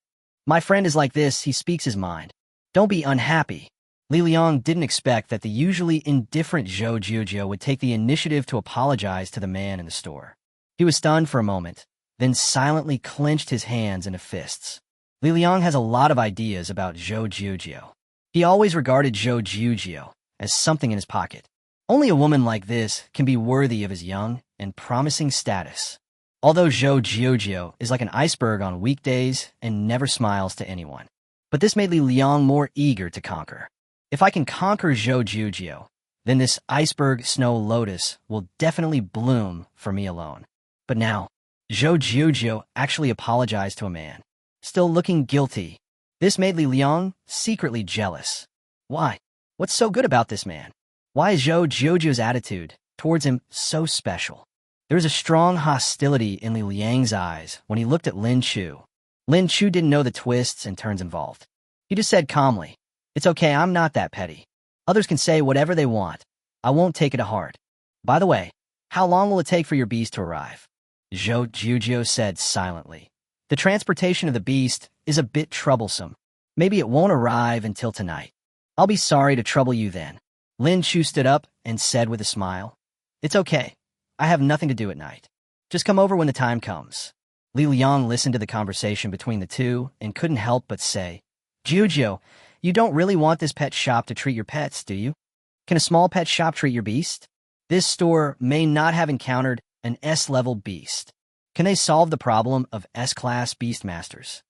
My friend is like this, he speaks his mind. Don't be unhappy. Li Liang didn't expect that the usually indifferent Zhou Jiujio would take the initiative to apologize to the man in the store. He was stunned for a moment, then silently clenched his hands into fists. Li Liang has a lot of ideas about Zhou Jiujio. He always regarded Zhou Jiujio as something in his pocket. Only a woman like this can be worthy of his young and promising status. Although Zhou Jiujio is like an iceberg on weekdays and never smiles to anyone. But this made Li Liang more eager to conquer. If I can conquer Zhou Jiujio, then this iceberg snow lotus will definitely bloom for me alone. But now, Zhou Jiujio actually apologized to a man, still looking guilty. This made Li Liang secretly jealous. Why? What's so good about this man? Why is Zhou Jiujio's attitude towards him so special? There was a strong hostility in Li Liang's eyes when he looked at Lin Chu. Lin Chu didn't know the twists and turns involved. He just said calmly, "It's okay, I'm not that petty. Others can say whatever they want. I won't take it to heart. By the way, how long will it take for your beast to arrive?" Zhou Jiujio said silently. "The transportation of the beast is a bit troublesome. Maybe it won't arrive until tonight. I'll be sorry to trouble you then." Lin Chu stood up and said with a smile, "It's okay. I have nothing to do at night. Just come over when the time comes." Li Liang listened to the conversation between the two and couldn't help but say, "Jiujio, you don't really want this pet shop to treat your pets, do you? Can a small pet shop treat your beast? This store may not have encountered an S-level beast. Can they solve the problem of S-class beastmasters?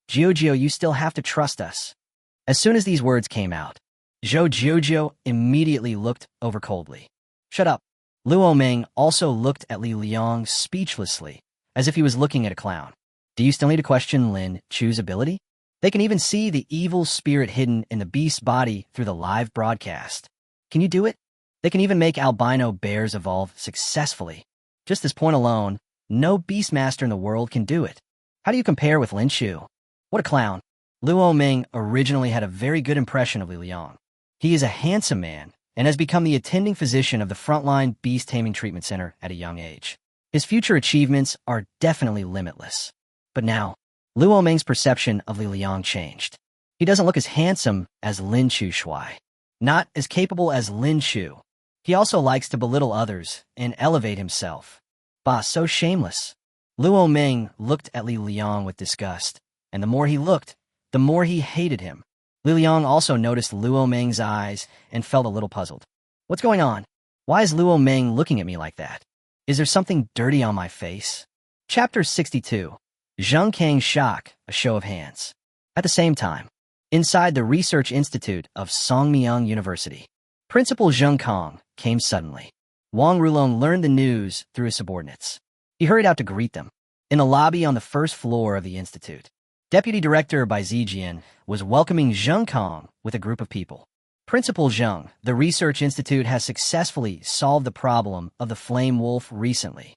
Jiujio, you still have to trust us." As soon as these words came out, Zhou Jiujio immediately looked over coldly. "Shut up." Luo Ming also looked at Li Liang speechlessly, as if he was looking at a clown. "Do you still need to question Lin Chu's ability? They can even see the evil spirit hidden in the beast's body through the live broadcast. Can you do it? They can even make albino bears evolve successfully. Just this point alone, no beastmaster in the world can do it. How do you compare with Lin Chu? What a clown." Luo Ming originally had a very good impression of Li Liang. He is a handsome man and has become the attending physician of the Frontline Beast Taming Treatment Center at a young age. His future achievements are definitely limitless. But now, Luo Ming's perception of Li Liang changed. He doesn't look as handsome as Lin Chu Shuai, not as capable as Lin Chu. He also likes to belittle others and elevate himself. Bah, so shameless. Luo Ming looked at Li Liang with disgust, and the more he looked, the more he hated him. Li Liang also noticed Luo Ming's eyes and felt a little puzzled. What's going on? Why is Luo Ming looking at me like that? Is there something dirty on my face? Chapter 62. Zheng Kang's Shock, a Show of Hands. At the same time, inside the Research Institute of Songmyung University, Principal Zheng Kang came suddenly. Wang Rulong learned the news through his subordinates. He hurried out to greet them. In a lobby on the first floor of the institute, Deputy Director Bai Zijian was welcoming Zheng Kang with a group of people. "Principal Zheng, the Research Institute has successfully solved the problem of the flame wolf recently.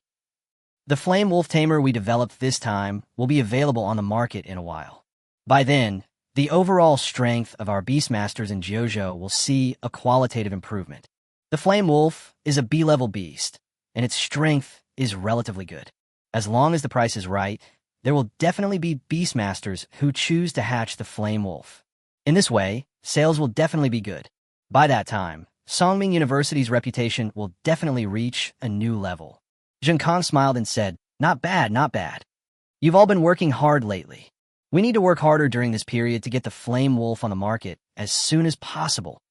The flame wolf tamer we developed this time will be available on the market in a while. By then, the overall strength of our beastmasters in Jiuzhou will see a qualitative improvement. The flame wolf is a B-level beast, and its strength is relatively good. As long as the price is right, there will definitely be beastmasters who choose to hatch the flame wolf. In this way, sales will definitely be good. By that time, Songming University's reputation will definitely reach a new level." Zheng Kang smiled and said, "Not bad, not bad. You've all been working hard lately. We need to work harder during this period to get the flame wolf on the market as soon as possible."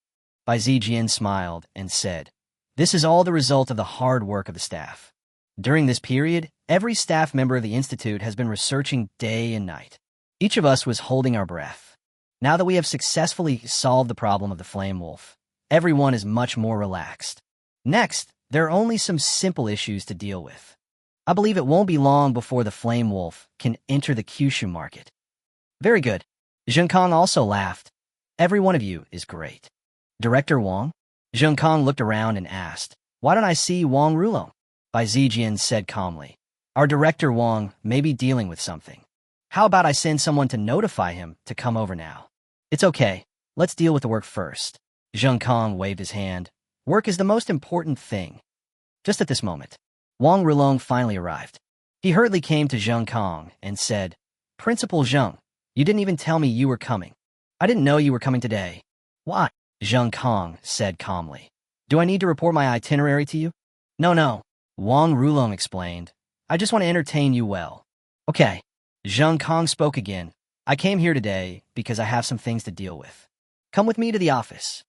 Bai Zijian smiled and said, "This is all the result of the hard work of the staff. During this period, every staff member of the Institute has been researching day and night. Each of us was holding our breath. Now that we have successfully solved the problem of the flame wolf, everyone is much more relaxed. Next, there are only some simple issues to deal with. I believe it won't be long before the flame wolf can enter the Kyushu market." "Very good." Zheng Kang also laughed. "Every one of you is great." "Director Wang?" Zheng Kang looked around and asked, "Why don't I see Wang Rulong?" Bai Zijian said calmly, "Our Director Wang may be dealing with something. How about I send someone to notify him to come over now?" "It's okay. Let's deal with the work first." Zheng Kang waved his hand. "Work is the most important thing." Just at this moment, Wang Rulong finally arrived. He hurriedly came to Zheng Kang and said, Principal Zheng, you didn't even tell me you were coming. I didn't know you were coming today. Why? Zheng Kong said calmly. Do I need to report my itinerary to you? No. Wang Rulong explained. I just want to entertain you well. Okay. Zheng Kong spoke again. I came here today because I have some things to deal with. Come with me to the office.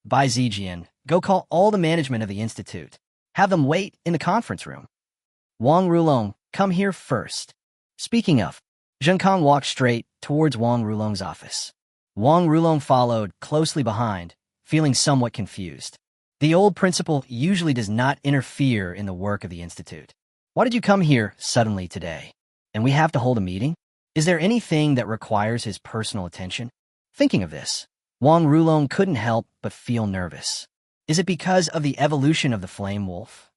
Bai Zijian, go call all the management of the institute. Have them wait in the conference room. Wang Rulong, come here first. Speaking of, Zheng Kong walked straight towards Wang Rulong's office. Wang Rulong followed closely behind, feeling somewhat confused. The old principal usually does not interfere in the work of the institute. Why did you come here suddenly today? And we have to hold a meeting? Is there anything that requires his personal attention? Thinking of this, Wang Rulong couldn't help but feel nervous. Is it because of the evolution of the flame wolf?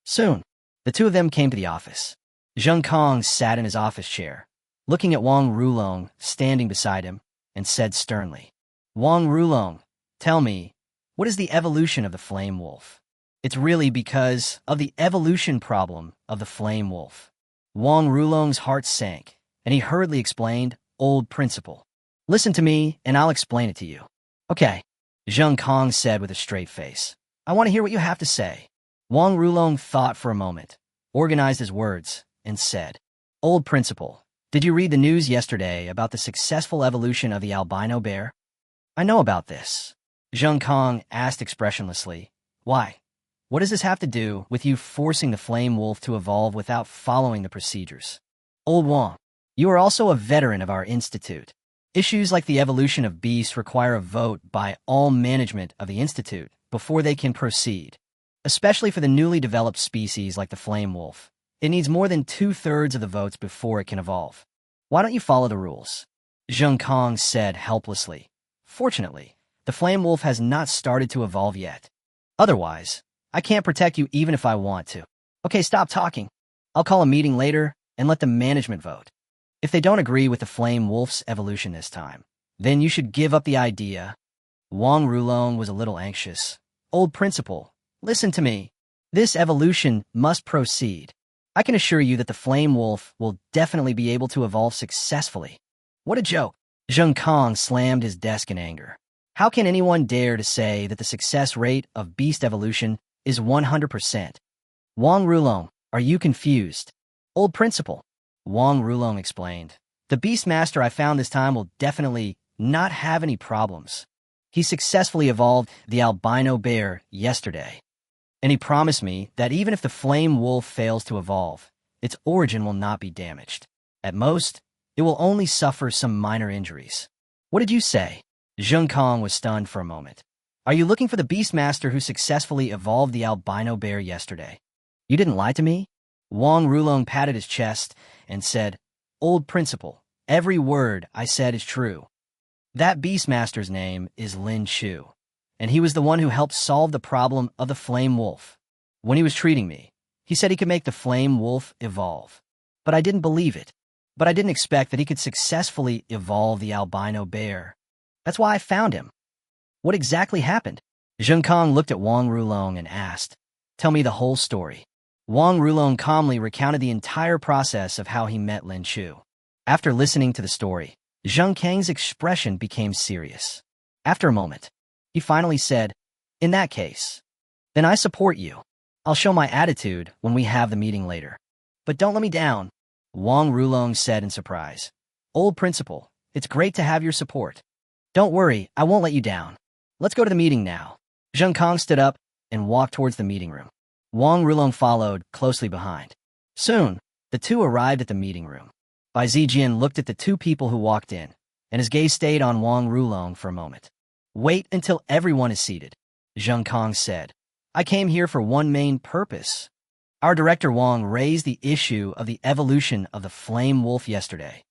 Soon, the two of them came to the office. Zheng Kong sat in his office chair, looking at Wang Rulong standing beside him, and said sternly, Wang Rulong, tell me, what is the evolution of the flame wolf? It's really because of the evolution problem of the flame wolf. Wang Rulong's heart sank, and he hurriedly explained, Old principal. Listen to me, and I'll explain it to you. Okay, Zheng Kong said with a straight face. I want to hear what you have to say. Wang Rulong thought for a moment, organized his words, and said, Old principal, did you read the news yesterday about the successful evolution of the albino bear? I know about this. Zheng Kong asked expressionlessly. Why? What does this have to do with you forcing the flame wolf to evolve without following the procedures? Old Wang, you are also a veteran of our institute. Issues like the evolution of beasts require a vote by all management of the institute before they can proceed. Especially for the newly developed species like the flame wolf. It needs more than 2/3 of the votes before it can evolve. Why don't you follow the rules? Zheng Kong said helplessly. Fortunately, the flame wolf has not started to evolve yet. Otherwise, I can't protect you even if I want to. Okay, stop talking. I'll call a meeting later and let the management vote. If they don't agree with the flame wolf's evolution this time, then you should give up the idea. Wang Rulong was a little anxious. Old principal, listen to me. This evolution must proceed. I can assure you that the flame wolf will definitely be able to evolve successfully. What a joke. Zheng Kong slammed his desk in anger. How can anyone dare to say that the success rate of beast evolution is 100%? Wang Rulong, are you confused? Old principal, Wang Rulong explained. The beast master I found this time will definitely not have any problems. He successfully evolved the albino bear yesterday. And he promised me that even if the flame wolf fails to evolve, its origin will not be damaged. At most, it will only suffer some minor injuries. What did you say? Zheng Kong was stunned for a moment. Are you looking for the Beastmaster who successfully evolved the albino bear yesterday? You didn't lie to me? Wang Rulong patted his chest and said, Old principal, every word I said is true. That Beastmaster's name is Lin Chu, and he was the one who helped solve the problem of the flame wolf. When he was treating me, he said he could make the flame wolf evolve. But I didn't believe it. But I didn't expect that he could successfully evolve the albino bear. That's why I found him. What exactly happened? Zheng Kong looked at Wang Rulong and asked, Tell me the whole story. Wang Rulong calmly recounted the entire process of how he met Lin Chu. After listening to the story, Zheng Kang's expression became serious. After a moment, he finally said, In that case, then I support you. I'll show my attitude when we have the meeting later. But don't let me down, Wang Rulong said in surprise. Old principal, it's great to have your support. Don't worry, I won't let you down. Let's go to the meeting now. Zheng Kong stood up and walked towards the meeting room. Wang Rulong followed closely behind. Soon, the two arrived at the meeting room. Bai Zijian looked at the two people who walked in, and his gaze stayed on Wang Rulong for a moment. Wait until everyone is seated, Zheng Kong said. I came here for one main purpose. Our director Wang raised the issue of the evolution of the flame wolf yesterday.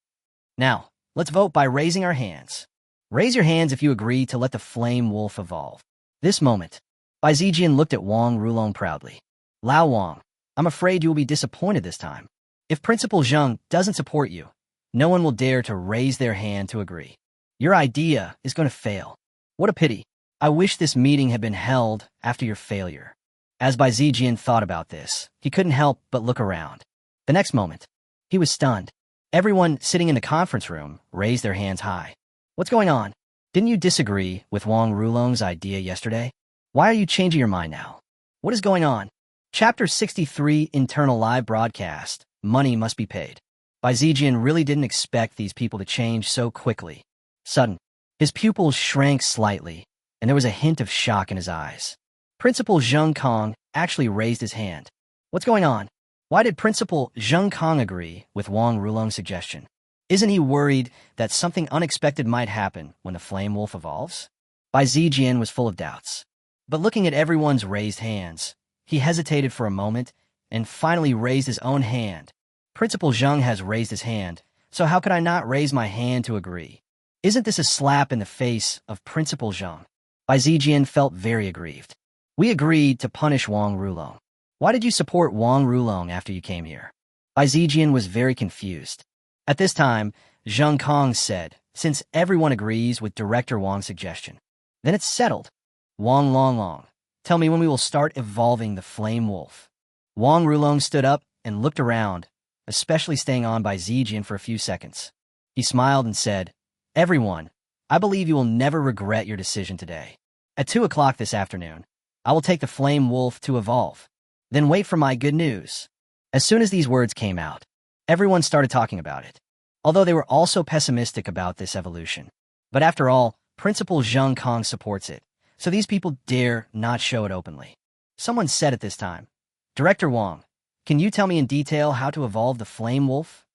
Now, let's vote by raising our hands. Raise your hands if you agree to let the flame wolf evolve. This moment, Bai Zijian looked at Wang Rulong proudly. Lao Wang, I'm afraid you will be disappointed this time. If Principal Zheng doesn't support you, no one will dare to raise their hand to agree. Your idea is going to fail. What a pity. I wish this meeting had been held after your failure. As Bai Zijian thought about this, he couldn't help but look around. The next moment, he was stunned. Everyone sitting in the conference room raised their hands high. What's going on? Didn't you disagree with Wang Rulong's idea yesterday? Why are you changing your mind now? What is going on? Chapter 63 Internal Live Broadcast. Money Must Be Paid. Bai Zijian really didn't expect these people to change so quickly. Sudden, his pupils shrank slightly, and there was a hint of shock in his eyes. Principal Zheng Kong actually raised his hand. What's going on? Why did Principal Zheng Kong agree with Wang Rulong's suggestion? Isn't he worried that something unexpected might happen when the flame wolf evolves? Bai Zijian was full of doubts. But looking at everyone's raised hands, he hesitated for a moment and finally raised his own hand. Principal Zheng has raised his hand, so how could I not raise my hand to agree? Isn't this a slap in the face of Principal Zheng? Bai Zijian felt very aggrieved. We agreed to punish Wang Rulong. Why did you support Wang Rulong after you came here? Bai Zijian was very confused. At this time, Zheng Kong said, since everyone agrees with Director Wang's suggestion, then it's settled. Wang Long, tell me when we will start evolving the flame wolf. Wang Rulong stood up and looked around, especially staying on Bai Zijian for a few seconds. He smiled and said, everyone, I believe you will never regret your decision today. At 2 o'clock this afternoon, I will take the flame wolf to evolve. Then wait for my good news. As soon as these words came out, everyone started talking about it, although they were also pessimistic about this evolution. But after all, Principal Zheng Kong supports it, so these people dare not show it openly. Someone said at this time, Director Wang, can you tell me in detail how to evolve the flame wolf?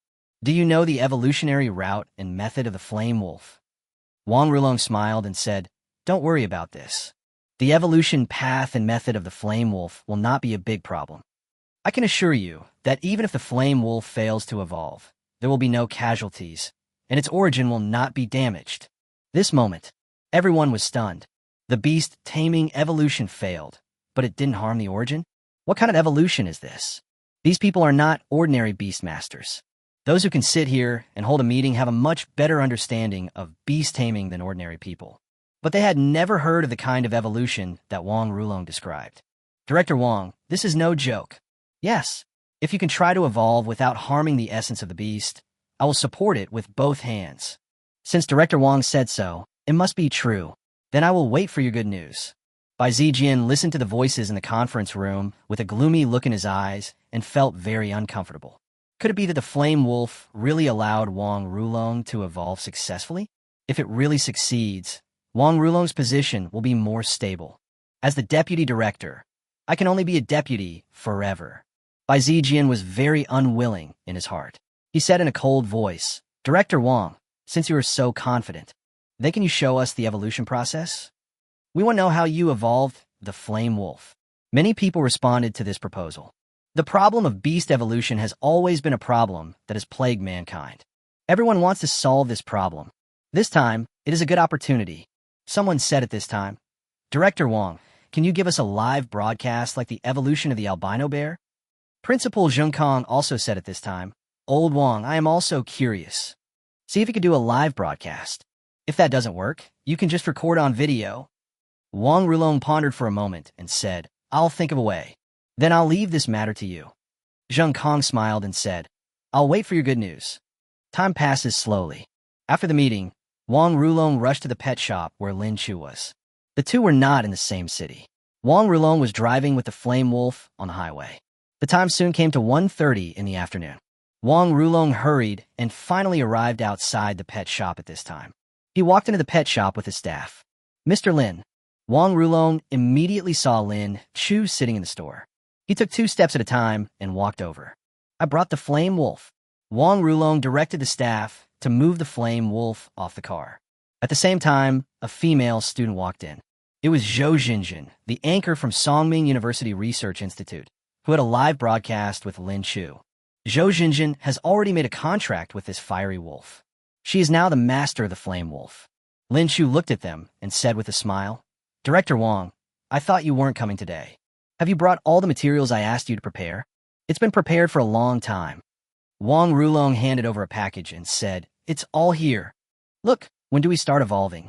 Do you know the evolutionary route and method of the flame wolf? Wang Rulong smiled and said, don't worry about this. The evolution path and method of the flame wolf will not be a big problem. I can assure you that even if the flame wolf fails to evolve, there will be no casualties, and its origin will not be damaged. This moment, everyone was stunned. The beast taming evolution failed, but it didn't harm the origin? What kind of evolution is this? These people are not ordinary beast masters. Those who can sit here and hold a meeting have a much better understanding of beast taming than ordinary people. But they had never heard of the kind of evolution that Wang Rulong described. Director Wang, this is no joke. Yes, if you can try to evolve without harming the essence of the beast, I will support it with both hands. Since Director Wang said so, it must be true. Then I will wait for your good news. Bai Zijian listened to the voices in the conference room with a gloomy look in his eyes and felt very uncomfortable. Could it be that the flame wolf really allowed Wang Rulong to evolve successfully? If it really succeeds, Wang Rulong's position will be more stable. As the deputy director, I can only be a deputy forever. Bai Zijian was very unwilling in his heart. He said in a cold voice, Director Wang, since you are so confident, then can you show us the evolution process? We want to know how you evolved the flame wolf. Many people responded to this proposal. The problem of beast evolution has always been a problem that has plagued mankind. Everyone wants to solve this problem. This time, it is a good opportunity. Someone said at this time, Director Wang, can you give us a live broadcast like the evolution of the albino bear? Principal Zheng Kong also said at this time, Old Wang, I am also curious. See if you could do a live broadcast. If that doesn't work, you can just record on video. Wang Rulong pondered for a moment and said, I'll think of a way. Then I'll leave this matter to you. Zheng Kong smiled and said, I'll wait for your good news. Time passes slowly. After the meeting, Wang Rulong rushed to the pet shop where Lin Chu was. The two were not in the same city. Wang Rulong was driving with the flame wolf on the highway. The time soon came to 1:30 in the afternoon. Wang Rulong hurried and finally arrived outside the pet shop at this time. He walked into the pet shop with his staff. Mr. Lin. Wang Rulong immediately saw Lin Chu sitting in the store. He took 2 steps at a time and walked over. I brought the flame wolf. Wang Rulong directed the staff to move the flame wolf off the car. At the same time, a female student walked in. It was Zhou Jinjin, the anchor from Songming University Research Institute, who had a live broadcast with Lin Chu. Zhou Jinjin has already made a contract with this fiery wolf. She is now the master of the flame wolf. Lin Chu looked at them and said with a smile, Director Wang, I thought you weren't coming today. Have you brought all the materials I asked you to prepare? It's been prepared for a long time. Wang Rulong handed over a package and said, It's all here. Look, when do we start evolving?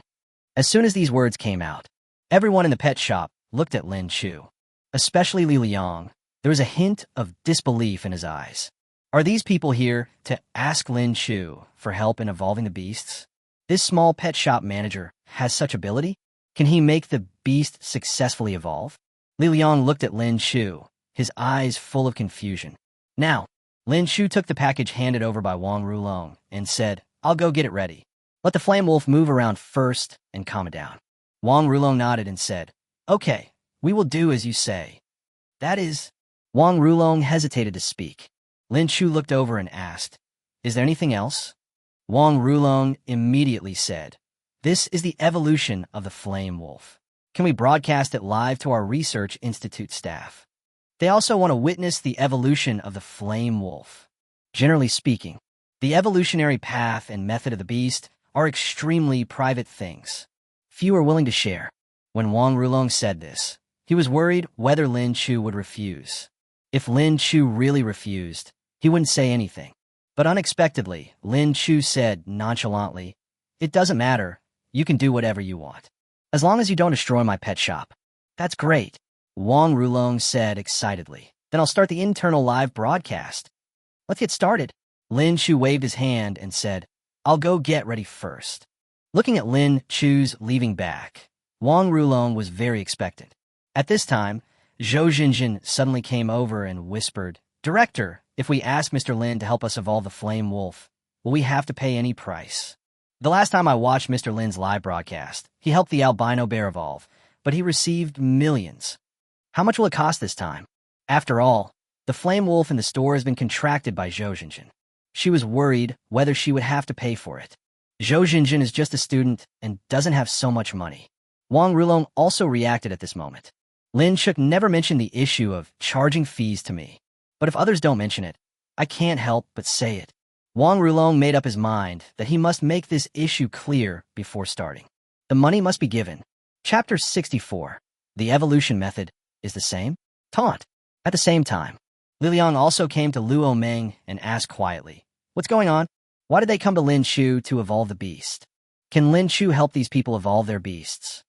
As soon as these words came out, everyone in the pet shop looked at Lin Chu. Especially Li Liang. There was a hint of disbelief in his eyes. Are these people here to ask Lin Chu for help in evolving the beasts? This small pet shop manager has such ability? Can he make the beast successfully evolve? Li Liang looked at Lin Chu, his eyes full of confusion. Now, Lin Chu took the package handed over by Wang Rulong and said, "I'll go get it ready. Let the flame wolf move around first and calm it down." Wang Rulong nodded and said, "Okay, we will do as you say." That is... Wang Rulong hesitated to speak. Lin Chu looked over and asked, "Is there anything else?" Wang Rulong immediately said, "This is the evolution of the flame wolf. Can we broadcast it live to our research institute staff? They also want to witness the evolution of the flame wolf." Generally speaking, the evolutionary path and method of the beast are extremely private things. Few are willing to share. When Wang Rulong said this, he was worried whether Lin Chu would refuse. If Lin Chu really refused, he wouldn't say anything. But unexpectedly, Lin Chu said nonchalantly, "It doesn't matter. You can do whatever you want. As long as you don't destroy my pet shop." "That's great," Wang Rulong said excitedly. "Then I'll start the internal live broadcast. Let's get started." Lin Chu waved his hand and said, "I'll go get ready first." Looking at Lin Chu's leaving back, Wang Rulong was very expectant. At this time, Zhou Jinjin suddenly came over and whispered, "Director, if we ask Mr. Lin to help us evolve the flame wolf, will we have to pay any price?" The last time I watched Mr. Lin's live broadcast, he helped the albino bear evolve, but he received millions. How much will it cost this time? After all, the flame wolf in the store has been contracted by Zhou Jinjin. She was worried whether she would have to pay for it. Zhou Jinjin is just a student and doesn't have so much money. Wang Rulong also reacted at this moment. Lin Chu never mentioned the issue of charging fees to me. But if others don't mention it, I can't help but say it. Wang Rulong made up his mind that he must make this issue clear before starting. The money must be given. Chapter 64. The evolution method is the same? Taunt. At the same time, Li Liang also came to Luo Meng and asked quietly, "What's going on? Why did they come to Lin Chu to evolve the beast? Can Lin Chu help these people evolve their beasts?"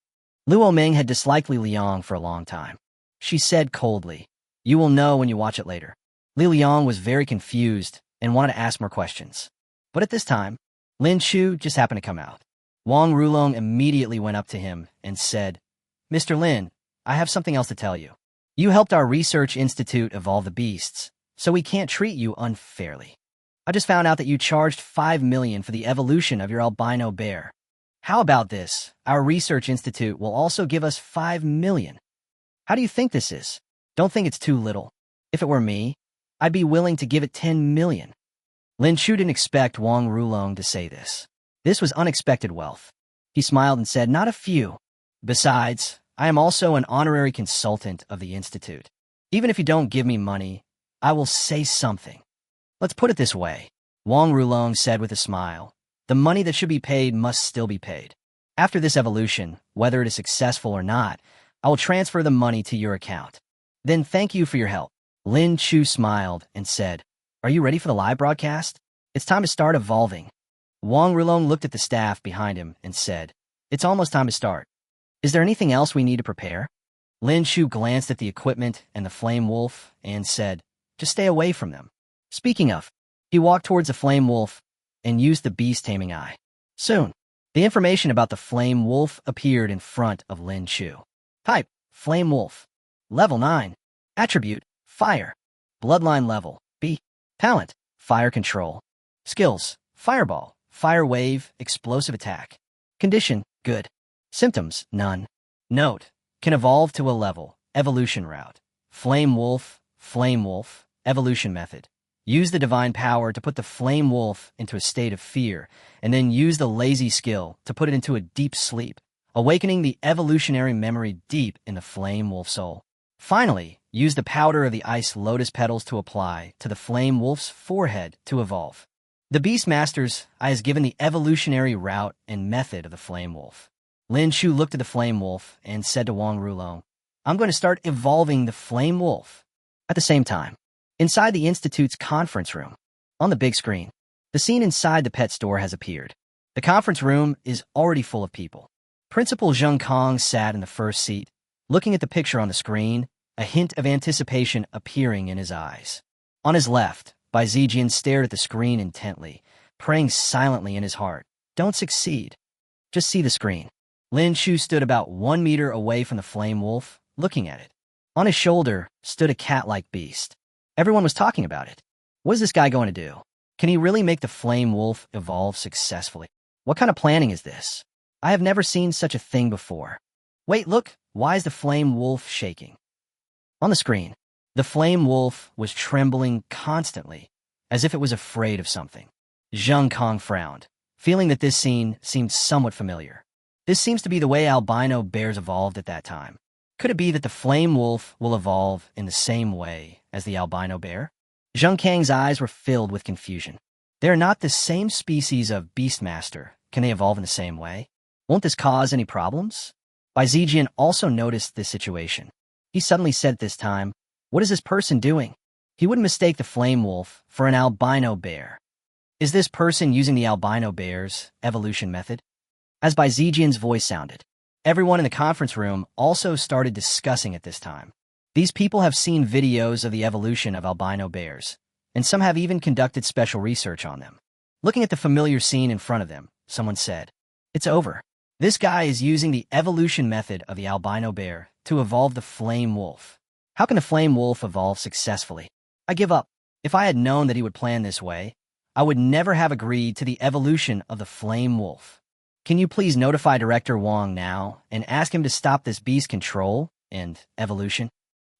Luo Meng had disliked Li Liang for a long time. She said coldly, "You will know when you watch it later." Li Liang was very confused and wanted to ask more questions. But at this time, Lin Chu just happened to come out. Wang Rulong immediately went up to him and said, "Mr. Lin, I have something else to tell you. You helped our research institute evolve the beasts, so we can't treat you unfairly. I just found out that you charged 5 million for the evolution of your albino bear. How about this? Our research institute will also give us 5 million. How do you think this is? Don't think it's too little. If it were me, I'd be willing to give it 10 million. Lin Chu didn't expect Wang Rulong to say this. This was unexpected wealth. He smiled and said, "Not a few. Besides, I am also an honorary consultant of the institute. Even if you don't give me money, I will say something. Let's put it this way," Wang Rulong said with a smile. "The money that should be paid must still be paid. After this evolution, whether it is successful or not, I will transfer the money to your account. Then thank you for your help." Lin Chu smiled and said, "Are you ready for the live broadcast? It's time to start evolving." Wang Rulong looked at the staff behind him and said, "It's almost time to start. Is there anything else we need to prepare?" Lin Chu glanced at the equipment and the flame wolf and said, "Just stay away from them." Speaking of, he walked towards the flame wolf and used the beast taming eye. Soon, the information about the flame wolf appeared in front of Lin Chu. Type, flame wolf. Level 9. Attribute, fire. Bloodline level, B. Talent, fire control. Skills, fireball, fire wave, explosive attack. Condition, good. Symptoms, none. Note, can evolve to a level, evolution route. Flame wolf, evolution method. Use the divine power to put the flame wolf into a state of fear, and then use the lazy skill to put it into a deep sleep, awakening the evolutionary memory deep in the flame wolf soul. Finally, use the powder of the ice lotus petals to apply to the flame wolf's forehead to evolve. The Beast Master's eye has given the evolutionary route and method of the flame wolf. Lin Chu looked at the flame wolf and said to Wang Rulong, "I'm going to start evolving the flame wolf." At the same time, inside the Institute's conference room, on the big screen, the scene inside the pet store has appeared. The conference room is already full of people. Principal Zheng Kong sat in the first seat, looking at the picture on the screen, a hint of anticipation appearing in his eyes. On his left, Bai Zijian stared at the screen intently, praying silently in his heart. Don't succeed. Just see the screen. Lin Chu stood about 1 meter away from the flame wolf, looking at it. On his shoulder stood a cat-like beast. Everyone was talking about it. What is this guy going to do? Can he really make the flame wolf evolve successfully? What kind of planning is this? I have never seen such a thing before. Wait, look, why is the flame wolf shaking? On the screen, the flame wolf was trembling constantly, as if it was afraid of something. Zheng Kong frowned, feeling that this scene seemed somewhat familiar. This seems to be the way albino bears evolved at that time. Could it be that the flame wolf will evolve in the same way as the albino bear? Zheng Kang's eyes were filled with confusion. They are not the same species of beastmaster. Can they evolve in the same way? Won't this cause any problems? Bai Zijian also noticed this situation. He suddenly said this time, "What is this person doing?" He wouldn't mistake the flame wolf for an albino bear. Is this person using the albino bear's evolution method? As Bai Zijian's voice sounded, everyone in the conference room also started discussing at this time. These people have seen videos of the evolution of albino bears, and some have even conducted special research on them. Looking at the familiar scene in front of them, someone said, "It's over. This guy is using the evolution method of the albino bear to evolve the flame wolf. How can the flame wolf evolve successfully? I give up. If I had known that he would plan this way, I would never have agreed to the evolution of the flame wolf. Can you please notify Director Wang now and ask him to stop this beast control and evolution?"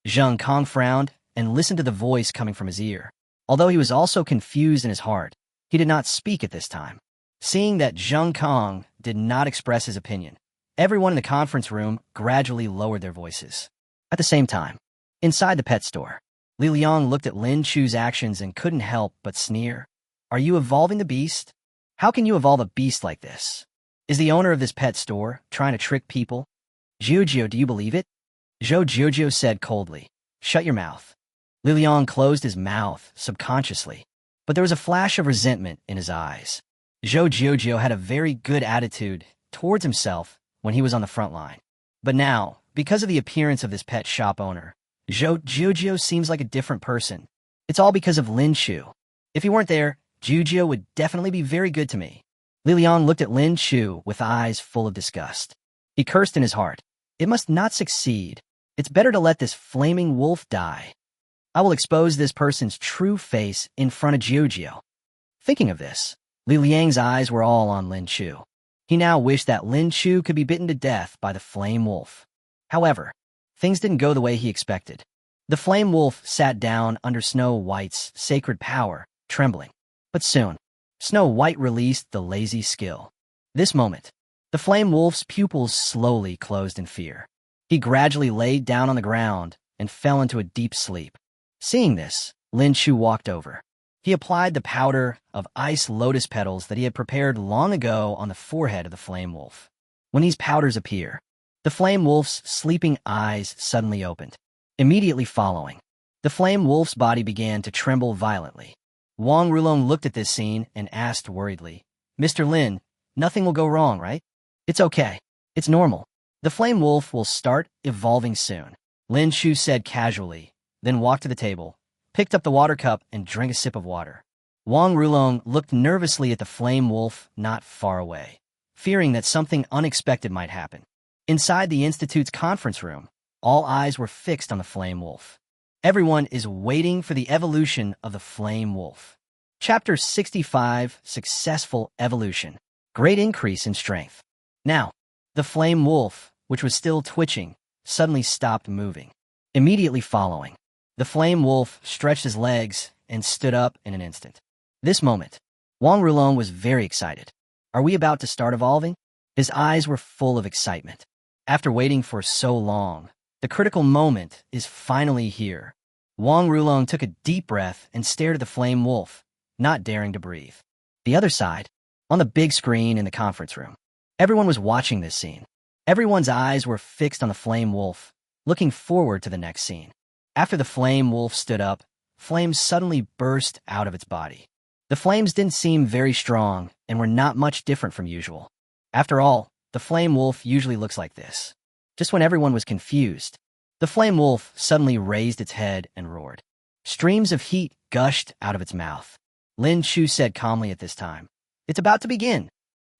Zheng Kong frowned and listened to the voice coming from his ear. Although he was also confused in his heart, he did not speak at this time. Seeing that Zheng Kong did not express his opinion, everyone in the conference room gradually lowered their voices. At the same time, inside the pet store, Li Liang looked at Lin Chu's actions and couldn't help but sneer. "Are you evolving the beast? How can you evolve a beast like this? Is the owner of this pet store trying to trick people? Jiujiu, do you believe it?" Zhou Jiujiu said coldly, "Shut your mouth." Li Liang closed his mouth subconsciously, but there was a flash of resentment in his eyes. Zhou Jiujiu had a very good attitude towards himself when he was on the front line. But now, because of the appearance of this pet shop owner, Zhou Jiujiu seems like a different person. It's all because of Lin Chu. If he weren't there, Jiujiu would definitely be very good to me. Li Liang looked at Lin Chu with eyes full of disgust. He cursed in his heart. It must not succeed. It's better to let this flaming wolf die. I will expose this person's true face in front of Jiujiu. Thinking of this, Li Liang's eyes were all on Lin Chu. He now wished that Lin Chu could be bitten to death by the flame wolf. However, things didn't go the way he expected. The flame wolf sat down under Snow White's sacred power, trembling. But soon, Snow White released the lazy skill. This moment, the flame wolf's pupils slowly closed in fear. He gradually laid down on the ground and fell into a deep sleep. Seeing this, Lin Chu walked over. He applied the powder of ice lotus petals that he had prepared long ago on the forehead of the flame wolf. When these powders appear, the flame wolf's sleeping eyes suddenly opened. Immediately following, the flame wolf's body began to tremble violently. Wang Rulong looked at this scene and asked worriedly, "Mr. Lin, nothing will go wrong, right?" "It's okay. It's normal. The flame wolf will start evolving soon," Lin Chu said casually, then walked to the table, picked up the water cup, and drank a sip of water. Wang Rulong looked nervously at the flame wolf not far away, fearing that something unexpected might happen. Inside the Institute's conference room, all eyes were fixed on the flame wolf. Everyone is waiting for the evolution of the flame wolf. Chapter 65, Successful Evolution. Great increase in strength. Now, the flame wolf, which was still twitching, suddenly stopped moving. Immediately following, the flame wolf stretched his legs and stood up in an instant. This moment, Wang Rulong was very excited. Are we about to start evolving? His eyes were full of excitement. After waiting for so long, the critical moment is finally here. Wang Rulong took a deep breath and stared at the flame wolf, not daring to breathe. The other side, on the big screen in the conference room, everyone was watching this scene. Everyone's eyes were fixed on the flame wolf, looking forward to the next scene. After the flame wolf stood up, flames suddenly burst out of its body. The flames didn't seem very strong and were not much different from usual. After all, the flame wolf usually looks like this. Just when everyone was confused, the flame wolf suddenly raised its head and roared. Streams of heat gushed out of its mouth. Lin Chu said calmly at this time, "It's about to begin."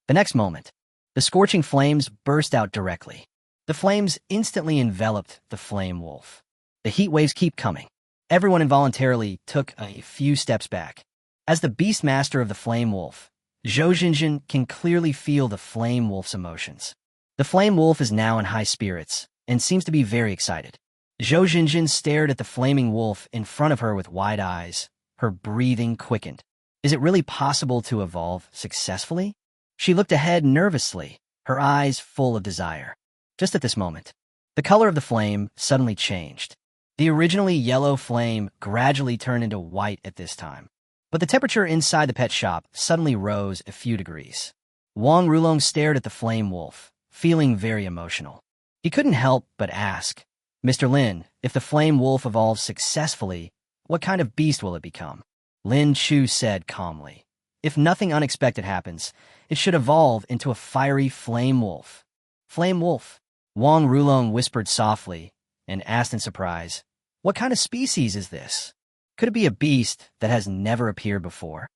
The next moment, the scorching flames burst out directly. The flames instantly enveloped the flame wolf. The heat waves keep coming. Everyone involuntarily took a few steps back. As the beast master of the flame wolf, Zhou Jinjin can clearly feel the flame wolf's emotions. The flame wolf is now in high spirits and seems to be very excited. Zhou Jinjin stared at the flaming wolf in front of her with wide eyes. Her breathing quickened. Is it really possible to evolve successfully? She looked ahead nervously, her eyes full of desire. Just at this moment, the color of the flame suddenly changed. The originally yellow flame gradually turned into white at this time. But the temperature inside the pet shop suddenly rose a few degrees. Wang Rulong stared at the flame wolf, feeling very emotional. He couldn't help but ask, "Mr. Lin, if the flame wolf evolves successfully, what kind of beast will it become?" Lin Chu said calmly, "If nothing unexpected happens, it should evolve into a fiery flame wolf." "Flame wolf?" Wang Rulong whispered softly and asked in surprise, "What kind of species is this? Could it be a beast that has never appeared before?"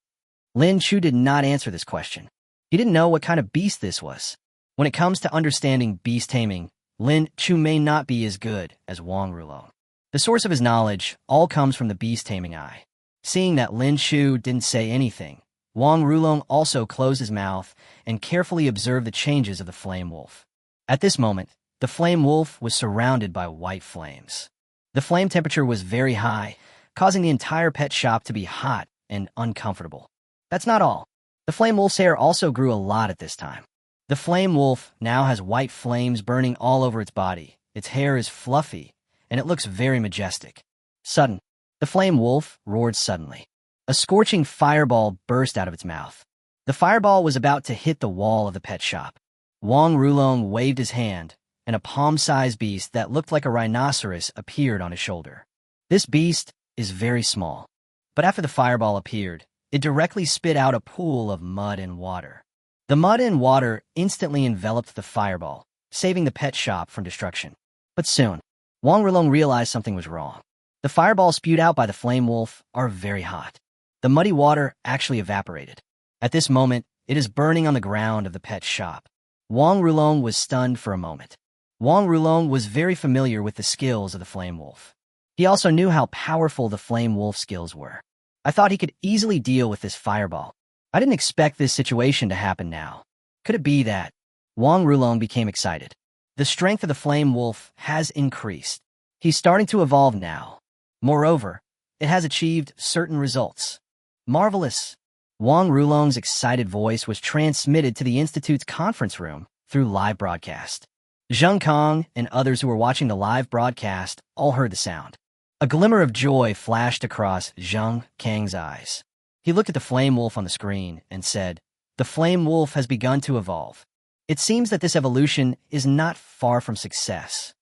Lin Chu did not answer this question. He didn't know what kind of beast this was. When it comes to understanding beast taming, Lin Chu may not be as good as Wang Rulong. The source of his knowledge all comes from the beast taming eye. Seeing that Lin Chu didn't say anything, Wang Rulong also closed his mouth and carefully observed the changes of the flame wolf. At this moment, the flame wolf was surrounded by white flames. The flame temperature was very high, causing the entire pet shop to be hot and uncomfortable. That's not all. The flame wolf's hair also grew a lot at this time. The flame wolf now has white flames burning all over its body. Its hair is fluffy, and it looks very majestic. Sudden, the flame wolf roared suddenly. A scorching fireball burst out of its mouth. The fireball was about to hit the wall of the pet shop. Wang Rulong waved his hand, and a palm-sized beast that looked like a rhinoceros appeared on his shoulder. This beast is very small, but after the fireball appeared, it directly spit out a pool of mud and water. The mud and water instantly enveloped the fireball, saving the pet shop from destruction. But soon, Wang Rulong realized something was wrong. The fireballs spewed out by the flame wolf are very hot. The muddy water actually evaporated. At this moment, it is burning on the ground of the pet shop. Wang Rulong was stunned for a moment. Wang Rulong was very familiar with the skills of the flame wolf. He also knew how powerful the flame wolf skills were. I thought he could easily deal with this fireball. I didn't expect this situation to happen now. Could it be that? Wang Rulong became excited. The strength of the flame wolf has increased. He's starting to evolve now. Moreover, it has achieved certain results. Marvelous! Wang Rulong's excited voice was transmitted to the Institute's conference room through live broadcast. Zheng Kong and others who were watching the live broadcast all heard the sound. A glimmer of joy flashed across Zheng Kang's eyes. He looked at the flame wolf on the screen and said, "The flame wolf has begun to evolve. It seems that this evolution is not far from success."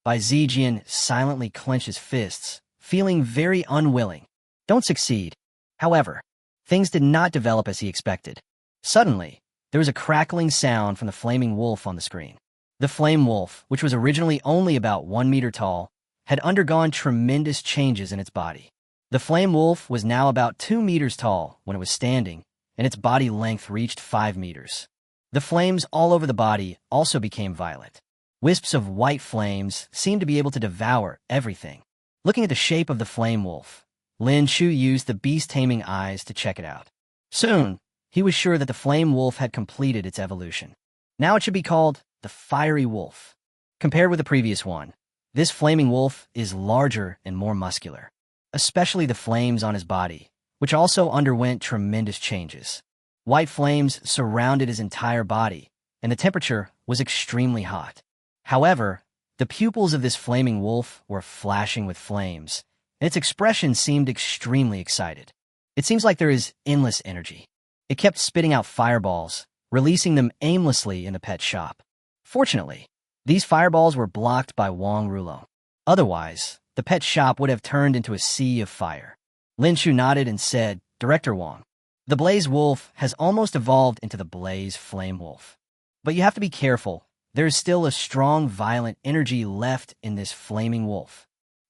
Bai Zijian silently clenched his fists, feeling very unwilling. Don't succeed. However, things did not develop as he expected. Suddenly, there was a crackling sound from the flaming wolf on the screen. The flame wolf, which was originally only about 1 meter tall, had undergone tremendous changes in its body. The flame wolf was now about 2 meters tall when it was standing, and its body length reached 5 meters. The flames all over the body also became violet. Wisps of white flames seemed to be able to devour everything. Looking at the shape of the flame wolf, Lin Chu used the beast-taming eyes to check it out. Soon, he was sure that the flame wolf had completed its evolution. Now it should be called the fiery wolf. Compared with the previous one, this flaming wolf is larger and more muscular, especially the flames on his body, which also underwent tremendous changes. White flames surrounded his entire body, and the temperature was extremely hot. However, the pupils of this flaming wolf were flashing with flames, and its expression seemed extremely excited. It seems like there is endless energy. It kept spitting out fireballs, releasing them aimlessly in the pet shop. Fortunately, these fireballs were blocked by Wang Rulong. Otherwise, the pet shop would have turned into a sea of fire. Lin Chu nodded and said, "Director Wang, the blaze wolf has almost evolved into the blaze flame wolf. But you have to be careful. There is still a strong, violent energy left in this flaming wolf.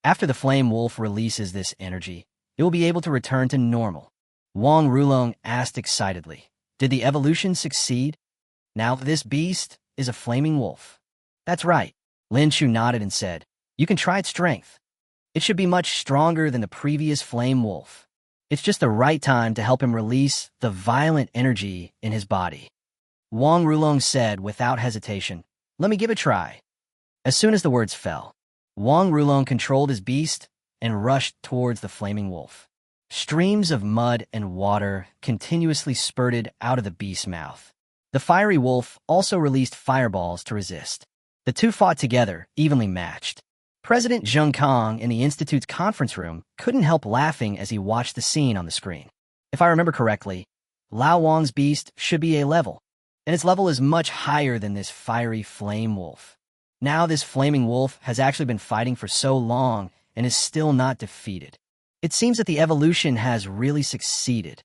After the flame wolf releases this energy, it will be able to return to normal. Wang Rulong asked excitedly, "Did the evolution succeed? Now this beast is a flaming wolf." "That's right." Lin Chu nodded and said, "You can try its strength. It should be much stronger than the previous flame wolf. It's just the right time to help him release the violent energy in his body." Wang Rulong said without hesitation, "Let me give it a try." As soon as the words fell, Wang Rulong controlled his beast and rushed towards the flaming wolf. Streams of mud and water continuously spurted out of the beast's mouth. The fiery wolf also released fireballs to resist. The two fought together, evenly matched. President Zheng Kong in the Institute's conference room couldn't help laughing as he watched the scene on the screen. If I remember correctly, Lao Wang's beast should be a level, and its level is much higher than this fiery flame wolf. Now this flaming wolf has actually been fighting for so long and is still not defeated. It seems that the evolution has really succeeded.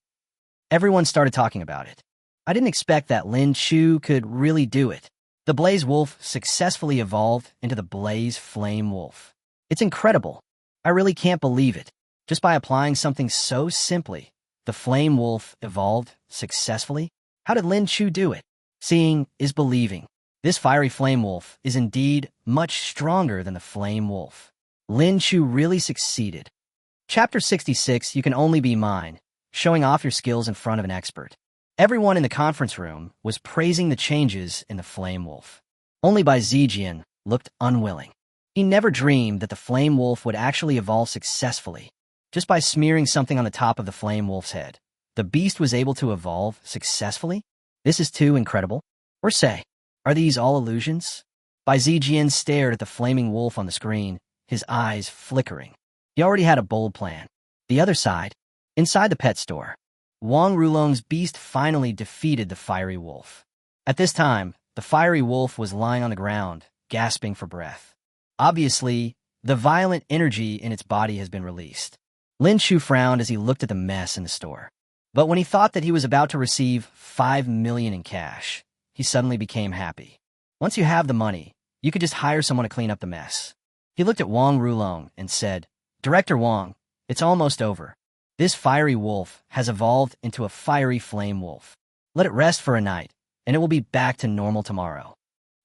Everyone started talking about it. I didn't expect that Lin Chu could really do it. The Blaze Wolf successfully evolved into the Blaze Flame Wolf. It's incredible. I really can't believe it. Just by applying something so simply, the Flame Wolf evolved successfully? How did Lin Chu do it? Seeing is believing. This fiery flame wolf is indeed much stronger than the flame wolf. Lin Chu really succeeded. Chapter 66, You Can Only Be Mine, showing off your skills in front of an expert. Everyone in the conference room was praising the changes in the flame wolf. Only Bai Zijian looked unwilling. He never dreamed that the flame wolf would actually evolve successfully. Just by smearing something on the top of the flame wolf's head, the beast was able to evolve successfully? This is too incredible. Or say, are these all illusions? Bai Zijian stared at the flaming wolf on the screen, his eyes flickering. He already had a bold plan. The other side, inside the pet store, Wang Rulong's beast finally defeated the fiery wolf. At this time, the fiery wolf was lying on the ground, gasping for breath. Obviously, the violent energy in its body has been released. Lin Chu frowned as he looked at the mess in the store. But when he thought that he was about to receive 5 million in cash, he suddenly became happy. Once you have the money, you could just hire someone to clean up the mess. He looked at Wang Rulong and said, "Director Wang, it's almost over. This fiery wolf has evolved into a fiery flame wolf. Let it rest for a night, and it will be back to normal tomorrow."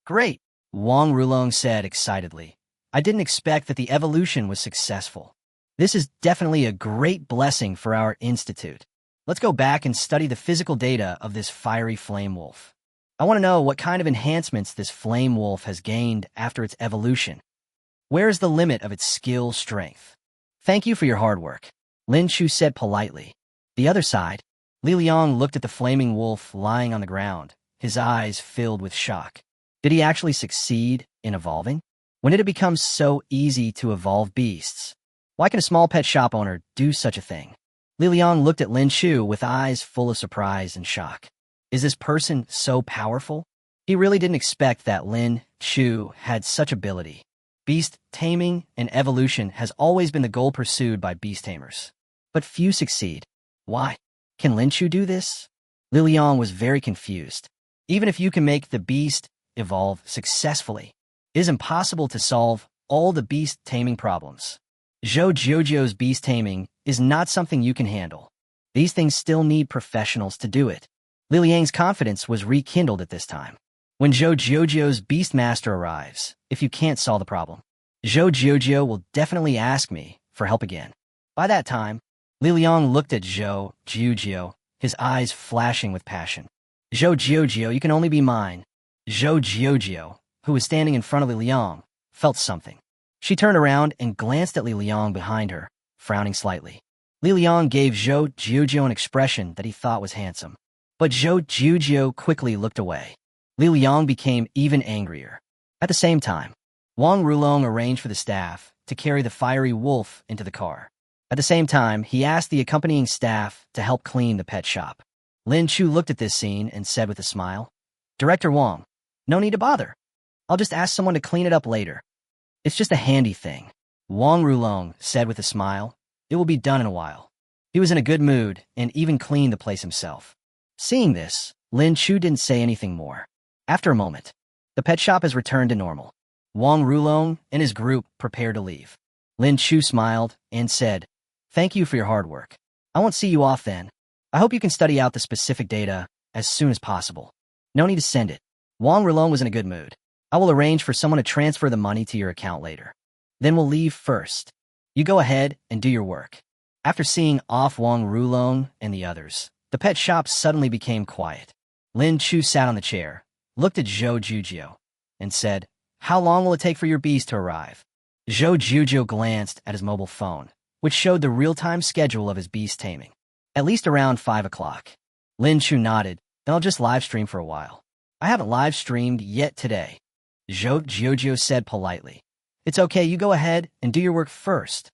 "Great," Wang Rulong said excitedly. "I didn't expect that the evolution was successful. This is definitely a great blessing for our institute. Let's go back and study the physical data of this fiery flame wolf. I want to know what kind of enhancements this flame wolf has gained after its evolution. Where is the limit of its skill strength?" "Thank you for your hard work," Lin Chu said politely. The other side, Li Liang looked at the flaming wolf lying on the ground, his eyes filled with shock. Did he actually succeed in evolving? When did it become so easy to evolve beasts? Why can a small pet shop owner do such a thing? Li Liang looked at Lin Chu with eyes full of surprise and shock. Is this person so powerful? He really didn't expect that Lin Chu had such ability. Beast taming and evolution has always been the goal pursued by beast tamers. But few succeed. Why? Can Lin Chu do this? Li Liang was very confused. Even if you can make the beast evolve successfully, it is impossible to solve all the beast taming problems. Zhou Jiujiu's beast taming is not something you can handle. These things still need professionals to do it. Li Liang's confidence was rekindled at this time. When Zhou Jiujiu's Beastmaster arrives, if you can't solve the problem, Zhou Jiujiu will definitely ask me for help again. By that time, Li Liang looked at Zhou Jiujiu, his eyes flashing with passion. "Zhou Jiujiu, you can only be mine." Zhou Jiujiu, who was standing in front of Li Liang, felt something. She turned around and glanced at Li Liang behind her, frowning slightly. Li Liang gave Zhou Jiujiu an expression that he thought was handsome. But Zhou Jiujiu quickly looked away. Li Liang became even angrier. At the same time, Wang Rulong arranged for the staff to carry the fiery wolf into the car. At the same time, he asked the accompanying staff to help clean the pet shop. Lin Chu looked at this scene and said with a smile, "Director Wang, no need to bother. I'll just ask someone to clean it up later. It's just a handy thing." Wang Rulong said with a smile, "It will be done in a while." He was in a good mood and even cleaned the place himself. Seeing this, Lin Chu didn't say anything more. After a moment, the pet shop has returned to normal. Wang Rulong and his group prepared to leave. Lin Chu smiled and said, "Thank you for your hard work. I won't see you off then. I hope you can study out the specific data as soon as possible. No need to send it." Wang Rulong was in a good mood. "I will arrange for someone to transfer the money to your account later. Then we'll leave first. You go ahead and do your work." After seeing off Wang Rulong and the others, the pet shop suddenly became quiet. Lin Chu sat on the chair, looked at Zhou Jujio, and said, "How long will it take for your beast to arrive?" Zhou Jujio glanced at his mobile phone, which showed the real-time schedule of his beast taming. "At least around 5 o'clock. Lin Chu nodded, "Then I'll just live stream for a while." "I haven't live streamed yet today," Zhou Jujio said politely. "It's okay, you go ahead and do your work first."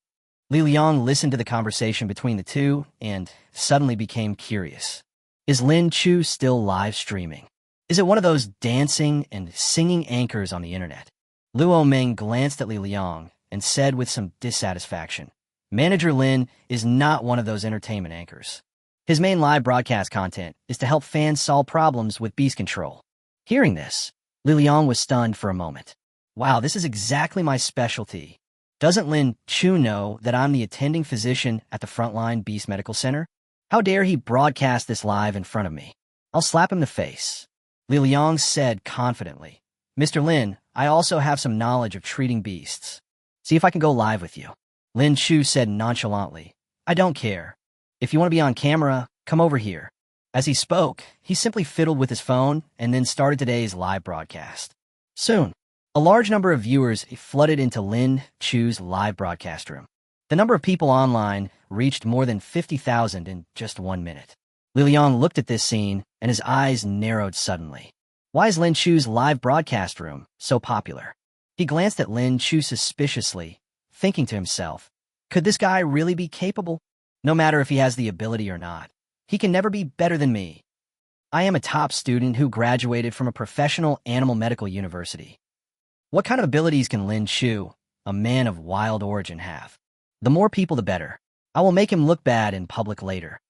Li Liang listened to the conversation between the two and suddenly became curious. Is Lin Chu still live streaming? Is it one of those dancing and singing anchors on the internet? Luo Ming glanced at Li Liang and said with some dissatisfaction, "Manager Lin is not one of those entertainment anchors. His main live broadcast content is to help fans solve problems with beast control." Hearing this, Li Liang was stunned for a moment. "Wow, this is exactly my specialty. Doesn't Lin Chu know that I'm the attending physician at the Frontline Beast Medical Center? How dare he broadcast this live in front of me? I'll slap him in the face." Li Liang said confidently, "Mr. Lin, I also have some knowledge of treating beasts. See if I can go live with you." Lin Chu said nonchalantly, "I don't care. If you want to be on camera, come over here." As he spoke, he simply fiddled with his phone and then started today's live broadcast. Soon, a large number of viewers flooded into Lin Chu's live broadcast room. The number of people online reached more than 50,000 in just 1 minute. Li Liang looked at this scene, and his eyes narrowed suddenly. Why is Lin Chu's live broadcast room so popular? He glanced at Lin Chu suspiciously, thinking to himself, could this guy really be capable? No matter if he has the ability or not, he can never be better than me. I am a top student who graduated from a professional animal medical university. What kind of abilities can Lin Chu, a man of wild origin, have? The more people, the better. I will make him look bad in public later.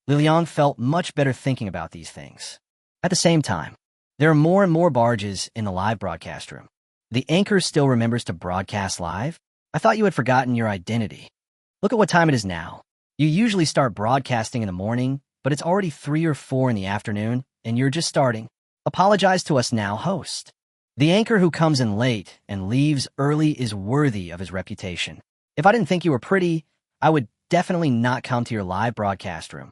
Li Liang felt much better thinking about these things. At the same time, there are more and more barges in the live broadcast room. The anchor still remembers to broadcast live? I thought you had forgotten your identity. Look at what time it is now. You usually start broadcasting in the morning, but it's already 3 or 4 in the afternoon, and you're just starting. Apologize to us now, host. The anchor who comes in late and leaves early is worthy of his reputation. If I didn't think you were pretty, I would definitely not come to your live broadcast room.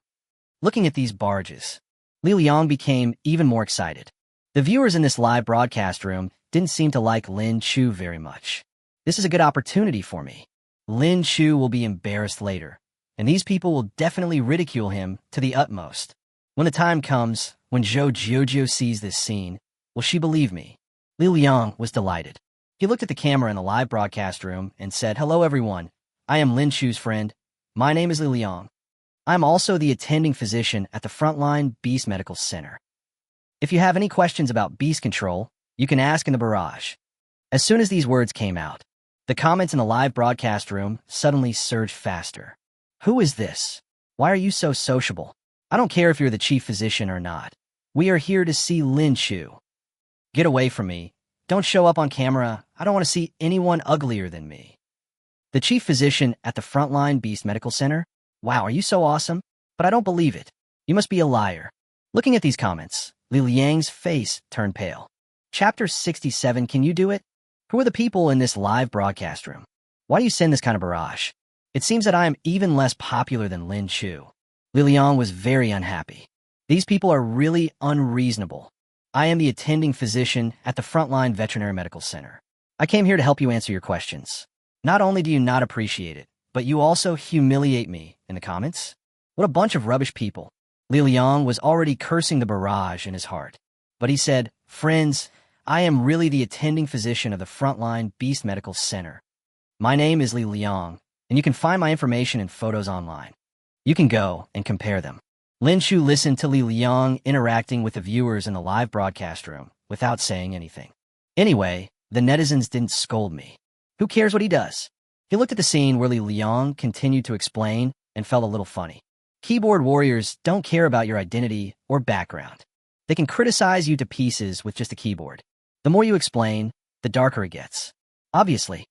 Looking at these barges, Li Liang became even more excited. The viewers in this live broadcast room didn't seem to like Lin Chu very much. This is a good opportunity for me. Lin Chu will be embarrassed later, and these people will definitely ridicule him to the utmost. When the time comes, when Zhou Jiujiu sees this scene, will she believe me? Li Liang was delighted. He looked at the camera in the live broadcast room and said, "Hello everyone, I am Lin Chu's friend. My name is Li Liang. I'm also the attending physician at the Frontline Beast Medical Center. If you have any questions about beast control, you can ask in the barrage." As soon as these words came out, the comments in the live broadcast room suddenly surged faster. Who is this? Why are you so sociable? I don't care if you're the chief physician or not. We are here to see Lin Chu. Get away from me. Don't show up on camera. I don't want to see anyone uglier than me. The chief physician at the Frontline Beast Medical Center? Wow, are you so awesome? But I don't believe it. You must be a liar. Looking at these comments, Li Liang's face turned pale. Chapter 67, can you do it? Who are the people in this live broadcast room? Why do you send this kind of barrage? It seems that I am even less popular than Lin Chu. Li Liang was very unhappy. These people are really unreasonable. I am the attending physician at the Frontline Veterinary Medical Center. I came here to help you answer your questions. Not only do you not appreciate it, but you also humiliate me in the comments? What a bunch of rubbish people. Li Liang was already cursing the barrage in his heart. But he said, "Friends, I am really the attending physician of the Frontline Beast Medical Center. My name is Li Liang, and you can find my information and photos online. You can go and compare them." Lin Chu listened to Li Liang interacting with the viewers in the live broadcast room without saying anything. Anyway, the netizens didn't scold me. Who cares what he does? He looked at the scene where Li Liang continued to explain and felt a little funny. Keyboard warriors don't care about your identity or background. They can criticize you to pieces with just a keyboard. The more you explain, the darker it gets. Obviously,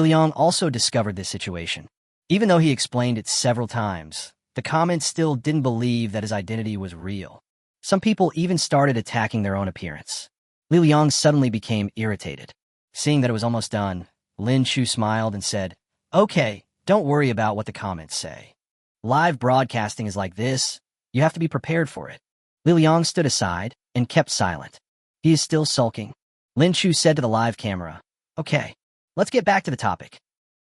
Liang also discovered this situation. Even though he explained it several times, the comments still didn't believe that his identity was real. Some people even started attacking their own appearance. Liang suddenly became irritated. Seeing that it was almost done, Lin Chu smiled and said, "Okay, don't worry about what the comments say. Live broadcasting is like this. You have to be prepared for it." Liang stood aside and kept silent. He is still sulking. Lin Chu said to the live camera, "Okay, let's get back to the topic.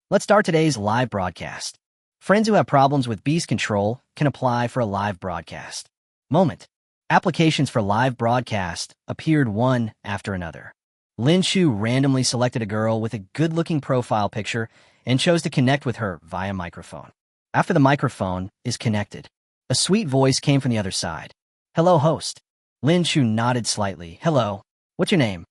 Let's start today's live broadcast. Friends who have problems with beast control can apply for a live broadcast." Moment. Applications for live broadcast appeared one after another. Lin Chu randomly selected a girl with a good-looking profile picture and chose to connect with her via microphone. After the microphone is connected, a sweet voice came from the other side. "Hello, host." Lin Chu nodded slightly. "Hello. What's your name?"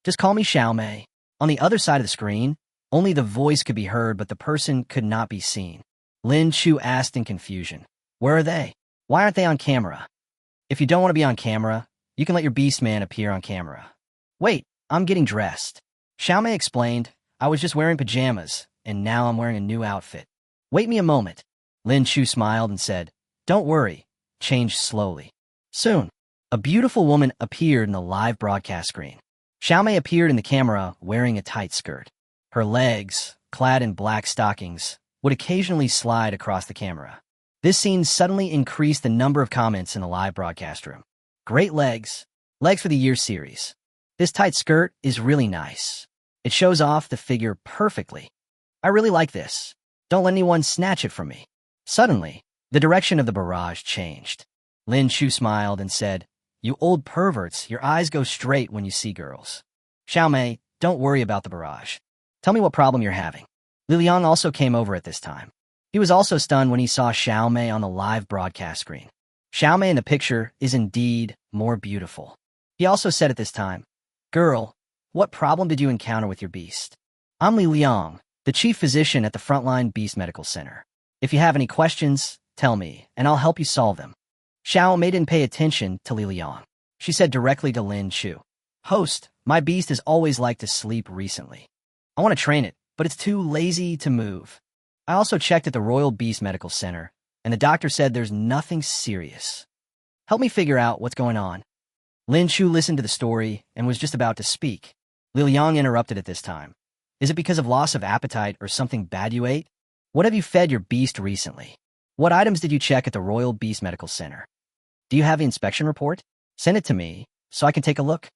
"Just call me Xiaomei." On the other side of the screen, only the voice could be heard, but the person could not be seen. Lin Chu asked in confusion, "Where are they? Why aren't they on camera?" "If you don't want to be on camera, you can let your beast man appear on camera." "Wait, I'm getting dressed." Xiaomei explained, "I was just wearing pajamas, and now I'm wearing a new outfit." "Wait me a moment." Lin Chu smiled and said, "Don't worry, change slowly." Soon, a beautiful woman appeared in the live broadcast screen. Xiaomei appeared in the camera wearing a tight skirt. Her legs, clad in black stockings, would occasionally slide across the camera. This scene suddenly increased the number of comments in the live broadcast room. "Great legs. Legs for the year series. This tight skirt is really nice. It shows off the figure perfectly. I really like this. Don't let anyone snatch it from me." Suddenly, the direction of the barrage changed. Lin Chu smiled and said, "You old perverts, your eyes go straight when you see girls." "Xiaomei, don't worry about the barrage. Tell me what problem you're having." Liang also came over at this time. He was also stunned when he saw Xiaomei on the live broadcast screen. Xiaomei in the picture is indeed more beautiful. He also said at this time, "Girl, what problem did you encounter with your beast?" "I'm Liang, the chief physician at the Frontline Beast Medical Center. If you have any questions, tell me, and I'll help you solve them." Xiaomei didn't pay attention to Liang. She said directly to Lin Chu, "Host, my beast has always liked to sleep recently. I want to train it, but it's too lazy to move. I also checked at the Royal Beast Medical Center, and the doctor said there's nothing serious. Help me figure out what's going on." Lin Chu listened to the story and was just about to speak. Liang interrupted at this time. "Is it because of loss of appetite or something bad you ate? What have you fed your beast recently? What items did you check at the Royal Beast Medical Center? Do you have the inspection report? Send it to me so I can take a look."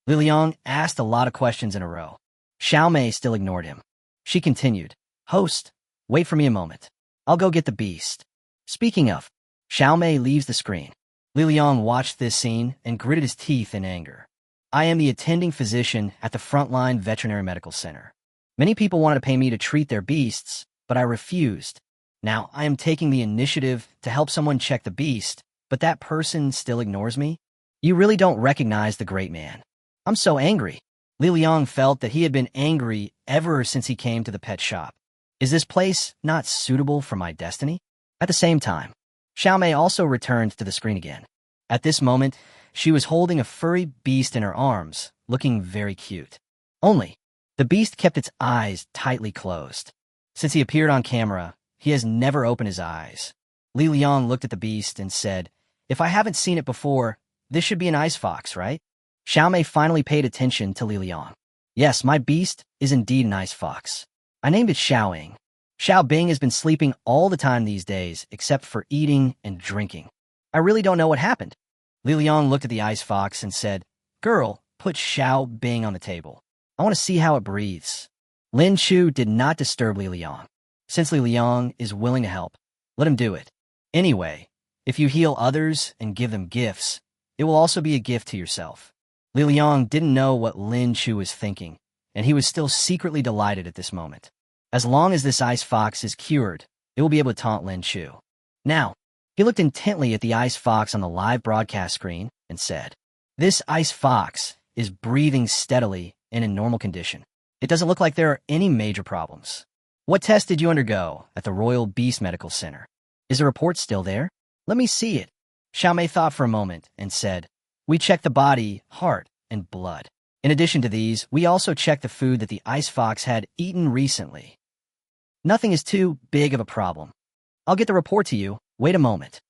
Liang asked a lot of questions in a row. Xiaomei still ignored him. She continued, "Host, wait for me a moment. I'll go get the beast." Speaking of, Xiaomei leaves the screen. Liang watched this scene and gritted his teeth in anger. "I am the attending physician at the Frontline Veterinary Medical Center. Many people wanted to pay me to treat their beasts, but I refused. Now I am taking the initiative to help someone check the beast, but that person still ignores me? You really don't recognize the great man. I'm so angry." Liang felt that he had been angry ever since he came to the pet shop. Is this place not suitable for my destiny? At the same time, Xiaomei also returned to the screen again. At this moment, she was holding a furry beast in her arms, looking very cute. Only, the beast kept its eyes tightly closed. Since he appeared on camera, he has never opened his eyes. Liang looked at the beast and said, "If I haven't seen it before, this should be an ice fox, right?" Xiaomei finally paid attention to Liang. "Yes, my beast is indeed an ice fox. I named it Xiaoying. Xiaobing has been sleeping all the time these days, except for eating and drinking. I really don't know what happened." Liang looked at the ice fox and said, "Girl, put Xiaobing on the table. I want to see how it breathes." Lin Chu did not disturb Liang. Since Liang is willing to help, let him do it. Anyway, if you heal others and give them gifts, it will also be a gift to yourself. Liang didn't know what Lin Chu was thinking, and he was still secretly delighted at this moment. As long as this ice fox is cured, it will be able to taunt Lin Chu. Now, he looked intently at the ice fox on the live broadcast screen and said, "This ice fox is breathing steadily and in normal condition. It doesn't look like there are any major problems. What test did you undergo at the Royal Beast Medical Center? Is the report still there? Let me see it." Xiaomei thought for a moment and said, "We checked the body, heart, and blood. In addition to these, we also checked the food that the ice fox had eaten recently. Nothing is too big of a problem. I'll get the report to you. Wait a moment.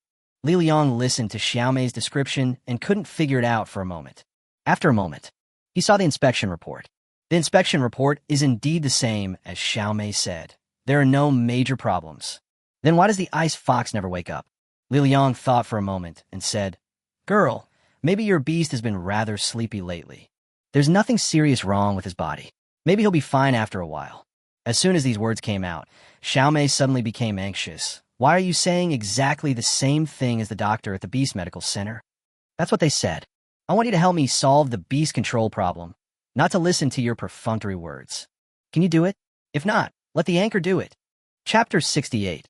Li Liang listened to Xiaomei's description and couldn't figure it out for a moment. After a moment, he saw the inspection report. The inspection report is indeed the same as Xiaomei said. There are no major problems. Then why does the ice fox never wake up? Li Liang thought for a moment and said, Girl, maybe your beast has been rather sleepy lately. There's nothing serious wrong with his body. Maybe he'll be fine after a while. As soon as these words came out, Xiaomei suddenly became anxious. Why are you saying exactly the same thing as the doctor at the Beast Medical Center? That's what they said. I want you to help me solve the beast control problem, not to listen to your perfunctory words. Can you do it? If not, let the anchor do it. Chapter 68.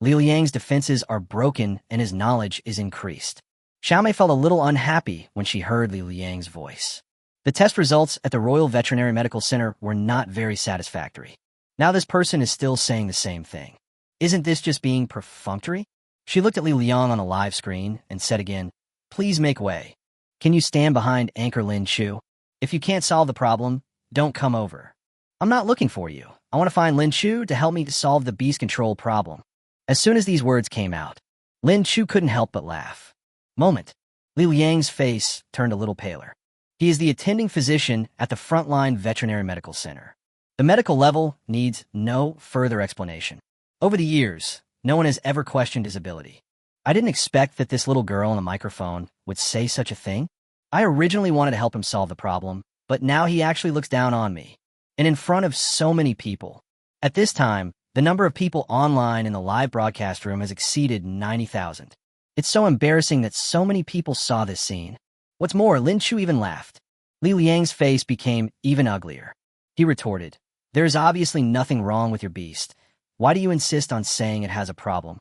Li Liang's defenses are broken and his knowledge is increased. Xiaomei felt a little unhappy when she heard Li Liang's voice. The test results at the Royal Veterinary Medical Center were not very satisfactory. Now this person is still saying the same thing. Isn't this just being perfunctory? She looked at Li Liang on a live screen and said again, Please make way. Can you stand behind Anchor Lin Chu? If you can't solve the problem, don't come over. I'm not looking for you. I want to find Lin Chu to help me to solve the beast control problem. As soon as these words came out, Lin Chu couldn't help but laugh. Moment. Li Liang's face turned a little paler. He is the attending physician at the Frontline Veterinary Medical Center. The medical level needs no further explanation. Over the years, no one has ever questioned his ability. I didn't expect that this little girl on the microphone would say such a thing. I originally wanted to help him solve the problem, but now he actually looks down on me. And in front of so many people. At this time, the number of people online in the live broadcast room has exceeded 90,000. It's so embarrassing that so many people saw this scene. What's more, Lin Chu even laughed. Li Liang's face became even uglier. He retorted, There is obviously nothing wrong with your beast. Why do you insist on saying it has a problem?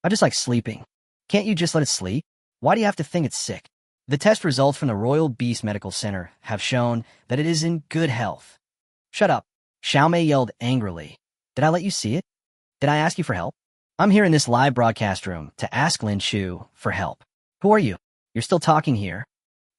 I just like sleeping. Can't you just let it sleep? Why do you have to think it's sick? The test results from the Royal Beast Medical Center have shown that it is in good health. Shut up. Xiaomei yelled angrily. Did I let you see it? Did I ask you for help? I'm here in this live broadcast room to ask Lin Chu for help. Who are you? You're still talking here.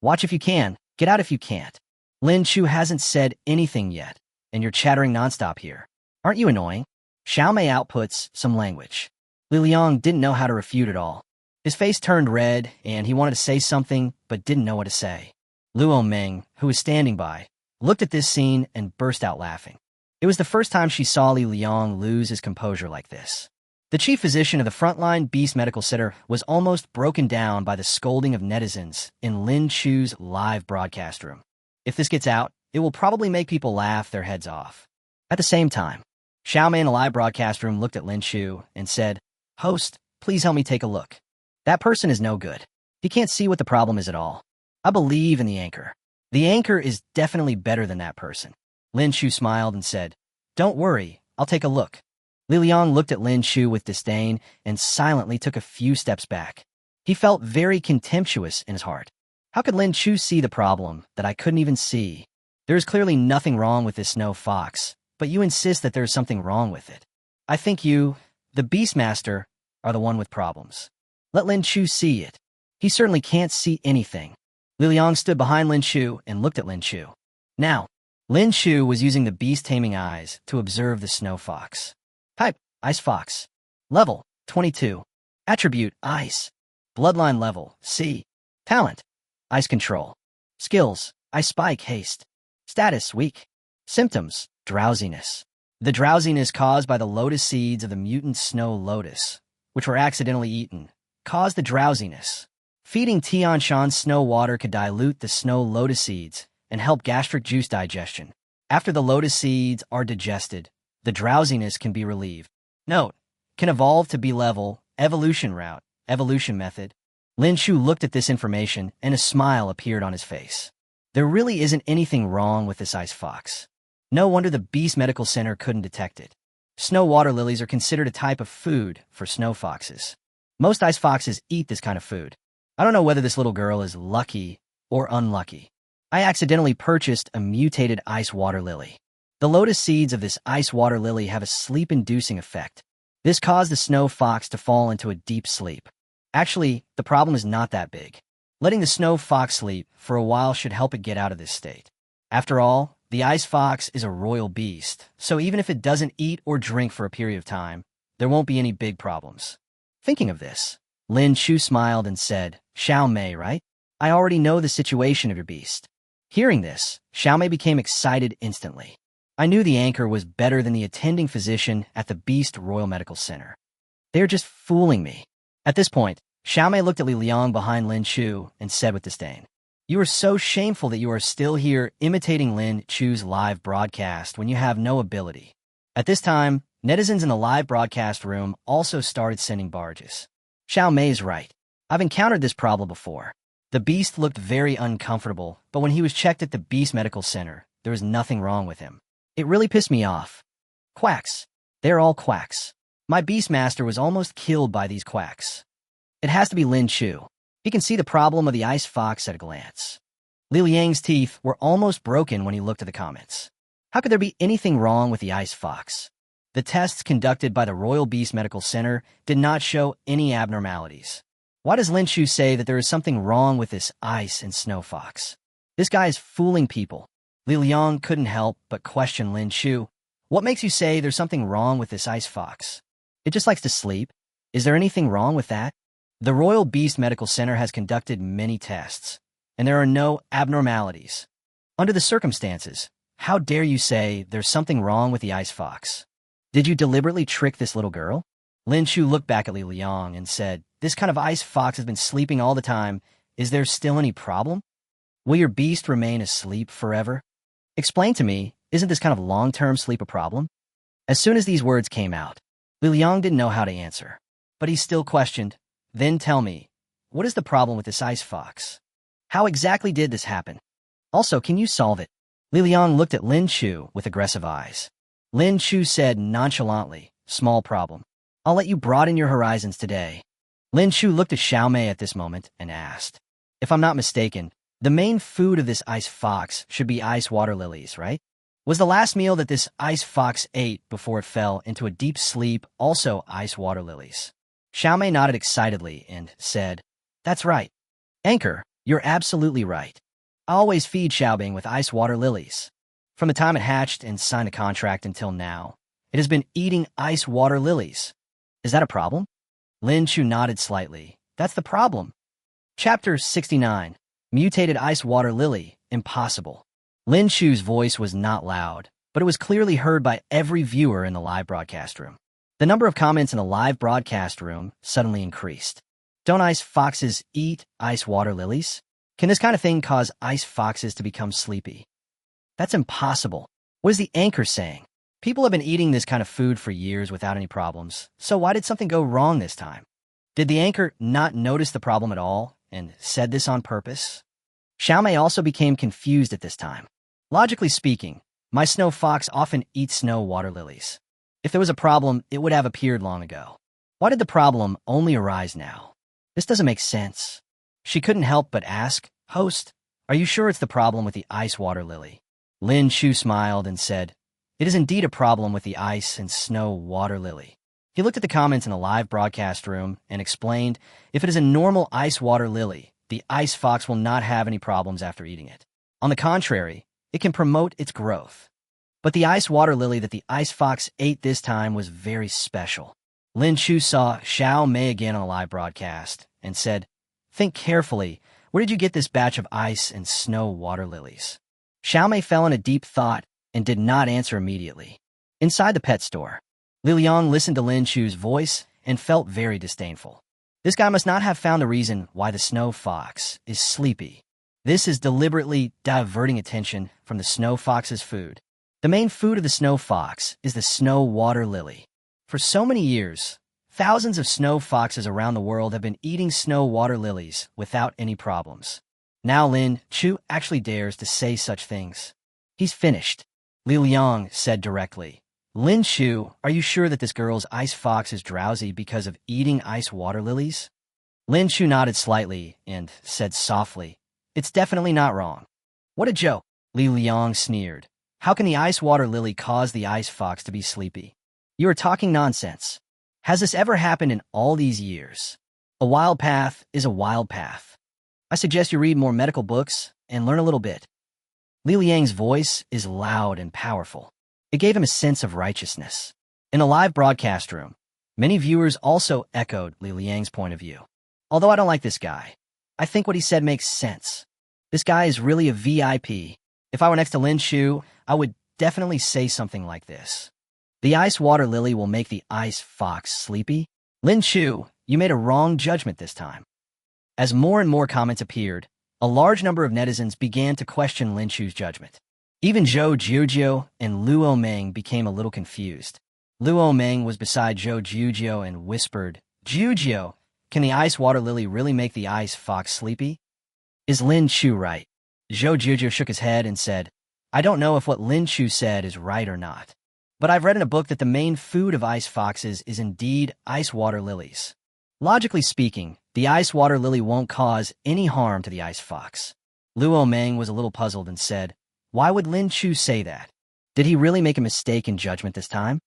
Watch if you can. Get out if you can't. Lin Chu hasn't said anything yet, and you're chattering nonstop here. Aren't you annoying? Xiaomei outputs some language. Li Liang didn't know how to refute it all. His face turned red, and he wanted to say something, but didn't know what to say. Luo Ming, who was standing by, looked at this scene and burst out laughing. It was the first time she saw Li Liang lose his composure like this. The chief physician of the Frontline Beast Medical Center was almost broken down by the scolding of netizens in Lin Chu's live broadcast room. If this gets out, it will probably make people laugh their heads off. At the same time, Xiaomei in the live broadcast room looked at Lin Chu and said, Host, please help me take a look. That person is no good. He can't see what the problem is at all. I believe in the anchor. The anchor is definitely better than that person. Lin Chu smiled and said, Don't worry, I'll take a look. Li Liang looked at Lin Chu with disdain and silently took a few steps back. He felt very contemptuous in his heart. How could Lin Chu see the problem that I couldn't even see? There is clearly nothing wrong with this snow fox, but you insist that there is something wrong with it. I think you, the Beastmaster, are the one with problems. Let Lin Chu see it. He certainly can't see anything. Li Liang stood behind Lin Chu and looked at Lin Chu. Now, Lin Chu was using the beast-taming eyes to observe the snow fox. Type, Ice Fox. Level, 22. Attribute, Ice. Bloodline level, C. Talent, Ice Control. Skills, Ice Spike, Haste. Status, Weak. Symptoms, drowsiness. The drowsiness caused by the lotus seeds of the mutant snow lotus, which were accidentally eaten, caused the drowsiness. Feeding Tianshan snow water could dilute the snow lotus seeds and help gastric juice digestion. After the lotus seeds are digested, the drowsiness can be relieved. Note, can evolve to B-level, evolution route, evolution method. Lin Chu looked at this information and a smile appeared on his face. There really isn't anything wrong with this ice fox. No wonder the Beast Medical Center couldn't detect it. Snow water lilies are considered a type of food for snow foxes. Most ice foxes eat this kind of food. I don't know whether this little girl is lucky or unlucky. I accidentally purchased a mutated ice water lily. The lotus seeds of this ice water lily have a sleep-inducing effect. This caused the snow fox to fall into a deep sleep. Actually, the problem is not that big. Letting the snow fox sleep for a while should help it get out of this state. After all, the ice fox is a royal beast, so even if it doesn't eat or drink for a period of time, there won't be any big problems. Thinking of this, Lin Chu smiled and said, Xiao Mei, right? I already know the situation of your beast. Hearing this, Xiao Mei became excited instantly. I knew the anchor was better than the attending physician at the Beast Royal Medical Center. They're just fooling me. At this point, Xiao Mei looked at Li Liang behind Lin Chu and said with disdain, You are so shameful that you are still here imitating Lin Chu's live broadcast when you have no ability. At this time, netizens in the live broadcast room also started sending barges. Xiao Mei's right. I've encountered this problem before. The beast looked very uncomfortable, but when he was checked at the Beast Medical Center, there was nothing wrong with him. It really pissed me off. Quacks. They're all quacks. My Beastmaster was almost killed by these quacks. It has to be Lin Chu. He can see the problem of the ice fox at a glance. Li Liang's teeth were almost broken when he looked at the comments. How could there be anything wrong with the ice fox? The tests conducted by the Royal Beast Medical Center did not show any abnormalities. Why does Lin Chu say that there is something wrong with this ice and snow fox? This guy is fooling people. Li Liang couldn't help but question Lin Chu. What makes you say there's something wrong with this ice fox? It just likes to sleep. Is there anything wrong with that? The Royal Beast Medical Center has conducted many tests, and there are no abnormalities. Under the circumstances, how dare you say there's something wrong with the ice fox? Did you deliberately trick this little girl? Lin Chu looked back at Li Liang and said, This kind of ice fox has been sleeping all the time. Is there still any problem? Will your beast remain asleep forever? Explain to me, isn't this kind of long-term sleep a problem? As soon as these words came out, Li Liang didn't know how to answer, but he still questioned, Then tell me, what is the problem with this ice fox? How exactly did this happen? Also, can you solve it? Li Liang looked at Lin Chu with aggressive eyes. Lin Chu said nonchalantly, Small problem. I'll let you broaden your horizons today. Lin Chu looked at Xiao Mei at this moment and asked, If I'm not mistaken, the main food of this ice fox should be ice water lilies, right? Was the last meal that this ice fox ate before it fell into a deep sleep also ice water lilies? Xiao Mei nodded excitedly and said, That's right. Anchor, you're absolutely right. I always feed Xiaobing with ice water lilies. From the time it hatched and signed a contract until now, it has been eating ice water lilies. Is that a problem? Lin Chu nodded slightly. That's the problem. Chapter 69. Mutated Ice Water Lily. Impossible. Lin Chu's voice was not loud, but it was clearly heard by every viewer in the live broadcast room. The number of comments in the live broadcast room suddenly increased. Don't ice foxes eat ice water lilies? Can this kind of thing cause ice foxes to become sleepy? That's impossible. What is the anchor saying? People have been eating this kind of food for years without any problems, so why did something go wrong this time? Did the anchor not notice the problem at all and said this on purpose? Xiao Mei also became confused at this time. Logically speaking, my snow fox often eats snow water lilies. If there was a problem, it would have appeared long ago. Why did the problem only arise now? This doesn't make sense. She couldn't help but ask, Host, are you sure it's the problem with the ice water lily? Lin Chu smiled and said, It is indeed a problem with the ice and snow water lily. He looked at the comments in the live broadcast room and explained, If it is a normal ice water lily, the ice fox will not have any problems after eating it. On the contrary, it can promote its growth. But the ice water lily that the ice fox ate this time was very special. Lin Chu saw Xiao Mei again on the live broadcast and said, Think carefully, where did you get this batch of ice and snow water lilies? Xiao Mei fell in a deep thought and did not answer immediately. Inside the pet store, Li Liang listened to Lin Chu's voice and felt very disdainful. This guy must not have found the reason why the snow fox is sleepy. This is deliberately diverting attention from the snow fox's food. The main food of the snow fox is the snow water lily. For so many years, thousands of snow foxes around the world have been eating snow water lilies without any problems. Now Lin Chu actually dares to say such things. He's finished. Li Liang said directly, Lin Chu, are you sure that this girl's ice fox is drowsy because of eating ice water lilies? Lin Chu nodded slightly and said softly, It's definitely not wrong. What a joke, Li Liang sneered. How can the ice water lily cause the ice fox to be sleepy? You are talking nonsense. Has this ever happened in all these years? A wild path is a wild path. I suggest you read more medical books and learn a little bit. Li Liang's voice is loud and powerful. It gave him a sense of righteousness. In a live broadcast room, many viewers also echoed Li Liang's point of view. Although I don't like this guy, I think what he said makes sense. This guy is really a VIP. If I were next to Lin Chu, I would definitely say something like this. The ice water lily will make the ice fox sleepy. Lin Chu, you made a wrong judgment this time. As more and more comments appeared, a large number of netizens began to question Lin Chu's judgment. Even Zhou Jiuzhou and Luo Meng became a little confused. Luo Meng was beside Zhou Jiuzhou and whispered, "Jiuzhou, can the ice water lily really make the ice fox sleepy?" Is Lin Chu right? Zhou Jiuzhou shook his head and said, "I don't know if what Lin Chu said is right or not. But I've read in a book that the main food of ice foxes is indeed ice water lilies. Logically speaking, the ice water lily won't cause any harm to the ice fox." Luo Meng was a little puzzled and said, "Why would Lin Chu say that? Did he really make a mistake in judgment this time?"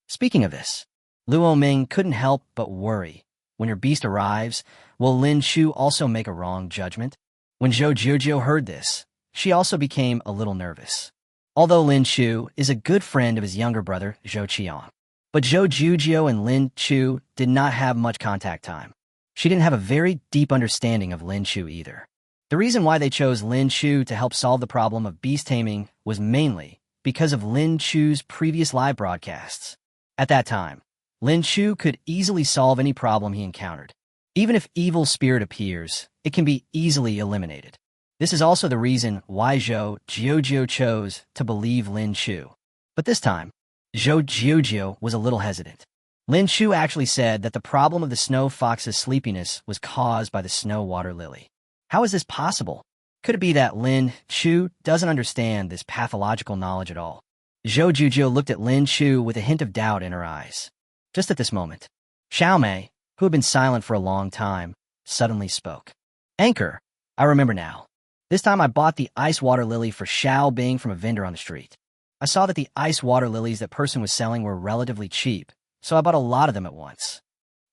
Speaking of this, Luo Meng couldn't help but worry. When your beast arrives, will Lin Chu also make a wrong judgment? When Zhou Jiuzhou heard this, she also became a little nervous. Although Lin Chu is a good friend of his younger brother, Zhou Qian. But Zhou Jiuzhou and Lin Chu did not have much contact time. She didn't have a very deep understanding of Lin Chu either. The reason why they chose Lin Chu to help solve the problem of beast taming was mainly because of Lin Chu's previous live broadcasts. At that time, Lin Chu could easily solve any problem he encountered. Even if evil spirit appears, it can be easily eliminated. This is also the reason why Zhou Jiuzhou chose to believe Lin Chu. But this time, Zhou Jiuzhou was a little hesitant. Lin Chu actually said that the problem of the snow fox's sleepiness was caused by the snow water lily. How is this possible? Could it be that Lin Chu doesn't understand this pathological knowledge at all? Zhou Jiuzhou looked at Lin Chu with a hint of doubt in her eyes. Just at this moment, Xiaomei, who had been silent for a long time, suddenly spoke. "Anchor, I remember now. This time I bought the ice water lily for Xiao Bing from a vendor on the street. I saw that the ice water lilies that person was selling were relatively cheap, so I bought a lot of them at once.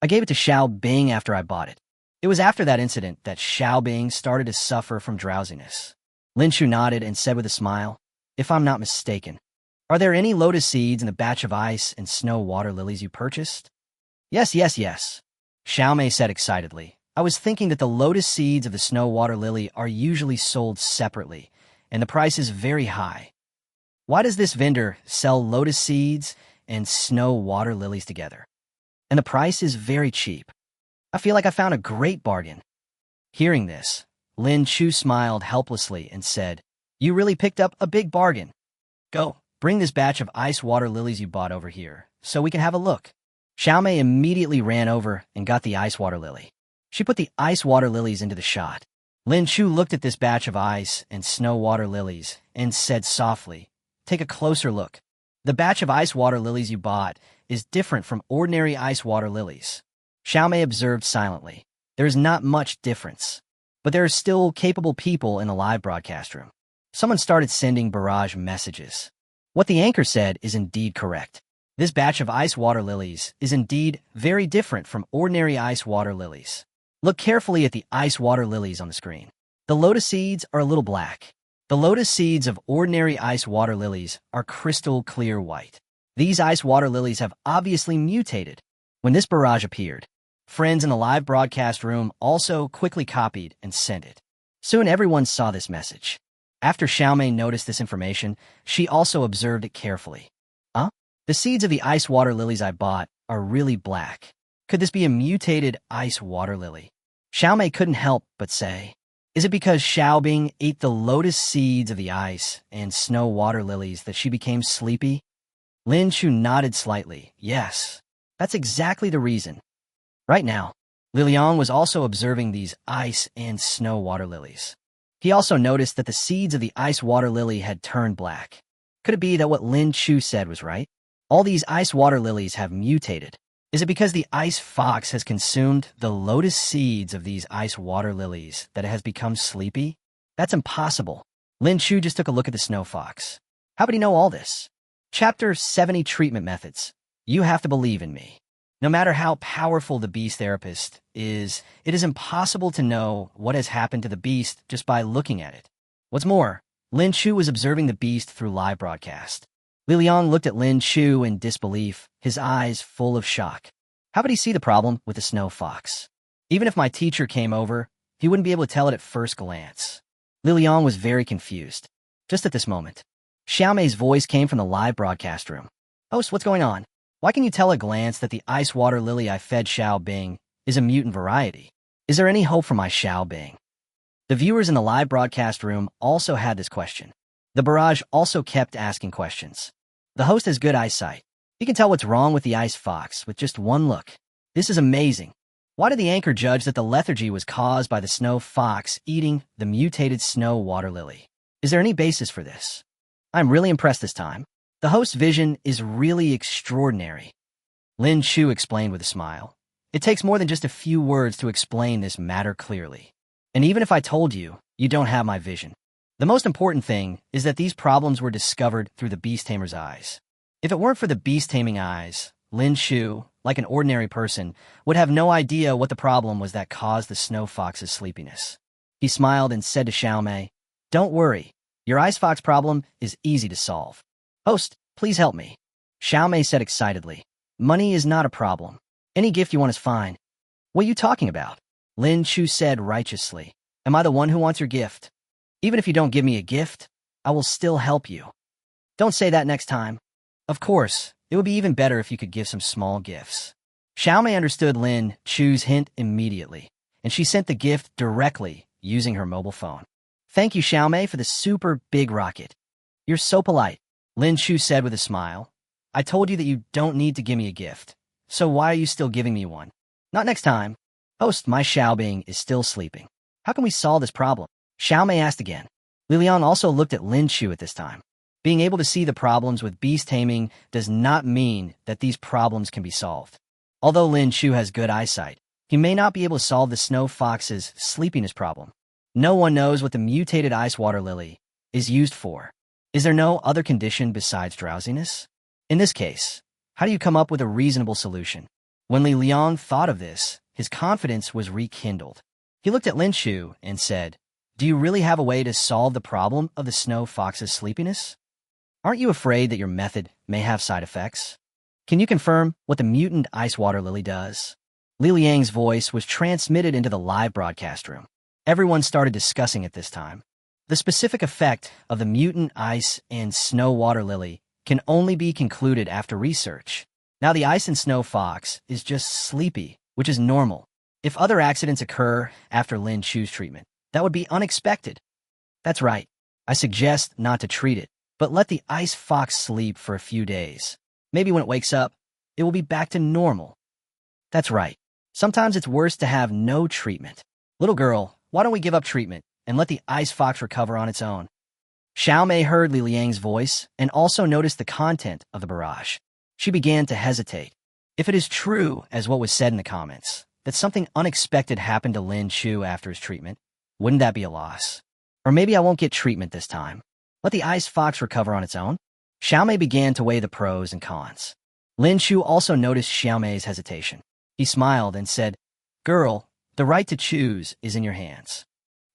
I gave it to Xiao Bing after I bought it. It was after that incident that Xiao Bing started to suffer from drowsiness." Lin Chu nodded and said with a smile, "If I'm not mistaken, are there any lotus seeds in the batch of ice and snow water lilies you purchased?" Yes, Xiaomei said excitedly. "I was thinking that the lotus seeds of the snow water lily are usually sold separately, and the price is very high. Why does this vendor sell lotus seeds and snow water lilies together? And the price is very cheap. I feel like I found a great bargain." Hearing this, Lin Chu smiled helplessly and said, "You really picked up a big bargain. Go, bring this batch of ice water lilies you bought over here, so we can have a look." Xiaomei immediately ran over and got the ice water lily. She put the ice water lilies into the shot. Lin Chu looked at this batch of ice and snow water lilies and said softly, "Take a closer look. The batch of ice water lilies you bought is different from ordinary ice water lilies." Xiaomei observed silently. There is not much difference, but there are still capable people in the live broadcast room. Someone started sending barrage messages. What the anchor said is indeed correct. This batch of ice water lilies is indeed very different from ordinary ice water lilies. Look carefully at the ice water lilies on the screen. The lotus seeds are a little black. The lotus seeds of ordinary ice water lilies are crystal clear white. These ice water lilies have obviously mutated. When this barrage appeared, friends in the live broadcast room also quickly copied and sent it. Soon everyone saw this message. After Xiaomei noticed this information, she also observed it carefully. The seeds of the ice water lilies I bought are really black. Could this be a mutated ice water lily? Xiaomei couldn't help but say, "Is it because Xiaobing ate the lotus seeds of the ice and snow water lilies that she became sleepy?" Lin Chu nodded slightly. "Yes, that's exactly the reason." Right now, Liliang was also observing these ice and snow water lilies. He also noticed that the seeds of the ice water lily had turned black. Could it be that what Lin Chu said was right? All these ice water lilies have mutated. Is it because the ice fox has consumed the lotus seeds of these ice water lilies that it has become sleepy? That's impossible. Lin Chu just took a look at the snow fox. How would he know all this? Chapter 70 Treatment Methods. You have to believe in me. No matter how powerful the beast therapist is, it is impossible to know what has happened to the beast just by looking at it. What's more, Lin Chu was observing the beast through live broadcast. Li Liang looked at Lin Chu in disbelief, his eyes full of shock. How could he see the problem with the snow fox? Even if my teacher came over, he wouldn't be able to tell it at first glance. Li Liang was very confused. Just at this moment, Xiaomei's voice came from the live broadcast room. Host, what's going on? Why can you tell at a glance that the ice water lily I fed Xiao Bing is a mutant variety? Is there any hope for my Xiao Bing? The viewers in the live broadcast room also had this question. The barrage also kept asking questions. The host has good eyesight. He can tell what's wrong with the ice fox with just one look. This is amazing. Why did the anchor judge that the lethargy was caused by the snow fox eating the mutated snow water lily? Is there any basis for this? I'm really impressed this time. The host's vision is really extraordinary. Lin Chu explained with a smile. It takes more than just a few words to explain this matter clearly. And even if I told you, you don't have my vision. The most important thing is that these problems were discovered through the beast tamer's eyes. If it weren't for the beast taming eyes, Lin Chu, like an ordinary person, would have no idea what the problem was that caused the snow fox's sleepiness. He smiled and said to Xiaomei, "Don't worry, your ice fox problem is easy to solve. Host, please help me." Xiaomei said excitedly, "Money is not a problem. Any gift you want is fine." "What are you talking about?" Lin Chu said righteously. "Am I the one who wants your gift? Even if you don't give me a gift, I will still help you. Don't say that next time. Of course, it would be even better if you could give some small gifts." Xiaomei understood Lin Chu's hint immediately, and she sent the gift directly using her mobile phone. "Thank you, Xiaomei, for the super big rocket. You're so polite," Lin Chu said with a smile. "I told you that you don't need to give me a gift, so why are you still giving me one? Not next time." "Host, my Xiaobing is still sleeping. How can we solve this problem?" Xiaomei asked again. Li Liang also looked at Lin Chu at this time. Being able to see the problems with beast taming does not mean that these problems can be solved. Although Lin Chu has good eyesight, he may not be able to solve the snow fox's sleepiness problem. No one knows what the mutated ice water lily is used for. Is there no other condition besides drowsiness? In this case, how do you come up with a reasonable solution? When Li Liang thought of this, his confidence was rekindled. He looked at Lin Chu and said, "Do you really have a way to solve the problem of the snow fox's sleepiness? Aren't you afraid that your method may have side effects? Can you confirm what the mutant ice water lily does?" Li Liang's voice was transmitted into the live broadcast room. Everyone started discussing it this time. The specific effect of the mutant ice and snow water lily can only be concluded after research. Now the ice and snow fox is just sleepy, which is normal. If other accidents occur after Lin Chu's treatment, that would be unexpected. That's right. I suggest not to treat it, but let the ice fox sleep for a few days. Maybe when it wakes up, it will be back to normal. That's right. Sometimes it's worse to have no treatment. Little girl, why don't we give up treatment and let the ice fox recover on its own? Xiaomei heard Li Liang's voice and also noticed the content of the barrage. She began to hesitate. If it is true, as what was said in the comments, that something unexpected happened to Lin Chu after his treatment, wouldn't that be a loss? Or maybe I won't get treatment this time. Let the ice fox recover on its own? Xiaomei began to weigh the pros and cons. Lin Chu also noticed Xiaomei's hesitation. He smiled and said, "Girl, the right to choose is in your hands.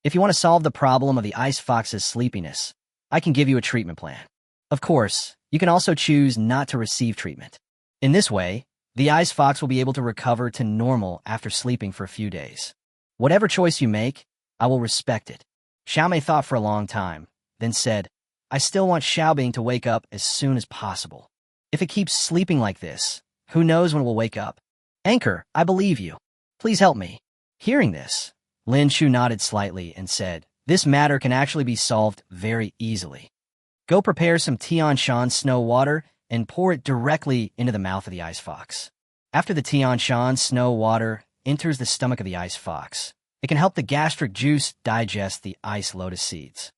If you want to solve the problem of the ice fox's sleepiness, I can give you a treatment plan. Of course, you can also choose not to receive treatment. In this way, the ice fox will be able to recover to normal after sleeping for a few days. Whatever choice you make, I will respect it." Xiaomei thought for a long time, then said, "I still want Xiaobing to wake up as soon as possible. If it keeps sleeping like this, who knows when it will wake up? Anchor, I believe you. Please help me." Hearing this, Lin Chu nodded slightly and said, "This matter can actually be solved very easily. Go prepare some Tianshan snow water and pour it directly into the mouth of the ice fox. After the Tianshan snow water enters the stomach of the ice fox, it can help the gastric juice digest the ice lotus seeds.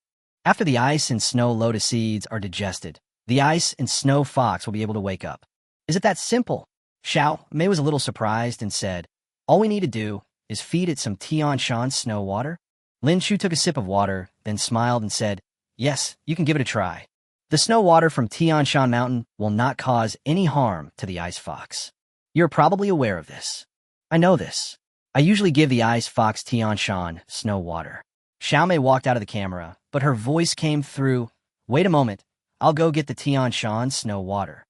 After the ice and snow lotus seeds are digested, the ice and snow fox will be able to wake up. Is it that simple?" Xiaomei was a little surprised and said, "All we need to do is feed it some Tianshan snow water." Lin Chu took a sip of water, then smiled and said, "Yes, you can give it a try. The snow water from Tianshan Mountain will not cause any harm to the ice fox. You're probably aware of this." "I know this. I usually give the ice fox Tianshan snow water." Xiaomei walked out of the camera, but her voice came through. Wait a moment. I'll go get the Tian Shan snow water.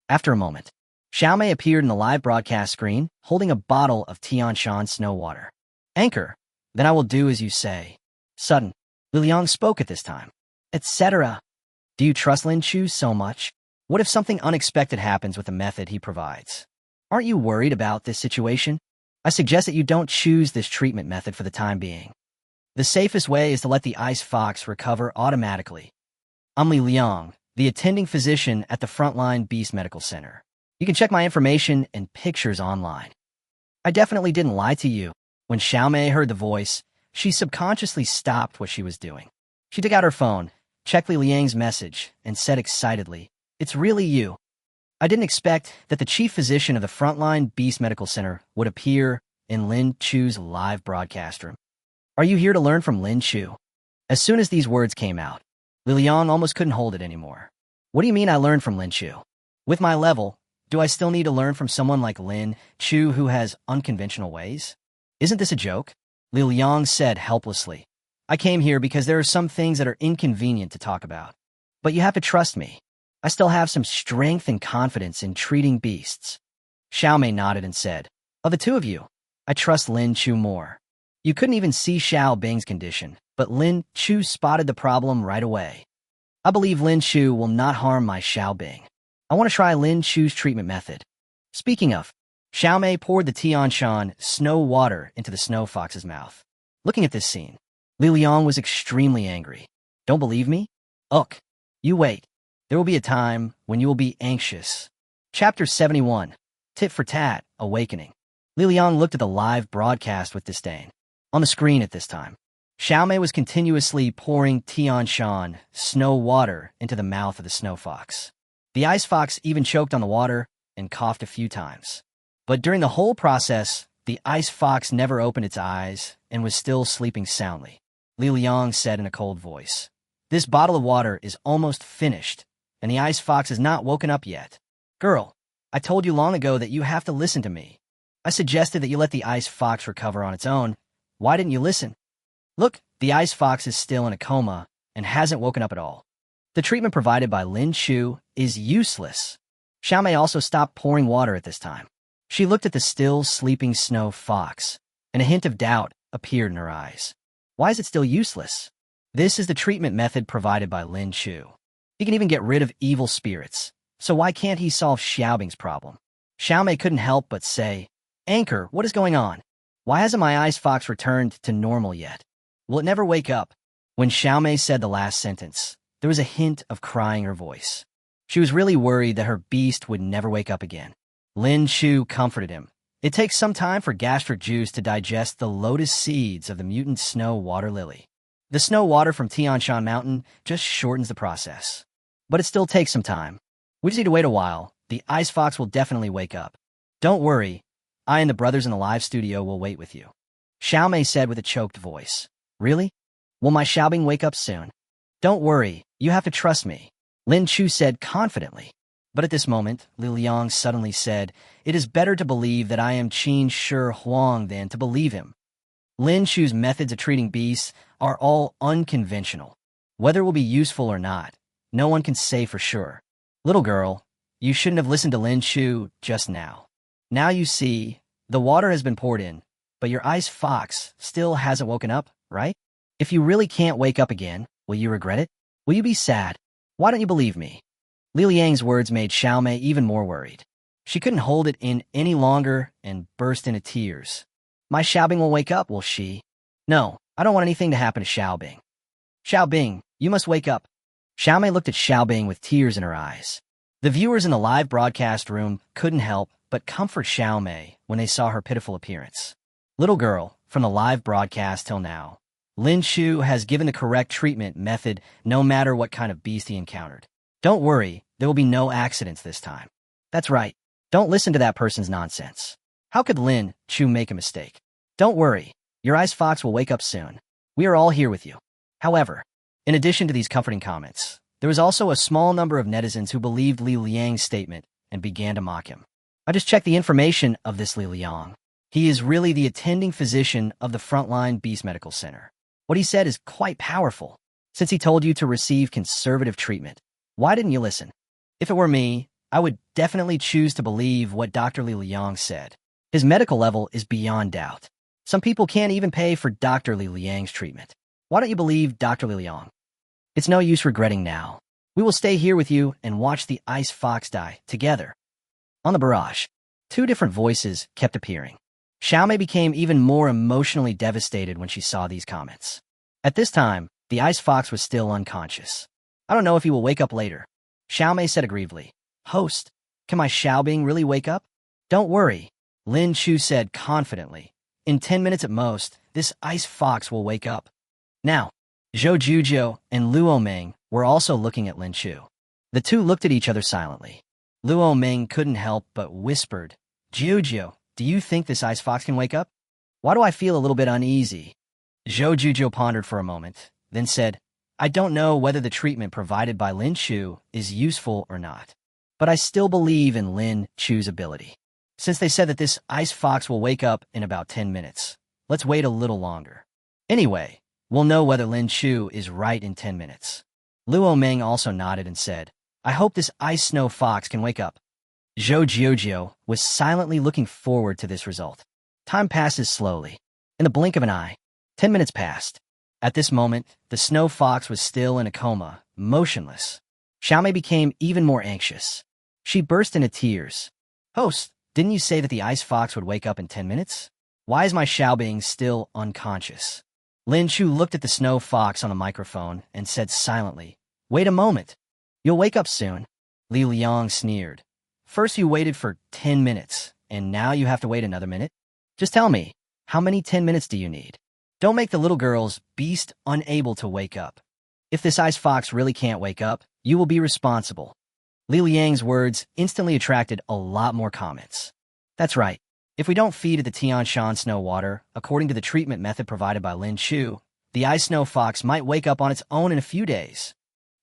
After a moment, Xiaomei appeared in the live broadcast screen, holding a bottle of Tian Shan snow water. Anchor, then I will do as you say. Sudden, Liliang spoke at this time. Etc. Do you trust Lin Chu so much? What if something unexpected happens with the method he provides? Aren't you worried about this situation? I suggest that you don't choose this treatment method for the time being. The safest way is to let the ice fox recover automatically. I'm Li Liang, the attending physician at the Frontline Beast Medical Center. You can check my information and pictures online. I definitely didn't lie to you. When Xiaomei heard the voice, she subconsciously stopped what she was doing. She took out her phone, checked Li Liang's message, and said excitedly, "It's really you." I didn't expect that the chief physician of the Frontline Beast Medical Center would appear in Lin Chu's live broadcast room. Are you here to learn from Lin Chu? As soon as these words came out, Liliang almost couldn't hold it anymore. What do you mean I learned from Lin Chu? With my level, do I still need to learn from someone like Lin Chu who has unconventional ways? Isn't this a joke? Liliang said helplessly. I came here because there are some things that are inconvenient to talk about. But you have to trust me. I still have some strength and confidence in treating beasts. Xiaomei nodded and said, of the two of you, I trust Lin Chu more. You couldn't even see Xiao Bing's condition, but Lin Chu spotted the problem right away. I believe Lin Chu will not harm my Xiao Bing. I want to try Lin Chu's treatment method. Speaking of, Xiaomei poured the Tian Shan snow water into the snow fox's mouth. Looking at this scene, Liliang was extremely angry. Don't believe me? Ugh. You wait. There will be a time when you will be anxious. Chapter 71, Tit for Tat, Awakening. Liliang looked at the live broadcast with disdain. On the screen at this time, Xiaomei was continuously pouring Tian Shan snow water into the mouth of the snow fox. The ice fox even choked on the water and coughed a few times. But during the whole process, the ice fox never opened its eyes and was still sleeping soundly. Liliang said in a cold voice, "This bottle of water is almost finished, and the ice fox has not woken up yet. Girl, I told you long ago that you have to listen to me. I suggested that you let the ice fox recover on its own. Why didn't you listen? Look, the ice fox is still in a coma and hasn't woken up at all. The treatment provided by Lin Chu is useless." Xiaomei also stopped pouring water at this time. She looked at the still sleeping snow fox, and a hint of doubt appeared in her eyes. Why is it still useless? This is the treatment method provided by Lin Chu. He can even get rid of evil spirits, so why can't he solve Xiaobing's problem? Xiaomei couldn't help but say, "Anchor, what is going on? Why hasn't my ice fox returned to normal yet? Will it never wake up?" When Xiaomei said the last sentence, there was a hint of crying in her voice. She was really worried that her beast would never wake up again. Lin Chu comforted him. It takes some time for gastric juice to digest the lotus seeds of the mutant snow water lily. The snow water from Tian Shan Mountain just shortens the process. But it still takes some time. We just need to wait a while. The ice fox will definitely wake up. Don't worry. I and the brothers in the live studio will wait with you. Xiaomei said with a choked voice. Really? Will my Xiaobing wake up soon? Don't worry. You have to trust me, Lin Chu said confidently. But at this moment, Liliang suddenly said, "It is better to believe that I am Qin Shi Huang than to believe him." Lin Chu's methods of treating beasts are all unconventional. Whether it will be useful or not, no one can say for sure. Little girl, you shouldn't have listened to Lin Chu just now. Now you see, the water has been poured in, but your ice fox still hasn't woken up, right? If you really can't wake up again, will you regret it? Will you be sad? Why don't you believe me? Liliang's words made Xiaomei even more worried. She couldn't hold it in any longer and burst into tears. My Xiaobing will wake up, will she? No, I don't want anything to happen to Xiaobing. Xiaobing, you must wake up. Xiaomei looked at Xiaobing with tears in her eyes. The viewers in the live broadcast room couldn't help but comfort Xiaomei when they saw her pitiful appearance. Little girl, from the live broadcast till now, Lin Chu has given the correct treatment method no matter what kind of beast he encountered. Don't worry, there will be no accidents this time. That's right. Don't listen to that person's nonsense. How could Lin Chu make a mistake? Don't worry, your ice fox will wake up soon. We are all here with you. However, in addition to these comforting comments, there was also a small number of netizens who believed Li Liang's statement and began to mock him. I just checked the information of this Li Liang. He is really the attending physician of the Frontline Beast Medical Center. What he said is quite powerful. Since he told you to receive conservative treatment, why didn't you listen? If it were me, I would definitely choose to believe what Dr. Li Liang said. His medical level is beyond doubt. Some people can't even pay for Dr. Li Liang's treatment. Why don't you believe Dr. Li Liang? It's no use regretting now. We will stay here with you and watch the ice fox die together. On the barrage, two different voices kept appearing. Xiaomei became even more emotionally devastated when she saw these comments. At this time, the ice fox was still unconscious. I don't know if he will wake up later. Xiaomei said aggrievedly. Host, can my Xiaobing really wake up? Don't worry, Lin Chu said confidently. In 10 minutes at most, this ice fox will wake up. Now, Zhou Juzhou and Luo Ming were also looking at Lin Chu. The two looked at each other silently. Luo Ming couldn't help but whispered, Juzhou, do you think this ice fox can wake up? Why do I feel a little bit uneasy? Zhou Juzhou pondered for a moment, then said, I don't know whether the treatment provided by Lin Chu is useful or not, but I still believe in Lin Chu's ability. Since they said that this ice fox will wake up in about 10 minutes, let's wait a little longer. Anyway, we'll know whether Lin Chu is right in 10 minutes. Luo Ming also nodded and said, I hope this ice snow fox can wake up. Zhou Juzhou was silently looking forward to this result. Time passes slowly. In the blink of an eye, 10 minutes passed. At this moment, the snow fox was still in a coma, motionless. Xiaomei became even more anxious. She burst into tears. Host, didn't you say that the ice fox would wake up in 10 minutes? Why is my Xiaobing still unconscious? Lin Chu looked at the snow fox on the microphone and said silently, Wait a moment. You'll wake up soon. Li Liang sneered. First you waited for 10 minutes, and now you have to wait another minute? Just tell me, how many 10 minutes do you need? Don't make the little girl's beast unable to wake up. If this ice fox really can't wake up, you will be responsible. Li Liang's words instantly attracted a lot more comments. That's right. If we don't feed it the Tian Shan snow water, according to the treatment method provided by Lin Chu, the ice snow fox might wake up on its own in a few days.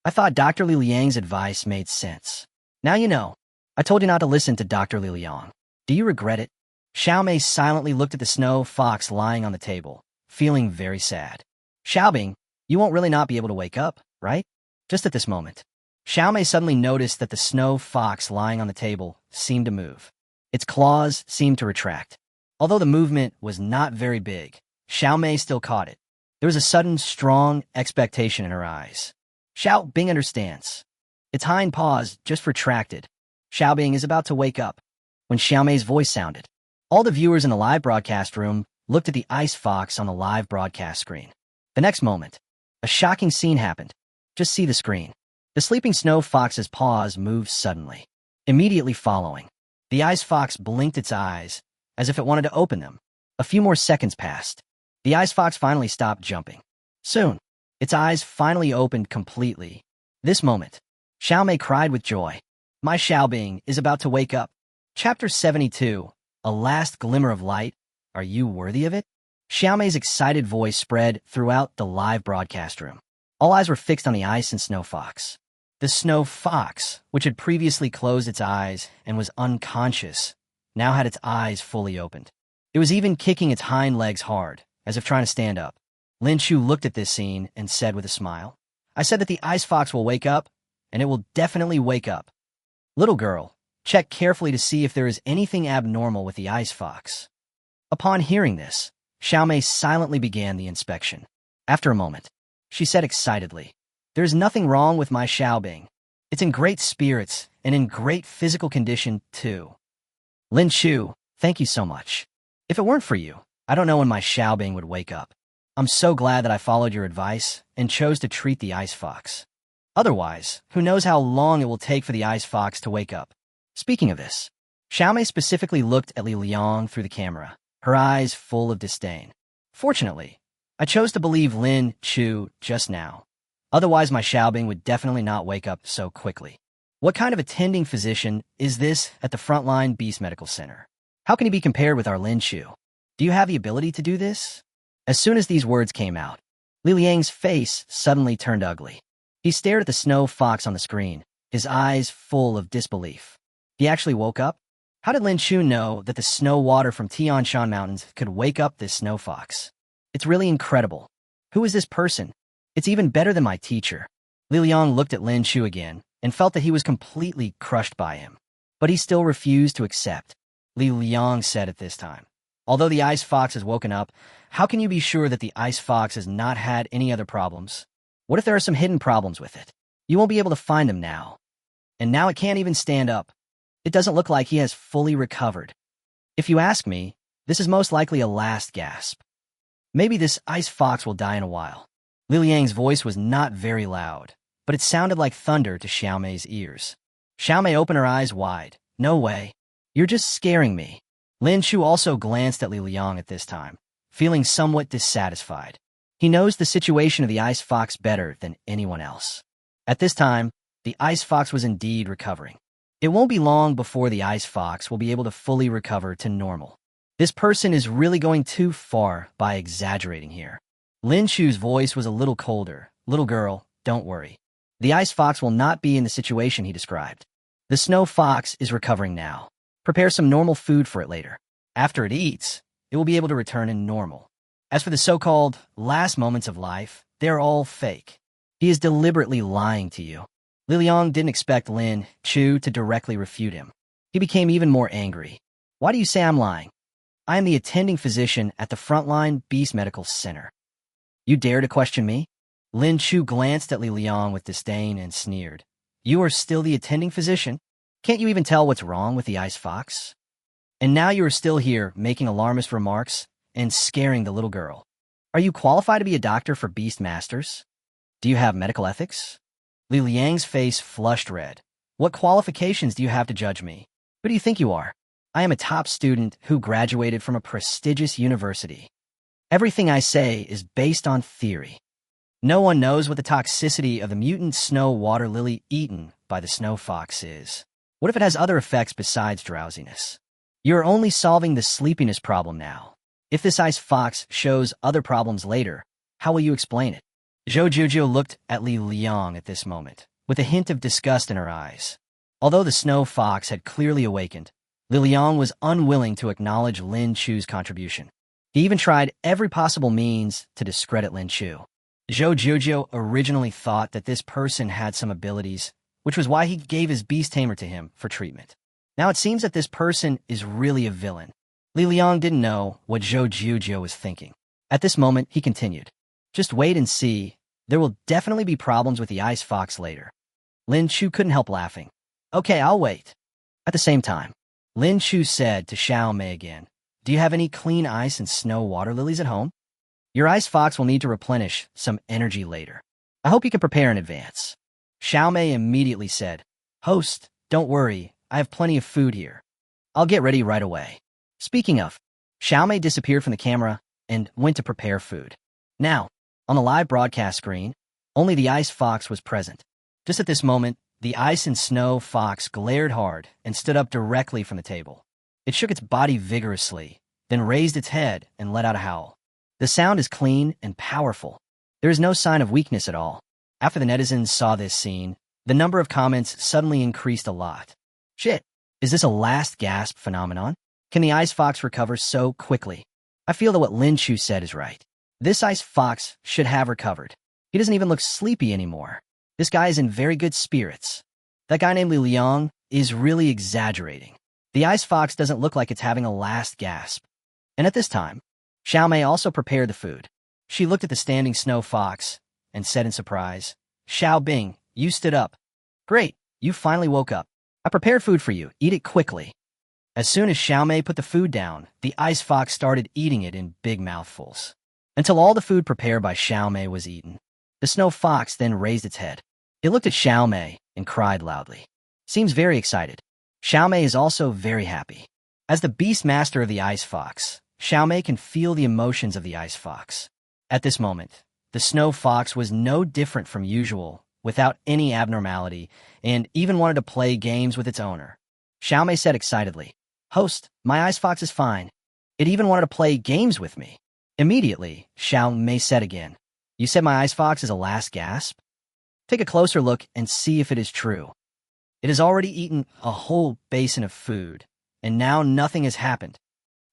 I thought Dr. Li Liang's advice made sense. Now you know. I told you not to listen to Dr. Li Liang. Do you regret it? Xiaomei silently looked at the snow fox lying on the table, feeling very sad. Xiaobing, you won't really not be able to wake up, right? Just at this moment, Xiaomei suddenly noticed that the snow fox lying on the table seemed to move. Its claws seemed to retract. Although the movement was not very big, Xiaomei still caught it. There was a sudden, strong expectation in her eyes. Xiaobing understands. Its hind paws just retracted. Xiaobing is about to wake up. When Xiaomei's voice sounded, all the viewers in the live broadcast room looked at the ice fox on the live broadcast screen. The next moment, a shocking scene happened. Just see the screen. The sleeping snow fox's paws moved suddenly. Immediately following, the ice fox blinked its eyes, as if it wanted to open them. A few more seconds passed. The ice fox finally stopped jumping. Soon, its eyes finally opened completely. This moment, Xiaomei cried with joy. My Xiaobing is about to wake up. Chapter 72, A Last Glimmer of Light. Are you worthy of it? Xiaomei's excited voice spread throughout the live broadcast room. All eyes were fixed on the ice and snow fox. The snow fox, which had previously closed its eyes and was unconscious, now had its eyes fully opened. It was even kicking its hind legs hard, as if trying to stand up. Lin Chu looked at this scene and said with a smile, I said that the ice fox will wake up, and it will definitely wake up. Little girl, check carefully to see if there is anything abnormal with the ice fox. Upon hearing this, Xiaomei silently began the inspection. After a moment, she said excitedly, There's nothing wrong with my Xiaobing. It's in great spirits and in great physical condition, too. Lin Chu, thank you so much. If it weren't for you, I don't know when my Xiaobing would wake up. I'm so glad that I followed your advice and chose to treat the ice fox. Otherwise, who knows how long it will take for the ice fox to wake up. Speaking of this, Xiaomei specifically looked at Li Liang through the camera, her eyes full of disdain. Fortunately, I chose to believe Lin Chu just now. Otherwise, my Xiaobing would definitely not wake up so quickly. What kind of attending physician is this at the Frontline Beast Medical Center? How can he be compared with our Lin Chu? Do you have the ability to do this? As soon as these words came out, Li Liang's face suddenly turned ugly. He stared at the snow fox on the screen, his eyes full of disbelief. He actually woke up? How did Lin Chu know that the snow water from Tian Shan Mountains could wake up this snow fox? It's really incredible. Who is this person? It's even better than my teacher. Li Liang looked at Lin Chu again and felt that he was completely crushed by him. But he still refused to accept. Li Liang said at this time, although the ice fox has woken up, how can you be sure that the ice fox has not had any other problems? What if there are some hidden problems with it? You won't be able to find them now. And now it can't even stand up. It doesn't look like he has fully recovered. If you ask me, this is most likely a last gasp. Maybe this ice fox will die in a while. Li Liang's voice was not very loud, but it sounded like thunder to Xiaomei's ears. Xiaomei opened her eyes wide. No way. You're just scaring me. Lin Chu also glanced at Li Liang at this time, feeling somewhat dissatisfied. He knows the situation of the ice fox better than anyone else. At this time, the ice fox was indeed recovering. It won't be long before the ice fox will be able to fully recover to normal. This person is really going too far by exaggerating here. Lin Chu's voice was a little colder. Little girl, don't worry. The ice fox will not be in the situation he described. The snow fox is recovering now. Prepare some normal food for it later. After it eats, it will be able to return in normal. As for the so-called last moments of life, they're all fake. He is deliberately lying to you. Li Liang didn't expect Lin Chu to directly refute him. He became even more angry. Why do you say I'm lying? I am the attending physician at the Frontline Beast Medical Center. You dare to question me? Lin Chu glanced at Li Liang with disdain and sneered. You are still the attending physician? Can't you even tell what's wrong with the ice fox? And now you are still here making alarmist remarks and scaring the little girl. Are you qualified to be a doctor for beast masters? Do you have medical ethics? Li Liang's face flushed red. What qualifications do you have to judge me? Who do you think you are? I am a top student who graduated from a prestigious university. Everything I say is based on theory. No one knows what the toxicity of the mutant snow water lily eaten by the snow fox is. What if it has other effects besides drowsiness? You're only solving the sleepiness problem now. If this ice fox shows other problems later, how will you explain it? Zhou Jujiu looked at Li Liang at this moment, with a hint of disgust in her eyes. Although the snow fox had clearly awakened, Li Liang was unwilling to acknowledge Lin Chu's contribution. He even tried every possible means to discredit Lin Chu. Zhou Jujiu originally thought that this person had some abilities, which was why he gave his beast tamer to him for treatment. Now it seems that this person is really a villain. Li Liang didn't know what Zhou Jujiu was thinking. At this moment, he continued. Just wait and see. There will definitely be problems with the ice fox later. Lin Chu couldn't help laughing. Okay, I'll wait. At the same time, Lin Chu said to Xiaomei again, do you have any clean ice and snow water lilies at home? Your ice fox will need to replenish some energy later. I hope you can prepare in advance. Xiaomei immediately said, Host, don't worry, I have plenty of food here. I'll get ready right away. Speaking of, Xiaomei disappeared from the camera and went to prepare food. Now, on the live broadcast screen, only the ice fox was present. Just at this moment, the ice and snow fox glared hard and stood up directly from the table. It shook its body vigorously, then raised its head and let out a howl. The sound is clean and powerful. There is no sign of weakness at all. After the netizens saw this scene, the number of comments suddenly increased a lot. Shit, is this a last gasp phenomenon? Can the ice fox recover so quickly? I feel that what Lin Chu said is right. This ice fox should have recovered. He doesn't even look sleepy anymore. This guy is in very good spirits. That guy named Li Liang is really exaggerating. The ice fox doesn't look like it's having a last gasp. And at this time, Xiaomei also prepared the food. She looked at the standing snow fox and said in surprise, Xiao Bing, you stood up. Great, you finally woke up. I prepared food for you. Eat it quickly. As soon as Xiaomei put the food down, the ice fox started eating it in big mouthfuls. Until all the food prepared by Xiaomei was eaten. The snow fox then raised its head. It looked at Xiaomei and cried loudly. Seems very excited. Xiaomei is also very happy. As the beast master of the ice fox, Xiaomei can feel the emotions of the ice fox. At this moment, the snow fox was no different from usual, without any abnormality, and even wanted to play games with its owner. Xiaomei said excitedly, Host, my ice fox is fine. It even wanted to play games with me. Immediately, Xiaomei said again, You said my ice fox is a last gasp? Take a closer look and see if it is true. It has already eaten a whole basin of food, and now nothing has happened.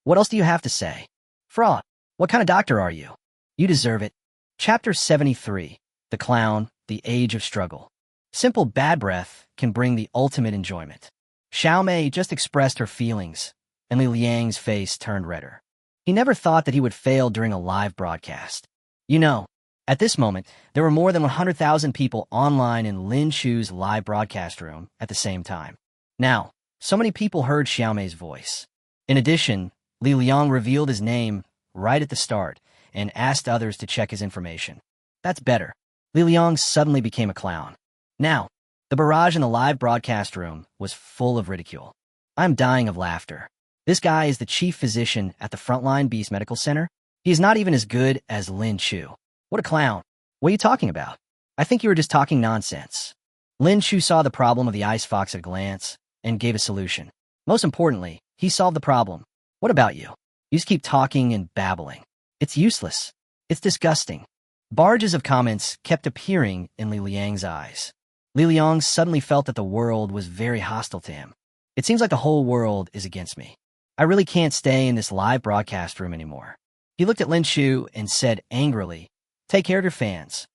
What else do you have to say? Fraud, what kind of doctor are you? You deserve it. Chapter 73. the clown, the age of struggle. Simple bad breath can bring the ultimate enjoyment. Xiao Mei just expressed her feelings, and Li Liang's face turned redder. He never thought that he would fail during a live broadcast. You know, at this moment, there were more than 100,000 people online in Lin Chu's live broadcast room at the same time. Now, so many people heard Xiao Mei's voice. In addition, Li Liang revealed his name right at the start and asked others to check his information. That's better. Li Liang suddenly became a clown. Now, the barrage in the live broadcast room was full of ridicule. I'm dying of laughter. This guy is the chief physician at the Frontline Beast Medical Center. He is not even as good as Lin Chu. What a clown. What are you talking about? I think you were just talking nonsense. Lin Chu saw the problem of the ice fox at a glance and gave a solution. Most importantly, he solved the problem. What about you? You just keep talking and babbling. It's useless. It's disgusting. Barges of comments kept appearing in Li Liang's eyes. Li Liang suddenly felt that the world was very hostile to him. It seems like the whole world is against me. I really can't stay in this live broadcast room anymore. He looked at Lin Chu and said angrily, "Take care of your fans.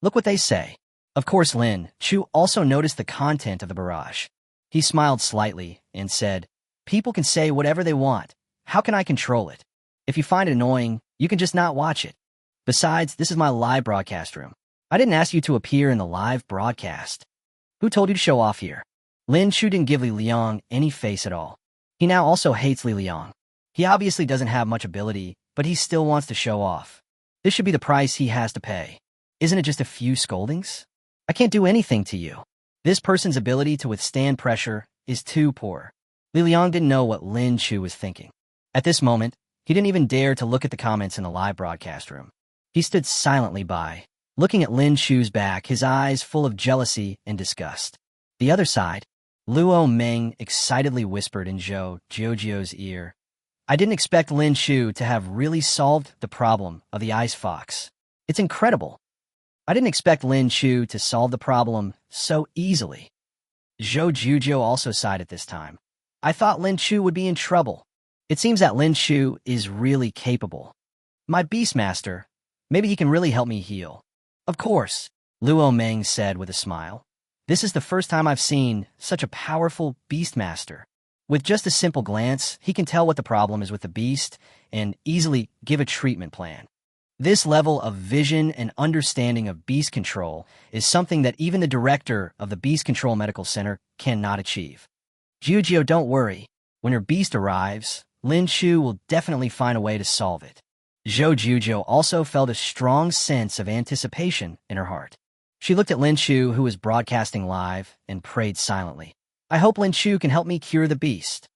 Look what they say." Of course, Lin Chu also noticed the content of the barrage. He smiled slightly and said, "People can say whatever they want. How can I control it? If you find it annoying, you can just not watch it. Besides, this is my live broadcast room. I didn't ask you to appear in the live broadcast. Who told you to show off here?" Lin Chu didn't give Li Liang any face at all. He now also hates Li Liang. He obviously doesn't have much ability, but he still wants to show off. This should be the price he has to pay. Isn't it just a few scoldings? I can't do anything to you. This person's ability to withstand pressure is too poor. Li Liang didn't know what Lin Chu was thinking. At this moment, he didn't even dare to look at the comments in the live broadcast room. He stood silently by, looking at Lin Chu's back, his eyes full of jealousy and disgust. The other side, Luo Meng excitedly whispered in Zhou Jiujiu's ear, "I didn't expect Lin Chu to have really solved the problem of the ice fox. It's incredible. I didn't expect Lin Chu to solve the problem so easily." Zhou Jiujiu also sighed at this time. "I thought Lin Chu would be in trouble. It seems that Lin Chu is really capable. My Beastmaster, maybe he can really help me heal." "Of course," Luo Meng said with a smile. "This is the first time I've seen such a powerful Beastmaster. With just a simple glance, he can tell what the problem is with the beast and easily give a treatment plan. This level of vision and understanding of beast control is something that even the director of the Beast Control Medical Center cannot achieve. Jiujio, don't worry. When your beast arrives, Lin Chu will definitely find a way to solve it." Zhou Jiujio also felt a strong sense of anticipation in her heart. She looked at Lin Chu, who was broadcasting live, and prayed silently. "I hope Lin Chu can help me cure the beast."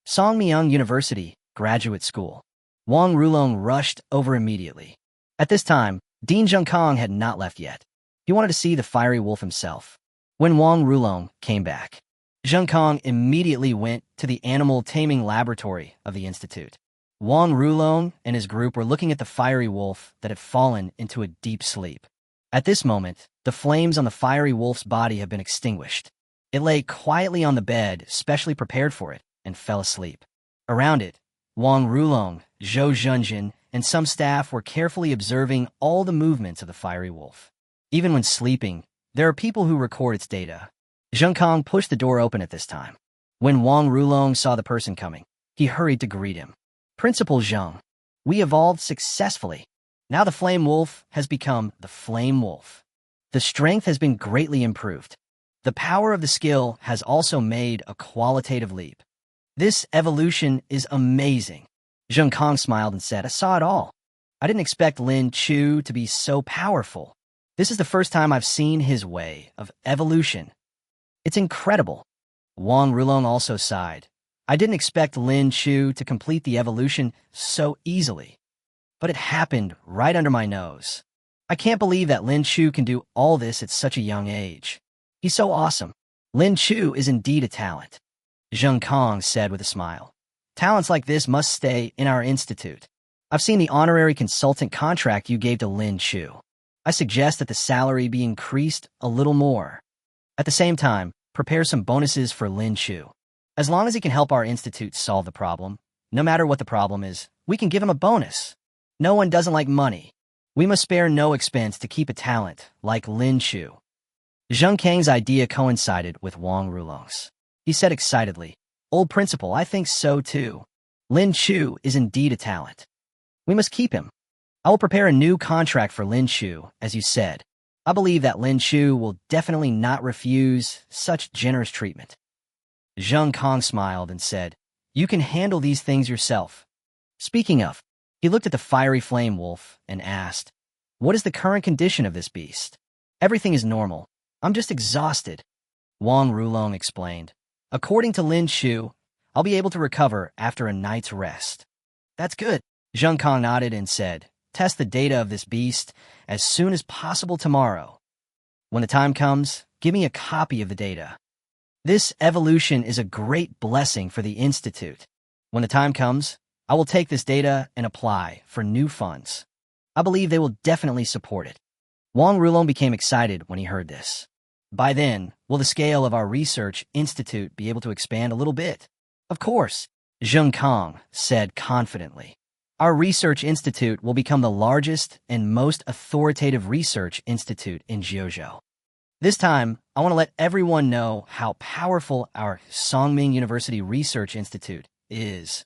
Songmyung University, Graduate School. Wang Rulong rushed over immediately. At this time, Dean Zhengkong had not left yet. He wanted to see the fiery wolf himself. When Wang Rulong came back, Zhengkong immediately went to the animal taming laboratory of the institute. Wang Rulong and his group were looking at the fiery wolf that had fallen into a deep sleep. At this moment, the flames on the fiery wolf's body had been extinguished. It lay quietly on the bed, specially prepared for it, and fell asleep. Around it, Wang Rulong, Zhou Zhenjin, and some staff were carefully observing all the movements of the fiery wolf. Even when sleeping, there are people who record its data. Zhengkong pushed the door open at this time. When Wang Rulong saw the person coming, he hurried to greet him. "Principal Zheng, we evolved successfully. Now the flame wolf has become the flame wolf. The strength has been greatly improved. The power of the skill has also made a qualitative leap. This evolution is amazing." Zheng Kong smiled and said, "I saw it all. I didn't expect Lin Chu to be so powerful. This is the first time I've seen his way of evolution. It's incredible." Wang Rulong also sighed. "I didn't expect Lin Chu to complete the evolution so easily. But it happened right under my nose. I can't believe that Lin Chu can do all this at such a young age. He's so awesome. Lin Chu is indeed a talent," Zheng Kong said with a smile. "Talents like this must stay in our institute. I've seen the honorary consultant contract you gave to Lin Chu. I suggest that the salary be increased a little more. At the same time, prepare some bonuses for Lin Chu. As long as he can help our institute solve the problem, no matter what the problem is, we can give him a bonus. No one doesn't like money. We must spare no expense to keep a talent like Lin Chu. Zheng Kang's idea coincided with Wang Rulong's. He said excitedly, "Old principal, I think so too. Lin Chu is indeed a talent. We must keep him. I will prepare a new contract for Lin Chu, as you said. I believe that Lin Chu will definitely not refuse such generous treatment." Zheng Kang smiled and said, "You can handle these things yourself." Speaking of, he looked at the fiery flame wolf and asked, "What is the current condition of this beast?" "Everything is normal. I'm just exhausted," Wang Rulong explained. "According to Lin Chu, I'll be able to recover after a night's rest." "That's good." Zheng Kang nodded and said, "Test the data of this beast as soon as possible tomorrow. When the time comes, give me a copy of the data. This evolution is a great blessing for the Institute. When the time comes, I will take this data and apply for new funds. I believe they will definitely support it." Wang Rulong became excited when he heard this. "By then, will the scale of our research institute be able to expand a little bit?" "Of course," Zheng Kang said confidently. "Our research institute will become the largest and most authoritative research institute in Jiuzhou. This time, I want to let everyone know how powerful our Songming University Research Institute is."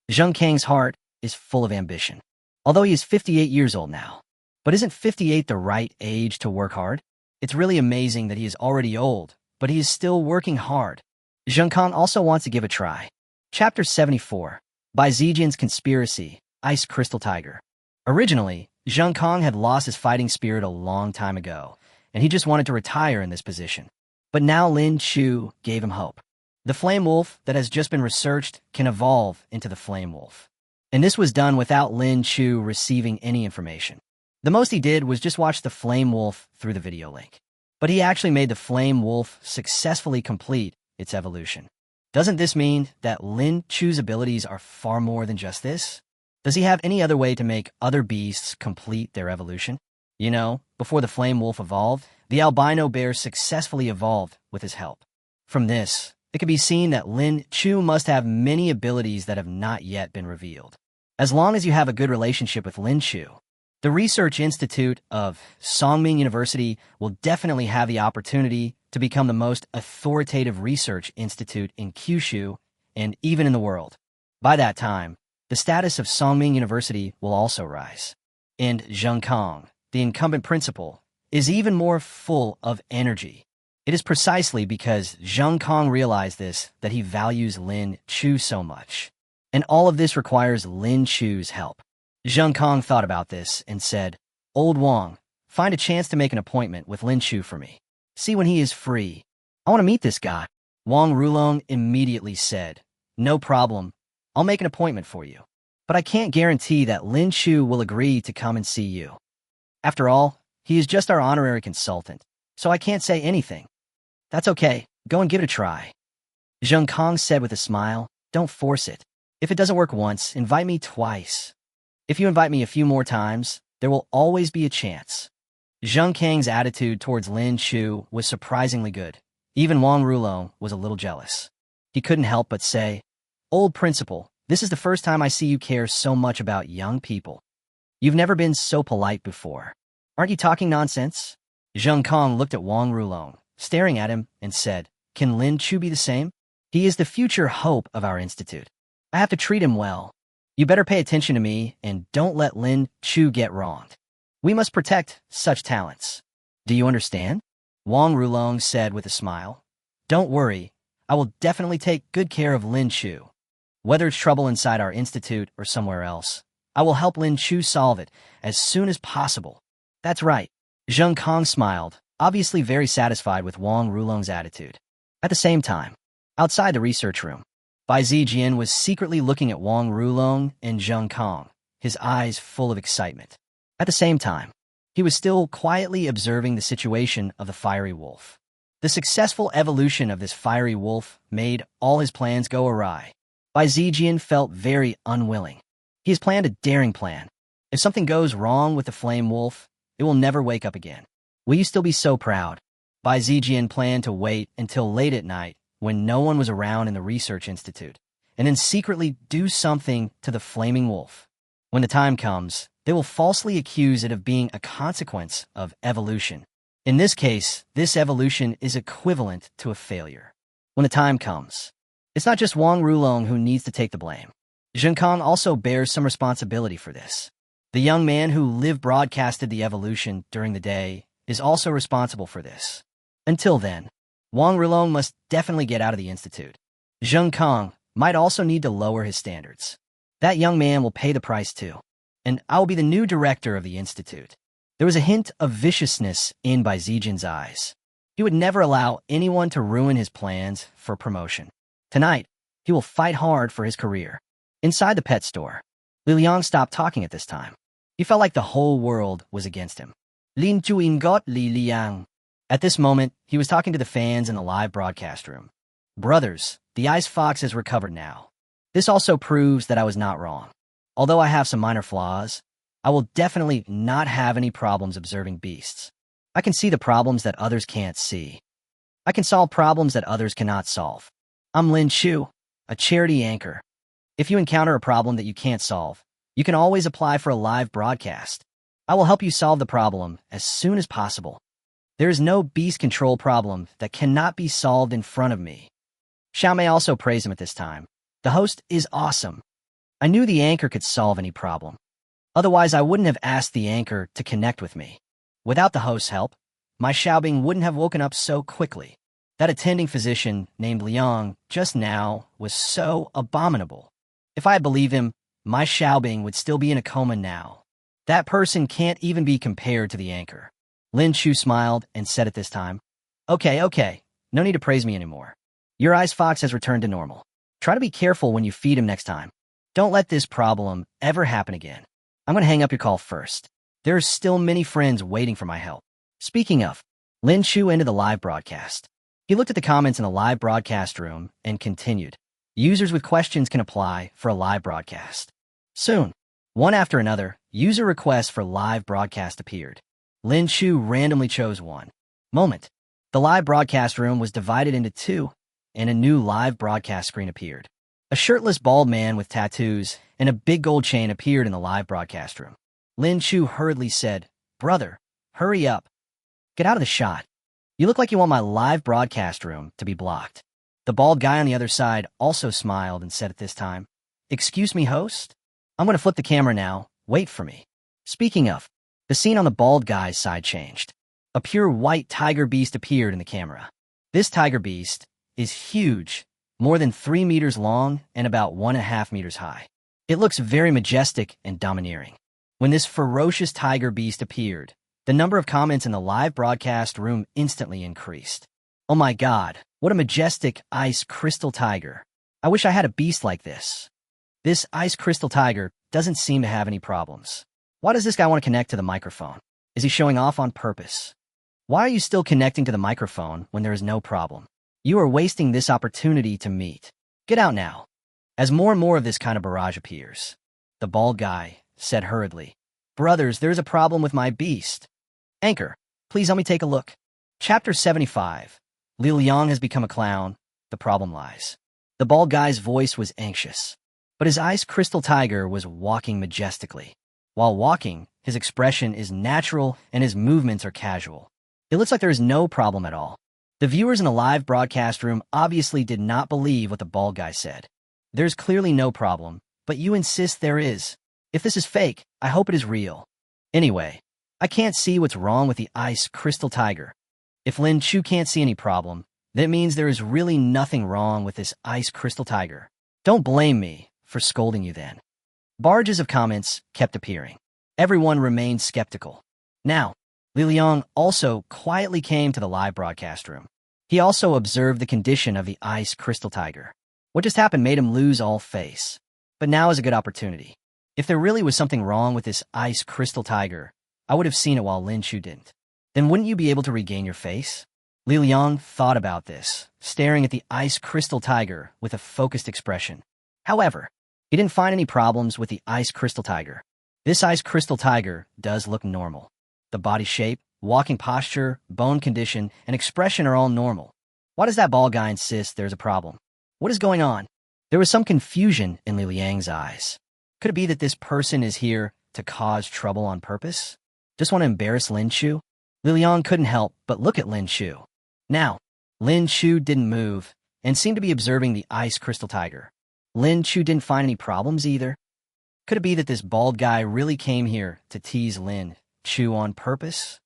Zheng Kang's heart is full of ambition. Although he is 58 years old now. But isn't 58 the right age to work hard? It's really amazing that he is already old, but he is still working hard. Zheng Kang also wants to give a try. Chapter 74. By Zijian's Conspiracy, Ice Crystal Tiger. Originally, Zheng Kang had lost his fighting spirit a long time ago, and he just wanted to retire in this position. But now Lin Chu gave him hope. The flame wolf that has just been researched can evolve into the flame wolf. And this was done without Lin Chu receiving any information. The most he did was just watch the flame wolf through the video link. But he actually made the flame wolf successfully complete its evolution. Doesn't this mean that Lin Chu's abilities are far more than just this? Does he have any other way to make other beasts complete their evolution? You know, before the flame wolf evolved, the albino bear successfully evolved with his help. From this, it can be seen that Lin Chu must have many abilities that have not yet been revealed. As long as you have a good relationship with Lin Chu, the Research Institute of Songming University will definitely have the opportunity to become the most authoritative research institute in Kyushu and even in the world. By that time, the status of Songming University will also rise. And Zheng Kang, the incumbent principal, is even more full of energy. It is precisely because Zheng Kang realized this that he values Lin Chu so much. And all of this requires Lin Chu's help. Zheng Kang thought about this and said, "Old Wang, find a chance to make an appointment with Lin Chu for me. See when he is free. I want to meet this guy." Wang Rulong immediately said, "No problem. I'll make an appointment for you. But I can't guarantee that Lin Chu will agree to come and see you. After all, he is just our honorary consultant, so I can't say anything." "That's okay. Go and give it a try." Zheng Kang said with a smile, "Don't force it. If it doesn't work once, invite me twice. If you invite me a few more times, there will always be a chance." Zheng Kang's attitude towards Lin Chu was surprisingly good. Even Wang Rulong was a little jealous. He couldn't help but say, "Old principal, this is the first time I see you care so much about young people. You've never been so polite before. Aren't you talking nonsense?" Zheng Kang looked at Wang Rulong, staring at him, and said, "Can Lin Chu be the same? He is the future hope of our institute. I have to treat him well. You better pay attention to me and don't let Lin Chu get wronged. We must protect such talents. Do you understand?" Wang Rulong said with a smile. "Don't worry. I will definitely take good care of Lin Chu. Whether it's trouble inside our institute or somewhere else, I will help Lin Chu solve it as soon as possible." "That's right." Zheng Kang smiled, obviously very satisfied with Wang Rulong's attitude. At the same time, outside the research room, Bai Zijian was secretly looking at Wang Rulong and Zheng Kang, his eyes full of excitement. At the same time, he was still quietly observing the situation of the fiery wolf. The successful evolution of this fiery wolf made all his plans go awry. Bai Zijian felt very unwilling. He has planned a daring plan. If something goes wrong with the flame wolf, it will never wake up again. Will you still be so proud? Bai Zijian planned to wait until late at night when no one was around in the research institute, and then secretly do something to the flaming wolf. When the time comes, They will falsely accuse it of being a consequence of evolution. In this case, this evolution is equivalent to a failure. When the time comes, it's not just Wang Rulong who needs to take the blame. Zhenkong also bears some responsibility for this. The young man who live broadcasted the evolution during the day is also responsible for this. Until then, Wang Rulong must definitely get out of the institute. Zhenkong might also need to lower his standards. That young man will pay the price too, and I will be the new director of the institute. There was a hint of viciousness in Bai Zijin's eyes. He would never allow anyone to ruin his plans for promotion. Tonight, he will fight hard for his career. Inside the pet store, Li Liang stopped talking at this time. He felt like the whole world was against him. Lin Chu ingot Li Liang. At this moment, he was talking to the fans in the live broadcast room. Brothers, the ice fox has recovered now. This also proves that I was not wrong. Although I have some minor flaws, I will definitely not have any problems observing beasts. I can see the problems that others can't see. I can solve problems that others cannot solve. I'm Lin Chu, a charity anchor. If you encounter a problem that you can't solve, you can always apply for a live broadcast. I will help you solve the problem as soon as possible. There is no beast control problem that cannot be solved in front of me. Xiaomei also praised him at this time. The host is awesome. I knew the anchor could solve any problem. Otherwise, I wouldn't have asked the anchor to connect with me. Without the host's help, my Xiaobing wouldn't have woken up so quickly. That attending physician named Liang just now was so abominable. If I had believed him, my Xiaobing would still be in a coma now. That person can't even be compared to the anchor. Lin Chu smiled and said at this time, Okay, no need to praise me anymore. Your ice fox has returned to normal. Try to be careful when you feed him next time. Don't let this problem ever happen again. I'm going to hang up your call first. There are still many friends waiting for my help. Speaking of, Lin Chu ended the live broadcast. He looked at the comments in the live broadcast room and continued. Users with questions can apply for a live broadcast. Soon, one after another, user requests for live broadcast appeared. Lin Chu randomly chose one. Moment. The live broadcast room was divided into two, and a new live broadcast screen appeared. A shirtless bald man with tattoos and a big gold chain appeared in the live broadcast room. Lin Chu hurriedly said, Brother, hurry up. Get out of the shot. You look like you want my live broadcast room to be blocked. The bald guy on the other side also smiled and said at this time, Excuse me, host? I'm going to flip the camera now. Wait for me. Speaking of, the scene on the bald guy's side changed. A pure white tiger beast appeared in the camera. This tiger beast is huge, more than 3 meters long and about 1.5 meters high. It looks very majestic and domineering. When this ferocious tiger beast appeared, the number of comments in the live broadcast room instantly increased. Oh my god, what a majestic ice crystal tiger. I wish I had a beast like this. This ice crystal tiger doesn't seem to have any problems. Why does this guy want to connect to the microphone? Is he showing off on purpose? Why are you still connecting to the microphone when there is no problem? You are wasting this opportunity to meet. Get out now. As more and more of this kind of barrage appears, the bald guy said hurriedly, Brothers, there's a problem with my beast. Anchor, please let me take a look. Chapter 75. Li Liang has become a clown. The problem lies. The bald guy's voice was anxious, but his ice crystal tiger was walking majestically. While walking, his expression is natural and his movements are casual. It looks like there is no problem at all. The viewers in the live broadcast room obviously did not believe what the bald guy said. There's clearly no problem, but you insist there is. If this is fake, I hope it is real. Anyway, I can't see what's wrong with the ice crystal tiger. If Lin Chu can't see any problem, that means there is really nothing wrong with this ice crystal tiger. Don't blame me for scolding you then. Barrages of comments kept appearing. Everyone remained skeptical. Now, Li Liang also quietly came to the live broadcast room. He also observed the condition of the ice crystal tiger. What just happened made him lose all face. But now is a good opportunity. If there really was something wrong with this ice crystal tiger, I would have seen it while Lin Chu didn't. Then wouldn't you be able to regain your face? Li Liang thought about this, staring at the ice crystal tiger with a focused expression. However, he didn't find any problems with the ice crystal tiger. This ice crystal tiger does look normal. The body shape, walking posture, bone condition, and expression are all normal. Why does that bald guy insist there's a problem? What is going on? There was some confusion in Li Liang's eyes. Could it be that this person is here to cause trouble on purpose? Just want to embarrass Lin Chu? Li Liang couldn't help but look at Lin Chu. Now, Lin Chu didn't move and seemed to be observing the ice crystal tiger. Lin Chu didn't find any problems either. Could it be that this bald guy really came here to tease Lin Chu on purpose?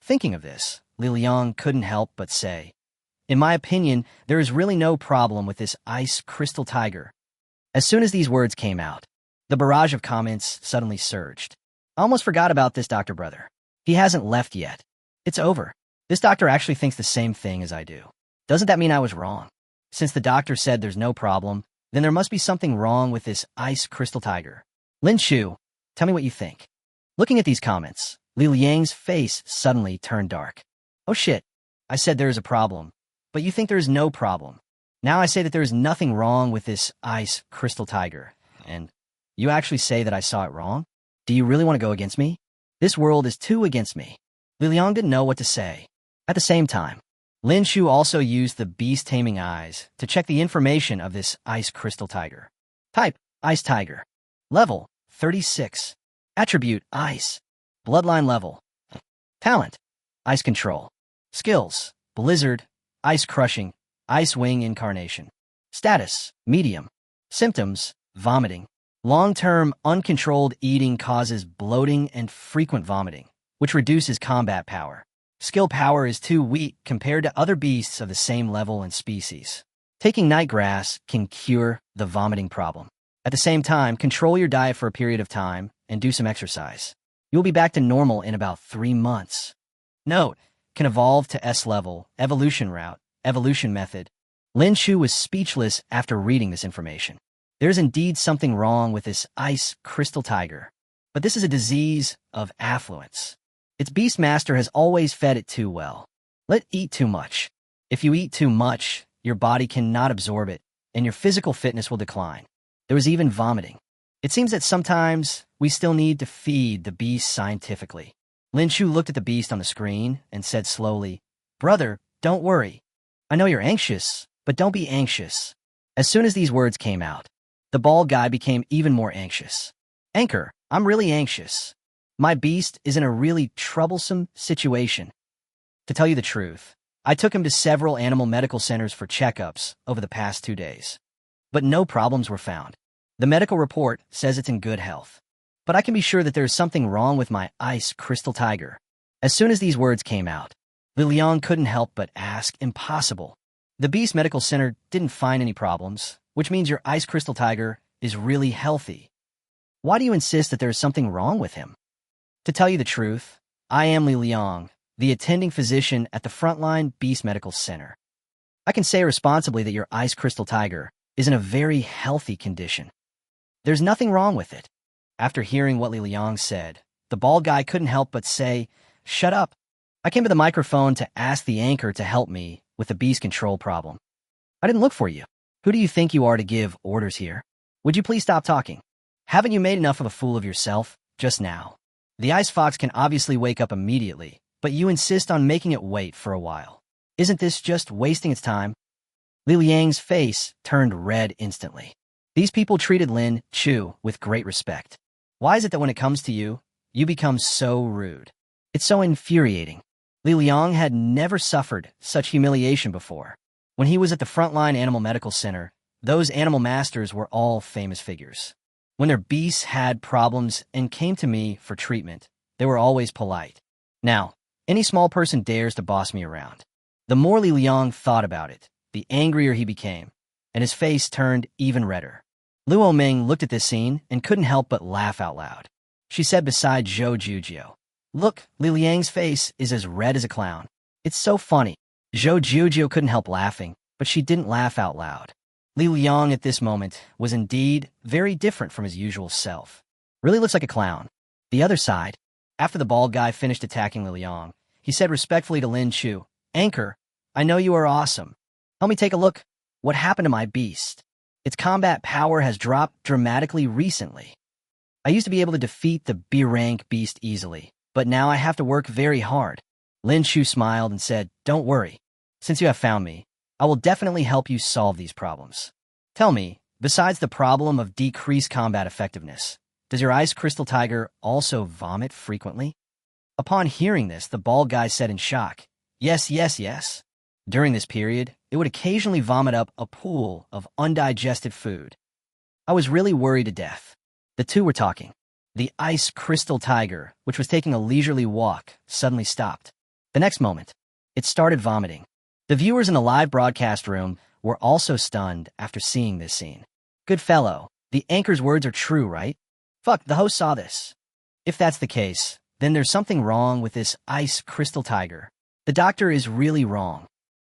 Thinking of this, Li Liang couldn't help but say, in my opinion, there is really no problem with this ice crystal tiger. As soon as these words came out, the barrage of comments suddenly surged. I almost forgot about this doctor brother. He hasn't left yet. It's over. This doctor actually thinks the same thing as I do. Doesn't that mean I was wrong? Since the doctor said there's no problem, then there must be something wrong with this ice crystal tiger. Lin Chu, tell me what you think. Looking at these comments, Li Liang's face suddenly turned dark. Oh shit, I said there is a problem, but you think there is no problem. Now I say that there is nothing wrong with this ice crystal tiger, and you actually say that I saw it wrong? Do you really want to go against me? This world is too against me. Li Liang didn't know what to say. At the same time, Lin Chu also used the beast taming eyes to check the information of this ice crystal tiger. Type, ice tiger. Level, 36. Attribute, ice. Bloodline level. Talent, ice control. Skills, blizzard, ice crushing, ice wing incarnation. Status, medium. Symptoms, vomiting. Long-term, uncontrolled eating causes bloating and frequent vomiting, which reduces combat power. Skill power is too weak compared to other beasts of the same level and species. Taking night grass can cure the vomiting problem. At the same time, control your diet for a period of time and do some exercise. You'll be back to normal in about 3 months. Note, can evolve to S level, evolution route, evolution method. Lin Chu was speechless after reading this information. There's indeed something wrong with this ice crystal tiger. But this is a disease of affluence. Its beast master has always fed it too well. Let eat too much. If you eat too much, your body cannot absorb it, and your physical fitness will decline. There was even vomiting. It seems that sometimes we still need to feed the beast scientifically. Lin Chu looked at the beast on the screen and said slowly, Brother, don't worry. I know you're anxious, but don't be anxious. As soon as these words came out, the bald guy became even more anxious. Anchor, I'm really anxious. My beast is in a really troublesome situation. To tell you the truth, I took him to several animal medical centers for checkups over the past 2 days. But no problems were found. The medical report says it's in good health. But I can be sure that there is something wrong with my ice crystal tiger. As soon as these words came out, Li Liang couldn't help but ask, impossible. The Beast Medical Center didn't find any problems, which means your ice crystal tiger is really healthy. Why do you insist that there is something wrong with him? To tell you the truth, I am Li Liang, the attending physician at the Frontline Beast Medical Center. I can say responsibly that your ice crystal tiger is in a very healthy condition. There's nothing wrong with it. After hearing what Li Liang said, the bald guy couldn't help but say, Shut up. I came to the microphone to ask the anchor to help me with the beast control problem. I didn't look for you. Who do you think you are to give orders here? Would you please stop talking? Haven't you made enough of a fool of yourself just now? The ice fox can obviously wake up immediately, but you insist on making it wait for a while. Isn't this just wasting its time? Li Liang's face turned red instantly. These people treated Lin Chu with great respect. Why is it that when it comes to you, you become so rude? It's so infuriating. Li Liang had never suffered such humiliation before. When he was at the Frontline Animal Medical Center, those animal masters were all famous figures. When their beasts had problems and came to me for treatment, they were always polite. Now, any small person dares to boss me around. The more Li Liang thought about it, the angrier he became, and his face turned even redder. Luo Ming looked at this scene and couldn't help but laugh out loud. She said beside Zhou Jujio, Look, Li Liang's face is as red as a clown. It's so funny. Zhou Jujio couldn't help laughing, but she didn't laugh out loud. Li Liang at this moment was indeed very different from his usual self. Really looks like a clown. The other side, after the bald guy finished attacking Li Liang, he said respectfully to Lin Chu, Anchor, I know you are awesome. Help me take a look. What happened to my beast? Its combat power has dropped dramatically recently. I used to be able to defeat the B-rank beast easily, but now I have to work very hard. Lin Chu smiled and said, Don't worry. Since you have found me, I will definitely help you solve these problems. Tell me, besides the problem of decreased combat effectiveness, Does your ice crystal tiger also vomit frequently? Upon hearing this, the bald guy said in shock, yes, yes, yes. During this period, it would occasionally vomit up a pool of undigested food. I was really worried to death. The two were talking. The ice crystal tiger, which was taking a leisurely walk, suddenly stopped. The next moment, it started vomiting. The viewers in the live broadcast room were also stunned after seeing this scene. Good fellow, the anchor's words are true, right? Fuck, the host saw this. If that's the case, then there's something wrong with this ice crystal tiger. The doctor is really wrong.